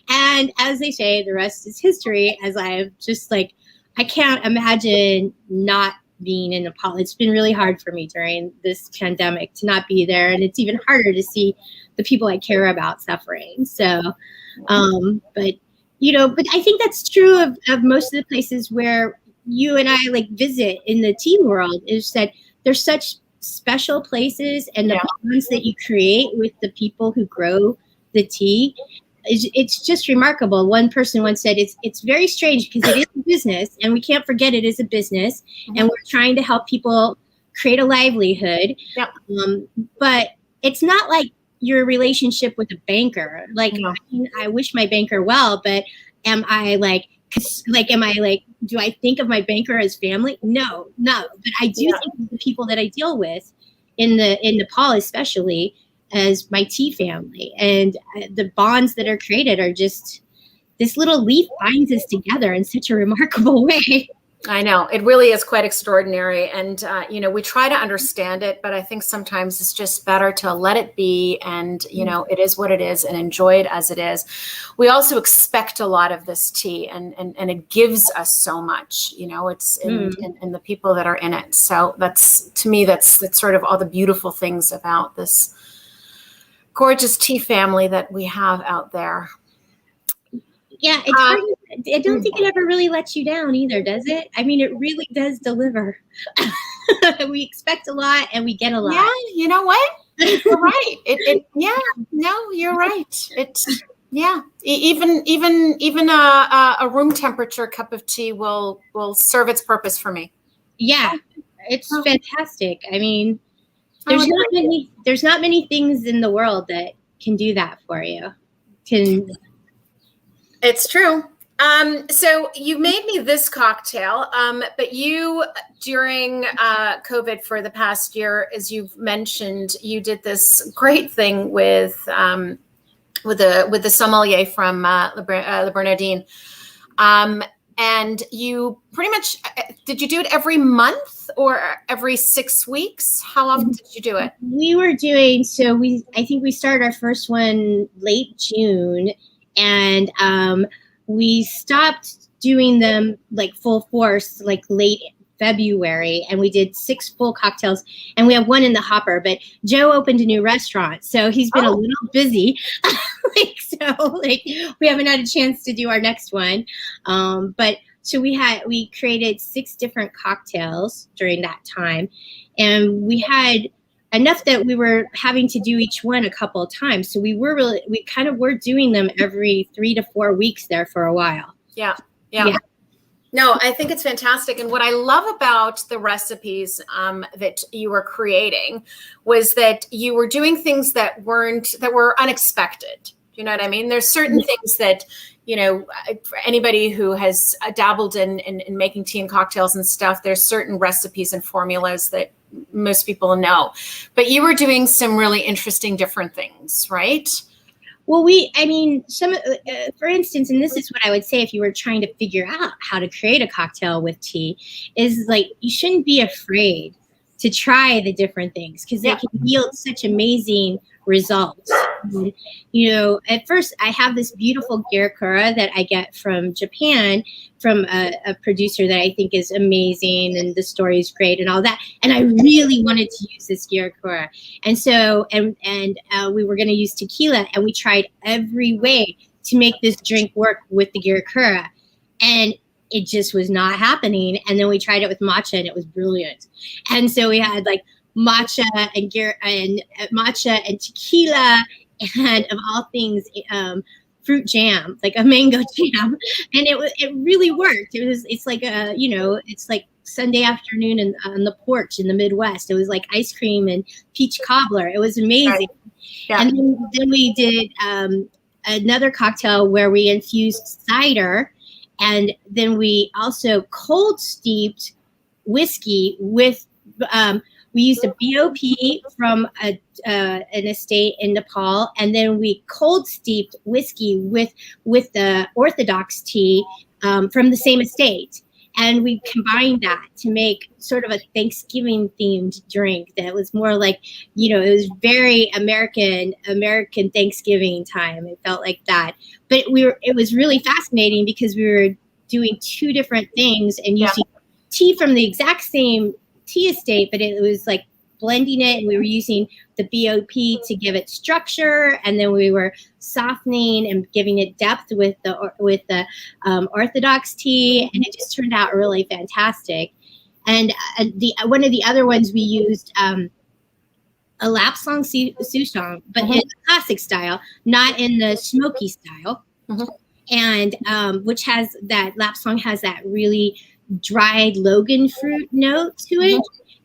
And as they say, the rest is history, as I've just like, I can't imagine not being in Nepal. It's been really hard for me during this pandemic to not be there. And it's even harder to see the people I care about suffering. So, but I think that's true of most of the places where you and I like visit in the tea world, is that there's such special places, and the bonds that you create with the people who grow the tea, it's just remarkable. One person once said it's very strange because it is a business, and we can't forget it is a business, and we're trying to help people create a livelihood. Yep. But it's not like your relationship with a banker. Like, I wish my banker well, but am I do I think of my banker as family? No. But I do think of the people that I deal with in Nepal, especially, as my tea family, and the bonds that are created are just, this little leaf binds us together in such a remarkable way. I know, it really is quite extraordinary. And, we try to understand it, but I think sometimes it's just better to let it be. And, it is what it is, and enjoy it as it is. We also expect a lot of this tea, and it gives us so much, it's in the people that are in it. So that's sort of all the beautiful things about this gorgeous tea family that we have out there. Yeah, it's hard. I don't think it ever really lets you down either, does it? I mean, it really does deliver. We expect a lot and we get a lot. Yeah, you know what? You're right. You're right. Even a room temperature cup of tea will serve its purpose for me. Yeah, it's fantastic. I mean, there's not many things in the world that can do that for you. It's true. So you made me this cocktail, but you, during COVID for the past year, as you've mentioned, you did this great thing with the sommelier from Le Bernardin. And you pretty much, did you do it every month or every 6 weeks? How often did you do it? We were doing, I think we started our first one late June, and we stopped doing them like full force, like late February, and we did 6 full cocktails, and we have one in the hopper, but Joe opened a new restaurant, so he's been a little busy. We haven't had a chance to do our next one. So we created 6 different cocktails during that time, and we had enough that we were having to do each one a couple of times. So we kind of were doing them every 3 to 4 weeks there for a while. Yeah. No, I think it's fantastic. And what I love about the recipes that you were creating was that you were doing things that were unexpected. You know what I mean? There's certain things that, for anybody who has dabbled in making tea and cocktails and stuff, there's certain recipes and formulas that most people know. But you were doing some really interesting different things, right? Well, for instance, and this is what I would say if you were trying to figure out how to create a cocktail with tea, is like you shouldn't be afraid to try the different things because they can yield such amazing results. And, at first I have this beautiful gyakura that I get from Japan from a producer that I think is amazing and the story is great and all that. And I really wanted to use this gyakura. And so, we were going to use tequila, and we tried every way to make this drink work with the gyakura. And it just was not happening. And then we tried it with matcha, and it was brilliant. And so we had like matcha and tequila, and of all things, fruit jam, like a mango jam, and it really worked. It's like Sunday afternoon on the porch in the Midwest. It was like ice cream and peach cobbler. It was amazing. Right. Yeah. And then we did another cocktail where we infused cider, and then we also cold steeped whiskey with. We used a BOP from an estate in Nepal, and then we cold steeped whiskey with the Orthodox tea from the same estate. And we combined that to make sort of a Thanksgiving themed drink that was more like, it was very American Thanksgiving time. It felt like that. But it was really fascinating because we were doing 2 different things and using tea from the exact same tea estate, but it was like blending it, and we were using the BOP to give it structure, and then we were softening and giving it depth with the Orthodox tea, and it just turned out really fantastic. And one of the other ones we used a lapsang souchong, but in the classic style, not in the smoky style, and which has that lapsang has that really dried Logan fruit note to it,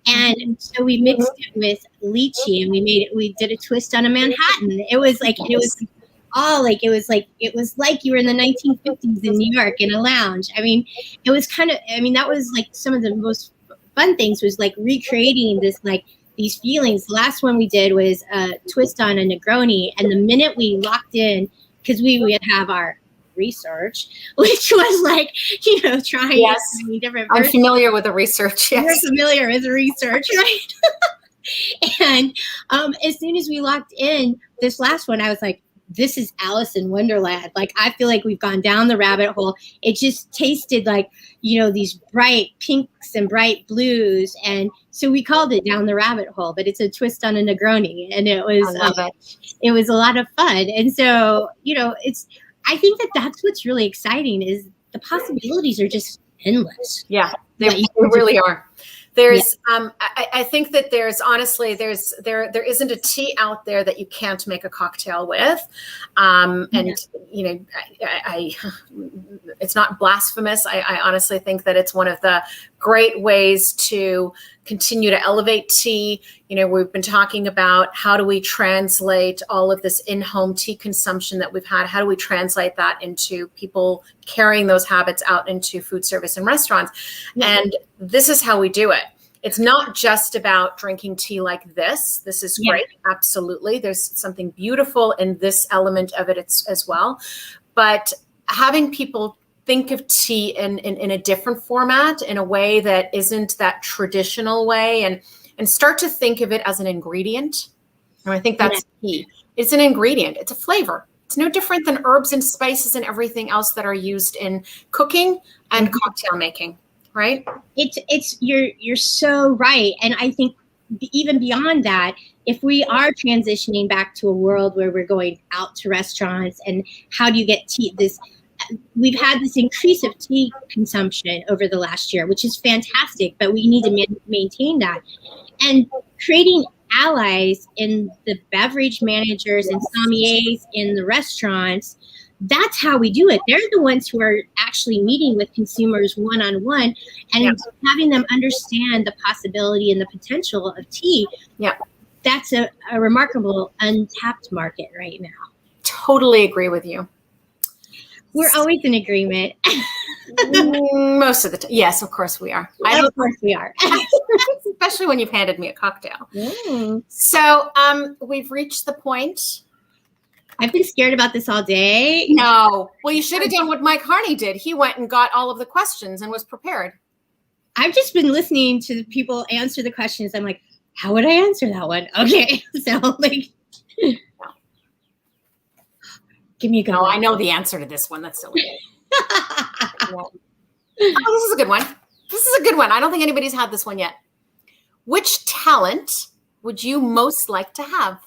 and so we mixed it with lychee, and we did a twist on a Manhattan. It was like you were in the 1950s in New York in a lounge. I mean, it was that was like some of the most fun things was like recreating this like these feelings. The last one we did was a twist on a Negroni, and the minute we locked in, because we would have our research, which was like trying different versions. I'm familiar with the research. Yes, you're familiar with the research, right? And as soon as we locked in this last one, I was like, this is Alice in Wonderland. Like, I feel like we've gone down the rabbit hole. It just tasted like these bright pinks and bright blues, and so we called it Down the Rabbit Hole, but it's a twist on a Negroni, and it was a lot of fun. And so I think that's what's really exciting is the possibilities are just endless. Yeah, they really are. There's, I think that there's honestly, there isn't a tea out there that you can't make a cocktail with. It's not blasphemous. I honestly think that it's one of the great ways to continue to elevate tea. We've been talking about how do we translate all of this in-home tea consumption that we've had? How do we translate that into people carrying those habits out into food service and restaurants? Yeah. And this is how we do it. It's not just about drinking tea like this. This is great. Absolutely. There's something beautiful in this element of it as well. But having people think of tea in a different format, in a way that isn't that traditional way, and start to think of it as an ingredient. And I think that's key. It's an ingredient. It's a flavor. It's no different than herbs and spices and everything else that are used in cooking and cocktail making, right? You're so right. And I think even beyond that, if we are transitioning back to a world where we're going out to restaurants, and how do you get tea? We've had this increase of tea consumption over the last year, which is fantastic, but we need to maintain that. And creating allies in the beverage managers and sommeliers in the restaurants, that's how we do it. They're the ones who are actually meeting with consumers one-on-one and having them understand the possibility and the potential of tea. Yeah. That's a remarkable untapped market right now. Totally agree with you. We're always in agreement. Most of the time. Yes, of course we are. Of course we are. Especially when you've handed me a cocktail. Mm. So we've reached the point. I've been scared about this all day. No. Well, you should have done what Mike Harney did. He went and got all of the questions and was prepared. I've just been listening to the people answer the questions. I'm like, how would I answer that one? Okay. So like, give me a go. No, I know the answer to this one. That's silly. Oh, this is a good one. This is a good one. I don't think anybody's had this one yet. Which talent would you most like to have?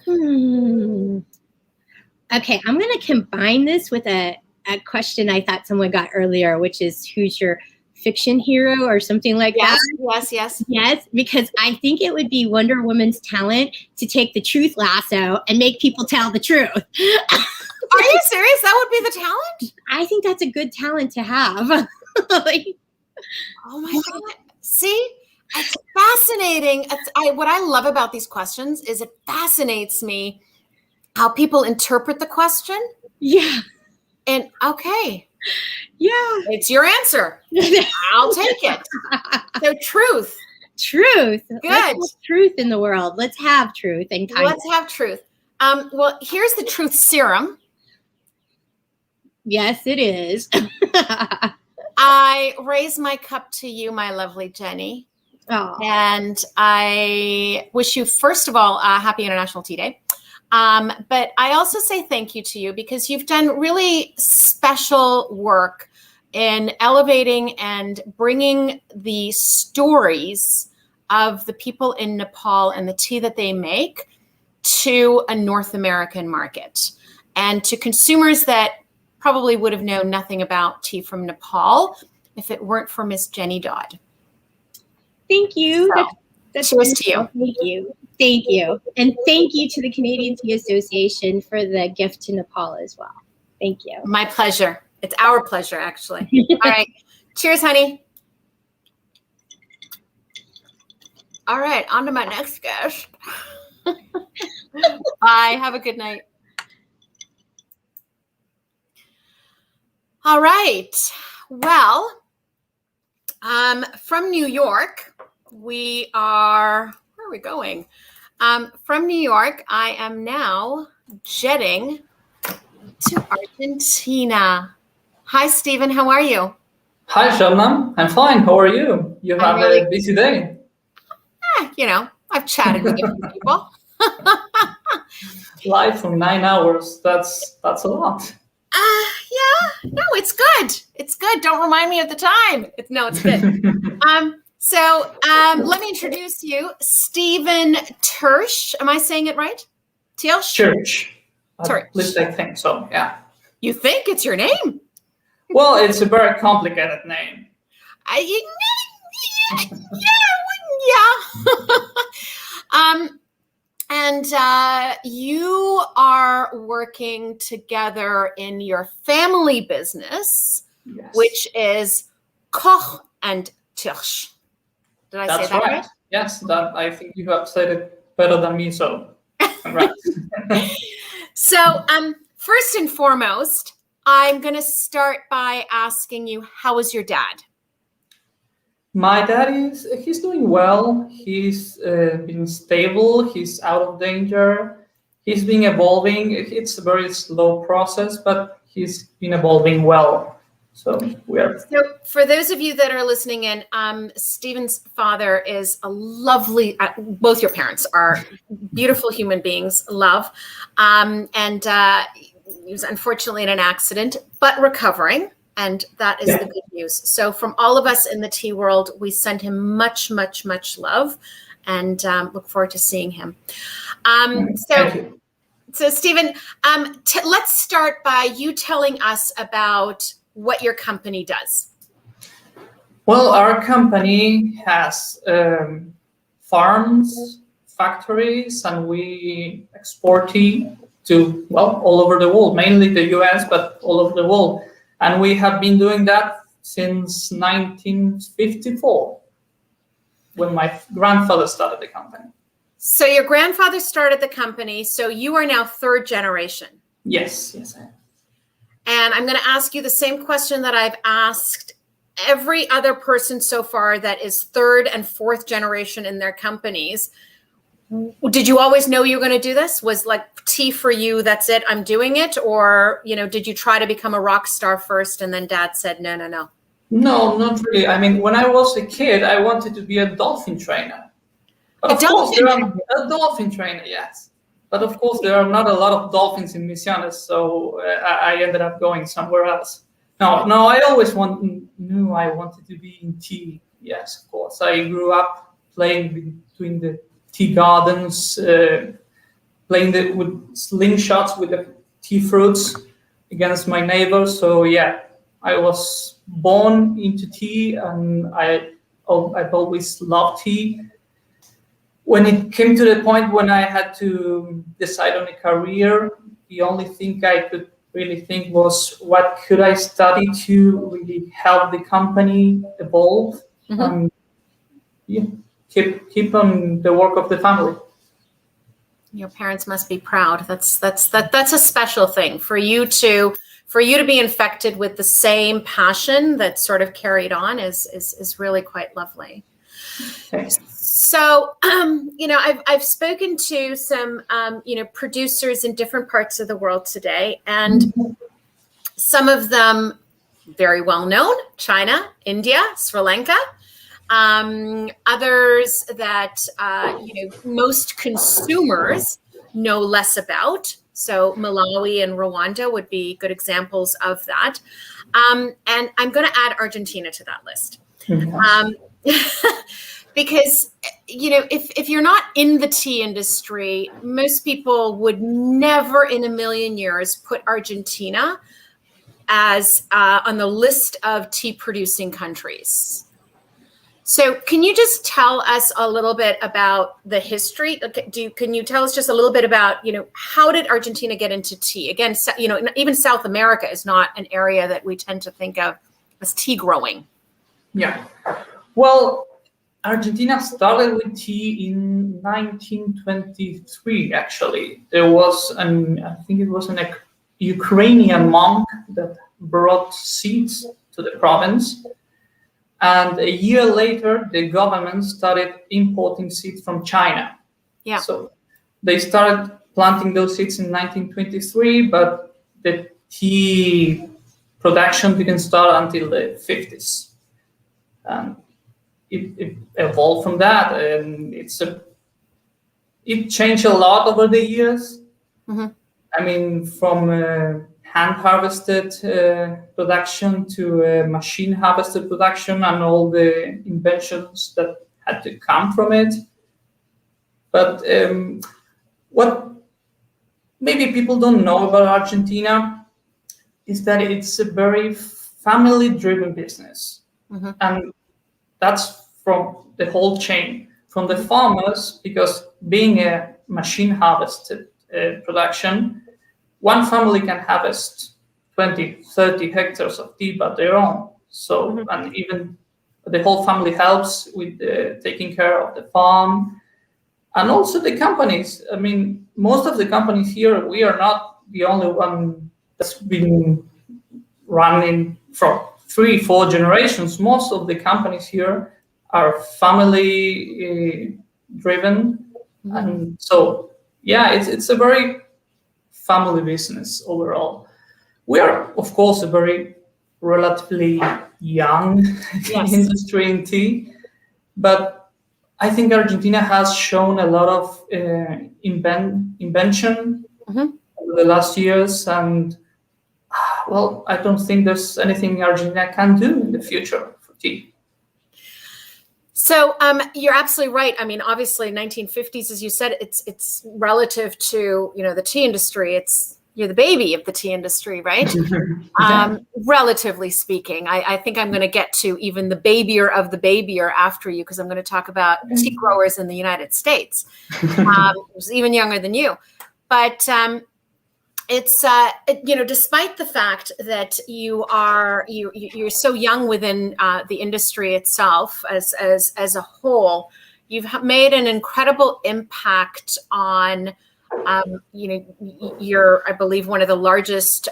Okay, I'm going to combine this with a question I thought someone got earlier, which is, who's your fiction hero or something like that? Yes, because I think it would be Wonder Woman's talent to take the truth lasso and make people tell the truth. Are you serious? That would be the talent? I think that's a good talent to have. Oh my God. See? It's fascinating. What I love about these questions is it fascinates me how people interpret the question. Yeah. And okay. Yeah. It's your answer. I'll take it. So truth. Truth. Good. Let's have truth in the world. Let's have truth and kindness. Let's have truth. Well, here's the truth serum. Yes, it is. I raise my cup to you, my lovely Jenny. Oh. And I wish you, first of all, a happy International Tea Day. But I also say thank you to you because you've done really special work in elevating and bringing the stories of the people in Nepal and the tea that they make to a North American market and to consumers that probably would have known nothing about tea from Nepal if it weren't for Miss Jenny Dodd. Thank you. So, that's cheers to you. Thank you. Thank you. And thank you to the Canadian Tea Association for the gift to Nepal as well. Thank you. My pleasure. It's our pleasure, actually. All right. Cheers, honey. All right. On to my next guest. Bye. Have a good night. All right. Well, from New York, where are we going? From New York, I am now jetting to Argentina. Hi, Stephen. How are you? Hi, Sharon. I'm fine. How are you? You have a busy day. You know, I've chatted with different people. Live for 9 hours. That's a lot. Yeah. No, it's good. It's good. Don't remind me of the time. It's good. So let me introduce you, Stephen Tersch. Am I saying it right? Tersch? Church. Sorry. At least I think so, yeah. You think it's your name? Well, it's a very complicated name. And you are working together in your family business, yes, which is Koch and Tersch. Did I say that right? Yes, that I think you have said it better than me, so congrats. So, first and foremost, I'm going to start by asking you, how is your dad? My dad he's doing well. He's been stable. He's out of danger. He's been evolving. It's a very slow process, but he's been evolving well. So we are. So for those of you that are listening in, Stephen's father is a lovely, both your parents are beautiful human beings, love. And he was unfortunately in an accident, but recovering. And that is the good news. So from all of us in the tea world, we send him much, much, much love and look forward to seeing him. So Stephen, let's start by you telling us about what your company does. Well, our company has farms, factories, and we export tea to, well, all over the world, mainly the US, but all over the world. And we have been doing that since 1954, when my grandfather started the company. So your grandfather started the company, so you are now third generation. Yes, I am. And I'm going to ask you the same question that I've asked every other person so far that is third and fourth generation in their companies. Did you always know you were going to do this? Was like tea for you, that's it, I'm doing it? Or, did you try to become a rock star first and then dad said, no? No, not really. I mean, when I was a kid, I wanted to be a dolphin trainer. But a dolphin trainer, yes. But of course, there are not a lot of dolphins in Misiones, so I ended up going somewhere else. No, I always knew I wanted to be in tea. Yes, of course. I grew up playing between the tea gardens, playing with slingshots with the tea fruits against my neighbors. So yeah, I was born into tea, and I've always loved tea. When it came to the point when I had to decide on a career, the only thing I could really think was, what could I study to really help the company evolve and keep on the work of the family. Your parents must be proud. That's a special thing for you to be infected with the same passion that sort of carried on is really quite lovely. Thanks. So, I've spoken to some, producers in different parts of the world today, and some of them very well known: China, India, Sri Lanka. Others that most consumers know less about. So Malawi and Rwanda would be good examples of that. And I'm going to add Argentina to that list. Because, if you're not in the tea industry, most people would never in a million years put Argentina as on the list of tea producing countries. So can you just tell us a little bit about the history? Can you tell us just a little bit about, how did Argentina get into tea? Again, even South America is not an area that we tend to think of as tea growing. Yeah. Well, Argentina started with tea in 1923, actually. There was I think it was an Ukrainian monk that brought seeds to the province. And a year later, the government started importing seeds from China. Yeah. So they started planting those seeds in 1923, but the tea production didn't start until the 50s. It evolved from that, and it changed a lot over the years. Mm-hmm. I mean, from hand harvested production to machine harvested production, and all the inventions that had to come from it. But what maybe people don't know about Argentina is that it's a very family-driven business. Mm-hmm. And that's from the whole chain, from the farmers, because being a machine harvested production, one family can harvest 20, 30 hectares of tea by their own. So, and even the whole family helps with taking care of the farm. And also the companies. I mean, most of the companies here, we are not the only one that's been running for 3-4 generations. Most of the companies here are family driven. Mm-hmm. And so, yeah, it's a very family business overall. We are, of course, a very relatively young industry in tea, but I think Argentina has shown a lot of invention over the last years, and well, I don't think there's anything Argentina can do in the future for tea. So you're absolutely right. I mean, obviously, 1950s, as you said, it's relative to the tea industry. You're the baby of the tea industry, right? Relatively speaking, I think I'm going to get to even the babier of the babier after you, because I'm going to talk about tea growers in the United States, who's even younger than you. But it's despite the fact that you're so young within the industry itself as a whole, you've made an incredible impact on you're, I believe, one of the largest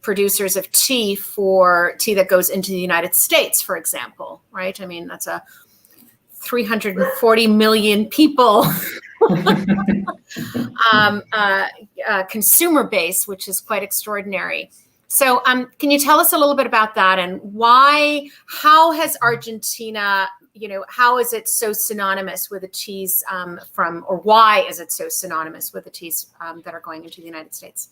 producers of tea for tea that goes into the United States, for example, right? I mean, that's a 340 million people consumer base, which is quite extraordinary. So can you tell us a little bit about that, and how has Argentina, how is it so synonymous with the teas why is it so synonymous with the teas that are going into the United States?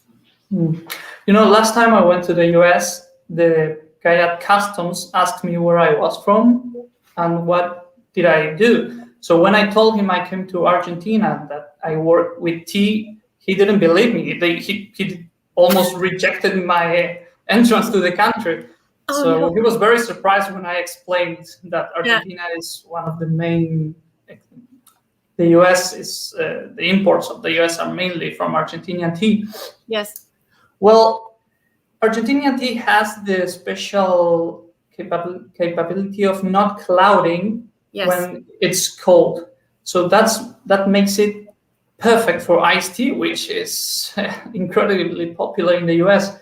Last time I went to the US, the guy at customs asked me where I was from and what did I do. So when I told him I came to Argentina, that I work with tea, he didn't believe me. He almost rejected my entrance to the country. He was very surprised when I explained that Argentina is one of the main. The US is the imports of the US are mainly from Argentinian tea. Yes. Well, Argentinian tea has the special capability of not clouding when it's cold. So that makes it perfect for iced tea, which is incredibly popular in the US.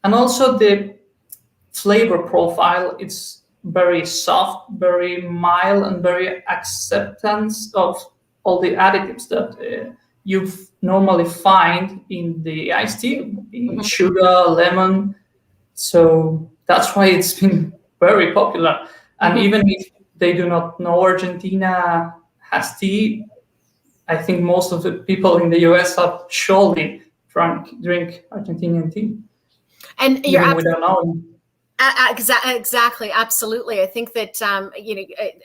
And also the flavor profile, it's very soft, very mild, and very acceptance of all the additives that you normally find in the iced tea, sugar, lemon. So that's why it's been very popular. And even if they do not know Argentina has tea, I think most of the people in the US have surely drink Argentinian tea. And you're without knowing. Exactly, absolutely. I think that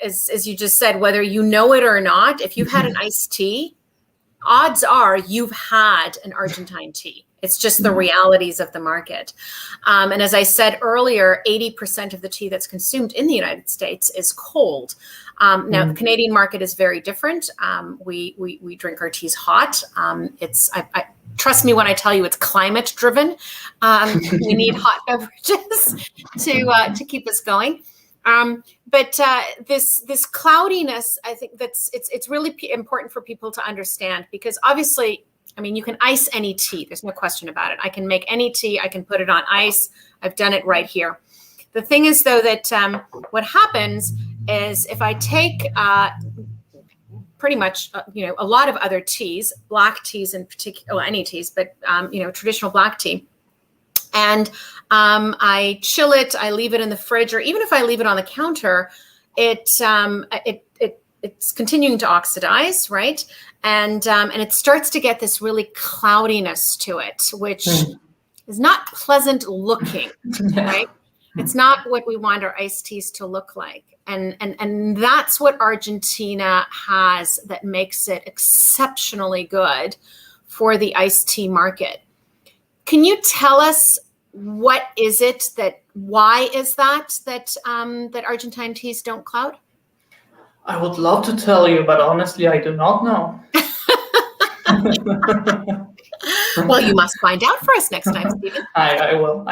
as you just said, whether you know it or not, if you've had an iced tea, odds are you've had an Argentine tea. It's just the realities of the market. And as I said earlier, 80% of the tea that's consumed in the United States is cold. Now, the Canadian market is very different. We drink our teas hot. Trust me when I tell you it's climate driven. We need hot beverages to keep us going. But this cloudiness, I think it's really important for people to understand, because obviously, I mean, you can ice any tea. There's no question about it. I can make any tea. I can put it on ice. I've done it right here. The thing is, though, that what happens is if I take pretty much, a lot of other teas, black teas in particular, well, any teas, but, traditional black tea, and I chill it, I leave it in the fridge, or even if I leave it on the counter, it's continuing to oxidize, right? And it starts to get this really cloudiness to it, which is not pleasant looking, right? It's not what we want our iced teas to look like. And that's what Argentina has that makes it exceptionally good for the iced tea market. Can you tell us why is that Argentine teas don't cloud? I would love to tell you, but honestly, I do not know. Well, you must find out for us next time, Stephen. I will.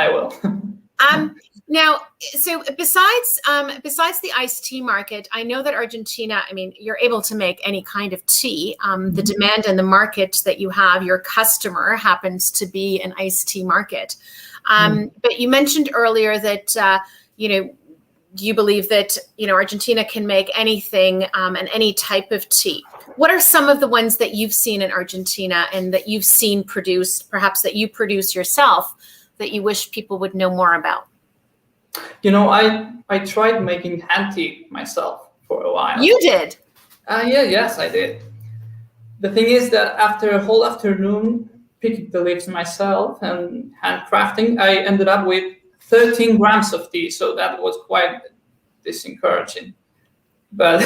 Now, so besides the iced tea market, I know that Argentina, I mean, you're able to make any kind of tea. The demand and the market that you have, your customer happens to be an iced tea market. But you mentioned earlier that, you believe that, Argentina can make anything and any type of tea. What are some of the ones that you've seen in Argentina and that you've seen produced, perhaps that you produce yourself, that you wish people would know more about? You know, I tried making hand tea myself for a while. You did? Yes, I did. The thing is that after a whole afternoon picking the leaves myself and handcrafting, I ended up with 13 grams of tea. So that was quite discouraging. But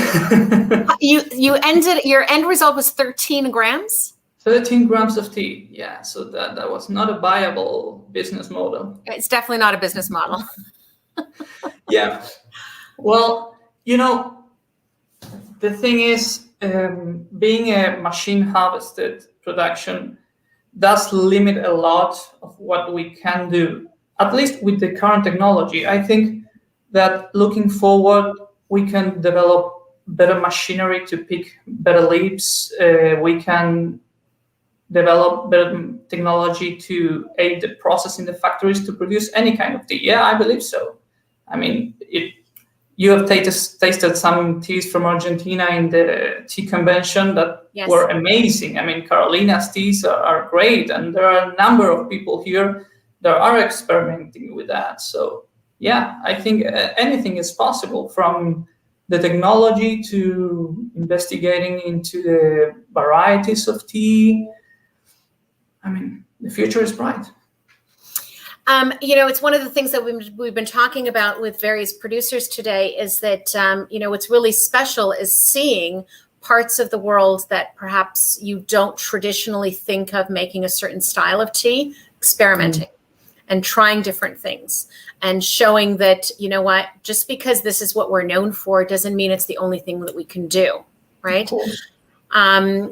your end result was 13 grams? 13 grams of tea. Yeah. So that was not a viable business model. It's definitely not a business model. Yeah. Well, you know, the thing is, being a machine harvested production does limit a lot of what we can do, at least with the current technology. I think that looking forward, we can develop better machinery to pick better leaves. We can develop better technology to aid the process in the factories to produce any kind of tea. Yeah, I believe so. I mean, you have tasted some teas from Argentina in the tea convention that were amazing. I mean, Carolina's teas are great, and there are a number of people here that are experimenting with that. So, yeah, I think anything is possible, from the technology to investigating into the varieties of tea. I mean, the future is bright. You know, it's one of the things that we've been talking about with various producers today is that, you know, what's really special is seeing parts of the world that perhaps you don't traditionally think of making a certain style of tea, experimenting and trying different things and showing that, you know what, just because this is what we're known for doesn't mean it's the only thing that we can do, right?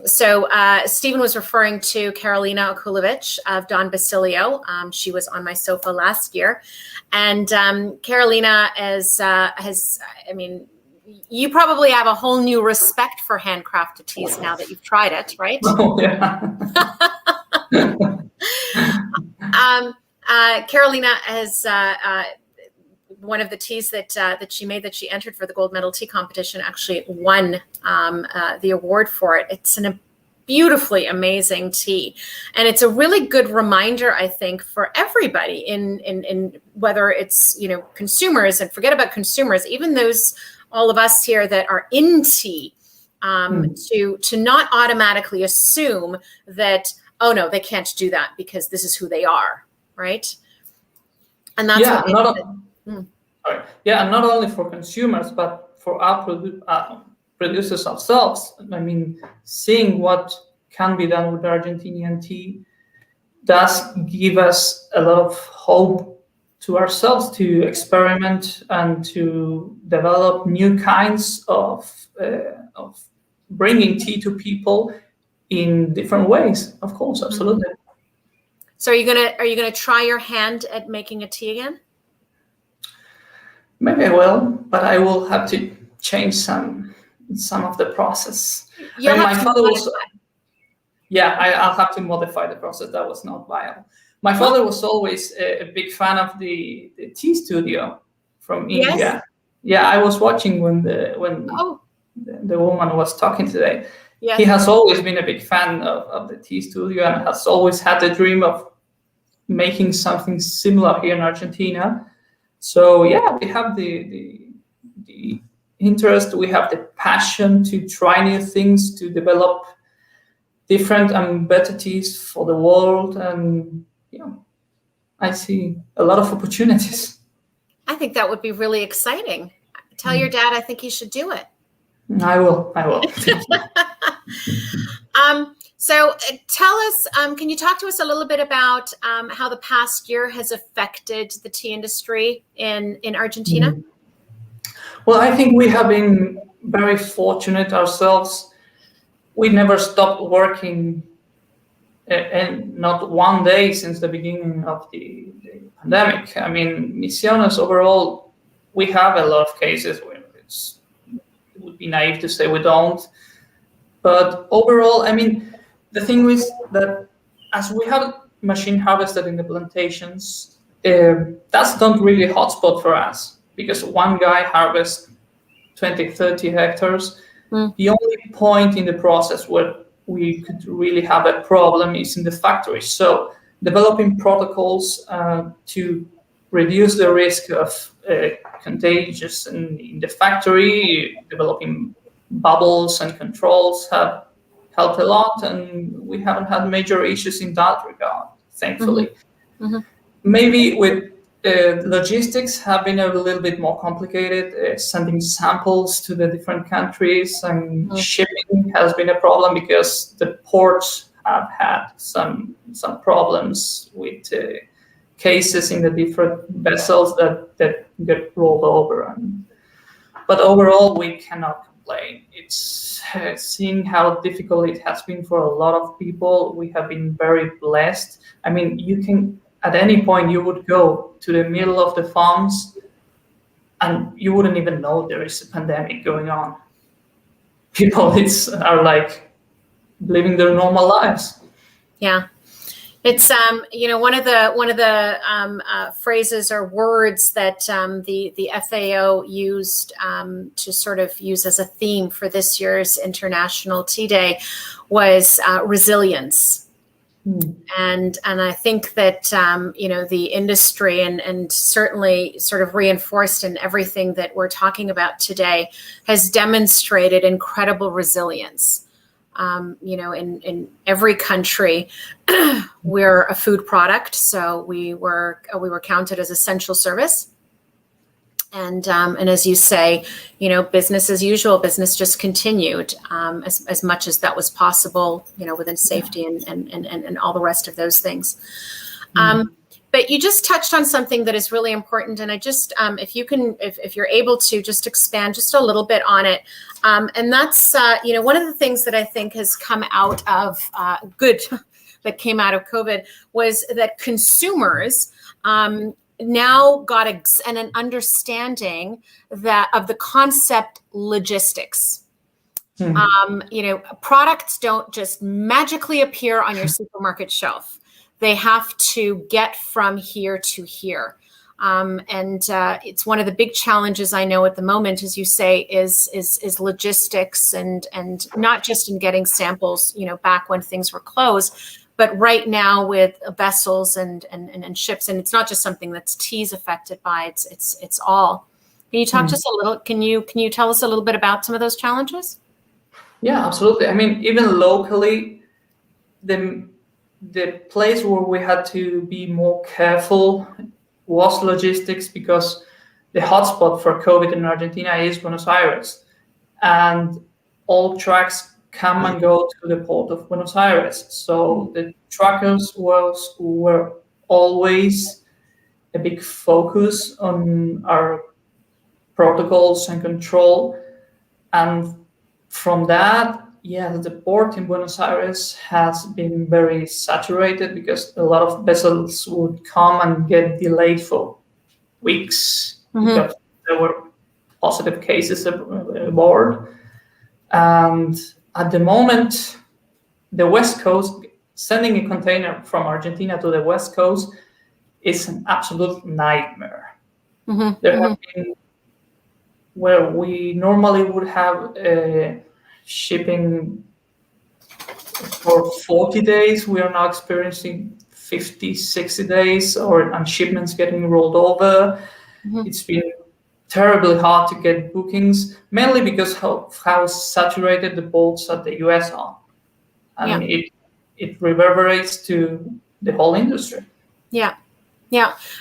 So Stephen was referring to Karolina Okulovich of Don Basilio. She was on my sofa last year. And Karolina has, I mean, you probably have a whole new respect for handcrafted teas now that you've tried it, right? Oh, yeah. Karolina has one of the teas that she made, that she entered for the gold medal tea competition, actually won the award for it. It's a beautifully amazing tea, and it's a really good reminder, I think, for everybody in whether it's, you know, consumers, and forget about consumers, even those, all of us here that are in tea, to not automatically assume that, oh no, they can't do that because this is who they are, right? And that's not only for consumers, but for our producers ourselves. I mean, seeing what can be done with Argentinian tea does give us a lot of hope to ourselves to experiment and to develop new kinds of bringing tea to people in different ways. Of course, absolutely. So are you gonna try your hand at making a tea again? Maybe I will, but I will have to change some of the process. My father was, I'll have to modify the process. That was not viable. My father was always a big fan of the tea studio from India. Yes. Yeah, I was watching when the woman was talking today. Yes. He has always been a big fan of the tea studio and has always had the dream of making something similar here in Argentina. So yeah, we have the interest, we have the passion to try new things, to develop different and better teas for the world, and you know, I see a lot of opportunities. I think that would be really exciting. Tell your dad I think he should do it. I will. So tell us, can you talk to us a little bit about how the past year has affected the tea industry in Argentina? Well, I think we have been very fortunate ourselves. We never stopped working, and not one day since the beginning of the pandemic. I mean, Misiones overall, we have a lot of cases where it would be naive to say we don't. But overall, I mean, the thing is that as we have machine harvested in the plantations, that's not really a hotspot for us, because one guy harvests 20, 30 hectares. The only point in the process where we could really have a problem is in the factory. So developing protocols to reduce the risk of contagious in the factory. Developing bubbles and controls have helped a lot, and we haven't had major issues in that regard, thankfully. Maybe with logistics have been a little bit more complicated. Sending samples to the different countries and shipping has been a problem because the ports have had some problems with cases in the different vessels that get rolled over. But overall, we cannot complain. It's seeing how difficult it has been for a lot of people. We have been very blessed. I mean, you can, at any point, you would go to the middle of the farms and you wouldn't even know there is a pandemic going on. People are like living their normal lives. Yeah. It's one of the phrases or words that the FAO used to sort of use as a theme for this year's International Tea Day was resilience. And I think that the industry and certainly sort of reinforced in everything that we're talking about today has demonstrated incredible resilience. In every country, we're a food product, so we were counted as essential service. And as you say, business as usual, business just continued as much as that was possible, within safety and all the rest of those things. But you just touched on something that is really important, and I just, if you're able to just expand just a little bit on it, and that's, one of the things that I think has come out of good that came out of COVID was that consumers now got an understanding of the concept logistics. Products don't just magically appear on your supermarket shelf. They have to get from here to here. And it's one of the big challenges I know at the moment, as you say, is logistics and not just in getting samples, back when things were closed, but right now with vessels and ships. And it's not just something that's tea's affected by, it's all. Can you talk to us a little, can you tell us a little bit about some of those challenges? Yeah, absolutely. I mean, even locally, the place where we had to be more careful was logistics, because the hotspot for COVID in Argentina is Buenos Aires, and all trucks come and go to the port of Buenos Aires. So the truckers were always a big focus on our protocols and control. And from that, the port in Buenos Aires has been very saturated because a lot of vessels would come and get delayed for weeks because there were positive cases aboard. And at the moment, the West Coast, sending a container from Argentina to the West Coast is an absolute nightmare. There have been where we normally would have shipping for 40 days, we are now experiencing 50, 60 days, and shipments getting rolled over. It's been terribly hard to get bookings, mainly because how saturated the ports at the US are. And it reverberates to the whole industry. Yeah.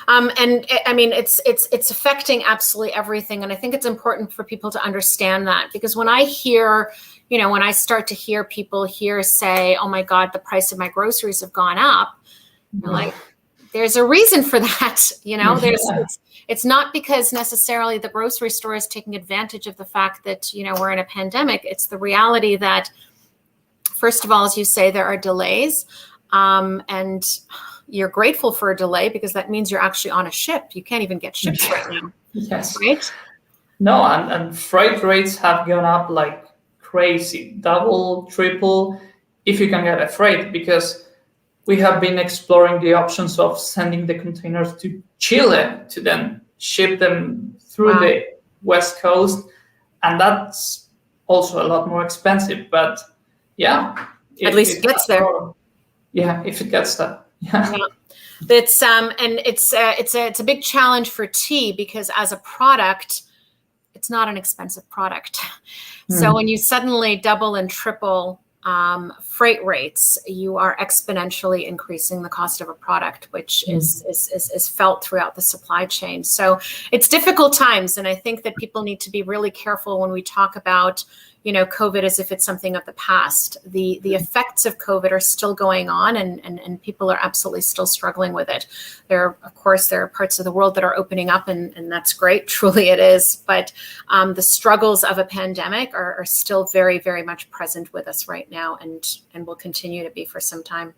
And I mean, it's affecting absolutely everything. And I think it's important for people to understand that, because when I hear, when I start to hear people here say, oh my God, the price of my groceries have gone up, like, there's a reason for that. It's not because necessarily the grocery store is taking advantage of the fact that, we're in a pandemic. It's the reality that, first of all, as you say, there are delays, and you're grateful for a delay because that means you're actually on a ship. You can't even get ships right now. Yes. Right? No, and freight rates have gone up like crazy, double, triple, if you can get a freight, because we have been exploring the options of sending the containers to Chile to then ship them through the West Coast. And that's also a lot more expensive, but at least it gets there. If it gets there. Yeah. It's and it's a big challenge for tea because as a product, it's not an expensive product. So when you suddenly double and triple freight rates, you are exponentially increasing the cost of a product, which is felt throughout the supply chain. So it's difficult times, and I think that people need to be really careful when we talk about, COVID as if it's something of the past. The effects of COVID are still going on, and people are absolutely still struggling with it. There are parts of the world that are opening up, and that's great. Truly it is. But the struggles of a pandemic are still very, very much present with us right now, and will continue to be for some time.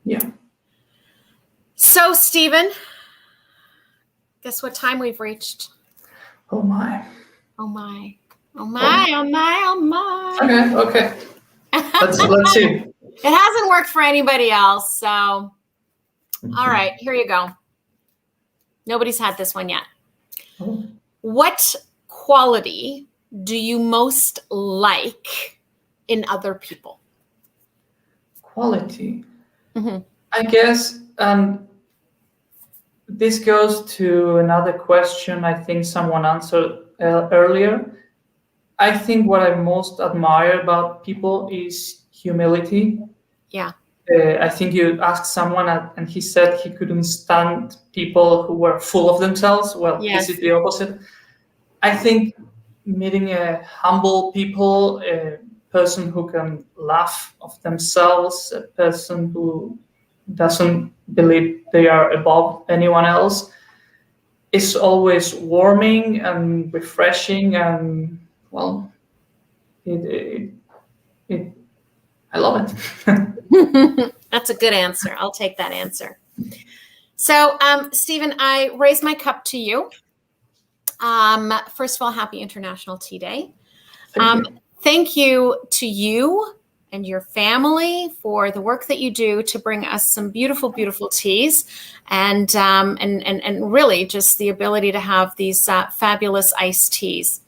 Yeah. So, Stephen, guess what time we've reached? Oh my. Oh my. Oh my, oh my, oh my. Okay. Let's see. It hasn't worked for anybody else, so all right, here you go. Nobody's had this one yet. What quality do you most like in other people? Quality. I guess this goes to another question I think someone answered earlier. I think what I most admire about people is humility. Yeah. I think you asked someone and he said he couldn't stand people who were full of themselves. Well, Yes. This is the opposite. I think meeting a humble people, a person who can laugh of themselves, a person who doesn't believe they are above anyone else, is always warming and refreshing, and well, I love it. That's a good answer. I'll take that answer. So, Stephen, I raise my cup to you. First of all, happy International Tea Day. Thank you to you and your family for the work that you do to bring us some beautiful, beautiful teas, and really just the ability to have these fabulous iced teas.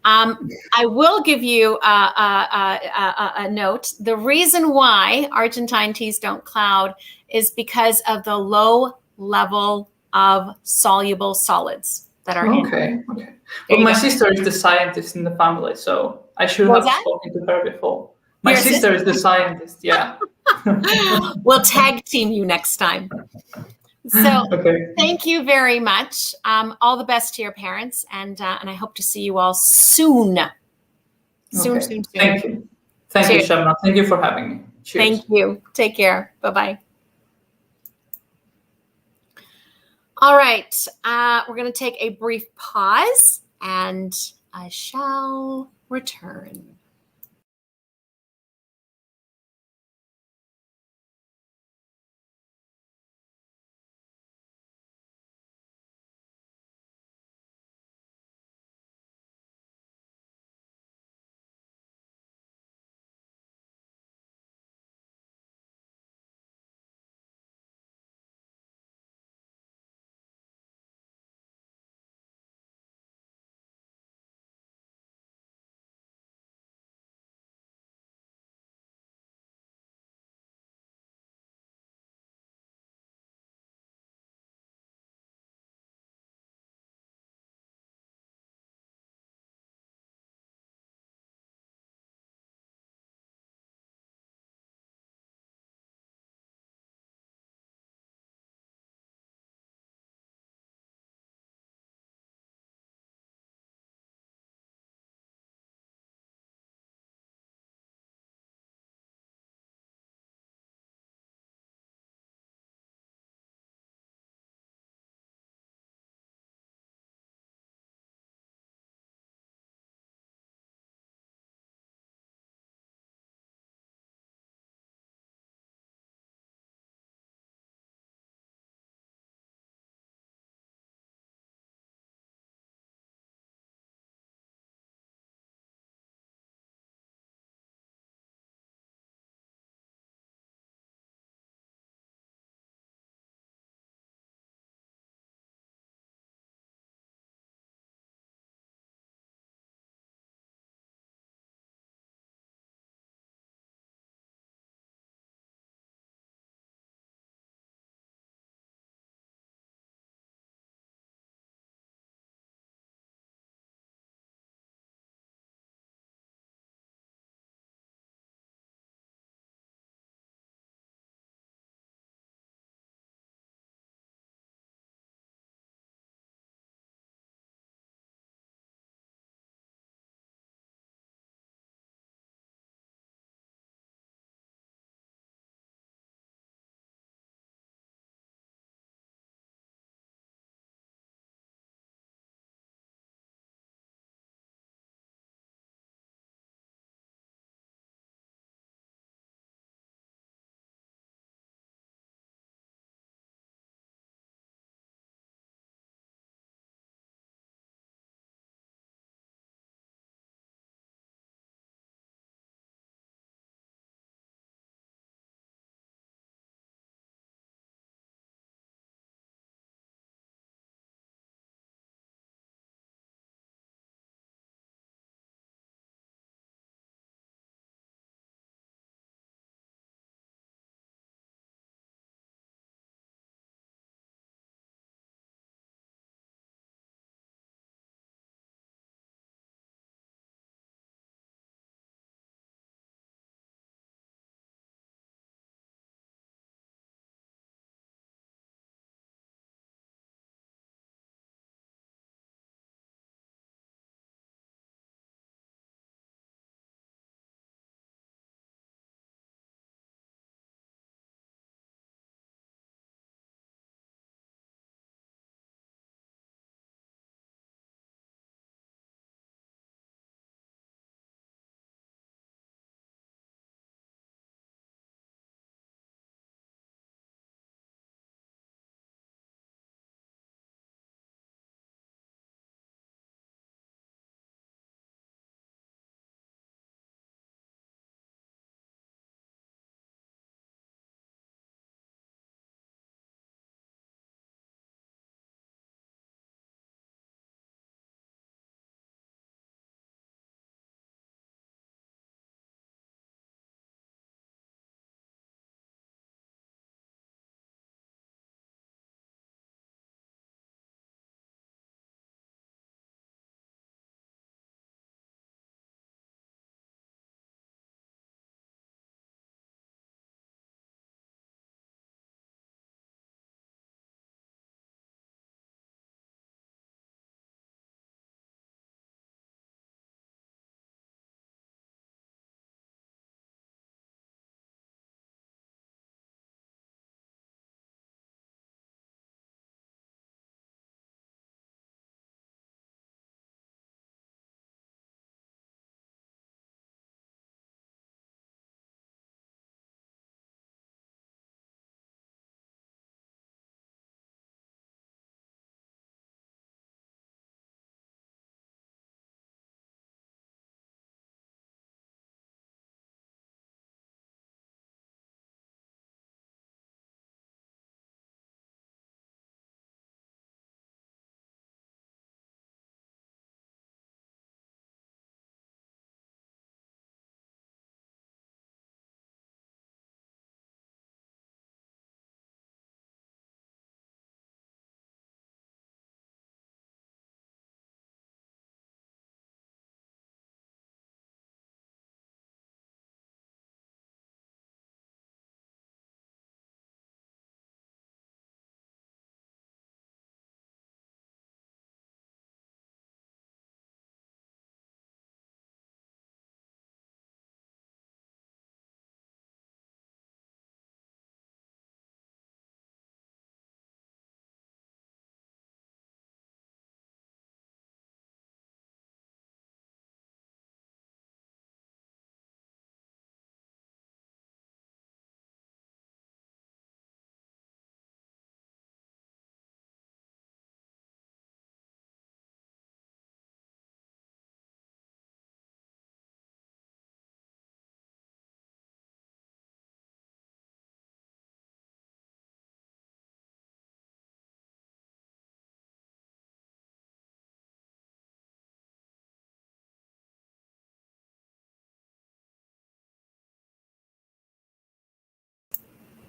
I will give you a note. The reason why Argentine teas don't cloud is because of the low level of soluble solids that are in. Okay. Well, my sister is the scientist in the family, so I should have spoken to her before. My sister is the scientist, yeah. We'll tag team you next time. So Thank you very much. All the best to your parents, and I hope to see you all soon. Soon. Thank you. Thank you, Sharon. Thank you for having me. Cheers. Thank you. Take care. Bye-bye. All right. We're going to take a brief pause, and I shall return.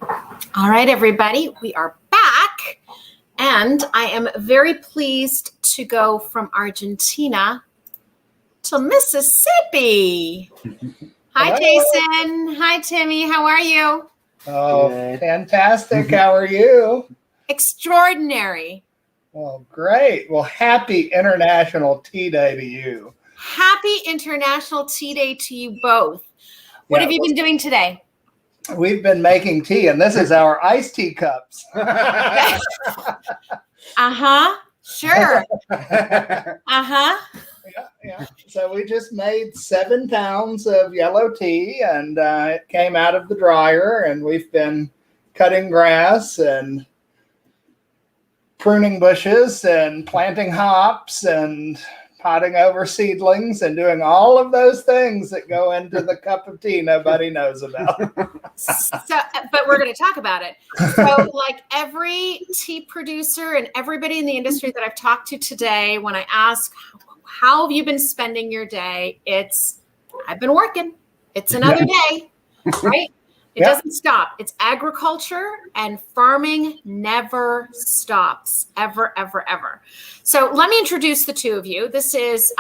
All right, everybody, we are back, and I am very pleased to go from Argentina to Mississippi. Hi, Jason. Hi, Timmy. How are you? Oh, fantastic. How are you? Extraordinary. Well, great. Well, happy International Tea Day to you. Happy International Tea Day to you both. What have you been doing today? We've been making tea, and this is our iced tea cups. Sure. Yeah. So we just made 7 pounds of yellow tea, and it came out of the dryer, and we've been cutting grass and pruning bushes and planting hops and potting over seedlings and doing all of those things that go into the cup of tea nobody knows about. But we're going to talk about it. So like every tea producer and everybody in the industry that I've talked to today, when I ask, how have you been spending your day? It's, I've been working. It's another day, right? It doesn't stop. It's agriculture, and farming never stops, ever, ever, ever. So let me introduce the two of you. This is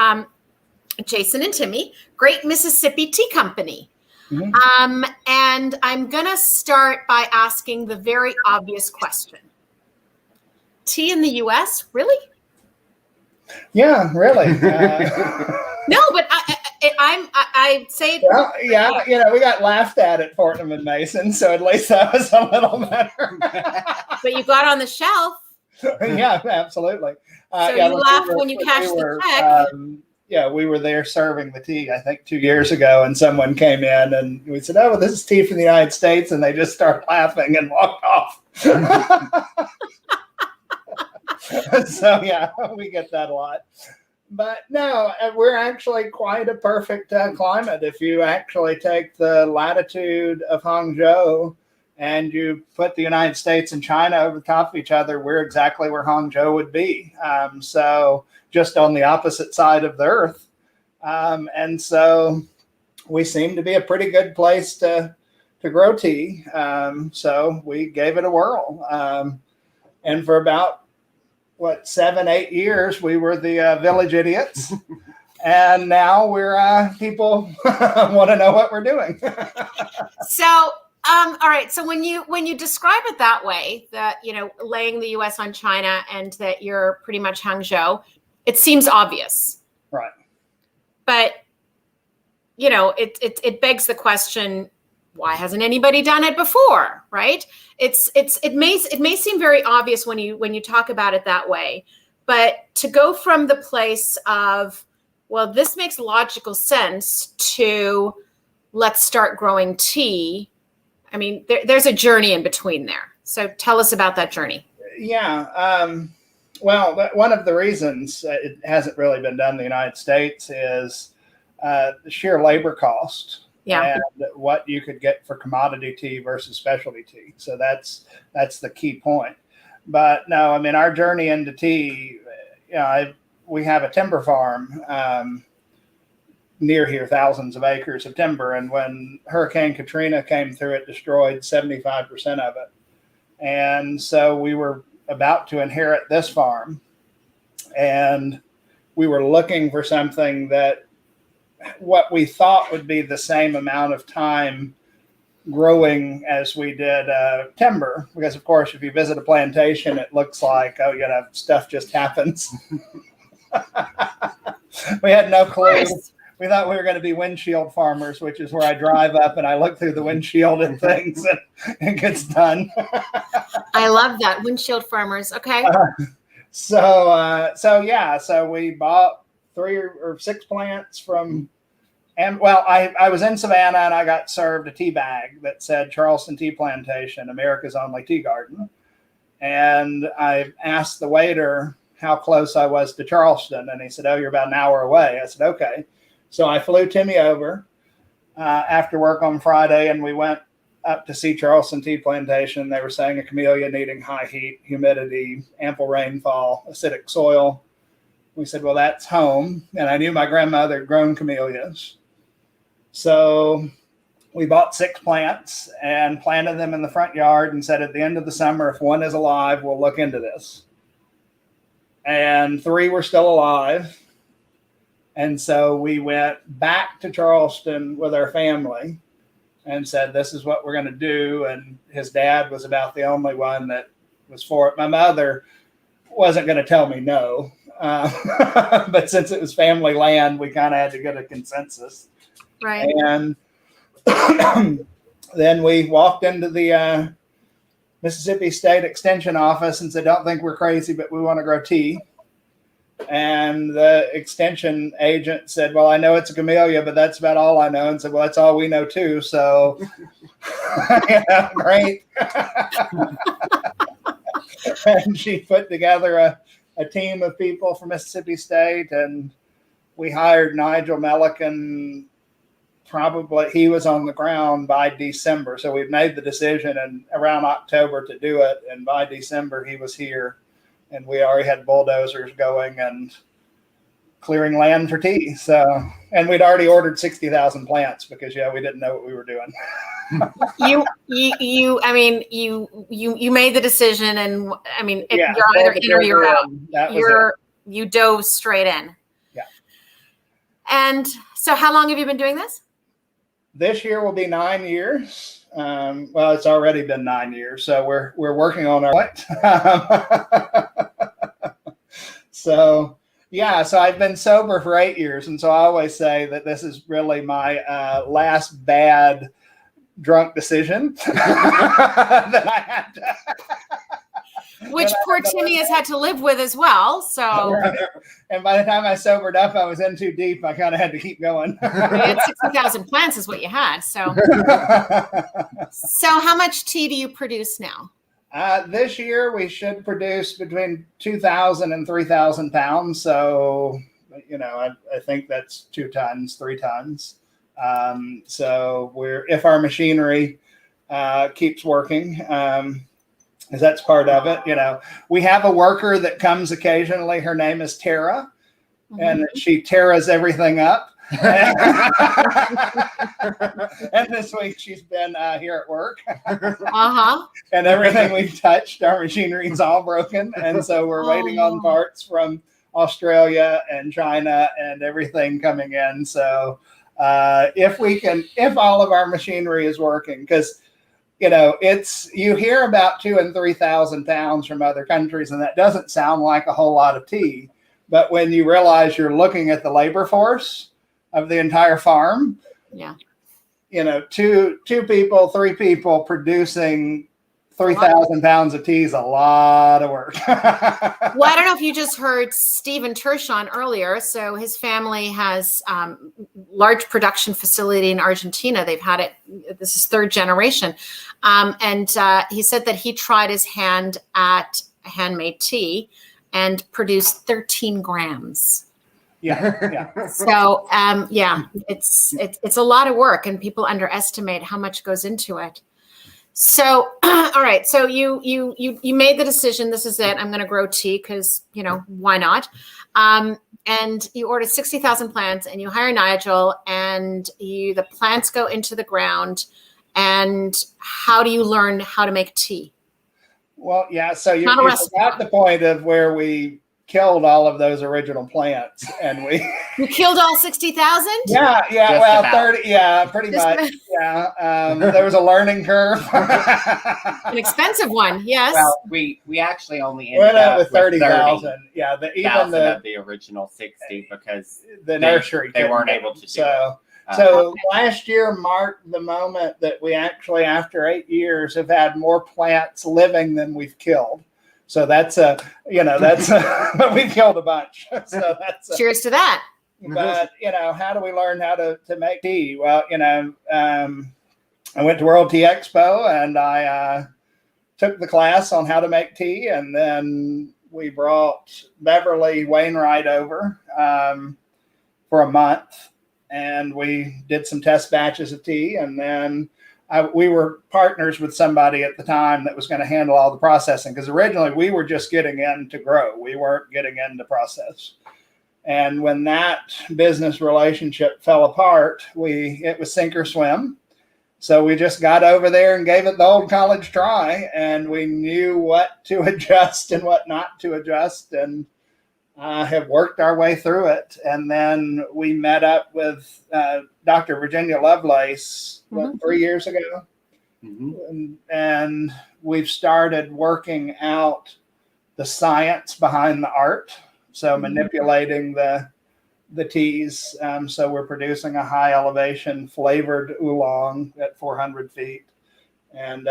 Jason and Timmy, Great Mississippi Tea Company. And I'm going to start by asking the very obvious question. Tea in the U.S., really? Yeah, really. No, but I say. Well, yeah, you know, we got laughed at Fortnum and Mason, so at least that was a little better. But you got on the shelf. Yeah, absolutely. So you laughed when you cashed the check. Yeah, we were there serving the tea, I think 2 years ago, and someone came in and we said, "Oh, well, this is tea from the United States," and they just started laughing and walked off. So yeah, we get that a lot. But no, we're actually quite a perfect climate. If you actually take the latitude of Hangzhou and you put the United States and China over the top of each other, we're exactly where Hangzhou would be. So just on the opposite side of the earth. And so we seem to be a pretty good place to grow tea. So we gave it a whirl. And for about 7-8 years, we were the village idiots, and now we're people want to know what we're doing. So, all right. So when you describe it that way, that laying the U.S. on China and that you're pretty much Hangzhou, it seems obvious, right? But it begs the question: why hasn't anybody done it before, right? It may seem very obvious when you talk about it that way, but to go from the place of, well, this makes logical sense, to let's start growing tea. I mean, there's a journey in between there. So tell us about that journey. Yeah. Well, one of the reasons it hasn't really been done in the United States is the sheer labor cost. Yeah. And what you could get for commodity tea versus specialty tea. So that's the key point. But no, I mean, our journey into tea, we have a timber farm near here, thousands of acres of timber. And when Hurricane Katrina came through, it destroyed 75% of it. And so we were about to inherit this farm, and we were looking for something that what we thought would be the same amount of time growing as we did timber, because of course, if you visit a plantation, it looks like, stuff just happens. We had no clue. We thought we were going to be windshield farmers, which is where I drive up and I look through the windshield and things, and it gets done. I love that, windshield farmers. Okay. So we bought 3 or 6 plants from. And well, I was in Savannah and I got served a tea bag that said Charleston Tea Plantation, America's only tea garden. And I asked the waiter how close I was to Charleston. And he said, "Oh, you're about an hour away." I said, "Okay." So I flew Timmy over after work on Friday, and we went up to see Charleston Tea Plantation. They were saying a camellia needing high heat, humidity, ample rainfall, acidic soil. We said, well, that's home. And I knew my grandmother had grown camellias. So we bought 6 plants and planted them in the front yard and said at the end of the summer, if one is alive, we'll look into this. And 3 were still alive. And so we went back to Charleston with our family and said, this is what we're going to do. And his dad was about the only one that was for it. My mother wasn't going to tell me no. But since it was family land, we kind of had to get a consensus. Right. And then we walked into the Mississippi State Extension Office and said, don't think we're crazy, but we want to grow tea. And the extension agent said, well, I know it's a camellia, but that's about all I know. And said, well, that's all we know too. So, yeah, great. And she put together a team of people from Mississippi State, and we hired Nigel Mellican. Probably he was on the ground by December. So we'd made the decision and around October to do it. And by December, he was here. And we already had bulldozers going and clearing land for tea. So, and we'd already ordered 60,000 plants because, yeah, we didn't know what we were doing. You made the decision, and I mean, Yeah, you're either in or you're out. That was You dove straight in. Yeah. And so, how long have you been doing this? This year will be 9 years. Well, it's already been 9 years, so we're working on our So yeah, so I've been sober for 8 years, and so I always say that this is really my last bad drunk decision that I had to. Which poor Timmy has had to live with as well. So, and by the time I sobered up, I was in too deep. I kind of had to keep going. you had 60,000 plants is what you had. So, so how much tea do you produce now? This year we should produce between 2,000 and 3,000 pounds. So, you know, I think that's 2 tons, 3 tons. So if our machinery keeps working, because that's part of it. You know, we have a worker that comes occasionally. Her name is Tara, and she tears everything up. And this week she's been here at work. And everything we've touched, our machinery is all broken. And so we're waiting on parts from Australia and China and everything coming in. So if all of our machinery is working, because you know, you hear about 2,000 and 3,000 pounds from other countries, and that doesn't sound like a whole lot of tea. But when you realize you're looking at the labor force of the entire farm, yeah, you know, two people, 3 people producing 3,000 pounds of tea is a lot of work. Well, I don't know if you just heard Stephen Tershon earlier. So his family has large production facility in Argentina. They've had it. This is 3rd generation. And he said that he tried his hand at handmade tea and produced 13 grams. Yeah. So yeah, it's a lot of work, and people underestimate how much goes into it. So, all right. So you made the decision. This is it. I'm going to grow tea because, you know, why not? And you ordered 60,000 plants, and you hire Nigel, and the plants go into the ground. And how do you learn how to make tea? Well, yeah. So you got the point of where we killed all of those original plants, and you killed all 60,000. Yeah. Just well, about. 30. Yeah, pretty much. Yeah. There was a learning curve. An expensive one. Yes. Well, we actually only went ended up up with 30,000. Yeah. Even of the original 60 because the nursery they weren't able to do it. So last year marked the moment that we actually, after 8 years, have had more plants living than we've killed. So that's but we've killed a bunch. So that's cheers to that. But you know, how do we learn how to make tea? Well, you know, I went to World Tea Expo and I took the class on how to make tea, and then we brought Beverly Wainwright over for a month, and we did some test batches of tea, and then we were partners with somebody at the time that was going to handle all the processing, because originally we were just getting in to grow. We weren't getting in to process. And when that business relationship fell apart, it was sink or swim. So we just got over there and gave it the old college try, and we knew what to adjust and what not to adjust, and have worked our way through it. And then we met up with Dr. Virginia Lovelace 3 years ago. And we've started working out the science behind the art. So manipulating the teas. So we're producing a high elevation flavored oolong at 400 feet, and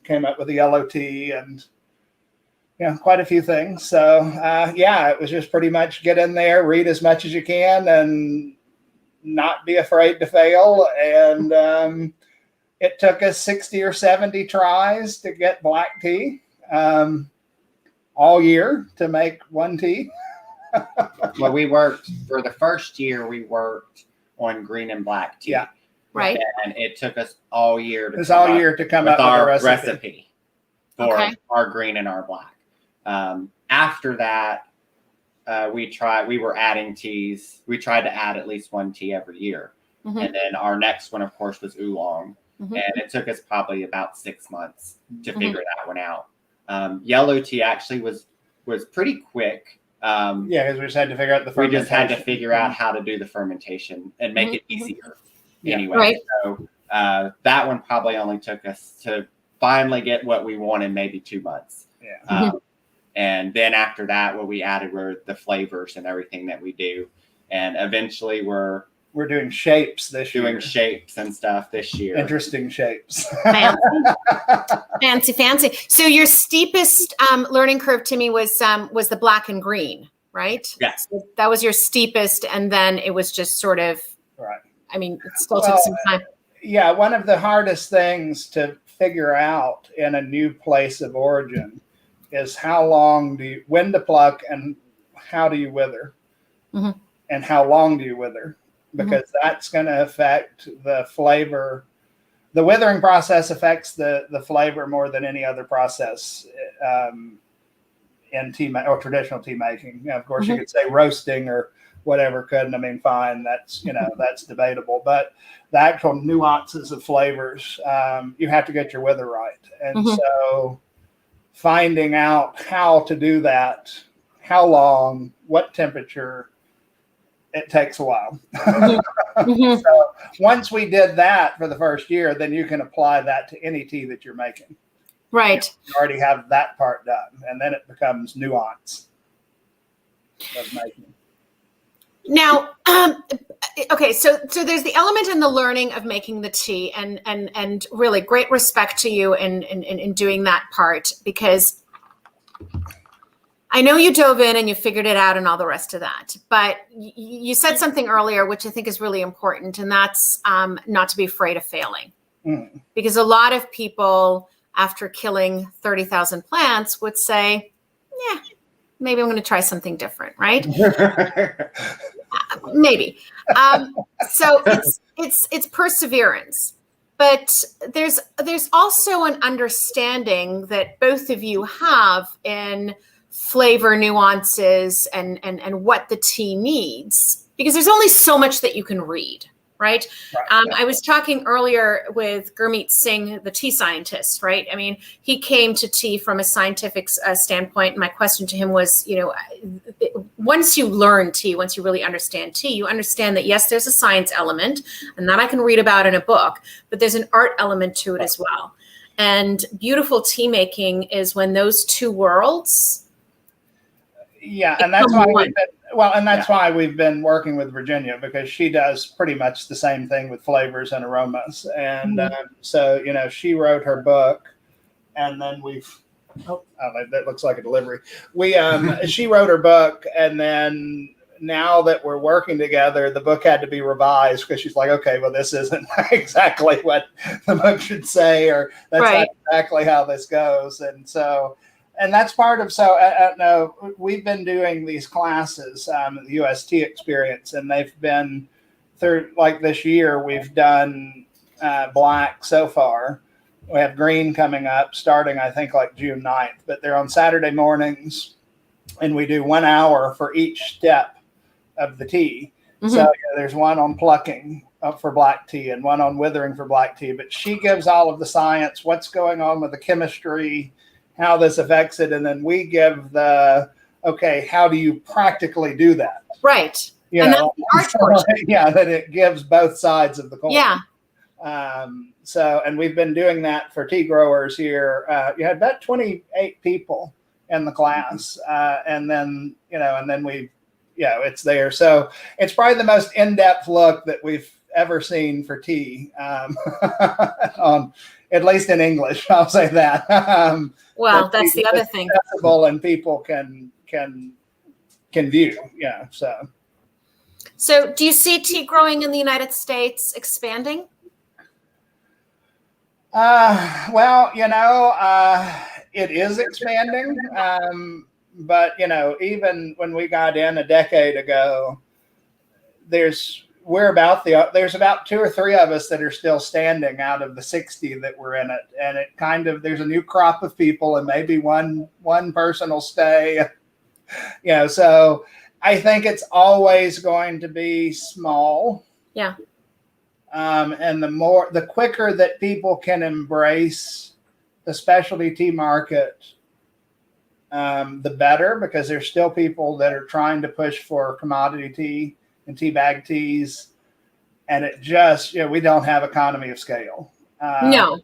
came up with a yellow tea and quite a few things. So it was just pretty much get in there, read as much as you can, and not be afraid to fail. And it took us 60 or 70 tries to get black tea all year to make one tea. Well, we worked for the first year. We worked on green and black tea. Yeah, right. And it took us all year to come up with our a recipe for our green and our black. After that, we were adding teas. We tried to add at least one tea every year, and then our next one, of course, was oolong, and it took us probably about 6 months to figure that one out. Yellow tea actually was pretty quick. Because we just had to figure out the fermentation. We just had to figure out how to do the fermentation and make it easier. Anyway, Right. So that one probably only took us to finally get what we wanted maybe 2 months. And then after that, what we added were the flavors and everything that we do. And eventually we're doing shapes this year. Doing shapes and stuff this year. Interesting shapes. Fancy. So your steepest learning curve, Timmy, was the black and green, right? Yes. So that was your steepest, and then it was just sort of, right. I mean, it still took some time. One of the hardest things to figure out in a new place of origin is when to pluck and how do you wither, and how long do you wither, because that's going to affect the flavor. The withering process affects the flavor more than any other process in tea or traditional tea making. Of course, you could say roasting or whatever couldn't. I mean, fine, that's that's debatable. But the actual nuances of flavors, you have to get your wither right, and so finding out how to do that, how long, what temperature. It takes a while. So once we did that for the first year, then you can apply that to any tea that you're making. Right. You already have that part done, and then it becomes nuance of making. Now, okay, so there's the element in the learning of making the tea, and really great respect to you in doing that part, because I know you dove in and you figured it out and all the rest of that, but you said something earlier, which I think is really important, and that's not to be afraid of failing. Because a lot of people, after killing 30,000 plants, would say, yeah, maybe I'm going to try something different, right? Maybe. So it's perseverance. But there's also an understanding that both of you have in flavor nuances and what the tea needs, because there's only so much that you can read, right? I was talking earlier with Gurmeet Singh, the tea scientist, right? I mean, he came to tea from a scientific standpoint. My question to him was, once you learn tea, once you really understand tea, you understand that, yes, there's a science element, and that I can read about in a book, but there's an art element to it as well. And beautiful tea making is when those two worlds and that's why we've been working with Virginia, because she does pretty much the same thing with flavors and aromas. And so she wrote her book, and then that looks like a delivery. She wrote her book, and then now that we're working together, the book had to be revised, because she's like, okay, well, this isn't exactly what the book should say, or that's not exactly how this goes. And that's part of, we've been doing these classes, the UST experience, and they've been through, like this year, we've done black so far. We have green coming up starting, I think, like June 9th, but they're on Saturday mornings, and we do 1 hour for each step of the tea. So there's one on plucking for black tea and one on withering for black tea. But she gives all of the science, what's going on with the chemistry, how this affects it, and then we give the, okay, how do you practically do that? Right. You and know, that's the art portion. yeah, that it gives both sides of the coin. Yeah. So, and we've been doing that for tea growers here. You had about 28 people in the class. And then, you know, and then we, it's there. So it's probably the most in-depth look that we've ever seen for tea, at least in English, I'll say that. Well, that's the other thing. Accessible and people can view, So do you see tea growing in the United States expanding? Well, it is expanding. But, even when we got in a decade ago, there's about 2 or 3 of us that are still standing out of the 60 that were in it. And it there's a new crop of people and maybe one person will stay, so I think it's always going to be small. Yeah. And the quicker that people can embrace the specialty tea market, the better, because there's still people that are trying to push for commodity tea and tea bag teas. And it just, we don't have economy of scale. No.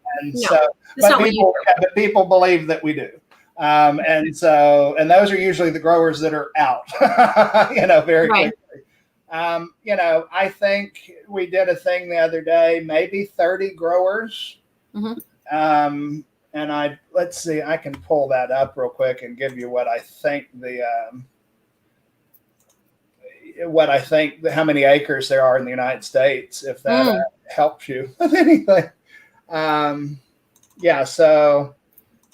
But people believe that we do. And those are usually the growers that are out, very quickly. I think we did a thing the other day, maybe 30 growers. And let's see, I can pull that up real quick and give you what I think how many acres there are in the United States, if that helps you with anything. So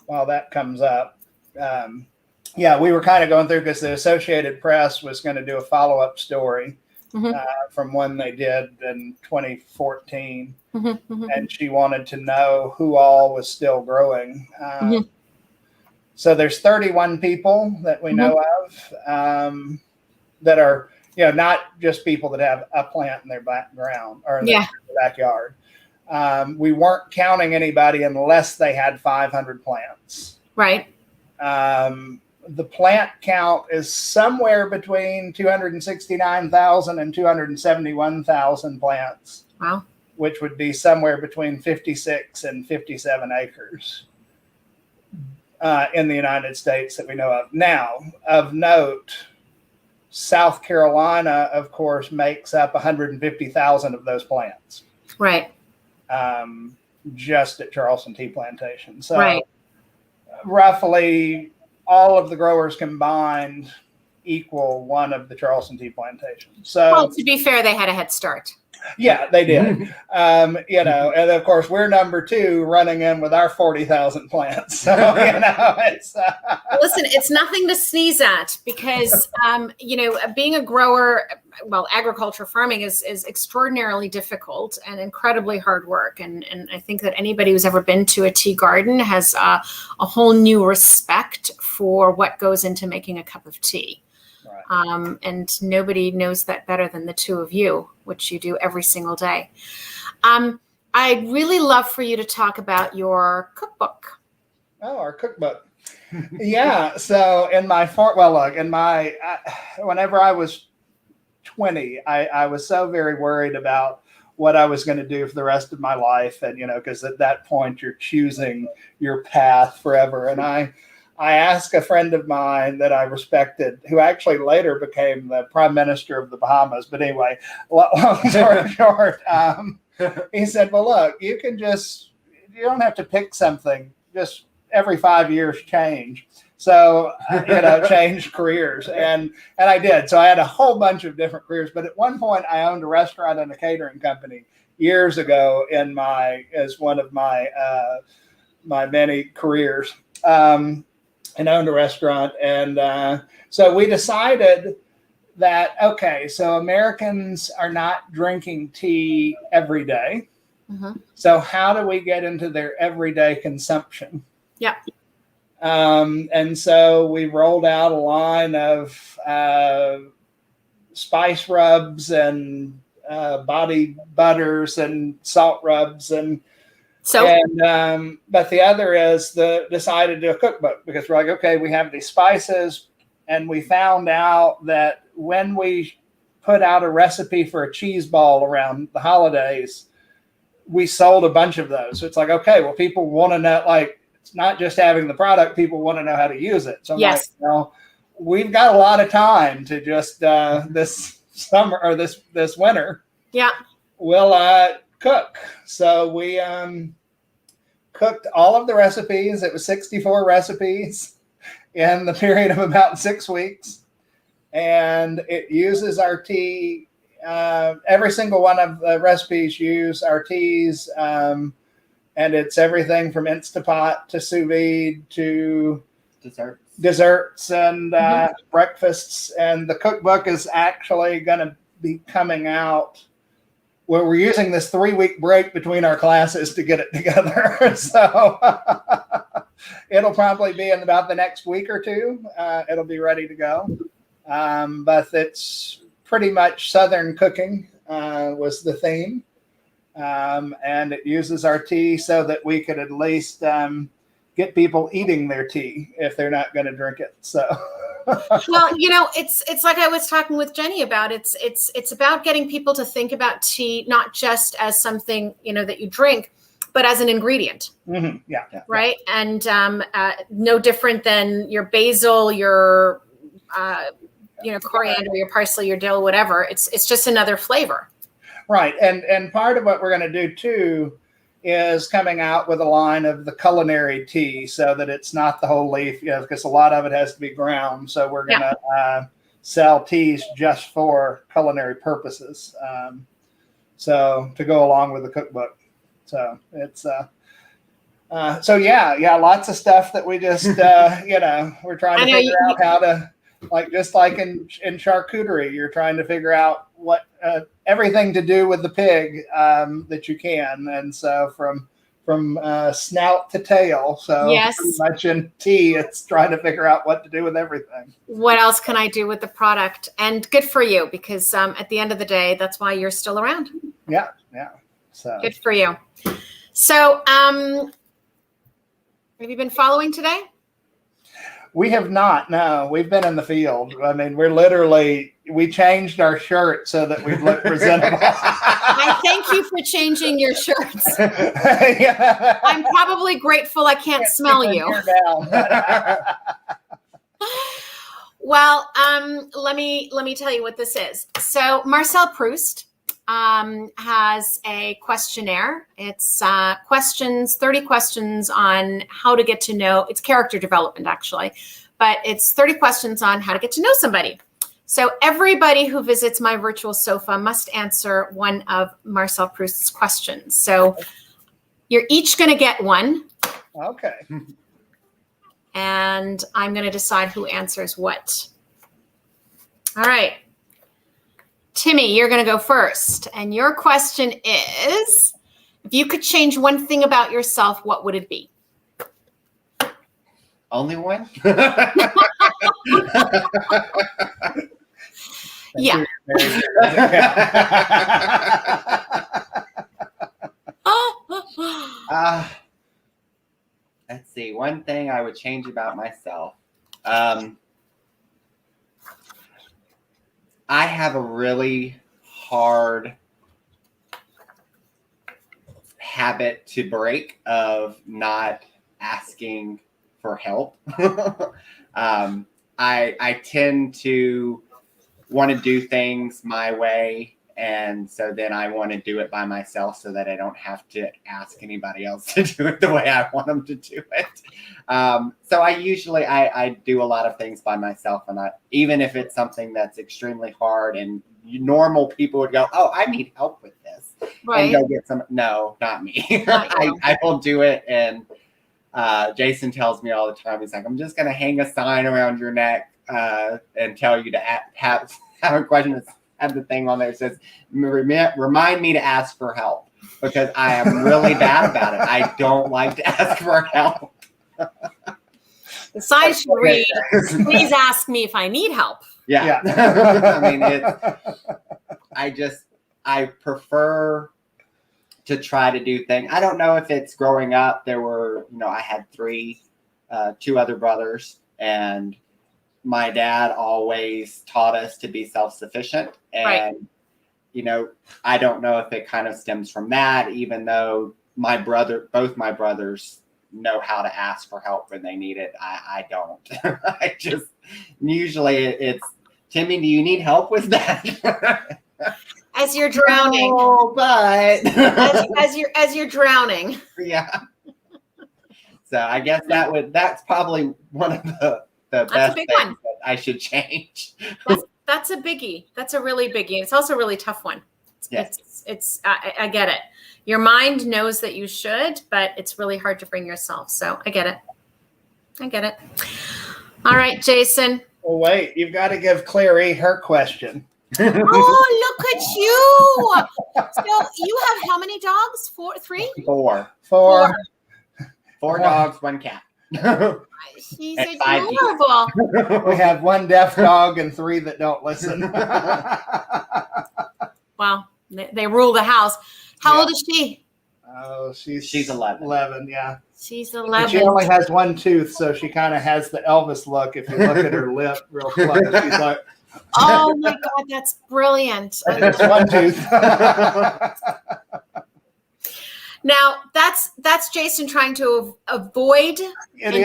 while that comes up, we were kind of going through because the Associated Press was going to do a follow-up story from one they did in 2014. And she wanted to know who all was still growing. So there's 31 people that we know of that are, not just people that have a plant in their background or in their backyard. We weren't counting anybody unless they had 500 plants. Right. The plant count is somewhere between 269,000 and 271,000 plants. Wow. Which would be somewhere between 56 and 57 acres in the United States that we know of. Now, of note, South Carolina, of course, makes up 150,000 of those plants. Right. Just at Charleston Tea Plantation. So roughly all of the growers combined equal one of the Charleston Tea Plantations. So, well, to be fair, they had a head start. Yeah, they did. And of course we're number 2 running in with our 40,000 plants. So, it's listen, it's nothing to sneeze at because, being a grower, agriculture farming is extraordinarily difficult and incredibly hard work. And I think that anybody who's ever been to a tea garden has a whole new respect for what goes into making a cup of tea. And nobody knows that better than the 2 of you, which you do every single day. I'd really love for you to talk about your cookbook. Oh, our cookbook. Yeah. So whenever I was 20, I was so very worried about what I was going to do for the rest of my life. And, because at that point you're choosing your path forever. And I asked a friend of mine that I respected, who actually later became the Prime Minister of the Bahamas. But anyway, long story short, he said, well, look, you don't have to pick something, just every 5 years change. So, change careers. And I did. So I had a whole bunch of different careers. But at one point I owned a restaurant and a catering company years ago as one of my many careers. And owned a restaurant. And so we decided that, okay, so Americans are not drinking tea every day. So how do we get into their everyday consumption? Yeah. And so we rolled out a line of spice rubs and body butters and salt rubs but the other is decided to do a cookbook, because we're like, okay, we have these spices, and we found out that when we put out a recipe for a cheese ball around the holidays, we sold a bunch of those. So it's like, okay, well, people want to know, like, it's not just having the product, people want to know how to use it. So I'm like, well, we've got a lot of time to just this summer or this winter. Yeah. We'll cook. So we cooked all of the recipes. It was 64 recipes in the period of about 6 weeks. And it uses our tea. Every single one of the recipes use our teas. And it's everything from Instapot to sous vide to desserts and breakfasts. And the cookbook is actually going to be coming out where we're using this 3-week break between our classes to get it together. So it'll probably be in about the next week or two. It'll be ready to go. But it's pretty much Southern cooking was the theme. And it uses our tea so that we could at least get people eating their tea if they're not going to drink it. So, well, it's like I was talking with Jenny about. It's about getting people to think about tea not just as something that you drink, but as an ingredient. Mm-hmm. Yeah. Right. And no different than your basil, your coriander, your parsley, your dill, whatever. It's just another flavor. Right. And part of what we're going to do too is coming out with a line of the culinary tea, so that it's not the whole leaf, because a lot of it has to be ground. So we're going to sell teas just for culinary purposes. So to go along with the cookbook. So it's lots of stuff that we just we're trying to figure out how to, like, just like in charcuterie, you're trying to figure out what everything to do with the pig that you can, and so from snout to tail. So pretty much in tea, it's trying to figure out what to do with everything. What else can I do with the product? And good for you, because at the end of the day, that's why you're still around. Yeah. So good for you. So have you been following today? We have not. No, we've been in the field. I mean, we changed our shirt so that we look presentable. I thank you for changing your shirts. I'm probably grateful I can't smell you. Well, let me tell you what this is. So Marcel Proust has a questionnaire. It's 30 questions on how to get to know. It's character development, actually, but it's 30 questions on how to get to know somebody. So everybody who visits my virtual sofa must answer one of Marcel Proust's questions. So you're each going to get one. Okay. And I'm going to decide who answers what. All right. Timmy, you're going to go first. And your question is, if you could change one thing about yourself, what would it be? Only one? Yeah. Let's see. One thing I would change about myself. I have a really hard habit to break of not asking for help. I tend to want to do things my way, and so then I want to do it by myself so that I don't have to ask anybody else to do it the way I want them to do it. So I usually I do a lot of things by myself, and even if it's something that's extremely hard and normal people would go, "Oh, I need help with this," and go get some. No, not me. I will do it, and Jason tells me all the time. He's like, "I'm just going to hang a sign around your neck and tell you to have a question." Have the thing on there that says, "Remind me to ask for help," because I am really bad about it. I don't like to ask for help. The sign should read, please ask me if I need help. Yeah. I mean, I prefer to try to do things. I don't know if it's growing up. There were, I had two other brothers, and my dad always taught us to be self-sufficient. And, I don't know if it kind of stems from that, even though both my brothers know how to ask for help when they need it. I don't. I just, usually it's, Timmy, do you need help with that? As you're drowning. Oh, but as you're drowning. Yeah. So I guess that's probably one of the best things that I should change. That's a biggie. That's a really biggie. It's also a really tough one. Yes. I get it. Your mind knows that you should, but it's really hard to bring yourself. So I get it. All right, Jason. Well, wait, you've got to give Clary her question. Oh, look at you. So you have how many dogs? 3? 4. 4. 4 dogs, 1 cat. She's adorable. We have 1 deaf dog and 3 that don't listen. Well, they rule the house. How old is she? Oh, she's 11. 11, yeah. She's 11. She only has 1 tooth, so she kind of has the Elvis look. If you look at her lip real close, she's like, oh my God, that's brilliant. It's 1 tooth. Now that's Jason trying to avoid and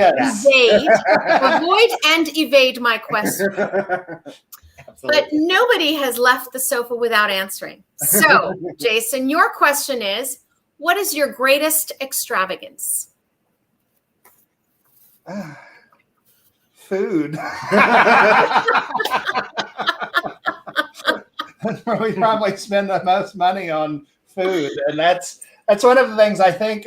evade my question. But nobody has left the sofa without answering. So, Jason, your question is, what is your greatest extravagance? Food. We probably spend the most money on food, and that's one of the things I think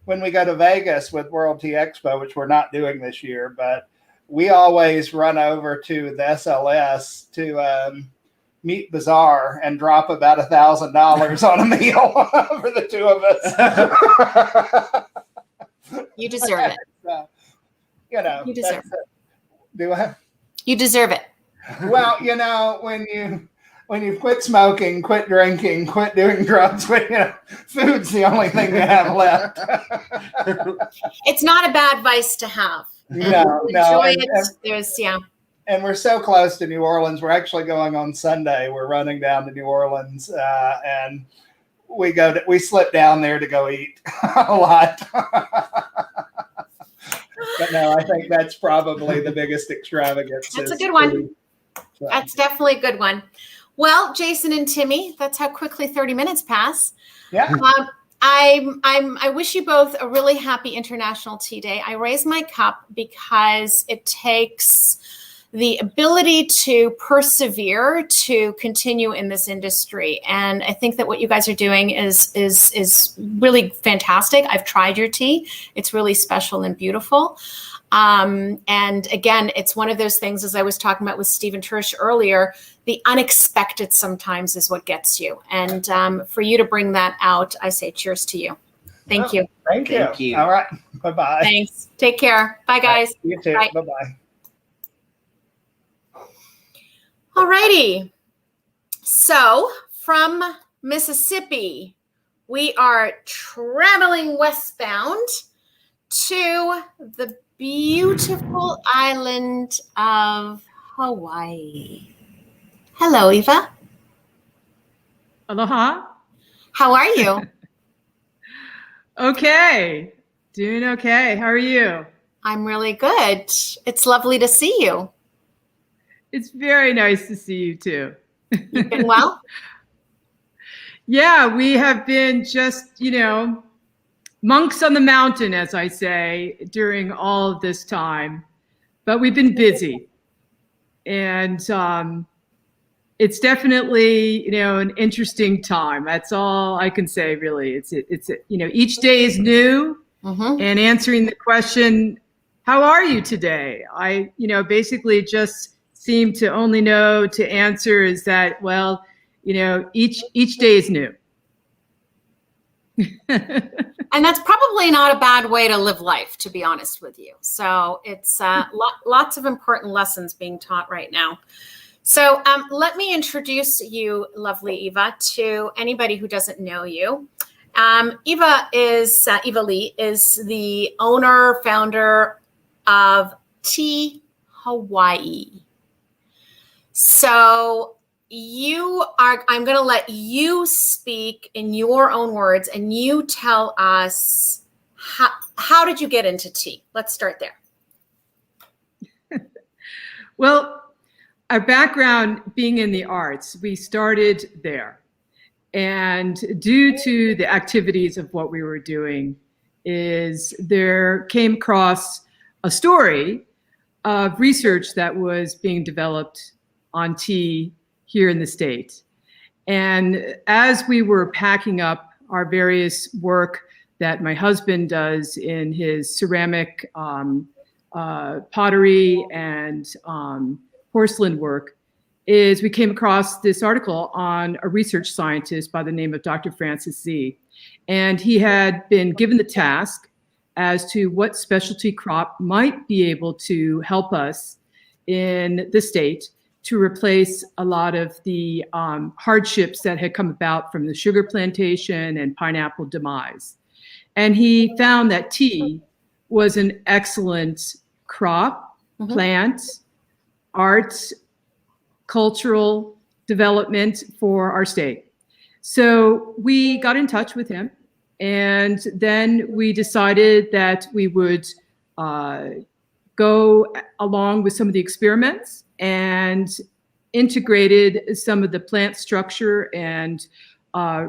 when we go to Vegas with World Tea Expo, which we're not doing this year, but we always run over to the SLS to Meat Bazaar and drop about $1,000 on a meal for the 2 of us. You deserve it. You deserve it. Do I? You deserve it. Well, when you quit smoking, quit drinking, quit doing drugs, food's the only thing you have left. It's not a bad vice to have. No. Enjoy it. And we're so close to New Orleans. We're actually going on Sunday. We're running down to New Orleans, and we slip down there to go eat a lot. But no, I think that's probably the biggest extravagance. That's a good one. So. That's definitely a good one. Well, Jason and Timmy, that's how quickly 30 minutes pass. Yeah. I wish you both a really happy International Tea Day. I raise my cup because it takes the ability to persevere to continue in this industry. And I think that what you guys are doing is really fantastic. I've tried your tea. It's really special and beautiful. And again, it's one of those things, as I was talking about with Stephen Tersch earlier, the unexpected sometimes is what gets you. And for you to bring that out, I say cheers to you. Thank you. Thank you. All right. Bye-bye. Thanks. Take care. Bye, guys. You too. Bye. Bye-bye. All righty. So from Mississippi, we are traveling westbound to the beautiful island of Hawaii. Hello, Eva. Aloha. How are you? Okay. Doing okay. How are you? I'm really good. It's lovely to see you. It's very nice to see you too. You've been well? Yeah, we have been just, monks on the mountain, as I say, during all of this time. But we've been busy. And it's definitely, an interesting time. That's all I can say, really. It's each day is new. Mm-hmm. And answering the question, how are you today? I, basically just seem to only know to answer is that, well, each day is new. And that's probably not a bad way to live life, to be honest with you. So it's lots of important lessons being taught right now. So let me introduce you, lovely Eva, to anybody who doesn't know you. Eva Lee is the owner, founder of Tea Hawaii. So I'm going to let you speak in your own words, and you tell us how did you get into tea? Let's start there. Well, our background being in the arts, we started there. And due to the activities of what we were doing, there came across a story of research that was being developed on tea here in the state. And as we were packing up our various work that my husband does in his ceramic pottery and porcelain work, we came across this article on a research scientist by the name of Dr. Francis Z. And he had been given the task as to what specialty crop might be able to help us in the state to replace a lot of the hardships that had come about from the sugar plantation and pineapple demise. And he found that tea was an excellent crop, plant, art, cultural development for our state. So we got in touch with him, and then we decided that we would go along with some of the experiments and integrated some of the plant structure and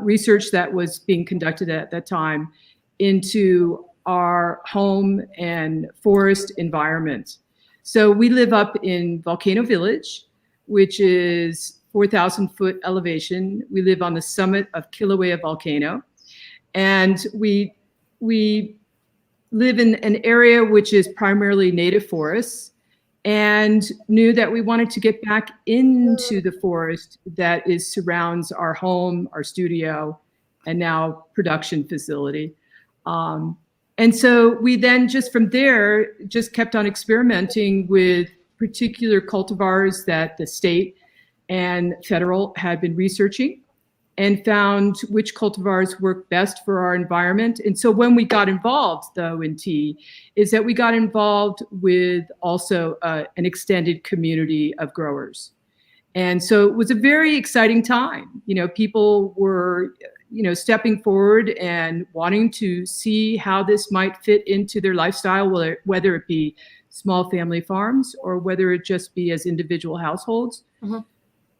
research that was being conducted at that time into our home and forest environment. So we live up in Volcano Village, which is 4,000 foot elevation. We live on the summit of Kilauea volcano. And we live in an area which is primarily native forests, and knew that we wanted to get back into the forest that surrounds our home, our studio, and now production facility. And so we then just from there just kept on experimenting with particular cultivars that the state and federal had been researching, and found which cultivars work best for our environment. And so when we got involved, though, in tea, we got involved with also an extended community of growers. And so it was a very exciting time. People were, stepping forward and wanting to see how this might fit into their lifestyle, whether it be small family farms or whether it just be as individual households.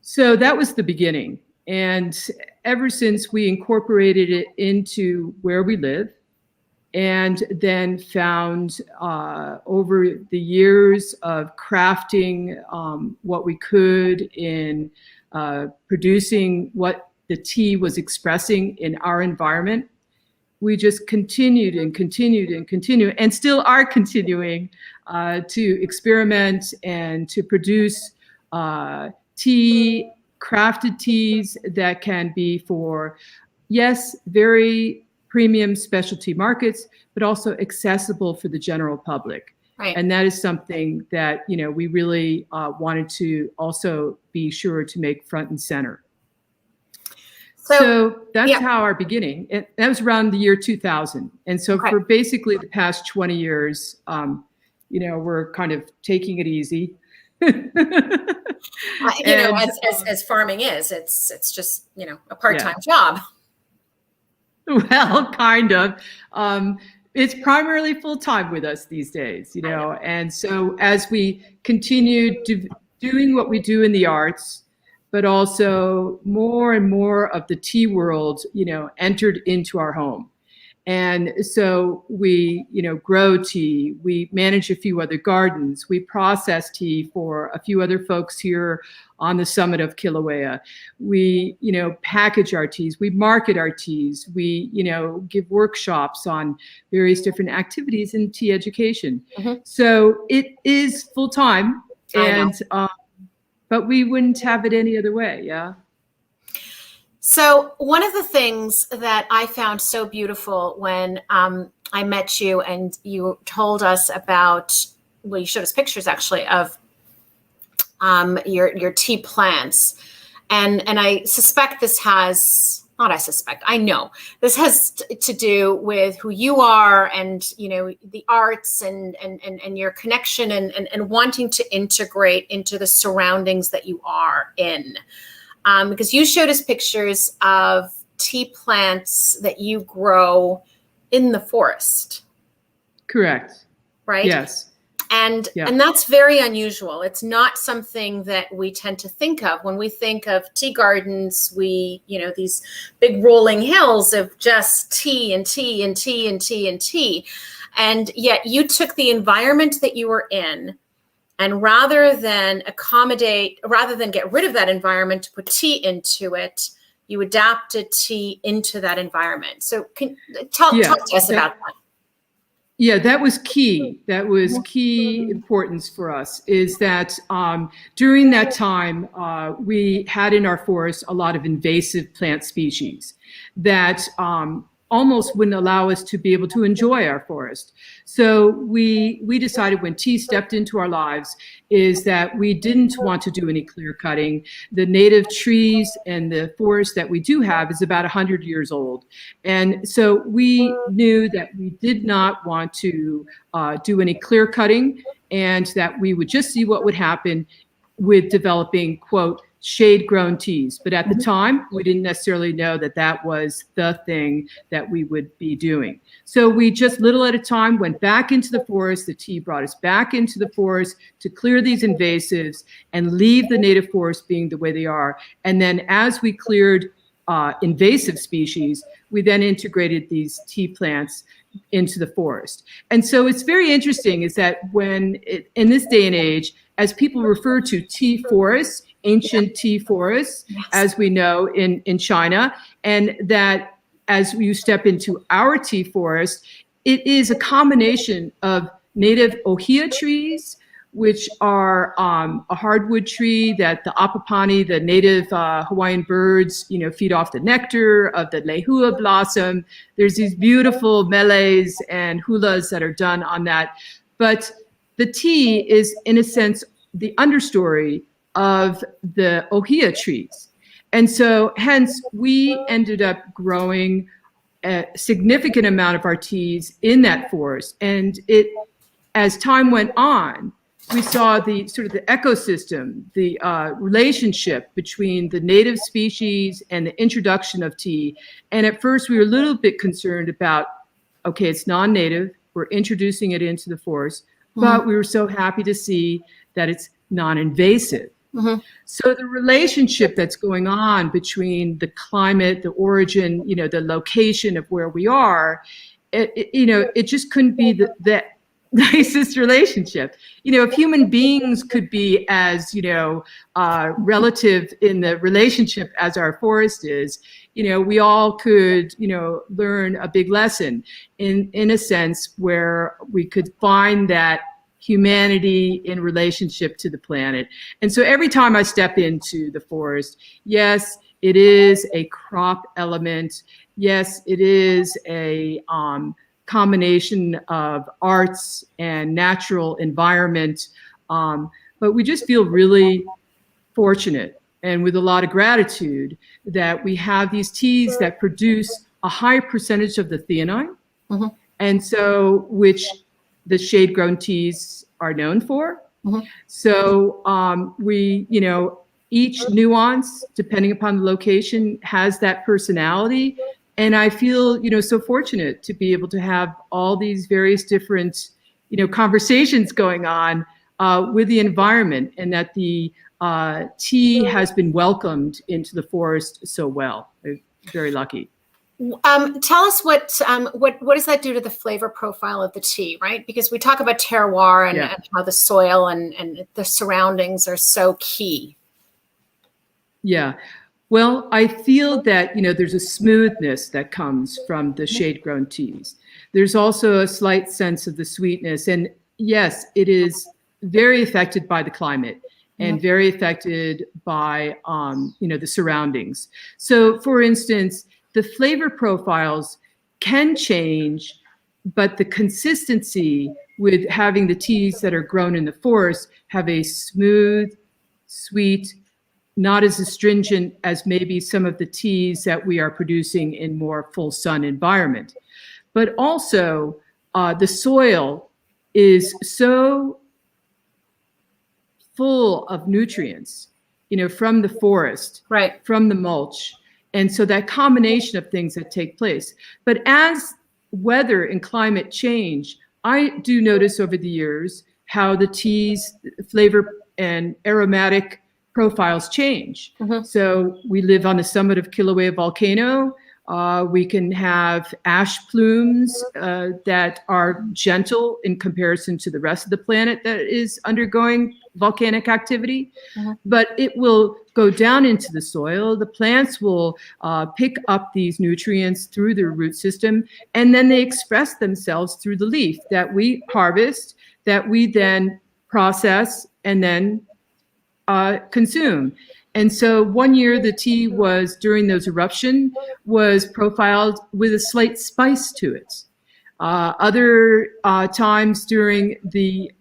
So that was the beginning. And ever since, we incorporated it into where we live, and then found over the years of crafting what we could in producing what the tea was expressing in our environment, we just continued and continued and continued, and still are continuing to experiment and to produce tea, crafted teas that can be for, yes, very premium specialty markets, but also accessible for the general public. Right. And that is something that, we really wanted to also be sure to make front and center. So that's how our beginning, that was around the year 2000. And so for basically the past 20 years, we're kind of taking it easy. As farming is, it's just, a part-time job. Well, kind of. It's primarily full-time with us these days, and so as we continue doing what we do in the arts, but also more and more of the tea world, entered into our home. And so we, grow tea, we manage a few other gardens, we process tea for a few other folks here on the summit of Kilauea. We, package our teas, we market our teas, we, give workshops on various different activities in tea education. So it is full time, and but we wouldn't have it any other way. Yeah. So one of the things that I found so beautiful when I met you and you told us about, well, you showed us pictures actually of your tea plants, and I suspect this has, not I suspect, I know this has to do with who you are and, you know, the arts and your connection and wanting to integrate into the surroundings that you are in. Because you showed us pictures of tea plants that you grow in the forest. Correct. Right? Yes. And that's very unusual. It's not something that we tend to think of. When we think of tea gardens, we, you know, these big rolling hills of just tea and tea and tea and tea and tea. And yet you took the environment that you were in, and rather than get rid of that environment to put tea into it, you adapted tea into that environment. So talk to us about that. Yeah, that was key. That was key importance for us, is that during that time, we had in our forest a lot of invasive plant species that almost wouldn't allow us to be able to enjoy our forest. So we decided when tea stepped into our lives is that we didn't want to do any clear cutting. The native trees and the forest that we do have is about 100 years old. And so we knew that we did not want to do any clear cutting, and that we would just see what would happen with developing, quote, shade-grown teas. But at the time, we didn't necessarily know that that was the thing that we would be doing. So we just little at a time went back into the forest. The tea brought us back into the forest to clear these invasives and leave the native forest being the way they are. And then as we cleared invasive species, we then integrated these tea plants into the forest. And so it's very interesting is that in this day and age, as people refer to tea forests, ancient tea forests, as we know in China, and that as you step into our tea forest, it is a combination of native ohia trees, which are a hardwood tree that the apapani, the native Hawaiian birds, you know, feed off the nectar of the lehua blossom. There's these beautiful melees and hulas that are done on that. But the tea is, in a sense, the understory of the ohia trees. And so hence we ended up growing a significant amount of our teas in that forest. And as time went on, we saw the sort of the ecosystem, the relationship between the native species and the introduction of tea. And at first we were a little bit concerned about, okay, it's non-native, we're introducing it into the forest, but we were so happy to see that it's non-invasive. So the relationship that's going on between the climate, the origin, you know, the location of where we are, it just couldn't be the nicest relationship. You know, if human beings could be as, you know, relative in the relationship as our forest is, you know, we all could, you know, learn a big lesson in a sense where we could find that humanity in relationship to the planet. And so every time I step into the forest, yes, it is a crop element. Yes, it is a combination of arts and natural environment. But we just feel really fortunate and with a lot of gratitude that we have these teas that produce a high percentage of the theanine. And so, which the shade-grown teas are known for. So we, you know, each nuance, depending upon the location, has that personality. And I feel, you know, so fortunate to be able to have all these various different, you know, conversations going on with the environment, and that the tea has been welcomed into the forest so well. We're very lucky. Tell us what does that do to the flavor profile of the tea, right? Because we talk about terroir and how the soil and the surroundings are so key. Yeah. Well, I feel that, you know, there's a smoothness that comes from the shade-grown teas. There's also a slight sense of the sweetness. And yes, it is very affected by the climate. and very affected by, the surroundings. So for instance, the flavor profiles can change, but the consistency with having the teas that are grown in the forest have a smooth, sweet, not as astringent as maybe some of the teas that we are producing in more full sun environment. But also the soil is so full of nutrients, from the forest, from the mulch. And so that combination of things that take place. But as weather and climate change, I do notice over the years how the teas, flavor and aromatic profiles change. So we live on the summit of Kilauea volcano. We can have ash plumes that are gentle in comparison to the rest of the planet that is undergoing volcanic activity, but it will go down into the soil. The plants will pick up these nutrients through their root system, and then they express themselves through the leaf that we harvest, that we then process, and then consume. And so one year the tea was, during those eruption, was profiled with a slight spice to it. Other times during the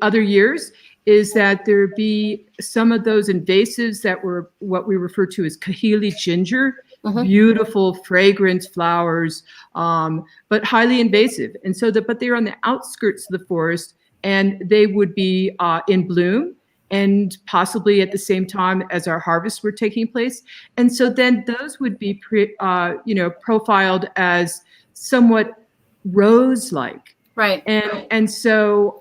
other years is that there be some of those invasives that were what we refer to as kahili ginger, beautiful, fragrant flowers, but highly invasive. And so but they're on the outskirts of the forest, and they would be in bloom, and possibly at the same time as our harvests were taking place. And so then those would be profiled as somewhat rose-like. Right. And so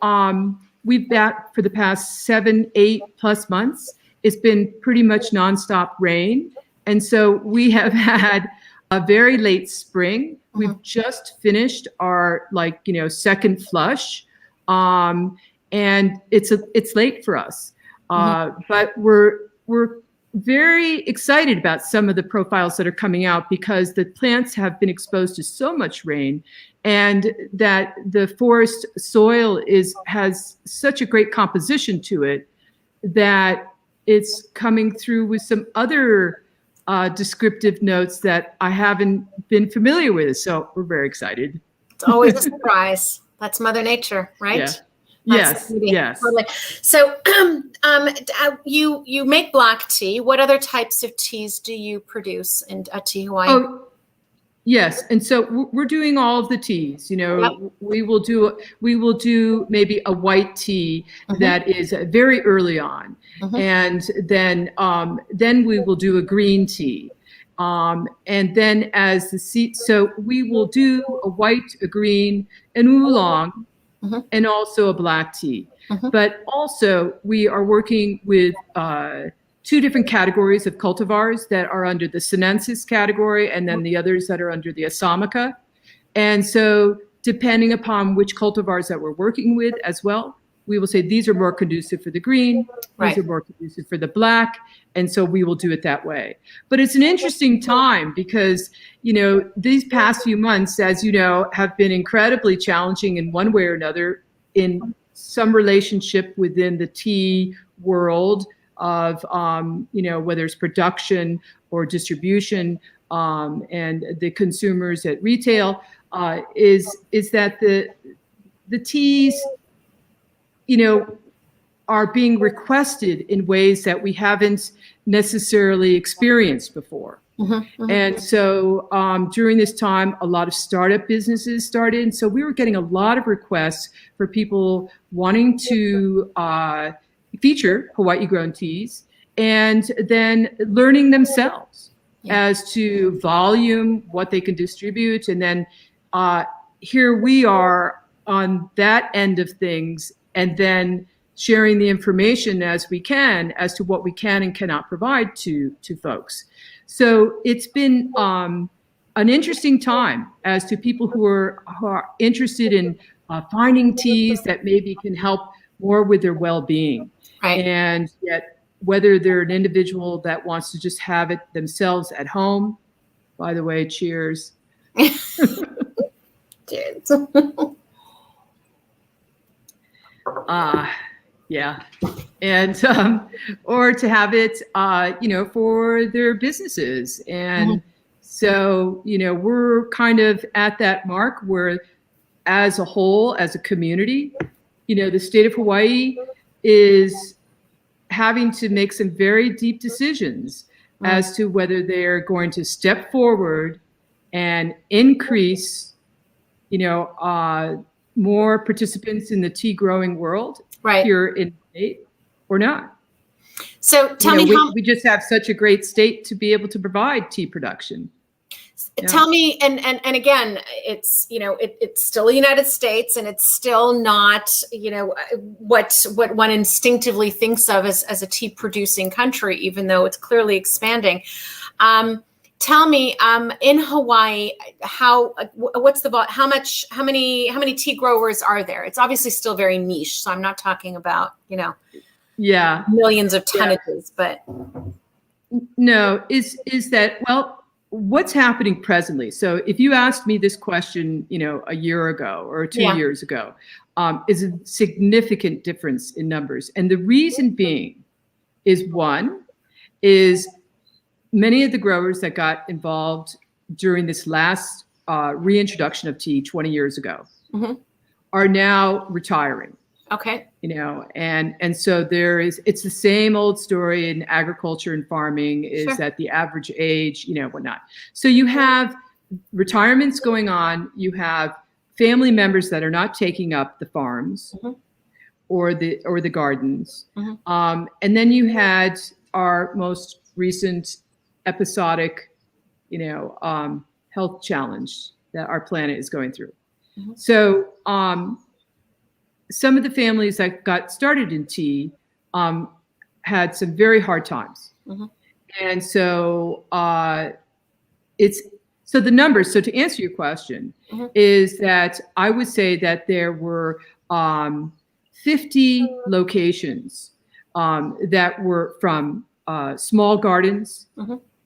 we've got, for the past 7-8+ months, it's been pretty much nonstop rain. And so we have had a very late spring. We've just finished our second flush. And it's late for us. But we're very excited about some of the profiles that are coming out, because the plants have been exposed to so much rain, and that the forest soil has such a great composition to it that it's coming through with some other descriptive notes that I haven't been familiar with. So we're very excited. It's always a surprise. That's Mother Nature, right? Yeah. Yes. Totally. So you make black tea. What other types of teas do you produce at Tea Hawaii? Oh, yes. And so we're doing all of the teas. We will do maybe a white tea that is very early on, and then we will do a green tea. And then as the seed, so we will do a white, a green, an oolong, and also a black tea. But also we are working with 2 different categories of cultivars that are under the Sinensis category, and then the others that are under the Assamica. And so depending upon which cultivars that we're working with as well, we will say these are more conducive for the green, these are more conducive for the black, and so we will do it that way. But it's an interesting time because, these past few months, as you know, have been incredibly challenging in one way or another in some relationship within the tea world of, whether it's production or distribution, and the consumers at retail, is that the teas, are being requested in ways that we haven't necessarily experienced before. And so during this time, a lot of startup businesses started. And so we were getting a lot of requests for people wanting to feature Hawaii grown teas, and then learning themselves as to volume, what they can distribute. And then here we are on that end of things, and then sharing the information as we can as to what we can and cannot provide to folks. So it's been an interesting time as to people who are interested in finding teas that maybe can help more with their well-being. And yet, whether they're an individual that wants to just have it themselves at home, by the way, cheers. Cheers. Yeah. And, or to have it, for their businesses. And so, we're kind of at that mark where as a whole, as a community, the state of Hawaii is having to make some very deep decisions as to whether they're going to step forward and increase, more participants in the tea growing world here in the state or not. So tell me we just have such a great state to be able to provide tea production. Tell me, and again, it's, it's still the United States, and it's still not, what one instinctively thinks of as a tea producing country, even though it's clearly expanding. Tell me, in Hawaii, how many tea growers are there? It's obviously still very niche, so I'm not talking about, millions of tonnages, but no, is that, well, what's happening presently? So if you asked me this question, a year ago or 2 years ago, is a significant difference in numbers. And the reason being is many of the growers that got involved during this last reintroduction of tea 20 years ago are now retiring. Okay. And so it's the same old story in agriculture and farming is that the average age, whatnot. So you have retirements going on, you have family members that are not taking up the farms or the gardens. And then you had our most recent episodic, health challenge that our planet is going through. So, some of the families that got started in tea had some very hard times. And so so the numbers, so to answer your question, is that I would say that there were 50 locations that were from small gardens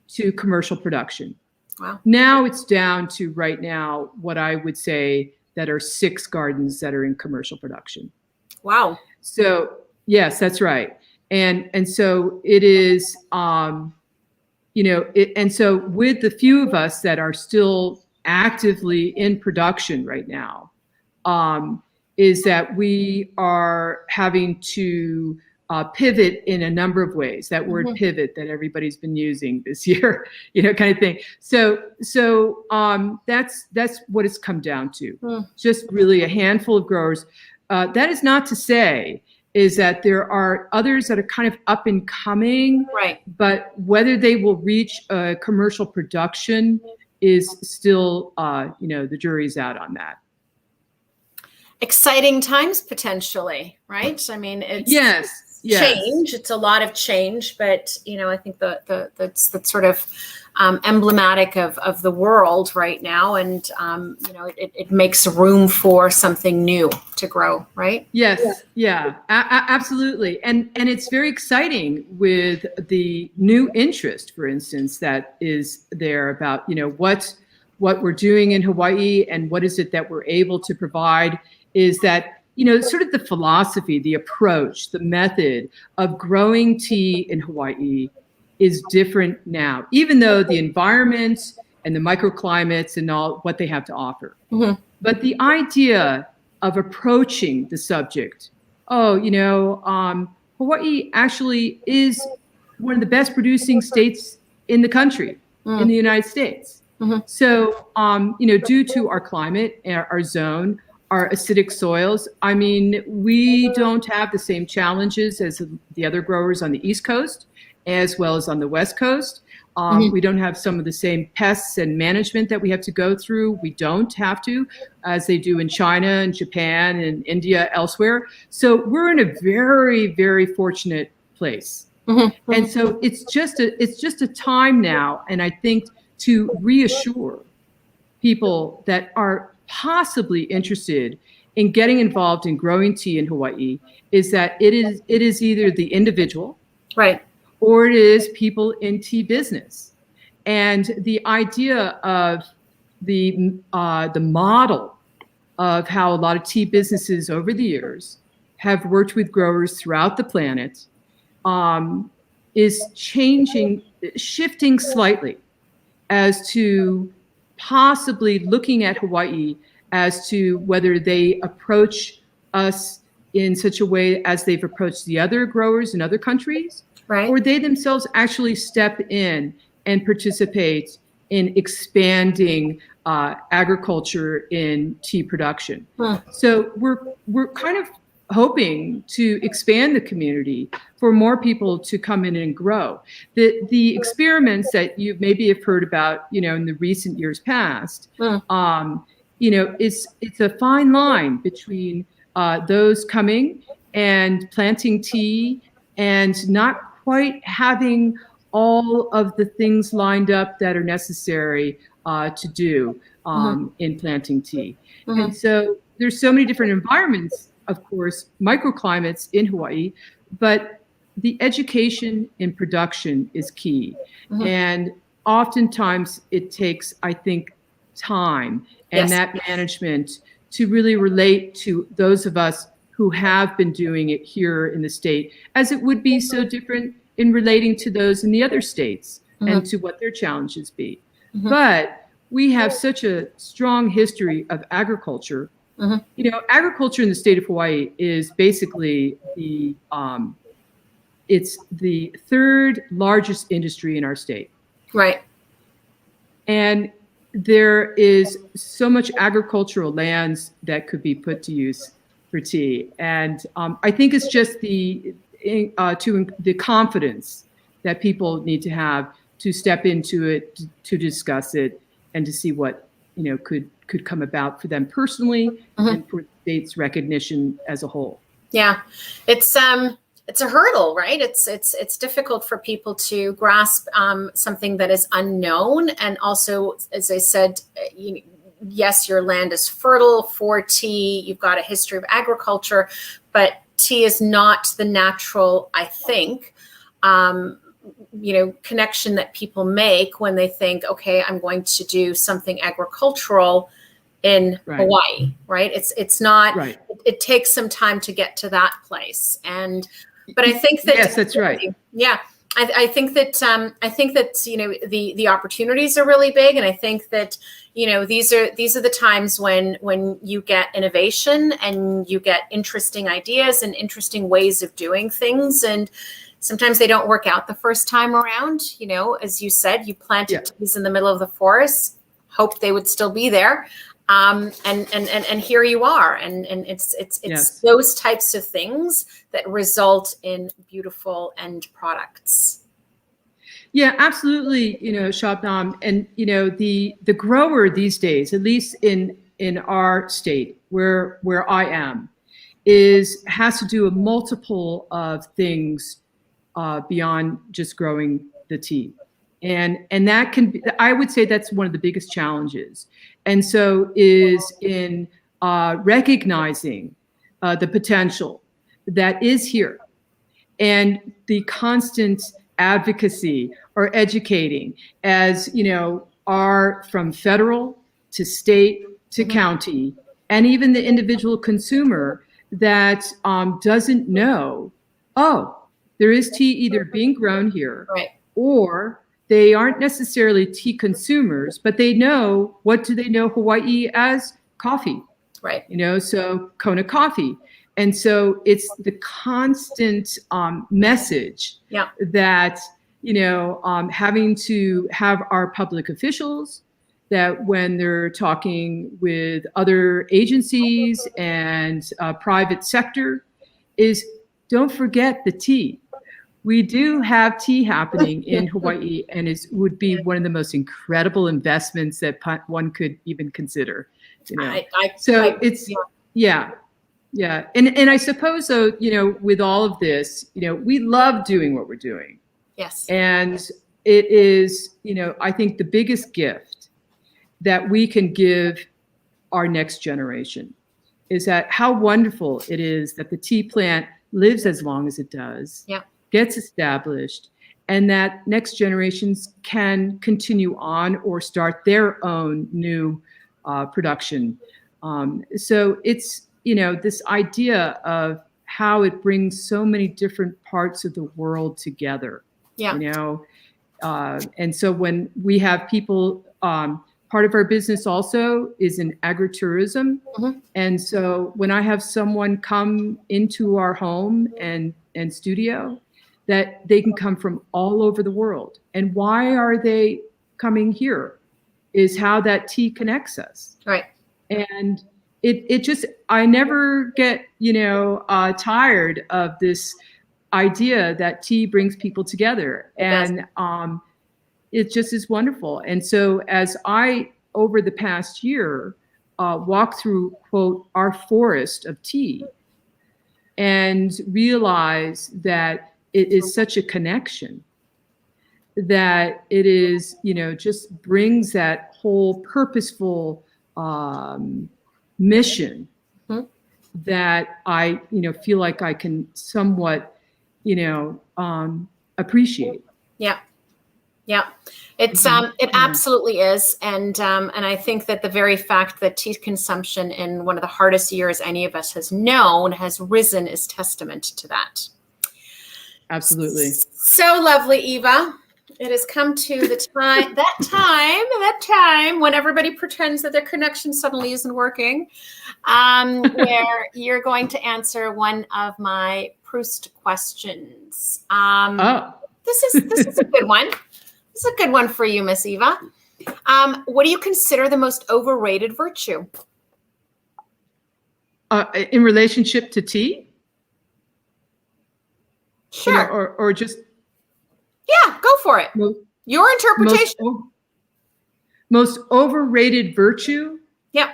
to commercial production. Wow. Now it's down to right now what I would say that are 6 gardens that are in commercial production. Wow. So yes, that's right. And so it is, and so with the few of us that are still actively in production right now, is that we are having to pivot in a number of ways. That word pivot that everybody's been using this year, kind of thing. So that's what it's come down to. Just really a handful of growers. That is not to say is that there are others that are kind of up and coming, right? But whether they will reach commercial production is still, the jury's out on that. Exciting times potentially, right? I mean, it's change. It's a lot of change, but I think that's sort of emblematic of the world right now, and it makes room for something new to grow, right? Yes, absolutely, and it's very exciting with the new interest, for instance, that is there about what we're doing in Hawaii and what is it that we're able to provide. Is that sort of the philosophy, the approach, the method of growing tea in Hawaii is different now, even though the environment and the microclimates and all what they have to offer. But the idea of approaching the subject, Hawaii actually is one of the best producing states in the country, in the United States. So, due to our climate, our zone, our acidic soils, I mean, we don't have the same challenges as the other growers on the East Coast, as well as on the West Coast. We don't have some of the same pests and management that we have to go through. We don't have to, as they do in China and Japan and India, elsewhere. So we're in a very, very fortunate place. And so it's just a time now, and I think to reassure people that are possibly interested in getting involved in growing tea in Hawaii is that it is either the individual, right, or it is people in tea business. And the idea of the model of how a lot of tea businesses over the years have worked with growers throughout the planet, is shifting slightly as to possibly looking at Hawaii as to whether they approach us in such a way as they've approached the other growers in other countries, right? Or they themselves actually step in and participate in expanding agriculture in tea production. So we're kind of hoping to expand the community for more people to come in and grow. The experiments that you maybe have heard about, in the recent years past, it's a fine line between those coming and planting tea and not quite having all of the things lined up that are necessary to do in planting tea. And so there's so many different environments, of course, microclimates in Hawaii, but the education in production is key. And oftentimes it takes, I think, time and that management to really relate to those of us who have been doing it here in the state, as it would be so different in relating to those in the other states and to what their challenges be. But we have such a strong history of agriculture. Agriculture in the state of Hawaii is basically it's the third largest industry in our state. Right. And there is so much agricultural lands that could be put to use for tea. And I think it's just the confidence that people need to have to step into it, to discuss it, and to see what could come about for them personally and for the state's recognition as a whole. Yeah, it's a hurdle, right? It's difficult for people to grasp something that is unknown, and also, as I said, yes, your land is fertile for tea. You've got a history of agriculture, but tea is not the natural, I think, connection that people make when they think, okay, I'm going to do something agricultural in Hawaii, right? It's not, it takes some time to get to that place. But I think that, yes, that's right. Yeah. I think that the opportunities are really big, and I think that these are the times when you get innovation and you get interesting ideas and interesting ways of doing things, and sometimes they don't work out the first time around. As you said, you planted teas in the middle of the forest, hoped they would still be there, and here you are, and it's those types of things that result in beautiful end products. Yeah, absolutely. Shabnam, and the grower these days, at least in our state where I am, has to do a multiple of things beyond just growing the tea. And that can be, I would say that's one of the biggest challenges. And so is in recognizing the potential that is here, and the constant advocacy or educating, as are from federal to state to county, and even the individual consumer that doesn't know, there is tea either being grown here, or they aren't necessarily tea consumers, but they know, what do they know Hawaii as? Coffee. Right. So Kona coffee. And so it's the constant message that, having to have our public officials, that when they're talking with other agencies and private sector, is don't forget the tea. We do have tea happening in Hawaii, and it would be one of the most incredible investments that one could even consider. Yeah. And I suppose, though, with all of this, we love doing what we're doing. Yes. And it is, I think the biggest gift that we can give our next generation is that how wonderful it is that the tea plant lives as long as it does, gets established, and that next generations can continue on or start their own new production. So it's, this idea of how it brings so many different parts of the world together. Yeah. You know, and so when we have people, part of our business also is in agritourism. Mm-hmm. And so when I have someone come into our home and studio, that they can come from all over the world. And why are they coming here is how that tea connects us. Right. And it just, I never get, tired of this idea that tea brings people together. And it just is wonderful. And so as I, over the past year, walked through, quote, our forest of tea and realized that it is such a connection, that it is, just brings that whole purposeful mission that I, feel like I can somewhat, appreciate. Yeah. Yeah, it's it absolutely is, and I think that the very fact that tea consumption in one of the hardest years any of us has known has risen is testament to that. Absolutely. So lovely, Eva. It has come to the time, that time when everybody pretends that their connection suddenly isn't working, where you're going to answer one of my Proust questions. This is a good one. This is a good one for you, Miss Eva. What do you consider the most overrated virtue? In relationship to tea? Sure. Or just... Yeah, go for it. Your interpretation. Most overrated virtue? Yep.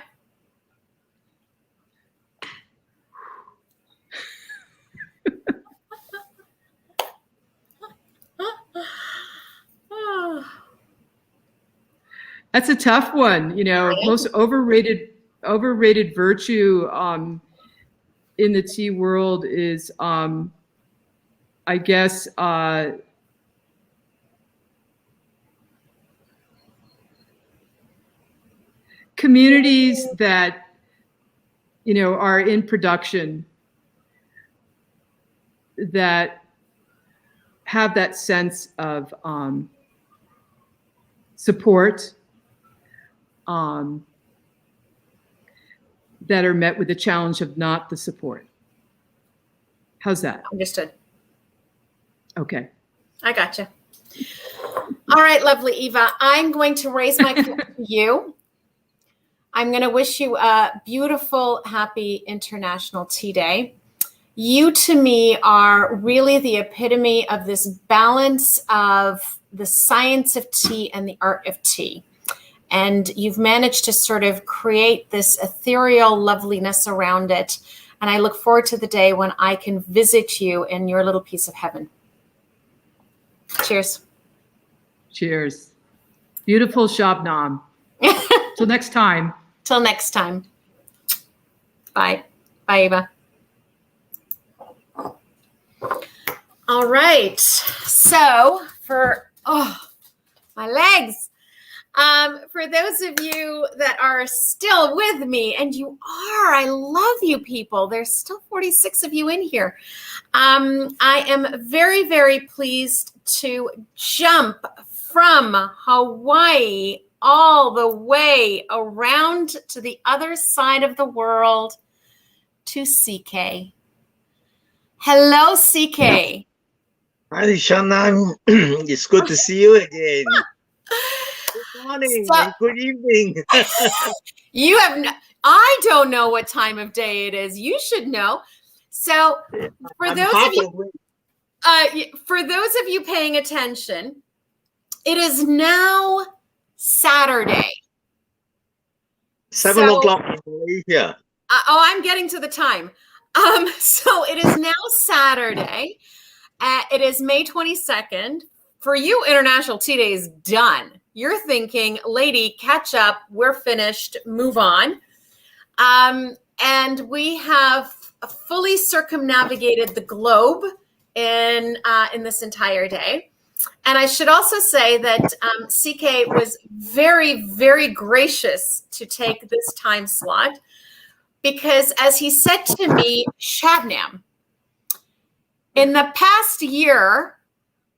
That's a tough one. Most overrated virtue in the tea world is, I guess, communities that, are in production, that have that sense of support, that are met with the challenge of not the support. How's that? Understood. Okay. I gotcha. All right, lovely Eva. I'm going to raise my cup to you. I'm going to wish you a beautiful, happy International Tea Day. You, to me, are really the epitome of this balance of the science of tea and the art of tea. And you've managed to sort of create this ethereal loveliness around it. And I look forward to the day when I can visit you in your little piece of heaven. Cheers. Cheers. Beautiful Shabnam. Till next time. Till next time. Bye. Bye, Eva. All right. So for, my legs. For those of you that are still with me, and you are, I love you people. There's still 46 of you in here. I am very, very pleased to jump from Hawaii all the way around to the other side of the world to CK. Hello, CK. Hi, Shannon. It's good to see you again. Good morning and good evening. You have I don't know what time of day it is. You should know. So for those of you paying attention, it is now Saturday. 7 o'clock in Malaysia. I'm getting to the time. So it is now Saturday. It is May 22nd. For you, International Tea Day is done. You're thinking, lady, catch up. We're finished. Move on. And we have fully circumnavigated the globe in this entire day. And I should also say that CK was very, very gracious to take this time slot because, as he said to me, Shabnam, In the past year,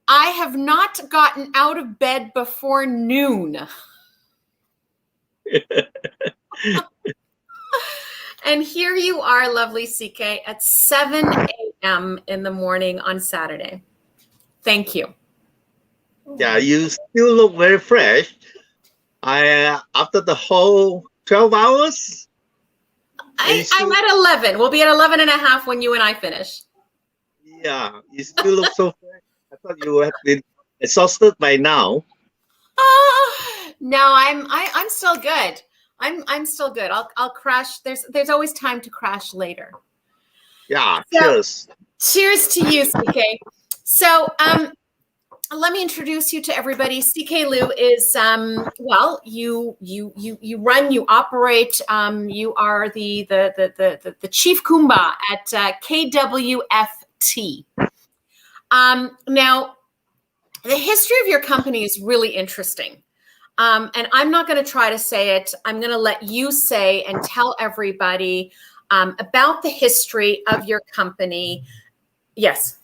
I have not gotten out of bed before noon. And here you are, lovely CK, at 7 a.m. in the morning on Saturday. Thank you. Yeah, you still look very fresh. After the whole 12 hours? I'm at 11. We'll be at 11 and a half when you and I finish. Yeah, you still look so fresh. I thought you would have been exhausted by now. No, I'm still good. I'm still good. I'll crash. There's always time to crash later. Yeah, So, cheers. Cheers to you, CK. So, let me introduce you to everybody. CK Liu is well, you run, you operate, you are the chief Kumba at KWFT. Now, the history of your company is really interesting. And I'm not going to try to say it. I'm going to let you say and tell everybody about the history of your company. Yes.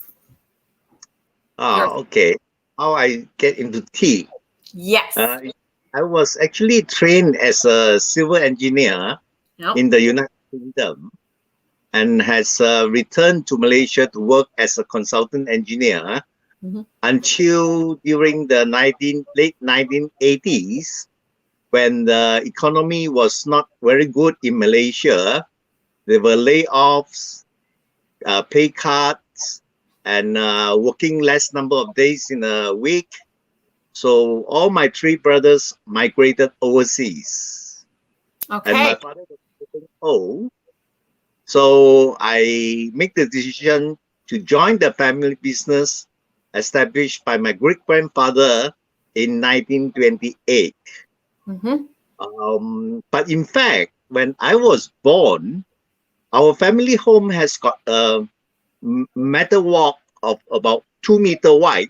Okay. How I get into tea? Yes. I was actually trained as a civil engineer in the United Kingdom and has returned to Malaysia to work as a consultant engineer until during the late 1980s, when the economy was not very good in Malaysia. There were layoffs, pay cuts, and working less number of days in a week. So all my three brothers migrated overseas. Okay. And my father was getting old. So I make the decision to join the family business established by my great-grandfather in 1928. But in fact, when I was born, our family home has got a metal wok of about 2 meters wide,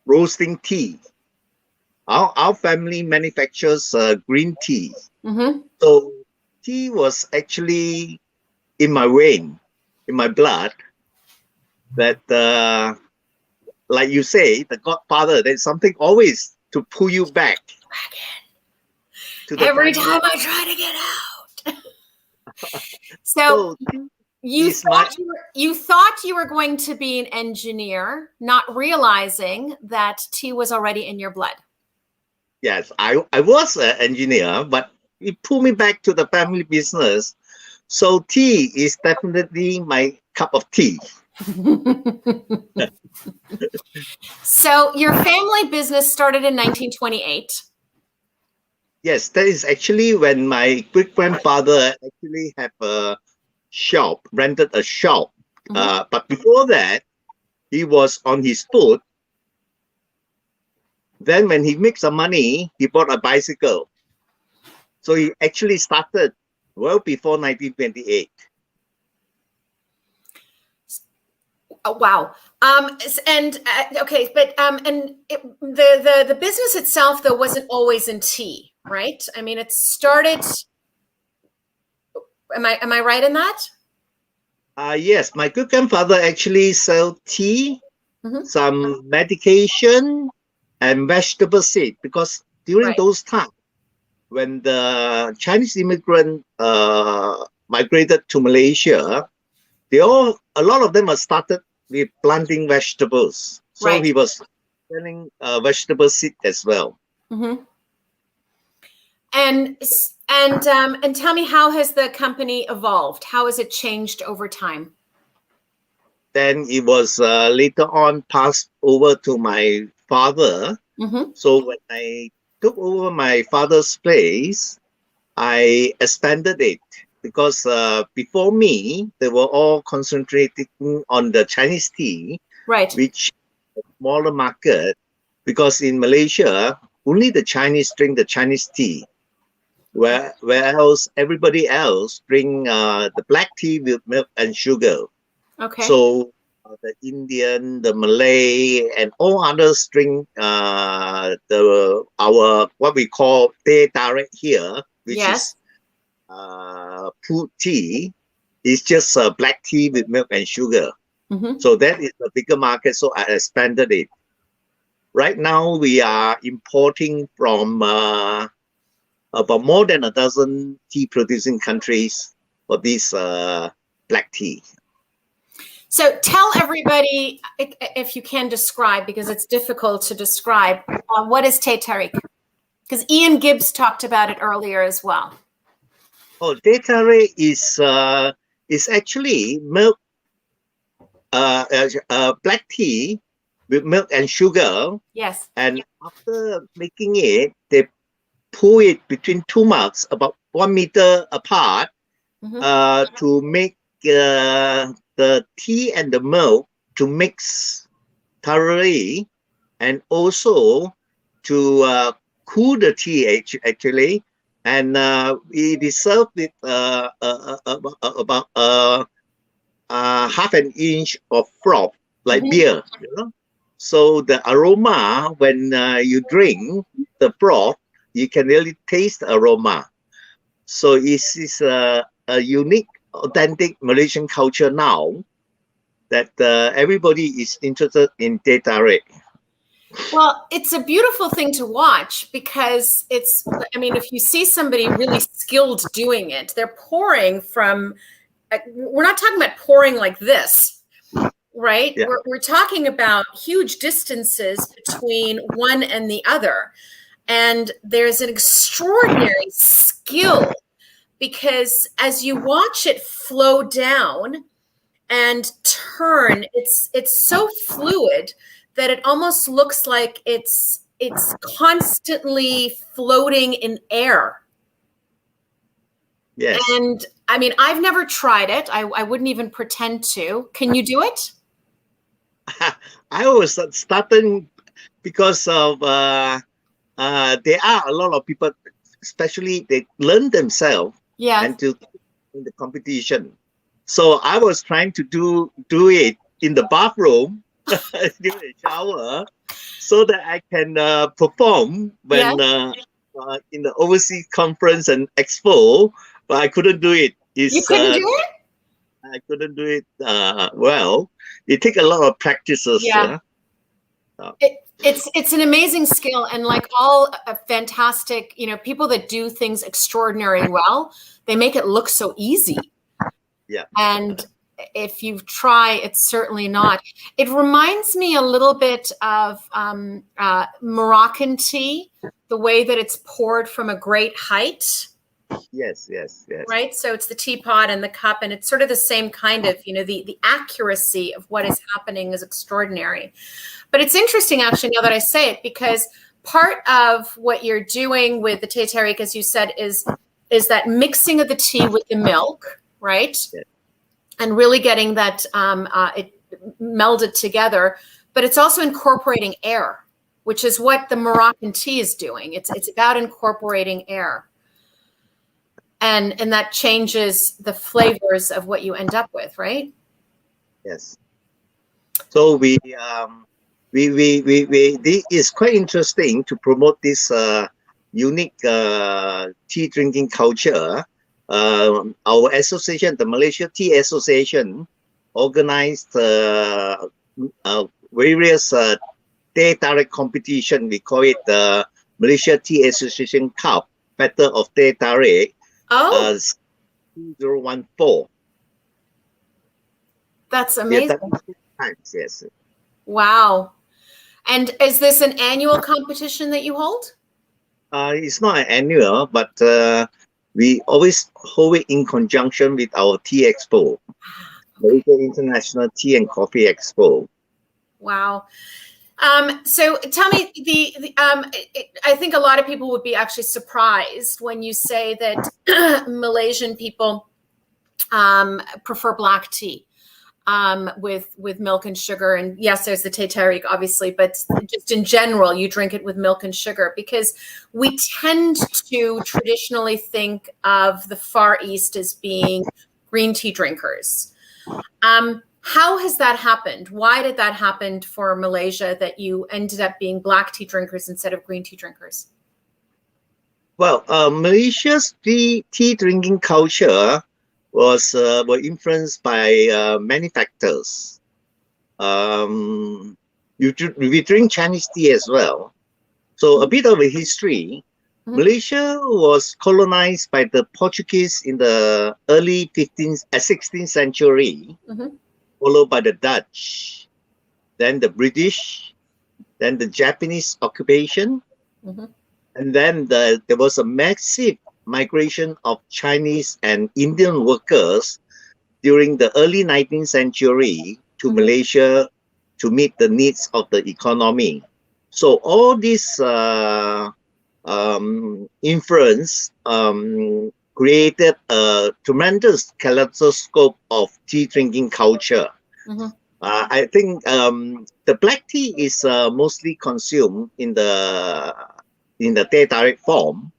roasting tea. Our family manufactures green tea. So tea was actually in my vein, in my blood, that like you say, the godfather, there's something always to pull you back. Every time I try to get out. So you thought you were going to be an engineer, not realizing that tea was already in your blood. Yes, I was an engineer, but it pulled me back to the family business. So tea is definitely my cup of tea. So your family business started in 1928. Yes, that is actually when my great-grandfather actually had a shop, rented a shop. But before that, he was on his foot. Then when he made some money, he bought a bicycle. So he actually started well before 1928. Oh, wow. Okay, but the business itself though wasn't always in tea, right? I mean, it started. Am I right in that? Yes, my good grandfather actually sold tea, some medication, and vegetable seed, because during those times when the Chinese immigrant migrated to Malaysia, a lot of them are started with planting vegetables. So he was selling vegetable seed as well. And tell me, how has the company evolved? How has it changed over time? Then it was later on passed over to my father. So when I took over my father's place, I expanded it, because before me, they were all concentrating on the Chinese tea, which is a smaller market, because in Malaysia, only the Chinese drink the Chinese tea, whereas everybody else drink the black tea with milk and sugar. Okay. So the Indian, the Malay, and all others drink our what we call teh tarik here, which is fruit tea. It's just black tea with milk and sugar. So that is a bigger market. So I expanded it. Right now, we are importing from about more than a dozen tea producing countries for this black tea. So tell everybody, if you can describe, because it's difficult to describe, what is Teh Tarik? Because Ian Gibbs talked about it earlier as well. Oh, Teh Tarik is actually milk, black tea with milk and sugar. Yes. And after making it, they pour it between 2 mugs, about 1 meter apart, to make the tea and the milk to mix thoroughly, and also to cool the tea actually. And it is served with about half an inch of froth, like beer, you know. So the aroma, when you drink the broth, you can really taste the aroma. So it's a unique, authentic Malaysian culture now that everybody is interested in Teh Tarik. Well, it's a beautiful thing to watch because it's, I mean, if you see somebody really skilled doing it, they're pouring from, we're not talking about pouring like this, right? Yeah. We're talking about huge distances between one and the other. And there's an extraordinary skill because as you watch it flow down and turn, it's so fluid that it almost looks like it's constantly floating in air. Yes. And I mean, I've never tried it. I wouldn't even pretend to. Can you do it? I was starting because of there are a lot of people, especially they learn themselves and to in the competition. So I was trying to do it in the bathroom during the shower, so that I can perform when in the overseas conference and expo. But I couldn't do it. You couldn't do it? I couldn't do it well. It takes a lot of practices. Yeah. It's an amazing skill, and like all fantastic, you know, people that do things extraordinarily well, they make it look so easy. Yeah. And if you try, it's certainly not. It reminds me a little bit of Moroccan tea, the way that it's poured from a great height. Yes, yes, yes. Right? So it's the teapot and the cup, and it's sort of the same kind of, you know, the accuracy of what is happening is extraordinary. But it's interesting, actually, now that I say it, because part of what you're doing with the Teh Tarik, as you said, is that mixing of the tea with the milk, right? Yes. And really getting that it melded together. But it's also incorporating air, which is what the Moroccan tea is doing. It's about incorporating air. And that changes the flavors of what you end up with, right? Yes. So it's quite interesting to promote this unique tea drinking culture. Our association, the Malaysia Tea Association, organized various Teh Tarik competition. We call it the Malaysia Tea Association Cup, Battle of Teh Tarik. 2014. That's amazing. Yes. Wow. And is this an annual competition that you hold? It's not an annual, but we always hold it in conjunction with our tea expo, Malaysia International Tea and Coffee Expo. Wow. So tell me, I think a lot of people would be actually surprised when you say that Malaysian people prefer black tea with milk and sugar. And yes, there's the Teh Tarik, obviously, but just in general, you drink it with milk and sugar because we tend to traditionally think of the Far East as being green tea drinkers. How has that happened? Why did that happen for Malaysia that you ended up being black tea drinkers instead of green tea drinkers? Well, Malaysia's tea drinking culture was were influenced by many factors. we drink Chinese tea as well. So a bit of a history. Malaysia was colonized by the Portuguese in the early 16th century, followed by the Dutch, then the British, then the Japanese occupation, and then there was a massive migration of Chinese and Indian workers during the early 19th century to Malaysia to meet the needs of the economy. So all this influence created a tremendous kaleidoscope of tea drinking culture. I think the black tea is mostly consumed in the teh tarik form,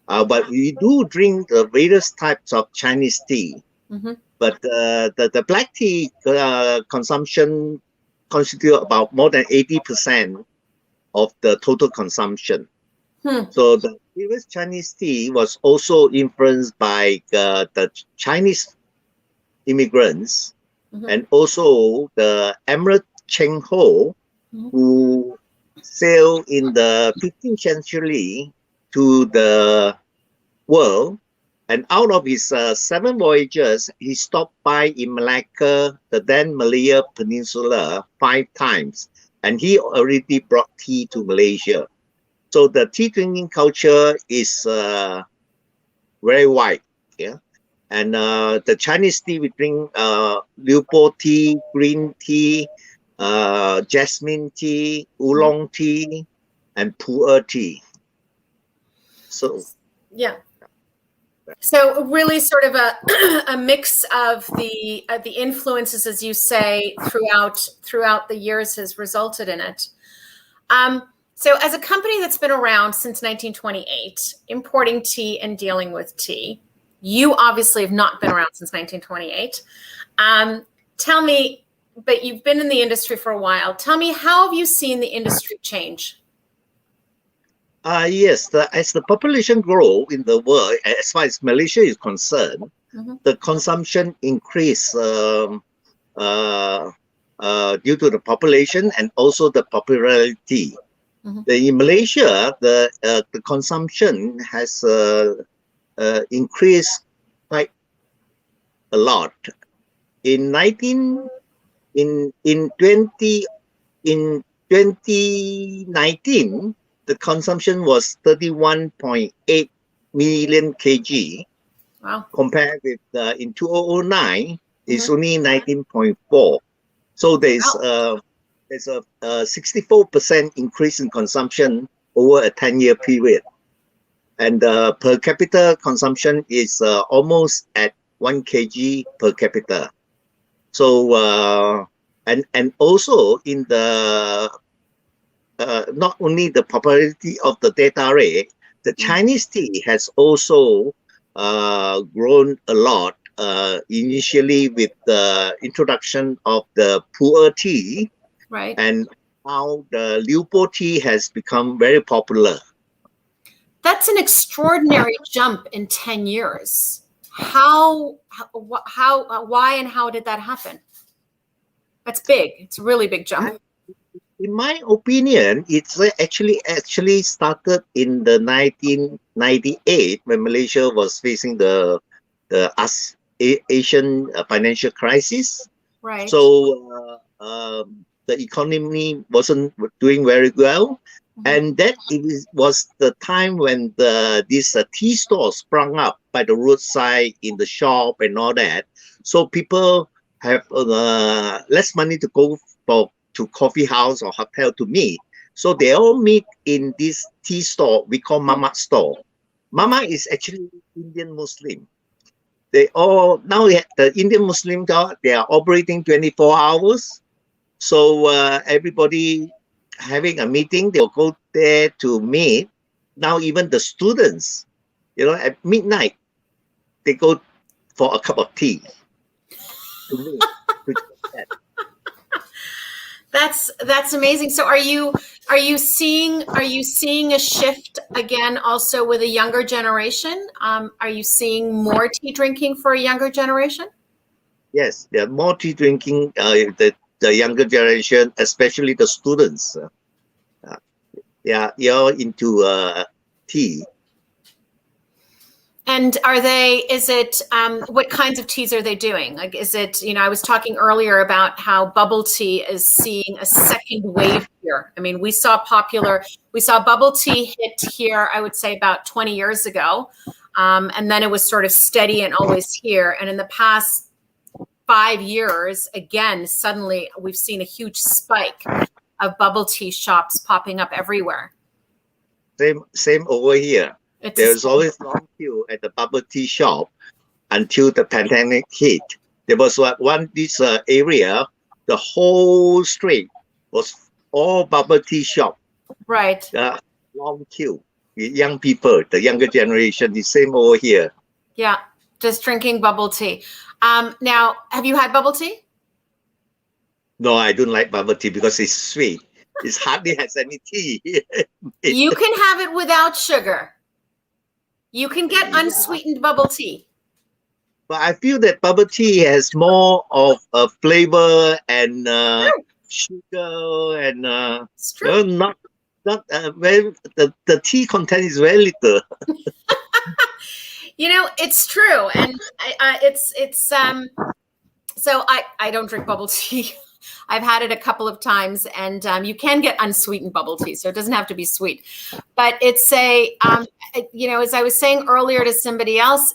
but we do drink the various types of Chinese tea. But the black tea consumption constitute about more than 80% of the total consumption. So the previous Chinese tea was also influenced by the Chinese immigrants and also the Emirate Cheng Ho, who sailed in the 15th century to the world. And out of his 7 voyages, he stopped by in Malacca, the then Malaya Peninsula, 5 times. And he already brought tea to Malaysia. So the tea drinking culture is very wide. Yeah. And the Chinese tea, we drink Liu Po tea, green tea, jasmine tea, oolong tea, and pu'er tea. So yeah. So really sort of a mix of the influences, as you say, throughout the years has resulted in it. So as a company that's been around since 1928, importing tea and dealing with tea, you obviously have not been around since 1928. Tell me, but you've been in the industry for a while. Tell me, how have you seen the industry change? Yes, as the population grow in the world, as far as Malaysia is concerned, the consumption increase due to the population and also the popularity. In Malaysia, the consumption has increased quite a lot. In 2019, the consumption was 31.8 million kg. Wow. Compared with in 2009, it's only 19.4. So there's a 64% increase in consumption over a 10-year period. And per capita consumption is almost at 1 kg per capita. So, and also in the not only the popularity of the teh tarik, the Chinese tea has also grown a lot. Initially with the introduction of the pu'er tea, right? And now the Liu Po tea has become very popular. That's an extraordinary jump in 10 years. Why and how did that happen? That's big. It's a really big jump. In my opinion, it's actually started in the 1998 when Malaysia was facing the Asian financial crisis. Right. So the economy wasn't doing very well, and that was the time when these tea stores sprung up by the roadside in the shop and all that. So people have less money to go to coffee house or hotel to meet. So they all meet in this tea store we call Mama store. Mama is actually Indian Muslim. They all now the Indian Muslim, they are operating 24 hours. So everybody having a meeting, they'll go there to meet. Now even the students, at midnight, they go for a cup of tea to meet. That's amazing. So are you seeing a shift again also with a younger generation? Are you seeing more tea drinking for a younger generation? Yes, there are more tea drinking. The the younger generation, especially the students. You're into tea. And what kinds of teas are they doing? Like, is it, I was talking earlier about how bubble tea is seeing a second wave here. I mean, we saw bubble tea hit here, I would say about 20 years ago. And then it was sort of steady and always here. And in the past 5 years, again, suddenly we've seen a huge spike of bubble tea shops popping up everywhere. Same over here. There's always long queue at the bubble tea shop until the pandemic hit. There was this area, the whole street was all bubble tea shop. Right. Long queue. Young people, the younger generation, the same over here. Yeah, just drinking bubble tea. Now, have you had bubble tea? No, I don't like bubble tea because it's sweet. It hardly has any tea. You can have it without sugar. You can get unsweetened bubble tea. But I feel that bubble tea has more of a flavor and sugar and not very. The tea content is very little. It's true, and so I don't drink bubble tea. I've had it a couple of times, and you can get unsweetened bubble tea, so it doesn't have to be sweet. But it's as I was saying earlier to somebody else,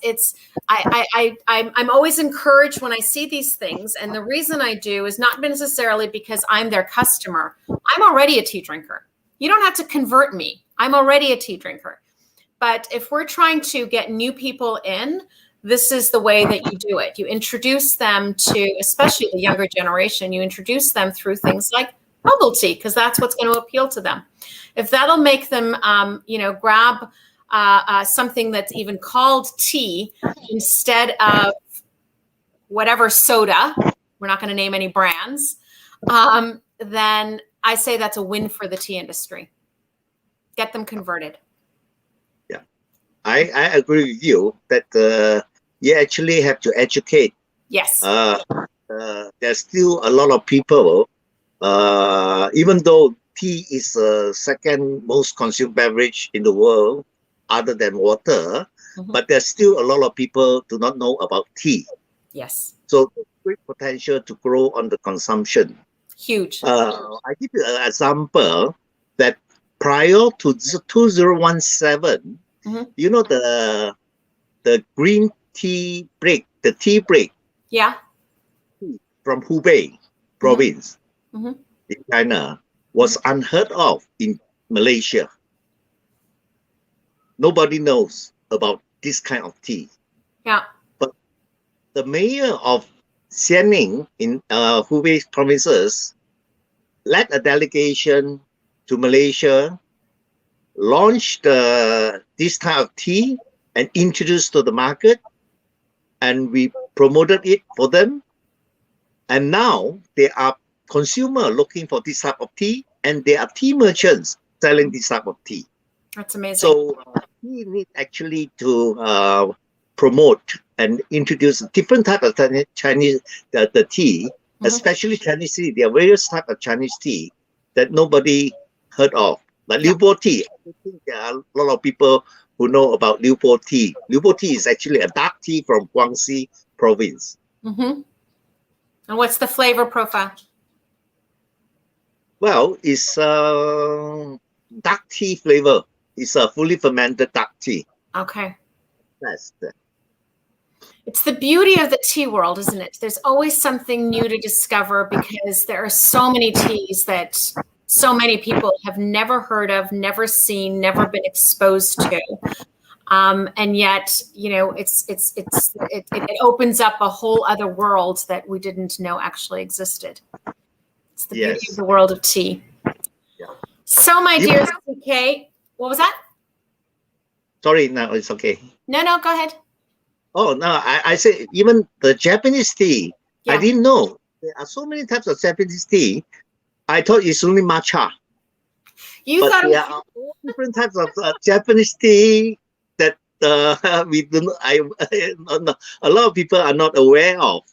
I'm always encouraged when I see these things, and the reason I do is not necessarily because I'm their customer. I'm already a tea drinker. You don't have to convert me. I'm already a tea drinker. But if we're trying to get new people in, this is the way that you do it. You introduce them to, especially the younger generation, you introduce them through things like bubble tea, because that's what's going to appeal to them. If that'll make them, grab something that's even called tea instead of whatever soda, we're not going to name any brands, then I say that's a win for the tea industry. Get them converted. Yeah, I agree with you that you actually have to educate. Yes. There's still a lot of people, even though tea is the second most consumed beverage in the world, other than water, but there's still a lot of people do not know about tea. Yes. So great potential to grow on the consumption. Huge. I give you an example that prior to 2017, the green tea break, the tea break. Yeah. From Hubei province in China was unheard of in Malaysia. Nobody knows about this kind of tea. Yeah. But the mayor of Xianing in Hubei provinces led a delegation to Malaysia, launched this type of tea and introduced to the market, and we promoted it for them. And now there are consumers looking for this type of tea, and there are tea merchants selling this type of tea. That's amazing. So we need actually to promote and introduce different type of Chinese the tea, especially Chinese tea. There are various types of Chinese tea that nobody heard of, like Liu Bo tea. I think there are a lot of people who know about Liu Bo tea. Liu Bo tea is actually a dark tea from Guangxi province. And what's the flavor profile? Well, it's dark tea flavor. It's a fully fermented dark tea. Okay. That's the. It's the beauty of the tea world, isn't it? There's always something new to discover because there are so many teas that so many people have never heard of, never seen, never been exposed to. And yet, it opens up a whole other world that we didn't know actually existed. It's the beauty of the world of tea. Yeah. So, my dear CK, what was that? Sorry, no, it's okay. No, go ahead. Oh, no, I say even the Japanese tea, I didn't know. There are so many types of Japanese tea. I thought it's only matcha. You thought there are all different types of Japanese tea that we do not, a lot of people are not aware of.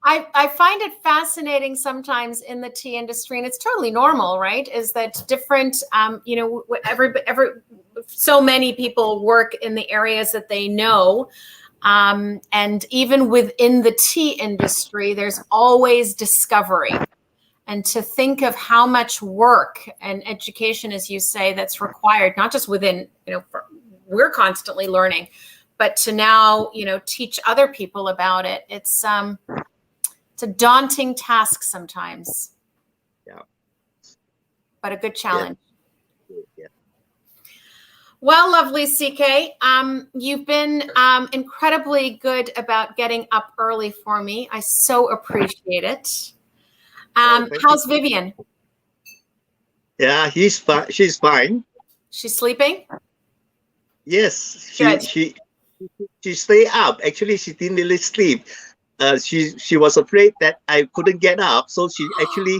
I find it fascinating sometimes in the tea industry, and it's totally normal, right? Is that different, so many people work in the areas that they know. And even within the tea industry, there's always discovery. And to think of how much work and education, as you say, that's required, not just within, we're constantly learning, but to now, teach other people about it. It's a daunting task sometimes. Yeah. But a good challenge. Yeah. Well, lovely CK, you've been incredibly good about getting up early for me. I so appreciate it. How's Vivian? Yeah, she's fine. She's sleeping? Yes, she stayed up. Actually, she didn't really sleep. She was afraid that I couldn't get up, so she actually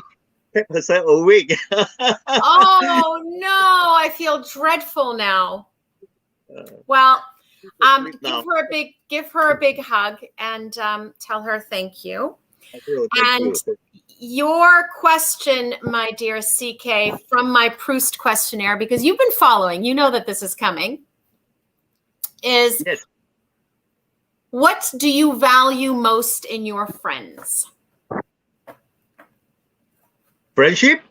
kept herself awake. Oh no, I feel dreadful now. Well, give her a big hug and tell her thank you. And your question, my dear CK, from my Proust questionnaire, because you've been following, you know that this is coming, is yes. What do you value most in your friends? Friendship?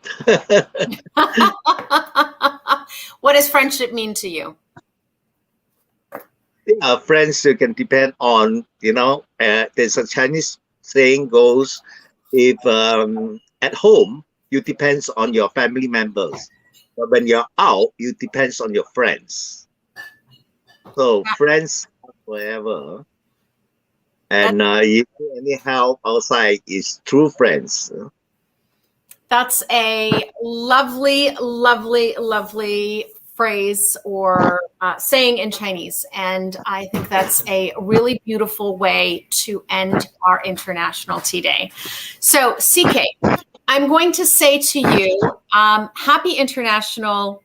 What does friendship mean to you? Friends you can depend on, there's a Chinese saying goes, if at home, you depends on your family members. But when you're out, you depends on your friends. So friends forever. And if any help outside is true friends. That's a lovely, lovely, lovely phrase or saying in Chinese. And I think that's a really beautiful way to end our International Tea Day. So CK, I'm going to say to you, happy International,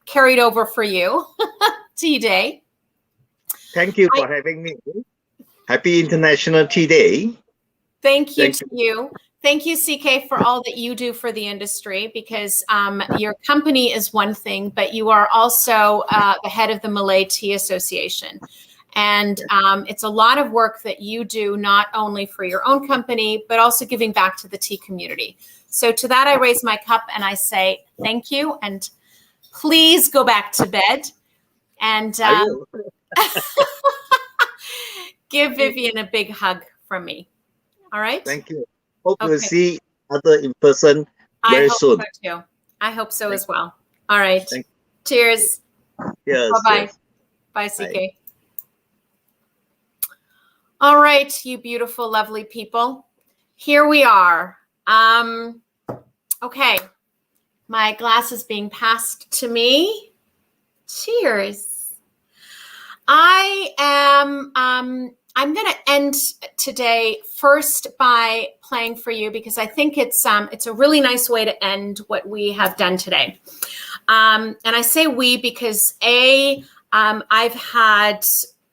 carried over for you, Tea Day. Thank you for having me. Happy International Tea Day. Thank you to you. Thank you, CK, for all that you do for the industry, because your company is one thing, but you are also the head of the Malay Tea Association. And it's a lot of work that you do, not only for your own company, but also giving back to the tea community. So to that, I raise my cup and I say thank you. And please go back to bed. And give Vivian a big hug from me. All right? Thank you. Hope we'll see other in person very soon. I hope so too. I hope so as well. All right. Cheers. Yes. Bye-bye. Yes. Bye, CK. All right, you beautiful, lovely people. Here we are. Okay. My glass is being passed to me. Cheers. I'm going to end today first by playing for you, because I think it's a really nice way to end what we have done today. And I say we because I've had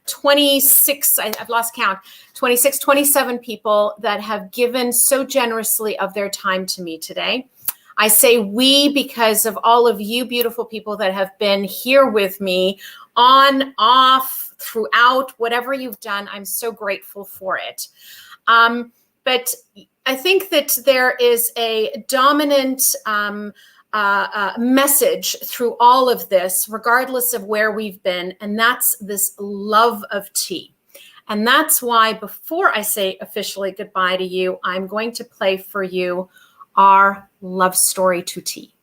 26, I've lost count, 26, 27 people that have given so generously of their time to me today. I say we because of all of you beautiful people that have been here with me on, off, throughout, whatever you've done. I'm so grateful for it. But I think that there is a dominant message through all of this, regardless of where we've been, and that's this love of tea. And that's why, before I say officially goodbye to you, I'm going to play for you our love story to tea.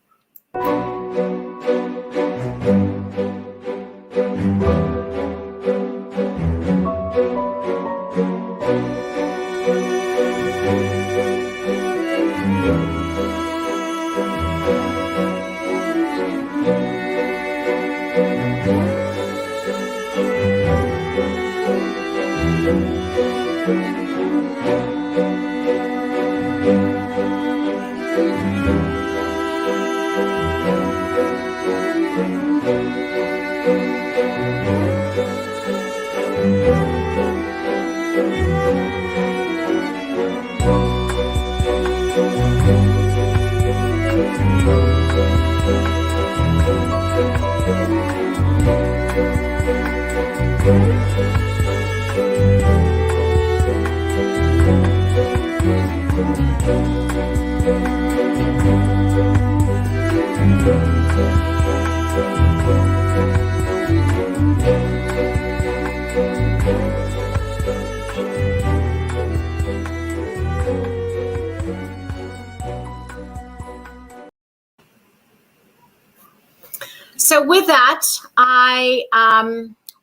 So with that, I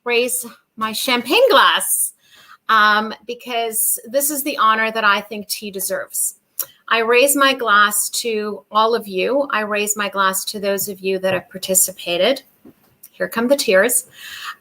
raise my champagne glass because this is the honor that I think tea deserves. I raise my glass to all of you. I raise my glass to those of you that have participated. Here come the tears.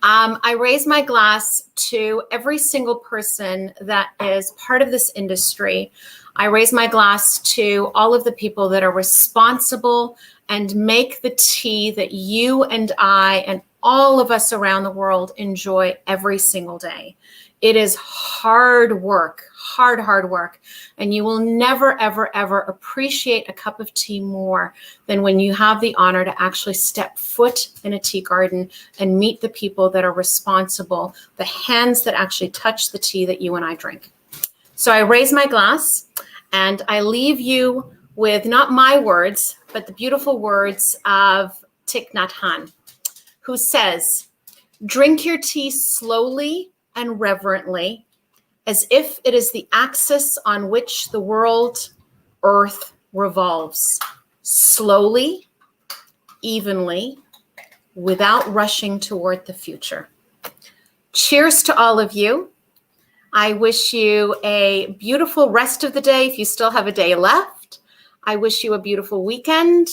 I raise my glass to every single person that is part of this industry. I raise my glass to all of the people that are responsible and make the tea that you and I and all of us around the world enjoy every single day. It is hard work, hard work. And you will never, ever, ever appreciate a cup of tea more than when you have the honor to actually step foot in a tea garden and meet the people that are responsible, the hands that actually touch the tea that you and I drink. So I raise my glass and I leave you with not my words, but the beautiful words of Thich Nhat Hanh, who says, "Drink your tea slowly and reverently, as if it is the axis on which the world, earth, revolves. Slowly, evenly, without rushing toward the future." Cheers to all of you. I wish you a beautiful rest of the day if you still have a day left. I wish you a beautiful weekend,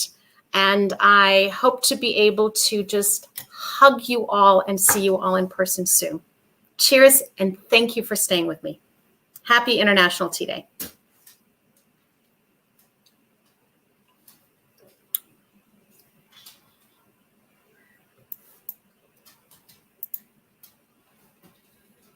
and I hope to be able to just hug you all and see you all in person soon. Cheers, and thank you for staying with me. Happy International Tea Day.